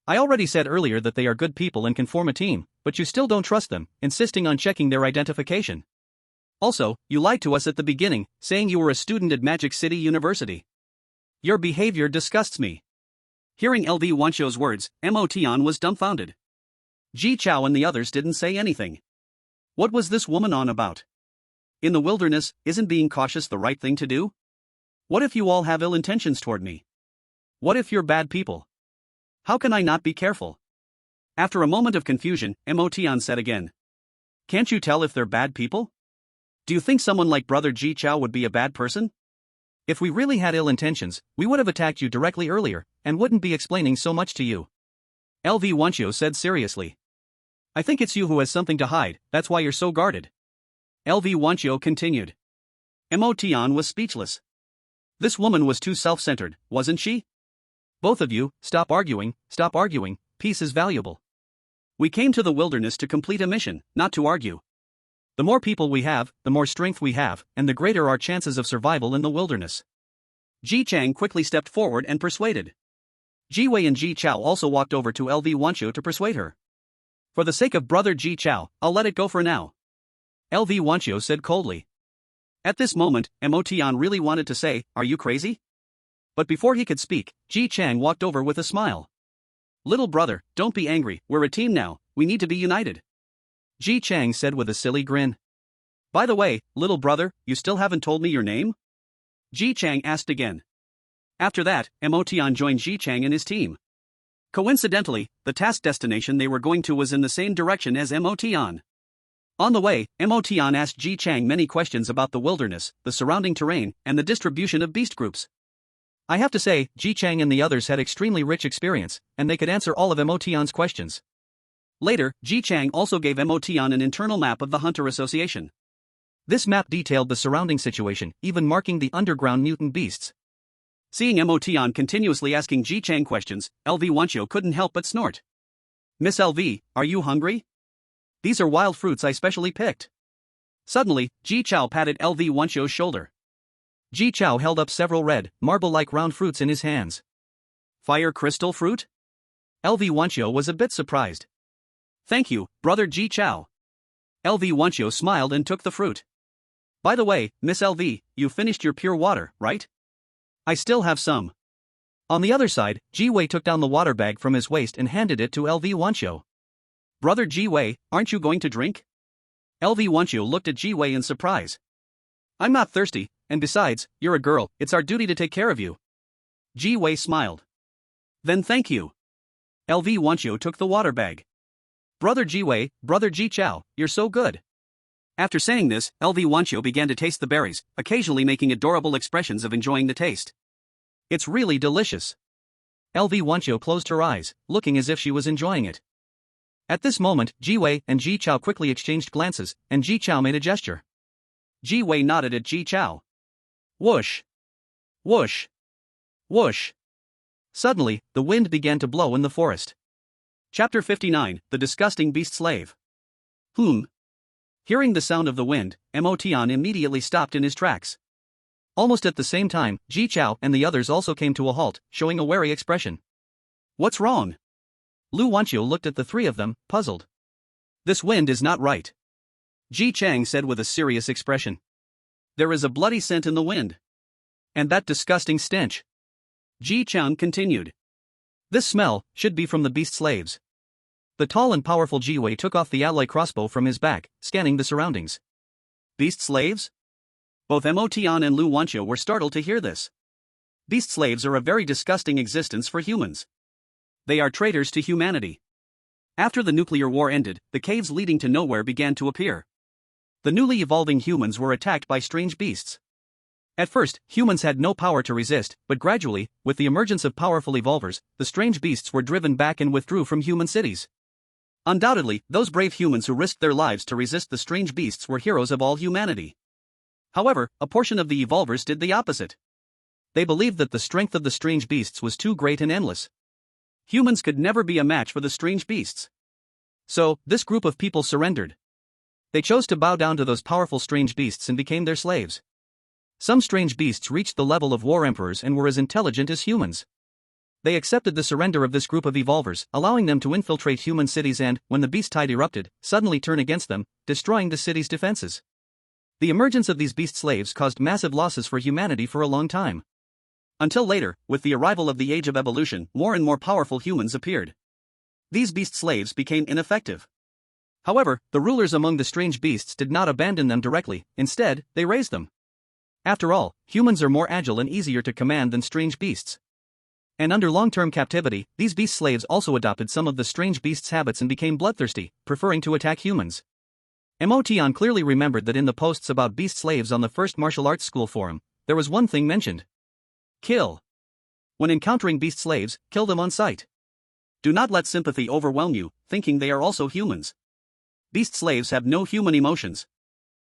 I already said earlier that they are good people and can form a team, but you still don't trust them, insisting on checking their identification. Also, you lied to us at the beginning, saying you were a student at Magic City University. Your behavior disgusts me. Hearing LV Wancho's words, Emotion was dumbfounded. Ji Chao and the others didn't say anything. What was this woman on about? In the wilderness, isn't being cautious the right thing to do? What if you all have ill intentions toward me? What if you're bad people? How can I not be careful? After a moment of confusion, Emotion said again. Can't you tell if they're bad people? Do you think someone like Brother Ji Chao would be a bad person? If we really had ill intentions, we would have attacked you directly earlier, and wouldn't be explaining so much to you. LV Wancho said seriously. I think it's you who has something to hide, that's why you're so guarded. LV Wancho continued. Emotion was speechless. This woman was too self-centered, wasn't she? Both of you, stop arguing, peace is valuable. We came to the wilderness to complete a mission, not to argue. The more people we have, the more strength we have, and the greater our chances of survival in the wilderness. Ji Chang quickly stepped forward and persuaded. Ji Wei and Ji Chao also walked over to LV Wancho to persuade her. For the sake of Brother Ji Chao, I'll let it go for now. LV Wancho said coldly. At this moment, Emotion really wanted to say, are you crazy? But before he could speak, Ji Chang walked over with a smile. Little brother, don't be angry, we're a team now, we need to be united. Ji Chang said with a silly grin. By the way, little brother, you still haven't told me your name? Ji Chang asked again. After that, Emotion joined Ji Chang and his team. Coincidentally, the task destination they were going to was in the same direction as Emotion. On the way, Emotion asked Ji Chang many questions about the wilderness, the surrounding terrain, and the distribution of beast groups. I have to say, Ji Chang and the others had extremely rich experience, and they could answer all of Emotion's questions. Later, Ji Chang also gave Emotion an internal map of the Hunter Association. This map detailed the surrounding situation, even marking the underground mutant beasts. Seeing Emotion continuously asking Ji Chang questions, LV Wancho couldn't help but snort. Miss LV, are you hungry? These are wild fruits I specially picked. Suddenly, Ji Chao patted LV Wancho's shoulder. Ji Chao held up several red, marble-like round fruits in his hands. Fire crystal fruit? LV Wancho was a bit surprised. Thank you, Brother Ji Chao. LV Wancho smiled and took the fruit. By the way, Miss LV, you finished your pure water, right? I still have some. On the other side, Ji Wei took down the water bag from his waist and handed it to LV Wancho. Brother Ji Wei, aren't you going to drink? LV Wancho looked at Ji Wei in surprise. I'm not thirsty, and besides, you're a girl, it's our duty to take care of you. Ji Wei smiled. Then thank you. LV Wancho took the water bag. Brother Ji Wei, Brother Ji Chao, you're so good. After saying this, LV Wancho began to taste the berries, occasionally making adorable expressions of enjoying the taste. It's really delicious. LV Wancho closed her eyes, looking as if she was enjoying it. At this moment, Ji Wei and Ji Chao quickly exchanged glances, and Ji Chao made a gesture. Ji Wei nodded at Ji Chao. Whoosh! Whoosh! Whoosh! Suddenly, the wind began to blow in the forest. Chapter 59, The Disgusting Beast Slave. Hearing the sound of the wind, Emotion immediately stopped in his tracks. Almost at the same time, Ji Chao and the others also came to a halt, showing a wary expression. What's wrong? Lu Wanqiu looked at the three of them, puzzled. This wind is not right. Ji Chang said with a serious expression. There is a bloody scent in the wind. And that disgusting stench. Ji Chang continued. This smell should be from the beast slaves. The tall and powerful Ji Wei took off the alloy crossbow from his back, scanning the surroundings. Beast slaves? Both Mo Tian and Lu Wanqiu were startled to hear this. Beast slaves are a very disgusting existence for humans. They are traitors to humanity. After the nuclear war ended, the caves leading to nowhere began to appear. The newly evolving humans were attacked by strange beasts. At first, humans had no power to resist, but gradually, with the emergence of powerful evolvers, the strange beasts were driven back and withdrew from human cities. Undoubtedly, those brave humans who risked their lives to resist the strange beasts were heroes of all humanity. However, a portion of the evolvers did the opposite. They believed that the strength of the strange beasts was too great and endless. Humans could never be a match for the strange beasts. So, this group of people surrendered. They chose to bow down to those powerful strange beasts and became their slaves. Some strange beasts reached the level of war emperors and were as intelligent as humans. They accepted the surrender of this group of evolvers, allowing them to infiltrate human cities and, when the beast tide erupted, suddenly turn against them, destroying the city's defenses. The emergence of these beast slaves caused massive losses for humanity for a long time. Until later, with the arrival of the Age of Evolution, more and more powerful humans appeared. These beast slaves became ineffective. However, the rulers among the strange beasts did not abandon them directly, instead, they raised them. After all, humans are more agile and easier to command than strange beasts. And under long-term captivity, these beast slaves also adopted some of the strange beasts' habits and became bloodthirsty, preferring to attack humans. Emotion clearly remembered that in the posts about beast slaves on the first martial arts school forum, there was one thing mentioned. Kill. When encountering beast slaves, kill them on sight. Do not let sympathy overwhelm you, thinking they are also humans. Beast slaves have no human emotions.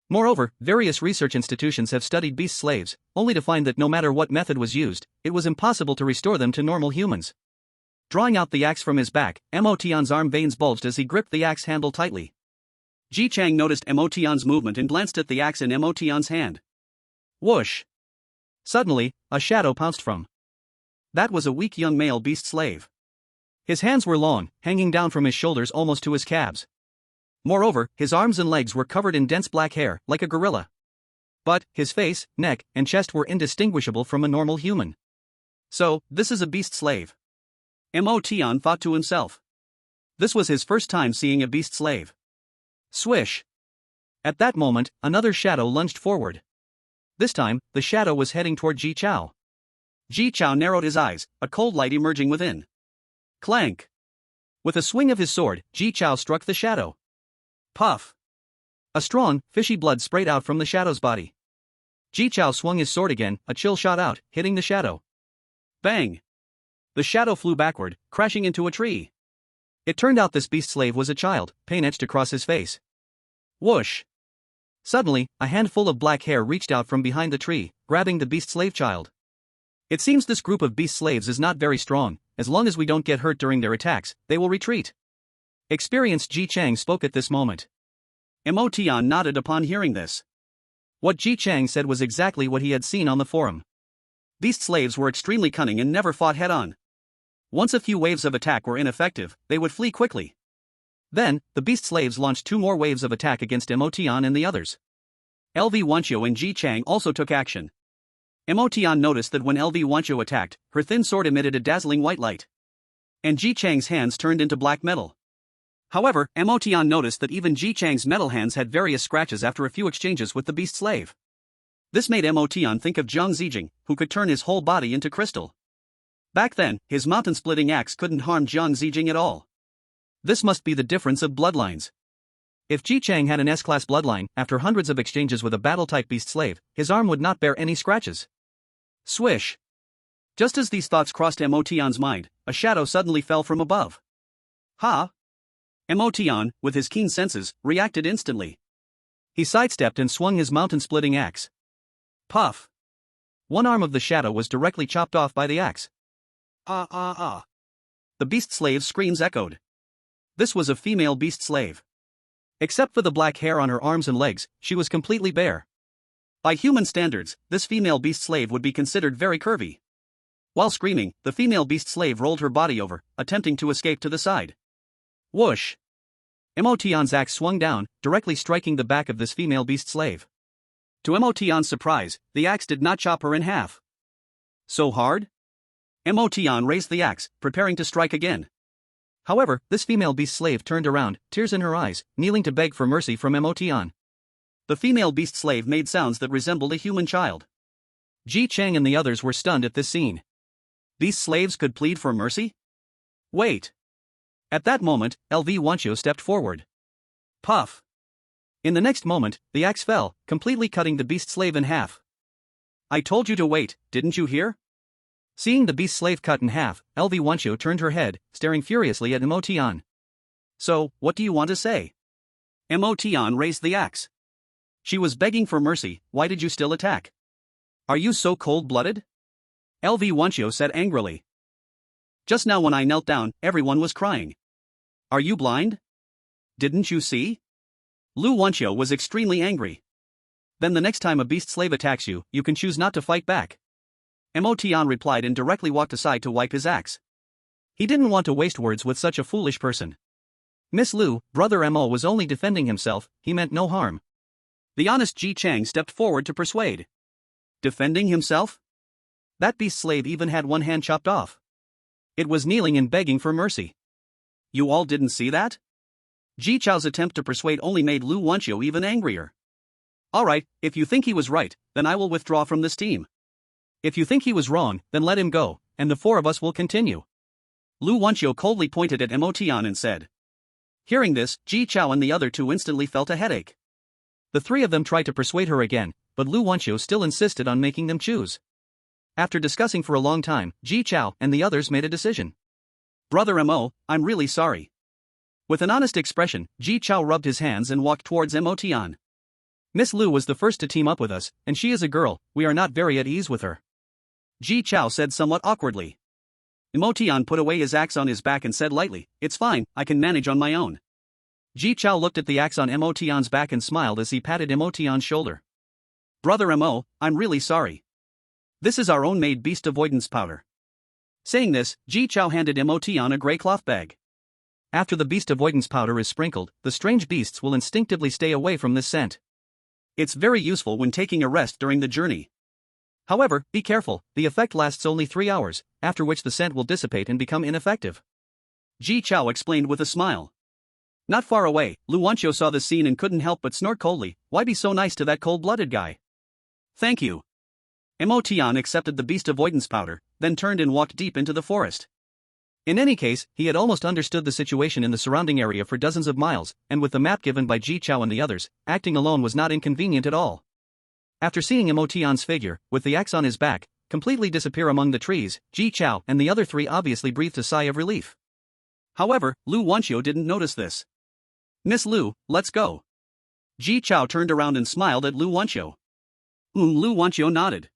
Moreover, various research institutions have studied beast slaves, only to find that no matter what method was used, it was impossible to restore them to normal humans. Drawing out the axe from his back, Emotion's arm veins bulged as he gripped the axe handle tightly. Ji Chang noticed Emotion's movement and glanced at the axe in Emotion's hand. Whoosh! Suddenly, a shadow pounced from. That was a weak young male beast slave. His hands were long, hanging down from his shoulders almost to his calves. Moreover, his arms and legs were covered in dense black hair, like a gorilla. But, his face, neck, and chest were indistinguishable from a normal human. So, this is a beast slave. Emotion thought to himself. This was his first time seeing a beast slave. Swish! At that moment, another shadow lunged forward. This time, the shadow was heading toward Ji Chao. Ji Chao narrowed his eyes, a cold light emerging within. Clank! With a swing of his sword, Ji Chao struck the shadow. Puff! A strong, fishy blood sprayed out from the shadow's body. Ji Chao swung his sword again, a chill shot out, hitting the shadow. Bang! The shadow flew backward, crashing into a tree. It turned out this beast slave was a child, pain etched across his face. Whoosh! Suddenly, a handful of black hair reached out from behind the tree, grabbing the beast slave child. It seems this group of beast slaves is not very strong. As long as we don't get hurt during their attacks, they will retreat. Experienced Ji Chang spoke at this moment. Emotion nodded upon hearing this. What Ji Chang said was exactly what he had seen on the forum. Beast slaves were extremely cunning and never fought head-on. Once a few waves of attack were ineffective, they would flee quickly. Then, the beast slaves launched 2 more waves of attack against Emotion and the others. LV Wanqiu and Ji Chang also took action. Emotion noticed that when LV Wanqiu attacked, her thin sword emitted a dazzling white light. And Ji Chang's hands turned into black metal. However, Emotion noticed that even Ji Chang's metal hands had various scratches after a few exchanges with the beast slave. This made Emotion think of Zhang Zijing, who could turn his whole body into crystal. Back then, his mountain-splitting axe couldn't harm Zhang Zijing at all. This must be the difference of bloodlines. If Ji Chang had an S-class bloodline, after hundreds of exchanges with a battle-type beast slave, his arm would not bear any scratches. Swish! Just as these thoughts crossed Emotion's mind, a shadow suddenly fell from above. Ha! Emotion, with his keen senses, reacted instantly. He sidestepped and swung his mountain-splitting axe. Puff! One arm of the shadow was directly chopped off by the axe. Ah ah ah! The beast slave's screams echoed. This was a female beast slave. Except for the black hair on her arms and legs, she was completely bare. By human standards, this female beast slave would be considered very curvy. While screaming, the female beast slave rolled her body over, attempting to escape to the side. Whoosh! Emotion's axe swung down, directly striking the back of this female beast slave. To Emotion's surprise, the axe did not chop her in half. So hard? Emotion raised the axe, preparing to strike again. However, this female beast slave turned around, tears in her eyes, kneeling to beg for mercy from Emotion. The female beast slave made sounds that resembled a human child. Ji Chang and the others were stunned at this scene. These slaves could plead for mercy? Wait! At that moment, LV Wanqiu stepped forward. Puff! In the next moment, the axe fell, completely cutting the beast slave in half. I told you to wait, didn't you hear? Seeing the beast slave cut in half, LV Wanqiu turned her head, staring furiously at Emotion. So, what do you want to say? Emotion raised the axe. She was begging for mercy, why did you still attack? Are you so cold-blooded? LV Wanqiu said angrily. Just now when I knelt down, everyone was crying. Are you blind? Didn't you see? Lu Wanqiu was extremely angry. Then the next time a beast slave attacks you, you can choose not to fight back. Mo Tian replied and directly walked aside to wipe his axe. He didn't want to waste words with such a foolish person. Miss Lu, Brother Mo was only defending himself, he meant no harm. The honest Ji Chang stepped forward to persuade. Defending himself? That beast slave even had one hand chopped off. It was kneeling and begging for mercy. You all didn't see that? Ji Chao's attempt to persuade only made Lu Wanqiu even angrier. Alright, if you think he was right, then I will withdraw from this team. If you think he was wrong, then let him go, and the four of us will continue. Lu Wanqiu coldly pointed at Mo Tian and said. Hearing this, Ji Chao and the other two instantly felt a headache. The three of them tried to persuade her again, but Lu Wanqiu still insisted on making them choose. After discussing for a long time, Ji Chao and the others made a decision. Brother Mo, I'm really sorry. With an honest expression, Ji Chao rubbed his hands and walked towards Mo Tian. Miss Lu was the first to team up with us, and she is a girl, we are not very at ease with her. Ji Chao said somewhat awkwardly. Mo Tian put away his axe on his back and said lightly, It's fine, I can manage on my own. Ji Chao looked at the axe on Mo Tian's back and smiled as he patted Mo Tian's shoulder. Brother Mo, I'm really sorry. This is our own made beast avoidance powder. Saying this, Ji Chao handed Mo Tian a grey cloth bag. After the beast avoidance powder is sprinkled, the strange beasts will instinctively stay away from this scent. It's very useful when taking a rest during the journey. However, be careful, the effect lasts only 3 hours, after which the scent will dissipate and become ineffective. Ji Chao explained with a smile. Not far away, Lu Wanqiu saw the scene and couldn't help but snort coldly, why be so nice to that cold-blooded guy? Thank you. Mo Tian accepted the beast avoidance powder, then turned and walked deep into the forest. In any case, he had almost understood the situation in the surrounding area for dozens of miles, and with the map given by Ji Chao and the others, acting alone was not inconvenient at all. After seeing Mo Tian's figure, with the axe on his back, completely disappear among the trees, Ji Chao and the other three obviously breathed a sigh of relief. However, Lu Wanqiu didn't notice this. Miss Lu, let's go. Ji Chao turned around and smiled at Lu Wanqiu. Lu Wanqiu nodded.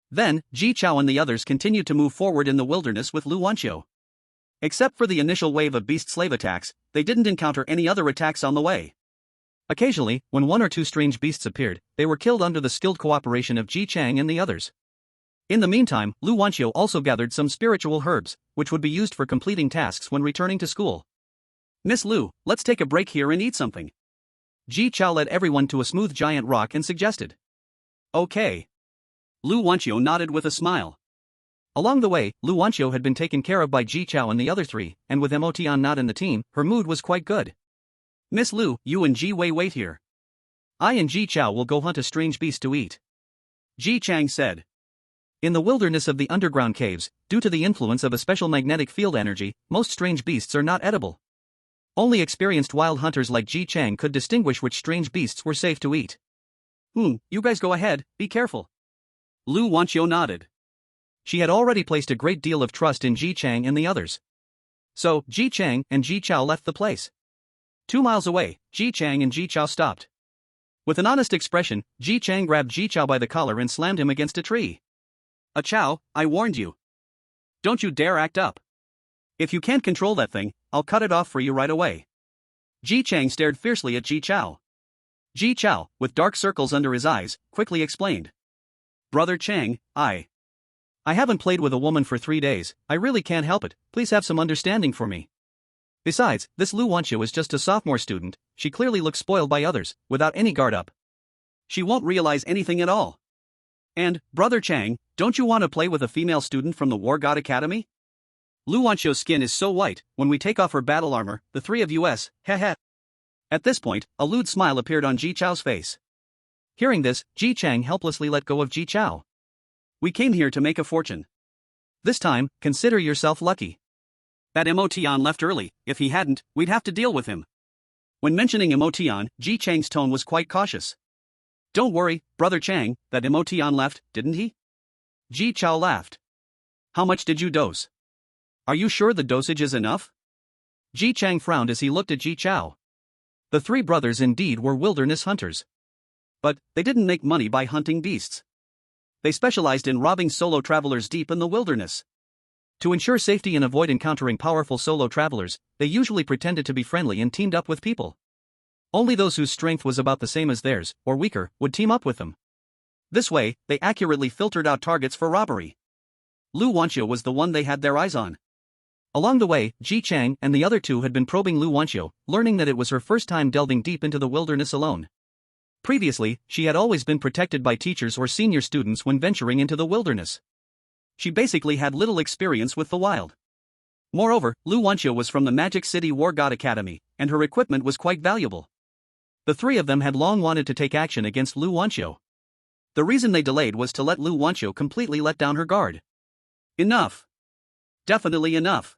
Then, Ji Chao and the others continued to move forward in the wilderness with Lu Wanqiu. Except for the initial wave of beast slave attacks, they didn't encounter any other attacks on the way. Occasionally, when one or two strange beasts appeared, they were killed under the skilled cooperation of Ji Chang and the others. In the meantime, Lu Wanqiu also gathered some spiritual herbs, which would be used for completing tasks when returning to school. Miss Lu, let's take a break here and eat something. Ji Chao led everyone to a smooth giant rock and suggested. Okay. Lu Wanqiu nodded with a smile. Along the way, Lu Wanqiu had been taken care of by Ji Chao and the other three, and with Mo Tian not in the team, her mood was quite good. Miss Lu, you and Ji Wei wait here. I and Ji Chao will go hunt a strange beast to eat. Ji Chang said. In the wilderness of the underground caves, due to the influence of a special magnetic field energy, most strange beasts are not edible. Only experienced wild hunters like Ji Chang could distinguish which strange beasts were safe to eat. You guys go ahead, be careful. Lu Wanqiu nodded. She had already placed a great deal of trust in Ji Chang and the others. So, Ji Chang and Ji Chao left the place. 2 miles away, Ji Chang and Ji Chao stopped. With an honest expression, Ji Chang grabbed Ji Chao by the collar and slammed him against a tree. Chao, I warned you. Don't you dare act up. If you can't control that thing, I'll cut it off for you right away. Ji Chang stared fiercely at Ji Chao. Ji Chao, with dark circles under his eyes, quickly explained. Brother Chang, I haven't played with a woman for 3 days, I really can't help it, please have some understanding for me. Besides, this Lu Wanqiu is just a sophomore student, she clearly looks spoiled by others, without any guard up. She won't realize anything at all. And, Brother Chang, don't you want to play with a female student from the War God Academy? Lu Wanqiu's skin is so white, when we take off her battle armor, the three of us, heh. At this point, a lewd smile appeared on Ji Chao's face. Hearing this, Ji Chang helplessly let go of Ji Chao. We came here to make a fortune. This time, consider yourself lucky. That Mo Tian left early, if he hadn't, we'd have to deal with him. When mentioning Mo Tian, Ji Chang's tone was quite cautious. Don't worry, Brother Chang, that Mo Tian left, didn't he? Ji Chao laughed. How much did you dose? Are you sure the dosage is enough? Ji Chang frowned as he looked at Ji Chao. The three brothers indeed were wilderness hunters. But, they didn't make money by hunting beasts. They specialized in robbing solo travelers deep in the wilderness. To ensure safety and avoid encountering powerful solo travelers, they usually pretended to be friendly and teamed up with people. Only those whose strength was about the same as theirs, or weaker, would team up with them. This way, they accurately filtered out targets for robbery. Lu Wanqiu was the one they had their eyes on. Along the way, Ji Chang and the other two had been probing Lu Wanqiu, learning that it was her first time delving deep into the wilderness alone. Previously, she had always been protected by teachers or senior students when venturing into the wilderness. She basically had little experience with the wild. Moreover, Lu Wanqiu was from the Magic City War God Academy, and her equipment was quite valuable. The three of them had long wanted to take action against Lu Wanqiu. The reason they delayed was to let Lu Wanqiu completely let down her guard. Enough. Definitely enough.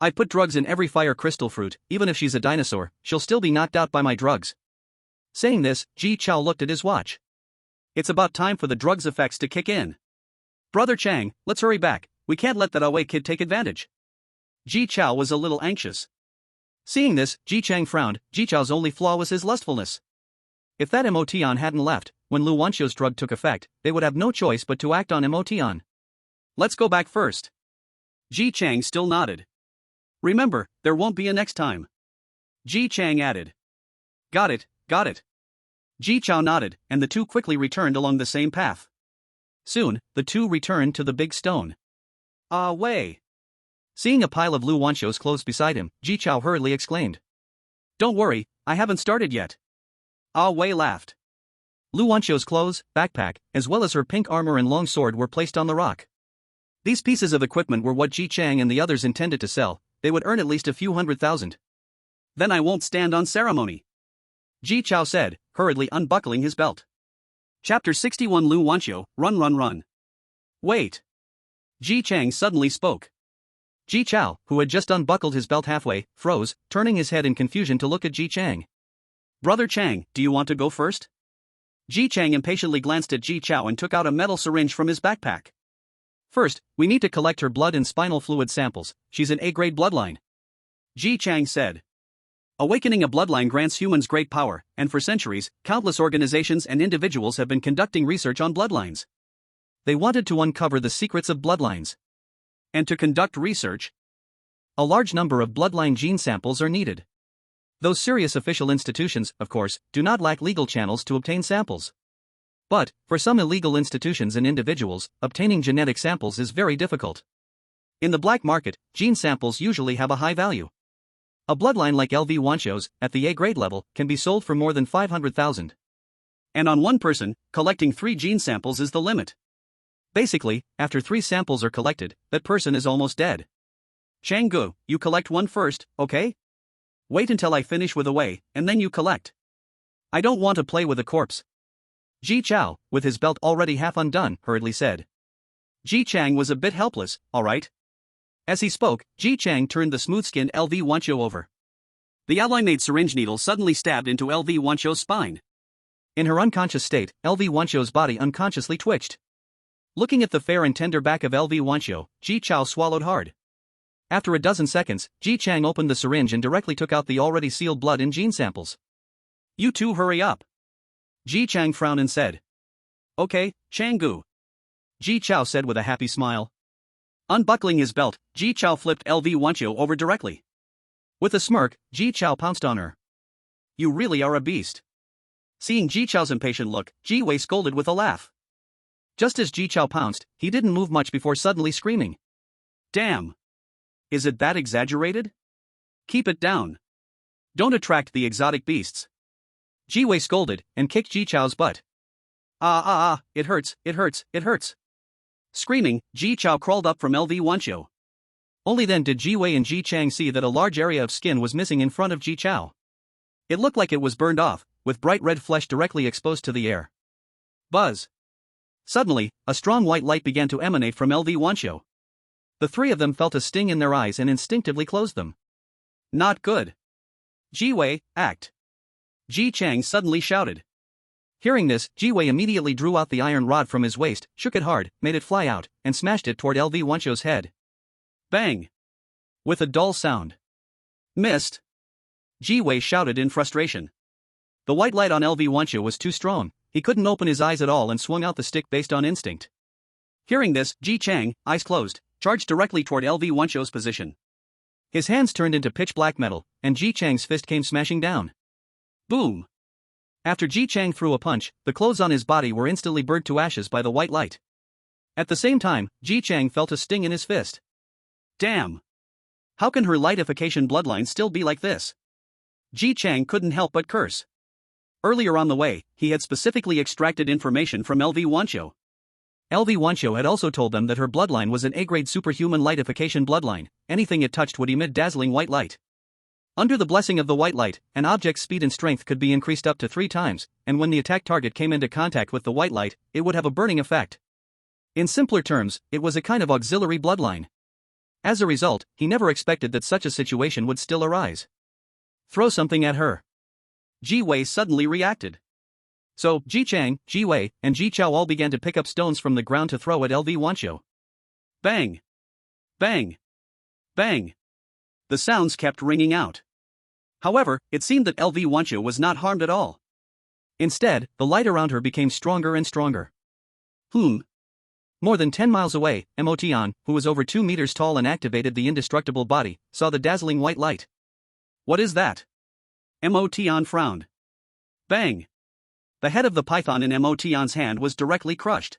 I put drugs in every fire crystal fruit, even if she's a dinosaur, she'll still be knocked out by my drugs. Saying this, Ji Chao looked at his watch. It's about time for the drugs' effects to kick in. Brother Chang, let's hurry back, we can't let that Awei kid take advantage. Ji Chao was a little anxious. Seeing this, Ji Chang frowned. Ji Chao's only flaw was his lustfulness. If that Emotion hadn't left, when Lu Wanqiu's drug took effect, they would have no choice but to act on Emotion. Let's go back first. Ji Chang still nodded. Remember, there won't be a next time. Ji Chang added. Got it, got it. Ji Chao nodded, and the two quickly returned along the same path. Soon, the two returned to the big stone. Wei. Seeing a pile of Lu Wanqiu's clothes beside him, Ji Chao hurriedly exclaimed. Don't worry, I haven't started yet. Wei laughed. Lu Wanqiu's clothes, backpack, as well as her pink armor and long sword were placed on the rock. These pieces of equipment were what Ji Chang and the others intended to sell. They would earn at least a few $100,000. Then I won't stand on ceremony. Ji Chao said, hurriedly unbuckling his belt. Chapter 61 Lu Wanqiu, Run Run Run. Wait. Ji Chang suddenly spoke. Ji Chao, who had just unbuckled his belt halfway, froze, turning his head in confusion to look at Ji Chang. Brother Chang, do you want to go first? Ji Chang impatiently glanced at Ji Chao and took out a metal syringe from his backpack. First, we need to collect her blood and spinal fluid samples. She's an A-grade bloodline. Ji Chang said. Awakening a bloodline grants humans great power, and for centuries, countless organizations and individuals have been conducting research on bloodlines. They wanted to uncover the secrets of bloodlines. And to conduct research, a large number of bloodline gene samples are needed. Those serious official institutions, of course, do not lack legal channels to obtain samples. But, for some illegal institutions and individuals, obtaining genetic samples is very difficult. In the black market, gene samples usually have a high value. A bloodline like LV Wanqiu's, at the A-grade level, can be sold for more than $500,000. And on one person, collecting 3 gene samples is the limit. Basically, after 3 samples are collected, that person is almost dead. Changgu, you collect one first, okay? Wait until I finish with Awei, and then you collect. I don't want to play with a corpse. Ji Chao, with his belt already half undone, hurriedly said. Ji Chang was a bit helpless, all right. As he spoke, Ji Chang turned the smooth-skinned LV Wanqiu over. The alloy-made syringe needle suddenly stabbed into LV Wanqiu's spine. In her unconscious state, LV Wanqiu's body unconsciously twitched. Looking at the fair and tender back of LV Wanqiu, Ji Chao swallowed hard. After a dozen seconds, Ji Chang opened the syringe and directly took out the already sealed blood and gene samples. You two hurry up. Ji Chang frowned and said. Okay, Changgu. Ji Chao said with a happy smile. Unbuckling his belt, Ji Chao flipped LV Wanqiu over directly. With a smirk, Ji Chao pounced on her. You really are a beast. Seeing Ji Chao's impatient look, Ji Wei scolded with a laugh. Just as Ji Chao pounced, he didn't move much before suddenly screaming. Damn! Is it that exaggerated? Keep it down. Don't attract the exotic beasts. Ji Wei scolded, and kicked Ji Chao's butt. It hurts, it hurts, it hurts. Screaming, Ji Chao crawled up from LV Wanqiu. Only then did Ji Wei and Ji Chang see that a large area of skin was missing in front of Ji Chao. It looked like it was burned off, with bright red flesh directly exposed to the air. Buzz. Suddenly, a strong white light began to emanate from LV Wanqiu. The three of them felt a sting in their eyes and instinctively closed them. Not good. Ji Wei, act. Ji Chang suddenly shouted. Hearing this, Ji Wei immediately drew out the iron rod from his waist, shook it hard, made it fly out, and smashed it toward LV Wanqiu's head. Bang! With a dull sound. Missed! Ji Wei shouted in frustration. The white light on LV Wanqiu was too strong, he couldn't open his eyes at all and swung out the stick based on instinct. Hearing this, Ji Chang, eyes closed, charged directly toward LV Wanqiu's position. His hands turned into pitch black metal, and Ji Chang's fist came smashing down. Boom! After Ji Chang threw a punch, the clothes on his body were instantly burnt to ashes by the white light. At the same time, Ji Chang felt a sting in his fist. Damn! How can her lightification bloodline still be like this? Ji Chang couldn't help but curse. Earlier on the way, he had specifically extracted information from LV Wancho. LV Wancho had also told them that her bloodline was an A-grade superhuman lightification bloodline. Anything it touched would emit dazzling white light. Under the blessing of the white light, an object's speed and strength could be increased up to 3 times, and when the attack target came into contact with the white light, it would have a burning effect. In simpler terms, it was a kind of auxiliary bloodline. As a result, he never expected that such a situation would still arise. Throw something at her. Ji Wei suddenly reacted. So, Ji Chang, Ji Wei, and Ji Chao all began to pick up stones from the ground to throw at LV Wancho. Bang! Bang! Bang! The sounds kept ringing out. However, it seemed that LV Wancho was not harmed at all. Instead, the light around her became stronger and stronger. More than 10 miles away, Motian, who was over 2 meters tall and activated the indestructible body, saw the dazzling white light. What is that? Motian frowned. Bang! The head of the python in Motian's hand was directly crushed.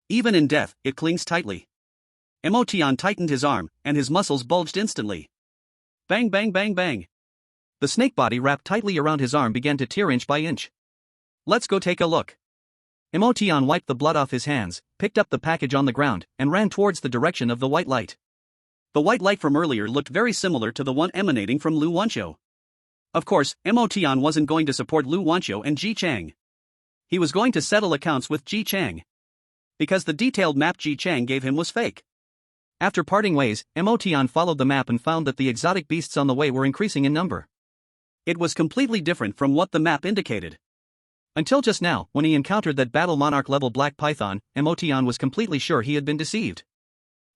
Even in death, it clings tightly. Motian tightened his arm, and his muscles bulged instantly. Bang bang bang bang! The snake body wrapped tightly around his arm began to tear inch by inch. Let's go take a look. Motian wiped the blood off his hands, picked up the package on the ground, and ran towards the direction of the white light. The white light from earlier looked very similar to the one emanating from Lu Wancho. Of course, Motian wasn't going to support Lu Wancho and Ji Chang. He was going to settle accounts with Ji Chang. Because the detailed map Ji Chang gave him was fake. After parting ways, Motian followed the map and found that the exotic beasts on the way were increasing in number. It was completely different from what the map indicated. Until just now, when he encountered that battle monarch level black python, Motian was completely sure he had been deceived.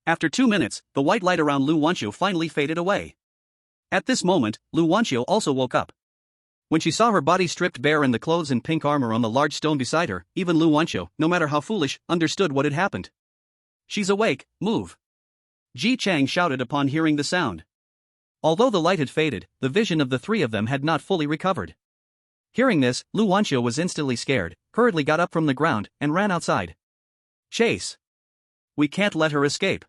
After 2 minutes, the white light around Lu Wancho finally faded away. At this moment, Lu Wancho also woke up. When she saw her body stripped bare and the clothes and pink armor on the large stone beside her, even Lu Wancho, no matter how foolish, understood what had happened. She's awake, move! Ji Chang shouted upon hearing the sound. Although the light had faded, the vision of the 3 of them had not fully recovered. Hearing this, Lu Wancho was instantly scared, hurriedly got up from the ground, and ran outside. Chase! We can't let her escape!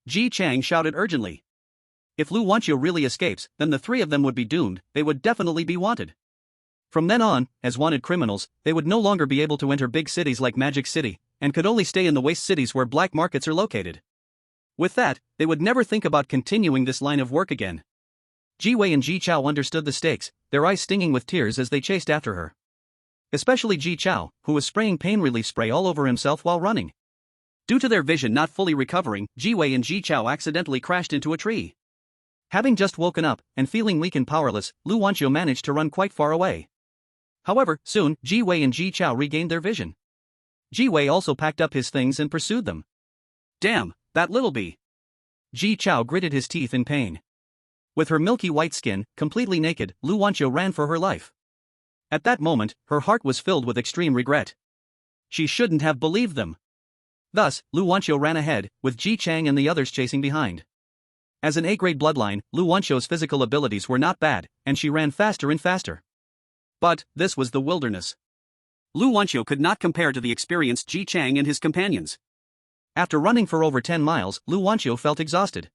Ji Chang shouted urgently. If Lu Wancho really escapes, then the 3 of them would be doomed. They would definitely be wanted. From then on, as wanted criminals, they would no longer be able to enter big cities like Magic City, and could only stay in the waste cities where black markets are located. With that, they would never think about continuing this line of work again. Ji Wei and Ji Chao understood the stakes, their eyes stinging with tears as they chased after her. Especially Ji Chao, who was spraying pain relief spray all over himself while running. Due to their vision not fully recovering, Ji Wei and Ji Chao accidentally crashed into a tree. Having just woken up, and feeling weak and powerless, Lu Wancho managed to run quite far away. However, soon, Ji Wei and Ji Chao regained their vision. Ji Wei also packed up his things and pursued them. Damn, that little bee! Ji Chao gritted his teeth in pain. With her milky white skin, completely naked, Lu Wancho ran for her life. At that moment, her heart was filled with extreme regret. She shouldn't have believed them. Thus, Lu Wancho ran ahead, with Ji Chang and the others chasing behind. As an A-grade bloodline, Lu Wancho's physical abilities were not bad, and she ran faster and faster. But, this was the wilderness. Lu Wancho could not compare to the experienced Ji Chang and his companions. After running for over 10 miles, Lu Wancho felt exhausted.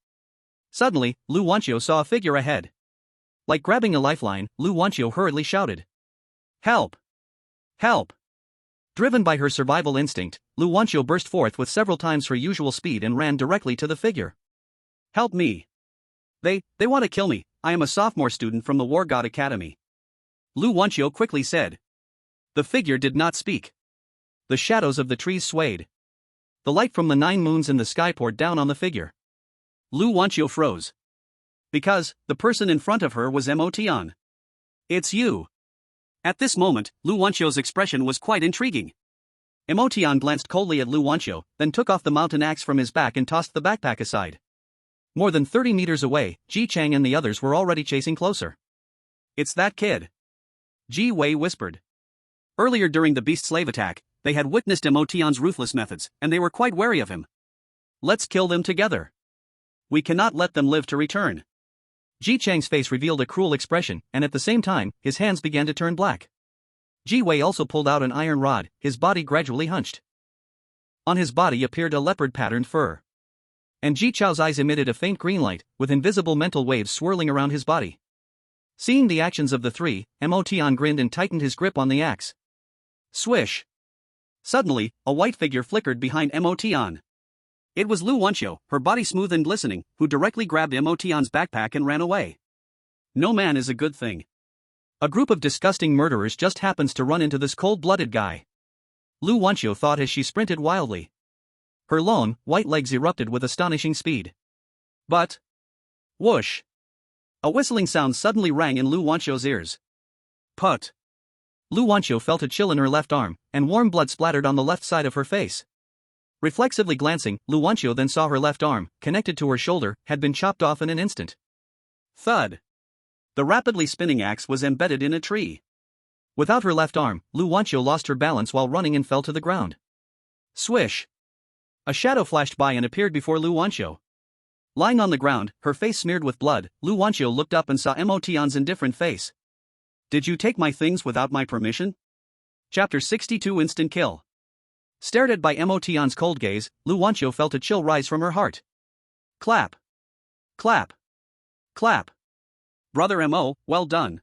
Suddenly, Lu Wancho saw a figure ahead. Like grabbing a lifeline, Lu Wancho hurriedly shouted. Help! Help! Driven by her survival instinct, Lu Wancho burst forth with several times her usual speed and ran directly to the figure. Help me! They want to kill me. I am a sophomore student from the War God Academy. Lu Wancho quickly said. The figure did not speak. The shadows of the trees swayed. The light from the 9 moons in the sky poured down on the figure. Lu Wancho froze. Because, the person in front of her was Motian. It's you! At this moment, Lu Wancho's expression was quite intriguing. Motian glanced coldly at Lu Wancho, then took off the mountain axe from his back and tossed the backpack aside. More than 30 meters away, Ji Chang and the others were already chasing closer. It's that kid. Ji Wei whispered. Earlier during the beast slave attack, they had witnessed Motian's ruthless methods, and they were quite wary of him. Let's kill them together. We cannot let them live to return. Ji Chang's face revealed a cruel expression, and at the same time, his hands began to turn black. Ji Wei also pulled out an iron rod, his body gradually hunched. On his body appeared a leopard-patterned fur. And Ji Chao's eyes emitted a faint green light, with invisible mental waves swirling around his body. Seeing the actions of the three, Mo Tian grinned and tightened his grip on the axe. Swish! Suddenly, a white figure flickered behind Mo Tian. It was Lu Wanqiu, her body smooth and glistening, who directly grabbed Mo Tian's backpack and ran away. No man is a good thing. A group of disgusting murderers just happens to run into this cold-blooded guy. Lu Wanqiu thought as she sprinted wildly. Her long, white legs erupted with astonishing speed. But... whoosh! A whistling sound suddenly rang in Lu Wanqiu's ears. Put! Lu Wanqiu felt a chill in her left arm, and warm blood splattered on the left side of her face. Reflexively glancing, Lu Wanqiu then saw her left arm, connected to her shoulder, had been chopped off in an instant. Thud! The rapidly spinning axe was embedded in a tree. Without her left arm, Lu Wanqiu lost her balance while running and fell to the ground. Swish! A shadow flashed by and appeared before Lu Wanqiu. Lying on the ground, her face smeared with blood, Lu Wanqiu looked up and saw Mo Tian's indifferent face. Did you take my things without my permission? Chapter 62 Instant Kill. Stared at by Mo Tian's cold gaze, Lu Wanqiu felt a chill rise from her heart. Clap! Clap! Clap! Brother Mo, well done.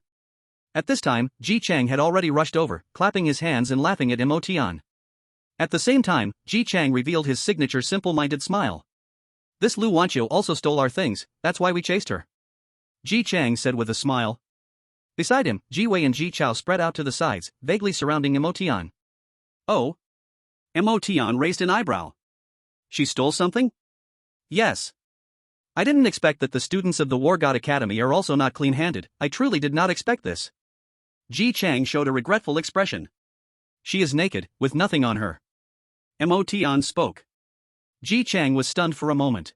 At this time, Ji Chang had already rushed over, clapping his hands and laughing at Mo Tian. At the same time, Ji Chang revealed his signature simple-minded smile. This Lu Wanqiu also stole our things, that's why we chased her. Ji Chang said with a smile. Beside him, Ji Wei and Ji Chao spread out to the sides, vaguely surrounding Mo Tian. Oh? Mo Tian raised an eyebrow. She stole something? Yes. I didn't expect that the students of the War God Academy are also not clean-handed, I truly did not expect this. Ji Chang showed a regretful expression. She is naked, with nothing on her. Mo Tian spoke. Ji Chang was stunned for a moment.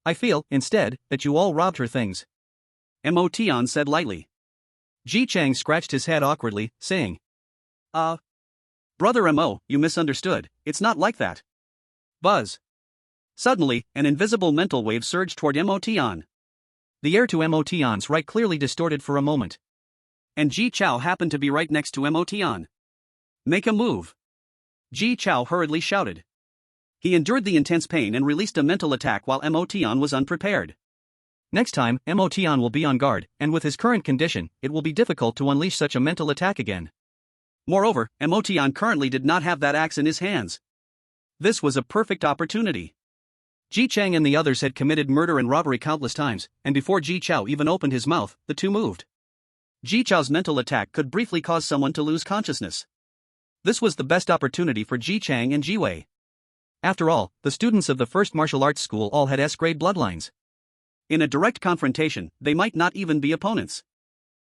I feel, instead, that you all robbed her things. Mo Tian said lightly. Ji Chang scratched his head awkwardly, saying. Brother Mo, you misunderstood, it's not like that. Buzz. Suddenly, an invisible mental wave surged toward Mo Tian. The air to Mo Tian's right clearly distorted for a moment. And Ji Chao happened to be right next to Mo Tian. Make a move. Ji Chao hurriedly shouted. He endured the intense pain and released a mental attack while Mo Tian was unprepared. Next time, Mo Tian will be on guard, and with his current condition, it will be difficult to unleash such a mental attack again. Moreover, Mo Tian currently did not have that axe in his hands. This was a perfect opportunity. Ji Chang and the others had committed murder and robbery countless times, and before Ji Chao even opened his mouth, the two moved. Ji Chao's mental attack could briefly cause someone to lose consciousness. This was the best opportunity for Ji Chang and Ji Wei. After all, the students of the first martial arts school all had S-grade bloodlines. In a direct confrontation, they might not even be opponents.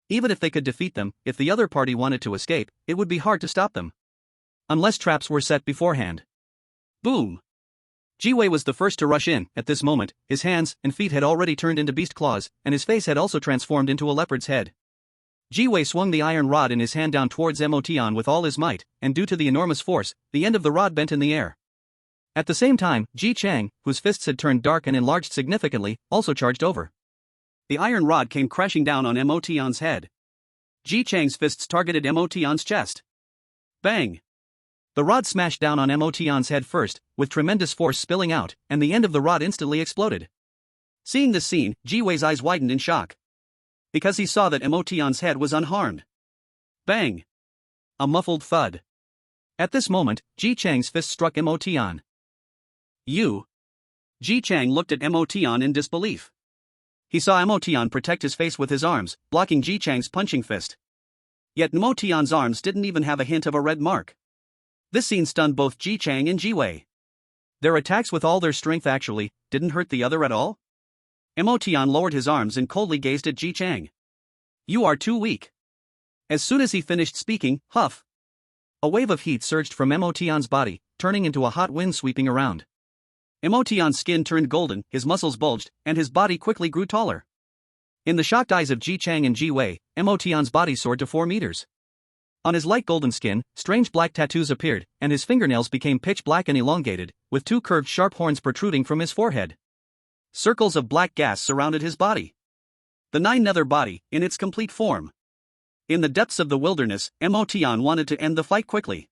Even if they could defeat them, if the other party wanted to escape, it would be hard to stop them. Unless traps were set beforehand. Boom! Ji Wei was the first to rush in. At this moment, his hands and feet had already turned into beast claws, and his face had also transformed into a leopard's head. Ji Wei swung the iron rod in his hand down towards Mo Tian with all his might, and due to the enormous force, the end of the rod bent in the air. At the same time, Ji Chang, whose fists had turned dark and enlarged significantly, also charged over. The iron rod came crashing down on Mo Tian's head. Ji Chang's fists targeted Mo Tian's chest. Bang! The rod smashed down on Mo Tian's head first, with tremendous force spilling out, and the end of the rod instantly exploded. Seeing this scene, Ji Wei's eyes widened in shock. Because he saw that Mo Tian's head was unharmed. Bang! A muffled thud. At this moment, Ji Chang's fist struck Mo Tian. You! Ji Chang looked at Mo Tian in disbelief. He saw Mo Tian protect his face with his arms, blocking Ji Chang's punching fist. Yet Mo Tian's arms didn't even have a hint of a red mark. This scene stunned both Ji Chang and Ji Wei. Their attacks with all their strength actually didn't hurt the other at all? Mo Tian lowered his arms and coldly gazed at Ji Chang. You are too weak. As soon as he finished speaking, huff! A wave of heat surged from Mo Tian's body, turning into a hot wind sweeping around. Mo Tian's skin turned golden, his muscles bulged, and his body quickly grew taller. In the shocked eyes of Ji Chang and Ji Wei, Mo Tian's body soared to 4 meters. On his light golden skin, strange black tattoos appeared, and his fingernails became pitch black and elongated, with 2 curved sharp horns protruding from his forehead. Circles of black gas surrounded his body. The nine nether body, in its complete form. In the depths of the wilderness, Emotion wanted to end the fight quickly.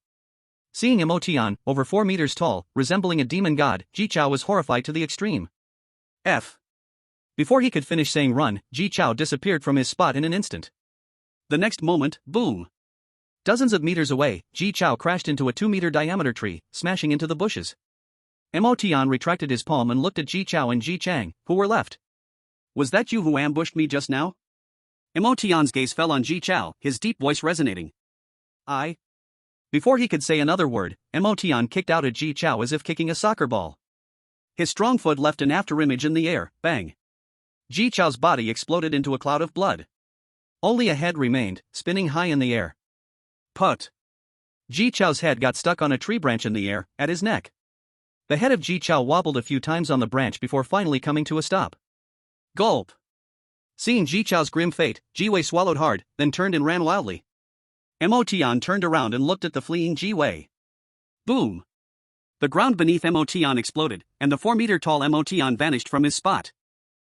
Seeing Emotion, over 4 meters tall, resembling a demon god, Ji Chao was horrified to the extreme. F. Before he could finish saying run, Ji Chao disappeared from his spot in an instant. The next moment, boom. Dozens of meters away, Ji Chao crashed into a 2-meter diameter tree, smashing into the bushes. Emotion retracted his palm and looked at Ji Chao and Ji Chang, who were left. Was that you who ambushed me just now? Emotion's gaze fell on Ji Chao, his deep voice resonating. I. Before he could say another word, Emotion kicked out at Ji Chao as if kicking a soccer ball. His strong foot left an after image in the air, bang. Ji Chao's body exploded into a cloud of blood. Only a head remained, spinning high in the air. Put. Ji Chao's head got stuck on a tree branch in the air, at his neck. The head of Ji Chao wobbled a few times on the branch before finally coming to a stop. Gulp. Seeing Ji Chao's grim fate, Ji Wei swallowed hard, then turned and ran wildly. Emotion turned around and looked at the fleeing Ji Wei. Boom. The ground beneath Emotion exploded, and the 4-meter-tall Emotion vanished from his spot.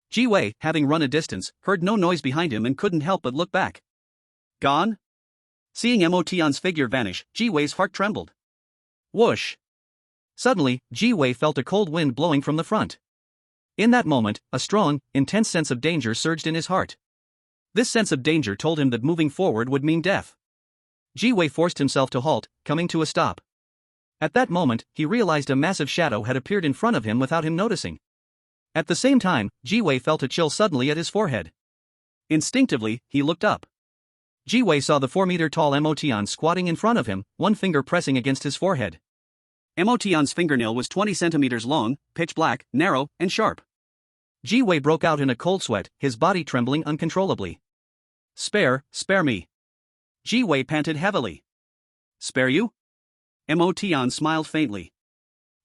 Ji Wei, having run a distance, heard no noise behind him and couldn't help but look back. Gone? Seeing Emotion's figure vanish, Ji Wei's heart trembled. Whoosh! Suddenly, Ji Wei felt a cold wind blowing from the front. In that moment, a strong, intense sense of danger surged in his heart. This sense of danger told him that moving forward would mean death. Ji Wei forced himself to halt, coming to a stop. At that moment, he realized a massive shadow had appeared in front of him without him noticing. At the same time, Ji Wei felt a chill suddenly at his forehead. Instinctively, he looked up. Ji Wei saw the 4-meter-tall Emotion squatting in front of him, one finger pressing against his forehead. Emotion's fingernail was 20 centimeters long, pitch black, narrow, and sharp. Ji Wei broke out in a cold sweat, his body trembling uncontrollably. Spare me. Ji Wei panted heavily. Spare you? Emotion smiled faintly.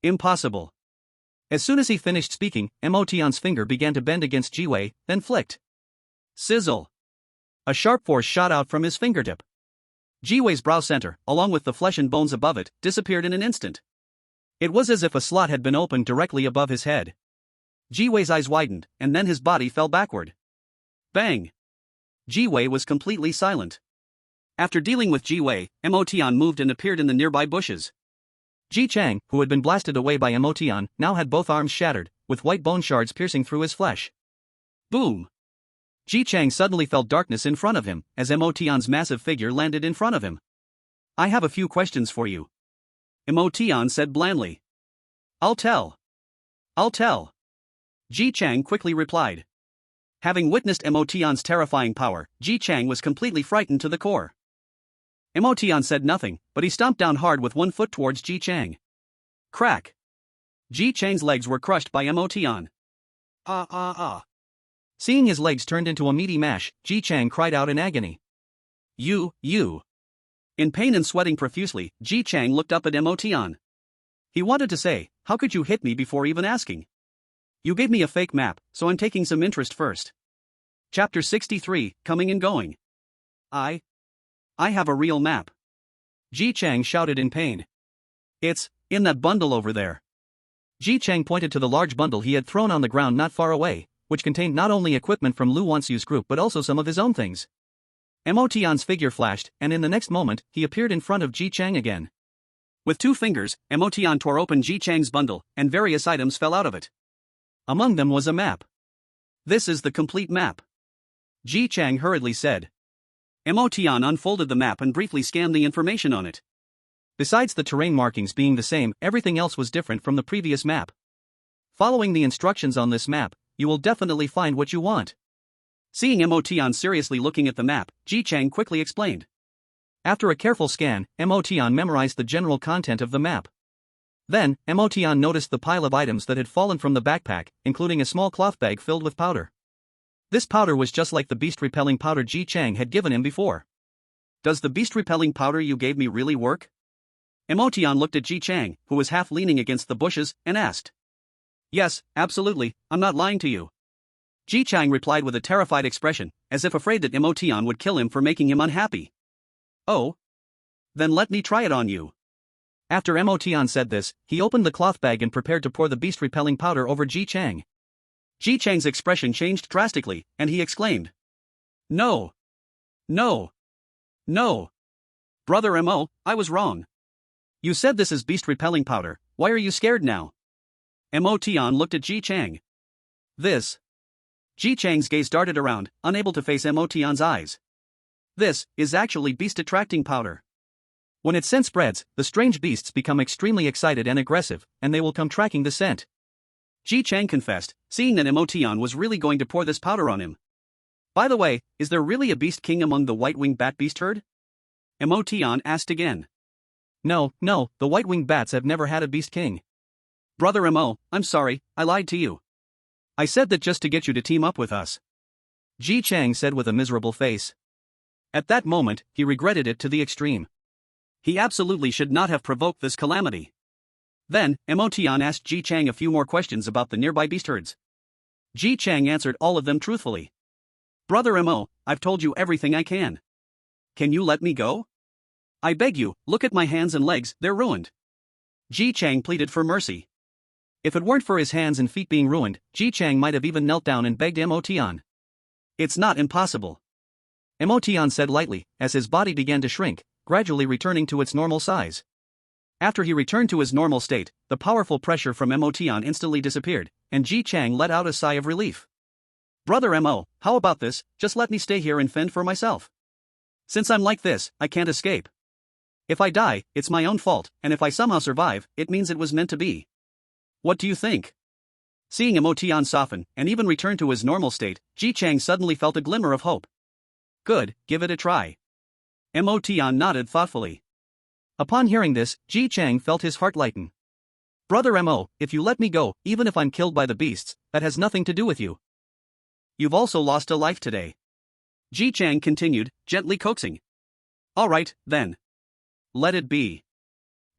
Impossible. As soon as he finished speaking, Emotion's finger began to bend against Ji Wei, then flicked. Sizzle. A sharp force shot out from his fingertip. Ji Wei's brow center, along with the flesh and bones above it, disappeared in an instant. It was as if a slot had been opened directly above his head. Ji Wei's eyes widened, and then his body fell backward. Bang! Ji Wei was completely silent. After dealing with Ji Wei, Emotion moved and appeared in the nearby bushes. Ji Chang, who had been blasted away by Emotion, now had both arms shattered, with white bone shards piercing through his flesh. Boom! Ji Chang suddenly felt darkness in front of him, as Emotion's massive figure landed in front of him. I have a few questions for you. Emotion said blandly. I'll tell. Ji Chang quickly replied. Having witnessed Emotion's terrifying power, Ji Chang was completely frightened to the core. Emotion said nothing, but he stomped down hard with one foot towards Ji Chang. Crack! Ji Chang's legs were crushed by Emotion. Seeing his legs turned into a meaty mash, Ji Chang cried out in agony. You. In pain and sweating profusely, Ji Chang looked up at Emotion. He wanted to say, how could you hit me before even asking? You gave me a fake map, so I'm taking some interest first. Chapter 63, Coming and Going. I have a real map. Ji Chang shouted in pain. It's in that bundle over there. Ji Chang pointed to the large bundle he had thrown on the ground not far away, which contained not only equipment from Lu Wansu's group but also some of his own things. Emotion's figure flashed, and in the next moment, he appeared in front of Ji Chang again. With 2 fingers, Emotion tore open Ji Chang's bundle, and various items fell out of it. Among them was a map. This is the complete map. Ji Chang hurriedly said. Emotion unfolded the map and briefly scanned the information on it. Besides the terrain markings being the same, everything else was different from the previous map. Following the instructions on this map, you will definitely find what you want. Seeing Emotion seriously looking at the map, Ji Chang quickly explained. After a careful scan, Emotion memorized the general content of the map. Then, Emotion noticed the pile of items that had fallen from the backpack, including a small cloth bag filled with powder. This powder was just like the beast-repelling powder Ji Chang had given him before. Does the beast-repelling powder you gave me really work? Emotion looked at Ji Chang, who was half leaning against the bushes, and asked. Yes, absolutely, I'm not lying to you. Ji Chang replied with a terrified expression, as if afraid that Emotion would kill him for making him unhappy. Oh? Then let me try it on you. After Emotion said this, he opened the cloth bag and prepared to pour the beast-repelling powder over Ji Chang. Ji Chang's expression changed drastically, and he exclaimed. No. No. No. Brother Mo, I was wrong. You said this is beast repelling powder, why are you scared now? Mo Tian looked at Ji Chang. This. Ji Chang's gaze darted around, unable to face Mo Tian's eyes. This is actually beast attracting powder. When its scent spreads, the strange beasts become extremely excited and aggressive, and they will come tracking the scent. Ji Chang confessed, seeing that Mo Tian was really going to pour this powder on him. By the way, is there really a beast king among the white-winged bat beast herd? Mo Tian asked again. No, the white-winged bats have never had a beast king. Brother Mo, I'm sorry, I lied to you. I said that just to get you to team up with us. Ji Chang said with a miserable face. At that moment, he regretted it to the extreme. He absolutely should not have provoked this calamity. Then, Mo Tian asked Ji Chang a few more questions about the nearby beast herds. Ji Chang answered all of them truthfully. Brother Mo, I've told you everything I can. Can you let me go? I beg you, look at my hands and legs, they're ruined. Ji Chang pleaded for mercy. If it weren't for his hands and feet being ruined, Ji Chang might have even knelt down and begged Mo Tian. It's not impossible. Mo Tian said lightly, as his body began to shrink, gradually returning to its normal size. After he returned to his normal state, the powerful pressure from Mo Tian instantly disappeared, and Ji Chang let out a sigh of relief. Brother Mo, how about this, just let me stay here and fend for myself. Since I'm like this, I can't escape. If I die, it's my own fault, and if I somehow survive, it means it was meant to be. What do you think? Seeing Mo Tian soften, and even return to his normal state, Ji Chang suddenly felt a glimmer of hope. Good, give it a try. Mo Tian nodded thoughtfully. Upon hearing this, Ji Chang felt his heart lighten. Brother Mo, if you let me go, even if I'm killed by the beasts, that has nothing to do with you. You've also lost a life today. Ji Chang continued, gently coaxing. All right, then. Let it be.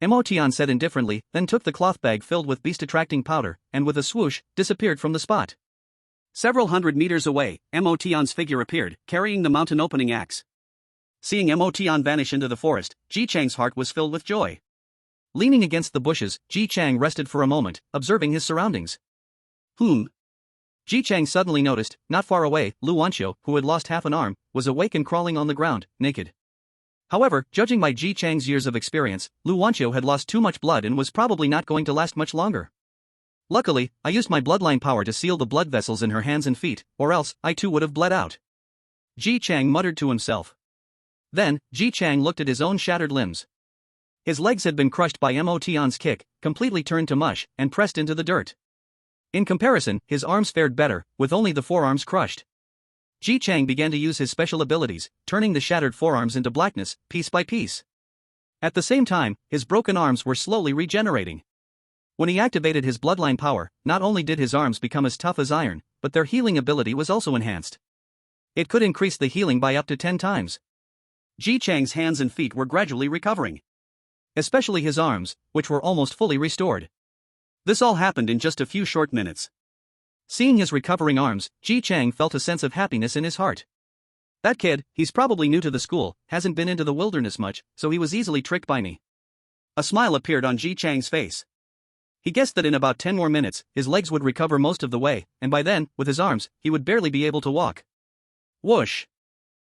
Mo Tian said indifferently, then took the cloth bag filled with beast-attracting powder, and with a swoosh, disappeared from the spot. Several hundred meters away, Mo Tian's figure appeared, carrying the mountain-opening axe. Seeing Mo Tian vanish into the forest, Ji Chang's heart was filled with joy. Leaning against the bushes, Ji Chang rested for a moment, observing his surroundings. Ji Chang suddenly noticed, not far away, Lu Wanqiu, who had lost half an arm, was awake and crawling on the ground, naked. However, judging by Ji Chang's years of experience, Lu Wanqiu had lost too much blood and was probably not going to last much longer. Luckily, I used my bloodline power to seal the blood vessels in her hands and feet, or else, I too would have bled out. Ji Chang muttered to himself. Then, Ji Chang looked at his own shattered limbs. His legs had been crushed by Mo Tian's kick, completely turned to mush, and pressed into the dirt. In comparison, his arms fared better, with only the forearms crushed. Ji Chang began to use his special abilities, turning the shattered forearms into blackness, piece by piece. At the same time, his broken arms were slowly regenerating. When he activated his bloodline power, not only did his arms become as tough as iron, but their healing ability was also enhanced. It could increase the healing by up to 10 times. Ji Chang's hands and feet were gradually recovering. Especially his arms, which were almost fully restored. This all happened in just a few short minutes. Seeing his recovering arms, Ji Chang felt a sense of happiness in his heart. That kid, he's probably new to the school, hasn't been into the wilderness much, so he was easily tricked by me. A smile appeared on Ji Chang's face. He guessed that in about 10 more minutes, his legs would recover most of the way, and by then, with his arms, he would barely be able to walk. Whoosh!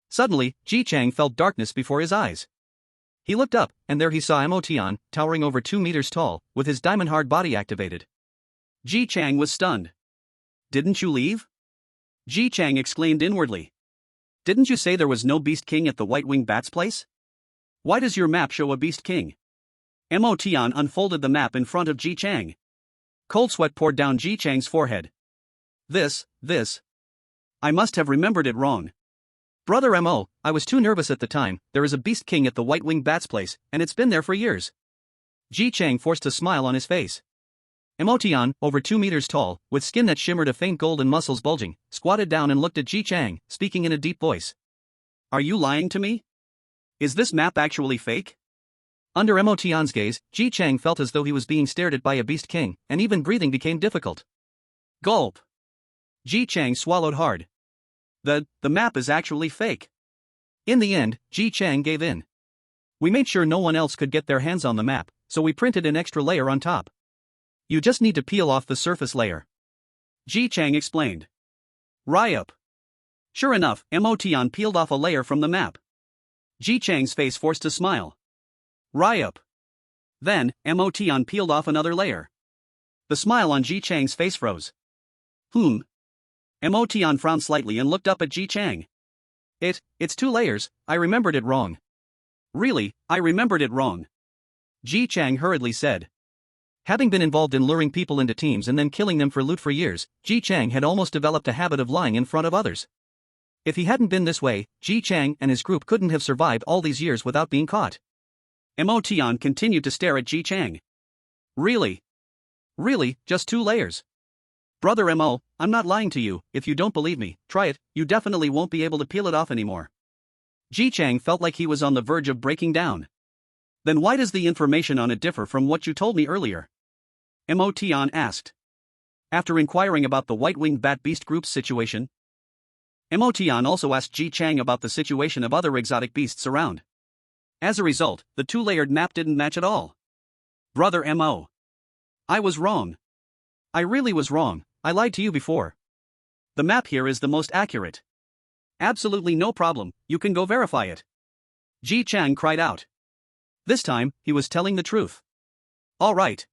Suddenly, Ji Chang felt darkness before his eyes. He looked up, and there he saw Mo Tian, towering over 2 meters tall, with his diamond-hard body activated. Ji Chang was stunned. Didn't you leave? Ji Chang exclaimed inwardly. Didn't you say there was no Beast King at the White-Winged Bat's place? Why does your map show a Beast King? Mo Tian unfolded the map in front of Ji Chang. Cold sweat poured down Ji Chang's forehead. This. I must have remembered it wrong. Brother Mo, I was too nervous at the time, there is a Beast King at the White-Winged Bat's place, and it's been there for years. Ji Chang forced a smile on his face. Mo Tian, over 2 meters tall, with skin that shimmered a faint gold and muscles bulging, squatted down and looked at Ji Chang, speaking in a deep voice. Are you lying to me? Is this map actually fake? Under Mo Tian's gaze, Ji Chang felt as though he was being stared at by a Beast King, and even breathing became difficult. Gulp. Ji Chang swallowed hard. The map is actually fake. In the end, Ji Chang gave in. We made sure no one else could get their hands on the map, so we printed an extra layer on top. You just need to peel off the surface layer. Ji Chang explained. Ryup. Sure enough, Motian peeled off a layer from the map. Ji Chang's face forced a smile. Ryup. Then, Motian peeled off another layer. The smile on Ji Chang's face froze. Motian frowned slightly and looked up at Ji Chang. It's 2 layers, I remembered it wrong. Really, I remembered it wrong. Ji Chang hurriedly said. Having been involved in luring people into teams and then killing them for loot for years, Ji Chang had almost developed a habit of lying in front of others. If he hadn't been this way, Ji Chang and his group couldn't have survived all these years without being caught. Motian continued to stare at Ji Chang. Really? Really, just 2 layers. Brother Mo, I'm not lying to you. If you don't believe me, try it, you definitely won't be able to peel it off anymore. Ji Chang felt like he was on the verge of breaking down. Then why does the information on it differ from what you told me earlier? Motian asked. After inquiring about the white-winged bat beast group's situation, Motian also asked Ji Chang about the situation of other exotic beasts around. As a result, the 2-layered map didn't match at all. Brother Mo. I was wrong. I really was wrong, I lied to you before. The map here is the most accurate. Absolutely no problem, you can go verify it. Ji Chang cried out. This time, he was telling the truth. All right.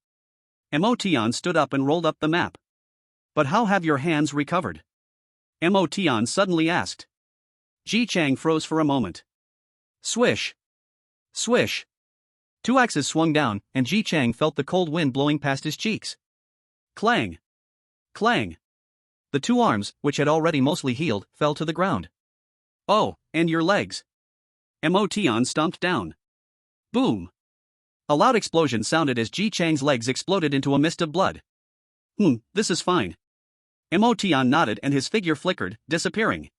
Motian stood up and rolled up the map. But how have your hands recovered? Motian suddenly asked. Ji Chang froze for a moment. Swish. Swish. 2 axes swung down, and Ji Chang felt the cold wind blowing past his cheeks. Clang. Clang. The 2 arms, which had already mostly healed, fell to the ground. Oh, and your legs. Motian stomped down. Boom. A loud explosion sounded as Ji Chang's legs exploded into a mist of blood. This is fine. Motian nodded and his figure flickered, disappearing.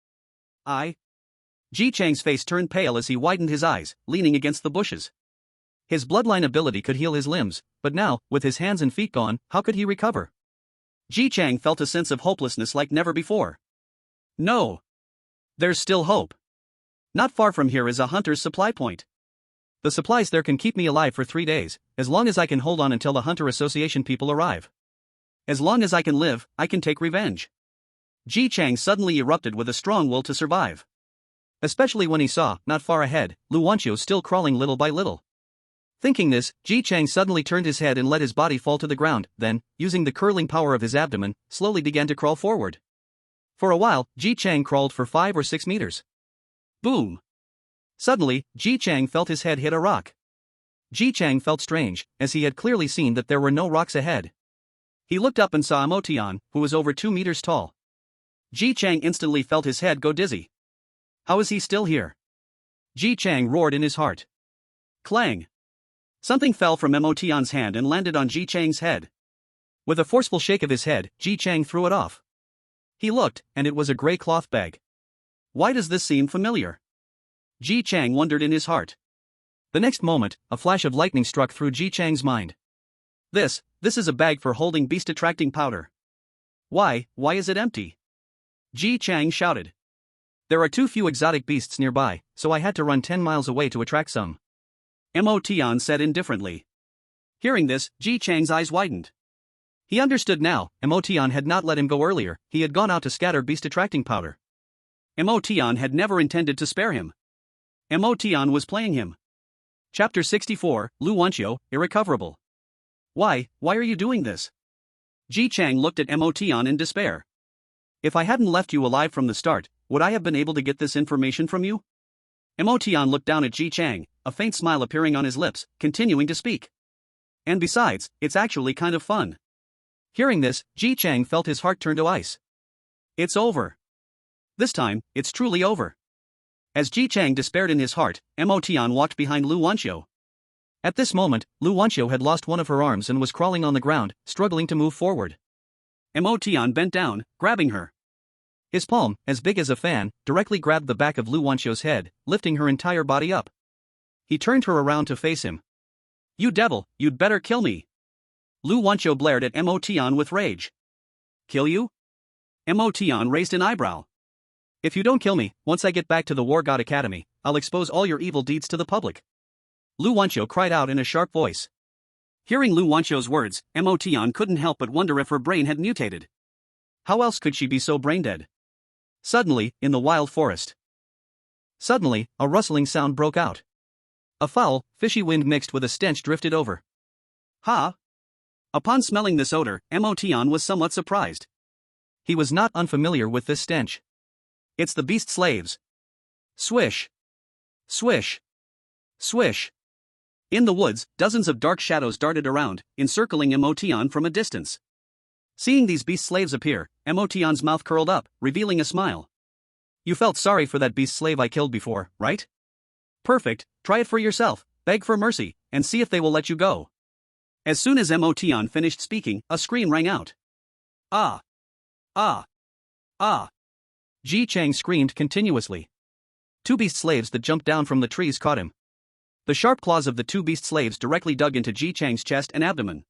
Ji Chang's face turned pale as he widened his eyes, leaning against the bushes. His bloodline ability could heal his limbs, but now, with his hands and feet gone, how could he recover? Ji Chang felt a sense of hopelessness like never before. No. There's still hope. Not far from here is a hunter's supply point. The supplies there can keep me alive for 3 days, as long as I can hold on until the Hunter Association people arrive. As long as I can live, I can take revenge. Ji Chang suddenly erupted with a strong will to survive. Especially when he saw, not far ahead, Lu Wanqiu still crawling little by little. Thinking this, Ji Chang suddenly turned his head and let his body fall to the ground, then, using the curling power of his abdomen, slowly began to crawl forward. For a while, Ji Chang crawled for 5 or 6 meters. Boom! Suddenly, Ji Chang felt his head hit a rock. Ji Chang felt strange, as he had clearly seen that there were no rocks ahead. He looked up and saw Motian, who was over 2 meters tall. Ji Chang instantly felt his head go dizzy. How is he still here? Ji Chang roared in his heart. Clang! Something fell from Motian's hand and landed on Ji Chang's head. With a forceful shake of his head, Ji Chang threw it off. He looked, and it was a gray cloth bag. Why does this seem familiar? Ji Chang wondered in his heart. The next moment, a flash of lightning struck through Ji Chang's mind. This is a bag for holding beast-attracting powder. Why is it empty? Ji Chang shouted. There are too few exotic beasts nearby, so I had to run 10 miles away to attract some. Motian said indifferently. Hearing this, Ji Chang's eyes widened. He understood now, Motian had not let him go earlier, he had gone out to scatter beast-attracting powder. Motian had never intended to spare him. Motian was playing him. Chapter 64, Lu Wanqiu, Irrecoverable. Why are you doing this? Ji Chang looked at Motian in despair. If I hadn't left you alive from the start, would I have been able to get this information from you? Motian looked down at Ji Chang, a faint smile appearing on his lips, continuing to speak. And besides, it's actually kind of fun. Hearing this, Ji Chang felt his heart turn to ice. It's over. This time, it's truly over. As Ji Chang despaired in his heart, Motian walked behind Lu Wanqiu. At this moment, Lu Wanqiu had lost one of her arms and was crawling on the ground, struggling to move forward. Motian bent down, grabbing her. His palm, as big as a fan, directly grabbed the back of Lu Wanqiu's head, lifting her entire body up. He turned her around to face him. You devil, you'd better kill me. Lu Wanqiu blared at Motian with rage. Kill you? Motian raised an eyebrow. If you don't kill me, once I get back to the War God Academy, I'll expose all your evil deeds to the public. Lu Wanqiu cried out in a sharp voice. Hearing Lu Wanqiu's words, Motian couldn't help but wonder if her brain had mutated. How else could she be so brain-dead? Suddenly, in the wild forest. Suddenly, a rustling sound broke out. A foul, fishy wind mixed with a stench drifted over. Ha! Upon smelling this odor, Emotion was somewhat surprised. He was not unfamiliar with this stench. It's the beast slaves. Swish! Swish! Swish! In the woods, dozens of dark shadows darted around, encircling Emotion from a distance. Seeing these beast slaves appear, Emotion's mouth curled up, revealing a smile. You felt sorry for that beast slave I killed before, right? Perfect, try it for yourself, beg for mercy, and see if they will let you go. As soon as Emotion finished speaking, a scream rang out. Ah! Ah! Ah! Ji Chang screamed continuously. Two beast slaves that jumped down from the trees caught him. The sharp claws of the two beast slaves directly dug into Ji Chang's chest and abdomen.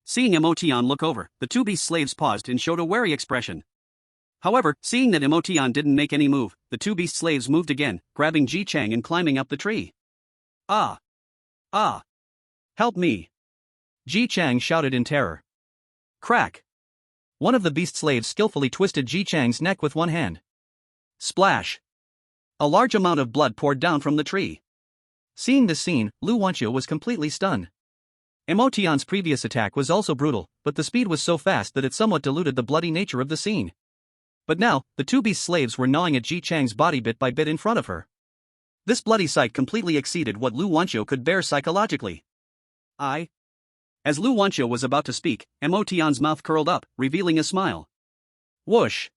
Seeing Emotion look over, the two beast slaves paused and showed a wary expression. However, seeing that Emotion didn't make any move, the two beast slaves moved again, grabbing Ji Chang and climbing up the tree. Ah! Ah! Help me! Ji Chang shouted in terror. Crack! One of the beast slaves skillfully twisted Ji Chang's neck with one hand. Splash! A large amount of blood poured down from the tree. Seeing this scene, Lu Wanqiu was completely stunned. Emotion's previous attack was also brutal, but the speed was so fast that it somewhat diluted the bloody nature of the scene. But now, the two beast slaves were gnawing at Ji Chang's body bit by bit in front of her. This bloody sight completely exceeded what Lu Wanqiu could bear psychologically. As Lu Wanqiu was about to speak, Emotion's mouth curled up, revealing a smile. Whoosh!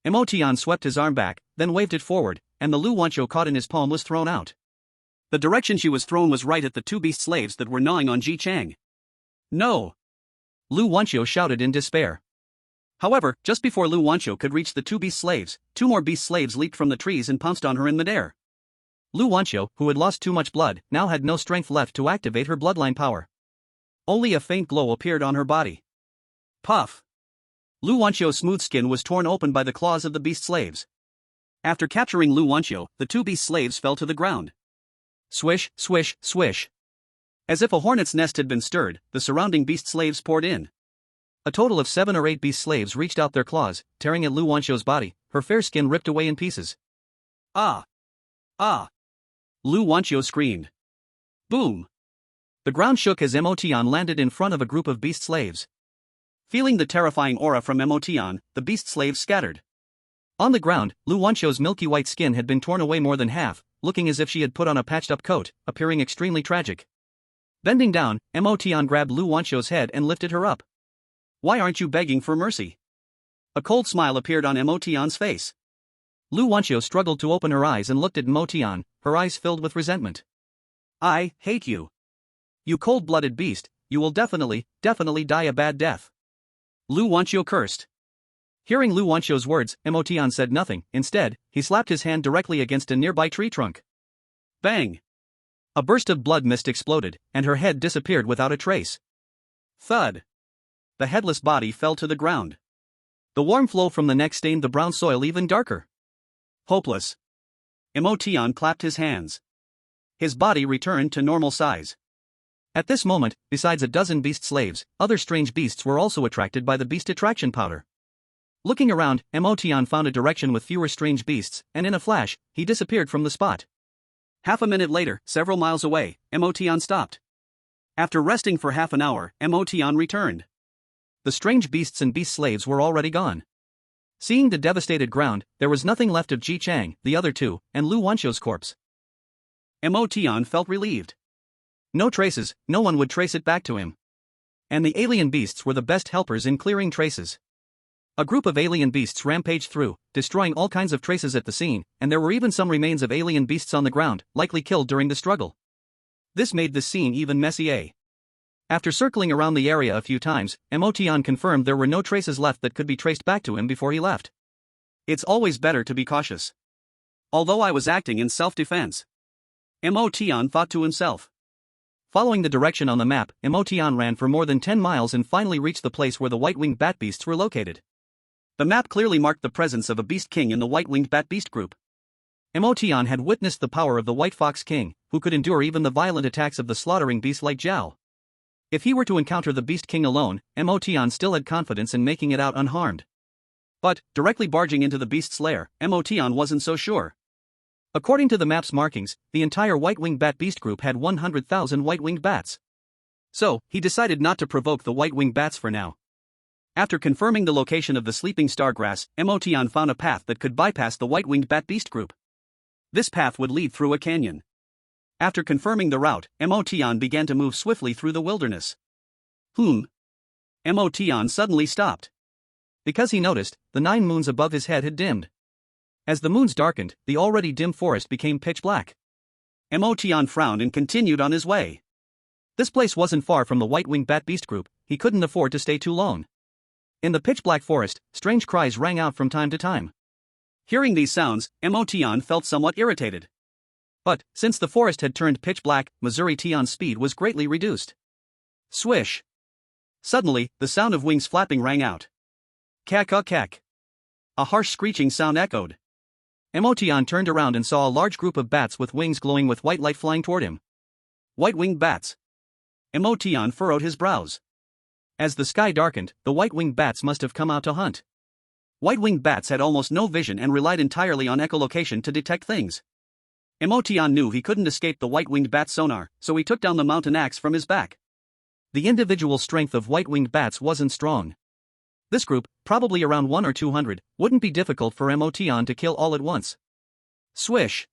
Emotion swept his arm back, then waved it forward, and the Lu Wanqiu caught in his palm was thrown out. The direction she was thrown was right at the two beast slaves that were gnawing on Ji Chang. No! Lu Wanqiu shouted in despair. However, just before Lu Wanqiu could reach the two beast slaves, two more beast slaves leaped from the trees and pounced on her in midair. Lu Wanqiu, who had lost too much blood, now had no strength left to activate her bloodline power. Only a faint glow appeared on her body. Puff! Lu Wanqiu's smooth skin was torn open by the claws of the beast slaves. After capturing Lu Wanqiu, the two beast slaves fell to the ground. Swish, swish, swish. As if a hornet's nest had been stirred, the surrounding beast slaves poured in. A total of 7 or 8 beast slaves reached out their claws, tearing at Lu Wanqiu's body, her fair skin ripped away in pieces. Ah! Ah! Lu Wanqiu screamed. Boom! The ground shook as Emotion landed in front of a group of beast slaves. Feeling the terrifying aura from Emotion, the beast slaves scattered. On the ground, Lu Wanqiu's milky white skin had been torn away more than half, looking as if she had put on a patched-up coat, appearing extremely tragic. Bending down, Emotion grabbed Lu Wanqiu's head and lifted her up. Why aren't you begging for mercy? A cold smile appeared on Emotion's face. Lu Wanqiu struggled to open her eyes and looked at Emotion, her eyes filled with resentment. I hate you. You cold-blooded beast, you will definitely die a bad death. Lu Wanqiu cursed. Hearing Lu Wanqiu's words, Emotion said nothing. Instead, he slapped his hand directly against a nearby tree trunk. Bang! A burst of blood mist exploded, and her head disappeared without a trace. Thud! The headless body fell to the ground. The warm flow from the neck stained the brown soil even darker. Hopeless. Emotion clapped his hands. His body returned to normal size. At this moment, besides a dozen beast slaves, other strange beasts were also attracted by the beast attraction powder. Looking around, Emotion found a direction with fewer strange beasts, and in a flash, he disappeared from the spot. Half a minute later, several miles away, Emotion stopped. After resting for half an hour, Emotion returned. The strange beasts and beast slaves were already gone. Seeing the devastated ground, there was nothing left of Ji Chang, the other two, and Lu Wanqiu's corpse. Emotion felt relieved. No traces, no one would trace it back to him. And the alien beasts were the best helpers in clearing traces. A group of alien beasts rampaged through, destroying all kinds of traces at the scene, and there were even some remains of alien beasts on the ground, likely killed during the struggle. This made the scene even messier. After circling around the area a few times, Emotion confirmed there were no traces left that could be traced back to him before he left. It's always better to be cautious. Although I was acting in self-defense. Emotion thought to himself. Following the direction on the map, Emotion ran for more than 10 miles and finally reached the place where the white-winged bat beasts were located. The map clearly marked the presence of a beast king in the white-winged bat beast group. Emotion had witnessed the power of the white fox king, who could endure even the violent attacks of the slaughtering beast like Zhao. If he were to encounter the beast king alone, Emotion still had confidence in making it out unharmed. But, directly barging into the beast's lair, Emotion wasn't so sure. According to the map's markings, the entire white-winged bat beast group had 100,000 white-winged bats. So, he decided not to provoke the white-winged bats for now. After confirming the location of the sleeping stargrass, Emotion found a path that could bypass the white-winged bat beast group. This path would lead through a canyon. After confirming the route, Emotion began to move swiftly through the wilderness. Emotion suddenly stopped. Because he noticed, the 9 moons above his head had dimmed. As the moons darkened, the already dim forest became pitch black. Emotion frowned and continued on his way. This place wasn't far from the white-winged bat beast group, he couldn't afford to stay too long. In the pitch-black forest, strange cries rang out from time to time. Hearing these sounds, Emotion felt somewhat irritated. But, since the forest had turned pitch black, Missouri-Tion's speed was greatly reduced. Swish! Suddenly, the sound of wings flapping rang out. Cack-cack. A harsh screeching sound echoed. Emotion turned around and saw a large group of bats with wings glowing with white light flying toward him. White-winged bats. Emotion furrowed his brows. As the sky darkened, the white-winged bats must have come out to hunt. White-winged bats had almost no vision and relied entirely on echolocation to detect things. Emotion knew he couldn't escape the white-winged bat sonar, so he took down the mountain axe from his back. The individual strength of white-winged bats wasn't strong. This group, probably around 1 or 200, wouldn't be difficult for Emotion to kill all at once. Swish!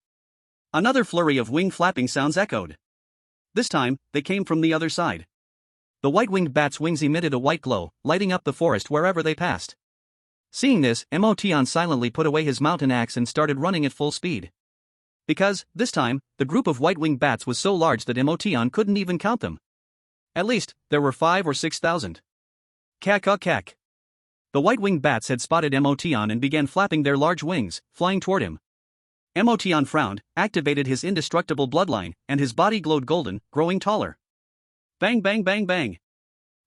Another flurry of wing flapping sounds echoed. This time, they came from the other side. The white-winged bats' wings emitted a white glow, lighting up the forest wherever they passed. Seeing this, Emotion silently put away his mountain axe and started running at full speed. Because, this time, the group of white-winged bats was so large that Emotion couldn't even count them. At least, there were 5 or 6,000. Cack-cack. The white-winged bats had spotted Emotion and began flapping their large wings, flying toward him. Emotion frowned, activated his indestructible bloodline, and his body glowed golden, growing taller. Bang bang bang bang.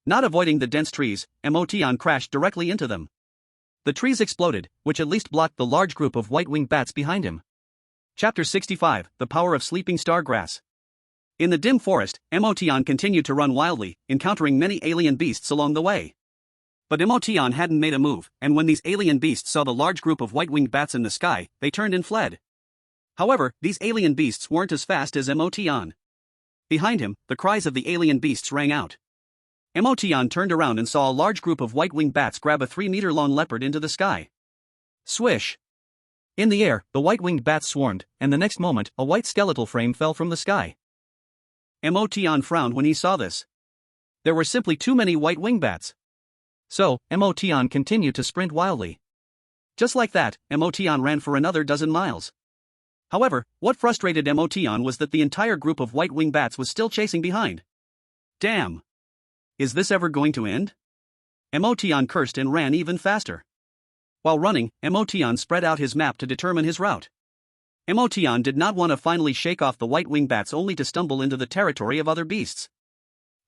Not avoiding the dense trees, Emotion crashed directly into them. The trees exploded, which at least blocked the large group of white-winged bats behind him. Chapter 65, The Power of Sleeping Stargrass. In the dim forest, Emotion continued to run wildly, encountering many alien beasts along the way. But Emotion hadn't made a move, and when these alien beasts saw the large group of white-winged bats in the sky, they turned and fled. However, these alien beasts weren't as fast as Emotion. Behind him, the cries of the alien beasts rang out. Emotion turned around and saw a large group of white-winged bats grab a 3-meter-long leopard into the sky. Swish! In the air, the white-winged bats swarmed, and the next moment, a white skeletal frame fell from the sky. Emotion frowned when he saw this. There were simply too many white-winged bats. So, Emotion continued to sprint wildly. Just like that, Emotion ran for another dozen miles. However, what frustrated Emotion was that the entire group of white-winged bats was still chasing behind. Damn! Is this ever going to end? Emotion cursed and ran even faster. While running, Emotion spread out his map to determine his route. Emotion did not want to finally shake off the white-winged bats only to stumble into the territory of other beasts.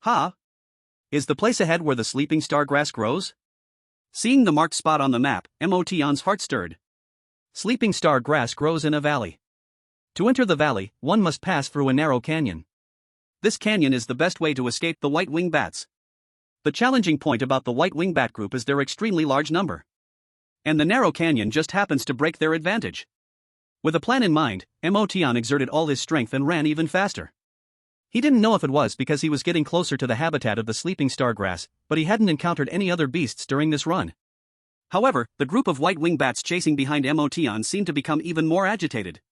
Ha! Is the place ahead where the sleeping stargrass grows? Seeing the marked spot on the map, Emotion's heart stirred. Sleeping star grass grows in a valley. To enter the valley, one must pass through a narrow canyon. This canyon is the best way to escape the white-winged bats. The challenging point about the white-winged bat group is their extremely large number. And the narrow canyon just happens to break their advantage. With a plan in mind, Emotion exerted all his strength and ran even faster. He didn't know if it was because he was getting closer to the habitat of the sleeping stargrass, but he hadn't encountered any other beasts during this run. However, the group of white-winged bats chasing behind Emotion seemed to become even more agitated.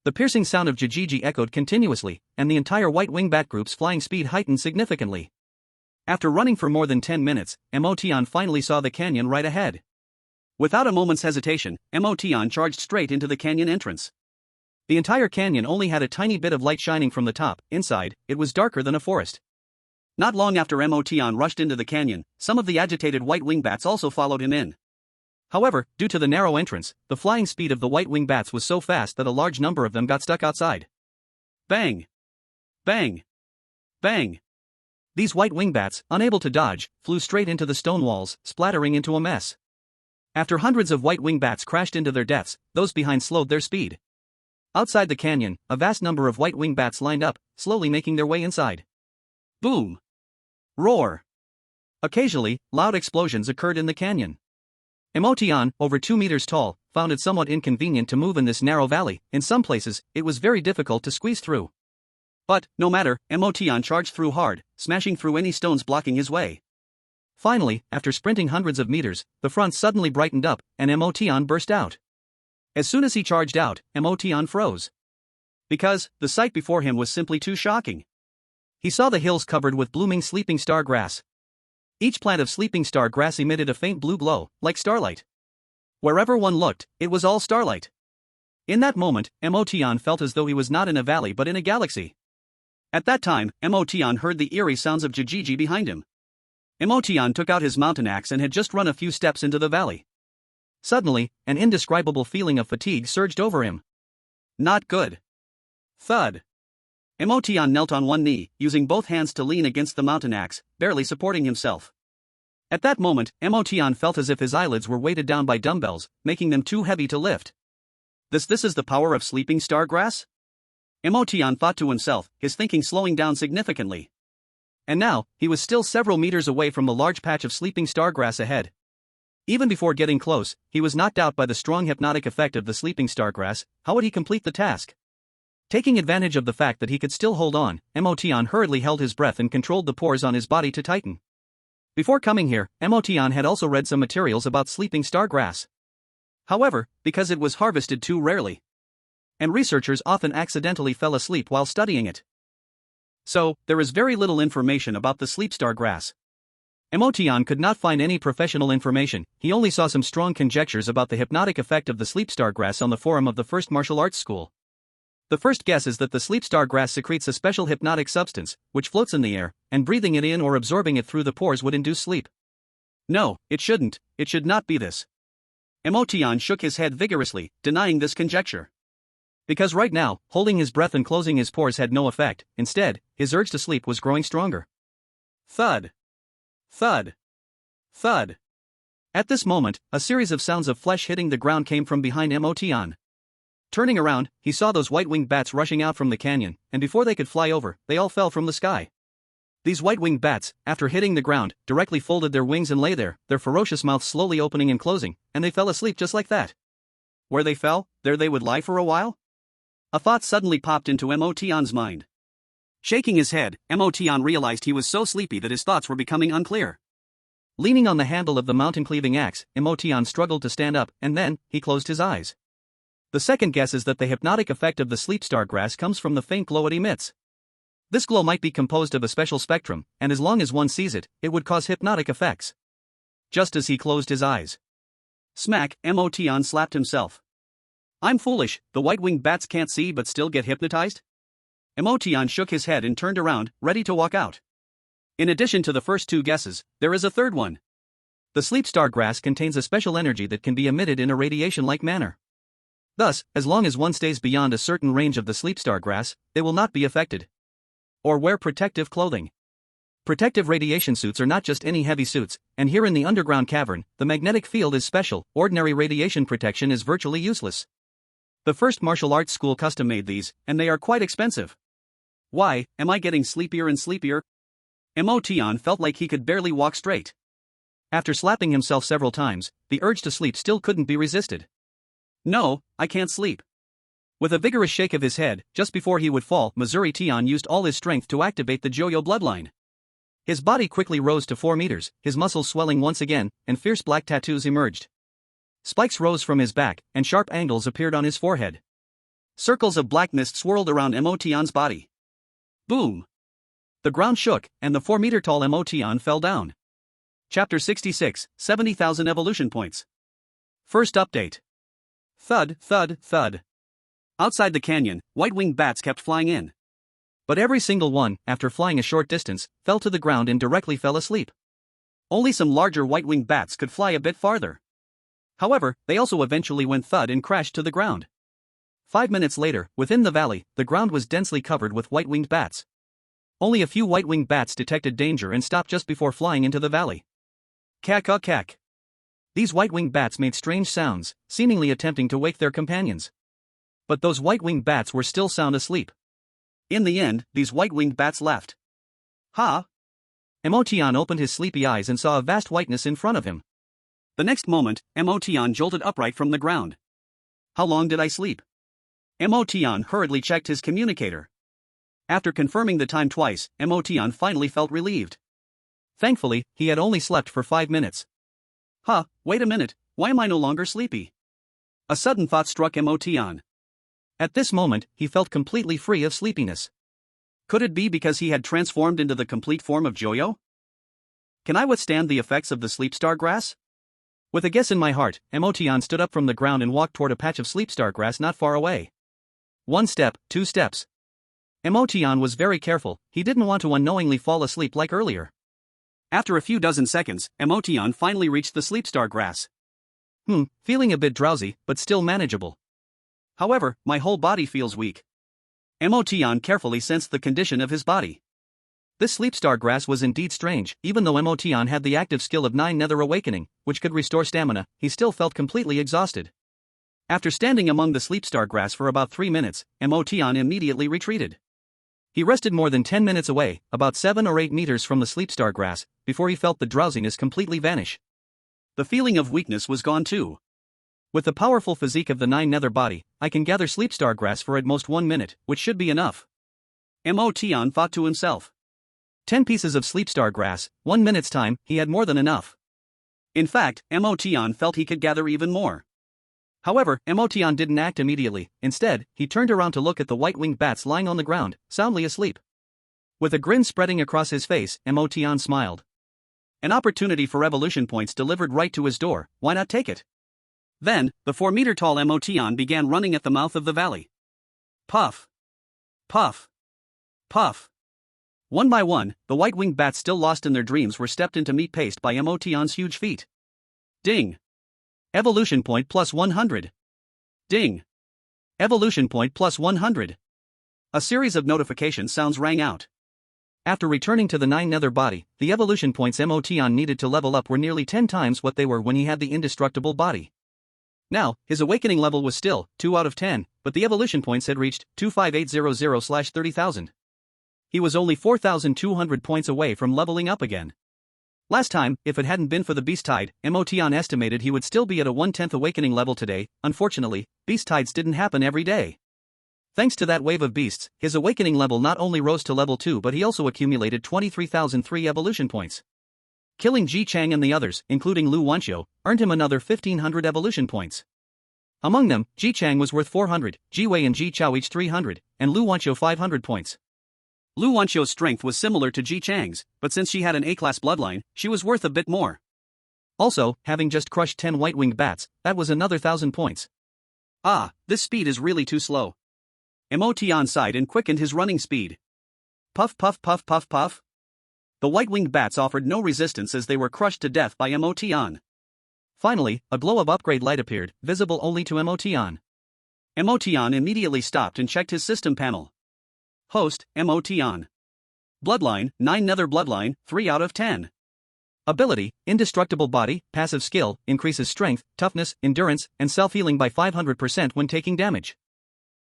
The piercing sound of jijiji echoed continuously, and the entire white-winged bat group's flying speed heightened significantly. After running for more than 10 minutes, Emotion finally saw the canyon right ahead. Without a moment's hesitation, Emotion charged straight into the canyon entrance. The entire canyon only had a tiny bit of light shining from the top. Inside, it was darker than a forest. Not long after Emotion rushed into the canyon, some of the agitated white-winged bats also followed him in. However, due to the narrow entrance, the flying speed of the white-winged bats was so fast that a large number of them got stuck outside. Bang! Bang! Bang! These white-winged bats, unable to dodge, flew straight into the stone walls, splattering into a mess. After hundreds of white-winged bats crashed into their deaths, those behind slowed their speed. Outside the canyon, a vast number of white-winged bats lined up, slowly making their way inside. Boom! Roar! Occasionally, loud explosions occurred in the canyon. Emotion, over 2 meters tall, found it somewhat inconvenient to move in this narrow valley. In some places, it was very difficult to squeeze through. But, no matter, Emotion charged through hard, smashing through any stones blocking his way. Finally, after sprinting hundreds of meters, the front suddenly brightened up, and Emotion burst out. As soon as he charged out, Emotion froze. Because, the sight before him was simply too shocking. He saw the hills covered with blooming sleeping star grass. Each plant of sleeping star grass emitted a faint blue glow, like starlight. Wherever one looked, it was all starlight. In that moment, Emotion felt as though he was not in a valley but in a galaxy. At that time, Emotion heard the eerie sounds of Jijiji behind him. Emotion took out his mountain axe and had just run a few steps into the valley. Suddenly, an indescribable feeling of fatigue surged over him. Not good. Thud. Emotion knelt on one knee, using both hands to lean against the mountain axe, barely supporting himself. At that moment, Emotion felt as if his eyelids were weighted down by dumbbells, making them too heavy to lift. This is the power of sleeping star grass? Emotion thought to himself, his thinking slowing down significantly. And now, he was still several meters away from the large patch of sleeping star grass ahead. Even before getting close, he was knocked out by the strong hypnotic effect of the sleeping star grass. How would he complete the task? Taking advantage of the fact that he could still hold on, Emotion hurriedly held his breath and controlled the pores on his body to tighten. Before coming here, Emotion had also read some materials about sleeping star grass. However, because it was harvested too rarely, and researchers often accidentally fell asleep while studying it, so there is very little information about the sleep star grass. Emotion could not find any professional information. He only saw some strong conjectures about the hypnotic effect of the sleep star grass on the forum of the first martial arts school. The first guess is that the sleep star grass secretes a special hypnotic substance, which floats in the air, and breathing it in or absorbing it through the pores would induce sleep. No, it shouldn't, it should not be this. Emotion shook his head vigorously, denying this conjecture. Because right now, holding his breath and closing his pores had no effect. Instead, his urge to sleep was growing stronger. Thud. Thud. Thud. At this moment, a series of sounds of flesh hitting the ground came from behind Emotion. Turning around, he saw those white-winged bats rushing out from the canyon, and before they could fly over, they all fell from the sky. These white-winged bats, after hitting the ground, directly folded their wings and lay there, their ferocious mouths slowly opening and closing, and they fell asleep just like that. Where they fell, there they would lie for a while? A thought suddenly popped into Emotion's mind. Shaking his head, Emotion realized he was so sleepy that his thoughts were becoming unclear. Leaning on the handle of the mountain-cleaving axe, Emotion struggled to stand up, and then, he closed his eyes. The second guess is that the hypnotic effect of the sleep star grass comes from the faint glow it emits. This glow might be composed of a special spectrum, and as long as one sees it, it would cause hypnotic effects. Just as he closed his eyes. Smack, Emotion slapped himself. I'm foolish, the white-winged bats can't see but still get hypnotized? Emotion shook his head and turned around, ready to walk out. In addition to the first two guesses, there is a third one. The sleep star grass contains a special energy that can be emitted in a radiation-like manner. Thus, as long as one stays beyond a certain range of the sleep star grass, they will not be affected. Or wear protective clothing. Protective radiation suits are not just any heavy suits, and here in the underground cavern, the magnetic field is special. Ordinary radiation protection is virtually useless. The first martial arts school custom made these, and they are quite expensive. Why, am I getting sleepier and sleepier? Emotion felt like he could barely walk straight. After slapping himself several times, the urge to sleep still couldn't be resisted. No, I can't sleep. With a vigorous shake of his head, just before he would fall, Missouri Tion used all his strength to activate the Joyo bloodline. His body quickly rose to 4 meters, his muscles swelling once again, and fierce black tattoos emerged. Spikes rose from his back, and sharp angles appeared on his forehead. Circles of black mist swirled around Emotion's body. Boom! The ground shook, and the 4-meter-tall Emotion fell down. Chapter 66, 70,000 Evolution Points. First update. Thud, thud, thud. Outside the canyon, white-winged bats kept flying in. But every single one, after flying a short distance, fell to the ground and directly fell asleep. Only some larger white-winged bats could fly a bit farther. However, they also eventually went thud and crashed to the ground. 5 minutes later, within the valley, the ground was densely covered with white-winged bats. Only a few white-winged bats detected danger and stopped just before flying into the valley. Cack-a-cack. These white-winged bats made strange sounds, seemingly attempting to wake their companions. But those white-winged bats were still sound asleep. In the end, these white-winged bats left. Ha! Emotion opened his sleepy eyes and saw a vast whiteness in front of him. The next moment, Emotion jolted upright from the ground. How long did I sleep? Emotion hurriedly checked his communicator. After confirming the time twice, Emotion finally felt relieved. Thankfully, he had only slept for 5 minutes. Wait a minute, why am I no longer sleepy? A sudden thought struck Emotion. At this moment, he felt completely free of sleepiness. Could it be because he had transformed into the complete form of Joyo? Can I withstand the effects of the sleepstar grass? With a guess in my heart, Emotion stood up from the ground and walked toward a patch of sleepstar grass not far away. 1 step, 2 steps. Emotion was very careful, he didn't want to unknowingly fall asleep like earlier. After a few dozen seconds, Emotion finally reached the sleepstar grass. Feeling a bit drowsy, but still manageable. However, my whole body feels weak. Emotion carefully sensed the condition of his body. This sleepstar grass was indeed strange. Even though Emotion had the active skill of 9 Nether Awakening, which could restore stamina, he still felt completely exhausted. After standing among the sleepstar grass for about 3 minutes, Emotion immediately retreated. He rested more than 10 minutes away, about 7 or 8 meters from the sleepstar grass, before he felt the drowsiness completely vanish. The feeling of weakness was gone too. With the powerful physique of the 9 Nether body, I can gather sleepstar grass for at most 1 minute, which should be enough. Emotion thought to himself. 10 pieces of sleepstar grass, 1 minute's time, he had more than enough. In fact, Emotion felt he could gather even more. However, Emotion didn't act immediately. Instead, he turned around to look at the white-winged bats lying on the ground, soundly asleep. With a grin spreading across his face, Emotion smiled. An opportunity for evolution points delivered right to his door, why not take it? Then, the 4-meter-tall Emotion began running at the mouth of the valley. Puff! Puff! Puff! One by one, the white-winged bats still lost in their dreams were stepped into meat paste by Emotion's huge feet. Ding! Evolution point plus 100. Ding! Evolution point plus 100. A series of notification sounds rang out. After returning to the 9 Nether body, the evolution points Emotion needed to level up were nearly 10 times what they were when he had the indestructible body. Now, his awakening level was still 2 out of 10, but the evolution points had reached 25800/30,000. He was only 4,200 points away from leveling up again. Last time, if it hadn't been for the Beast Tide, Emotion estimated he would still be at a 1/10 awakening level today. Unfortunately, Beast Tides didn't happen every day. Thanks to that wave of beasts, his awakening level not only rose to level 2 but he also accumulated 23,003 evolution points. Killing Ji Chang and the others, including Lu Wanxiu, earned him another 1,500 evolution points. Among them, Ji Chang was worth 400, Ji Wei and Ji Chao each 300, and Lu Wanxiu 500 points. Lu Wanxiu's strength was similar to Ji Chang's, but since she had an A-class bloodline, she was worth a bit more. Also, having just crushed 10 white-winged bats, that was another 1,000 points. This speed is really too slow. Emotion sighed and quickened his running speed. Puff puff puff puff puff. The white-winged bats offered no resistance as they were crushed to death by Emotion. Finally, a glow of upgrade light appeared, visible only to Emotion. Emotion immediately stopped and checked his system panel. Host, Emotion. Bloodline, 9 Nether Bloodline, 3 out of 10. Ability, Indestructible Body, passive skill, increases strength, toughness, endurance, and self-healing by 500% when taking damage.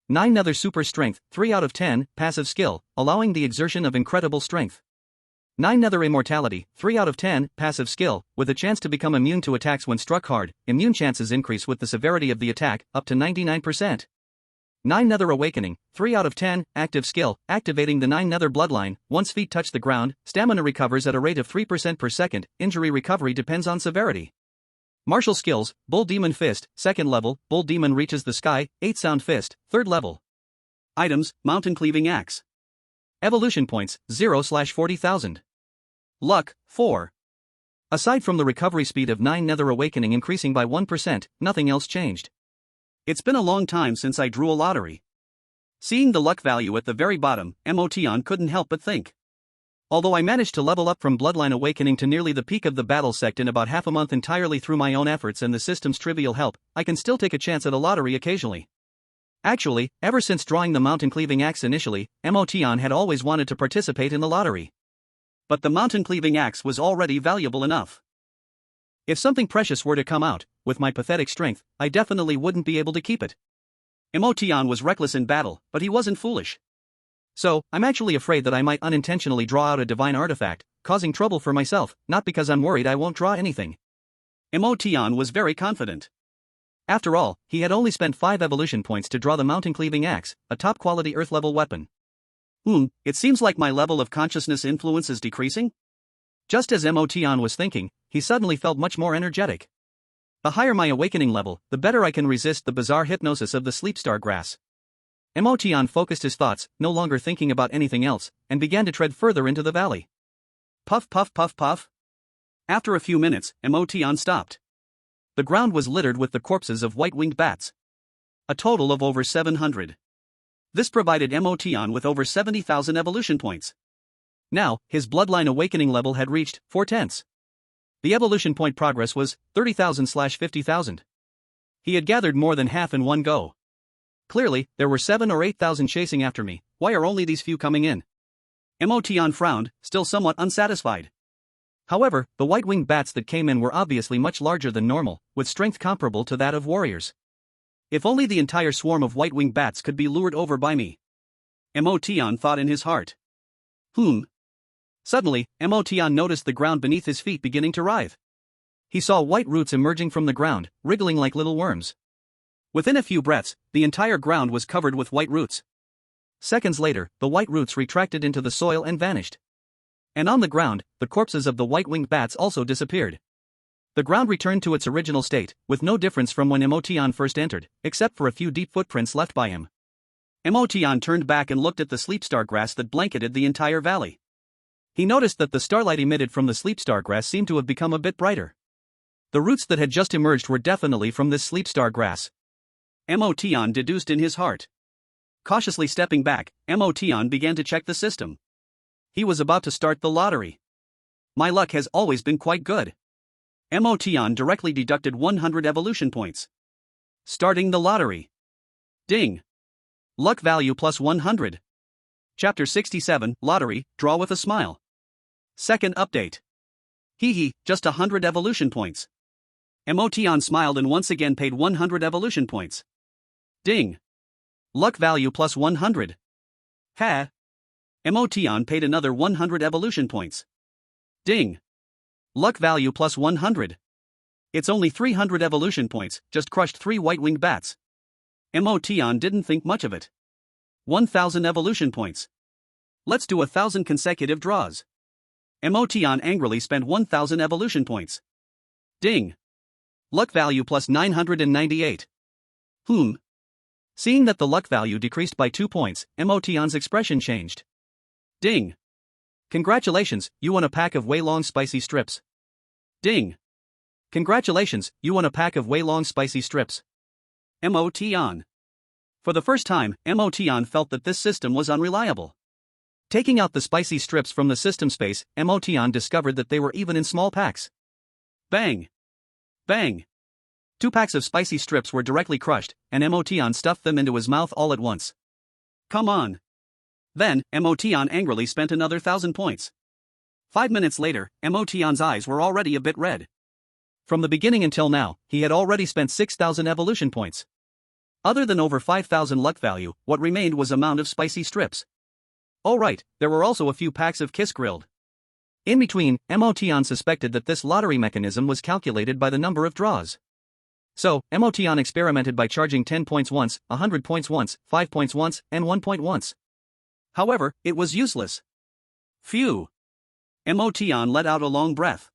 9 Nether Super Strength, 3 out of 10, passive skill, allowing the exertion of incredible strength. 9 Nether Immortality, 3 out of 10, passive skill, with a chance to become immune to attacks when struck hard. Immune chances increase with the severity of the attack, up to 99%. 9 Nether Awakening, 3 out of 10, active skill, activating the 9 Nether Bloodline. Once feet touch the ground, stamina recovers at a rate of 3% per second, injury recovery depends on severity. Martial skills, Bull Demon Fist, 2nd level, Bull Demon reaches the sky, 8 Sound Fist, 3rd level. Items, Mountain Cleaving Axe. Evolution points, 0/40,000. Luck, 4. Aside from the recovery speed of 9 Nether Awakening increasing by 1%, nothing else changed. It's been a long time since I drew a lottery. Seeing the luck value at the very bottom, Emotion couldn't help but think. Although I managed to level up from Bloodline Awakening to nearly the peak of the battle sect in about half a month entirely through my own efforts and the system's trivial help, I can still take a chance at a lottery occasionally. Actually, ever since drawing the Mountain Cleaving Axe initially, Emotion had always wanted to participate in the lottery. But the Mountain Cleaving Axe was already valuable enough. If something precious were to come out, with my pathetic strength, I definitely wouldn't be able to keep it. Emotion was reckless in battle, but he wasn't foolish. So, I'm actually afraid that I might unintentionally draw out a divine artifact, causing trouble for myself, not because I'm worried I won't draw anything. Emotion was very confident. After all, he had only spent 5 evolution points to draw the mountain-cleaving axe, a top-quality Earth-level weapon. It seems like my level of consciousness influence is decreasing? Just as Emotion was thinking, he suddenly felt much more energetic. The higher my awakening level, the better I can resist the bizarre hypnosis of the sleepstar grass. Emotion focused his thoughts, no longer thinking about anything else, and began to tread further into the valley. Puff puff puff puff. After a few minutes, Emotion stopped. The ground was littered with the corpses of white-winged bats. A total of over 700. This provided Emotion with over 70,000 evolution points. Now, his bloodline awakening level had reached 4/10. The evolution point progress was 30,000/50,000. He had gathered more than half in one go. Clearly, there were 7 or 8,000 chasing after me. Why are only these few coming in? Emotion frowned, still somewhat unsatisfied. However, the white-winged bats that came in were obviously much larger than normal, with strength comparable to that of warriors. If only the entire swarm of white-winged bats could be lured over by me. Emotion thought in his heart. Suddenly, Emotion noticed the ground beneath his feet beginning to writhe. He saw white roots emerging from the ground, wriggling like little worms. Within a few breaths, the entire ground was covered with white roots. Seconds later, the white roots retracted into the soil and vanished. And on the ground, the corpses of the white-winged bats also disappeared. The ground returned to its original state, with no difference from when Emotion first entered, except for a few deep footprints left by him. Emotion turned back and looked at the sleepstar grass that blanketed the entire valley. He noticed that the starlight emitted from the sleepstar grass seemed to have become a bit brighter. The roots that had just emerged were definitely from this sleepstar grass. Emotion deduced in his heart. Cautiously stepping back, Emotion began to check the system. He was about to start the lottery. My luck has always been quite good. Emotion directly deducted 100 evolution points. Starting the lottery. Ding. Luck value plus 100. Chapter 67, Lottery, Draw with a Smile. Second update. Just 100 evolution points. Emotion smiled and once again paid 100 evolution points. Ding. Luck value plus 100. Ha. Emotion paid another 100 evolution points. Ding. Luck value plus 100. It's only 300 evolution points, just crushed 3 white-winged bats. Emotion didn't think much of it. 1,000 evolution points. Let's do 1,000 consecutive draws. Emotion angrily spent 1,000 evolution points. Ding. Luck value plus 998. Seeing that the luck value decreased by 2 points, Emotion's expression changed. Ding. Congratulations, you won a pack of Weilong spicy strips. Ding. Congratulations, you won a pack of Weilong spicy strips. Emotion. For the first time, Emotion felt that this system was unreliable. Taking out the spicy strips from the system space, Emotion discovered that they were even in small packs. Bang. Bang. 2 packs of spicy strips were directly crushed, and Emotion stuffed them into his mouth all at once. Come on. Then, Emotion angrily spent another 1,000 points. 5 minutes later, Emotion's eyes were already a bit red. From the beginning until now, he had already spent 6,000 evolution points. Other than over 5,000 luck value, what remained was a mound of spicy strips. Oh right, there were also a few packs of Kiss Grilled. In between, Emotion suspected that this lottery mechanism was calculated by the number of draws. So, Emotion experimented by charging 10 points once, 100 points once, 5 points once, and 1 point once. However, it was useless. Phew. Emotion let out a long breath.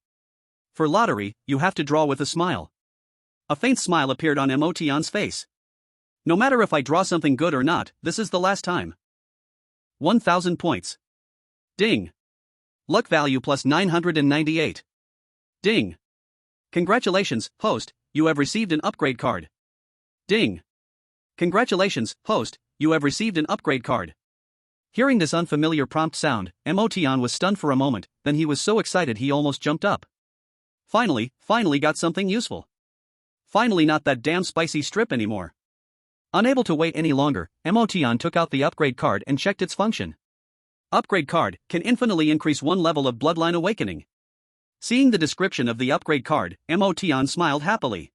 For lottery, you have to draw with a smile. A faint smile appeared on Emotion's face. No matter if I draw something good or not, this is the last time. 1,000 points. Ding. Luck value plus 998. Ding. Congratulations, host, you have received an upgrade card. Ding. Congratulations, host, you have received an upgrade card. Hearing this unfamiliar prompt sound, Emotion was stunned for a moment, then he was so excited he almost jumped up. Finally got something useful. Finally not that damn spicy strip anymore. Unable to wait any longer, Emotion took out the upgrade card and checked its function. Upgrade card can infinitely increase 1 level of bloodline awakening. Seeing the description of the upgrade card, Emotion smiled happily.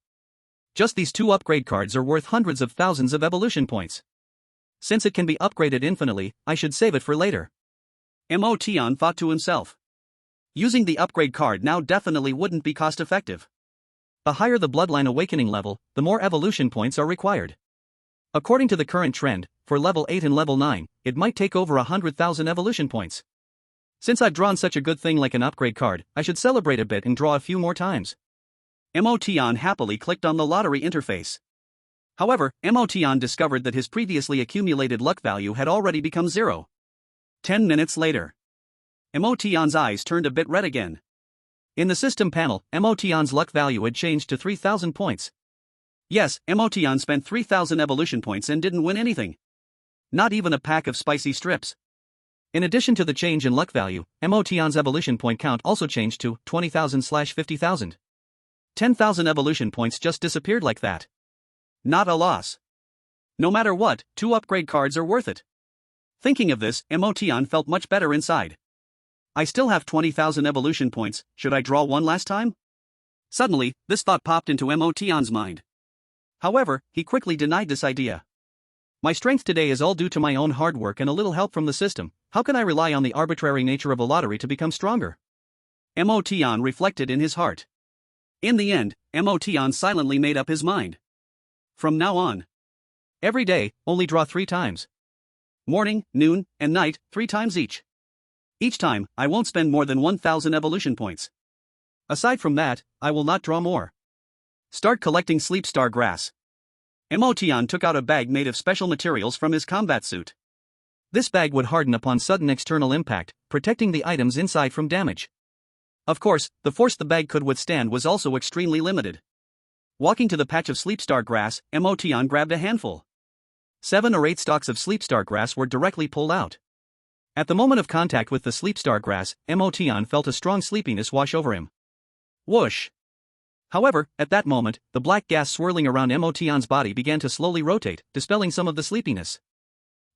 Just these 2 upgrade cards are worth hundreds of thousands of evolution points. Since it can be upgraded infinitely, I should save it for later. Emotion thought to himself. Using the upgrade card now definitely wouldn't be cost effective. The higher the bloodline awakening level, the more evolution points are required. According to the current trend, for level 8 and level 9, it might take over 100,000 evolution points. Since I've drawn such a good thing like an upgrade card, I should celebrate a bit and draw a few more times. Emotion happily clicked on the lottery interface. However, Emotion discovered that his previously accumulated luck value had already become 0. 10 minutes later. Emotion's eyes turned a bit red again. In the system panel, Emotion's luck value had changed to 3,000 points. Yes, Emotion spent 3,000 evolution points and didn't win anything. Not even a pack of spicy strips. In addition to the change in luck value, Emotion's evolution point count also changed to 20,000/50,000. 10,000 evolution points just disappeared like that. Not a loss. No matter what, 2 upgrade cards are worth it. Thinking of this, Emotion felt much better inside. I still have 20,000 evolution points, should I draw one last time? Suddenly, this thought popped into Emotion's mind. However, he quickly denied this idea. My strength today is all due to my own hard work and a little help from the system. How can I rely on the arbitrary nature of a lottery to become stronger? Emotion reflected in his heart. In the end, Emotion silently made up his mind. From now on, every day, only draw 3 times. Morning, noon, and night, 3 times each. Each time, I won't spend more than 1,000 evolution points. Aside from that, I will not draw more. Start collecting sleep star grass. Emotion took out a bag made of special materials from his combat suit. This bag would harden upon sudden external impact, protecting the items inside from damage. Of course, the force the bag could withstand was also extremely limited. Walking to the patch of sleep star grass, Emotion grabbed a handful. 7 or 8 stalks of sleep star grass were directly pulled out. At the moment of contact with the sleep star grass, Emotion felt a strong sleepiness wash over him. Whoosh! However, at that moment, the black gas swirling around Emotion's body began to slowly rotate, dispelling some of the sleepiness.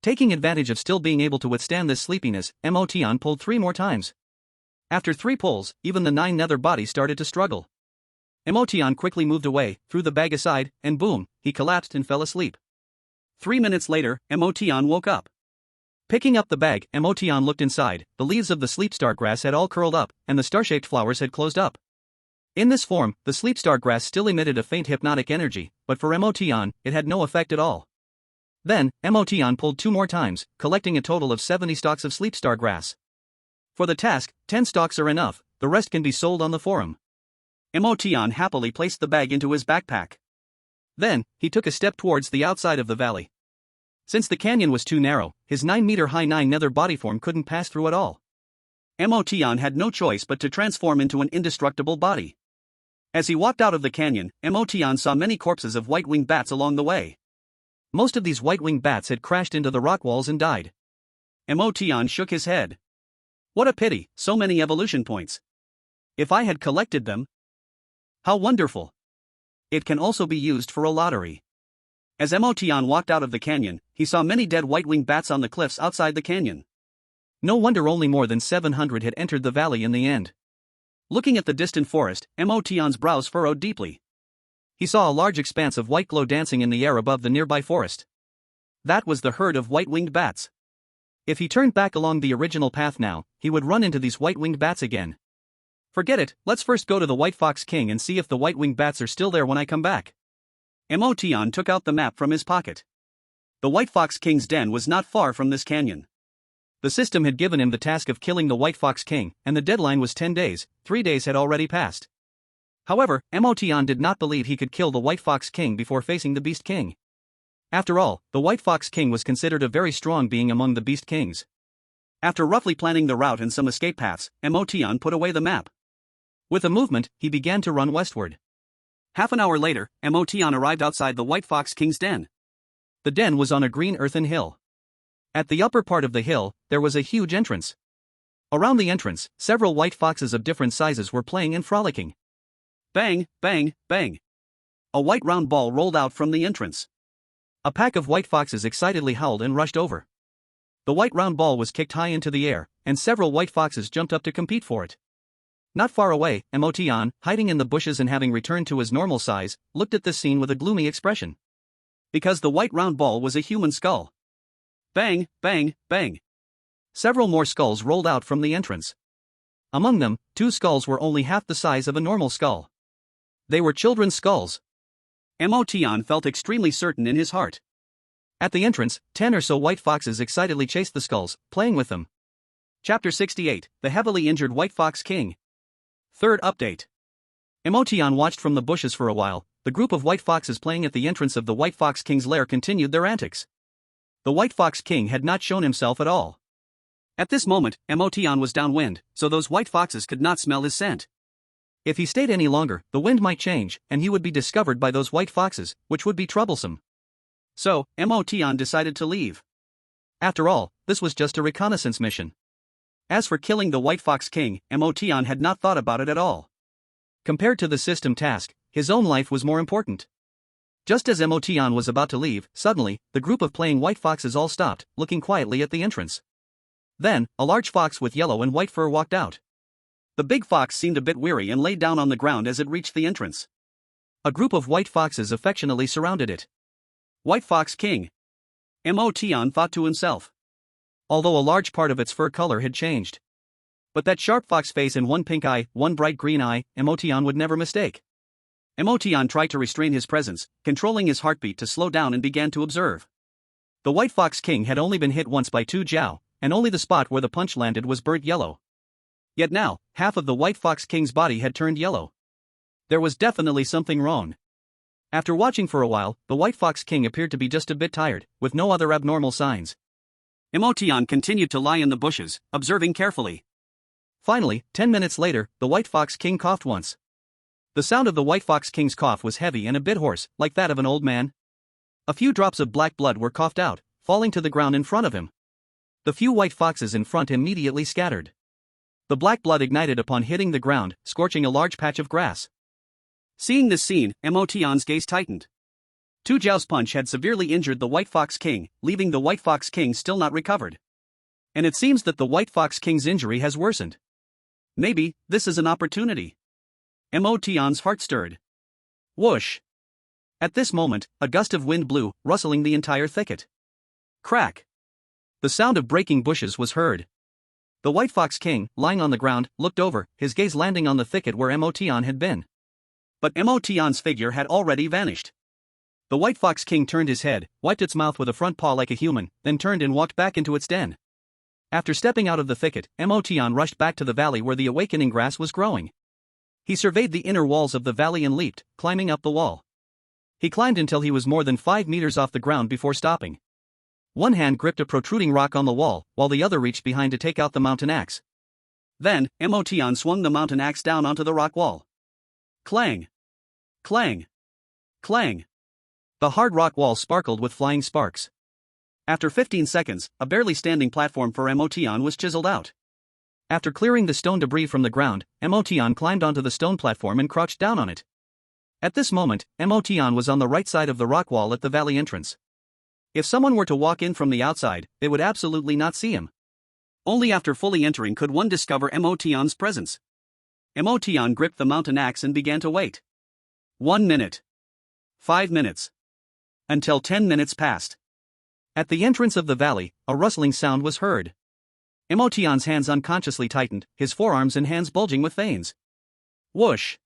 Taking advantage of still being able to withstand this sleepiness, Emotion pulled 3 more times. After 3 pulls, even the 9 nether bodies started to struggle. Emotion quickly moved away, threw the bag aside, and boom, he collapsed and fell asleep. 3 minutes later, Emotion woke up. Picking up the bag, Emotion looked inside. The leaves of the sleep star grass had all curled up, and the star-shaped flowers had closed up. In this form, the sleep star grass still emitted a faint hypnotic energy, but for Emotion, it had no effect at all. Then, Emotion pulled 2 more times, collecting a total of 70 stalks of sleep star grass. For the task, 10 stalks are enough, the rest can be sold on the forum. Emotion happily placed the bag into his backpack. Then, he took a step towards the outside of the valley. Since the canyon was too narrow, his 9-meter-high 9 nether body form couldn't pass through at all. Emotion had no choice but to transform into an indestructible body. As he walked out of the canyon, Emotion saw many corpses of white-winged bats along the way. Most of these white-winged bats had crashed into the rock walls and died. Emotion shook his head. What a pity, so many evolution points. If I had collected them. How wonderful. It can also be used for a lottery. As Emotion walked out of the canyon, he saw many dead white-winged bats on the cliffs outside the canyon. No wonder only more than 700 had entered the valley in the end. Looking at the distant forest, Emotion's brows furrowed deeply. He saw a large expanse of white glow dancing in the air above the nearby forest. That was the herd of white-winged bats. If he turned back along the original path now, he would run into these white-winged bats again. Forget it, let's first go to the White Fox King and see if the white-winged bats are still there when I come back. Emotion took out the map from his pocket. The White Fox King's den was not far from this canyon. The system had given him the task of killing the White Fox King, and the deadline was 10 days, 3 days had already passed. However, Emotion did not believe he could kill the White Fox King before facing the Beast King. After all, the White Fox King was considered a very strong being among the Beast Kings. After roughly planning the route and some escape paths, Emotion put away the map. With a movement, he began to run westward. Half an hour later, Emotion arrived outside the White Fox King's den. The den was on a green earthen hill. At the upper part of the hill, there was a huge entrance. Around the entrance, several white foxes of different sizes were playing and frolicking. Bang, bang, bang. A white round ball rolled out from the entrance. A pack of white foxes excitedly howled and rushed over. The white round ball was kicked high into the air, and several white foxes jumped up to compete for it. Not far away, Emotion, hiding in the bushes and having returned to his normal size, looked at this scene with a gloomy expression. Because the white round ball was a human skull. Bang, bang, bang. Several more skulls rolled out from the entrance. Among them, 2 skulls were only half the size of a normal skull. They were children's skulls. Emotion felt extremely certain in his heart. At the entrance, 10 or so white foxes excitedly chased the skulls, playing with them. Chapter 68, The Heavily Injured White Fox King. Third update. Emotion watched from the bushes for a while. The group of white foxes playing at the entrance of the White Fox King's lair continued their antics. The White Fox King had not shown himself at all. At this moment, Emotion was downwind, so those white foxes could not smell his scent. If he stayed any longer, the wind might change, and he would be discovered by those white foxes, which would be troublesome. So, Emotion decided to leave. After all, this was just a reconnaissance mission. As for killing the White Fox King, Emotion had not thought about it at all. Compared to the system task, his own life was more important. Just as Emotion was about to leave, suddenly, the group of playing white foxes all stopped, looking quietly at the entrance. Then, a large fox with yellow and white fur walked out. The big fox seemed a bit weary and lay down on the ground as it reached the entrance. A group of white foxes affectionately surrounded it. White Fox King. Emotion thought to himself. Although a large part of its fur color had changed. But that sharp fox face and one pink eye, one bright green eye, Emotion would never mistake. Emotion tried to restrain his presence, controlling his heartbeat to slow down and began to observe. The White Fox King had only been hit once by 2 Jiao, and only the spot where the punch landed was burnt yellow. Yet now, half of the White Fox King's body had turned yellow. There was definitely something wrong. After watching for a while, the White Fox King appeared to be just a bit tired, with no other abnormal signs. Emotion continued to lie in the bushes, observing carefully. Finally, 10 minutes later, the White Fox King coughed once. The sound of the White Fox King's cough was heavy and a bit hoarse, like that of an old man. A few drops of black blood were coughed out, falling to the ground in front of him. The few white foxes in front immediately scattered. The black blood ignited upon hitting the ground, scorching a large patch of grass. Seeing this scene, Emotion's gaze tightened. 2 Jiao's punch had severely injured the White Fox King, leaving the White Fox King still not recovered. And it seems that the White Fox King's injury has worsened. Maybe, this is an opportunity. Emotion's heart stirred. Whoosh! At this moment, a gust of wind blew, rustling the entire thicket. Crack! The sound of breaking bushes was heard. The White Fox King, lying on the ground, looked over, his gaze landing on the thicket where Emotion had been. But Emotion's figure had already vanished. The White Fox King turned his head, wiped its mouth with a front paw like a human, then turned and walked back into its den. After stepping out of the thicket, Emotion rushed back to the valley where the awakening grass was growing. He surveyed the inner walls of the valley and leaped, climbing up the wall. He climbed until he was more than 5 meters off the ground before stopping. One hand gripped a protruding rock on the wall, while the other reached behind to take out the mountain axe. Then, Emotion swung the mountain axe down onto the rock wall. Clang! Clang! Clang! The hard rock wall sparkled with flying sparks. After 15 seconds, a barely standing platform for Emotion was chiseled out. After clearing the stone debris from the ground, Emotion climbed onto the stone platform and crouched down on it. At this moment, Emotion was on the right side of the rock wall at the valley entrance. If someone were to walk in from the outside, they would absolutely not see him. Only after fully entering could one discover Emotion's presence. Emotion gripped the mountain axe and began to wait. 1 minute. 5 minutes. Until 10 minutes passed. At the entrance of the valley, a rustling sound was heard. Emotion's hands unconsciously tightened, his forearms and hands bulging with veins. Whoosh!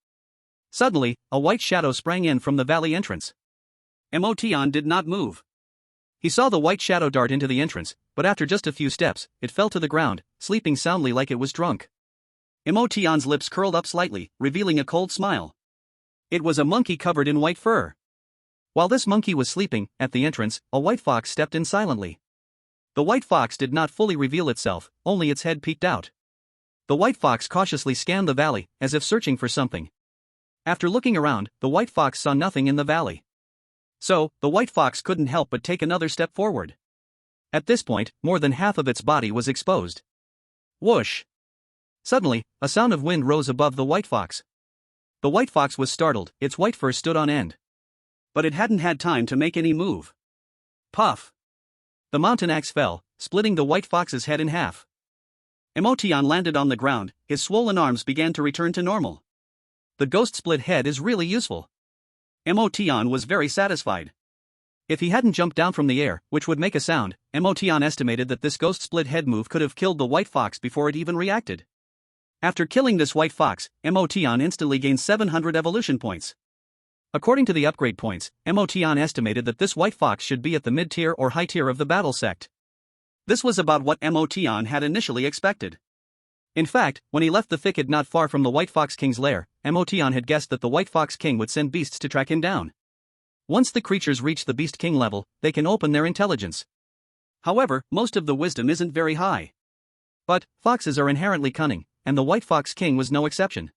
Suddenly, a white shadow sprang in from the valley entrance. Emotion did not move. He saw the white shadow dart into the entrance, but after just a few steps, it fell to the ground, sleeping soundly like it was drunk. Emotion's lips curled up slightly, revealing a cold smile. It was a monkey covered in white fur. While this monkey was sleeping, at the entrance, a white fox stepped in silently. The white fox did not fully reveal itself, only its head peeked out. The white fox cautiously scanned the valley, as if searching for something. After looking around, the white fox saw nothing in the valley. So, the white fox couldn't help but take another step forward. At this point, more than half of its body was exposed. Whoosh! Suddenly, a sound of wind rose above the white fox. The white fox was startled, its white fur stood on end. But it hadn't had time to make any move. Puff! The mountain axe fell, splitting the white fox's head in half. Emotion landed on the ground, his swollen arms began to return to normal. The ghost split head is really useful. Emotion was very satisfied. If he hadn't jumped down from the air, which would make a sound, Emotion estimated that this ghost split head move could have killed the white fox before it even reacted. After killing this white fox, Emotion instantly gained 700 evolution points. According to the upgrade points, Emotion estimated that this white fox should be at the mid-tier or high tier of the battle sect. This was about what Emotion had initially expected. In fact, when he left the thicket not far from the White Fox King's lair, Emotion had guessed that the White Fox King would send beasts to track him down. Once the creatures reach the Beast King level, they can open their intelligence. However, most of the wisdom isn't very high. But foxes are inherently cunning, and the White Fox King was no exception.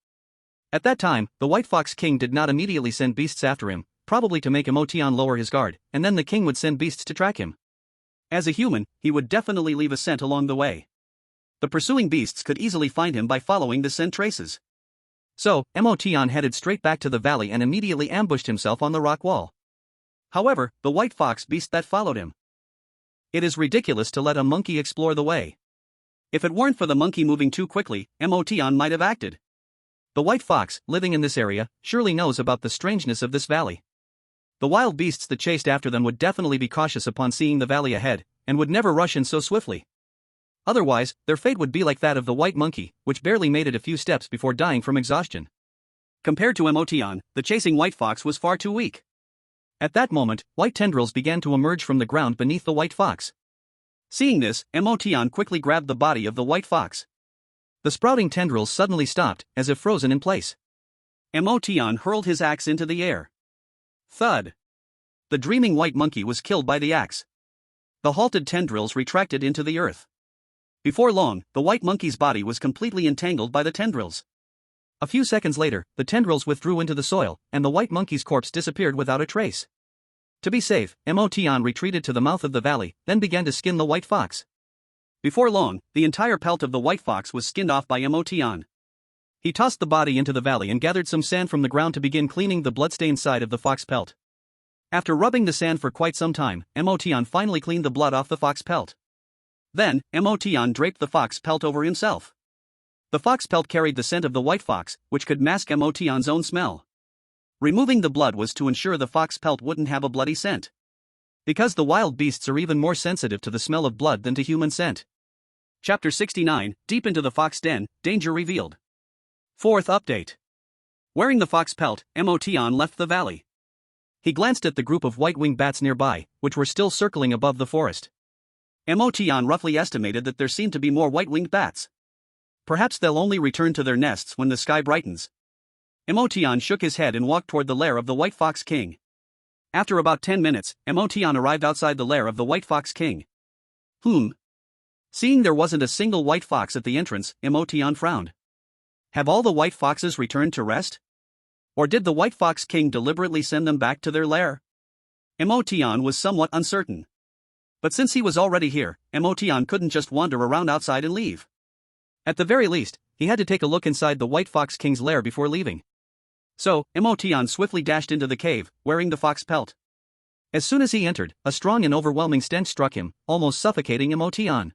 At that time, the White Fox King did not immediately send beasts after him, probably to make Emotion lower his guard, and then the king would send beasts to track him. As a human, he would definitely leave a scent along the way. The pursuing beasts could easily find him by following the scent traces. So, Emotion headed straight back to the valley and immediately ambushed himself on the rock wall. However, the white fox beast that followed him. It is ridiculous to let a monkey explore the way. If it weren't for the monkey moving too quickly, Emotion might have acted. The white fox, living in this area, surely knows about the strangeness of this valley. The wild beasts that chased after them would definitely be cautious upon seeing the valley ahead, and would never rush in so swiftly. Otherwise, their fate would be like that of the white monkey, which barely made it a few steps before dying from exhaustion. Compared to Emotion, the chasing white fox was far too weak. At that moment, white tendrils began to emerge from the ground beneath the white fox. Seeing this, Emotion quickly grabbed the body of the white fox. The sprouting tendrils suddenly stopped, as if frozen in place. Emotion hurled his axe into the air. Thud! The dreaming white monkey was killed by the axe. The halted tendrils retracted into the earth. Before long, the white monkey's body was completely entangled by the tendrils. A few seconds later, the tendrils withdrew into the soil, and the white monkey's corpse disappeared without a trace. To be safe, Emotion retreated to the mouth of the valley, then began to skin the white fox. Before long, the entire pelt of the white fox was skinned off by Emotion. He tossed the body into the valley and gathered some sand from the ground to begin cleaning the bloodstained side of the fox pelt. After rubbing the sand for quite some time, Emotion finally cleaned the blood off the fox pelt. Then, Emotion draped the fox pelt over himself. The fox pelt carried the scent of the white fox, which could mask Emotion's own smell. Removing the blood was to ensure the fox pelt wouldn't have a bloody scent. Because the wild beasts are even more sensitive to the smell of blood than to human scent. Chapter 69, Deep into the Fox Den, Danger Revealed. Fourth update. Wearing the fox pelt, Emotion left the valley. He glanced at the group of white-winged bats nearby, which were still circling above the forest. Emotion roughly estimated that there seemed to be more white-winged bats. Perhaps they'll only return to their nests when the sky brightens. Emotion shook his head and walked toward the lair of the White Fox King. After about 10 minutes, Emotion arrived outside the lair of the White Fox King. Seeing there wasn't a single white fox at the entrance, Emotion frowned. Have all the white foxes returned to rest? Or did the White Fox King deliberately send them back to their lair? Emotion was somewhat uncertain. But since he was already here, Emotion couldn't just wander around outside and leave. At the very least, he had to take a look inside the White Fox King's lair before leaving. So, Emotion swiftly dashed into the cave, wearing the fox pelt. As soon as he entered, a strong and overwhelming stench struck him, almost suffocating Emotion.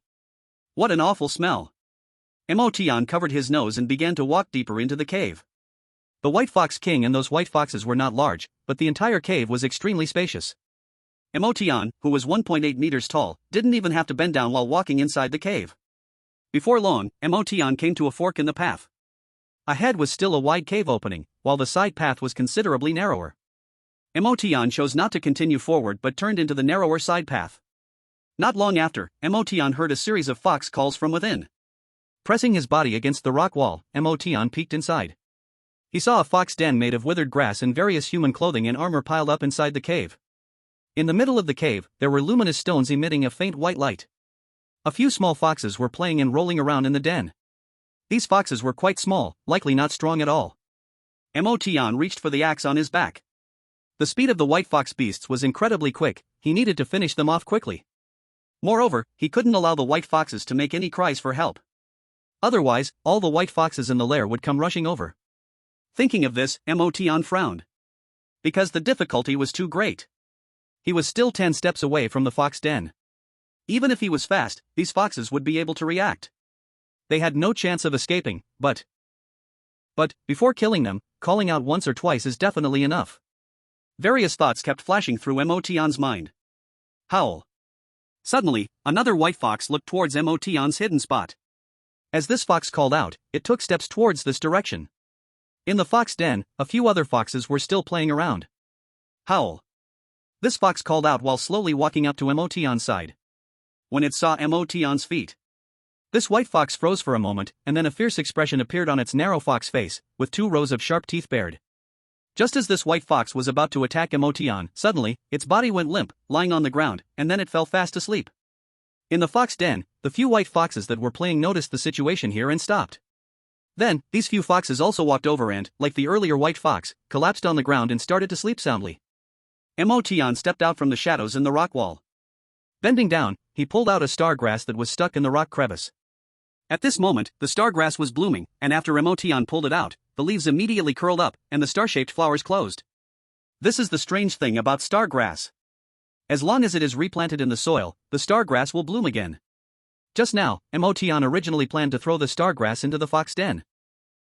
What an awful smell! Emotion covered his nose and began to walk deeper into the cave. The White Fox King and those white foxes were not large, but the entire cave was extremely spacious. Emotion, who was 1.8 meters tall, didn't even have to bend down while walking inside the cave. Before long, Emotion came to a fork in the path. Ahead was still a wide cave opening, while the side path was considerably narrower. Emotion chose not to continue forward but turned into the narrower side path. Not long after, Emotion heard a series of fox calls from within. Pressing his body against the rock wall, Emotion peeked inside. He saw a fox den made of withered grass and various human clothing and armor piled up inside the cave. In the middle of the cave, there were luminous stones emitting a faint white light. A few small foxes were playing and rolling around in the den. These foxes were quite small, likely not strong at all. Emotion reached for the axe on his back. The speed of the white fox beasts was incredibly quick, he needed to finish them off quickly. Moreover, he couldn't allow the white foxes to make any cries for help. Otherwise, all the white foxes in the lair would come rushing over. Thinking of this, Emotion frowned. Because the difficulty was too great. He was still 10 steps away from the fox den. Even if he was fast, these foxes would be able to react. They had no chance of escaping, but before killing them, calling out once or twice is definitely enough. Various thoughts kept flashing through Emotion's mind. Howl. Suddenly, another white fox looked towards Emotion's hidden spot. As this fox called out, it took steps towards this direction. In the fox den, a few other foxes were still playing around. Howl. This fox called out while slowly walking up to Emotion's side. When it saw Emotion's feet, this white fox froze for a moment, and then a fierce expression appeared on its narrow fox face, with 2 rows of sharp teeth bared. Just as this white fox was about to attack Emotion, suddenly, its body went limp, lying on the ground, and then it fell fast asleep. In the fox den, the few white foxes that were playing noticed the situation here and stopped. Then, these few foxes also walked over and, like the earlier white fox, collapsed on the ground and started to sleep soundly. Emotion stepped out from the shadows in the rock wall. Bending down, he pulled out a stargrass that was stuck in the rock crevice. At this moment, the stargrass was blooming, and after Emotion pulled it out, the leaves immediately curled up, and the star-shaped flowers closed. This is the strange thing about stargrass. As long as it is replanted in the soil, the stargrass will bloom again. Just now, Emotion originally planned to throw the stargrass into the fox den.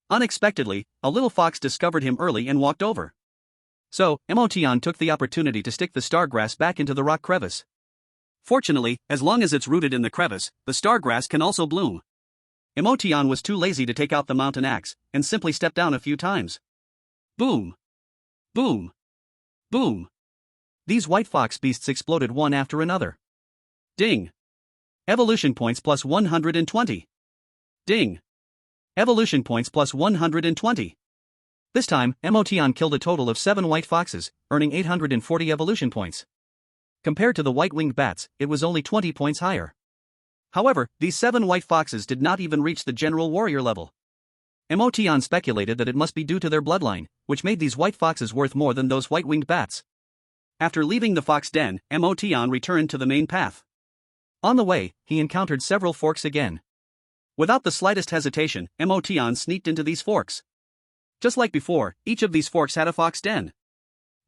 Unexpectedly, a little fox discovered him early and walked over. So, Emotion took the opportunity to stick the stargrass back into the rock crevice. Fortunately, as long as it's rooted in the crevice, the stargrass can also bloom. Emotion was too lazy to take out the mountain axe, and simply stepped down a few times. Boom! Boom! Boom! These white fox beasts exploded one after another. Ding! Evolution points plus 120. Ding! Evolution points plus 120. This time, Emotion killed a total of 7 white foxes, earning 840 evolution points. Compared to the white-winged bats, it was only 20 points higher. However, these 7 white foxes did not even reach the general warrior level. Emotion speculated that it must be due to their bloodline, which made these white foxes worth more than those white-winged bats. After leaving the fox den, Emotion returned to the main path. On the way, he encountered several forks again. Without the slightest hesitation, Emotion sneaked into these forks. Just like before, each of these forks had a fox den.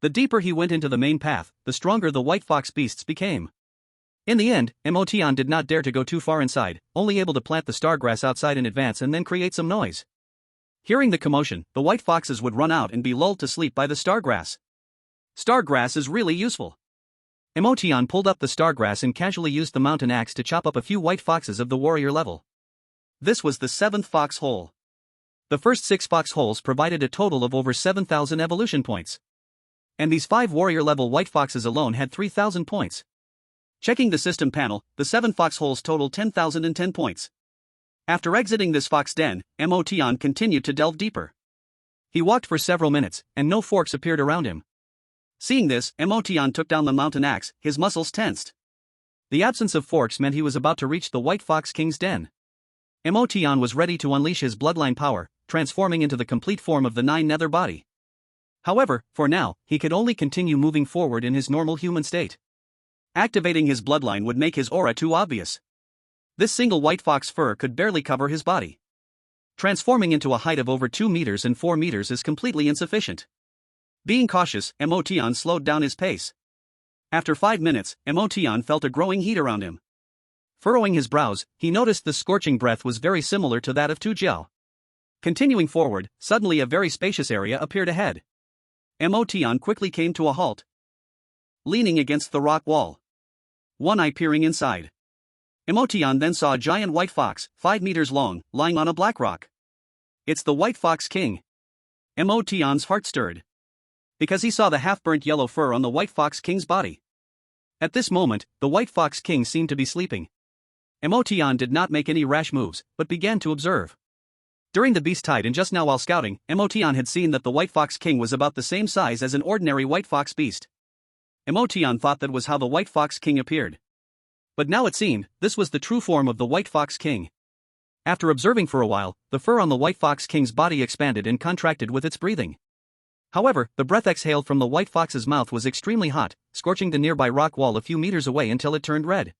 The deeper he went into the main path, the stronger the white fox beasts became. In the end, Emotion did not dare to go too far inside, only able to plant the stargrass outside in advance and then create some noise. Hearing the commotion, the white foxes would run out and be lulled to sleep by the stargrass. Stargrass is really useful. Emotion pulled up the stargrass and casually used the mountain axe to chop up a few white foxes of the warrior level. This was the 7th fox hole. The first 6 fox holes provided a total of over 7,000 evolution points. And these 5 warrior level white foxes alone had 3,000 points. Checking the system panel, the 7 fox holes totaled 10,010 points. After exiting this fox den, Emotion continued to delve deeper. He walked for several minutes, and no forks appeared around him. Seeing this, Emotion took down the mountain axe, his muscles tensed. The absence of forks meant he was about to reach the white fox king's den. Emotion was ready to unleash his bloodline power, transforming into the complete form of the 9 nether body. However, for now, he could only continue moving forward in his normal human state. Activating his bloodline would make his aura too obvious. This single white fox fur could barely cover his body. Transforming into a height of over 2 meters and 4 meters is completely insufficient. Being cautious, Emotion slowed down his pace. After 5 minutes, Emotion felt a growing heat around him. Furrowing his brows, he noticed the scorching breath was very similar to that of Tu Jiao. Continuing forward, suddenly a very spacious area appeared ahead. Emotion quickly came to a halt, leaning against the rock wall, one eye peering inside. Emotion then saw a giant white fox, 5 meters long, lying on a black rock. It's the White Fox King. Emotion's heart stirred, because he saw the half-burnt yellow fur on the White Fox King's body. At this moment, the White Fox King seemed to be sleeping. Emotion did not make any rash moves, but began to observe. During the beast tide and just now while scouting, Emotion had seen that the White Fox King was about the same size as an ordinary white fox beast. Emotion thought that was how the White Fox King appeared. But now it seemed, this was the true form of the White Fox King. After observing for a while, the fur on the White Fox King's body expanded and contracted with its breathing. However, the breath exhaled from the white fox's mouth was extremely hot, scorching the nearby rock wall a few meters away until it turned red.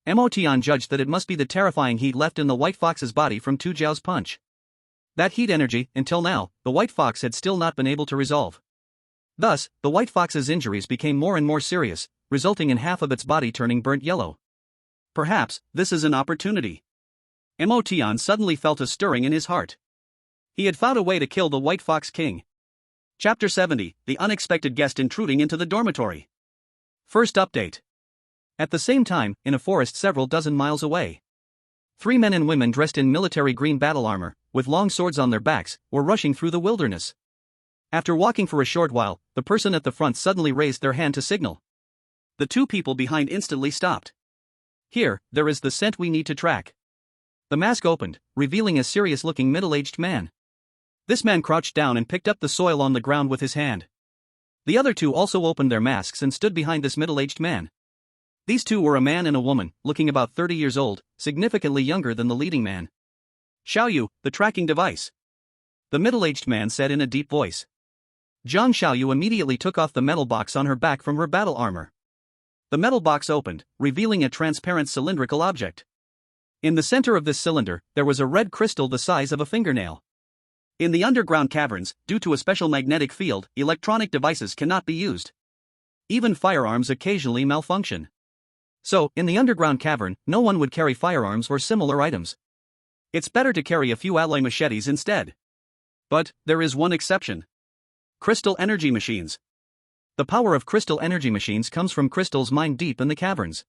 Emotion judged that it must be the terrifying heat left in the white fox's body from Tu Jiao's punch. That heat energy, until now, the white fox had still not been able to resolve. Thus, the white fox's injuries became more and more serious, resulting in half of its body turning burnt yellow. Perhaps, this is an opportunity. Emotion suddenly felt a stirring in his heart. He had found a way to kill the White Fox King. Chapter 70, The Unexpected Guest Intruding into the Dormitory. First update. At the same time, in a forest several dozen miles away. 3 men and women dressed in military green battle armor, with long swords on their backs, were rushing through the wilderness. After walking for a short while, the person at the front suddenly raised their hand to signal. The two people behind instantly stopped. Here, there is the scent we need to track. The mask opened, revealing a serious-looking middle-aged man. This man crouched down and picked up the soil on the ground with his hand. The other two also opened their masks and stood behind this middle-aged man. These two were a man and a woman, looking about 30 years old, significantly younger than the leading man. Xiaoyu, the tracking device. The middle-aged man said in a deep voice. Zhang Xiaoyu immediately took off the metal box on her back from her battle armor. The metal box opened, revealing a transparent cylindrical object. In the center of this cylinder, there was a red crystal the size of a fingernail. In the underground caverns, due to a special magnetic field, electronic devices cannot be used. Even firearms occasionally malfunction. So, in the underground cavern, no one would carry firearms or similar items. It's better to carry a few alloy machetes instead. But, there is one exception. Crystal energy machines. The power of crystal energy machines comes from crystals mined deep in the caverns.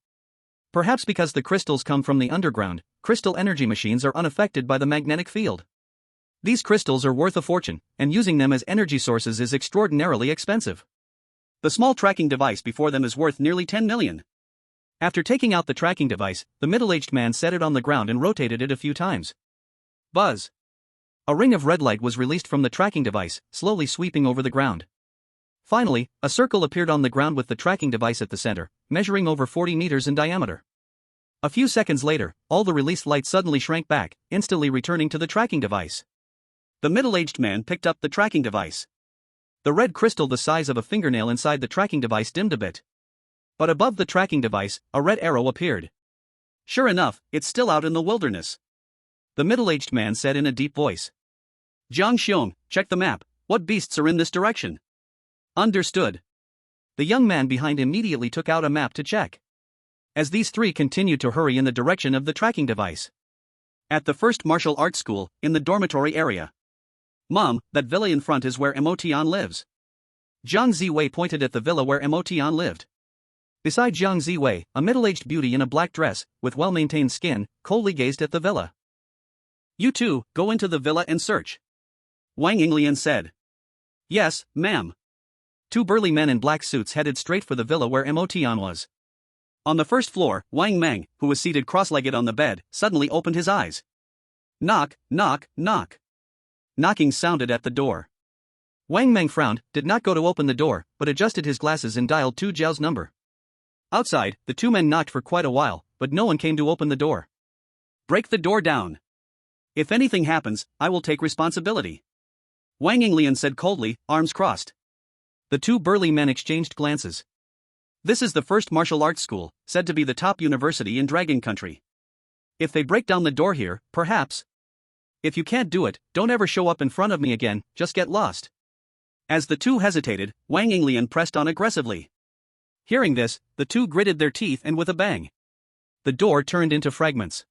Perhaps because the crystals come from the underground, crystal energy machines are unaffected by the magnetic field. These crystals are worth a fortune, and using them as energy sources is extraordinarily expensive. The small tracking device before them is worth nearly 10 million. After taking out the tracking device, the middle-aged man set it on the ground and rotated it a few times. Buzz! A ring of red light was released from the tracking device, slowly sweeping over the ground. Finally, a circle appeared on the ground with the tracking device at the center, measuring over 40 meters in diameter. A few seconds later, all the released light suddenly shrank back, instantly returning to the tracking device. The middle-aged man picked up the tracking device. The red crystal the size of a fingernail inside the tracking device dimmed a bit. But above the tracking device, a red arrow appeared. Sure enough, it's still out in the wilderness. The middle-aged man said in a deep voice. Jiang Xiong, check the map, what beasts are in this direction? Understood. The young man behind immediately took out a map to check. As these three continued to hurry in the direction of the tracking device. At the first martial arts school, in the dormitory area. Mom, that villa in front is where Emotian lives. Jiang Ziwei pointed at the villa where Emotian lived. Beside Jiang Ziwei, a middle-aged beauty in a black dress, with well-maintained skin, coldly gazed at the villa. You two, go into the villa and search. Wang Yinglian said. Yes, ma'am. Two burly men in black suits headed straight for the villa where Emotian was. On the first floor, Wang Meng, who was seated cross-legged on the bed, suddenly opened his eyes. Knock, knock, knock. Knocking sounded at the door. Wang Meng frowned, did not go to open the door, but adjusted his glasses and dialed Tu Zhao's number. Outside, the two men knocked for quite a while, but no one came to open the door. Break the door down. If anything happens, I will take responsibility. Wang Yinglian said coldly, arms crossed. The two burly men exchanged glances. This is the first martial arts school, said to be the top university in Dragon Country. If they break down the door here, perhaps. If you can't do it, don't ever show up in front of me again, just get lost. As the two hesitated, Wang Yinglian pressed on aggressively. Hearing this, the two gritted their teeth and with a bang. The door turned into fragments.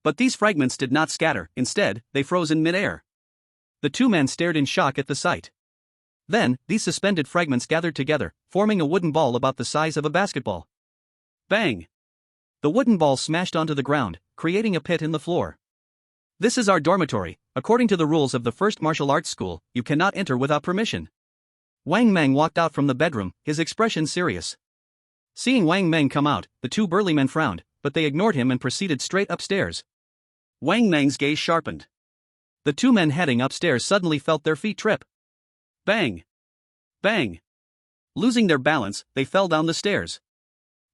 But these fragments did not scatter, instead, they froze in midair. The two men stared in shock at the sight. Then, these suspended fragments gathered together, forming a wooden ball about the size of a basketball. Bang! The wooden ball smashed onto the ground, creating a pit in the floor. This is our dormitory. According to the rules of the first martial arts school, you cannot enter without permission. Wang Meng walked out from the bedroom, his expression serious. Seeing Wang Meng come out, the two burly men frowned, but they ignored him and proceeded straight upstairs. Wang Meng's gaze sharpened. The two men heading upstairs suddenly felt their feet trip. Bang! Bang! Losing their balance, they fell down the stairs.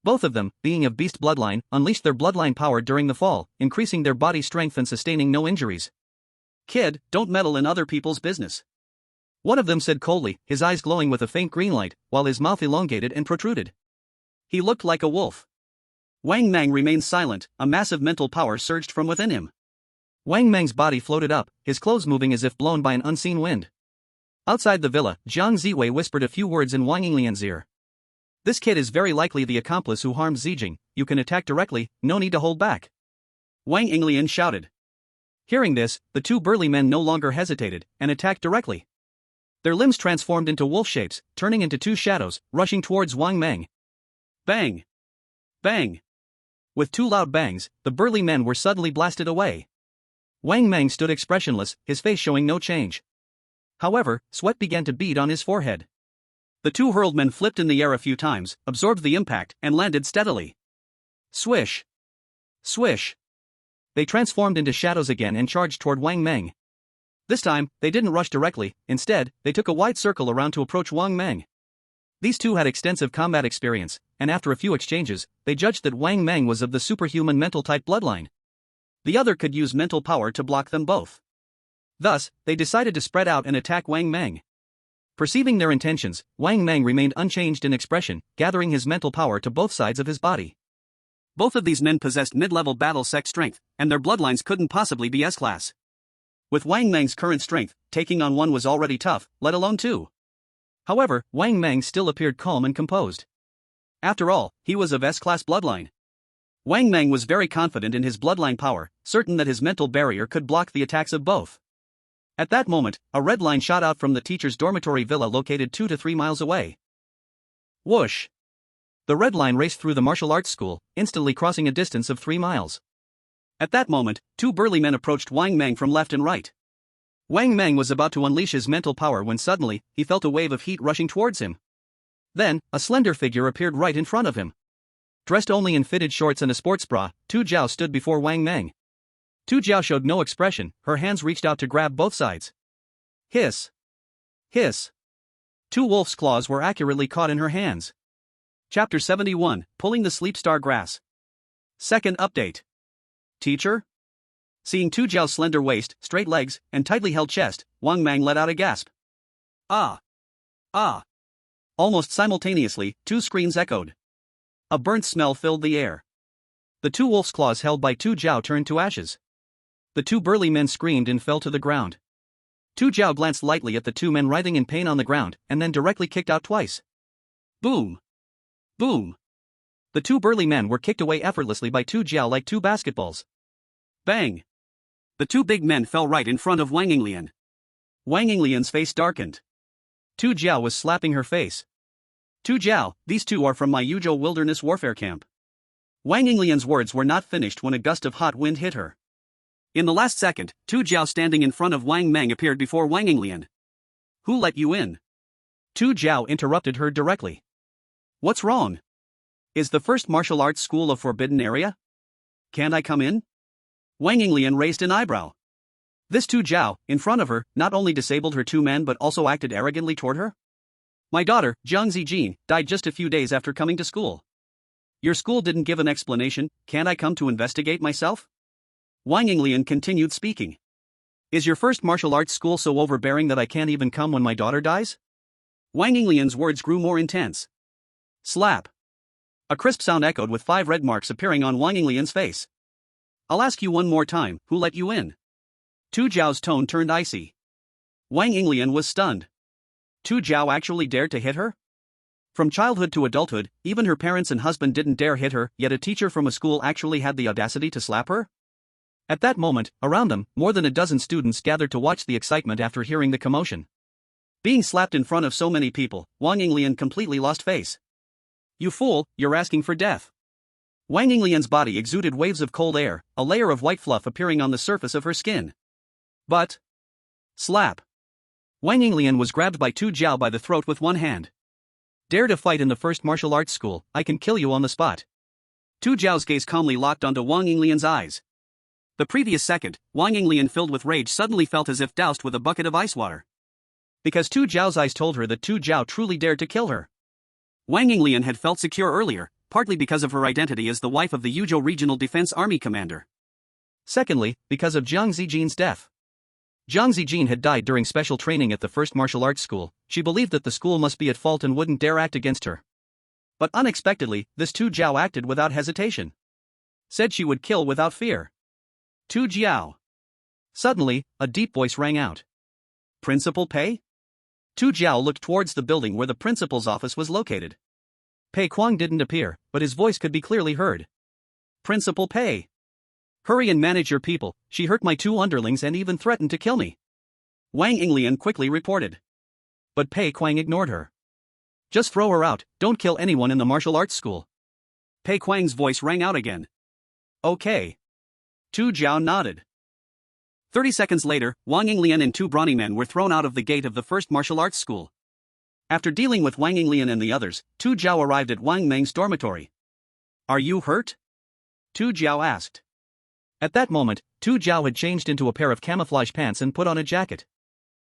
Both of them, being of beast bloodline, unleashed their bloodline power during the fall, increasing their body strength and sustaining no injuries. Kid, don't meddle in other people's business. One of them said coldly, his eyes glowing with a faint green light, while his mouth elongated and protruded. He looked like a wolf. Wang Meng remained silent, a massive mental power surged from within him. Wang Meng's body floated up, his clothes moving as if blown by an unseen wind. Outside the villa, Jiang Ziwei whispered a few words in Wang Yinglian's ear. This kid is very likely the accomplice who harmed Zijing, you can attack directly, no need to hold back. Wang Yinglian shouted. Hearing this, the two burly men no longer hesitated, and attacked directly. Their limbs transformed into wolf shapes, turning into two shadows, rushing towards Wang Meng. Bang! Bang! With two loud bangs, the burly men were suddenly blasted away. Wang Mang stood expressionless, his face showing no change. However, sweat began to bead on his forehead. The two hurled men flipped in the air a few times, absorbed the impact, and landed steadily. Swish! Swish! They transformed into shadows again and charged toward Wang Mang. This time, they didn't rush directly, instead, they took a wide circle around to approach Wang Mang. These two had extensive combat experience, and after a few exchanges, they judged that Wang Mang was of the superhuman mental type bloodline. The other could use mental power to block them both. Thus, they decided to spread out and attack Wang Mang. Perceiving their intentions, Wang Mang remained unchanged in expression, gathering his mental power to both sides of his body. Both of these men possessed mid-level battle sex strength, and their bloodlines couldn't possibly be S-class. With Wang Mang's current strength, taking on one was already tough, let alone two. However, Wang Mang still appeared calm and composed. After all, he was of S-class bloodline. Wang Mang was very confident in his bloodline power, certain that his mental barrier could block the attacks of both. At that moment, a red line shot out from the teacher's dormitory villa located 2 to 3 miles away. Whoosh! The red line raced through the martial arts school, instantly crossing a distance of 3 miles. At that moment, two burly men approached Wang Mang from left and right. Wang Mang was about to unleash his mental power when suddenly, he felt a wave of heat rushing towards him. Then, a slender figure appeared right in front of him. Dressed only in fitted shorts and a sports bra, Tu Jiao stood before Wang Mang. Tu Jiao showed no expression, her hands reached out to grab both sides. Hiss! Hiss! 2 wolf's claws were accurately caught in her hands. Chapter 71, Pulling the Sleep Star Grass. Second update. Teacher? Seeing Tu Jiao's slender waist, straight legs, and tightly held chest, Wang Mang let out a gasp. Ah! Ah! Almost simultaneously, 2 screams echoed. A burnt smell filled the air. The 2 wolf's claws held by Tu Jiao turned to ashes. The 2 burly men screamed and fell to the ground. Tu Jiao glanced lightly at the 2 men writhing in pain on the ground, and then directly kicked out twice. Boom! Boom! The 2 burly men were kicked away effortlessly by Tu Jiao like 2 basketballs. Bang! The 2 big men fell right in front of Wang Yinglian. Wang Yinglian's face darkened. Tu Jiao was slapping her face. Tu Jiao, these 2 are from my Yuzhou wilderness warfare camp. Wang Yinglian's words were not finished when a gust of hot wind hit her. In the last second, Tu Jiao standing in front of Wang Mang appeared before Wang Yinglian. Who let you in? Tu Jiao interrupted her directly. What's wrong? Is the first martial arts school a forbidden area? Can't I come in? Wang Yinglian raised an eyebrow. This Tu Jiao, in front of her, not only disabled her 2 men but also acted arrogantly toward her? My daughter, Jiang Zijin, died just a few days after coming to school. Your school didn't give an explanation, can't I come to investigate myself? Wang Yinglian continued speaking. Is your first martial arts school so overbearing that I can't even come when my daughter dies? Wang Yinglian's words grew more intense. Slap. A crisp sound echoed with 5 red marks appearing on Wang Yinglian's face. I'll ask you one more time, who let you in? Tu Jiao's tone turned icy. Wang Yinglian was stunned. Tu Jiao actually dared to hit her? From childhood to adulthood, even her parents and husband didn't dare hit her, yet a teacher from a school actually had the audacity to slap her? At that moment, around them, more than a dozen students gathered to watch the excitement after hearing the commotion. Being slapped in front of so many people, Wang Yinglian completely lost face. You fool, you're asking for death. Wang Yinglian's body exuded waves of cold air, a layer of white fluff appearing on the surface of her skin. But... slap. Wang Yinglian was grabbed by Tu Jiao by the throat with one hand. Dare to fight in the first martial arts school, I can kill you on the spot. Tu Jiao's gaze calmly locked onto Wang Yinglian's eyes. The previous second, Wang Yinglian filled with rage suddenly felt as if doused with a bucket of ice water. Because Tu Jiao's eyes told her that Tu Jiao truly dared to kill her. Wang Yinglian had felt secure earlier, partly because of her identity as the wife of the Yuzhou Regional Defense Army commander. Secondly, because of Jiang Zijin's death. Jiang Zijin had died during special training at the first martial arts school. She believed that the school must be at fault and wouldn't dare act against her. But unexpectedly, this Tu Jiao acted without hesitation. Said she would kill without fear. Tu Jiao. Suddenly, a deep voice rang out. Principal Pei? Tu Jiao looked towards the building where the principal's office was located. Pei Kuang didn't appear, but his voice could be clearly heard. Principal Pei. Hurry and manage your people, she hurt my 2 underlings and even threatened to kill me. Wang Yinglian quickly reported. But Pei Kuang ignored her. Just throw her out, don't kill anyone in the martial arts school. Pei Kuang's voice rang out again. Okay. Tu Jiao nodded. 30 seconds later, Wang Yinglian and two brawny men were thrown out of the gate of the first martial arts school. After dealing with Wang Yinglian and the others, Tu Jiao arrived at Wang Meng's dormitory. Are you hurt? Tu Jiao asked. At that moment, Tu Jiao had changed into a pair of camouflage pants and put on a jacket.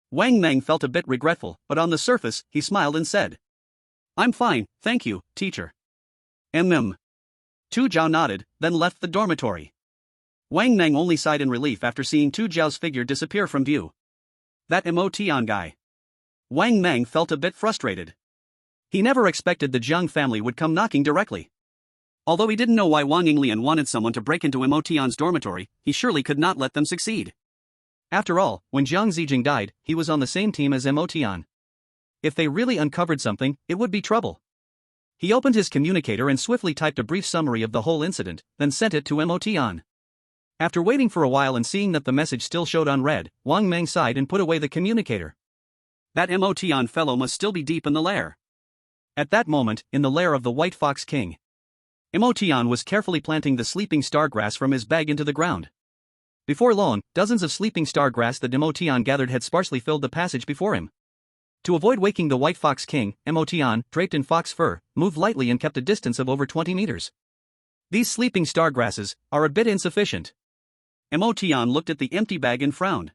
Wang Meng felt a bit regretful, but on the surface, he smiled and said, I'm fine, thank you, teacher. Tu Jiao nodded, then left the dormitory. Wang Meng only sighed in relief after seeing Tu Jiao's figure disappear from view. That Emotion guy. Wang Meng felt a bit frustrated. He never expected the Jiang family would come knocking directly. Although he didn't know why Wang Yinglian wanted someone to break into Emotion's dormitory, he surely could not let them succeed. After all, when Jiang Zijing died, he was on the same team as Emotion. If they really uncovered something, it would be trouble. He opened his communicator and swiftly typed a brief summary of the whole incident, then sent it to Emotion. After waiting for a while and seeing that the message still showed unread, Wang Meng sighed and put away the communicator. That Emotion fellow must still be deep in the lair. At that moment, in the lair of the White Fox King, Emotion was carefully planting the sleeping star grass from his bag into the ground. Before long, dozens of sleeping star grass that Emotion gathered had sparsely filled the passage before him. To avoid waking the White Fox King, Emotion, draped in fox fur, moved lightly and kept a distance of over 20 meters. These sleeping star grasses are a bit insufficient. Emotion looked at the empty bag and frowned.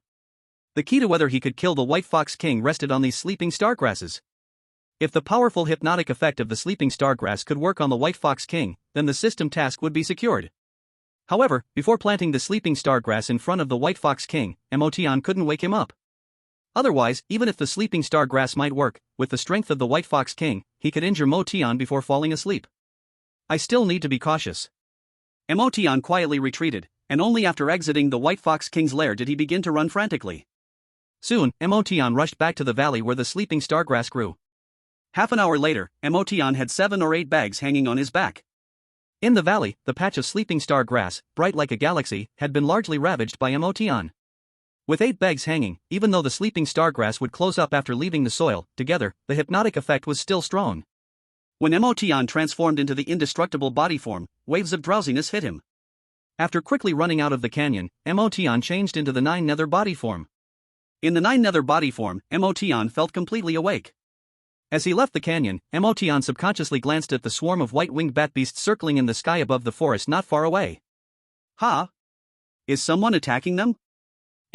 The key to whether he could kill the White Fox King rested on these sleeping star grasses. If the powerful hypnotic effect of the sleeping star grass could work on the White Fox King, then the system task would be secured. However, before planting the sleeping star grass in front of the White Fox King, Emotion couldn't wake him up. Otherwise, even if the sleeping star grass might work, with the strength of the White Fox King, he could injure Emotion before falling asleep. I still need to be cautious. Emotion quietly retreated, and only after exiting the White Fox King's lair did he begin to run frantically. Soon, Emotion rushed back to the valley where the sleeping star grass grew. Half an hour later, Emotion had 7 or 8 bags hanging on his back. In the valley, the patch of sleeping star grass, bright like a galaxy, had been largely ravaged by Emotion. With 8 bags hanging, even though the sleeping star grass would close up after leaving the soil, together, the hypnotic effect was still strong. When Emotion transformed into the indestructible body form, waves of drowsiness hit him. After quickly running out of the canyon, Emotion changed into the 9 nether body form. In the 9 nether body form, Emotion felt completely awake. As he left the canyon, Emotion subconsciously glanced at the swarm of white-winged bat beasts circling in the sky above the forest not far away. Ha! Is someone attacking them?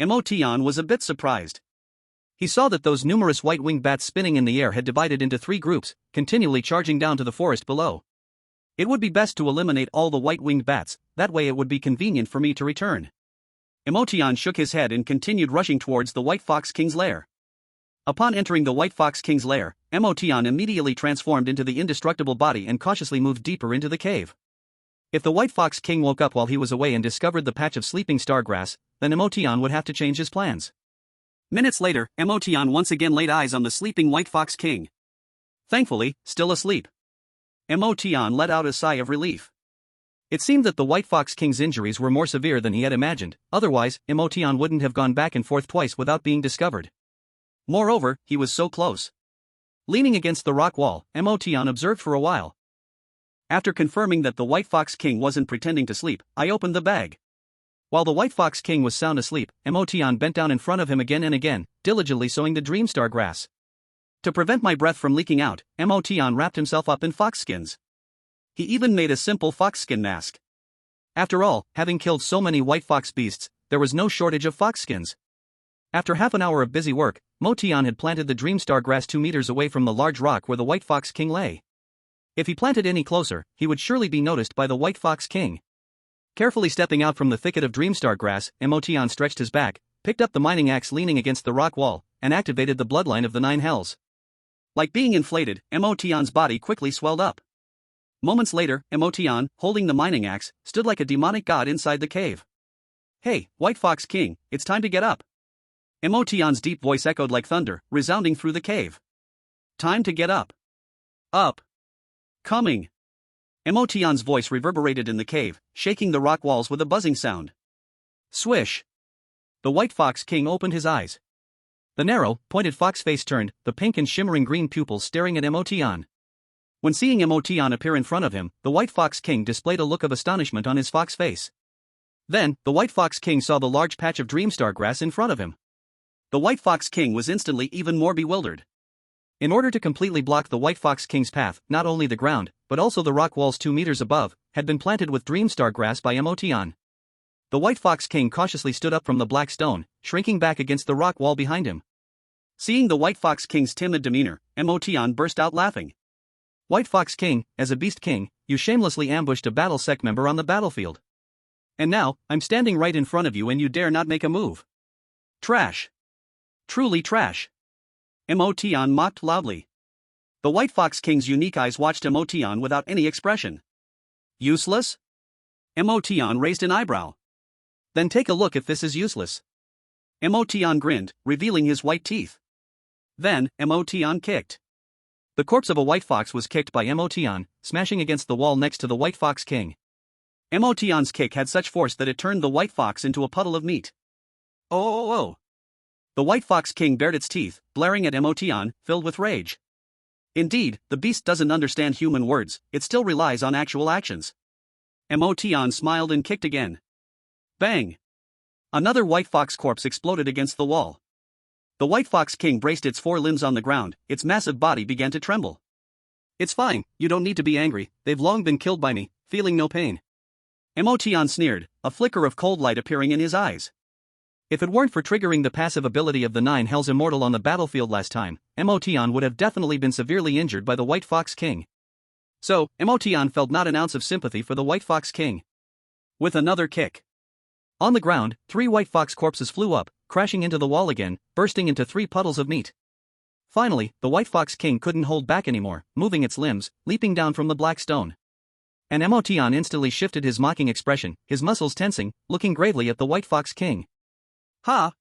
Emotion was a bit surprised. He saw that those numerous white-winged bats spinning in the air had divided into 3 groups, continually charging down to the forest below. It would be best to eliminate all the white-winged bats, that way it would be convenient for me to return. Emotion shook his head and continued rushing towards the White Fox King's lair. Upon entering the White Fox King's lair, Emotion immediately transformed into the indestructible body and cautiously moved deeper into the cave. If the White Fox King woke up while he was away and discovered the patch of sleeping star grass, then Emotion would have to change his plans. Minutes later, Emotion once again laid eyes on the sleeping White Fox King. Thankfully, still asleep. Emotion let out a sigh of relief. It seemed that the White Fox King's injuries were more severe than he had imagined, otherwise, Emotion wouldn't have gone back and forth twice without being discovered. Moreover, he was so close. Leaning against the rock wall, Emotion observed for a while. After confirming that the White Fox King wasn't pretending to sleep, I opened the bag. While the White Fox King was sound asleep, Emotion bent down in front of him again and again, diligently sowing the Dreamstar grass. To prevent my breath from leaking out, Emotion wrapped himself up in fox skins. He even made a simple fox skin mask. After all, having killed so many white fox beasts, there was no shortage of fox skins. After half an hour of busy work, Emotion had planted the Dreamstar grass 2 meters away from the large rock where the White Fox King lay. If he planted any closer, he would surely be noticed by the White Fox King. Carefully stepping out from the thicket of Dreamstar grass, Emotion stretched his back, picked up the mining axe leaning against the rock wall, and activated the bloodline of the 9 hells. Like being inflated, Emotion's body quickly swelled up. Moments later, Emotion, holding the mining axe, stood like a demonic god inside the cave. Hey, White Fox King, it's time to get up. Emotion's deep voice echoed like thunder, resounding through the cave. Time to get up. Up. Coming. Emotion's voice reverberated in the cave, shaking the rock walls with a buzzing sound. Swish. The White Fox King opened his eyes. The narrow, pointed fox face turned, the pink and shimmering green pupils staring at Emotion. When seeing Emotion appear in front of him, the White Fox King displayed a look of astonishment on his fox face. Then, the White Fox King saw the large patch of Dreamstar grass in front of him. The White Fox King was instantly even more bewildered. In order to completely block the White Fox King's path, not only the ground, but also the rock walls 2 meters above, had been planted with Dreamstar grass by Emotion. The White Fox King cautiously stood up from the black stone, shrinking back against the rock wall behind him. Seeing the White Fox King's timid demeanor, Emotion burst out laughing. White Fox King, as a Beast King, you shamelessly ambushed a battle sect member on the battlefield. And now, I'm standing right in front of you and you dare not make a move. Trash. Truly trash. Emotion mocked loudly. The White Fox King's unique eyes watched Emotion without any expression. Useless? Emotion raised an eyebrow. Then take a look if this is useless. Emotion grinned, revealing his white teeth. Then, Emotion kicked. The corpse of a white fox was kicked by Emotion, smashing against the wall next to the White Fox King. Emotion's kick had such force that it turned the white fox into a puddle of meat. Oh! The White Fox King bared its teeth, blaring at Emotion, filled with rage. Indeed, the beast doesn't understand human words, it still relies on actual actions. Emotion smiled and kicked again. Bang! Another white fox corpse exploded against the wall. The White Fox King braced its 4 limbs on the ground, its massive body began to tremble. It's fine, you don't need to be angry, they've long been killed by me, feeling no pain. Emotion sneered, a flicker of cold light appearing in his eyes. If it weren't for triggering the passive ability of the 9 Hells Immortal on the battlefield last time, Emotion would have definitely been severely injured by the White Fox King. So, Emotion felt not an ounce of sympathy for the White Fox King. With another kick. On the ground, 3 white fox corpses flew up, crashing into the wall again, bursting into 3 puddles of meat. Finally, the White Fox King couldn't hold back anymore, moving its limbs, leaping down from the black stone. And Emotion instantly shifted his mocking expression, his muscles tensing, looking gravely at the White Fox King. Ha!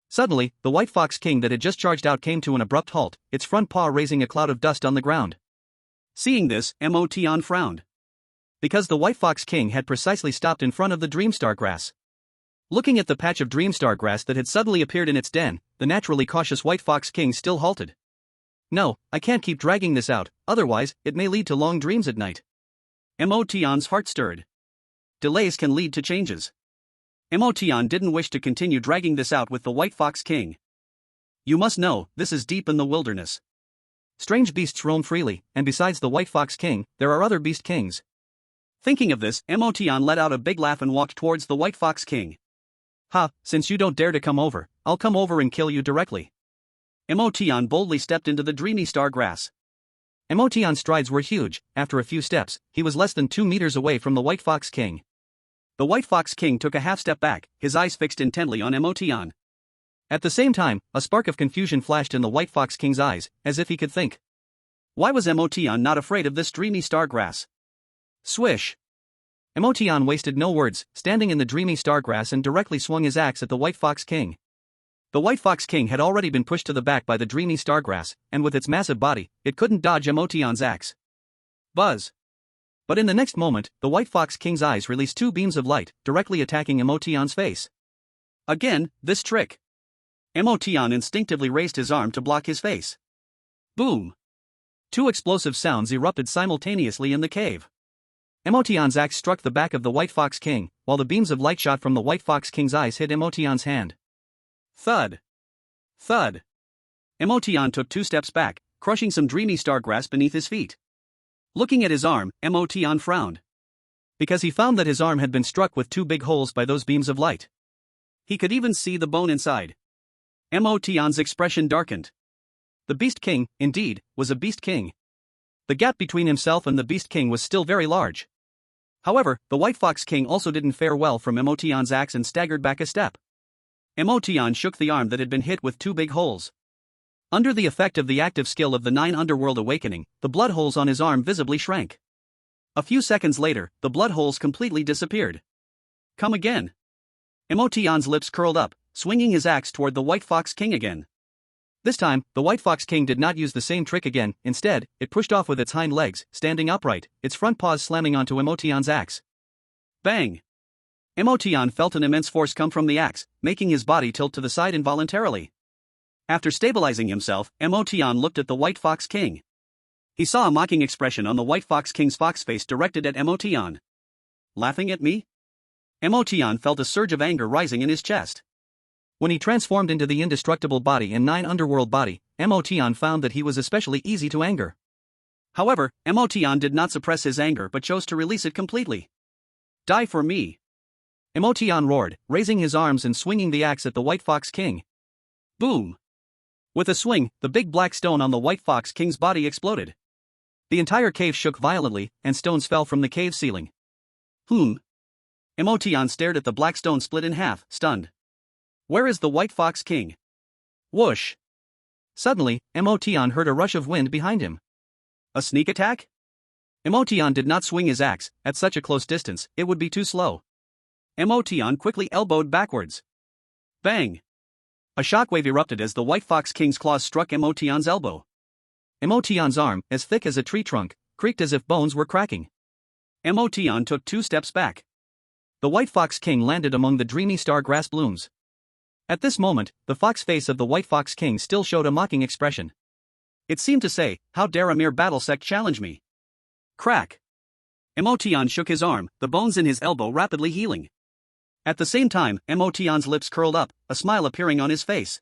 Suddenly, the White Fox King that had just charged out came to an abrupt halt, its front paw raising a cloud of dust on the ground. Seeing this, Emotion frowned. Because the White Fox King had precisely stopped in front of the Dreamstar grass. Looking at the patch of Dreamstar grass that had suddenly appeared in its den, the naturally cautious White Fox King still halted. No, I can't keep dragging this out, otherwise, it may lead to long dreams at night. Emotion's heart stirred. Delays can lead to changes. Emotion didn't wish to continue dragging this out with the White Fox King. You must know, this is deep in the wilderness. Strange beasts roam freely, and besides the White Fox King, there are other beast kings. Thinking of this, Emotion let out a big laugh and walked towards the White Fox King. Ha, since you don't dare to come over, I'll come over and kill you directly. Emotion boldly stepped into the dreamy star grass. Emotion's strides were huge, after a few steps, he was less than 2 meters away from the White Fox King. The White Fox King took a half step back, his eyes fixed intently on Emotion. At the same time, a spark of confusion flashed in the White Fox King's eyes, as if he could think. Why was Emotion not afraid of this dreamy star grass? Swish! Emotion wasted no words, standing in the dreamy star grass and directly swung his axe at the White Fox King. The White Fox King had already been pushed to the back by the dreamy star grass, and with its massive body, it couldn't dodge Emotion's axe. Buzz! But in the next moment, the White Fox King's eyes released 2 beams of light, directly attacking Emotion's face. Again, this trick. Emotion instinctively raised his arm to block his face. Boom! 2 explosive sounds erupted simultaneously in the cave. Emotion's axe struck the back of the White Fox King, while the beams of light shot from the White Fox King's eyes hit Emotion's hand. Thud! Thud! Emotion took 2 steps back, crushing some dreamy star grass beneath his feet. Looking at his arm, Emotion frowned. Because he found that his arm had been struck with 2 big holes by those beams of light. He could even see the bone inside. Emotion's expression darkened. The Beast King, indeed, was a Beast King. The gap between himself and the Beast King was still very large. However, the White Fox King also didn't fare well from Emotion's axe and staggered back a step. Emotion shook the arm that had been hit with 2 big holes. Under the effect of the active skill of the 9 Underworld Awakening, the blood holes on his arm visibly shrank. A few seconds later, the blood holes completely disappeared. Come again. Emotion's lips curled up, swinging his axe toward the White Fox King again. This time, the White Fox King did not use the same trick again, instead, it pushed off with its hind legs, standing upright, its front paws slamming onto Emotion's axe. Bang! Emotion felt an immense force come from the axe, making his body tilt to the side involuntarily. After stabilizing himself, Emotion looked at the White Fox King. He saw a mocking expression on the White Fox King's fox face directed at Emotion. Laughing at me? Emotion felt a surge of anger rising in his chest. When he transformed into the indestructible body and 9 underworld body, Emotion found that he was especially easy to anger. However, Emotion did not suppress his anger but chose to release it completely. Die for me! Emotion roared, raising his arms and swinging the axe at the White Fox King. Boom! With a swing, the big black stone on the White Fox King's body exploded. The entire cave shook violently, and stones fell from the cave ceiling. Emotion stared at the black stone split in half, stunned. Where is the White Fox King? Whoosh! Suddenly, Emotion heard a rush of wind behind him. A sneak attack? Emotion did not swing his axe. At such a close distance, it would be too slow. Emotion quickly elbowed backwards. Bang! A shockwave erupted as the White Fox King's claws struck Emotion's elbow. Emotion's arm, as thick as a tree trunk, creaked as if bones were cracking. Emotion took 2 steps back. The White Fox King landed among the dreamy star grass blooms. At this moment, the fox face of the White Fox King still showed a mocking expression. It seemed to say, "How dare a mere battlesect challenge me?" Crack! Emotion shook his arm, the bones in his elbow rapidly healing. At the same time, Emotion's lips curled up, a smile appearing on his face.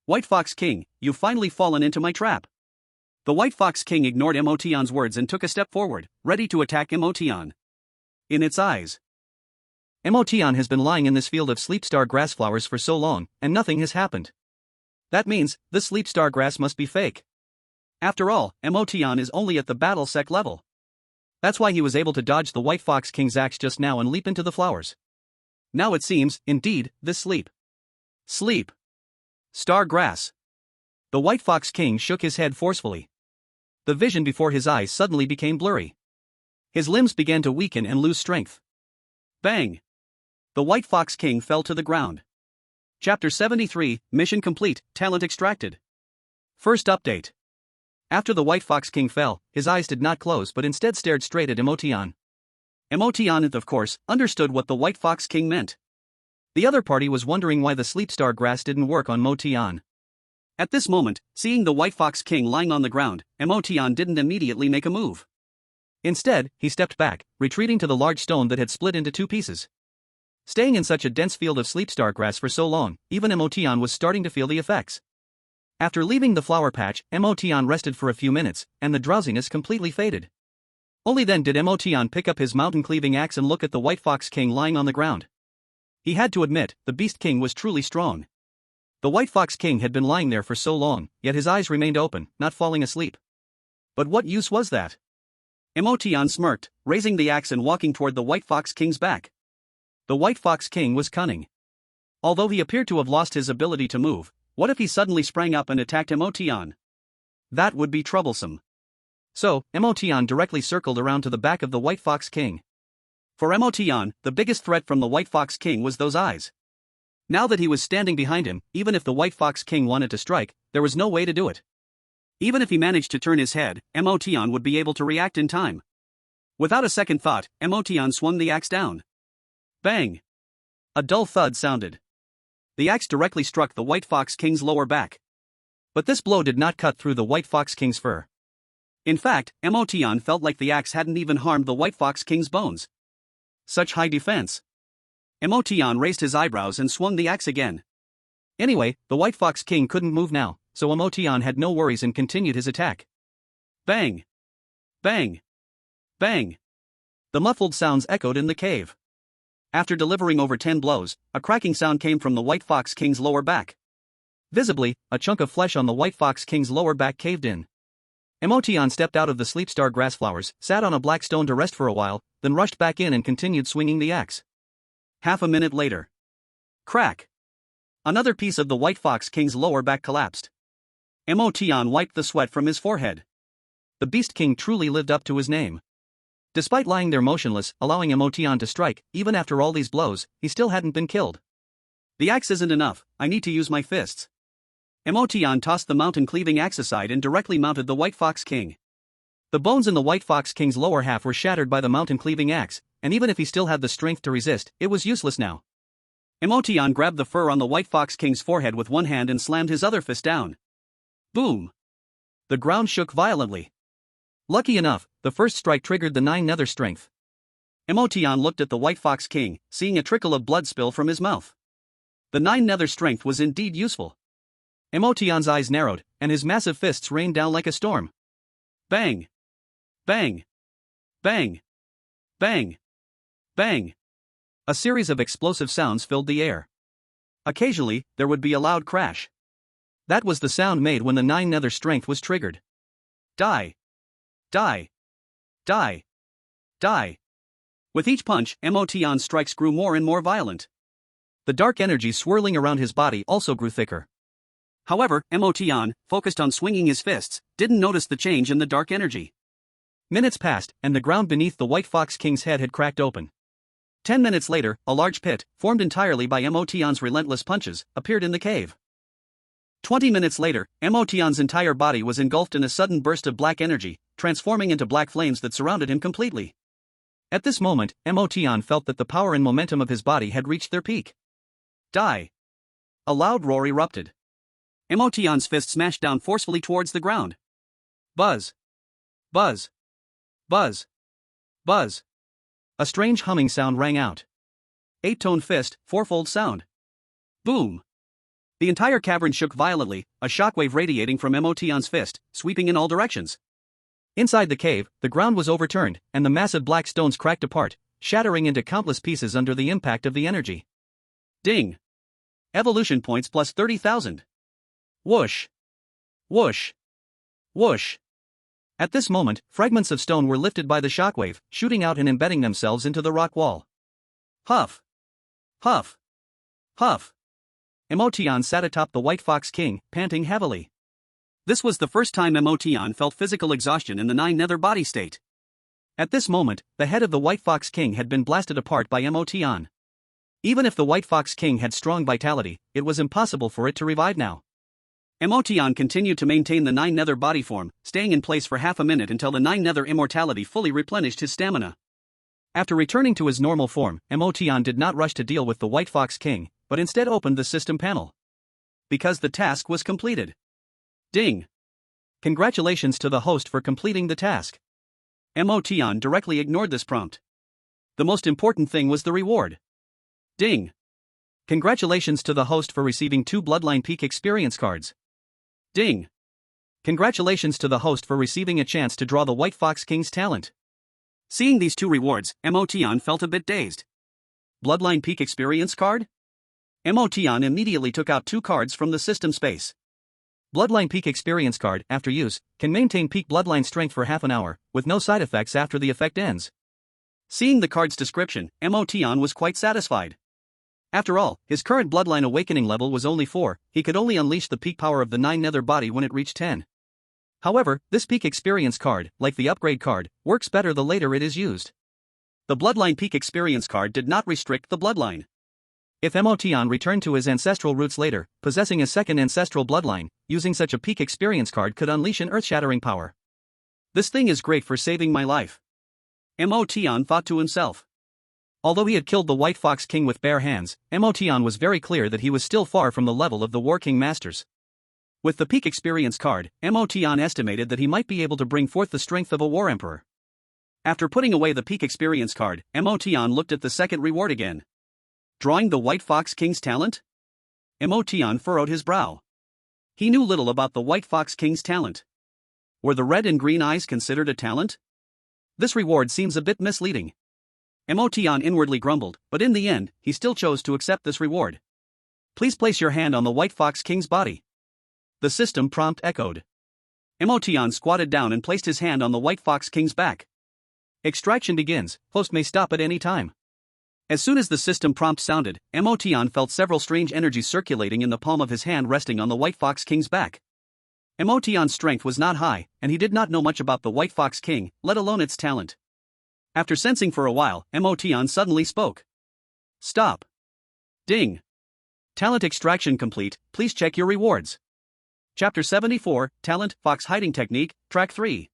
White Fox King, you've finally fallen into my trap. The White Fox King ignored Emotion's words and took a step forward, ready to attack Emotion. In its eyes, Emotion has been lying in this field of sleep star grass flowers for so long, and nothing has happened. That means, this sleep star grass must be fake. After all, Emotion is only at the battlesect level. That's why he was able to dodge the White Fox King's axe just now and leap into the flowers. Now it seems, indeed, this sleep star grass. The White Fox King shook his head forcefully. The vision before his eyes suddenly became blurry. His limbs began to weaken and lose strength. Bang! The White Fox King fell to the ground. Chapter 73, Mission Complete, Talent Extracted. First update. After the White Fox King fell, his eyes did not close but instead stared straight at Emotion. Emotion, of course, understood what the White Fox King meant. The other party was wondering why the sleep star grass didn't work on Emotion. At this moment, seeing the White Fox King lying on the ground, Emotion didn't immediately make a move. Instead, he stepped back, retreating to the large stone that had split into 2 pieces. Staying in such a dense field of sleep star grass for so long, even Emotion was starting to feel the effects. After leaving the flower patch, Emotion rested for a few minutes, and the drowsiness completely faded. Only then did Emotion pick up his mountain-cleaving axe and look at the White Fox King lying on the ground. He had to admit, the Beast King was truly strong. The White Fox King had been lying there for so long, yet his eyes remained open, not falling asleep. But what use was that? Emotion smirked, raising the axe and walking toward the White Fox King's back. The White Fox King was cunning. Although he appeared to have lost his ability to move, what if he suddenly sprang up and attacked Emotion? That would be troublesome. So, Emotion directly circled around to the back of the White Fox King. For Emotion, the biggest threat from the White Fox King was those eyes. Now that he was standing behind him, even if the White Fox King wanted to strike, there was no way to do it. Even if he managed to turn his head, Emotion would be able to react in time. Without a second thought, Emotion swung the axe down. Bang! A dull thud sounded. The axe directly struck the White Fox King's lower back. But this blow did not cut through the White Fox King's fur. In fact, Emotion felt like the axe hadn't even harmed the White Fox King's bones. Such high defense. Emotion raised his eyebrows and swung the axe again. Anyway, the White Fox King couldn't move now, so Emotion had no worries and continued his attack. Bang! Bang! Bang! The muffled sounds echoed in the cave. After delivering over 10 blows, a cracking sound came from the White Fox King's lower back. Visibly, a chunk of flesh on the White Fox King's lower back caved in. Emotion stepped out of the sleep star grass flowers, sat on a black stone to rest for a while, then rushed back in and continued swinging the axe. Half a minute later. Crack! Another piece of the White Fox King's lower back collapsed. Emotion wiped the sweat from his forehead. The Beast King truly lived up to his name. Despite lying there motionless, allowing Emotion to strike, even after all these blows, he still hadn't been killed. The axe isn't enough, I need to use my fists. Emotion tossed the mountain-cleaving axe aside and directly mounted the White Fox King. The bones in the White Fox King's lower half were shattered by the mountain-cleaving axe, and even if he still had the strength to resist, it was useless now. Emotion grabbed the fur on the White Fox King's forehead with one hand and slammed his other fist down. Boom! The ground shook violently. Lucky enough, the first strike triggered the 9 nether strength. Emotion looked at the White Fox King, seeing a trickle of blood spill from his mouth. The 9 nether strength was indeed useful. Emotion's eyes narrowed, and his massive fists rained down like a storm. Bang! Bang! Bang! Bang! Bang! A series of explosive sounds filled the air. Occasionally, there would be a loud crash. That was the sound made when the 9 nether strength was triggered. Die! Die! Die! Die! With each punch, Emotion's strikes grew more and more violent. The dark energy swirling around his body also grew thicker. However, Emotion, focused on swinging his fists, didn't notice the change in the dark energy. Minutes passed, and the ground beneath the White Fox King's head had cracked open. 10 minutes later, a large pit, formed entirely by Emotion's relentless punches, appeared in the cave. 20 minutes later, Emotion's entire body was engulfed in a sudden burst of black energy, transforming into black flames that surrounded him completely. At this moment, Emotion felt that the power and momentum of his body had reached their peak. Die! A loud roar erupted. Emotion's fist smashed down forcefully towards the ground. Buzz! Buzz! Buzz! Buzz! A strange humming sound rang out. 8-tone fist, fourfold sound. Boom! The entire cavern shook violently, a shockwave radiating from Emotion's fist, sweeping in all directions. Inside the cave, the ground was overturned, and the massive black stones cracked apart, shattering into countless pieces under the impact of the energy. Ding! Evolution points plus 30,000. Whoosh! Whoosh! Whoosh! At this moment, fragments of stone were lifted by the shockwave, shooting out and embedding themselves into the rock wall. Huff! Huff! Huff! Emotion sat atop the White Fox King, panting heavily. This was the first time Emotion felt physical exhaustion in the 9 nether body state. At this moment, the head of the White Fox King had been blasted apart by Emotion. Even if the White Fox King had strong vitality, it was impossible for it to revive now. Emotion continued to maintain the 9 nether body form, staying in place for half a minute until the 9 nether immortality fully replenished his stamina. After returning to his normal form, Emotion did not rush to deal with the White Fox King, but instead opened the system panel. Because the task was completed. Ding! Congratulations to the host for completing the task. Emotion directly ignored this prompt. The most important thing was the reward. Ding! Congratulations to the host for receiving 2 Bloodline Peak experience cards. Ding! Congratulations to the host for receiving a chance to draw the White Fox King's talent. Seeing these 2 rewards, Emotion felt a bit dazed. Bloodline Peak experience card? Emotion immediately took out 2 cards from the system space. Bloodline Peak experience card, after use, can maintain peak bloodline strength for half an hour, with no side effects after the effect ends. Seeing the card's description, Emotion was quite satisfied. After all, his current bloodline awakening level was only 4, he could only unleash the peak power of the 9 nether body when it reached 10. However, this peak experience card, like the upgrade card, works better the later it is used. The Bloodline Peak experience card did not restrict the bloodline. If Emotion returned to his ancestral roots later, possessing a second ancestral bloodline, using such a peak experience card could unleash an earth-shattering power. This thing is great for saving my life. Emotion thought to himself. Although he had killed the White Fox King with bare hands, Emotion was very clear that he was still far from the level of the War King Masters. With the peak experience card, Emotion estimated that he might be able to bring forth the strength of a War Emperor. After putting away the peak experience card, Emotion looked at the second reward again. Drawing the White Fox King's talent? Emotion furrowed his brow. He knew little about the White Fox King's talent. Were the red and green eyes considered a talent? This reward seems a bit misleading. Emotion inwardly grumbled, but in the end, he still chose to accept this reward. Please place your hand on the White Fox King's body. The system prompt echoed. Emotion squatted down and placed his hand on the White Fox King's back. Extraction begins, host may stop at any time. As soon as the system prompt sounded, Emotion felt several strange energies circulating in the palm of his hand resting on the White Fox King's back. Emotion's strength was not high, and he did not know much about the White Fox King, let alone its talent. After sensing for a while, Emotion suddenly spoke. Stop. Ding. Talent extraction complete, please check your rewards. Chapter 74, Talent, Fox Hiding Technique, Track 3.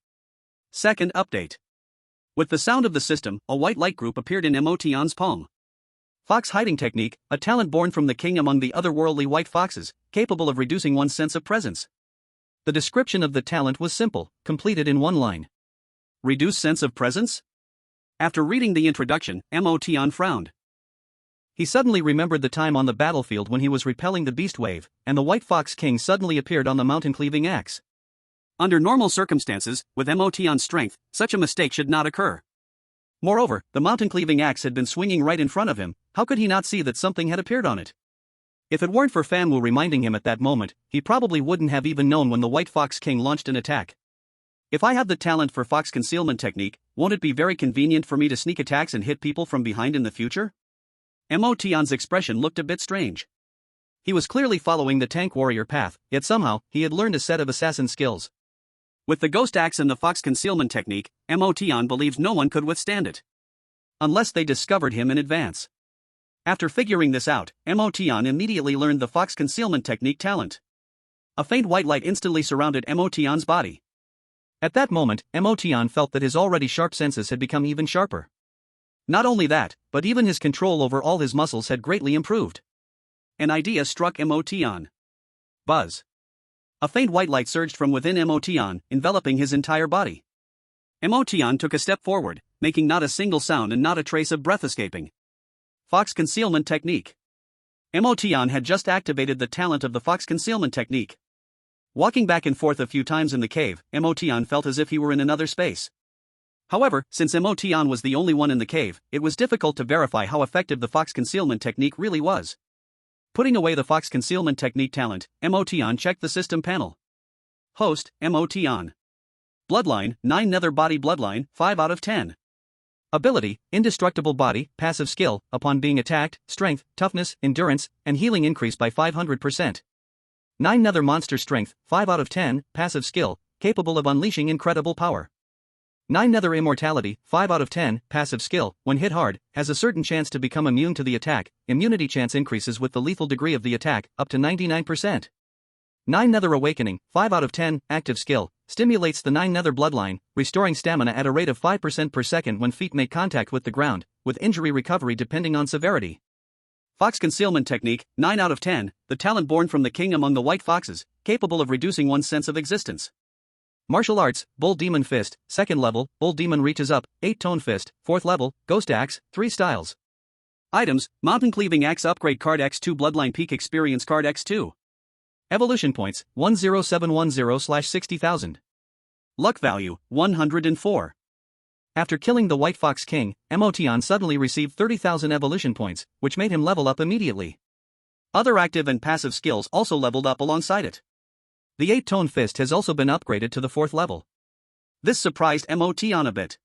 Second update. With the sound of the system, a white light group appeared in Emotion's palm. Fox Hiding Technique, a talent born from the king among the otherworldly white foxes, capable of reducing one's sense of presence. The description of the talent was simple, completed in one line. Reduce sense of presence? After reading the introduction, Mo Tian frowned. He suddenly remembered the time on the battlefield when he was repelling the beast wave, and the White Fox King suddenly appeared on the mountain-cleaving axe. Under normal circumstances, with Mo Tian's strength, such a mistake should not occur. Moreover, the mountain-cleaving axe had been swinging right in front of him. How could he not see that something had appeared on it? If it weren't for Fan Wu reminding him at that moment, he probably wouldn't have even known when the White Fox King launched an attack. If I have the talent for fox concealment technique, won't it be very convenient for me to sneak attacks and hit people from behind in the future? Mo Tian's expression looked a bit strange. He was clearly following the tank warrior path, yet somehow, he had learned a set of assassin skills. With the ghost axe and the fox concealment technique, Mo Tian believes no one could withstand it. Unless they discovered him in advance. After figuring this out, Mo Tian immediately learned the fox concealment technique talent. A faint white light instantly surrounded Mo Tian's body. At that moment, Mo Tian felt that his already sharp senses had become even sharper. Not only that, but even his control over all his muscles had greatly improved. An idea struck Mo Tian. Buzz. A faint white light surged from within Mo Tian, enveloping his entire body. Mo Tian took a step forward, making not a single sound and not a trace of breath escaping. Fox concealment technique. Mo Tian had just activated the talent of the fox concealment technique. Walking back and forth a few times in the cave, Mo Tian felt as if he were in another space. However, since Mo Tian was the only one in the cave, it was difficult to verify how effective the fox concealment technique really was. Putting away the fox concealment technique talent, Mo Tian checked the system panel. Host, Mo Tian. Bloodline, 9 Nether Body Bloodline, 5 out of 10. Ability, Indestructible Body, passive skill, upon being attacked, strength, toughness, endurance, and healing increase by 500%. 9 Nether Monster Strength, 5 out of 10, passive skill, capable of unleashing incredible power. 9 Nether Immortality, 5 out of 10, passive skill, when hit hard, has a certain chance to become immune to the attack. Immunity chance increases with the lethal degree of the attack, up to 99%. 9 Nether Awakening, 5 out of 10, active skill, stimulates the 9 Nether Bloodline, restoring stamina at a rate of 5% per second when feet make contact with the ground, with injury recovery depending on severity. Fox Concealment Technique, 9 out of 10, the talent born from the king among the white foxes, capable of reducing one's sense of existence. Martial Arts, Bull Demon Fist, 2nd level, Bull Demon reaches up, 8-tone fist, 4th level, Ghost Axe, 3 styles. Items, Mountain Cleaving Axe Upgrade Card X2 Bloodline Peak Experience Card X2. Evolution Points, 10710/60,000. Luck Value, 104. After killing the White Fox King, Mo Tian suddenly received 30,000 evolution points, which made him level up immediately. Other active and passive skills also leveled up alongside it. The 8-tone fist has also been upgraded to the 4th level. This surprised Mo Tian a bit.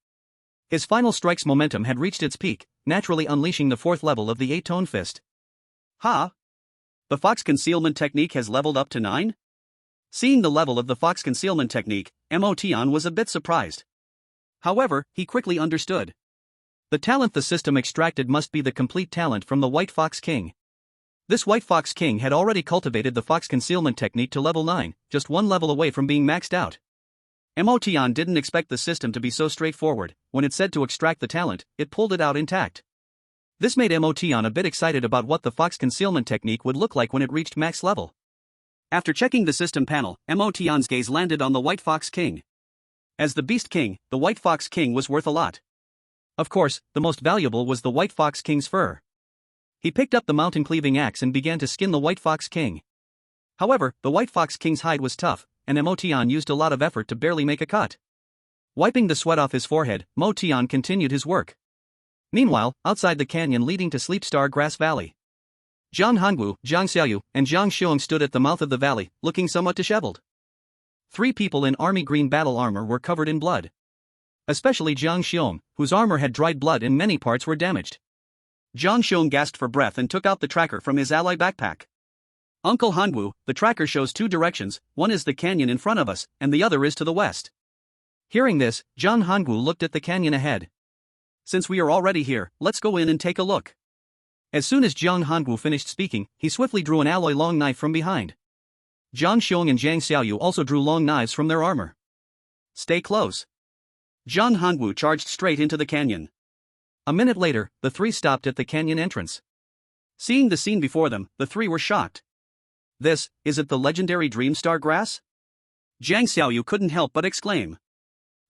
His final strike's momentum had reached its peak, naturally unleashing the 4th level of the 8-tone fist. Ha! The Fox Concealment Technique has leveled up to 9? Seeing the level of the Fox Concealment Technique, Mo Tian was a bit surprised. However, he quickly understood. The talent the system extracted must be the complete talent from the White Fox King. This White Fox King had already cultivated the Fox Concealment Technique to level 9, just one level away from being maxed out. Mo Tian didn't expect the system to be so straightforward. When it said to extract the talent, it pulled it out intact. This made Mo Tian a bit excited about what the Fox Concealment Technique would look like when it reached max level. After checking the system panel, Mo Tian's gaze landed on the White Fox King. As the Beast King, the White Fox King was worth a lot. Of course, the most valuable was the White Fox King's fur. He picked up the mountain-cleaving axe and began to skin the White Fox King. However, the White Fox King's hide was tough, and Mo Tian used a lot of effort to barely make a cut. Wiping the sweat off his forehead, Mo Tian continued his work. Meanwhile, outside the canyon leading to Sleep Star Grass Valley, Zhang Hangu, Zhang Xiaoyu, and Zhang Xiong stood at the mouth of the valley, looking somewhat disheveled. 3 people in army green battle armor were covered in blood. Especially Zhang Xiong, whose armor had dried blood and many parts were damaged. Zhang Xiong gasped for breath and took out the tracker from his ally backpack. Uncle Hanwu, the tracker shows 2 directions, one is the canyon in front of us, and the other is to the west. Hearing this, Zhang Hanwu looked at the canyon ahead. Since we are already here, let's go in and take a look. As soon as Zhang Hanwu finished speaking, he swiftly drew an alloy long knife from behind. Zhang Xiong and Zhang Xiaoyu also drew long knives from their armor. Stay close. Zhang Hanwu charged straight into the canyon. A minute later, the 3 stopped at the canyon entrance. Seeing the scene before them, the 3 were shocked. Is it the legendary Dreamstar Grass? Zhang Xiaoyu couldn't help but exclaim.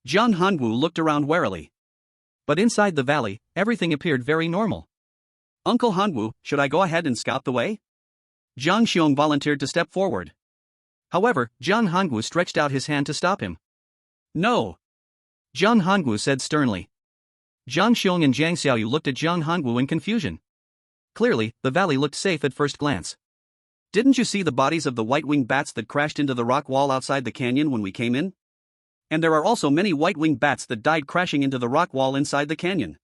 Zhang Hanwu looked around warily. But inside the valley, everything appeared very normal. Uncle Hanwoo, should I go ahead and scout the way? Jiang Xiong volunteered to step forward. However, Jiang Hongwu stretched out his hand to stop him. No. Jiang Hongwu said sternly. Jiang Xiong and Jiang Xiaoyu looked at Jiang Hongwu in confusion. Clearly, the valley looked safe at first glance. Didn't you see the bodies of the white-winged bats that crashed into the rock wall outside the canyon when we came in? And there are also many white-winged bats that died crashing into the rock wall inside the canyon.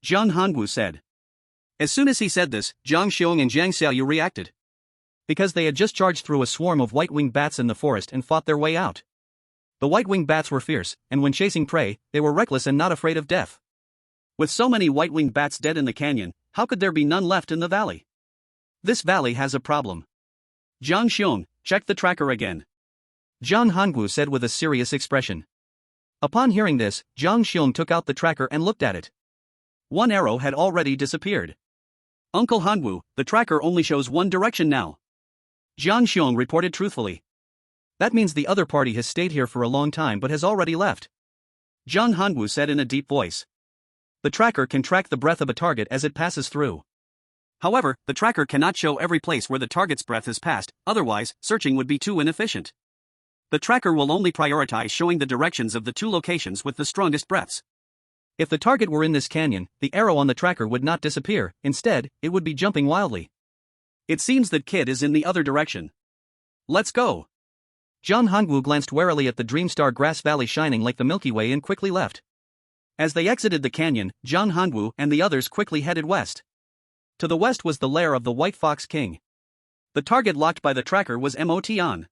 Jiang Hongwu said. As soon as he said this, Jiang Xiong and Jiang Xiaoyu reacted. Because they had just charged through a swarm of white-winged bats in the forest and fought their way out. The white-winged bats were fierce, and when chasing prey, they were reckless and not afraid of death. With so many white-winged bats dead in the canyon, how could there be none left in the valley? This valley has a problem. Jiang Xiong, check the tracker again. Jiang Hongwu said with a serious expression. Upon hearing this, Jiang Xiong took out the tracker and looked at it. One arrow had already disappeared. Uncle Hanwoo, the tracker only shows one direction now. Jiang Xiong reported truthfully. That means the other party has stayed here for a long time but has already left. Jiang Hanwoo said in a deep voice. The tracker can track the breath of a target as it passes through. However, the tracker cannot show every place where the target's breath has passed, otherwise, searching would be too inefficient. The tracker will only prioritize showing the directions of the two locations with the strongest breaths. If the target were in this canyon, the arrow on the tracker would not disappear, instead, it would be jumping wildly. It seems that Kid is in the other direction. Let's go. Jiang Hongwu glanced warily at the Dreamstar Grass Valley shining like the Milky Way and quickly left. As they exited the canyon, Jiang Hongwu and the others quickly headed west. To the west was the lair of the White Fox King. The target locked by the tracker was Motian.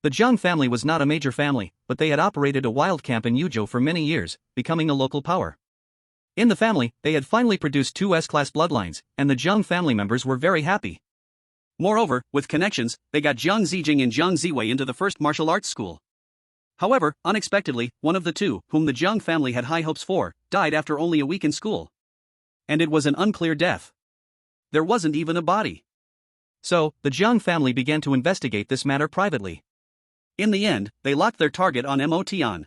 The Jiang family was not a major family, but they had operated a wild camp in Yuzhou for many years, becoming a local power. In the family, they had finally produced two S-class bloodlines, and the Jiang family members were very happy. Moreover, with connections, they got Jiang Zijing and Jiang Ziwei into the first martial arts school. However, unexpectedly, one of the two, whom the Jiang family had high hopes for, died after only a week in school. And it was an unclear death. There wasn't even a body. So, the Jiang family began to investigate this matter privately. In the end, they locked their target on Motian.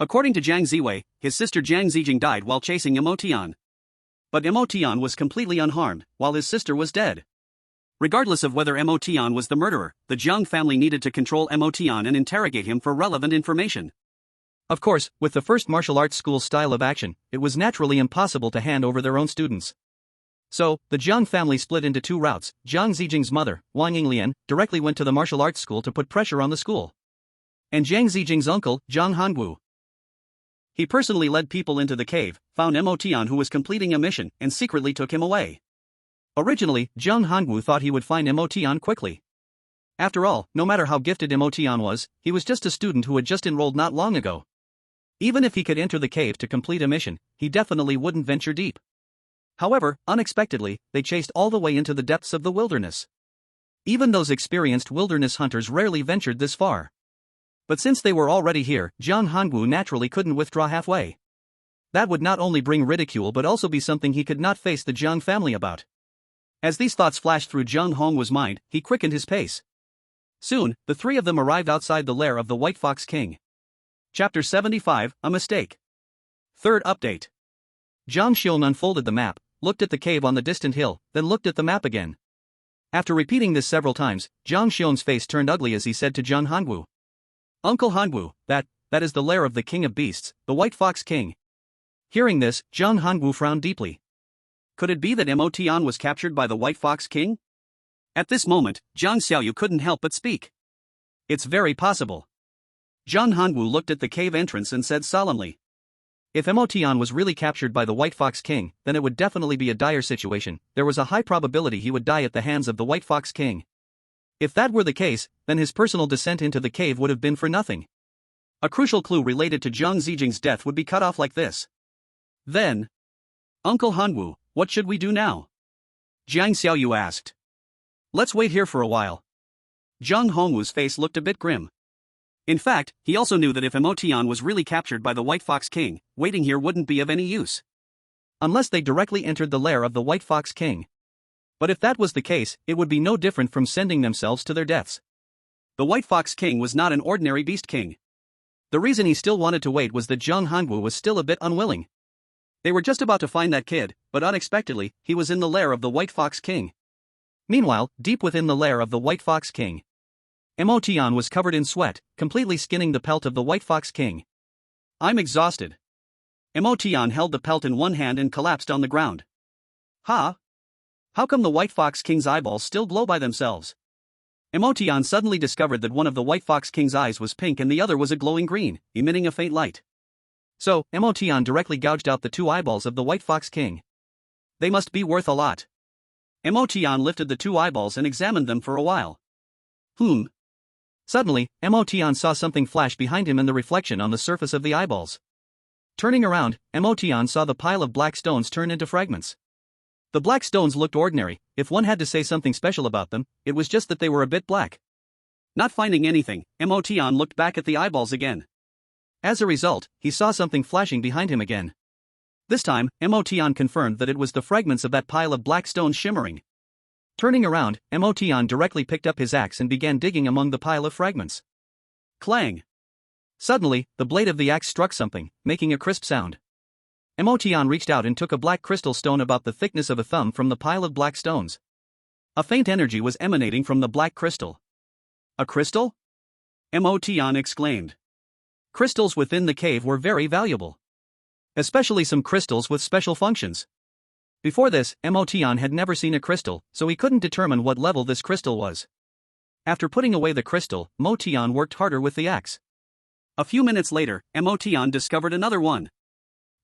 According to Jiang Ziwei, his sister Jiang Zijing died while chasing Motian. But Motian was completely unharmed, while his sister was dead. Regardless of whether Motian was the murderer, the Jiang family needed to control Motian and interrogate him for relevant information. Of course, with the first martial arts school's style of action, it was naturally impossible to hand over their own students. So, the Jiang family split into two routes. Jiang Zijing's mother, Wang Yinglian, directly went to the martial arts school to put pressure on the school. And Jiang Zijing's uncle, Jiang Hongwu. He personally led people into the cave, found Motian who was completing a mission, and secretly took him away. Originally, Jiang Hongwu thought he would find Motian quickly. After all, no matter how gifted Motian was, he was just a student who had just enrolled not long ago. Even if he could enter the cave to complete a mission, he definitely wouldn't venture deep. However, unexpectedly, they chased all the way into the depths of the wilderness. Even those experienced wilderness hunters rarely ventured this far. But since they were already here, Jiang Hongwu naturally couldn't withdraw halfway. That would not only bring ridicule but also be something he could not face the Jiang family about. As these thoughts flashed through Jiang Hongwu's mind, he quickened his pace. Soon, the three of them arrived outside the lair of the White Fox King. Chapter 75, A Mistake. Third update. Jiang Xiong unfolded the map, looked at the cave on the distant hill, then looked at the map again. After repeating this several times, Jiang Xiong's face turned ugly as he said to Jiang Hongwu. Uncle Hongwu, that is the lair of the King of Beasts, the White Fox King. Hearing this, Jiang Hongwu frowned deeply. Could it be that Motian was captured by the White Fox King? At this moment, Jiang Xiaoyu couldn't help but speak. It's very possible. Jiang Hongwu looked at the cave entrance and said solemnly. If Motian was really captured by the White Fox King, then it would definitely be a dire situation. There was a high probability he would die at the hands of the White Fox King. If that were the case, then his personal descent into the cave would have been for nothing. A crucial clue related to Jiang Zijing's death would be cut off like this. Then, Uncle Hanwoo, what should we do now? Jiang Xiaoyu asked. Let's wait here for a while. Jiang Hongwu's face looked a bit grim. In fact, he also knew that if Motian was really captured by the White Fox King, waiting here wouldn't be of any use. Unless they directly entered the lair of the White Fox King. But if that was the case, it would be no different from sending themselves to their deaths. The White Fox King was not an ordinary beast king. The reason he still wanted to wait was that Jiang Hongwu was still a bit unwilling. They were just about to find that kid, but unexpectedly, he was in the lair of the White Fox King. Meanwhile, deep within the lair of the White Fox King, Emotion was covered in sweat, completely skinning the pelt of the White Fox King. I'm exhausted. Emotion held the pelt in one hand and collapsed on the ground. Ha! How come the White Fox King's eyeballs still glow by themselves? Emotion suddenly discovered that one of the White Fox King's eyes was pink and the other was a glowing green, emitting a faint light. So, Emotion directly gouged out the two eyeballs of the White Fox King. They must be worth a lot. Emotion lifted the two eyeballs and examined them for a while. Suddenly, Emotion saw something flash behind him in the reflection on the surface of the eyeballs. Turning around, Emotion saw the pile of black stones turn into fragments. The black stones looked ordinary. If one had to say something special about them, it was just that they were a bit black. Not finding anything, Emotion looked back at the eyeballs again. As a result, he saw something flashing behind him again. This time, Emotion confirmed that it was the fragments of that pile of black stones shimmering. Turning around, Emotion directly picked up his axe and began digging among the pile of fragments. Clang! Suddenly, the blade of the axe struck something, making a crisp sound. Emotion reached out and took a black crystal stone about the thickness of a thumb from the pile of black stones. A faint energy was emanating from the black crystal. A crystal? Emotion exclaimed. Crystals within the cave were very valuable. Especially some crystals with special functions. Before this, Emotion had never seen a crystal, so he couldn't determine what level this crystal was. After putting away the crystal, Emotion worked harder with the axe. A few minutes later, Emotion discovered another one.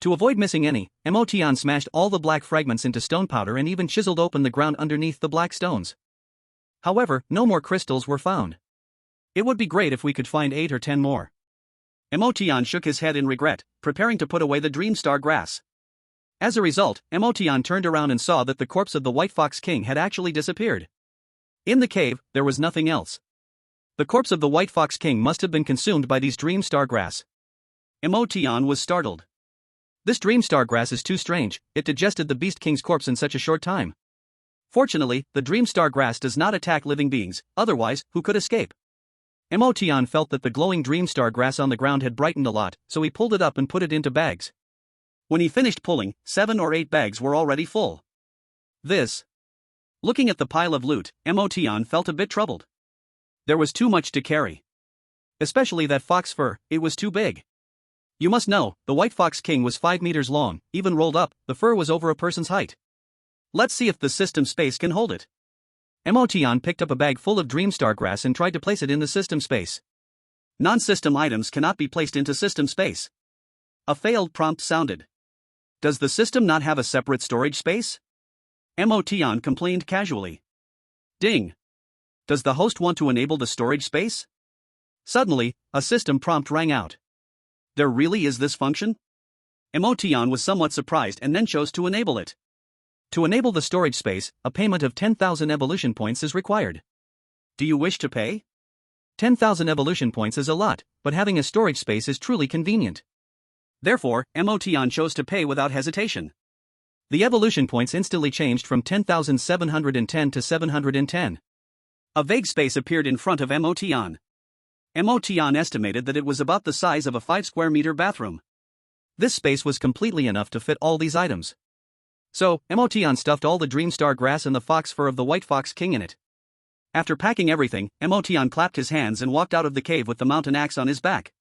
To avoid missing any, Emotion smashed all the black fragments into stone powder and even chiseled open the ground underneath the black stones. However, no more crystals were found. It would be great if we could find 8 or 10 more. Emotion shook his head in regret, preparing to put away the Dreamstar grass. As a result, Emotion turned around and saw that the corpse of the White Fox King had actually disappeared. In the cave, there was nothing else. The corpse of the White Fox King must have been consumed by these Dreamstar grass. Emotion was startled. This Dreamstar grass is too strange, it digested the Beast King's corpse in such a short time. Fortunately, the Dreamstar grass does not attack living beings, otherwise, who could escape? Emotion felt that the glowing Dreamstar grass on the ground had brightened a lot, so he pulled it up and put it into bags. When he finished pulling, 7 or 8 bags were already full. Looking at the pile of loot, Emotion felt a bit troubled. There was too much to carry. Especially that fox fur, it was too big. You must know, the White Fox King was 5 meters long, even rolled up, the fur was over a person's height. Let's see if the system space can hold it. Emotion picked up a bag full of Dreamstar grass and tried to place it in the system space. Non-system items cannot be placed into system space. A failed prompt sounded. Does the system not have a separate storage space? Emotion complained casually. Ding! Does the host want to enable the storage space? Suddenly, a system prompt rang out. There really is this function? Emotion was somewhat surprised and then chose to enable it. To enable the storage space, a payment of 10,000 evolution points is required. Do you wish to pay? 10,000 evolution points is a lot, but having a storage space is truly convenient. Therefore, Emotion chose to pay without hesitation. The evolution points instantly changed from 10,710 to 710. A vague space appeared in front of Emotion. Emotion estimated that it was about the size of a 5 square meter bathroom. This space was completely enough to fit all these items. So, Emotion stuffed all the Dreamstar grass and the fox fur of the White Fox King in it. After packing everything, Emotion clapped his hands and walked out of the cave with the mountain axe on his back.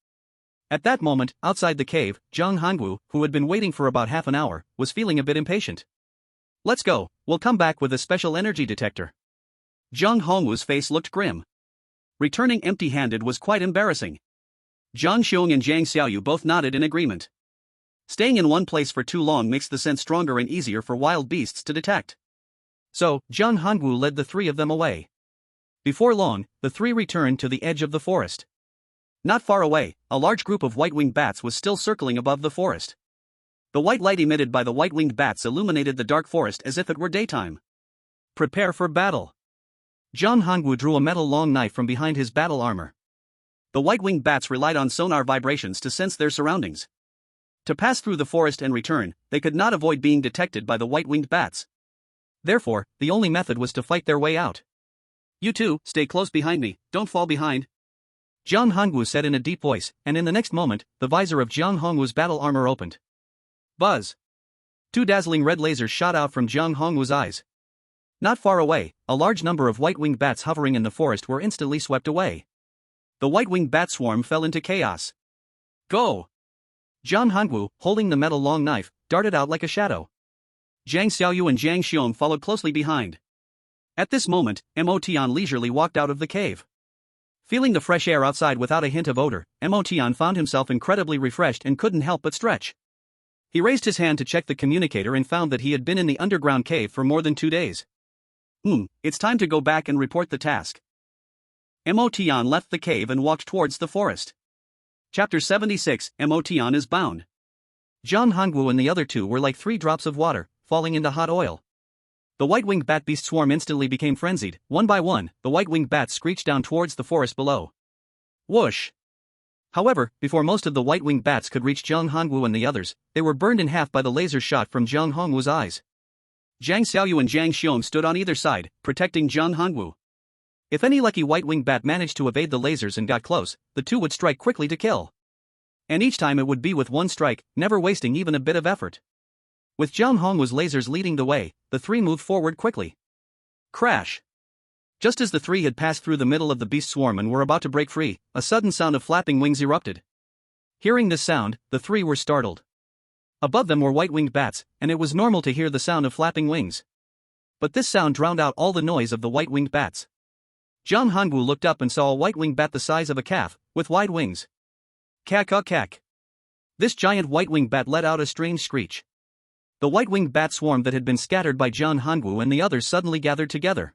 At that moment, outside the cave, Zhang Hongwu, who had been waiting for about half an hour, was feeling a bit impatient. Let's go, we'll come back with a special energy detector. Zhang Hongwu's face looked grim. Returning empty-handed was quite embarrassing. Zhang Xiong and Zhang Xiaoyu both nodded in agreement. Staying in one place for too long makes the scent stronger and easier for wild beasts to detect. So, Zhang Hongwu led the 3 of them away. Before long, the 3 returned to the edge of the forest. Not far away, a large group of white-winged bats was still circling above the forest. The white light emitted by the white-winged bats illuminated the dark forest as if it were daytime. Prepare for battle. Zhang Hongwu drew a metal long knife from behind his battle armor. The white-winged bats relied on sonar vibrations to sense their surroundings. To pass through the forest and return, they could not avoid being detected by the white-winged bats. Therefore, the only method was to fight their way out. You two, stay close behind me, don't fall behind. Zhang Hongwu said in a deep voice, and in the next moment, the visor of Zhang Hongwu's battle armor opened. Buzz! Two dazzling red lasers shot out from Jiang Hongwu's eyes. Not far away, a large number of white-winged bats hovering in the forest were instantly swept away. The white-winged bat swarm fell into chaos. Go! Jiang Hongwu, holding the metal long knife, darted out like a shadow. Zhang Xiaoyu and Zhang Xiong followed closely behind. At this moment, Mo Tian leisurely walked out of the cave. Feeling the fresh air outside without a hint of odor, Mo Tian found himself incredibly refreshed and couldn't help but stretch. He raised his hand to check the communicator and found that he had been in the underground cave for more than 2 days. It's time to go back and report the task. Mo Tian left the cave and walked towards the forest. Chapter 76, Mo Tian is bound. Jiang Hongwu and the other two were like 3 drops of water, falling into hot oil. The white-winged bat beast swarm instantly became frenzied. One by one, the white-winged bats screeched down towards the forest below. Whoosh! However, before most of the white-winged bats could reach Jiang Hongwu and the others, they were burned in half by the laser shot from Jiang Hongwu's eyes. Zhang Xiaoyu and Zhang Xiong stood on either side, protecting Jiang Hongwu. If any lucky white-winged bat managed to evade the lasers and got close, the two would strike quickly to kill. And each time it would be with one strike, never wasting even a bit of effort. With Jiang Hongwu's lasers leading the way, the 3 moved forward quickly. Crash! Just as the 3 had passed through the middle of the beast swarm and were about to break free, a sudden sound of flapping wings erupted. Hearing this sound, the 3 were startled. Above them were white-winged bats, and it was normal to hear the sound of flapping wings. But this sound drowned out all the noise of the white-winged bats. Jiang Hongwu looked up and saw a white-winged bat the size of a calf, with wide wings. Cack. This giant white-winged bat let out a strange screech. The white-winged bat swarm that had been scattered by Jiang Hongwu and the others suddenly gathered together.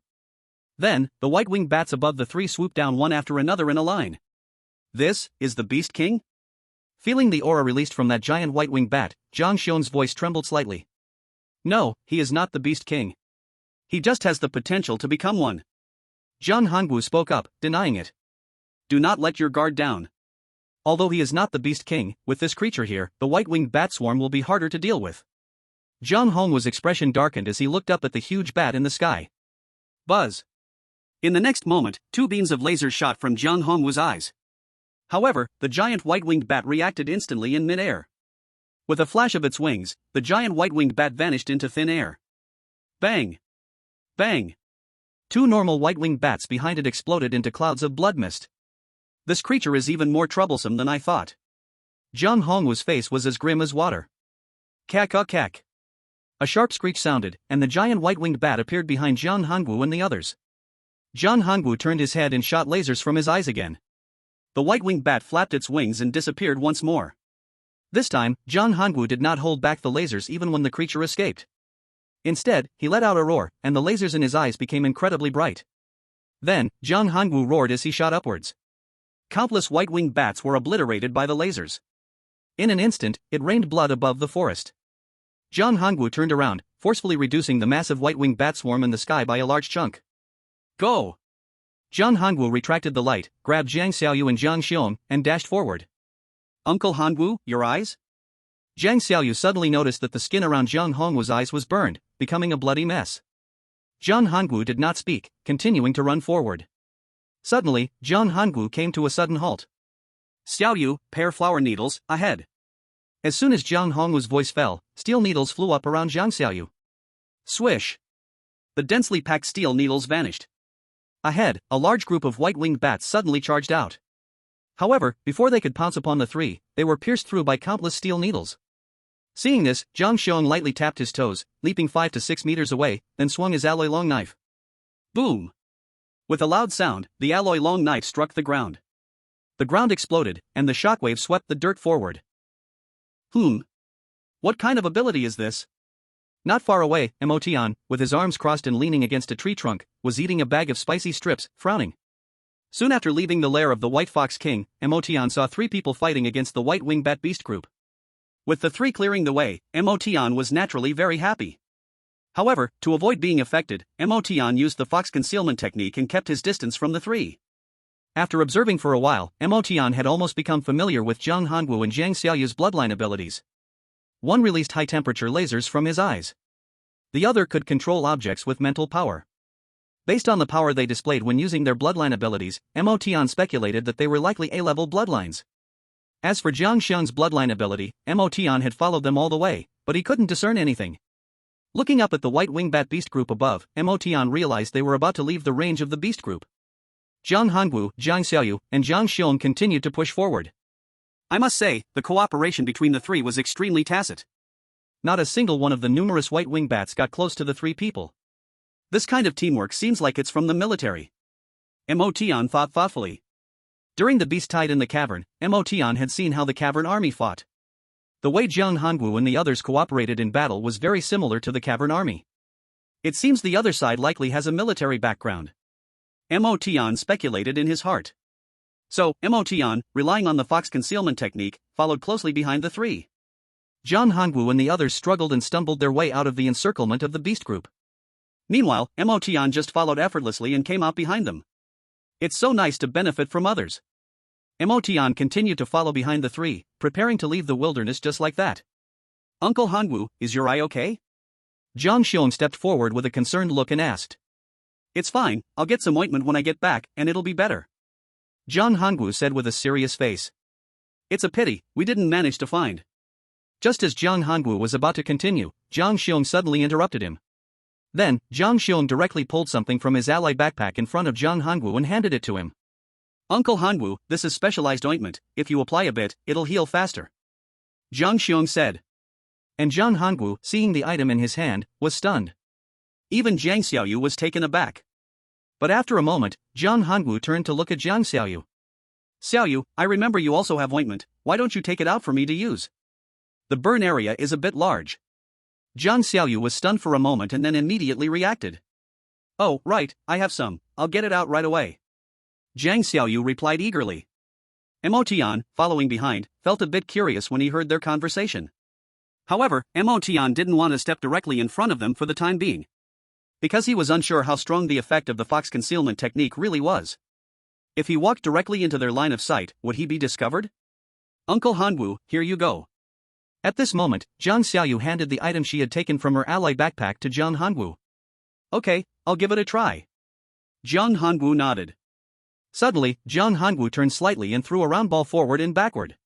Then, the white-winged bats above the 3 swooped down one after another in a line. This is the Beast King? Feeling the aura released from that giant white-winged bat, Zhang Xiong's voice trembled slightly. No, he is not the Beast King. He just has the potential to become one. Jiang Hongwu spoke up, denying it. Do not let your guard down. Although he is not the Beast King, with this creature here, the white-winged bat swarm will be harder to deal with. Jiang Hongwu's expression darkened as he looked up at the huge bat in the sky. Buzz! In the next moment, 2 beams of lasers shot from Jiang Hongwu's eyes. However, the giant white-winged bat reacted instantly in mid-air. With a flash of its wings, the giant white-winged bat vanished into thin air. Bang! Bang! 2 normal white-winged bats behind it exploded into clouds of blood mist. This creature is even more troublesome than I thought. Jiang Hongwu's face was as grim as water. Cack. A sharp screech sounded, and the giant white-winged bat appeared behind Jiang Hongwu and the others. Jiang Hongwu turned his head and shot lasers from his eyes again. The white-winged bat flapped its wings and disappeared once more. This time, Jiang Hongwu did not hold back the lasers even when the creature escaped. Instead, he let out a roar, and the lasers in his eyes became incredibly bright. Then, Jiang Hongwu roared as he shot upwards. Countless white-winged bats were obliterated by the lasers. In an instant, it rained blood above the forest. Jiang Hongwu turned around, forcefully reducing the massive white-winged bat swarm in the sky by a large chunk. Go! Jiang Hongwu retracted the light, grabbed Zhang Xiaoyu and Zhang Xiong, and dashed forward. Uncle Hongwu, your eyes? Zhang Xiaoyu suddenly noticed that the skin around Jiang Hongwu's eyes was burned, becoming a bloody mess. Jiang Hongwu did not speak, continuing to run forward. Suddenly, Jiang Hongwu came to a sudden halt. Xiaoyu, pair flower needles, ahead. As soon as Jiang Hongwu's voice fell, steel needles flew up around Zhang Xiaoyu. Swish! The densely packed steel needles vanished. Ahead, a large group of white-winged bats suddenly charged out. However, before they could pounce upon the 3, they were pierced through by countless steel needles. Seeing this, Zhang Xiong lightly tapped his toes, leaping 5 to 6 meters away, then swung his alloy long knife. Boom! With a loud sound, the alloy long knife struck the ground. The ground exploded, and the shockwave swept the dirt forward. What kind of ability is this? Not far away, Mo Tian, with his arms crossed and leaning against a tree trunk, was eating a bag of spicy strips, frowning. Soon after leaving the lair of the White Fox King, Mo Tian saw 3 people fighting against the White Wing Bat Beast group. With the 3 clearing the way, Mo Tian was naturally very happy. However, to avoid being affected, Mo Tian used the fox concealment technique and kept his distance from the 3. After observing for a while, Mo Tian had almost become familiar with Jiang Hongwu and Zhang Xiaoyu's bloodline abilities. One released high-temperature lasers from his eyes. The other could control objects with mental power. Based on the power they displayed when using their bloodline abilities, Mo Tian speculated that they were likely A-level bloodlines. As for Jiang Xiang's bloodline ability, Mo Tian had followed them all the way, but he couldn't discern anything. Looking up at the white wingbat beast group above, Motian realized they were about to leave the range of the beast group. Zhang Hongwu, Zhang Xiaoyu, and Zhang Xiong continued to push forward. I must say, the cooperation between the three was extremely tacit. Not a single one of the numerous white wingbats got close to the three people. This kind of teamwork seems like it's from the military. Motian thought thoughtfully. During the beast tide in the cavern, Motian had seen how the cavern army fought. The way Zhang Hongwu and the others cooperated in battle was very similar to the cavern army. It seems the other side likely has a military background. Motian speculated in his heart. So, Motian, relying on the fox concealment technique, followed closely behind the three. Zhang Hongwu and the others struggled and stumbled their way out of the encirclement of the beast group. Meanwhile, Motian just followed effortlessly and came out behind them. It's so nice to benefit from others. Motian continued to follow behind the three, preparing to leave the wilderness just like that. Uncle Hongwu, is your eye okay? Zhang Xiong stepped forward with a concerned look and asked. It's fine, I'll get some ointment when I get back, and it'll be better. Zhang Hongwu said with a serious face. It's a pity, we didn't manage to find. Just as Zhang Hongwu was about to continue, Zhang Xiong suddenly interrupted him. Then, Zhang Xiong directly pulled something from his ally backpack in front of Zhang Hongwu and handed it to him. Uncle Hongwu, this is specialized ointment, if you apply a bit, it'll heal faster. Zhang Xiong said. And Zhang Hongwu, seeing the item in his hand, was stunned. Even Zhang Xiaoyu was taken aback. But after a moment, Zhang Hongwu turned to look at Zhang Xiaoyu. Xiaoyu, I remember you also have ointment, why don't you take it out for me to use? The burn area is a bit large. Zhang Xiaoyu was stunned for a moment and then immediately reacted. Oh, right, I have some, I'll get it out right away. Zhang Xiaoyu replied eagerly. Motian, following behind, felt a bit curious when he heard their conversation. However, Motian didn't want to step directly in front of them for the time being. Because he was unsure how strong the effect of the fox concealment technique really was. If he walked directly into their line of sight, would he be discovered? Uncle Hongwu, here you go. At this moment, Zhang Xiaoyu handed the item she had taken from her ally backpack to Zhang Hongwu. Okay, I'll give it a try. Zhang Hongwu nodded. Suddenly, Zhang Hongwu turned slightly and threw a round ball forward and backward.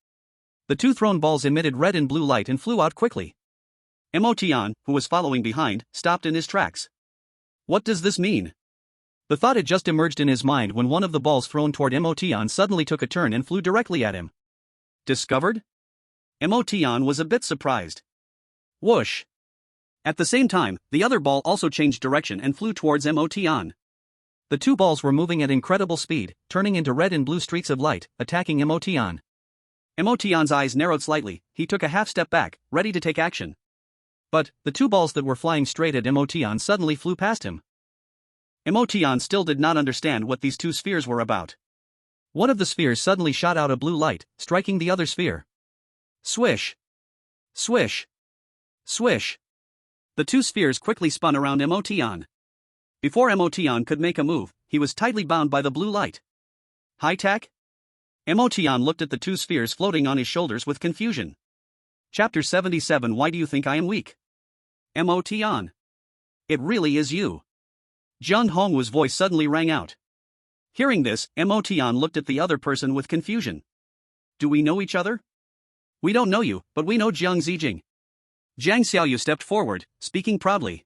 The two thrown balls emitted red and blue light and flew out quickly. Motian, who was following behind, stopped in his tracks. What does this mean? The thought had just emerged in his mind when one of the balls thrown toward Motian suddenly took a turn and flew directly at him. Discovered? Motian was a bit surprised. Whoosh! At the same time, the other ball also changed direction and flew towards Motian. The two balls were moving at incredible speed, turning into red and blue streaks of light, attacking Motian. Motian's eyes narrowed slightly, he took a half step back, ready to take action. But, the two balls that were flying straight at Motian suddenly flew past him. Motian still did not understand what these two spheres were about. One of the spheres suddenly shot out a blue light, striking the other sphere. Swish! Swish! Swish! The two spheres quickly spun around Motian. Before Motian could make a move, he was tightly bound by the blue light. High-tech? Motian looked at the two spheres floating on his shoulders with confusion. Chapter 77 Why do you think I am weak? Motian. It really is you. Zhang Hongwu's voice suddenly rang out. Hearing this, Motian looked at the other person with confusion. Do we know each other? We don't know you, but we know Jiang Zijing. Zhang Xiaoyu stepped forward, speaking proudly.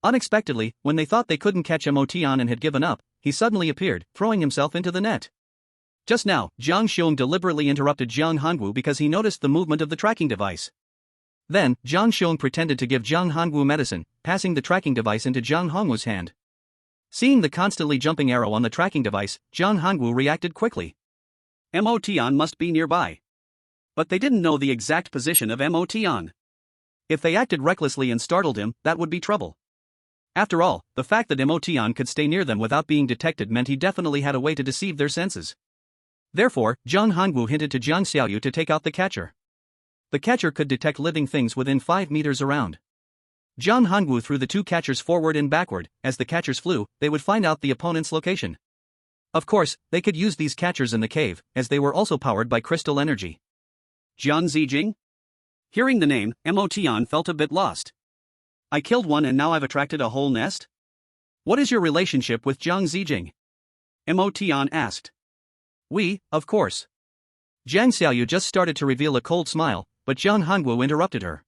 Unexpectedly, when they thought they couldn't catch Motian and had given up, he suddenly appeared, throwing himself into the net. Just now, Zhang Xiong deliberately interrupted Zhang Hongwu because he noticed the movement of the tracking device. Then, Zhang Xiong pretended to give Zhang Hongwu medicine, passing the tracking device into Zhang Hongwu's hand. Seeing the constantly jumping arrow on the tracking device, Zhang Hongwu reacted quickly. Motian must be nearby. But they didn't know the exact position of Motian. If they acted recklessly and startled him, that would be trouble. After all, the fact that Motian could stay near them without being detected meant he definitely had a way to deceive their senses. Therefore, Zhang Hongwu hinted to Zhang Xiaoyu to take out the catcher. The catcher could detect living things within 5 meters around. Zhang Hongwu threw the two catchers forward and backward. As the catchers flew, they would find out the opponent's location. Of course, they could use these catchers in the cave, as they were also powered by crystal energy. Jiang Zijing? Hearing the name, Motian felt a bit lost. I killed one and now I've attracted a whole nest? What is your relationship with Jiang Zijing? Motian asked. We, of course. Zhang Xiaoyu just started to reveal a cold smile, but Zhang Hongwu interrupted her.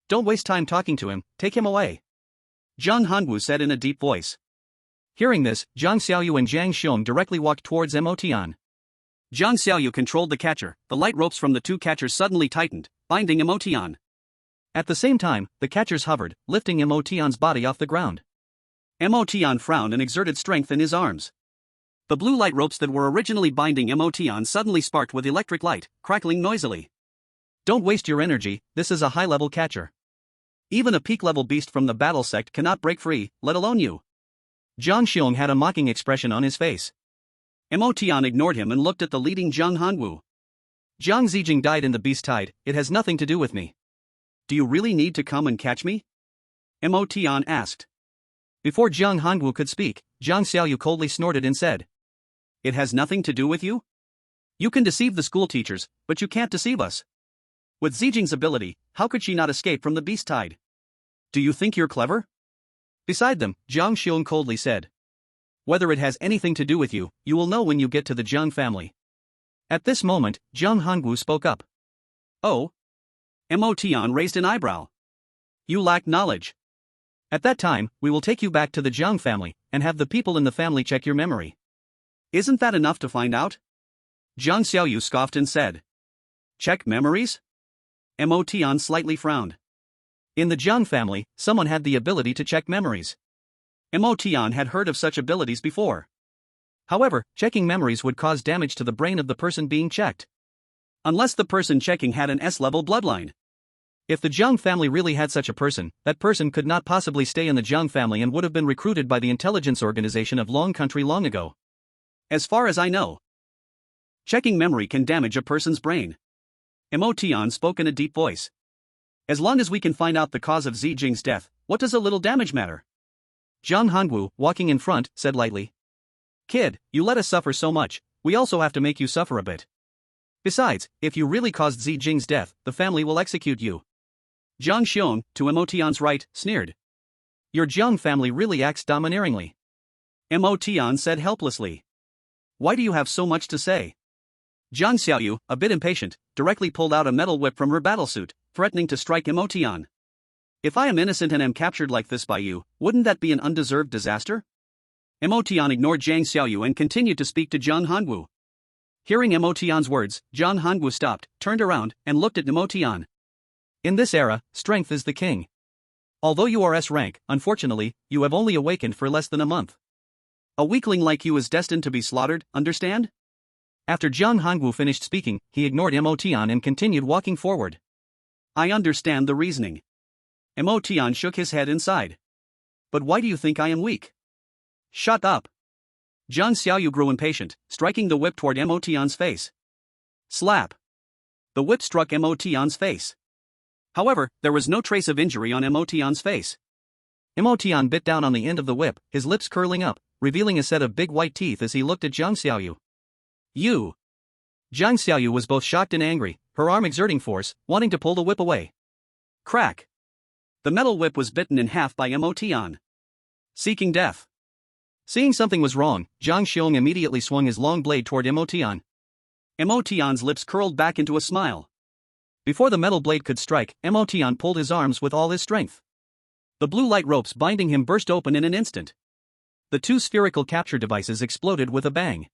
Don't waste time talking to him, take him away. Zhang Hanwu said in a deep voice. Hearing this, Zhang Xiaoyu and Jiang Xiong directly walked towards Mo Tian. Zhang Xiaoyu controlled the catcher, the light ropes from the two catchers suddenly tightened, binding Mo Tian. At the same time, the catchers hovered, lifting Mo Tian's body off the ground. Mo Tian frowned and exerted strength in his arms. The blue light ropes that were originally binding Mo Tian suddenly sparked with electric light, crackling noisily. Don't waste your energy, this is a high-level catcher. Even a peak-level beast from the battle sect cannot break free, let alone you. Zhang Xiong had a mocking expression on his face. Mo Tian ignored him and looked at the leading Zhang Hanwu. Zhang Zijing died in the beast tide, it has nothing to do with me. Do you really need to come and catch me? Mo Tian asked. Before Zhang Hanwu could speak, Zhang Xiaoyu coldly snorted and said. It has nothing to do with you? You can deceive the school teachers, but you can't deceive us. With Zijing's ability, how could she not escape from the beast tide? Do you think you're clever? Beside them, Zhang Xiong coldly said. Whether it has anything to do with you, you will know when you get to the Zhang family. At this moment, Zhang Hanwu spoke up. Oh? Mo Tian raised an eyebrow. You lack knowledge. At that time, we will take you back to the Zhang family, and have the people in the family check your memory. Isn't that enough to find out? Zhang Xiaoyu scoffed and said. Check memories? Mo Tian slightly frowned. In the Zhang family, someone had the ability to check memories. Mo Tian had heard of such abilities before. However, checking memories would cause damage to the brain of the person being checked. Unless the person checking had an S-level bloodline. If the Zhang family really had such a person, that person could not possibly stay in the Zhang family and would have been recruited by the intelligence organization of Long Country long ago. As far as I know, checking memory can damage a person's brain. Mo Tian spoke in a deep voice. As long as we can find out the cause of Zijing's death, what does a little damage matter? Zhang Hanwu, walking in front, said lightly. Kid, you let us suffer so much, we also have to make you suffer a bit. Besides, if you really caused Zijing's death, the family will execute you. Zhang Xiong, to Mo Tian's right, sneered. Your Zhang family really acts domineeringly. Mo Tian said helplessly. Why do you have so much to say? Zhang Xiaoyu, a bit impatient, directly pulled out a metal whip from her battlesuit, threatening to strike Mo Tian. If I am innocent and am captured like this by you, wouldn't that be an undeserved disaster? Mo Tian ignored Zhang Xiaoyu and continued to speak to Zhang Hanwu. Hearing Mo Tian's words, Zhang Hanwu stopped, turned around, and looked at Mo Tian. In this era, strength is the king. Although you are S rank, unfortunately, you have only awakened for less than a month. A weakling like you is destined to be slaughtered, understand? After Zhang Hanwu finished speaking, he ignored Mo Tian and continued walking forward. I understand the reasoning. Mo Tian shook his head inside. But why do you think I am weak? Shut up. Zhang Xiaoyu grew impatient, striking the whip toward Mo Tian's face. Slap. The whip struck Mo Tian's face. However, there was no trace of injury on Mo Tian's face. Mo Tian bit down on the end of the whip, his lips curling up, revealing a set of big white teeth as he looked at Zhang Xiaoyu. You! Zhang Xiaoyu was both shocked and angry, her arm exerting force, wanting to pull the whip away. Crack! The metal whip was bitten in half by Mo Tian. Seeking death. Seeing something was wrong, Zhang Xiong immediately swung his long blade toward Mo Tian. Mo Tian's lips curled back into a smile. Before the metal blade could strike, Mo Tian pulled his arms with all his strength. The blue light ropes binding him burst open in an instant. The two spherical capture devices exploded with a bang.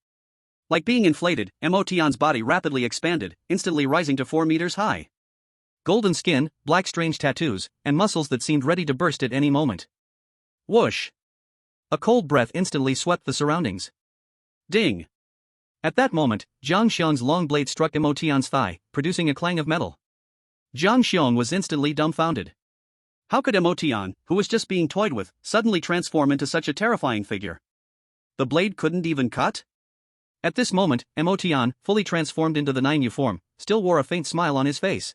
Like being inflated, Mo Tian's body rapidly expanded, instantly rising to 4 meters high. Golden skin, black strange tattoos, and muscles that seemed ready to burst at any moment. Whoosh! A cold breath instantly swept the surroundings. Ding! At that moment, Zhang Xiong's long blade struck Mo Tian's thigh, producing a clang of metal. Zhang Xiong was instantly dumbfounded. How could Mo Tian, who was just being toyed with, suddenly transform into such a terrifying figure? The blade couldn't even cut? At this moment, Mo Tian, fully transformed into the 9U form, still wore a faint smile on his face.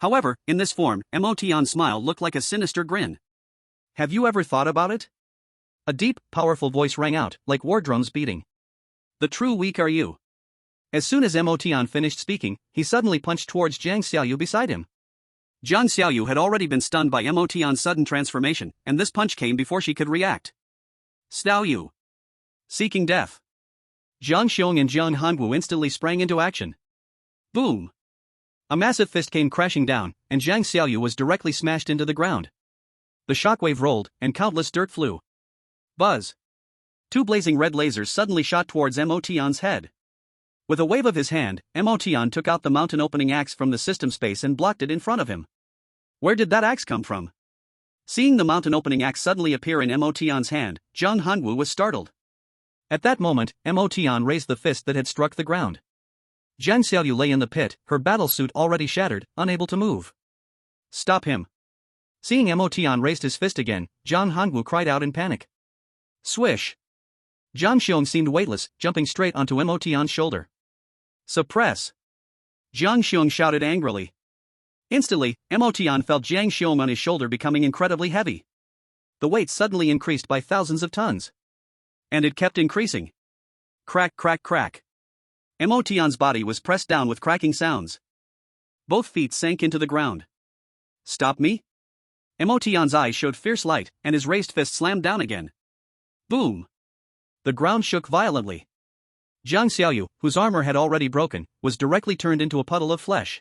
However, in this form, Mo Tian's smile looked like a sinister grin. Have you ever thought about it? A deep, powerful voice rang out, like war drums beating. The true weak are you. As soon as Mo Tian finished speaking, he suddenly punched towards Zhang Xiaoyu beside him. Zhang Xiaoyu had already been stunned by Mo Tian's sudden transformation, and this punch came before she could react. Xiaoyu. Seeking death. Zhang Xiong and Zhang Hanwu instantly sprang into action. Boom! A massive fist came crashing down, and Zhang Xiaoyu was directly smashed into the ground. The shockwave rolled, and countless dirt flew. Buzz! Two blazing red lasers suddenly shot towards Mo Tian's head. With a wave of his hand, Mo Tian took out the mountain opening axe from the system space and blocked it in front of him. Where did that axe come from? Seeing the mountain opening axe suddenly appear in Mo Tian's hand, Zhang Hanwu was startled. At that moment, Mo Tian raised the fist that had struck the ground. Zhang Xiaoyu lay in the pit, her battle suit already shattered, unable to move. Stop him! Seeing Mo Tian raised his fist again, Zhang Hanwu cried out in panic. Swish! Zhang Xiong seemed weightless, jumping straight onto Mo Tian's shoulder. Suppress! Zhang Xiong shouted angrily. Instantly, Mo Tian felt Zhang Xiong on his shoulder becoming incredibly heavy. The weight suddenly increased by thousands of tons. And it kept increasing. Crack, crack, crack. Mo Tian's body was pressed down with cracking sounds. Both feet sank into the ground. Stop me? Mo Tian's eyes showed fierce light, and his raised fist slammed down again. Boom! The ground shook violently. Zhang Xiaoyu, whose armor had already broken, was directly turned into a puddle of flesh.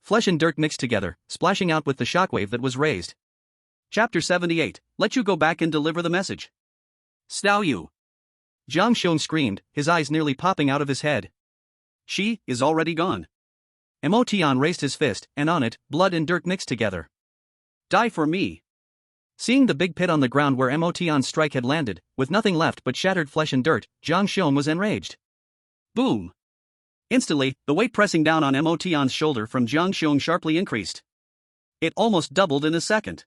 Flesh and dirt mixed together, splashing out with the shockwave that was raised. Chapter 78, Let you go back and deliver the message. Stao Yu! Zhang Xiong screamed, his eyes nearly popping out of his head. She is already gone. Mo Tian raised his fist, and on it, blood and dirt mixed together. Die for me! Seeing the big pit on the ground where Mo Tian's strike had landed, with nothing left but shattered flesh and dirt, Zhang Xiong was enraged. Boom! Instantly, the weight pressing down on Mo Tian's shoulder from Zhang Xiong sharply increased. It almost doubled in a second.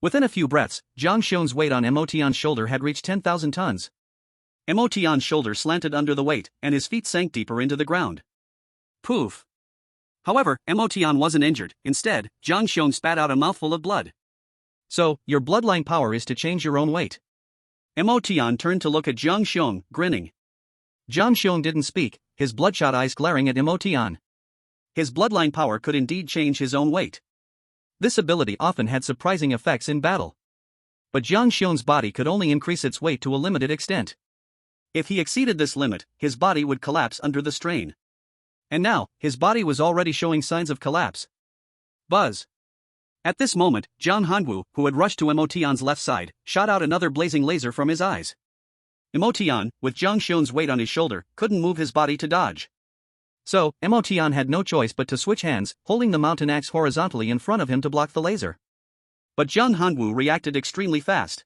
Within a few breaths, Zhang Xiong's weight on Mo Tian's shoulder had reached 10,000 tons. Mo Tian's shoulder slanted under the weight, and his feet sank deeper into the ground. Poof! However, Mo Tian wasn't injured. Instead, Zhang Xiong spat out a mouthful of blood. So, your bloodline power is to change your own weight. Mo Tian turned to look at Zhang Xiong, grinning. Zhang Xiong didn't speak, his bloodshot eyes glaring at Mo Tian. His bloodline power could indeed change his own weight. This ability often had surprising effects in battle. But Zhang Xiong's body could only increase its weight to a limited extent. If he exceeded this limit, his body would collapse under the strain. And now, his body was already showing signs of collapse. Buzz! At this moment, Zhang Hanwu, who had rushed to Mo Tian's left side, shot out another blazing laser from his eyes. Mo Tian, with Zhang Xiong's weight on his shoulder, couldn't move his body to dodge. So, Mo Tian had no choice but to switch hands, holding the mountain axe horizontally in front of him to block the laser. But Zhang Hanwu reacted extremely fast.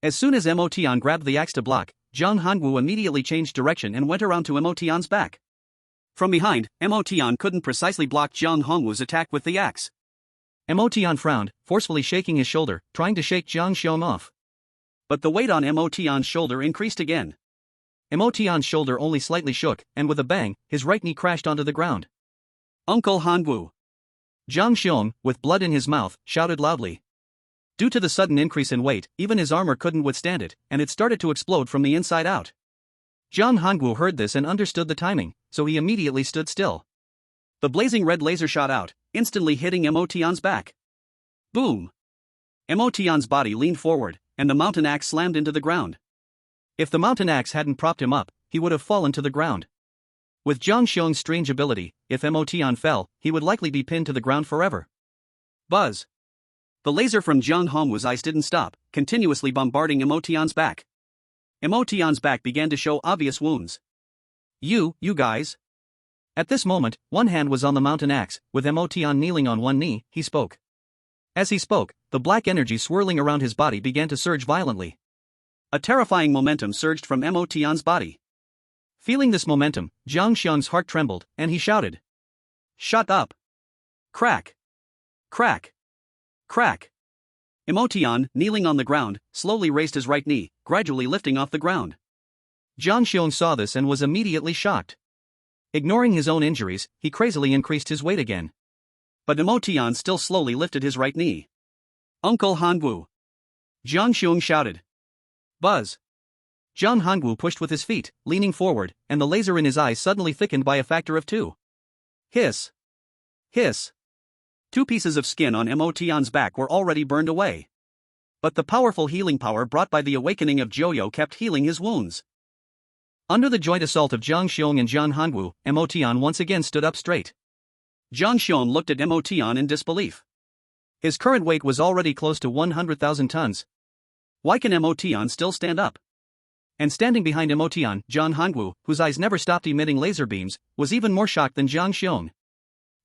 As soon as Mo Tian grabbed the axe to block, Zhang Hanwu immediately changed direction and went around to Mo Tian's back. From behind, Mo Tian couldn't precisely block Zhang Hanwu's attack with the axe. Mo Tian frowned, forcefully shaking his shoulder, trying to shake Zhang Xiong off. But the weight on Mo Tian's shoulder increased again. Mo Tian's shoulder only slightly shook, and with a bang, his right knee crashed onto the ground. Uncle Hanwu! Zhang Xiong, with blood in his mouth, shouted loudly. Due to the sudden increase in weight, even his armor couldn't withstand it, and it started to explode from the inside out. Zhang Hanwu heard this and understood the timing, so he immediately stood still. The blazing red laser shot out, instantly hitting Mo Tian's back. Boom! Mo Tian's body leaned forward, and the mountain axe slammed into the ground. If the mountain axe hadn't propped him up, he would have fallen to the ground. With Zhang Xiong's strange ability, if Mo Tian fell, he would likely be pinned to the ground forever. Buzz! The laser from Zhang Hanwu's eyes didn't stop, continuously bombarding Mo Tian's back. Mo Tian's back began to show obvious wounds. You guys! At this moment, one hand was on the mountain axe, with Mo Tian kneeling on one knee, he spoke. As he spoke, the black energy swirling around his body began to surge violently. A terrifying momentum surged from Mo Tian's body. Feeling this momentum, Zhang Xiong's heart trembled, and he shouted. Shut up! Crack! Crack! Crack! Mo Tian, kneeling on the ground, slowly raised his right knee, gradually lifting off the ground. Zhang Xiong saw this and was immediately shocked. Ignoring his own injuries, he crazily increased his weight again. But Mo Tian still slowly lifted his right knee. Uncle Hanwu! Zhang Xiong shouted. Buzz! Zhang Hanwu pushed with his feet, leaning forward, and the laser in his eyes suddenly thickened by a factor of 2. Hiss! Hiss! 2 pieces of skin on Mo Tian's back were already burned away. But the powerful healing power brought by the awakening of Joyo kept healing his wounds. Under the joint assault of Zhang Xiong and Zhang Hanwu, Mo Tian once again stood up straight. Jiang Xiong looked at Emotion in disbelief. His current weight was already close to 100,000 tons. Why can Emotion still stand up? And standing behind Emotion, Zhang Hongwu, whose eyes never stopped emitting laser beams, was even more shocked than Jiang Xiong.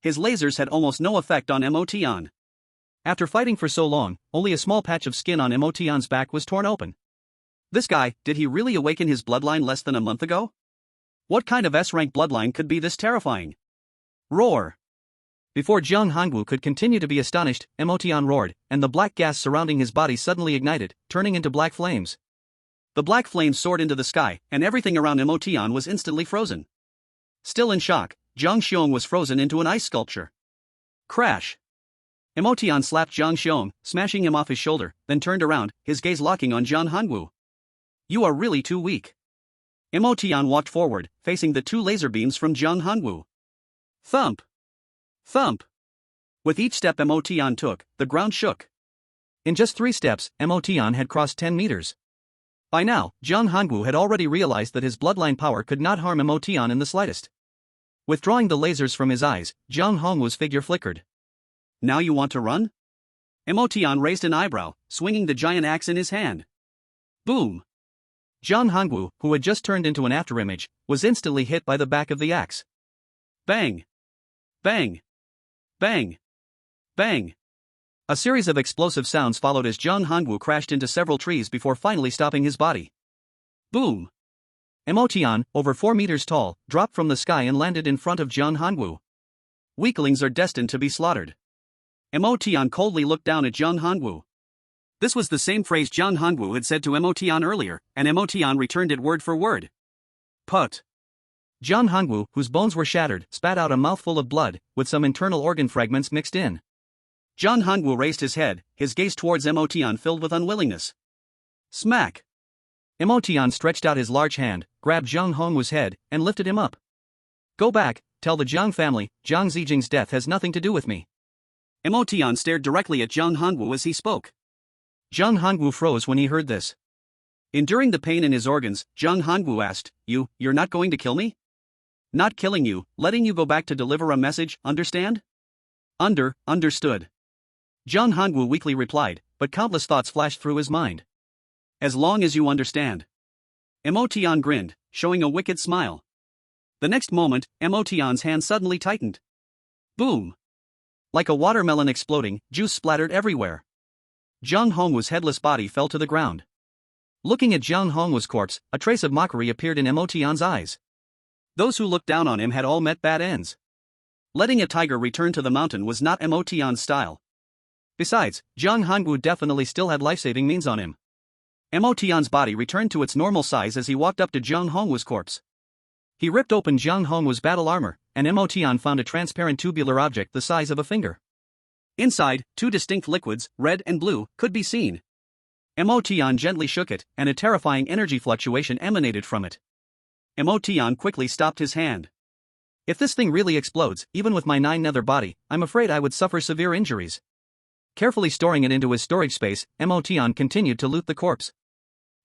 His lasers had almost no effect on Emotion. After fighting for so long, only a small patch of skin on Emotion's back was torn open. This guy, did he really awaken his bloodline less than a month ago? What kind of S-rank bloodline could be this terrifying? Roar! Before Zhang Hongwu could continue to be astonished, Emotion roared, and the black gas surrounding his body suddenly ignited, turning into black flames. The black flames soared into the sky, and everything around Emotion was instantly frozen. Still in shock, Jiang Xiong was frozen into an ice sculpture. Crash! Emotion slapped Jiang Xiong, smashing him off his shoulder, then turned around, his gaze locking on Zhang Hongwu. You are really too weak. Emotion walked forward, facing the two laser beams from Zhang Hongwu. Thump! Thump! With each step Emotion took, the ground shook. In just 3 steps, Emotion had crossed 10 meters. By now, Zhang Hongwu had already realized that his bloodline power could not harm Emotion in the slightest. Withdrawing the lasers from his eyes, Zhang Hongwu's figure flickered. Now you want to run? Emotion raised an eyebrow, swinging the giant axe in his hand. Boom! Zhang Hongwu, who had just turned into an afterimage, was instantly hit by the back of the axe. Bang! Bang! Bang! Bang! A series of explosive sounds followed as Zhang Hongwu crashed into several trees before finally stopping his body. Boom! Emotion, over 4 meters tall, dropped from the sky and landed in front of Zhang Hongwu. Weaklings are destined to be slaughtered. Emotion coldly looked down at Zhang Hongwu. This was the same phrase Zhang Hongwu had said to Emotion earlier, and Emotion returned it word for word. Put. Zhang Hongwu, whose bones were shattered, spat out a mouthful of blood, with some internal organ fragments mixed in. Zhang Hongwu raised his head, his gaze towards Emotion filled with unwillingness. Smack! Emotion stretched out his large hand, grabbed Zhang Hongwu's head, and lifted him up. Go back, tell the Jiang family, Jiang Zijing's death has nothing to do with me. Emotion stared directly at Zhang Hongwu as he spoke. Zhang Hongwu froze when he heard this. Enduring the pain in his organs, Zhang Hongwu asked, You're not going to kill me? Not killing you, letting you go back to deliver a message, understand? Understood. Zhang Hongwu weakly replied, but countless thoughts flashed through his mind. As long as you understand. Emotion grinned, showing a wicked smile. The next moment, Emotion's hand suddenly tightened. Boom! Like a watermelon exploding, juice splattered everywhere. Zhang Hongwu's headless body fell to the ground. Looking at Zhang Hongwu's corpse, a trace of mockery appeared in Emotion's eyes. Those who looked down on him had all met bad ends. Letting a tiger return to the mountain was not Emotion's style. Besides, Zhang Hongwu definitely still had life-saving means on him. Emotion's body returned to its normal size as he walked up to Zhang Hongwu's corpse. He ripped open Zhang Hongwu's battle armor, and Emotion found a transparent tubular object the size of a finger. Inside, 2 distinct liquids, red and blue, could be seen. Emotion gently shook it, and a terrifying energy fluctuation emanated from it. Emotion quickly stopped his hand. If this thing really explodes, even with my 9 nether body, I'm afraid I would suffer severe injuries. Carefully storing it into his storage space, Emotion continued to loot the corpse.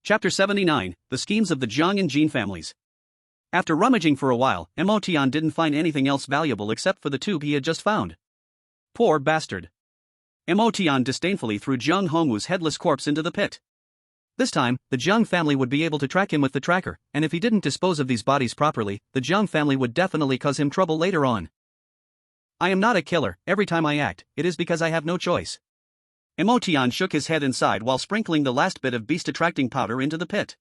Chapter 79, The Schemes of the Zhang and Jin Families. After rummaging for a while, Emotion didn't find anything else valuable except for the tube he had just found. Poor bastard. Emotion disdainfully threw Zhang Hongwu's headless corpse into the pit. This time, the Zhang family would be able to track him with the tracker, and if he didn't dispose of these bodies properly, the Zhang family would definitely cause him trouble later on. I am not a killer, every time I act, it is because I have no choice. Emotion shook his head and sighed while sprinkling the last bit of beast-attracting powder into the pit.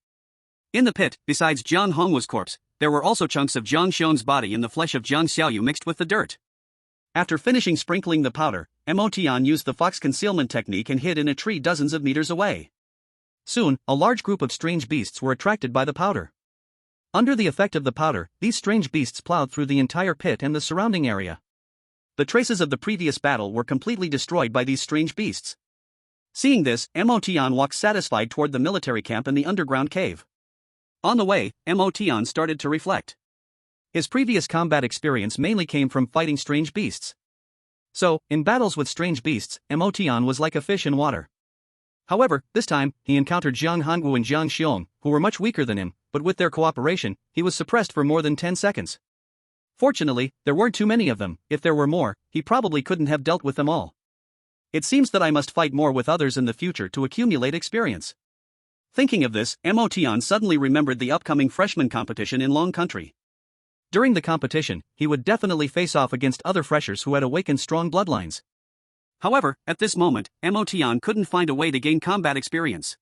In the pit, besides Zhang Hongwu's corpse, there were also chunks of Jiang Xiong's body and the flesh of Jiang Xiaoyu mixed with the dirt. After finishing sprinkling the powder, Emotion used the fox concealment technique and hid in a tree dozens of meters away. Soon, a large group of strange beasts were attracted by the powder. Under the effect of the powder, these strange beasts plowed through the entire pit and the surrounding area. The traces of the previous battle were completely destroyed by these strange beasts. Seeing this, Emotion walked satisfied toward the military camp in the underground cave. On the way, Emotion started to reflect. His previous combat experience mainly came from fighting strange beasts. So, in battles with strange beasts, Emotion was like a fish in water. However, this time, he encountered Zhang Hongwu and Jiang Xiong, who were much weaker than him, but with their cooperation, he was suppressed for more than 10 seconds. Fortunately, there weren't too many of them. If there were more, he probably couldn't have dealt with them all. It seems that I must fight more with others in the future to accumulate experience. Thinking of this, Motion suddenly remembered the upcoming freshman competition in Long Country. During the competition, he would definitely face off against other freshers who had awakened strong bloodlines. However, at this moment, Motion couldn't find a way to gain combat experience.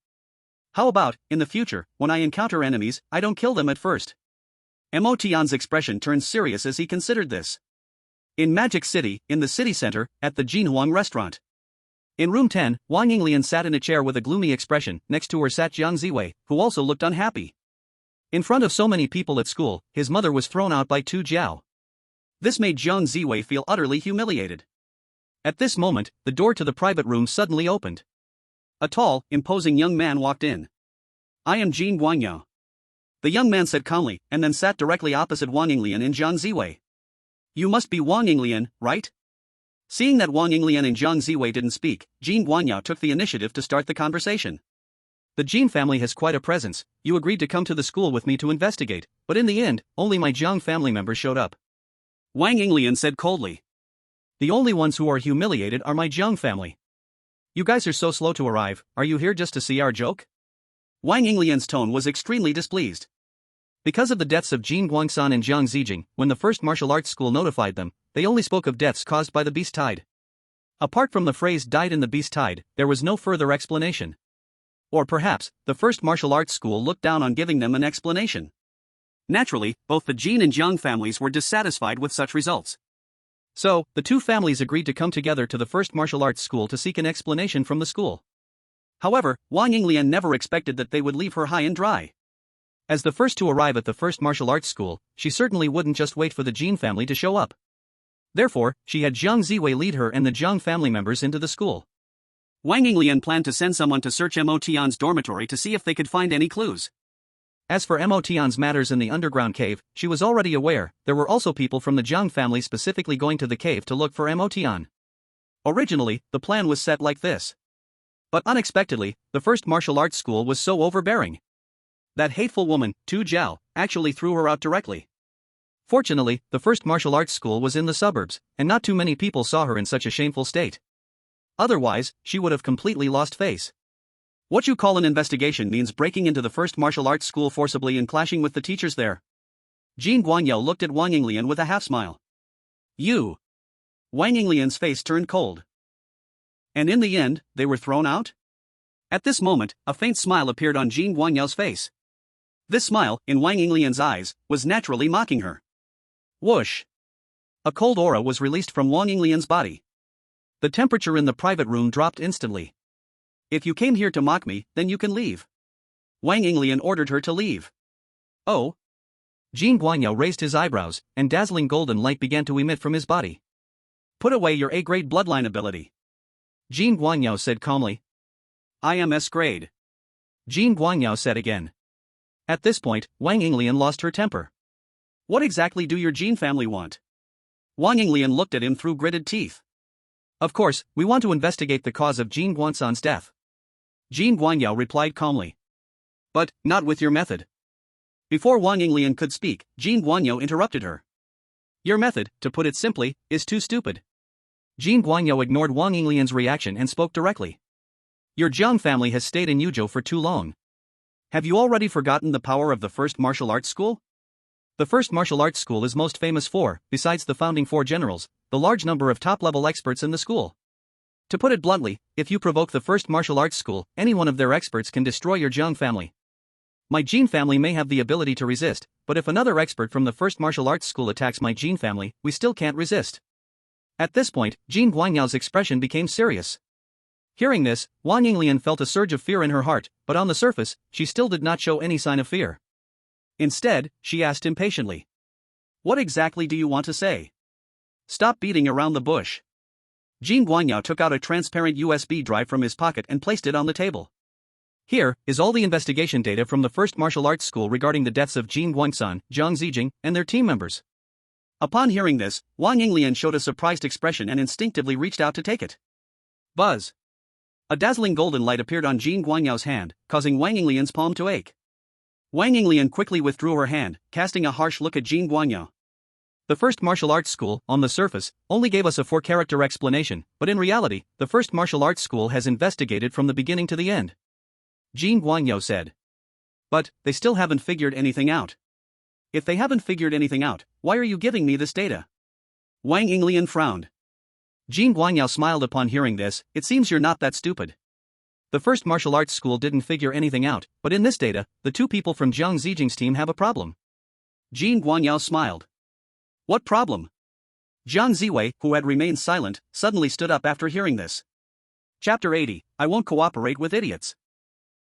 How about, in the future, when I encounter enemies, I don't kill them at first? Motion's expression turned serious as he considered this. In Magic City, in the city center, at the Jinhuang restaurant. In room 10, Wang Yinglian sat in a chair with a gloomy expression. Next to her sat Jiang Ziwei, who also looked unhappy. In front of so many people at school, his mother was thrown out by Tu Jiao. This made Jiang Ziwei feel utterly humiliated. At this moment, the door to the private room suddenly opened. A tall, imposing young man walked in. "I am Jin Guangyao." The young man said calmly, and then sat directly opposite Wang Yinglian and Jiang Ziwei. "You must be Wang Yinglian, right?" Seeing that Wang Yinglian and Jiang Ziwei didn't speak, Jin Guangyao took the initiative to start the conversation. "The Jin family has quite a presence. You agreed to come to the school with me to investigate, but in the end, only my Jiang family members showed up." Wang Yinglian said coldly. "The only ones who are humiliated are my Jiang family. You guys are so slow to arrive. Are you here just to see our joke?" Wang Yinglian's tone was extremely displeased. Because of the deaths of Jin Guangsan and Jiang Zijing, when the first martial arts school notified them, they only spoke of deaths caused by the beast tide. Apart from the phrase "died in the beast tide," there was no further explanation. Or perhaps, the first martial arts school looked down on giving them an explanation. Naturally, both the Jin and Jiang families were dissatisfied with such results. So, the two families agreed to come together to the first martial arts school to seek an explanation from the school. However, Wang Yinglian never expected that they would leave her high and dry. As the first to arrive at the first martial arts school, she certainly wouldn't just wait for the Jin family to show up. Therefore, she had Jiang Ziwei lead her and the Jiang family members into the school. Wang Yinglian planned to send someone to search Motion's dormitory to see if they could find any clues. As for Motion's matters in the underground cave, she was already aware. There were also people from the Jiang family specifically going to the cave to look for Motion. Originally, the plan was set like this. But unexpectedly, the first martial arts school was so overbearing. That hateful woman, Tu Jiao, actually threw her out directly. Fortunately, the first martial arts school was in the suburbs, and not too many people saw her in such a shameful state. Otherwise, she would have completely lost face. What you call an investigation means breaking into the first martial arts school forcibly and clashing with the teachers there. Jin Guangyao looked at Wang Yinglian with a half-smile. "You." Wang Yinglian's face turned cold. "And in the end, they were thrown out?" At this moment, a faint smile appeared on Jin Guanyao's face. This smile, in Wang Yinglian's eyes, was naturally mocking her. Whoosh! A cold aura was released from Wang Yinglian's body. The temperature in the private room dropped instantly. "If you came here to mock me, then you can leave." Wang Yinglian ordered her to leave. "Oh?" Jin Guangyao raised his eyebrows, and dazzling golden light began to emit from his body. "Put away your A-grade bloodline ability," Jin Guangyao said calmly. "I am S-grade," Jin Guangyao said again. At this point, Wang Yinglian lost her temper. "What exactly do your Jin family want?" Wang Yinglian looked at him through gritted teeth. "Of course, we want to investigate the cause of Jin Guangsan's death," Jin Guangyao replied calmly. "But, not with your method." Before Wang Yinglian could speak, Jin Guangyao interrupted her. "Your method, to put it simply, is too stupid." Jin Guangyao ignored Wang Yinglian's reaction and spoke directly. "Your Jiang family has stayed in Yuzhou for too long. Have you already forgotten the power of the first martial arts school? The first martial arts school is most famous for, besides the founding four generals, the large number of top-level experts in the school. To put it bluntly, if you provoke the first martial arts school, any one of their experts can destroy your Jiang family. My Jin family may have the ability to resist, but if another expert from the first martial arts school attacks my Jin family, we still can't resist." At this point, Jin Guanyao's expression became serious. Hearing this, Wang Yinglian felt a surge of fear in her heart, but on the surface, she still did not show any sign of fear. Instead, she asked impatiently. "What exactly do you want to say? Stop beating around the bush." Jin Guangyao took out a transparent USB drive from his pocket and placed it on the table. "Here is all the investigation data from the first martial arts school regarding the deaths of Jin Guangsan, Jiang Zijing, and their team members." Upon hearing this, Wang Yinglian showed a surprised expression and instinctively reached out to take it. Buzz! A dazzling golden light appeared on Jin Guanyao's hand, causing Wang Yinglian's palm to ache. Wang Yinglian quickly withdrew her hand, casting a harsh look at Jin Guangyao. The first martial arts school, on the surface, only gave us a 4-character explanation, but in reality, the first martial arts school has investigated from the beginning to the end. Jin Guangyao said. But, they still haven't figured anything out. If they haven't figured anything out, why are you giving me this data? Wang Yinglian frowned. Jin Guangyao smiled upon hearing this. It seems you're not that stupid. The first martial arts school didn't figure anything out, but in this data, the 2 people from Jiang Zijing's team have a problem. Jin Guangyao smiled. What problem? Jiang Ziwei, who had remained silent, suddenly stood up after hearing this. Chapter 80, I won't cooperate with idiots.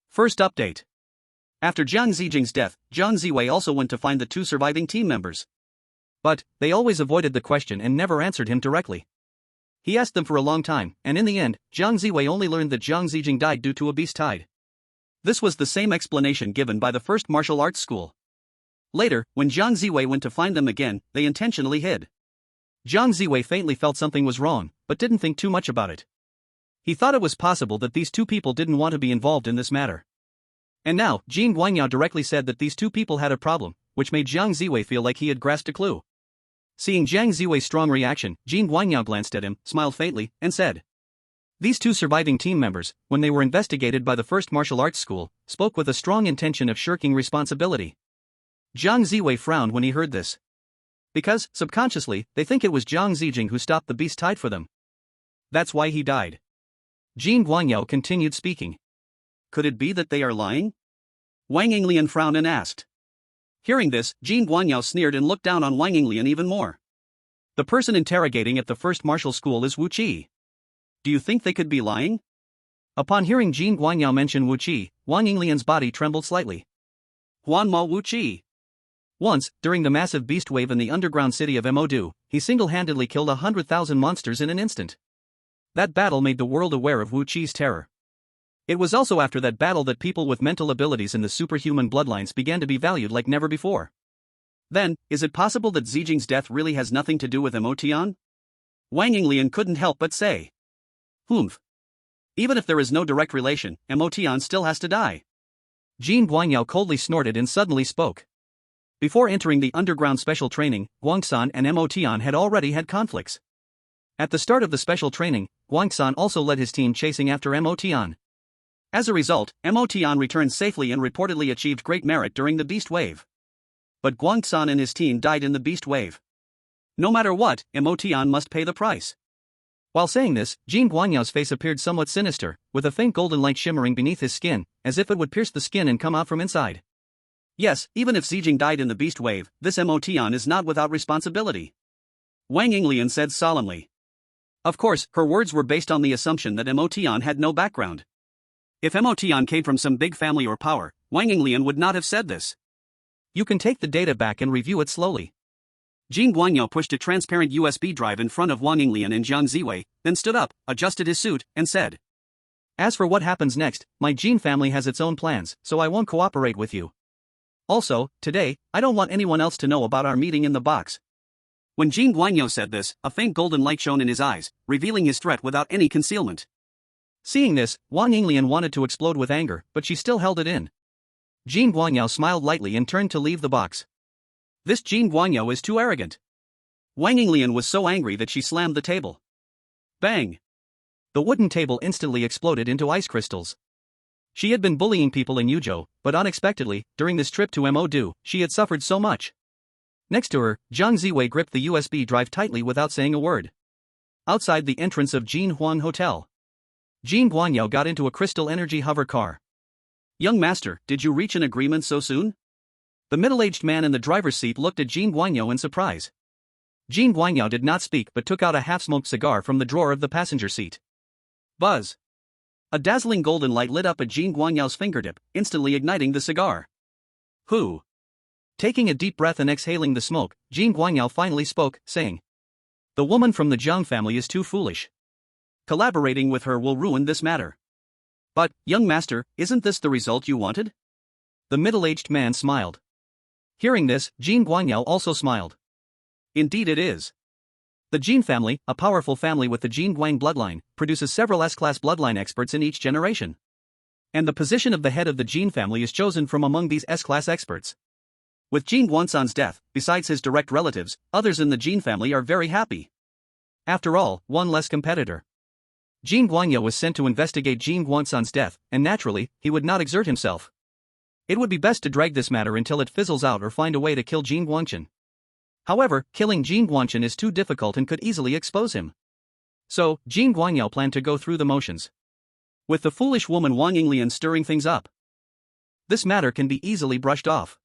First update. After Jiang Zijing's death, Jiang Ziwei also went to find the 2 surviving team members. But, they always avoided the question and never answered him directly. He asked them for a long time, and in the end, Jiang Ziwei only learned that Jiang Zijing died due to a beast tide. This was the same explanation given by the first martial arts school. Later, when Jiang Ziwei went to find them again, they intentionally hid. Jiang Ziwei faintly felt something was wrong, but didn't think too much about it. He thought it was possible that these 2 people didn't want to be involved in this matter. And now, Jin Guangyao directly said that these 2 people had a problem, which made Jiang Ziwei feel like he had grasped a clue. Seeing Jiang Ziwei's strong reaction, Jin Guangyao glanced at him, smiled faintly, and said, "These 2 surviving team members, when they were investigated by the first martial arts school, spoke with a strong intention of shirking responsibility." Jiang Ziwei frowned when he heard this. Because, subconsciously, they think it was Jiang Zijing who stopped the beast tide for them. That's why he died. Jin Guangyao continued speaking. Could it be that they are lying? Wang Yinglian frowned and asked. Hearing this, Jin Guangyao sneered and looked down on Wang Yinglian even more. The person interrogating at the first martial school is Wu Qi. Do you think they could be lying? Upon hearing Jin Guangyao mention Wu Qi, Wang Yinglian's body trembled slightly. Huanma Wu Qi. Once, during the massive beast wave in the underground city of Modu, he single-handedly killed 100,000 monsters in an instant. That battle made the world aware of Wu Qi's terror. It was also after that battle that people with mental abilities in the superhuman bloodlines began to be valued like never before. Then, is it possible that Zijing's death really has nothing to do with Emotian? Wang Yinglian couldn't help but say. Humph. Even if there is no direct relation, Emotian still has to die. Jin Guangyao coldly snorted and suddenly spoke. Before entering the underground special training, Guangsan and Emotian had already had conflicts. At the start of the special training, Guangsan also led his team chasing after Emotian. As a result, Emotian returned safely and reportedly achieved great merit during the beast wave. But Guangsan and his team died in the beast wave. No matter what, Emotian must pay the price. While saying this, Jin Guanyao's face appeared somewhat sinister, with a faint golden light shimmering beneath his skin, as if it would pierce the skin and come out from inside. Yes, even if Zijing died in the beast wave, this Emotian is not without responsibility. Wang Yinglian said solemnly. Of course, her words were based on the assumption that Emotian had no background. If Emotian came from some big family or power, Wang Yinglian would not have said this. You can take the data back and review it slowly. Jin Guangyao pushed a transparent USB drive in front of Wang Yinglian and Jiang Ziwei, then stood up, adjusted his suit, and said. As for what happens next, my Jin family has its own plans, so I won't cooperate with you. Also, today, I don't want anyone else to know about our meeting in the box. When Jin Guangyao said this, a faint golden light shone in his eyes, revealing his threat without any concealment. Seeing this, Wang Yinglian wanted to explode with anger, but she still held it in. Jin Guangyao smiled lightly and turned to leave the box. This Jin Guangyao is too arrogant. Wang Yinglian was so angry that she slammed the table. Bang! The wooden table instantly exploded into ice crystals. She had been bullying people in Yuzhou, but unexpectedly, during this trip to Modu, she had suffered so much. Next to her, Jiang Ziwei gripped the USB drive tightly without saying a word. Outside the entrance of Jin Huan Hotel, Jin Guangyao got into a crystal energy hover car. Young master, did you reach an agreement so soon? The middle-aged man in the driver's seat looked at Jin Guangyao in surprise. Jin Guangyao did not speak but took out a half-smoked cigar from the drawer of the passenger seat. Buzz! A dazzling golden light lit up at Jin Guanyao's fingertip, instantly igniting the cigar. Who? Taking a deep breath and exhaling the smoke, Jin Guangyao finally spoke, saying, "The woman from the Jiang family is too foolish. Collaborating with her will ruin this matter." But, young master, isn't this the result you wanted? The middle-aged man smiled. Hearing this, Jin Guangyao also smiled. Indeed it is. The Jin family, a powerful family with the Jin Guang bloodline, produces several S-class bloodline experts in each generation. And the position of the head of the Jin family is chosen from among these S-class experts. With Jin Guansan's death, besides his direct relatives, others in the Jin family are very happy. After all, one less competitor. Jin Guanyo was sent to investigate Jin Guansan's death, and naturally, he would not exert himself. It would be best to drag this matter until it fizzles out or find a way to kill Jin Guanchen. However, killing Jin Guanchen is too difficult and could easily expose him. So, Jin Guanyo planned to go through the motions. With the foolish woman Wang Yinglian stirring things up, this matter can be easily brushed off.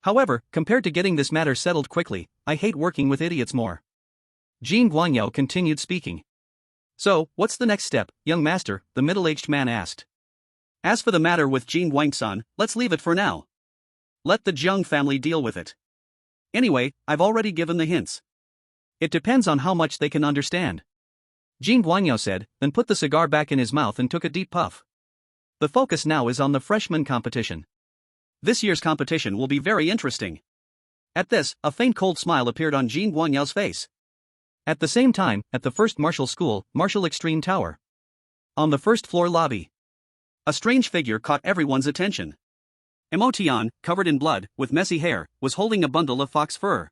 However, compared to getting this matter settled quickly, I hate working with idiots more. Jin Guanyo continued speaking. So, what's the next step, young master? The middle-aged man asked. As for the matter with Jin Guangsan, let's leave it for now. Let the Jiang family deal with it. Anyway, I've already given the hints. It depends on how much they can understand. Jin Guanyo said, then put the cigar back in his mouth and took a deep puff. The focus now is on the freshman competition. This year's competition will be very interesting. At this, a faint cold smile appeared on Jin Guanyo's face. At the same time, at the first martial school, Martial Extreme Tower. On the first floor lobby, a strange figure caught everyone's attention. Emotian, covered in blood, with messy hair, was holding a bundle of fox fur.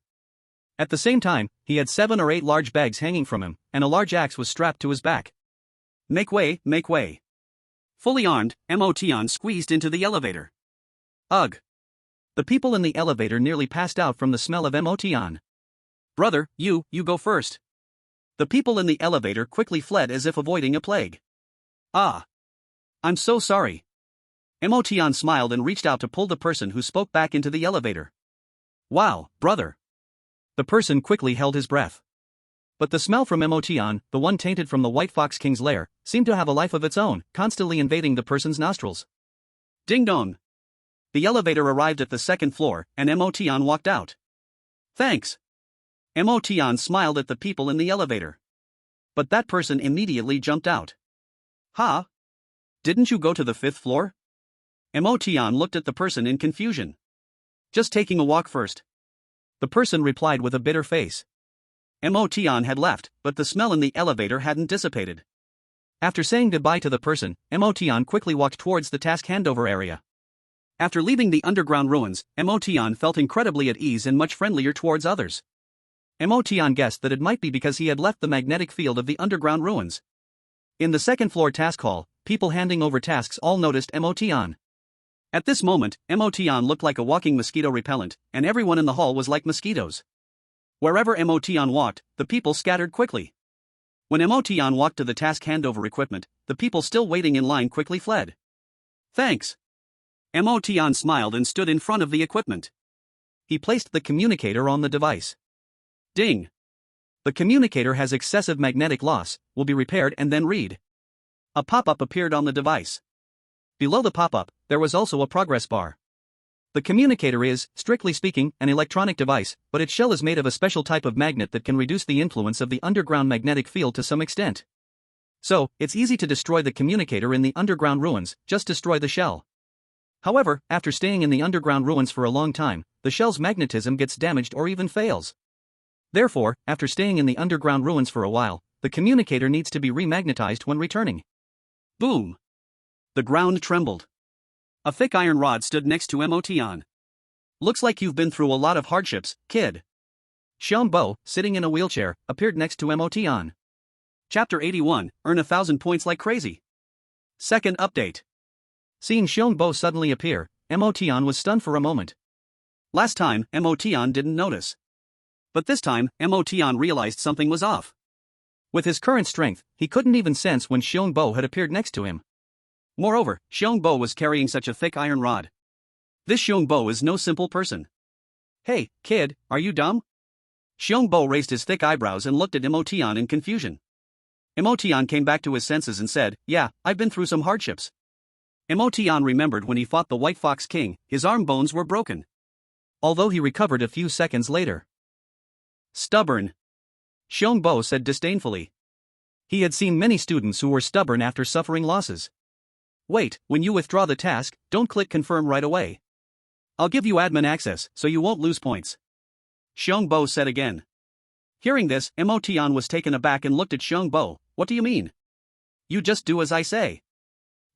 At the same time, he had 7 or 8 large bags hanging from him, and a large axe was strapped to his back. Make way, make way. Fully armed, Emotian squeezed into the elevator. Ugh. The people in the elevator nearly passed out from the smell of Emotian. Brother, you go first. The people in the elevator quickly fled as if avoiding a plague. Ah. I'm so sorry. Emotian smiled and reached out to pull the person who spoke back into the elevator. Wow, brother. The person quickly held his breath. But the smell from Emotian, the one tainted from the White Fox King's lair, seemed to have a life of its own, constantly invading the person's nostrils. Ding dong. The elevator arrived at the second floor, and Emotian walked out. Thanks. Emotian smiled at the people in the elevator. But that person immediately jumped out. Ha? Didn't you go to the 5th floor? Emotian looked at the person in confusion. Just taking a walk first. The person replied with a bitter face. Emotian had left, but the smell in the elevator hadn't dissipated. After saying goodbye to the person, Emotian quickly walked towards the task handover area. After leaving the underground ruins, Emotian felt incredibly at ease and much friendlier towards others. Emotian guessed that it might be because he had left the magnetic field of the underground ruins. In the second floor task hall, people handing over tasks all noticed Emotian. At this moment, Emotian looked like a walking mosquito repellent, and everyone in the hall was like mosquitoes. Wherever Emotian walked, the people scattered quickly. When Emotian walked to the task handover equipment, the people still waiting in line quickly fled. Thanks. Emotian smiled and stood in front of the equipment. He placed the communicator on the device. Ding. The communicator has excessive magnetic loss, will be repaired and then read. A pop-up appeared on the device. Below the pop-up, there was also a progress bar. The communicator is, strictly speaking, an electronic device, but its shell is made of a special type of magnet that can reduce the influence of the underground magnetic field to some extent. So, it's easy to destroy the communicator in the underground ruins, just destroy the shell. However, after staying in the underground ruins for a long time, the shell's magnetism gets damaged or even fails. Therefore, after staying in the underground ruins for a while, the communicator needs to be remagnetized when returning. Boom! The ground trembled. A thick iron rod stood next to Emotian. Looks like you've been through a lot of hardships, kid. Xiong Bo, sitting in a wheelchair, appeared next to Emotian. Chapter 81, Earn 1,000 points like crazy. Second update. Seeing Xiong Bo suddenly appear, Emotian was stunned for a moment. Last time, Emotian didn't notice. But this time, Emotian realized something was off. With his current strength, he couldn't even sense when Xiong Bo had appeared next to him. Moreover, Xiong Bo was carrying such a thick iron rod. This Xiong Bo is no simple person. Hey, kid, are you dumb? Xiong Bo raised his thick eyebrows and looked at Emotian in confusion. Emotian came back to his senses and said, yeah, I've been through some hardships. Emotian remembered when he fought the White Fox King, his arm bones were broken. Although he recovered a few seconds later. Stubborn. Xiong Bo said disdainfully. He had seen many students who were stubborn after suffering losses. Wait, when you withdraw the task, don't click confirm right away. I'll give you admin access, so you won't lose points. Xiong Bo said again. Hearing this, Emotian was taken aback and looked at Xiong Bo. What do you mean? You just do as I say.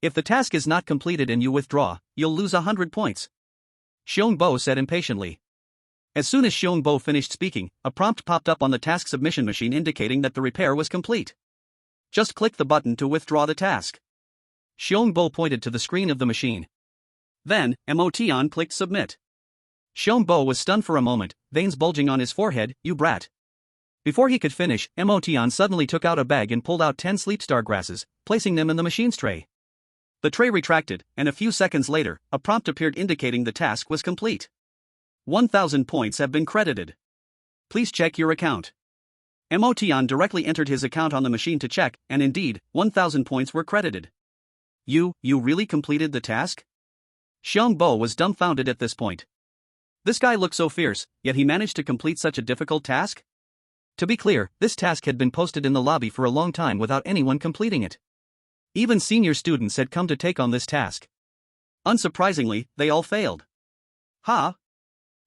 If the task is not completed and you withdraw, you'll lose 100 points. Xiongbo said impatiently. As soon as Xiongbo finished speaking, a prompt popped up on the task submission machine indicating that the repair was complete. Just click the button to withdraw the task. Xiongbo pointed to the screen of the machine. Then, Emotion clicked submit. Xiongbo was stunned for a moment, veins bulging on his forehead. You brat. Before he could finish, Emotion suddenly took out a bag and pulled out 10 sleepstar grasses, placing them in the machine's tray. The tray retracted, and a few seconds later, a prompt appeared indicating the task was complete. 1,000 points have been credited. Please check your account. Emotion directly entered his account on the machine to check, and indeed, 1,000 points were credited. You really completed the task? Xiongbo was dumbfounded at this point. This guy looked so fierce, yet he managed to complete such a difficult task? To be clear, this task had been posted in the lobby for a long time without anyone completing it. Even senior students had come to take on this task. Unsurprisingly, they all failed. Ha!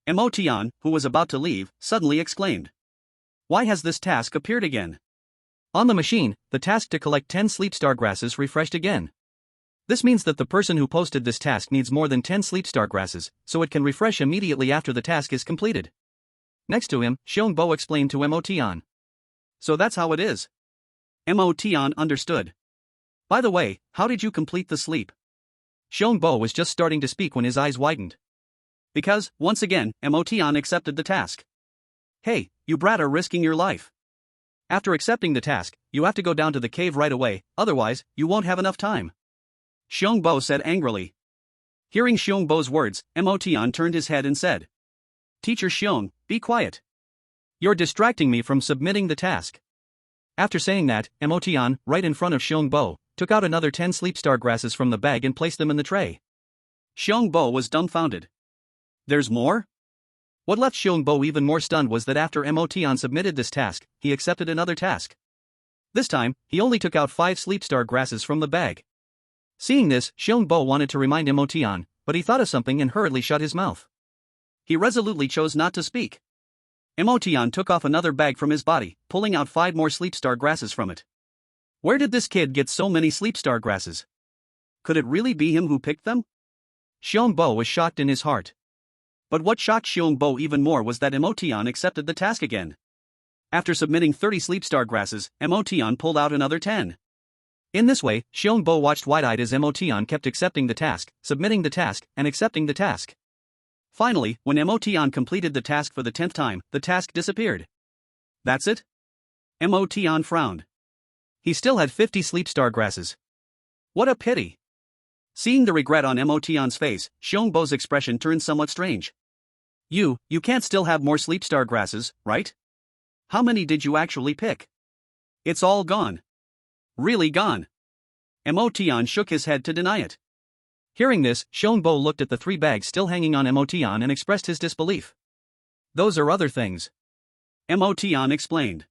Emotion, who was about to leave, suddenly exclaimed. Why has this task appeared again? On the machine, the task to collect 10 sleepstar grasses refreshed again. This means that the person who posted this task needs more than 10 sleepstar grasses, so it can refresh immediately after the task is completed. Next to him, Xiongbo explained to Emotion. So that's how it is. Emotion understood. By the way, how did you complete the sleep? Xiongbo was just starting to speak when his eyes widened. Because, once again, Emotion accepted the task. Hey, you brat are risking your life. After accepting the task, you have to go down to the cave right away, otherwise, you won't have enough time. Xiongbo said angrily. Hearing Xiongbo's words, Emotion turned his head and said. Teacher Xiong, be quiet. You're distracting me from submitting the task. After saying that, Emotion, right in front of Xiongbo, took out another 10 sleepstar grasses from the bag and placed them in the tray. Xiongbo was dumbfounded. There's more? What left Xiongbo even more stunned was that after Emotion submitted this task, he accepted another task. This time, he only took out 5 sleepstar grasses from the bag. Seeing this, Xiongbo wanted to remind Emotion, but he thought of something and hurriedly shut his mouth. He resolutely chose not to speak. Emotion took off another bag from his body, pulling out 5 more sleepstar grasses from it. Where did this kid get so many sleepstar grasses? Could it really be him who picked them? Xiongbo was shocked in his heart. But what shocked Xiongbo even more was that Emotion accepted the task again. After submitting 30 sleepstar grasses, Emotion pulled out another 10. In this way, Xiongbo watched wide-eyed as Emotion kept accepting the task, submitting the task, and accepting the task. Finally, when Emotion completed the task for the 10th time, the task disappeared. That's it? Emotion frowned. He still had 50 sleepstar grasses. What a pity. Seeing the regret on Emotion's face, Xiongbo's expression turned somewhat strange. You can't still have more sleepstar grasses, right? How many did you actually pick? It's all gone. Really gone. Emotion shook his head to deny it. Hearing this, Xiongbo looked at the 3 bags still hanging on Emotion and expressed his disbelief. Those are other things. Emotion explained.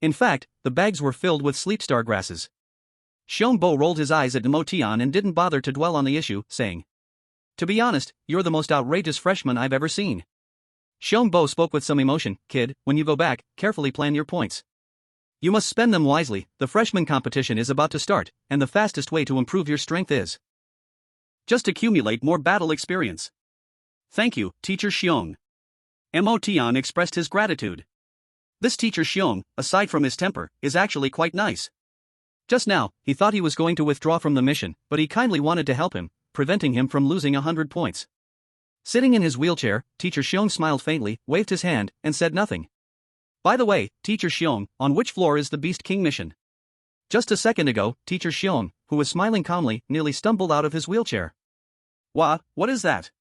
In fact, the bags were filled with sleepstar grasses. Xiongbo rolled his eyes at Emotion and didn't bother to dwell on the issue, saying, To be honest, you're the most outrageous freshman I've ever seen. Xiongbo spoke with some emotion. Kid, when you go back, carefully plan your points. You must spend them wisely. The freshman competition is about to start, and the fastest way to improve your strength is just accumulate more battle experience. Thank you, Teacher Xiong. Emotion expressed his gratitude. This Teacher Xiong, aside from his temper, is actually quite nice. Just now, he thought he was going to withdraw from the mission, but he kindly wanted to help him, preventing him from losing 100 points. Sitting in his wheelchair, Teacher Xiong smiled faintly, waved his hand, and said nothing. By the way, Teacher Xiong, on which floor is the Beast King mission? Just a second ago, Teacher Xiong, who was smiling calmly, nearly stumbled out of his wheelchair. What is that?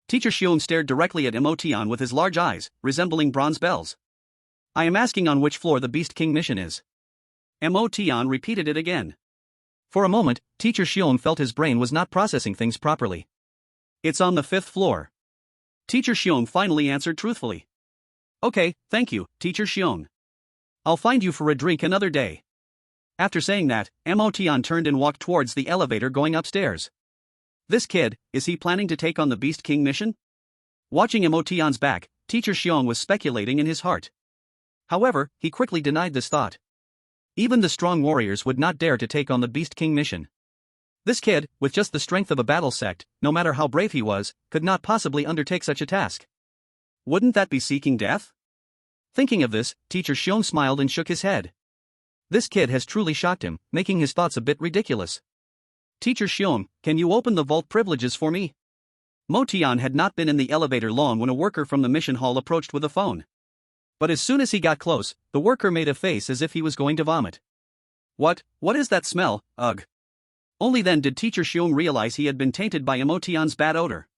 Teacher Xiong stared directly at Emotion with his large eyes, resembling bronze bells. I am asking on which floor the Beast King mission is. Emotion repeated it again. For a moment, Teacher Xiong felt his brain was not processing things properly. It's on the 5th floor. Teacher Xiong finally answered truthfully. Okay, thank you, Teacher Xiong. I'll find you for a drink another day. After saying that, Emotion turned and walked towards the elevator going upstairs. This kid, is he planning to take on the Beast King mission? Watching Emotion's back, Teacher Xiong was speculating in his heart. However, he quickly denied this thought. Even the strong warriors would not dare to take on the Beast King mission. This kid, with just the strength of a battle sect, no matter how brave he was, could not possibly undertake such a task. Wouldn't that be seeking death? Thinking of this, Teacher Xiong smiled and shook his head. This kid has truly shocked him, making his thoughts a bit ridiculous. Teacher Xiong, can you open the vault privileges for me? Mo Tian had not been in the elevator long when a worker from the mission hall approached with a phone. But as soon as he got close, the worker made a face as if he was going to vomit. What is that smell, ugh? Only then did Teacher Xiong realize he had been tainted by Mo Tian's bad odor.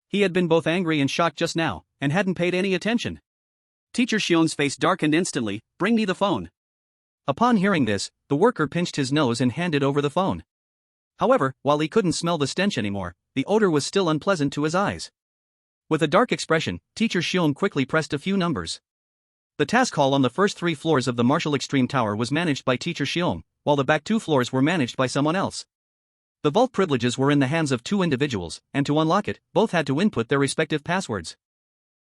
He had been both angry and shocked just now, and hadn't paid any attention. Teacher Xiong's face darkened instantly. Bring me the phone. Upon hearing this, the worker pinched his nose and handed over the phone. However, while he couldn't smell the stench anymore, the odor was still unpleasant to his eyes. With a dark expression, Teacher Xiong quickly pressed a few numbers. The task hall on the first 3 floors of the Martial Extreme Tower was managed by Teacher Xiong, while the back 2 floors were managed by someone else. The vault privileges were in the hands of 2 individuals, and to unlock it, both had to input their respective passwords.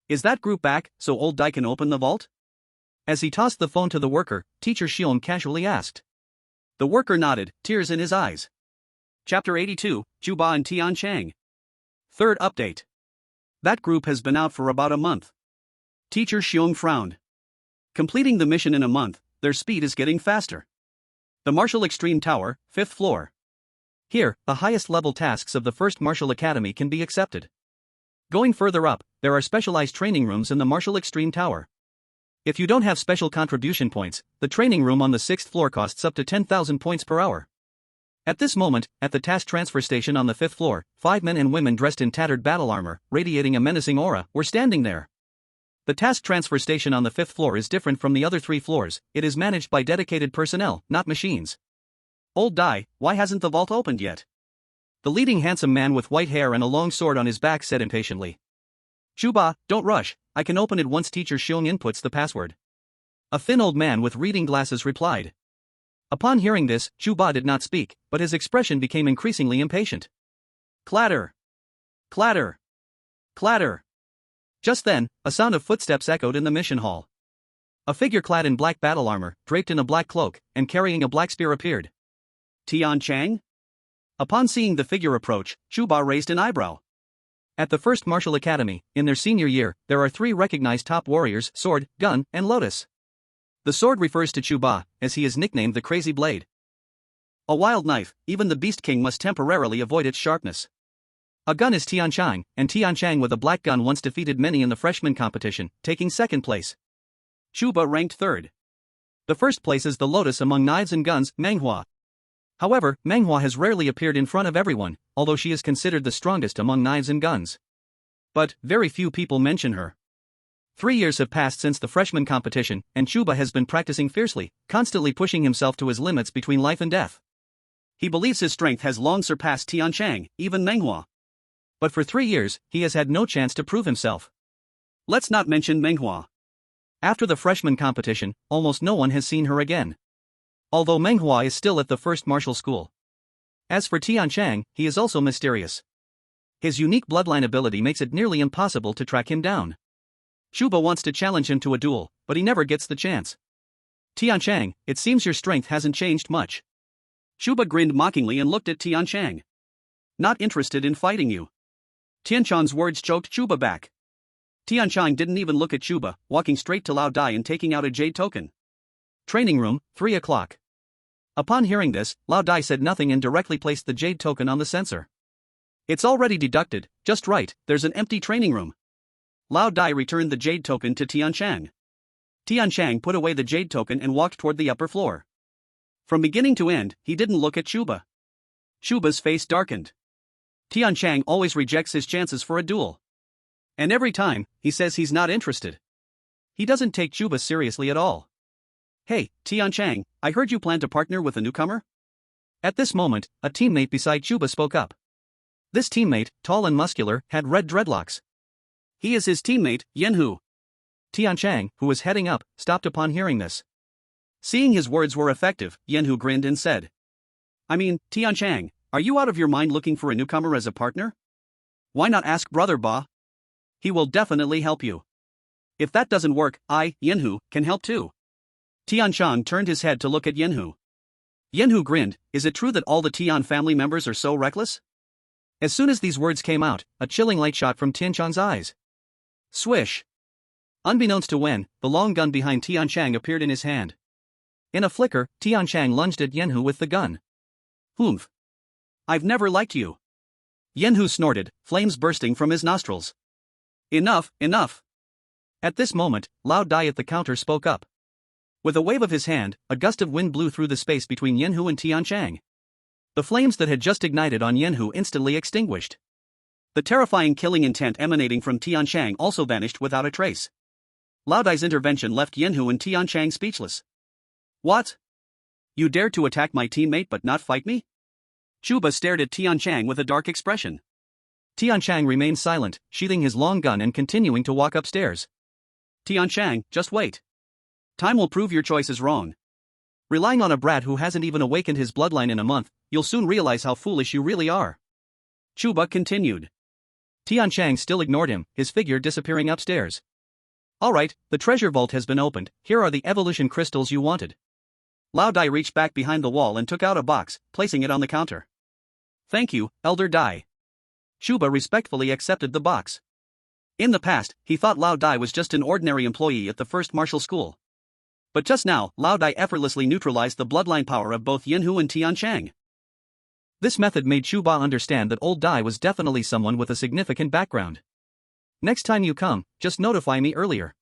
Is that group back, so old Dai can open the vault? As he tossed the phone to the worker, Teacher Xiong casually asked. The worker nodded, tears in his eyes. Chapter 82, Juba and Tian Chang. Third update. That group has been out for about a month. Teacher Xiong frowned. Completing the mission in a month, their speed is getting faster. The Martial Extreme Tower, 5th floor. Here, the highest level tasks of the first Martial Academy can be accepted. Going further up, there are specialized training rooms in the Martial Extreme Tower. If you don't have special contribution points, the training room on the 6th floor costs up to 10,000 points per hour. At this moment, at the task transfer station on the 5th floor, 5 men and women dressed in tattered battle armor, radiating a menacing aura, were standing there. The task transfer station on the 5th floor is different from the other 3 floors. It is managed by dedicated personnel, not machines. Old Dai, why hasn't the vault opened yet? The leading handsome man with white hair and a long sword on his back said impatiently. Juba, don't rush, I can open it once Teacher Xiong inputs the password. A thin old man with reading glasses replied. Upon hearing this, Juba did not speak, but his expression became increasingly impatient. Clatter! Clatter! Clatter! Just then, a sound of footsteps echoed in the mission hall. A figure clad in black battle armor, draped in a black cloak, and carrying a black spear appeared. Tian Chang? Upon seeing the figure approach, Juba raised an eyebrow. At the First Martial Academy, in their senior year, there are 3 recognized top warriors: Sword, Gun, and Lotus. The sword refers to Chuba, as he is nicknamed the Crazy Blade. A wild knife, even the Beast King must temporarily avoid its sharpness. A gun is Tian Chang, and Tian Chang with a black gun once defeated many in the freshman competition, taking 2nd place. Chuba ranked 3rd. The first place is the Lotus among knives and guns, Menghua. However, Menghua has rarely appeared in front of everyone, although she is considered the strongest among knives and guns. But very few people mention her. 3 years have passed since the freshman competition, and Chuba has been practicing fiercely, constantly pushing himself to his limits between life and death. He believes his strength has long surpassed Tian Chang, even Menghua. But for 3 years, he has had no chance to prove himself. Let's not mention Menghua. After the freshman competition, almost no one has seen her again. Although Menghua is still at the first martial school. As for Tian Chang, he is also mysterious. His unique bloodline ability makes it nearly impossible to track him down. Chuba wants to challenge him to a duel, but he never gets the chance. Tian Chang, it seems your strength hasn't changed much. Chuba grinned mockingly and looked at Tian Chang. Not interested in fighting you. Tian Chang's words choked Chuba back. Tian Chang didn't even look at Chuba, walking straight to Lao Dai and taking out a jade token. Training room, 3 o'clock. Upon hearing this, Lao Dai said nothing and directly placed the jade token on the sensor. It's already deducted, just right, there's an empty training room. Lao Dai returned the jade token to Tian Chang. Tian Chang put away the jade token and walked toward the upper floor. From beginning to end, he didn't look at Chuba. Chuba's face darkened. Tian Chang always rejects his chances for a duel. And every time, he says he's not interested. He doesn't take Chuba seriously at all. Hey, Tian Chang, I heard you plan to partner with a newcomer? At this moment, a teammate beside Chuba spoke up. This teammate, tall and muscular, had red dreadlocks. He is his teammate, Yenhu. Tian Chang, who was heading up, stopped upon hearing this. Seeing his words were effective, Yenhu grinned and said. I mean, Tian Chang, are you out of your mind looking for a newcomer as a partner? Why not ask Brother Ba? He will definitely help you. If that doesn't work, I, Yenhu, can help too. Tian Chang turned his head to look at Yenhu. Yenhu grinned. Is it true that all the Tian family members are so reckless? As soon as these words came out, a chilling light shot from Tianchan's eyes. Swish! Unbeknownst to Wen, the long gun behind Tianchang appeared in his hand. In a flicker, Tianchang lunged at Yenhu with the gun. Humph! I've never liked you. Yenhu snorted, flames bursting from his nostrils. Enough, enough! At this moment, Lao Dai at the counter spoke up. With a wave of his hand, a gust of wind blew through the space between Yenhu and Tianchang. The flames that had just ignited on Yenhu instantly extinguished. The terrifying killing intent emanating from Tianchang also vanished without a trace. Lao Dai's intervention left Yenhu and Tianchang speechless. What? You dared to attack my teammate but not fight me? Chuba stared at Tianchang with a dark expression. Tianchang remained silent, sheathing his long gun and continuing to walk upstairs. Tianchang, just wait. Time will prove your choice is wrong. Relying on a brat who hasn't even awakened his bloodline in a month, you'll soon realize how foolish you really are. Chuba continued. Tianchang still ignored him, his figure disappearing upstairs. Alright, the treasure vault has been opened, here are the evolution crystals you wanted. Lao Dai reached back behind the wall and took out a box, placing it on the counter. Thank you, Elder Dai. Chuba respectfully accepted the box. In the past, he thought Lao Dai was just an ordinary employee at the first martial school. But just now, Lao Dai effortlessly neutralized the bloodline power of both Yenhu and Tianchang. This method made Chuba understand that old Dai was definitely someone with a significant background. Next time you come, just notify me earlier.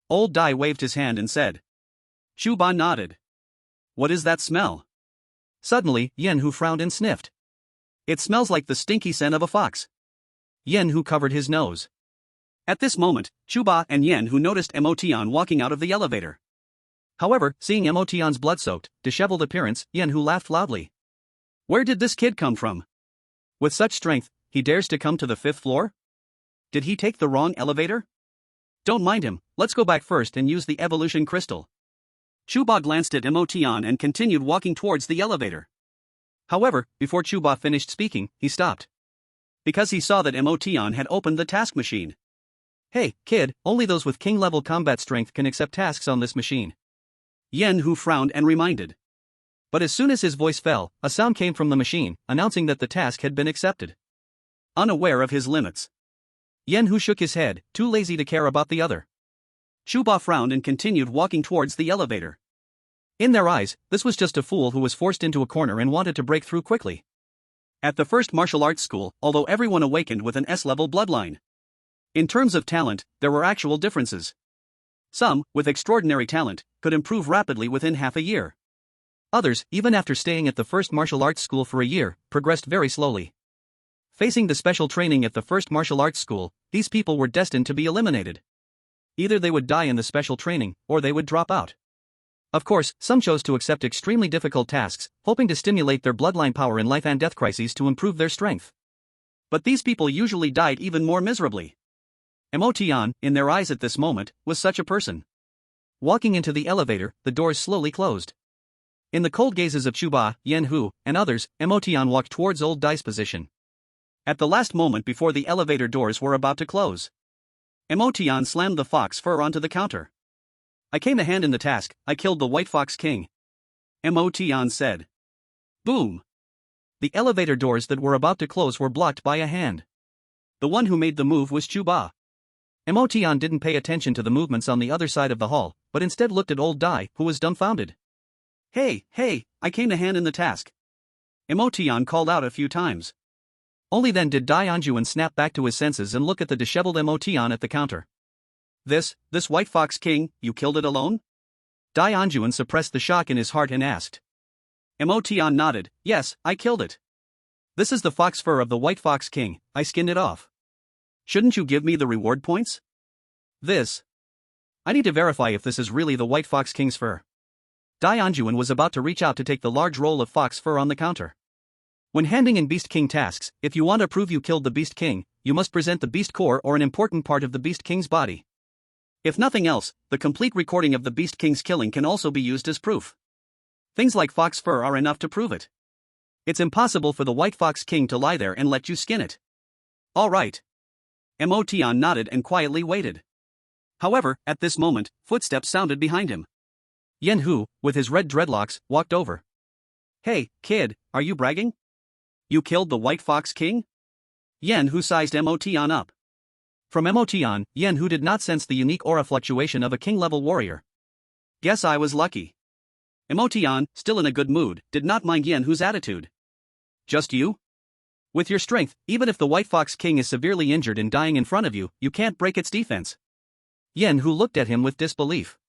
Old Dai waved his hand and said. Chuba nodded. What is that smell? Suddenly, Yenhu frowned and sniffed. It smells like the stinky scent of a fox. Yenhu covered his nose. At this moment, Chuba and Yenhu noticed Emotian walking out of the elevator. However, seeing Emotian's blood-soaked, disheveled appearance, Yenhu laughed loudly. Where did this kid come from? With such strength, he dares to come to the 5th floor? Did he take the wrong elevator? Don't mind him, let's go back first and use the evolution crystal. Chuba glanced at Emotian and continued walking towards the elevator. However, before Chuba finished speaking, he stopped. Because he saw that Emotian had opened the task machine. Hey, kid, only those with king-level combat strength can accept tasks on this machine. Yenhu frowned and reminded. But as soon as his voice fell, a sound came from the machine, announcing that the task had been accepted. Unaware of his limits, Yenhu shook his head, too lazy to care about the other. Chuba frowned and continued walking towards the elevator. In their eyes, this was just a fool who was forced into a corner and wanted to break through quickly. At the first martial arts school, although everyone awakened with an S-level bloodline, in terms of talent, there were actual differences. Some, with extraordinary talent, could improve rapidly within half a year. Others, even after staying at the first martial arts school for a year, progressed very slowly. Facing the special training at the first martial arts school, these people were destined to be eliminated. Either they would die in the special training, or they would drop out. Of course, some chose to accept extremely difficult tasks, hoping to stimulate their bloodline power in life and death crises to improve their strength. But these people usually died even more miserably. Emotian, in their eyes at this moment, was such a person. Walking into the elevator, the doors slowly closed. In the cold gazes of Chuba, Yenhu, and others, Emotian walked towards old Dai's position. At the last moment before the elevator doors were about to close, Emotian slammed the fox fur onto the counter. I came a hand in the task, I killed the White Fox King. Emotian said. Boom! The elevator doors that were about to close were blocked by a hand. The one who made the move was Chuba. Emotian didn't pay attention to the movements on the other side of the hall, but instead looked at old Dai, who was dumbfounded. Hey, I came a hand in the task. Emotian called out a few times. Only then did Dai Anjuan snap back to his senses and look at the disheveled Emotian at the counter. This White Fox King, you killed it alone? Dai Anjuan suppressed the shock in his heart and asked. Emotian nodded, yes, I killed it. This is the fox fur of the White Fox King, I skinned it off. Shouldn't you give me the reward points? I need to verify if this is really the White Fox King's fur. Dai Anjuan was about to reach out to take the large roll of fox fur on the counter. When handing in Beast King tasks, if you want to prove you killed the Beast King, you must present the Beast Core or an important part of the Beast King's body. If nothing else, the complete recording of the Beast King's killing can also be used as proof. Things like fox fur are enough to prove it. It's impossible for the White Fox King to lie there and let you skin it. All right. Emotian nodded and quietly waited. However, at this moment, footsteps sounded behind him. Yenhu, with his red dreadlocks, walked over. Hey, kid, are you bragging? You killed the White Fox King? Yen Hu sized Motion up. From Motion, Yen Hu did not sense the unique aura fluctuation of a king-level warrior. Guess I was lucky. Motion, still in a good mood, did not mind Yen Hu's attitude. Just you? With your strength, even if the White Fox King is severely injured and dying in front of you, you can't break its defense. Yen Hu looked at him with disbelief.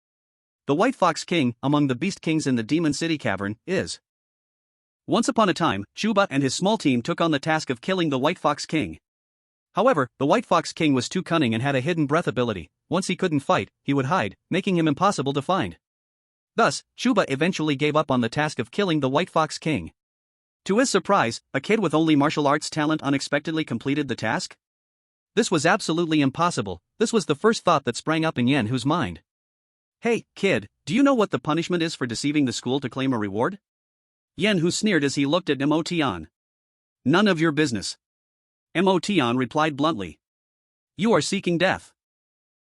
The White Fox King, among the Beast Kings in the Demon City Cavern, is. Once upon a time, Chuba and his small team took on the task of killing the White Fox King. However, the White Fox King was too cunning and had a hidden breath ability. Once he couldn't fight, he would hide, making him impossible to find. Thus, Chuba eventually gave up on the task of killing the White Fox King. To his surprise, a kid with only martial arts talent unexpectedly completed the task? This was absolutely impossible. This was the first thought that sprang up in Yen Hu's mind. Hey, kid, do you know what the punishment is for deceiving the school to claim a reward? Yen Hu sneered as he looked at Motion. None of your business. Motion replied bluntly. You are seeking death.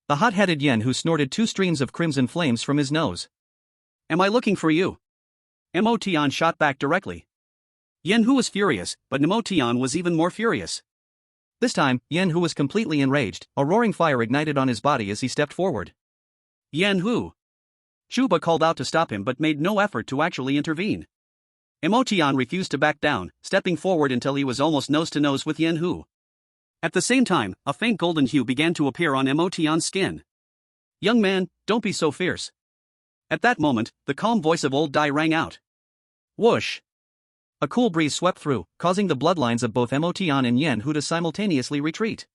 The hot-headed Yen Hu snorted 2 streams of crimson flames from his nose. Am I looking for you? Motion shot back directly. Yen Hu was furious, but Motion was even more furious. This time, Yen Hu was completely enraged. A roaring fire ignited on his body as he stepped forward. Yen Hu. Chuba called out to stop him but made no effort to actually intervene. Motion refused to back down, stepping forward until he was almost nose-to-nose with Yen Hu. At the same time, a faint golden hue began to appear on Motion's skin. Young man, don't be so fierce. At that moment, the calm voice of Old Dai rang out. Whoosh! A cool breeze swept through, causing the bloodlines of both Motion and Yen Hu to simultaneously retreat.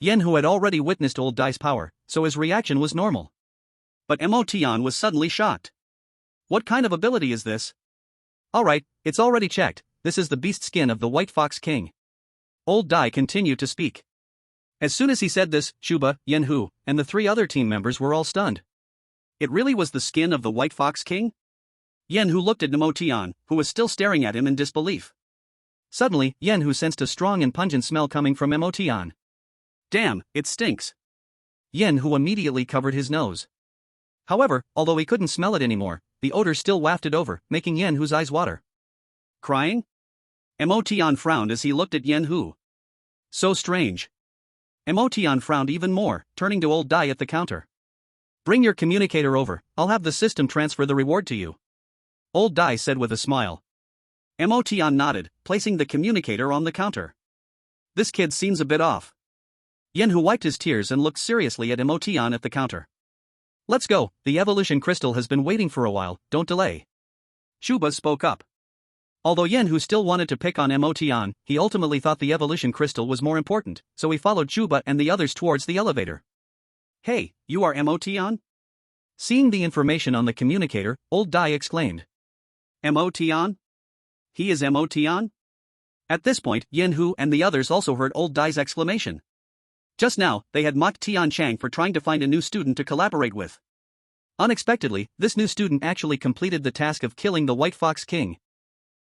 Yen Hu had already witnessed Old Dai's power, so his reaction was normal. But Motion was suddenly shocked. What kind of ability is this? Alright, it's already checked. This is the beast skin of the White Fox King. Old Dai continued to speak. As soon as he said this, Chuba, Yen Hu, and the 3 other team members were all stunned. It really was the skin of the White Fox King? Yen Hu looked at Motion, who was still staring at him in disbelief. Suddenly, Yen Hu sensed a strong and pungent smell coming from Motion. Damn, it stinks. Yen Hu immediately covered his nose. However, although he couldn't smell it anymore, the odor still wafted over, making Yen Hu's eyes water. Crying? Motion frowned as he looked at Yen Hu. So strange. Motion frowned even more, turning to Old Dai at the counter. Bring your communicator over, I'll have the system transfer the reward to you. Old Dai said with a smile. Motion nodded, placing the communicator on the counter. This kid seems a bit off. Yen Hu wiped his tears and looked seriously at Motion at the counter. Let's go, the evolution crystal has been waiting for a while, don't delay. Chuba spoke up. Although Yen Hu still wanted to pick on Motion, he ultimately thought the evolution crystal was more important, so he followed Chuba and the others towards the elevator. Hey, you are Motion? Seeing the information on the communicator, Old Dai exclaimed. Motion? He is Motion? At this point, Yen Hu and the others also heard Old Dai's exclamation. Just now, they had mocked Tian Chang for trying to find a new student to collaborate with. Unexpectedly, this new student actually completed the task of killing the White Fox King.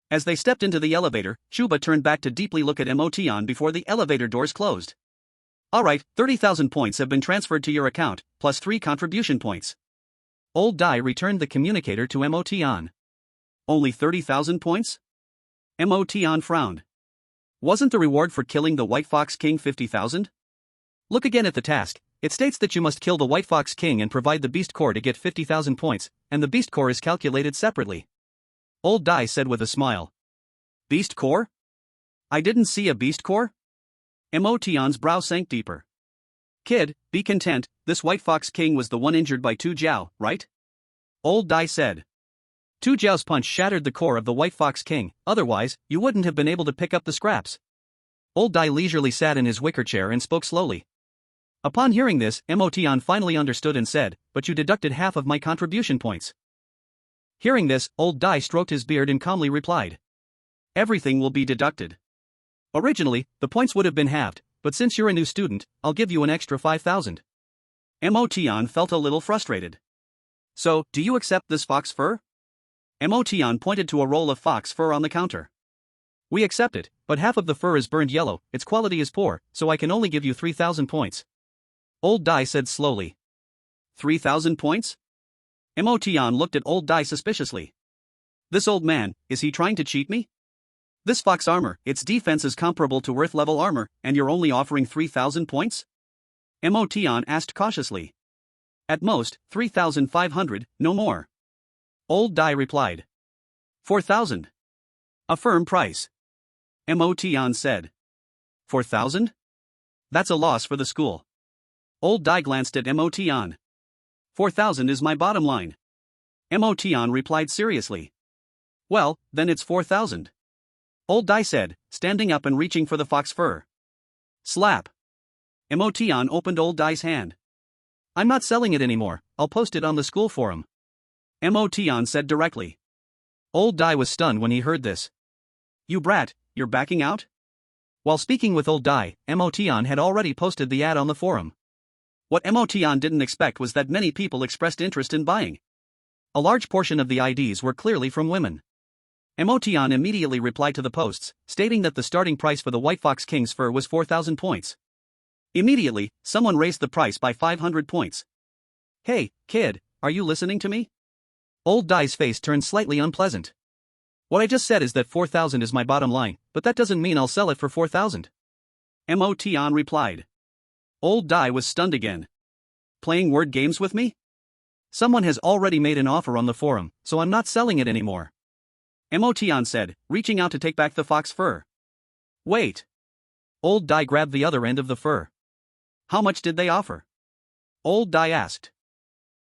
As they stepped into the elevator, Chuba turned back to deeply look at Motion before the elevator doors closed. Alright, 30,000 points have been transferred to your account, plus 3 contribution points. Old Dai returned the communicator to Motion. Only 30,000 points? Motion frowned. Wasn't the reward for killing the White Fox King 50,000? Look again at the task. It states that you must kill the White Fox King and provide the Beast Core to get 50,000 points, and the Beast Core is calculated separately. Old Dai said with a smile. Beast Core? I didn't see a Beast Core? Motion's brow sank deeper. Kid, be content, this White Fox King was the one injured by Tu Jiao, right? Old Dai said. Tu Jiao's punch shattered the core of the White Fox King, otherwise, you wouldn't have been able to pick up the scraps. Old Dai leisurely sat in his wicker chair and spoke slowly. Upon hearing this, Motion finally understood and said, but you deducted half of my contribution points. Hearing this, Old Dai stroked his beard and calmly replied. Everything will be deducted. Originally, the points would have been halved, but since you're a new student, I'll give you an extra 5,000. Motion felt a little frustrated. So, do you accept this fox fur? Motion pointed to a roll of fox fur on the counter. We accept it, but half of the fur is burned yellow, its quality is poor, so I can only give you 3,000 points. Old Dai said slowly. 3,000 points? Motion looked at Old Dai suspiciously. This old man, is he trying to cheat me? This fox armor, its defense is comparable to Earth level armor, and you're only offering 3,000 points? Emotion asked cautiously. At most, 3,500, no more. Old Dai replied. 4,000. A firm price. Emotion said. 4,000? That's a loss for the school. Old Dai glanced at Emotion. 4,000 is my bottom line. Emotion replied seriously. Well, then it's 4,000. Old Dai said, standing up and reaching for the fox fur. Slap. Emotion opened Old Dai's hand. I'm not selling it anymore, I'll post it on the school forum. Emotion said directly. Old Dai was stunned when he heard this. You brat, you're backing out? While speaking with Old Dai, Emotion had already posted the ad on the forum. What Emotion didn't expect was that many people expressed interest in buying. A large portion of the IDs were clearly from women. Emotion immediately replied to the posts, stating that the starting price for the White Fox King's fur was 4,000 points. Immediately, someone raised the price by 500 points. Hey, kid, are you listening to me? Old Dai's face turned slightly unpleasant. What I just said is that 4,000 is my bottom line, but that doesn't mean I'll sell it for 4,000. Emotion replied. Old Dai was stunned again. Playing word games with me? Someone has already made an offer on the forum, so I'm not selling it anymore. Emotion said, reaching out to take back the fox fur. Wait. Old Dai grabbed the other end of the fur. How much did they offer? Old Dai asked.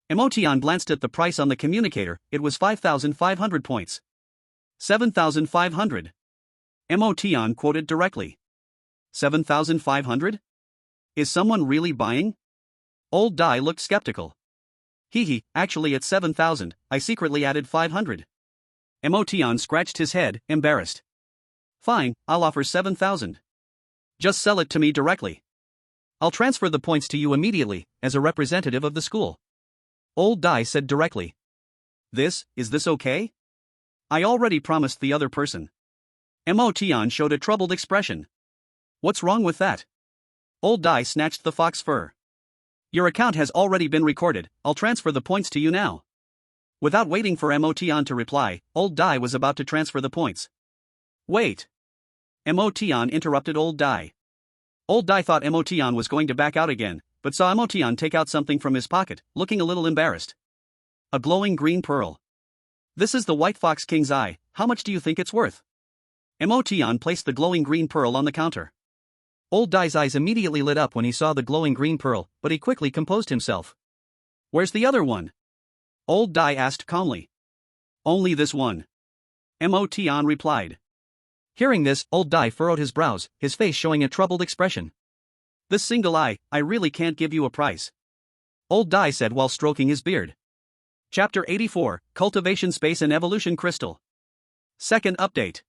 Emotion glanced at the price on the communicator, it was 5,500 points. 7,500. Emotion quoted directly. 7,500? Is someone really buying? Old Dai looked skeptical. Actually it's 7,000, I secretly added 500. Emotion scratched his head, embarrassed. Fine, I'll offer 7,000. Just sell it to me directly. I'll transfer the points to you immediately, as a representative of the school. Old Dai said directly. Is this okay? I already promised the other person. Emotion showed a troubled expression. What's wrong with that? Old Dai snatched the fox fur. Your account has already been recorded, I'll transfer the points to you now. Without waiting for Emotion to reply, Old Dai was about to transfer the points. Wait. Emotion interrupted Old Dai. Old Dai thought Emotion was going to back out again, but saw Emotion take out something from his pocket, looking a little embarrassed. A glowing green pearl. This is the White Fox King's eye, how much do you think it's worth? Emotion placed the glowing green pearl on the counter. Old Dai's eyes immediately lit up when he saw the glowing green pearl, but he quickly composed himself. Where's the other one? Old Dai asked calmly. Only this one. Emotion replied. Hearing this, Old Dai furrowed his brows, his face showing a troubled expression. This single eye, I really can't give you a price. Old Dai said while stroking his beard. Chapter 84, Cultivation Space and Evolution Crystal. Second update.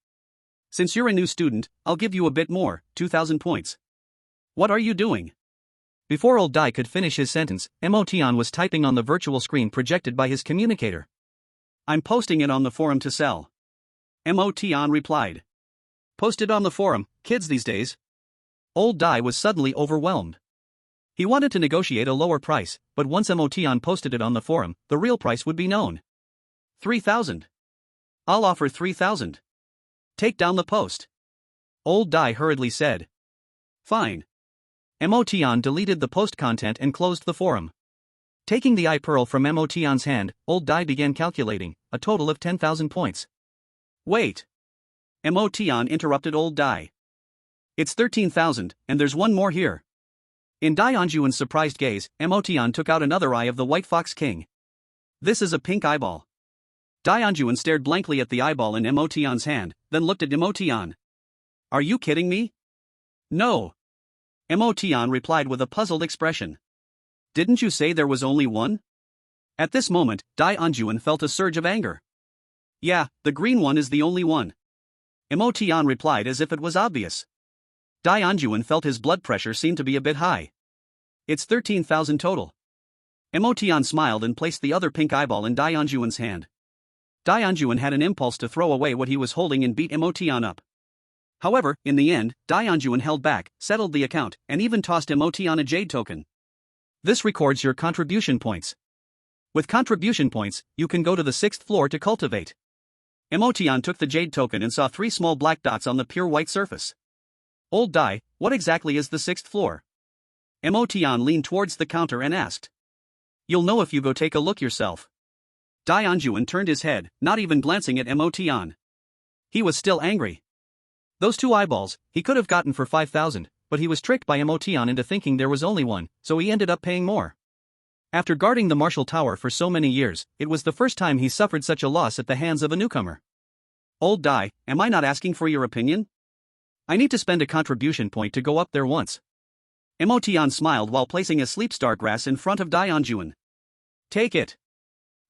Since you're a new student, I'll give you a bit more, 2,000 points. What are you doing? Before Old Dai could finish his sentence, Emotion was typing on the virtual screen projected by his communicator. I'm posting it on the forum to sell. Emotion replied. Post it on the forum, kids these days. Old Dai was suddenly overwhelmed. He wanted to negotiate a lower price, but once Emotion posted it on the forum, the real price would be known. 3,000. I'll offer 3,000. Take down the post. Old Dai hurriedly said. Fine. Emotion deleted the post content and closed the forum. Taking the eye pearl from Emotion's hand, Old Dai began calculating, a total of 10,000 points. Wait. Emotion interrupted Old Dai. It's 13,000, and there's one more here. In Dai Anjuan's surprised gaze, Emotion took out another eye of the White Fox King. This is a pink eyeball. Dai Anjuan stared blankly at the eyeball in Emotion's hand, then looked at Emotion. Are you kidding me? No. Emotion replied with a puzzled expression. Didn't you say there was only one? At this moment, Dai Anjuan felt a surge of anger. Yeah, the green one is the only one. Emotion replied as if it was obvious. Dai Anjuan felt his blood pressure seemed to be a bit high. It's 13,000 total. Emotion smiled and placed the other pink eyeball in Dai Anjuan's hand. Dai Anjuan had an impulse to throw away what he was holding and beat Emotion up. However, in the end, Dai Anjuan held back, settled the account, and even tossed Emotion a jade token. This records your contribution points. With contribution points, you can go to the 6th floor to cultivate. Emotion took the jade token and saw 3 small black dots on the pure white surface. Old Dai, what exactly is the 6th floor? Emotion leaned towards the counter and asked. You'll know if you go take a look yourself. Dai Anjuan turned his head, not even glancing at Emotion. He was still angry. Those 2 eyeballs, he could have gotten for 5,000, but he was tricked by Emotion into thinking there was only one, so he ended up paying more. After guarding the Martial Tower for so many years, it was the first time he suffered such a loss at the hands of a newcomer. Old Dai, am I not asking for your opinion? I need to spend a contribution point to go up there once. Emotion smiled while placing a sleepstar grass in front of Dai Anjuan. Take it.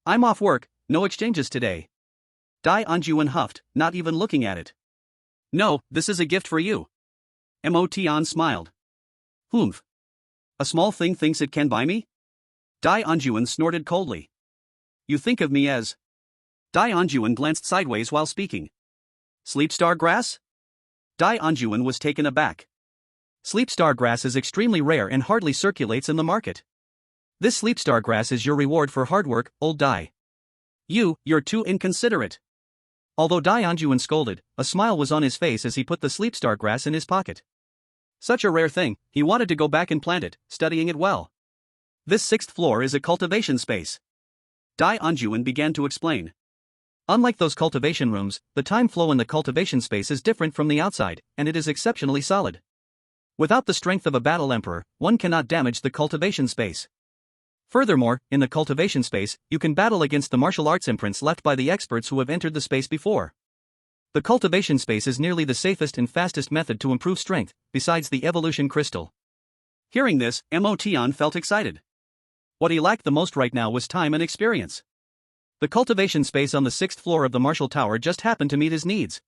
I'm off work, no exchanges today. Dai Anjuan huffed, not even looking at it. No, this is a gift for you. Emotion smiled. Humph. A small thing thinks it can buy me? Dai Anjuan snorted coldly. You think of me as... Dai Anjuan glanced sideways while speaking. Sleepstar grass? Dai Anjuan was taken aback. Sleepstar grass is extremely rare and hardly circulates in the market. This sleepstar grass is your reward for hard work, old Dai. You're too inconsiderate. Although Dai Anjuan scolded, a smile was on his face as he put the sleepstar grass in his pocket. Such a rare thing, he wanted to go back and plant it, studying it well. This 6th floor is a cultivation space. Dai Anjuan began to explain. Unlike those cultivation rooms, the time flow in the cultivation space is different from the outside, and it is exceptionally solid. Without the strength of a battle emperor, one cannot damage the cultivation space. Furthermore, in the cultivation space, you can battle against the martial arts imprints left by the experts who have entered the space before. The cultivation space is nearly the safest and fastest method to improve strength, besides the evolution crystal. Hearing this, Emotion felt excited. What he lacked the most right now was time and experience. The cultivation space on the 6th floor of the Martial Tower just happened to meet his needs.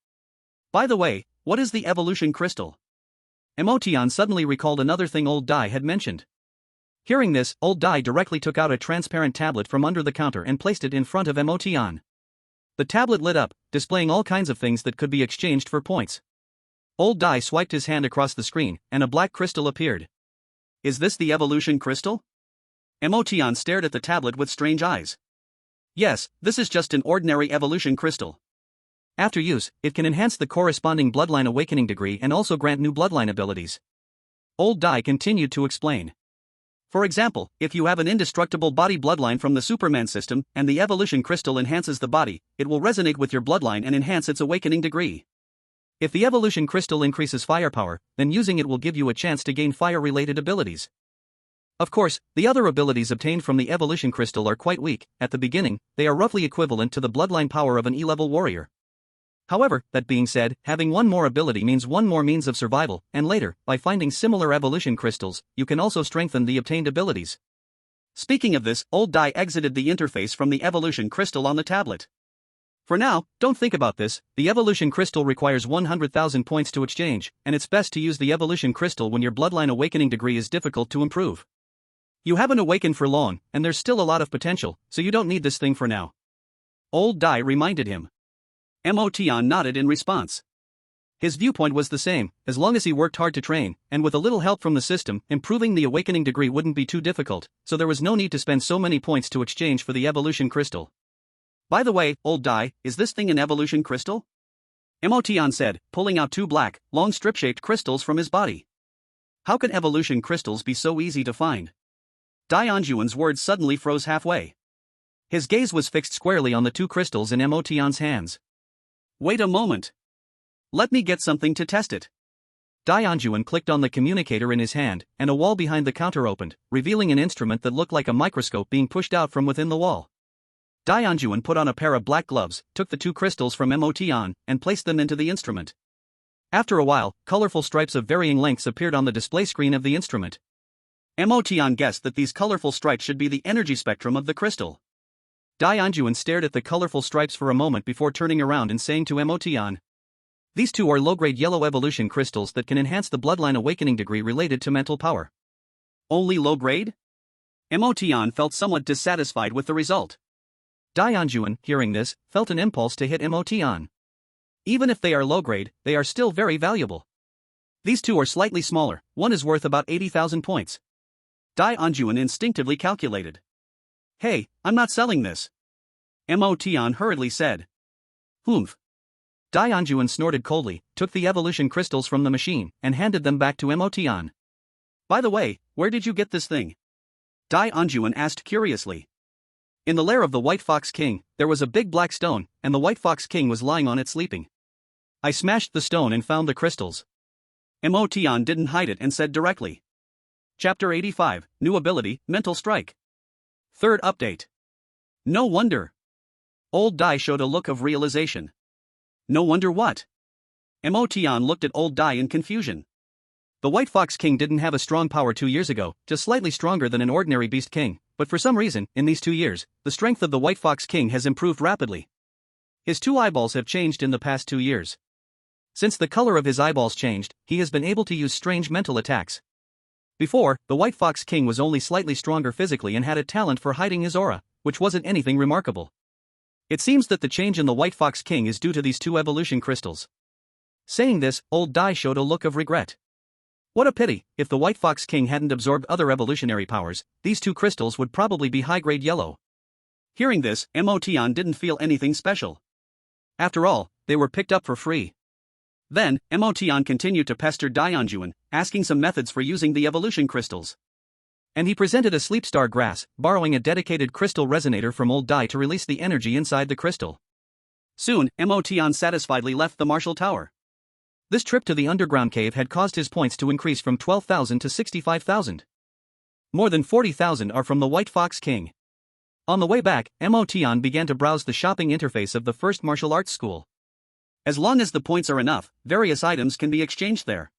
By the way, what is the evolution crystal? Emotion suddenly recalled another thing old Dai had mentioned. Hearing this, old Dai directly took out a transparent tablet from under the counter and placed it in front of Emotion. The tablet lit up, displaying all kinds of things that could be exchanged for points. Old Dai swiped his hand across the screen, and a black crystal appeared. Is this the evolution crystal? Emotion stared at the tablet with strange eyes. Yes, this is just an ordinary evolution crystal. After use, it can enhance the corresponding bloodline awakening degree and also grant new bloodline abilities. Old Dai continued to explain. For example, if you have an indestructible body bloodline from the Superman system, and the evolution crystal enhances the body, it will resonate with your bloodline and enhance its awakening degree. If the evolution crystal increases firepower, then using it will give you a chance to gain fire-related abilities. Of course, the other abilities obtained from the evolution crystal are quite weak. At the beginning, they are roughly equivalent to the bloodline power of an E-level warrior. However, that being said, having one more ability means one more means of survival, and later, by finding similar evolution crystals, you can also strengthen the obtained abilities. Speaking of this, old Dai exited the interface from the evolution crystal on the tablet. For now, don't think about this. The evolution crystal requires 100,000 points to exchange, and it's best to use the evolution crystal when your bloodline awakening degree is difficult to improve. You haven't awakened for long, and there's still a lot of potential, so you don't need this thing for now. Old Dai reminded him. Emotion nodded in response. His viewpoint was the same. As long as he worked hard to train, and with a little help from the system, improving the awakening degree wouldn't be too difficult, so there was no need to spend so many points to exchange for the evolution crystal. By the way, old Dai, is this thing an evolution crystal? Emotion said, pulling out 2 black, long strip-shaped crystals from his body. How can evolution crystals be so easy to find? Dai Anjuan's words suddenly froze halfway. His gaze was fixed squarely on the 2 crystals in Emotion's hands. Wait a moment. Let me get something to test it. Dai Anjuan clicked on the communicator in his hand, and a wall behind the counter opened, revealing an instrument that looked like a microscope being pushed out from within the wall. Dai Anjuan put on a pair of black gloves, took the 2 crystals from Emotion, and placed them into the instrument. After a while, colorful stripes of varying lengths appeared on the display screen of the instrument. Emotion guessed that these colorful stripes should be the energy spectrum of the crystal. Dai Anjuan stared at the colorful stripes for a moment before turning around and saying to Emotion, "These 2 are low-grade yellow evolution crystals that can enhance the bloodline awakening degree related to mental power." Only low-grade? Emotion felt somewhat dissatisfied with the result. Dai Anjuan, hearing this, felt an impulse to hit Emotion. Even if they are low-grade, they are still very valuable. These 2 are slightly smaller, one is worth about 80,000 points. Dai Anjuan instinctively calculated. Hey, I'm not selling this. Emotion hurriedly said. Humph. Dai Anjuan snorted coldly, took the evolution crystals from the machine, and handed them back to Emotion. By the way, where did you get this thing? Dai Anjuan asked curiously. In the lair of the White Fox King, there was a big black stone, and the White Fox King was lying on it sleeping. I smashed the stone and found the crystals. Emotion didn't hide it and said directly. Chapter 85, New Ability, Mental Strike. Third update. No wonder. Old Dai showed a look of realization. No wonder what? Emotion looked at Old Dai in confusion. The White Fox King didn't have a strong power 2 years ago, just slightly stronger than an ordinary Beast King, but for some reason, in these 2 years, the strength of the White Fox King has improved rapidly. His 2 eyeballs have changed in the past 2 years. Since the color of his eyeballs changed, he has been able to use strange mental attacks. Before, the White Fox King was only slightly stronger physically and had a talent for hiding his aura, which wasn't anything remarkable. It seems that the change in the White Fox King is due to these 2 evolution crystals. Saying this, Old Dai showed a look of regret. What a pity, if the White Fox King hadn't absorbed other evolutionary powers, these 2 crystals would probably be high-grade yellow. Hearing this, Emotion didn't feel anything special. After all, they were picked up for free. Then, Emotion continued to pester Dai Anjuan, asking some methods for using the evolution crystals. And he presented a sleep star grass, borrowing a dedicated crystal resonator from Old Dai to release the energy inside the crystal. Soon, Emotion satisfiedly left the martial tower. This trip to the underground cave had caused his points to increase from 12,000 to 65,000. More than 40,000 are from the White Fox King. On the way back, Emotion began to browse the shopping interface of the first martial arts school. As long as the points are enough, various items can be exchanged there.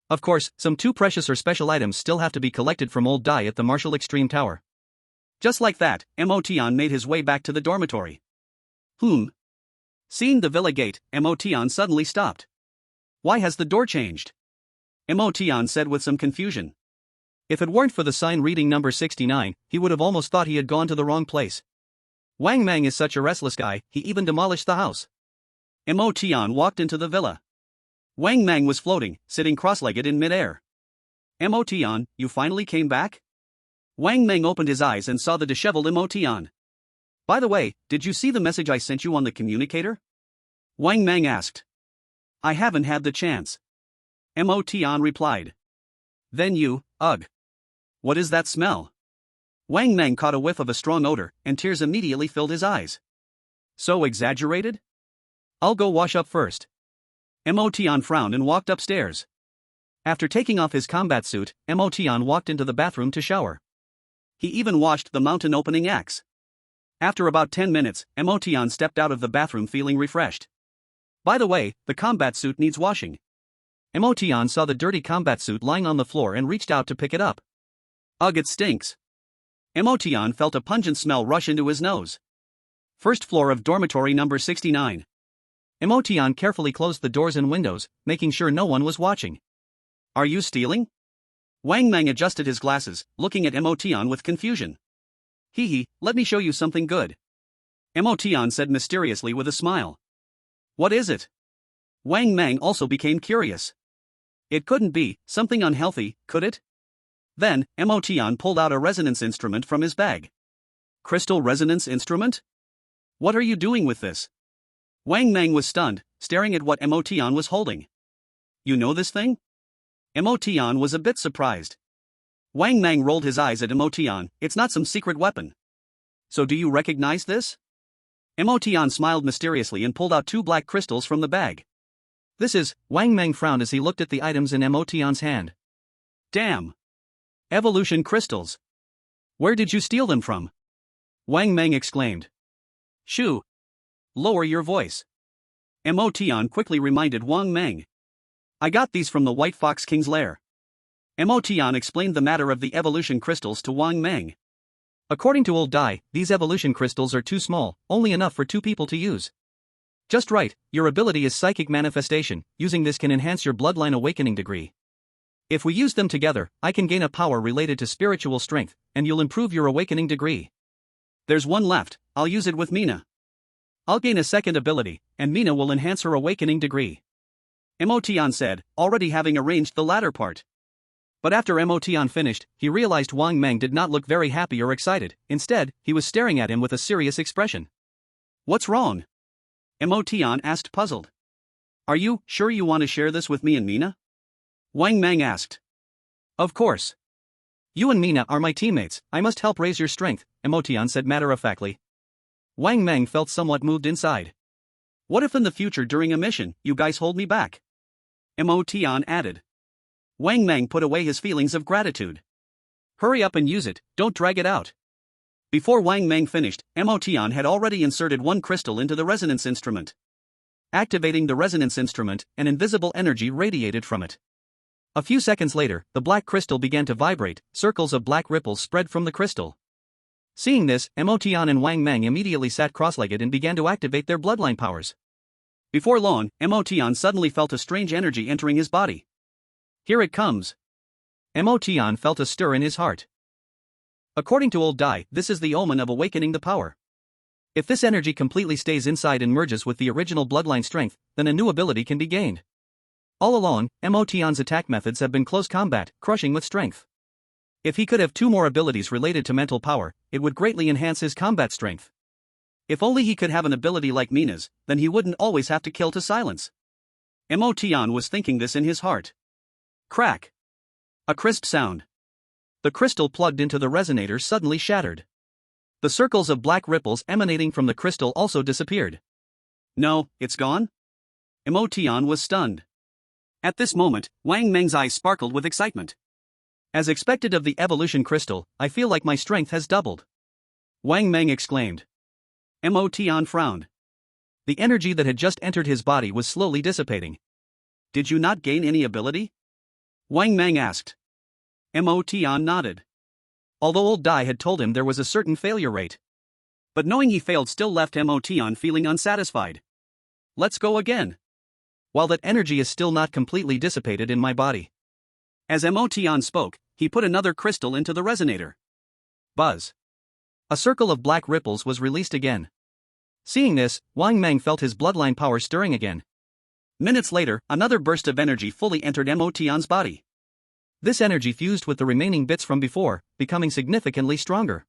Of course, some too precious or special items still have to be collected from Old Dai at the Martial Extreme Tower. Just like that, Emotion made his way back to the dormitory. Seeing the villa gate, Emotion suddenly stopped. Why has the door changed? Emotion said with some confusion. If it weren't for the sign reading number 69, he would have almost thought he had gone to the wrong place. Wang Mang is such a restless guy, he even demolished the house. Emotion walked into the villa. Wang Mang was floating, sitting cross-legged in midair. Emotion, you finally came back? Wang Mang opened his eyes and saw the disheveled Emotion. By the way, did you see the message I sent you on the communicator? Wang Mang asked. I haven't had the chance. Emotion replied. Then you, ugh. What is that smell? Wang Mang caught a whiff of a strong odor, and tears immediately filled his eyes. So exaggerated? I'll go wash up first. Emotion frowned and walked upstairs. After taking off his combat suit, Emotion walked into the bathroom to shower. He even washed the mountain opening axe. After about 10 minutes, Emotion stepped out of the bathroom feeling refreshed. By the way, the combat suit needs washing. Emotion saw the dirty combat suit lying on the floor and reached out to pick it up. Ugh, it stinks. Emotion felt a pungent smell rush into his nose. First floor of dormitory number 69. Emotion carefully closed the doors and windows, making sure no one was watching. Are you stealing? Wang Mang adjusted his glasses, looking at Emotion with confusion. Hee, let me show you something good. Emotion said mysteriously with a smile. What is it? Wang Mang also became curious. It couldn't be something unhealthy, could it? Then, Emotion pulled out a resonance instrument from his bag. Crystal resonance instrument? What are you doing with this? Wang Mang was stunned, staring at what Emotion was holding. You know this thing? Emotion was a bit surprised. Wang Mang rolled his eyes at Emotion. It's not some secret weapon. So do you recognize this? Emotion smiled mysteriously and pulled out 2 black crystals from the bag. This is, Wang Mang frowned as he looked at the items in Emotion's hand. Damn. Evolution crystals. Where did you steal them from? Wang Mang exclaimed. Shoo. Lower your voice. Emotion quickly reminded Wang Mang. I got these from the White Fox King's lair. Emotion explained the matter of the evolution crystals to Wang Mang. According to Old Dai, these evolution crystals are too small, only enough for 2 people to use. Just right, your ability is psychic manifestation, using this can enhance your bloodline awakening degree. If we use them together, I can gain a power related to spiritual strength, and you'll improve your awakening degree. There's one left, I'll use it with Mina. I'll gain a second ability, and Mina will enhance her awakening degree. Emotion said, already having arranged the latter part. But after Emotion finished, he realized Wang Mang did not look very happy or excited. Instead, he was staring at him with a serious expression. What's wrong? Emotion asked, puzzled. Are you sure you want to share this with me and Mina? Wang Mang asked. Of course. You and Mina are my teammates, I must help raise your strength, Emotion said matter-of-factly. Wang Mang felt somewhat moved inside. What if in the future during a mission, you guys hold me back? Emotion added. Wang Mang put away his feelings of gratitude. Hurry up and use it, don't drag it out. Before Wang Mang finished, Emotion had already inserted one crystal into the resonance instrument. Activating the resonance instrument, an invisible energy radiated from it. A few seconds later, the black crystal began to vibrate, circles of black ripples spread from the crystal. Seeing this, Emotion and Wang Mang immediately sat cross-legged and began to activate their bloodline powers. Before long, Emotion suddenly felt a strange energy entering his body. Here it comes. Emotion felt a stir in his heart. According to Old Dai, this is the omen of awakening the power. If this energy completely stays inside and merges with the original bloodline strength, then a new ability can be gained. All along, Emotion's attack methods have been close combat, crushing with strength. If he could have 2 more abilities related to mental power, it would greatly enhance his combat strength. If only he could have an ability like Mina's, then he wouldn't always have to kill to silence. Emotion was thinking this in his heart. Crack! A crisp sound. The crystal plugged into the resonator suddenly shattered. The circles of black ripples emanating from the crystal also disappeared. No, it's gone? Emotion was stunned. At this moment, Wang Meng's eyes sparkled with excitement. As expected of the evolution crystal, I feel like my strength has doubled. Wang Meng exclaimed. Emotion frowned. The energy that had just entered his body was slowly dissipating. Did you not gain any ability? Wang Meng asked. Emotion nodded. Although Old Dai had told him there was a certain failure rate. But knowing he failed still left Emotion feeling unsatisfied. Let's go again. While that energy is still not completely dissipated in my body. As Emotion spoke, he put another crystal into the resonator. Buzz. A circle of black ripples was released again. Seeing this, Wang Meng felt his bloodline power stirring again. Minutes later, another burst of energy fully entered Emotion's body. This energy fused with the remaining bits from before, becoming significantly stronger.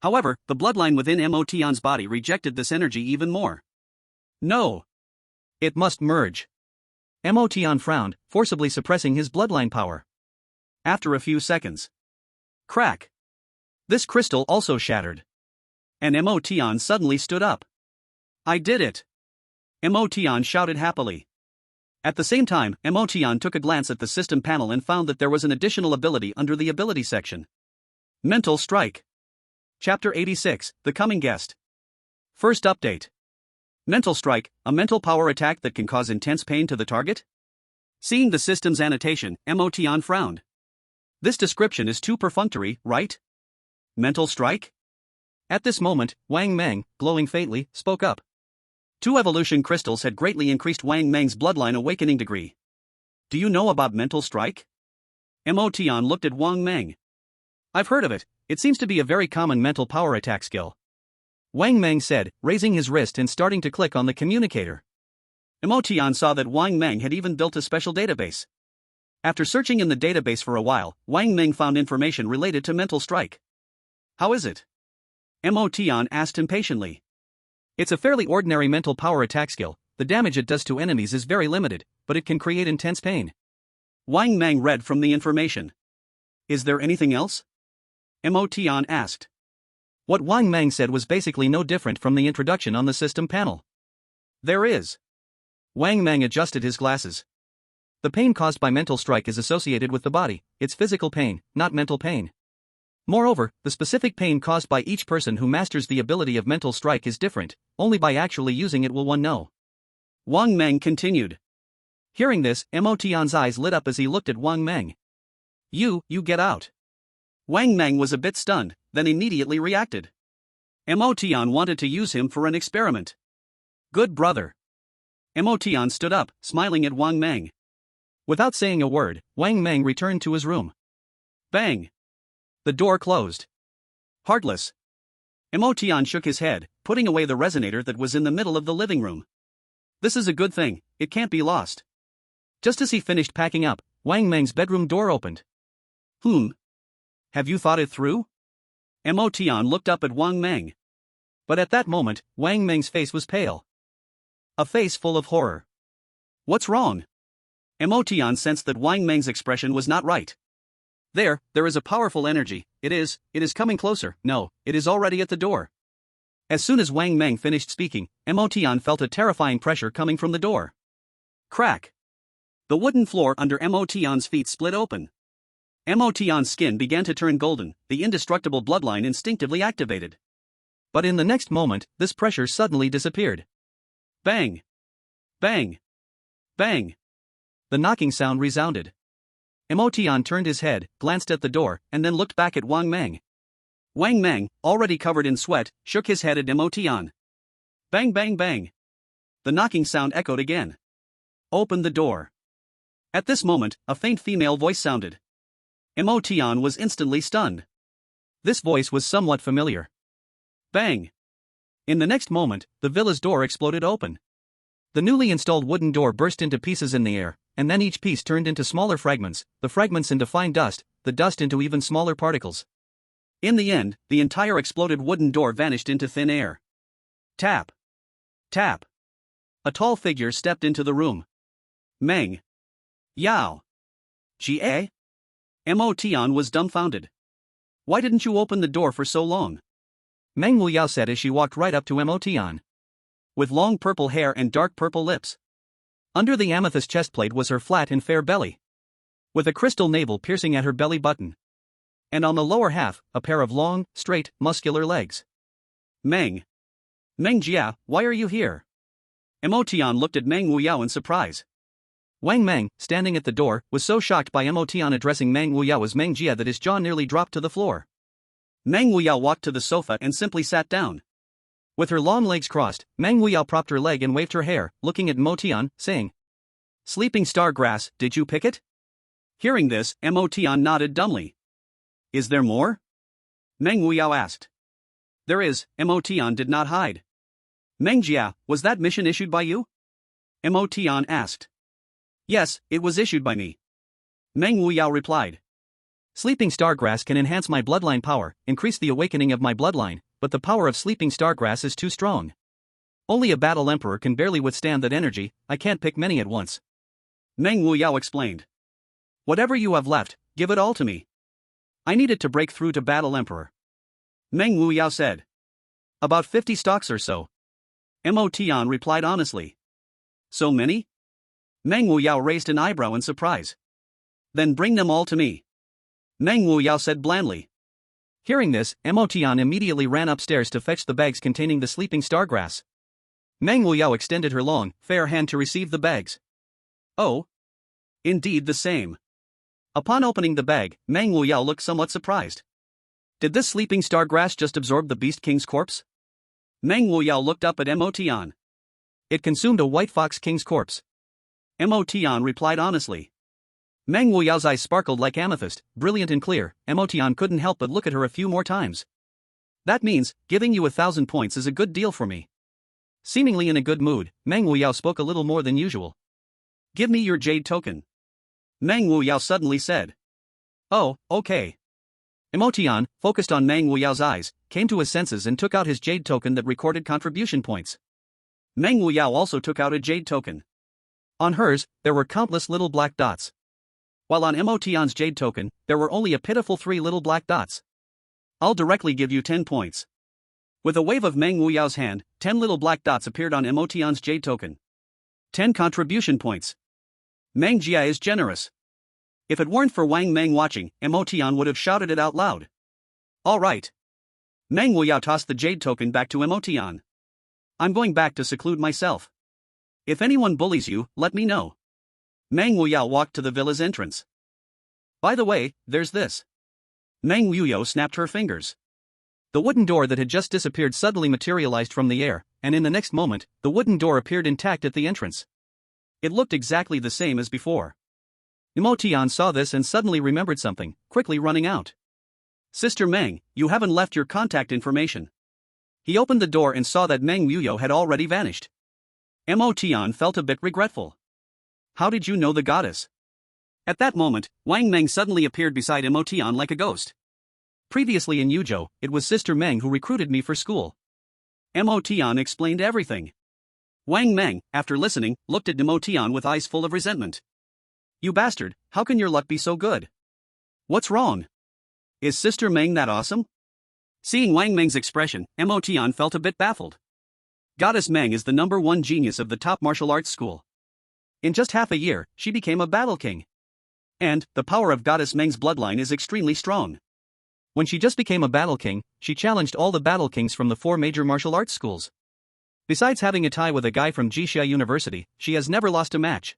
However, the bloodline within Emotion's body rejected this energy even more. No! It must merge. Emotion frowned, forcibly suppressing his bloodline power. After a few seconds. Crack! This crystal also shattered. And Emotion suddenly stood up. I did it! Emotion shouted happily. At the same time, Emotion took a glance at the system panel and found that there was an additional ability under the ability section. Mental Strike. Chapter 86, The Coming Guest. First update. Mental Strike, a mental power attack that can cause intense pain to the target? Seeing the system's annotation, Emotion frowned. This description is too perfunctory, right? Mental Strike? At this moment, Wang Meng, glowing faintly, spoke up. 2 evolution crystals had greatly increased Wang Meng's bloodline awakening degree. Do you know about Mental Strike? Emotion looked at Wang Meng. I've heard of it, it seems to be a very common mental power attack skill. Wang Meng said, raising his wrist and starting to click on the communicator. Emotion saw that Wang Meng had even built a special database. After searching in the database for a while, Wang Meng found information related to Mental Strike. How is it? Emotion asked impatiently. It's a fairly ordinary mental power attack skill, the damage it does to enemies is very limited, but it can create intense pain. Wang Meng read from the information. Is there anything else? Emotion asked. What Wang Meng said was basically no different from the introduction on the system panel. There is. Wang Meng adjusted his glasses. The pain caused by Mental Strike is associated with the body, it's physical pain, not mental pain. Moreover, the specific pain caused by each person who masters the ability of Mental Strike is different, only by actually using it will one know. Wang Meng continued. Hearing this, Emotion's eyes lit up as he looked at Wang Meng. You get out. Wang Meng was a bit stunned, then immediately reacted. Emotion wanted to use him for an experiment. Good brother. Emotion stood up, smiling at Wang Meng. Without saying a word, Wang Meng returned to his room. Bang! The door closed. Heartless. Emotion shook his head, putting away the resonator that was in the middle of the living room. This is a good thing, it can't be lost. Just as he finished packing up, Wang Meng's bedroom door opened. Have you thought it through? Emotion looked up at Wang Meng. But at that moment, Wang Meng's face was pale. A face full of horror. What's wrong? Emotion sensed that Wang Meng's expression was not right. There is a powerful energy, it is coming closer, no, it is already at the door. As soon as Wang Meng finished speaking, Emotion felt a terrifying pressure coming from the door. Crack! The wooden floor under Emotion's feet split open. Emotion's skin began to turn golden, the indestructible bloodline instinctively activated. But in the next moment, this pressure suddenly disappeared. Bang! Bang! Bang! The knocking sound resounded. Emotion turned his head, glanced at the door, and then looked back at Wang Meng. Wang Meng, already covered in sweat, shook his head at Emotion. Bang bang bang! The knocking sound echoed again. Open the door. At this moment, a faint female voice sounded. Emotion was instantly stunned. This voice was somewhat familiar. Bang! In the next moment, the villa's door exploded open. The newly installed wooden door burst into pieces in the air, and then each piece turned into smaller fragments, the fragments into fine dust, the dust into even smaller particles. In the end, the entire exploded wooden door vanished into thin air. Tap! Tap! A tall figure stepped into the room. Meng! Yao! Jie? Emotion was dumbfounded. Why didn't you open the door for so long? Meng Wuyao said as she walked right up to Emotion. With long purple hair and dark purple lips. Under the amethyst chestplate was her flat and fair belly, with a crystal navel piercing at her belly button. And on the lower half, a pair of long, straight, muscular legs. Meng! Meng Jia, why are you here? Emotion looked at Meng Wuyao in surprise. Wang Meng, standing at the door, was so shocked by Emotion addressing Meng Wuyao as Meng Jia that his jaw nearly dropped to the floor. Meng Wuyao walked to the sofa and simply sat down. With her long legs crossed, Meng Wuyao propped her leg and waved her hair, looking at Emotion, saying, Sleeping star grass, did you pick it? Hearing this, Emotion nodded dumbly. Is there more? Meng Wuyao asked. There is, Emotion did not hide. Meng Jia, was that mission issued by you? Emotion asked. Yes, it was issued by me. Meng Wuyao replied. Sleeping stargrass can enhance my bloodline power, increase the awakening of my bloodline, but the power of sleeping stargrass is too strong. Only a battle emperor can barely withstand that energy, I can't pick many at once. Meng Wuyao explained. Whatever you have left, give it all to me. I need it to break through to battle emperor. Meng Wuyao said. About 50 stocks or so. Emotion replied honestly. So many? Meng Wuyao raised an eyebrow in surprise. Then bring them all to me. Meng Wuyao said blandly. Hearing this, Emotion immediately ran upstairs to fetch the bags containing the sleeping stargrass. Meng Wuyao extended her long, fair hand to receive the bags. Oh. Indeed the same. Upon opening the bag, Meng Wuyao looked somewhat surprised. Did this sleeping stargrass just absorb the Beast King's corpse? Meng Wuyao looked up at Emotion. It consumed a white fox king's corpse. Emotion replied honestly. Meng Wuyao's eyes sparkled like amethyst, brilliant and clear. Emotion couldn't help but look at her a few more times. That means, giving you 1,000 points is a good deal for me. Seemingly in a good mood, Meng Wuyao spoke a little more than usual. Give me your jade token. Meng Wuyao suddenly said. Oh, okay. Emotion, focused on Meng Wuyao's eyes, came to his senses and took out his jade token that recorded contribution points. Meng Wuyao also took out a jade token. On hers, there were countless little black dots. While on Emotion's jade token, there were only a pitiful 3 little black dots. I'll directly give you 10 points. With a wave of Meng Wuyao's hand, 10 little black dots appeared on Emotion's jade token. 10 contribution points. Meng Jia is generous. If it weren't for Wang Meng watching, Emotion would have shouted it out loud. All right. Meng Wuyao tossed the jade token back to Emotion. I'm going back to seclude myself. If anyone bullies you, let me know. Meng Wuyao walked to the villa's entrance. By the way, there's this. Meng Wuyao snapped her fingers. The wooden door that had just disappeared suddenly materialized from the air, and in the next moment, the wooden door appeared intact at the entrance. It looked exactly the same as before. Emotion saw this and suddenly remembered something, quickly running out. Sister Meng, you haven't left your contact information. He opened the door and saw that Meng Wuyao had already vanished. Emotion felt a bit regretful. How did you know the goddess? At that moment, Wang Meng suddenly appeared beside Emotion like a ghost. Previously in Yuzhou, it was Sister Meng who recruited me for school. Emotion explained everything. Wang Meng, after listening, looked at Nemotian with eyes full of resentment. You bastard, how can your luck be so good? What's wrong? Is Sister Meng that awesome? Seeing Wang Meng's expression, Nemotian felt a bit baffled. Goddess Meng is the #1 genius of the top martial arts school. In just half a year, she became a battle king. And, the power of Goddess Meng's bloodline is extremely strong. When she just became a battle king, she challenged all the battle kings from the 4 major martial arts schools. Besides having a tie with a guy from Jixia University, she has never lost a match.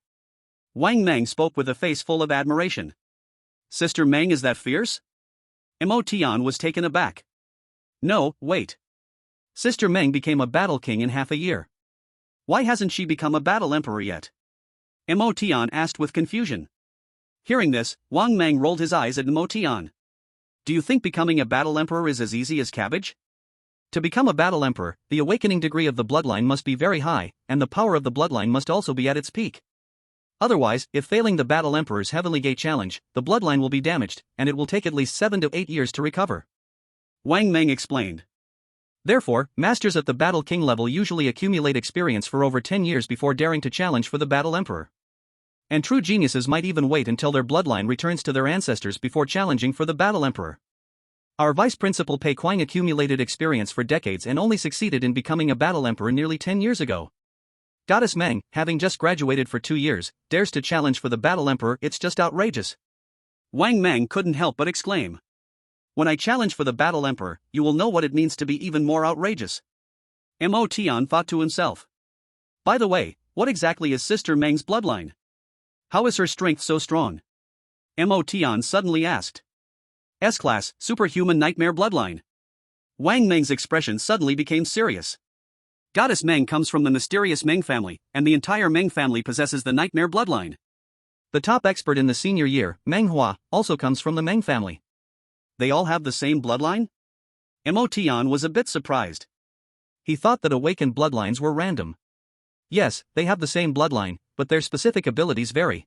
Wang Meng spoke with a face full of admiration. Sister Meng is that fierce? Nemotian was taken aback. No, wait. Sister Meng became a battle king in half a year. Why hasn't she become a battle emperor yet? Nemotian asked with confusion. Hearing this, Wang Meng rolled his eyes at Nemotian. Do you think becoming a battle emperor is as easy as cabbage? To become a battle emperor, the awakening degree of the bloodline must be very high, and the power of the bloodline must also be at its peak. Otherwise, if failing the battle emperor's heavenly gate challenge, the bloodline will be damaged, and it will take at least 7 to 8 years to recover. Wang Meng explained. Therefore, masters at the battle king level usually accumulate experience for over 10 years before daring to challenge for the battle emperor. And true geniuses might even wait until their bloodline returns to their ancestors before challenging for the battle emperor. Our vice principal Pei Quang accumulated experience for decades and only succeeded in becoming a battle emperor nearly 10 years ago. Goddess Meng, having just graduated for 2 years, dares to challenge for the battle emperor. It's just outrageous. Wang Meng couldn't help but exclaim. When I challenge for the battle emperor, you will know what it means to be even more outrageous. Nemotian thought to himself. By the way, what exactly is Sister Meng's bloodline? How is her strength so strong? Nemotian suddenly asked. S-Class, Superhuman Nightmare Bloodline. Wang Meng's expression suddenly became serious. Goddess Meng comes from the mysterious Meng family, and the entire Meng family possesses the Nightmare Bloodline. The top expert in the senior year, Meng Hua, also comes from the Meng family. They all have the same bloodline? Nemotian was a bit surprised. He thought that awakened bloodlines were random. Yes, they have the same bloodline, but their specific abilities vary.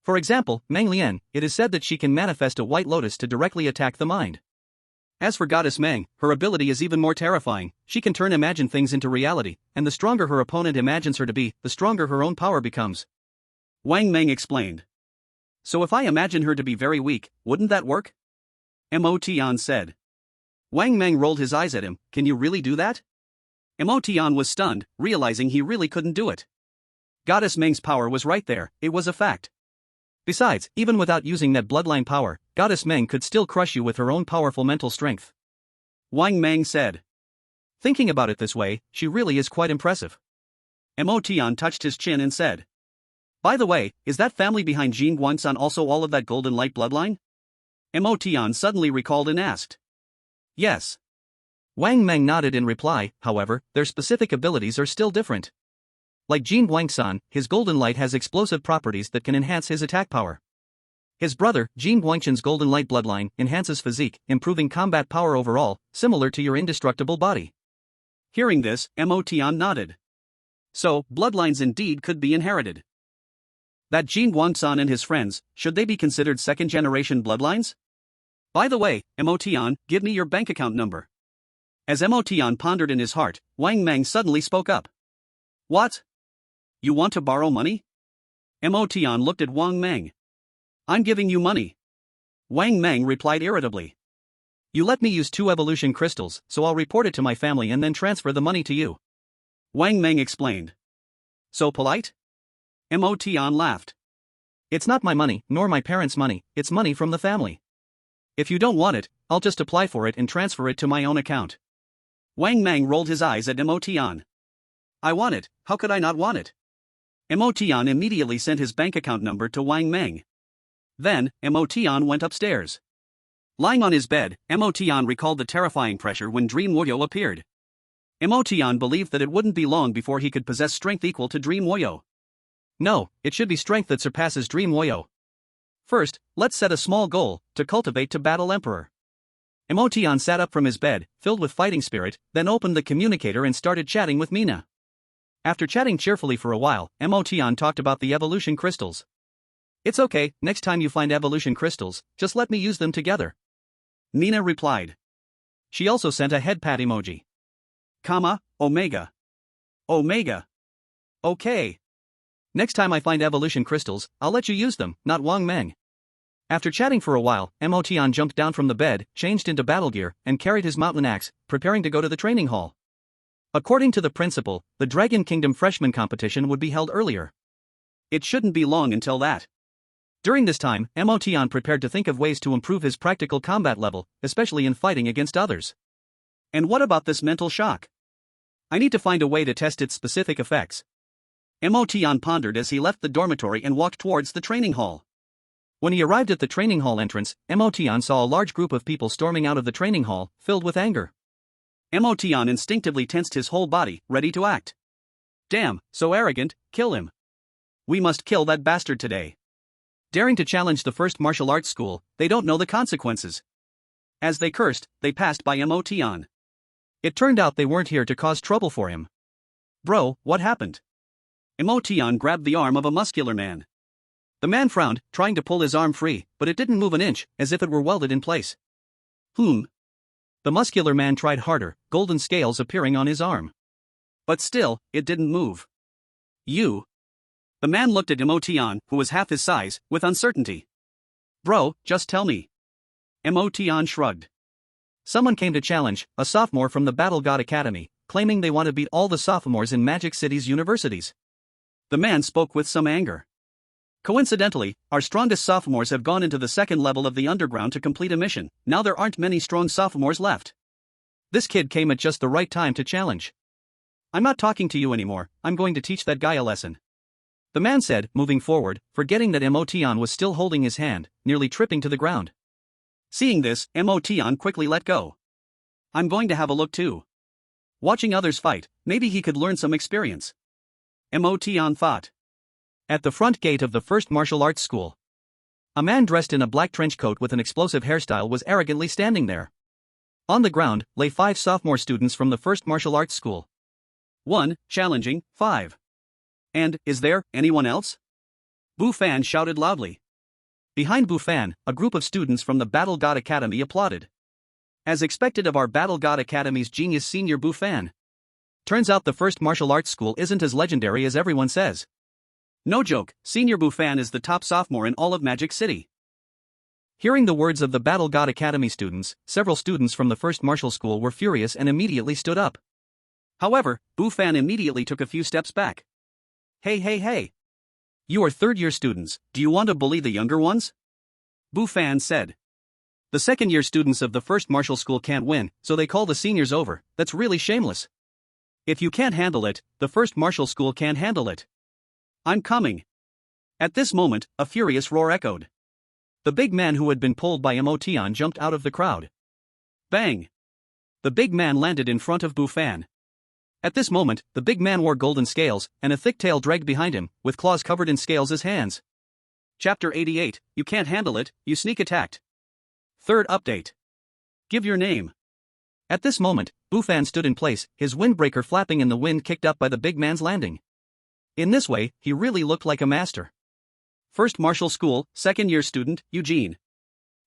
For example, Meng Lian, it is said that she can manifest a white lotus to directly attack the mind. As for Goddess Meng, her ability is even more terrifying. She can turn imagined things into reality, and the stronger her opponent imagines her to be, the stronger her own power becomes. Wang Meng explained. So if I imagine her to be very weak, wouldn't that work? Nemotian said. Wang Meng rolled his eyes at him. Can you really do that? Nemotian was stunned, realizing he really couldn't do it. Goddess Meng's power was right there, it was a fact. Besides, even without using that bloodline power, Goddess Meng could still crush you with her own powerful mental strength. Wang Meng said. Thinking about it this way, she really is quite impressive. Nemotian touched his chin and said. By the way, is that family behind Jin Guangsan also all of that golden light bloodline? Nemotian suddenly recalled and asked. Yes. Wang Meng nodded in reply. However, their specific abilities are still different. Like Jin Guangsan, his golden light has explosive properties that can enhance his attack power. His brother, Jin Guangchen's golden light bloodline, enhances physique, improving combat power overall, similar to your indestructible body. Hearing this, Nemotian nodded. So, bloodlines indeed could be inherited. That Jin Guangsan and his friends, should they be considered second-generation bloodlines? By the way, Nemotian, give me your bank account number. As Nemotian pondered in his heart, Wang Meng suddenly spoke up. What? You want to borrow money? Nemotian looked at Wang Meng. I'm giving you money. Wang Meng replied irritably. You let me use 2 evolution crystals, so I'll report it to my family and then transfer the money to you. Wang Meng explained. So polite? Nemotian laughed. It's not my money, nor my parents' money, it's money from the family. If you don't want it, I'll just apply for it and transfer it to my own account. Wang Meng rolled his eyes at Nemotian. I want it, how could I not want it? Nemotian immediately sent his bank account number to Wang Meng. Then, Nemotian went upstairs. Lying on his bed, Nemotian recalled the terrifying pressure when Dream Warrior appeared. Nemotian believed that it wouldn't be long before he could possess strength equal to Dream Warrior. No, it should be strength that surpasses Dream Warrior. First, let's set a small goal, to cultivate to battle Emperor. Nemotian sat up from his bed, filled with fighting spirit, then opened the communicator and started chatting with Mina. After chatting cheerfully for a while, Nemotian talked about the evolution crystals. It's okay, next time you find evolution crystals, just let me use them together. Mina replied. She also sent a head pat emoji. Omega. Omega. Okay. Next time I find evolution crystals, I'll let you use them, not Wang Meng. After chatting for a while, Mo Tian jumped down from the bed, changed into battle gear, and carried his mountain axe, preparing to go to the training hall. According to the principal, the Dragon Kingdom freshman competition would be held earlier. It shouldn't be long until that. During this time, Mo Tian prepared to think of ways to improve his practical combat level, especially in fighting against others. And what about this mental shock? I need to find a way to test its specific effects. Mo Tian pondered as he left the dormitory and walked towards the training hall. When he arrived at the training hall entrance, Mo Tian saw a large group of people storming out of the training hall, filled with anger. Mo Tian instinctively tensed his whole body, ready to act. Damn, so arrogant, kill him. We must kill that bastard today. Daring to challenge the first martial arts school, they don't know the consequences. As they cursed, they passed by Mo Tian. It turned out they weren't here to cause trouble for him. Bro, what happened? Mo Tian grabbed the arm of a muscular man. The man frowned, trying to pull his arm free, but it didn't move an inch, as if it were welded in place. The muscular man tried harder, golden scales appearing on his arm. But still, it didn't move. You. The man looked at Mo Tian, who was half his size, with uncertainty. Bro, just tell me. Mo Tian shrugged. Someone came to challenge, a sophomore from the Battle God Academy, claiming they want to beat all the sophomores in Magic City's universities. The man spoke with some anger. Coincidentally, our strongest sophomores have gone into the second level of the underground to complete a mission. Now there aren't many strong sophomores left. This kid came at just the right time to challenge. I'm not talking to you anymore, I'm going to teach that guy a lesson. The man said, moving forward, forgetting that Mo Tian was still holding his hand, nearly tripping to the ground. Seeing this, Mo Tian quickly let go. I'm going to have a look too. Watching others fight, maybe he could learn some experience. Mo Tian thought. At the front gate of the first martial arts school, a man dressed in a black trench coat with an explosive hairstyle was arrogantly standing there. On the ground lay 5 sophomore students from the first martial arts school. 1, challenging, 5. And, is there anyone else? Bu Fan shouted loudly. Behind Bu Fan, a group of students from the Battle God Academy applauded. As expected of our Battle God Academy's genius senior Bu Fan. Turns out the first martial arts school isn't as legendary as everyone says. No joke, Senior Bu Fan is the top sophomore in all of Magic City. Hearing the words of the Battle God Academy students, several students from the first martial school were furious and immediately stood up. However, Bu Fan immediately took a few steps back. Hey. You are third-year students, do you want to bully the younger ones? Bu Fan said. The second-year students of the first martial school can't win, so they call the seniors over. That's really shameless. If you can't handle it, the first martial school can't handle it. I'm coming. At this moment, a furious roar echoed. The big man who had been pulled by Mo Tian jumped out of the crowd. Bang! The big man landed in front of Bu Fan. At this moment, the big man wore golden scales, and a thick tail dragged behind him, with claws covered in scales as hands. Chapter 88, You Can't Handle It, You Sneak Attacked. Third update. Give your name. At this moment, Bu Fan stood in place, his windbreaker flapping in the wind kicked up by the big man's landing. In this way, he really looked like a master. First martial school, second-year student, Eugene.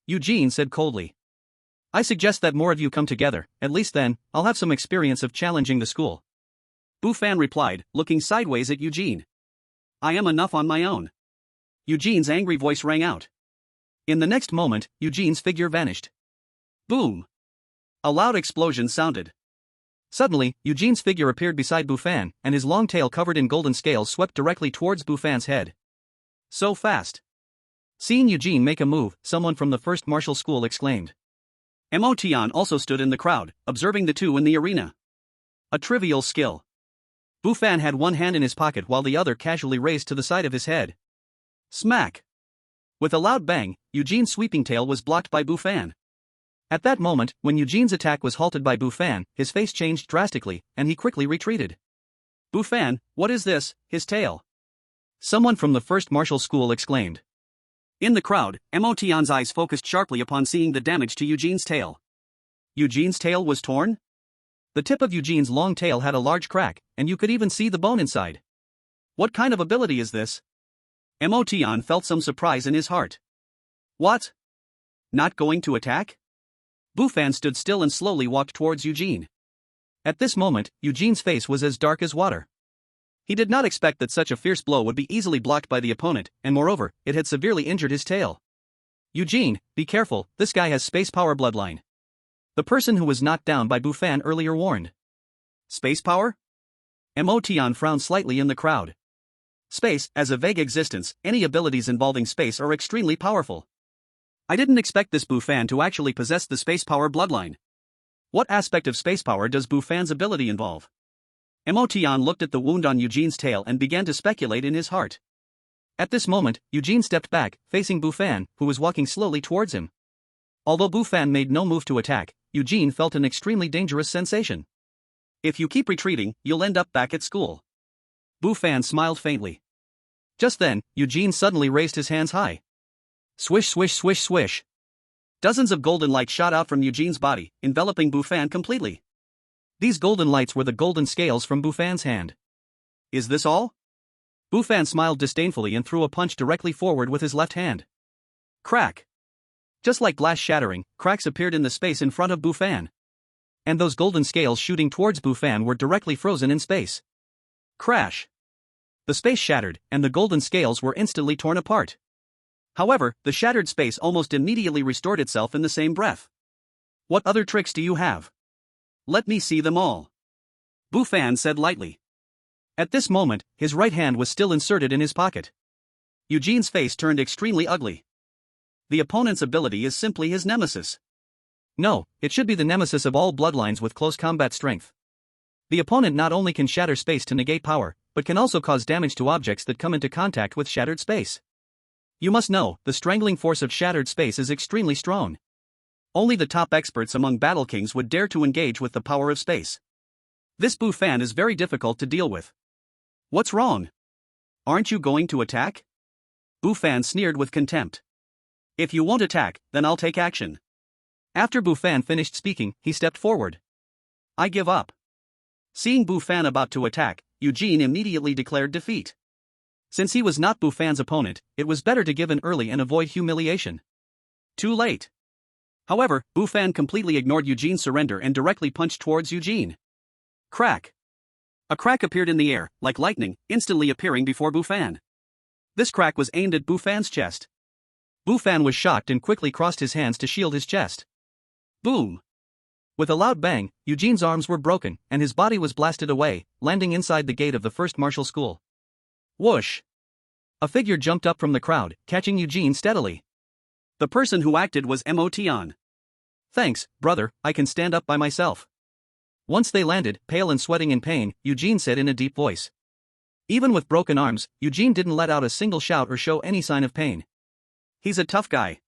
Eugene said coldly. I suggest that more of you come together, at least then, I'll have some experience of challenging the school. Bu Fan replied, looking sideways at Eugene. I am enough on my own. Eugene's angry voice rang out. In the next moment, Eugene's figure vanished. Boom! A loud explosion sounded. Suddenly, Eugene's figure appeared beside Bu Fan, and his long tail covered in golden scales swept directly towards Bu Fan's head. So fast. Seeing Eugene make a move, someone from the first martial school exclaimed. Mo Tian also stood in the crowd, observing the two in the arena. A trivial skill. Bu Fan had one hand in his pocket while the other casually raised to the side of his head. Smack! With a loud bang, Eugene's sweeping tail was blocked by Bu Fan. At that moment, when Eugene's attack was halted by Bu Fan, his face changed drastically, and he quickly retreated. Bu Fan, what is this, his tail? Someone from the first martial school exclaimed. In the crowd, Mo Tian's eyes focused sharply upon seeing the damage to Eugene's tail. Eugene's tail was torn? The tip of Eugene's long tail had a large crack, and you could even see the bone inside. What kind of ability is this? Mo Tian felt some surprise in his heart. What? Not going to attack? Bu Fan stood still and slowly walked towards Eugene. At this moment, Eugene's face was as dark as water. He did not expect that such a fierce blow would be easily blocked by the opponent, and moreover, it had severely injured his tail. Eugene, be careful, this guy has space power bloodline. The person who was knocked down by Bufan earlier warned. Space power? Emotion frowned slightly in the crowd. Space, as a vague existence, any abilities involving space are extremely powerful. I didn't expect this Bufan to actually possess the space power bloodline. What aspect of space power does Bufan's ability involve? Emotion looked at the wound on Eugene's tail and began to speculate in his heart. At this moment, Eugene stepped back, facing Bufan, who was walking slowly towards him. Although Bufan made no move to attack, Eugene felt an extremely dangerous sensation. If you keep retreating, you'll end up back at school. Bufan smiled faintly. Just then, Eugene suddenly raised his hands high. Swish, swish, swish, swish. Dozens of golden lights shot out from Eugene's body, enveloping Bufan completely. These golden lights were the golden scales from Bufan's hand. Is this all? Bufan smiled disdainfully and threw a punch directly forward with his left hand. Crack! Just like glass shattering, cracks appeared in the space in front of Bufan. And those golden scales shooting towards Bufan were directly frozen in space. Crash! The space shattered, and the golden scales were instantly torn apart. However, the shattered space almost immediately restored itself in the same breath. What other tricks do you have? Let me see them all. Bufan said lightly. At this moment, his right hand was still inserted in his pocket. Eugene's face turned extremely ugly. The opponent's ability is simply his nemesis. No, it should be the nemesis of all bloodlines with close combat strength. The opponent not only can shatter space to negate power, but can also cause damage to objects that come into contact with shattered space. You must know, the strangling force of shattered space is extremely strong. Only the top experts among battle kings would dare to engage with the power of space. This Bufan is very difficult to deal with. What's wrong? Aren't you going to attack? Bufan sneered with contempt. If you won't attack, then I'll take action. After Bufan finished speaking, he stepped forward. I give up. Seeing Bufan about to attack, Eugene immediately declared defeat. Since he was not Bufan's opponent, it was better to give in early and avoid humiliation. Too late. However, Bufan completely ignored Eugene's surrender and directly punched towards Eugene. Crack! A crack appeared in the air, like lightning, instantly appearing before Bufan. This crack was aimed at Bufan's chest. Bufan was shocked and quickly crossed his hands to shield his chest. Boom! With a loud bang, Eugene's arms were broken, and his body was blasted away, landing inside the gate of the first martial school. Whoosh! A figure jumped up from the crowd, catching Eugene steadily. The person who acted was Emotion. Thanks, brother, I can stand up by myself. Once they landed, pale and sweating in pain, Eugene said in a deep voice. Even with broken arms, Eugene didn't let out a single shout or show any sign of pain. He's a tough guy.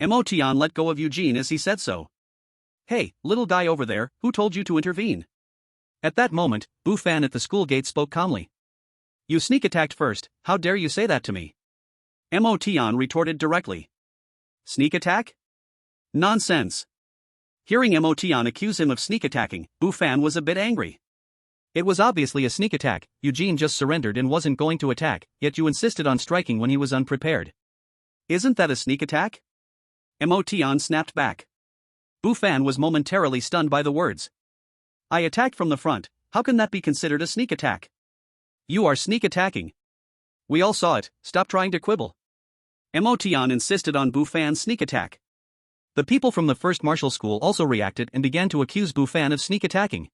Emotion let go of Eugene as he said so. Hey, little guy over there, who told you to intervene? At that moment, Bufan at the school gate spoke calmly. You sneak attacked first, how dare you say that to me? Emotion retorted directly. Sneak attack? Nonsense. Hearing Emotion accuse him of sneak attacking, Bufan was a bit angry. It was obviously a sneak attack, Eugene just surrendered and wasn't going to attack, yet you insisted on striking when he was unprepared. Isn't that a sneak attack? Emotion snapped back. Bufan was momentarily stunned by the words. I attacked from the front, how can that be considered a sneak attack? You are sneak attacking. We all saw it, stop trying to quibble. Emotion insisted on Bufan's sneak attack. The people from the first martial school also reacted and began to accuse Bufan of sneak attacking.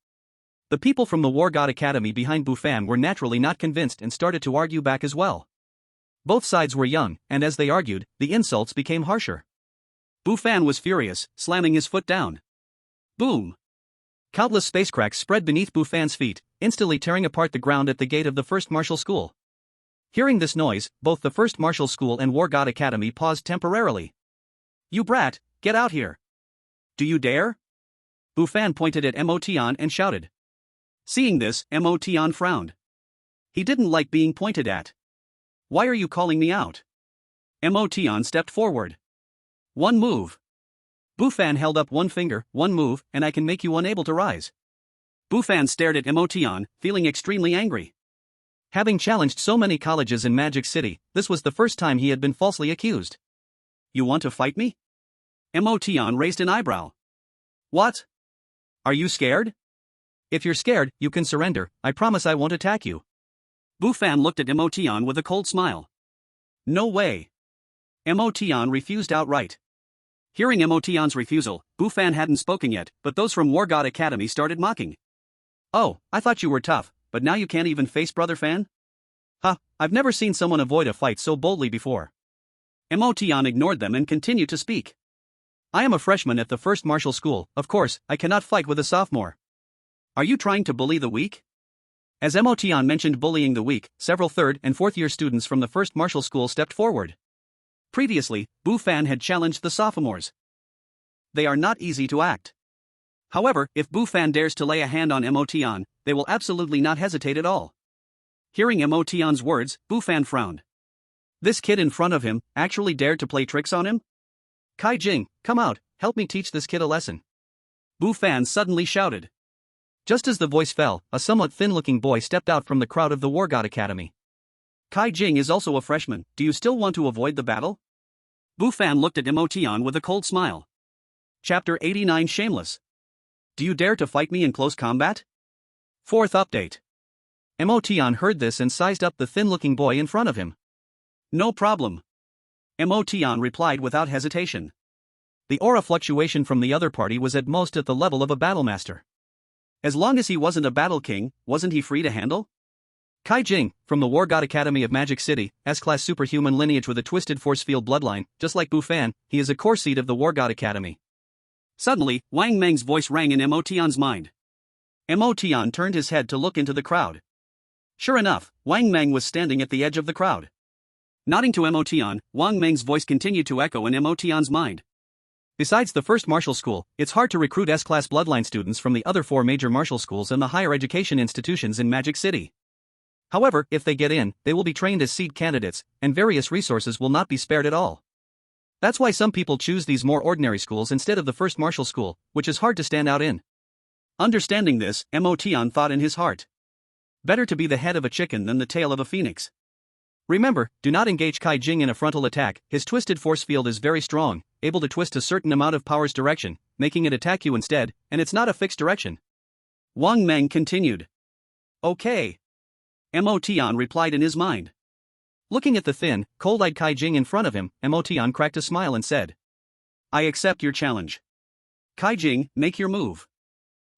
The people from the War God Academy behind Bufan were naturally not convinced and started to argue back as well. Both sides were young, and as they argued, the insults became harsher. Bufan was furious, slamming his foot down. Boom! Countless space cracks spread beneath Bufan's feet, instantly tearing apart the ground at the gate of the first martial school. Hearing this noise, both the first martial school and War God Academy paused temporarily. You brat, get out here! Do you dare? Bufan pointed at Emotion and shouted. Seeing this, Emotion frowned. He didn't like being pointed at. Why are you calling me out? Emotion stepped forward. One move. Bufan held up one finger, one move, and I can make you unable to rise. Bufan stared at Emotion, feeling extremely angry. Having challenged so many colleges in Magic City, this was the first time he had been falsely accused. You want to fight me? Emotion raised an eyebrow. What? Are you scared? If you're scared, you can surrender, I promise I won't attack you. Bu Fan looked at Emotion with a cold smile. No way. Emotion refused outright. Hearing Emotion's refusal, Bu Fan hadn't spoken yet, but those from War God Academy started mocking. Oh, I thought you were tough, but now you can't even face Brother Fan? Huh, I've never seen someone avoid a fight so boldly before. Emotion ignored them and continued to speak. I am a freshman at the first martial school, of course, I cannot fight with a sophomore. Are you trying to bully the weak? As Emotion mentioned bullying the weak, several third and fourth year students from the first martial school stepped forward. Previously, Bu Fan had challenged the sophomores. They are not easy to act. However, if Bu Fan dares to lay a hand on Emotion, they will absolutely not hesitate at all. Hearing Emotion's words, Bu Fan frowned. This kid in front of him actually dared to play tricks on him? Kai Jing, come out, help me teach this kid a lesson. Bu Fan suddenly shouted. Just as the voice fell, a somewhat thin-looking boy stepped out from the crowd of the War God Academy. Kai Jing is also a freshman, do you still want to avoid the battle? Bu Fan looked at Emotion with a cold smile. Chapter 89 Shameless. Do you dare to fight me in close combat? Fourth update. Emotion heard this and sized up the thin-looking boy in front of him. No problem. Emotion replied without hesitation. The aura fluctuation from the other party was at most at the level of a battlemaster. As long as he wasn't a battle king, wasn't he free to handle? Kai Jing, from the War God Academy of Magic City, S-class superhuman lineage with a twisted force field bloodline, just like Bu Fan, he is a core seed of the War God Academy. Suddenly, Wang Meng's voice rang in Emotion's mind. Emotion turned his head to look into the crowd. Sure enough, Wang Meng was standing at the edge of the crowd. Nodding to Emotion, Wang Meng's voice continued to echo in Emotion's mind. Besides the first martial school, it's hard to recruit S-class bloodline students from the other 4 major martial schools and the higher education institutions in Magic City. However, if they get in, they will be trained as seed candidates, and various resources will not be spared at all. That's why some people choose these more ordinary schools instead of the first martial school, which is hard to stand out in. Understanding this, Emotion thought in his heart. Better to be the head of a chicken than the tail of a phoenix. Remember, do not engage Kai Jing in a frontal attack, his twisted force field is very strong, able to twist a certain amount of power's direction, making it attack you instead, and it's not a fixed direction. Wang Meng continued. Okay. Emotion replied in his mind. Looking at the thin, cold-eyed Kai Jing in front of him, Emotion cracked a smile and said. I accept your challenge. Kai Jing, make your move.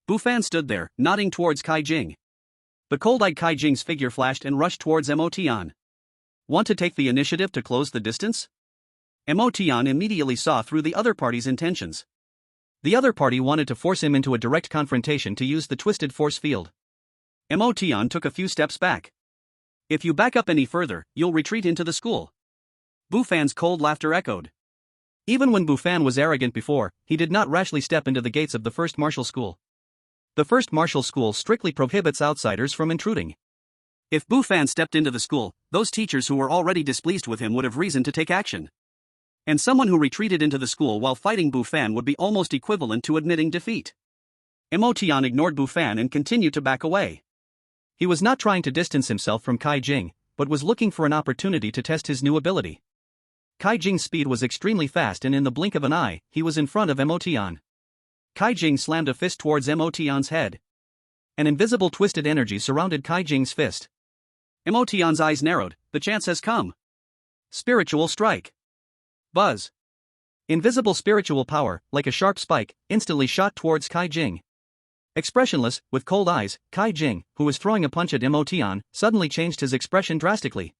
Bu Fan stood there, nodding towards Kai Jing. The cold-eyed Kai Jing's figure flashed and rushed towards Emotion. Want to take the initiative to close the distance? Emotion immediately saw through the other party's intentions. The other party wanted to force him into a direct confrontation to use the twisted force field. Emotion took a few steps back. If you back up any further, you'll retreat into the school. Bu Fan's cold laughter echoed. Even when Bu Fan was arrogant before, he did not rashly step into the gates of the first martial school. The first martial school strictly prohibits outsiders from intruding. If Bu Fan stepped into the school, those teachers who were already displeased with him would have reason to take action. And someone who retreated into the school while fighting Bu Fan would be almost equivalent to admitting defeat. Emotion ignored Bu Fan and continued to back away. He was not trying to distance himself from Kai Jing, but was looking for an opportunity to test his new ability. Kai Jing's speed was extremely fast and in the blink of an eye, he was in front of Emotion. Kai Jing slammed a fist towards Emotion's head. An invisible twisted energy surrounded Kai Jing's fist. Emotion's eyes narrowed, the chance has come. Spiritual strike. Buzz. Invisible spiritual power, like a sharp spike, instantly shot towards Kai Jing. Expressionless, with cold eyes, Kai Jing, who was throwing a punch at Emotion, suddenly changed his expression drastically.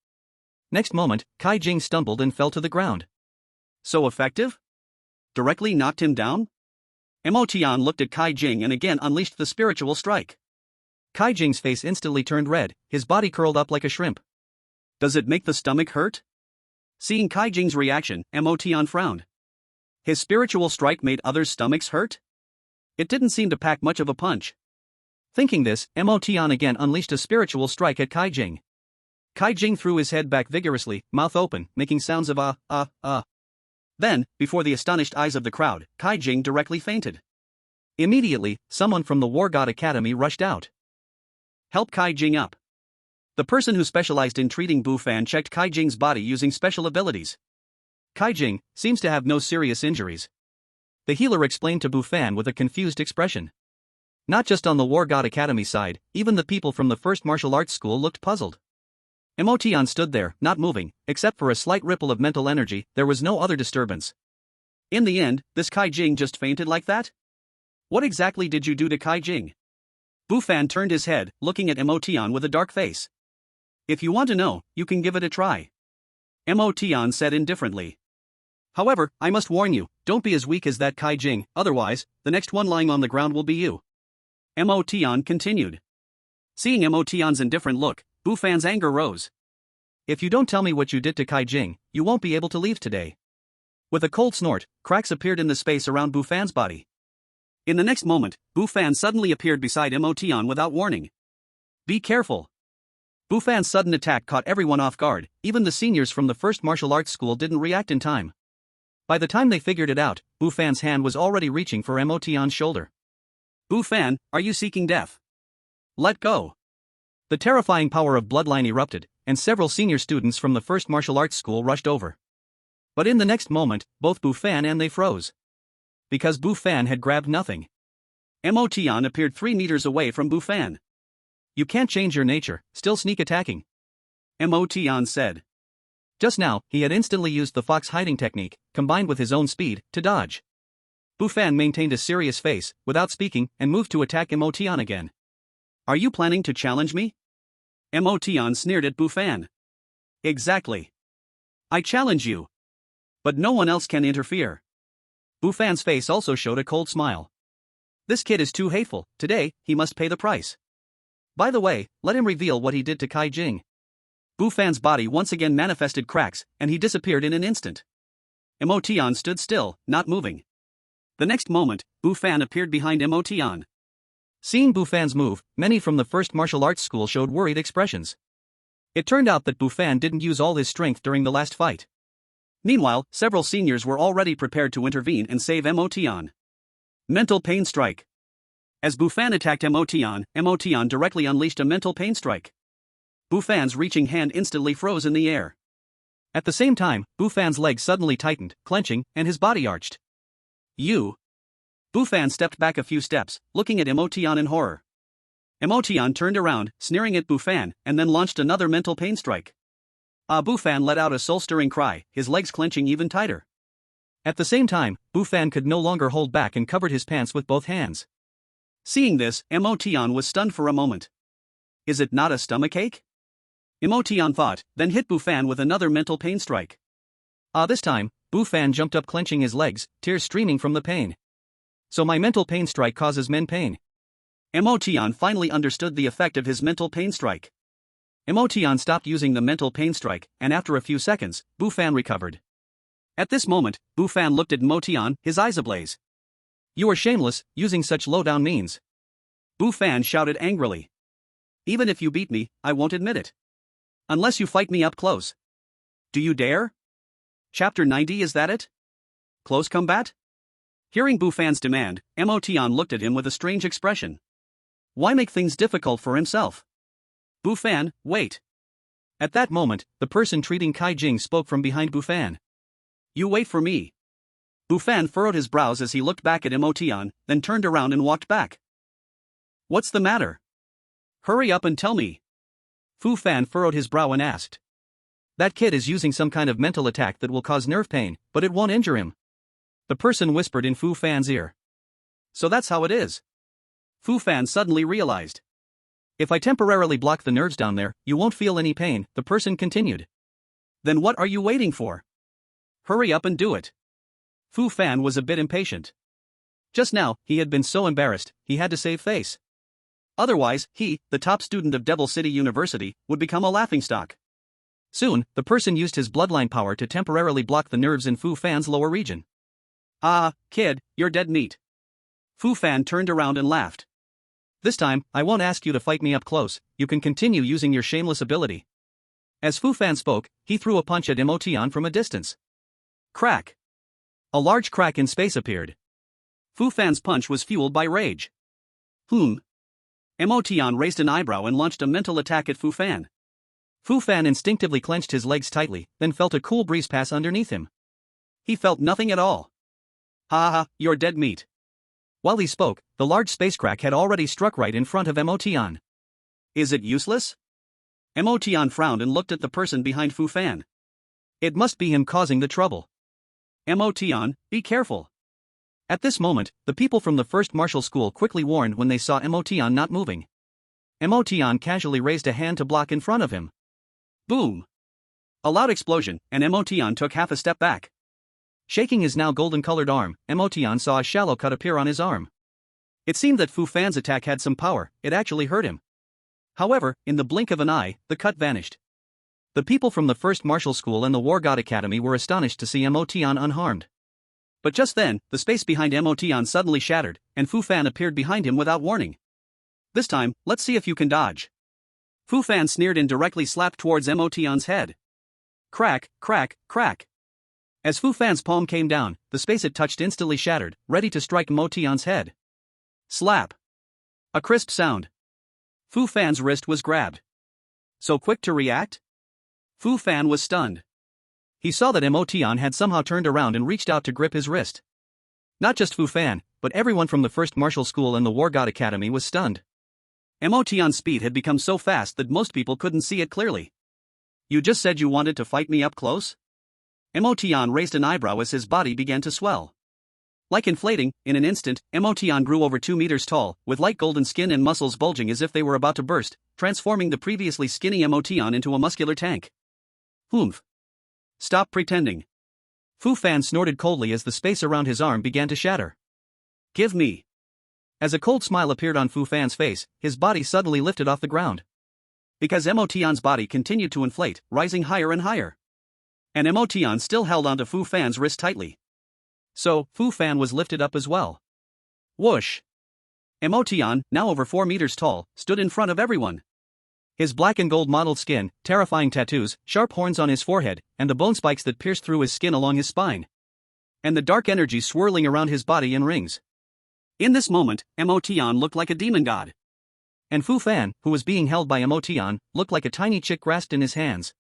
Next moment, Kai Jing stumbled and fell to the ground. So effective? Directly knocked him down? Emotion looked at Kai Jing and again unleashed the spiritual strike. Kai Jing's face instantly turned red, his body curled up like a shrimp. Does it make the stomach hurt? Seeing Kai Jing's reaction, Emotion frowned. His spiritual strike made others' stomachs hurt? It didn't seem to pack much of a punch. Thinking this, Emotion again unleashed a spiritual strike at Kai Jing. Kai Jing threw his head back vigorously, mouth open, making sounds of Then, before the astonished eyes of the crowd, Kai Jing directly fainted. Immediately, someone from the War God Academy rushed out. Help Kai Jing up. The person who specialized in treating Bu Fan checked Kai Jing's body using special abilities. Kai Jing seems to have no serious injuries. The healer explained to Bu Fan with a confused expression. Not just on the War God Academy side, even the people from the first martial arts school looked puzzled. Emotion stood there, not moving, except for a slight ripple of mental energy. There was no other disturbance. In the end, this Kai Jing just fainted like that? What exactly did you do to Kai Jing? Bu Fan turned his head, looking at Emotion with a dark face. If you want to know, you can give it a try. Emotion said indifferently. However, I must warn you, don't be as weak as that Kai Jing, otherwise, the next one lying on the ground will be you. Emotion continued. Seeing Emotion's indifferent look, Bu Fan's anger rose. If you don't tell me what you did to Kai Jing, you won't be able to leave today. With a cold snort, cracks appeared in the space around Bu Fan's body. In the next moment, Bu Fan suddenly appeared beside Emotion without warning. Be careful. Bu Fan's sudden attack caught everyone off guard. Even the seniors from the first martial arts school didn't react in time. By the time they figured it out, Bu Fan's hand was already reaching for Emotion's shoulder. Bu Fan, are you seeking death? Let go. The terrifying power of bloodline erupted, and several senior students from the first martial arts school rushed over. But in the next moment, both Bu Fan and they froze. Because Bu Fan had grabbed nothing. Emotion appeared 3 meters away from Bu Fan. You can't change your nature, still sneak attacking. Emotion said. Just now, he had instantly used the fox hiding technique, combined with his own speed, to dodge. Bu Fan maintained a serious face, without speaking, and moved to attack Emotion again. Are you planning to challenge me? Emotion sneered at Bu Fan. Exactly. I challenge you. But no one else can interfere. Bu Fan's face also showed a cold smile. This kid is too hateful. Today, he must pay the price. By the way, let him reveal what he did to Kai Jing. Bu Fan's body once again manifested cracks, and he disappeared in an instant. Emotion stood still, not moving. The next moment, Bu Fan appeared behind Emotion. Seeing Bu Fan's move, many from the first martial arts school showed worried expressions. It turned out that Bu Fan didn't use all his strength during the last fight. Meanwhile, several seniors were already prepared to intervene and save Emotion. Mental Pain Strike. As Bu Fan attacked Emotion directly unleashed a mental pain strike. Bu Fan's reaching hand instantly froze in the air. At the same time, Bu Fan's legs suddenly tightened, clenching, and his body arched. You. Bu Fan stepped back a few steps, looking at Emotion in horror. Emotion turned around, sneering at Bu Fan, and then launched another mental pain strike. Bu Fan let out a soul-stirring cry, his legs clenching even tighter. At the same time, Bu Fan could no longer hold back and covered his pants with both hands. Seeing this, Emotion was stunned for a moment. Is it not a stomachache? Emotion thought, then hit Bu Fan with another mental pain strike. This time, Bu Fan jumped up clenching his legs, tears streaming from the pain. So my mental pain strike causes men pain. Emotion finally understood the effect of his mental pain strike. Emotion stopped using the mental pain strike, and after a few seconds, Bu Fan recovered. At this moment, Bu Fan looked at Emotion, his eyes ablaze. You are shameless, using such low-down means. Bu Fan shouted angrily. Even if you beat me, I won't admit it. Unless you fight me up close. Do you dare? Chapter 90, is that it? Close combat? Hearing Bu Fan's demand, Emotion looked at him with a strange expression. Why make things difficult for himself? Bu Fan, wait. At that moment, the person treating Kai Jing spoke from behind Bu Fan. You wait for me. Bu Fan furrowed his brows as he looked back at Emotion, then turned around and walked back. What's the matter? Hurry up and tell me. Bu Fan furrowed his brow and asked. That kid is using some kind of mental attack that will cause nerve pain, but it won't injure him. The person whispered in Bu Fan's ear. So that's how it is. Bu Fan suddenly realized. If I temporarily block the nerves down there, you won't feel any pain, the person continued. Then what are you waiting for? Hurry up and do it. Bu Fan was a bit impatient. Just now, he had been so embarrassed, he had to save face. Otherwise, he, the top student of Devil City University, would become a laughingstock. Soon, the person used his bloodline power to temporarily block the nerves in Bu Fan's lower region. Kid, you're dead meat. Bu Fan turned around and laughed. This time, I won't ask you to fight me up close, you can continue using your shameless ability. As Bu Fan spoke, he threw a punch at Emotion from a distance. Crack. A large crack in space appeared. Bu Fan's punch was fueled by rage. Emotion raised an eyebrow and launched a mental attack at Bu Fan. Bu Fan instinctively clenched his legs tightly, then felt a cool breeze pass underneath him. He felt nothing at all. You're dead meat. While he spoke, the large space crack had already struck right in front of Emotion. Is it useless? Emotion frowned and looked at the person behind Fu Fan. It must be him causing the trouble. Emotion, be careful. At this moment, the people from the first martial school quickly warned when they saw Emotion not moving. Emotion casually raised a hand to block in front of him. Boom! A loud explosion, and Emotion took half a step back. Shaking his now golden-colored arm, Emotion saw a shallow cut appear on his arm. It seemed that Fu Fan's attack had some power, it actually hurt him. However, in the blink of an eye, the cut vanished. The people from the first martial school and the War God Academy were astonished to see Emotion unharmed. But just then, the space behind Emotion suddenly shattered, and Fu Fan appeared behind him without warning. This time, let's see if you can dodge. Fu Fan sneered and directly slapped towards Emotion's head. Crack, crack, crack. As Fu Fan's palm came down, the space it touched instantly shattered, ready to strike Emotion's head. Slap. A crisp sound. Fu Fan's wrist was grabbed. So quick to react? Fu Fan was stunned. He saw that Emotion had somehow turned around and reached out to grip his wrist. Not just Fu Fan, but everyone from the first martial school and the War God Academy was stunned. Emotion's speed had become so fast that most people couldn't see it clearly. You just said you wanted to fight me up close? Emotion raised an eyebrow as his body began to swell. Like inflating, in an instant, Emotion grew over 2 meters tall, with light golden skin and muscles bulging as if they were about to burst, transforming the previously skinny Emotion into a muscular tank. Humph. Stop pretending. Fu Fan snorted coldly as the space around his arm began to shatter. Give me. As a cold smile appeared on Fu Fan's face, his body suddenly lifted off the ground. Because Emotion's body continued to inflate, rising higher and higher. And Emotion still held onto Fu Fan's wrist tightly. So, Fu Fan was lifted up as well. Whoosh! Emotion, now over 4 meters tall, stood in front of everyone. His black and gold mottled skin, terrifying tattoos, sharp horns on his forehead, and the bone spikes that pierced through his skin along his spine. And the dark energy swirling around his body in rings. In this moment, Emotion looked like a demon god. And Fu Fan, who was being held by Emotion, looked like a tiny chick grasped in his hands.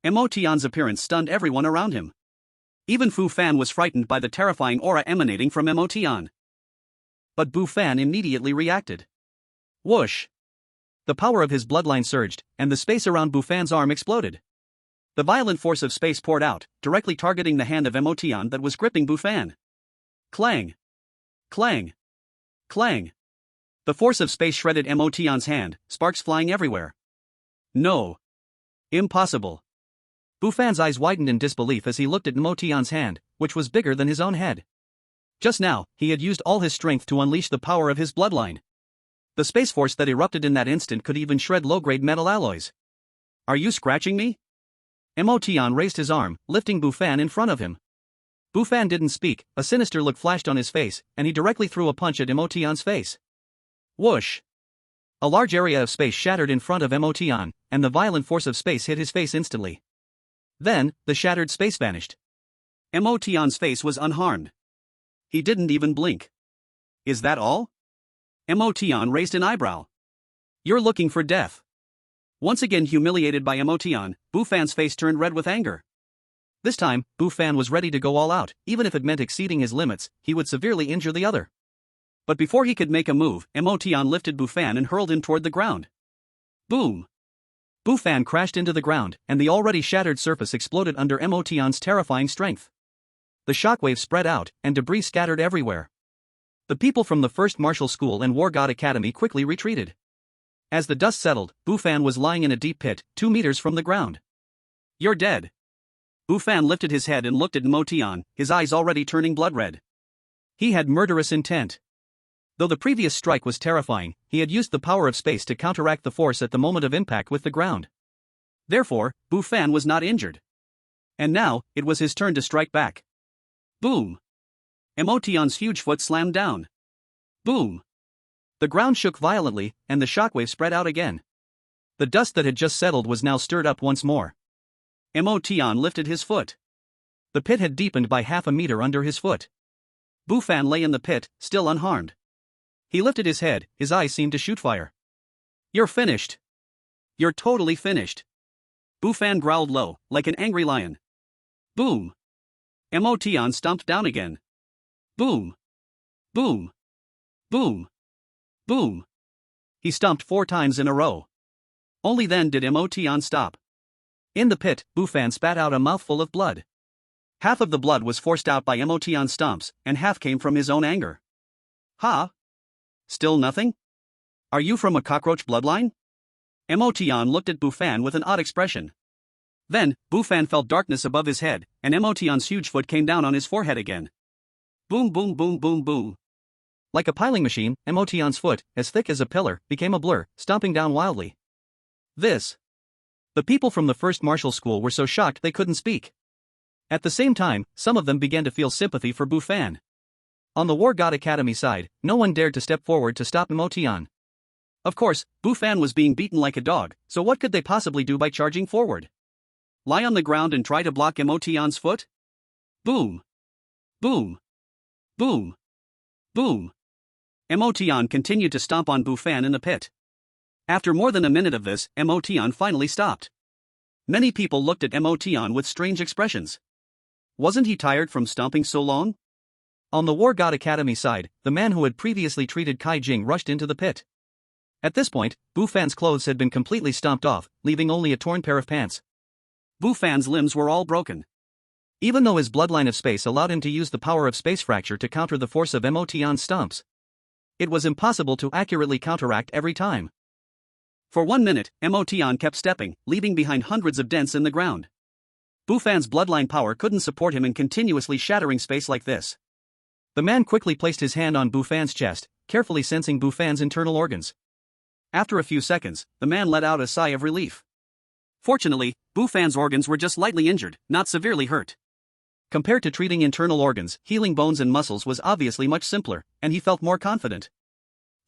Emotion's appearance stunned everyone around him. Even Fu Fan was frightened by the terrifying aura emanating from Emotion. But Bu Fan immediately reacted. Whoosh! The power of his bloodline surged, and the space around Bu Fan's arm exploded. The violent force of space poured out, directly targeting the hand of Emotion that was gripping Bu Fan. Clang! Clang! Clang! The force of space shredded Emotion's hand, sparks flying everywhere. No! Impossible! Bu Fan's eyes widened in disbelief as he looked at Emotion's hand, which was bigger than his own head. Just now, he had used all his strength to unleash the power of his bloodline. The space force that erupted in that instant could even shred low-grade metal alloys. Are you scratching me? Emotion raised his arm, lifting Bu Fan in front of him. Bu Fan didn't speak, a sinister look flashed on his face, and he directly threw a punch at Emotion's face. Whoosh! A large area of space shattered in front of Emotion, and the violent force of space hit his face instantly. Then, the shattered space vanished. Emotion's face was unharmed. He didn't even blink. Is that all? Emotion raised an eyebrow. You're looking for death. Once again humiliated by Emotion, Bu Fan's face turned red with anger. This time, Bu Fan was ready to go all out, even if it meant exceeding his limits, he would severely injure the other. But before he could make a move, Emotion lifted Bu Fan and hurled him toward the ground. Boom! Bu Fan crashed into the ground, and the already shattered surface exploded under Emotion's terrifying strength. The shockwave spread out, and debris scattered everywhere. The people from the first martial school and War God Academy quickly retreated. As the dust settled, Bu Fan was lying in a deep pit, 2 meters from the ground. You're dead. Bu Fan lifted his head and looked at Emotion, his eyes already turning blood red. He had murderous intent. Though the previous strike was terrifying, he had used the power of space to counteract the force at the moment of impact with the ground. Therefore, Bu Fan was not injured. And now, it was his turn to strike back. Boom! Emotion's huge foot slammed down. Boom! The ground shook violently, and the shockwave spread out again. The dust that had just settled was now stirred up once more. Emotion lifted his foot. The pit had deepened by half a meter under his foot. Bu Fan lay in the pit, still unharmed. He lifted his head, his eyes seemed to shoot fire. You're finished. You're totally finished. Bu Fan growled low, like an angry lion. Boom! Emotion stomped down again. Boom! Boom! Boom! Boom! He stomped 4 times in a row. Only then did Emotion stop. In the pit, Bufan spat out a mouthful of blood. Half of the blood was forced out by Emotion's stomps, and half came from his own anger. Ha? Still nothing? Are you from a cockroach bloodline? Emotion looked at Bufan with an odd expression. Then, Bufan felt darkness above his head, and Emotion's huge foot came down on his forehead again. Boom boom boom boom boom. Like a piling machine, Emotion's foot, as thick as a pillar, became a blur, stomping down wildly. This. The people from the first martial school were so shocked they couldn't speak. At the same time, some of them began to feel sympathy for Bufan. On the War God Academy side, no one dared to step forward to stop Emotion. Of course, Bufan was being beaten like a dog, so what could they possibly do by charging forward? Lie on the ground and try to block Emotion's foot? Boom. Boom. Boom. Boom. Emotion continued to stomp on Bufan in the pit. After more than a minute of this, Emotion finally stopped. Many people looked at Emotion with strange expressions. Wasn't he tired from stomping so long? On the War God Academy side, the man who had previously treated Kai Jing rushed into the pit. At this point, Bufan's clothes had been completely stomped off, leaving only a torn pair of pants. Bufan's limbs were all broken. Even though his bloodline of space allowed him to use the power of space fracture to counter the force of Emotion's stomps, it was impossible to accurately counteract every time. For 1 minute, Emotion kept stepping, leaving behind hundreds of dents in the ground. Bufan's bloodline power couldn't support him in continuously shattering space like this. The man quickly placed his hand on Bufan's chest, carefully sensing Bufan's internal organs. After a few seconds, the man let out a sigh of relief. Fortunately, Bufan's organs were just lightly injured, not severely hurt. Compared to treating internal organs, healing bones and muscles was obviously much simpler, and he felt more confident.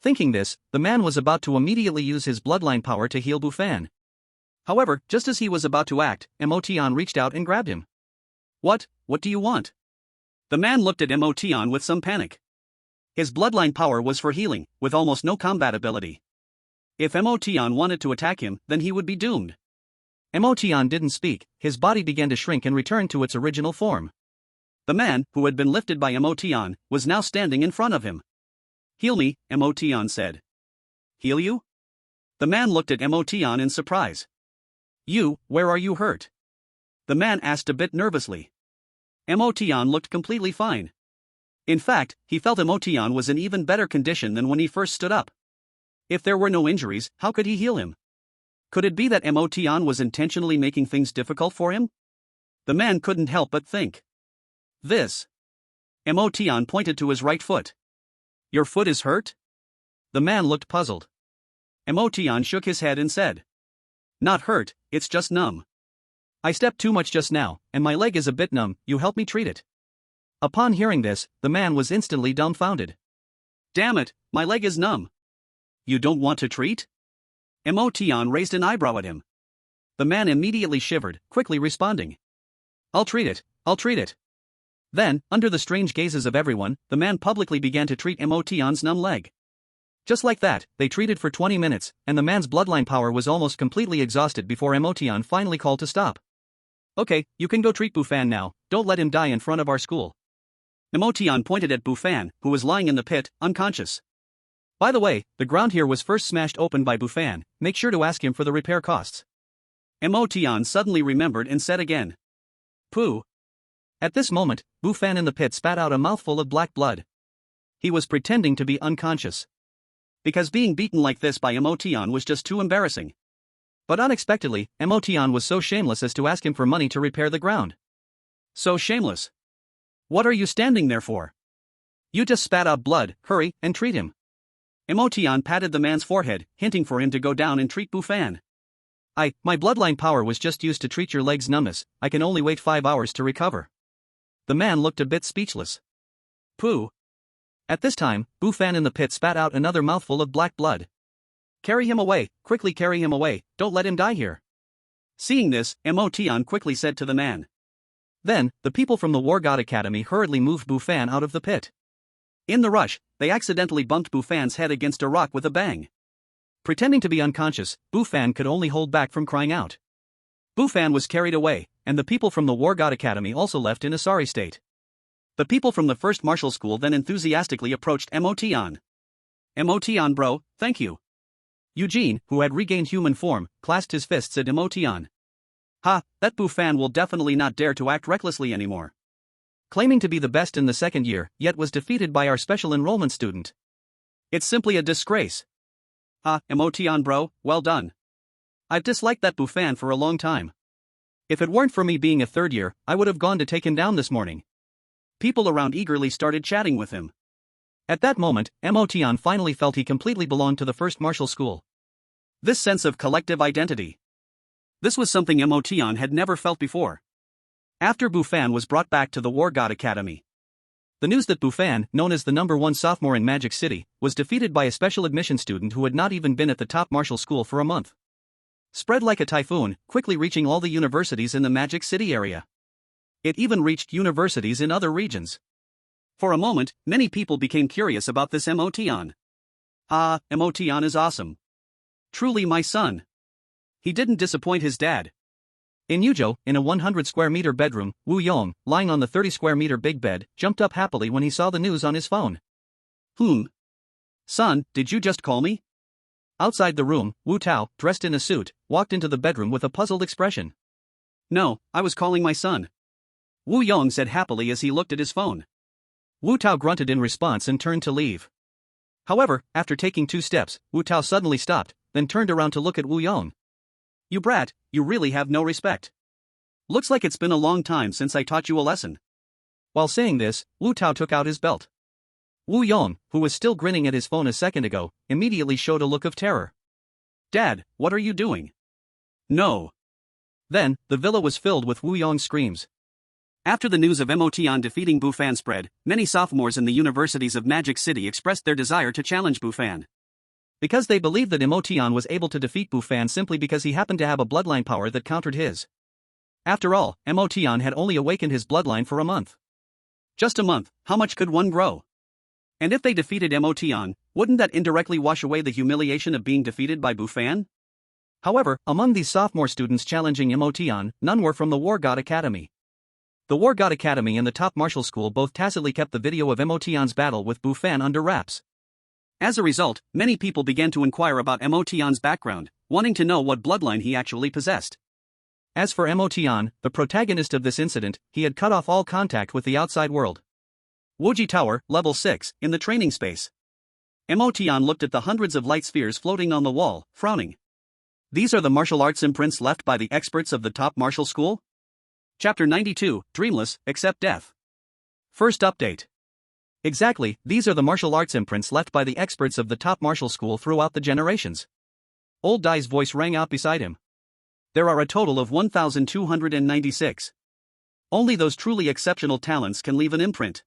Thinking this, the man was about to immediately use his bloodline power to heal Bufan. However, just as he was about to act, Emotion reached out and grabbed him. What do you want? The man looked at Emotion with some panic. His bloodline power was for healing, with almost no combat ability. If Emotion wanted to attack him, then he would be doomed. Emotion didn't speak, his body began to shrink and return to its original form. The man, who had been lifted by Emotion, was now standing in front of him. Heal me, Emotion said. Heal you? The man looked at Emotion in surprise. Where are you hurt? The man asked a bit nervously. Emotion looked completely fine. In fact, he felt Emotion was in even better condition than when he first stood up. If there were no injuries, how could he heal him? Could it be that Emotion was intentionally making things difficult for him? The man couldn't help but think. This. Emotion pointed to his right foot. Your foot is hurt? The man looked puzzled. Emotion shook his head and said. Not hurt, it's just numb. I stepped too much just now, and my leg is a bit numb, you help me treat it. Upon hearing this, the man was instantly dumbfounded. Damn it, my leg is numb. You don't want to treat? Emotion raised an eyebrow at him. The man immediately shivered, quickly responding. I'll treat it. Then, under the strange gazes of everyone, the man publicly began to treat Emotion's numb leg. Just like that, they treated for 20 minutes, and the man's bloodline power was almost completely exhausted before Emotion finally called to stop. Okay, you can go treat Bufan now, don't let him die in front of our school. Emotion pointed at Bufan, who was lying in the pit, unconscious. By the way, the ground here was first smashed open by Bufan, make sure to ask him for the repair costs. Emotion suddenly remembered and said again. Pooh. At this moment, Bufan in the pit spat out a mouthful of black blood. He was pretending to be unconscious. Because being beaten like this by Emotion was just too embarrassing. But unexpectedly, Emotion was so shameless as to ask him for money to repair the ground. So shameless. What are you standing there for? You just spat out blood, hurry, and treat him. Emotion patted the man's forehead, hinting for him to go down and treat Bufan. My bloodline power was just used to treat your leg's numbness, I can only wait 5 hours to recover. The man looked a bit speechless. Pooh. At this time, Bufan in the pit spat out another mouthful of black blood. Carry him away, quickly carry him away, don't let him die here. Seeing this, Emotion quickly said to the man. Then, the people from the War God Academy hurriedly moved Bufan out of the pit. In the rush, they accidentally bumped Bufan's head against a rock with a bang. Pretending to be unconscious, Bufan could only hold back from crying out. Bufan was carried away, and the people from the War God Academy also left in a sorry state. The people from the first martial school then enthusiastically approached Emotion. Emotion bro, thank you. Eugene, who had regained human form, clasped his fists at Emotion. Ha, that Bufan will definitely not dare to act recklessly anymore. Claiming to be the best in the second year, yet was defeated by our special enrollment student. It's simply a disgrace. Ah, Emotion bro, well done. I've disliked that Bufan for a long time. If it weren't for me being a third year, I would have gone to take him down this morning. People around eagerly started chatting with him. At that moment, Emotion finally felt he completely belonged to the first martial school. This sense of collective identity. This was something Emotion had never felt before. After Bufan was brought back to the War God Academy. The news that Bufan, known as the #1 sophomore in Magic City, was defeated by a special admission student who had not even been at the top martial school for a month, spread like a typhoon, quickly reaching all the universities in the Magic City area. It even reached universities in other regions. For a moment, many people became curious about this Emotion. Ah, Emotion is awesome. Truly my son. He didn't disappoint his dad. In Yuzhou, in a 100-square-meter bedroom, Wu Yong, lying on the 30-square-meter big bed, jumped up happily when he saw the news on his phone. Son, did you just call me? Outside the room, Wu Tao, dressed in a suit, walked into the bedroom with a puzzled expression. No, I was calling my son. Wu Yong said happily as he looked at his phone. Wu Tao grunted in response and turned to leave. However, after taking 2 steps, Wu Tao suddenly stopped, then turned around to look at Wu Yong. You brat, you really have no respect. Looks like it's been a long time since I taught you a lesson. While saying this, Wu Tao took out his belt. Wu Yong, who was still grinning at his phone a second ago, immediately showed a look of terror. Dad, what are you doing? No. Then, the villa was filled with Wu Yong's screams. After the news of Emotion defeating Bufan spread, many sophomores in the universities of Magic City expressed their desire to challenge Bufan. Because they believed that Emotion was able to defeat Bufan simply because he happened to have a bloodline power that countered his. After all, Emotion had only awakened his bloodline for a month. Just a month, how much could one grow? And if they defeated Emotion, wouldn't that indirectly wash away the humiliation of being defeated by Bufan? However, among these sophomore students challenging Emotion, none were from the War God Academy. The War God Academy and the top martial school both tacitly kept the video of Emotion's battle with Bufan under wraps. As a result, many people began to inquire about Emotion's background, wanting to know what bloodline he actually possessed. As for Emotion, the protagonist of this incident, he had cut off all contact with the outside world. Woji Tower, level 6, in the training space. Emotion looked at the hundreds of light spheres floating on the wall, frowning. These are the martial arts imprints left by the experts of the top martial school? Chapter 92, Dreamless, Except Death. First update. Exactly, these are the martial arts imprints left by the experts of the top martial school throughout the generations. Old Dai's voice rang out beside him. There are a total of 1,296. Only those truly exceptional talents can leave an imprint.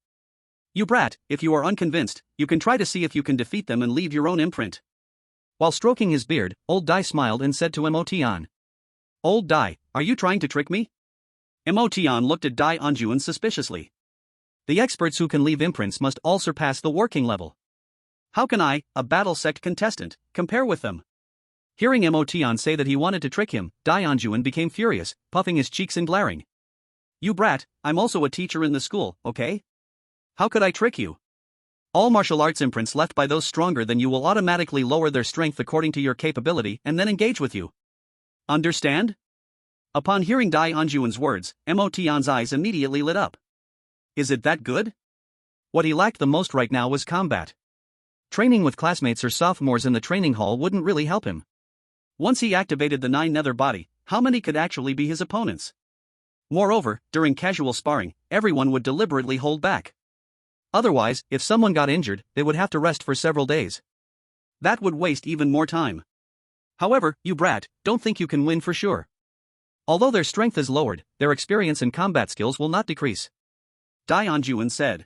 You brat, if you are unconvinced, you can try to see if you can defeat them and leave your own imprint. While stroking his beard, Old Dai smiled and said to Emotion. Old Dai, are you trying to trick me? Emotion looked at Dai Anjuan suspiciously. The experts who can leave imprints must all surpass the working level. How can I, a battle sect contestant, compare with them? Hearing Emotion say that he wanted to trick him, Dai Anjuan became furious, puffing his cheeks and glaring. You brat, I'm also a teacher in the school, okay? How could I trick you? All martial arts imprints left by those stronger than you will automatically lower their strength according to your capability and then engage with you. Understand? Upon hearing Dai Anjuan's words, Emotion's eyes immediately lit up. Is it that good? What he lacked the most right now was combat. Training with classmates or sophomores in the training hall wouldn't really help him. Once he activated the 9 nether body, how many could actually be his opponents? Moreover, during casual sparring, everyone would deliberately hold back. Otherwise, if someone got injured, they would have to rest for several days. That would waste even more time. However, you brat, don't think you can win for sure. Although their strength is lowered, their experience and combat skills will not decrease. Dai Anjuan said.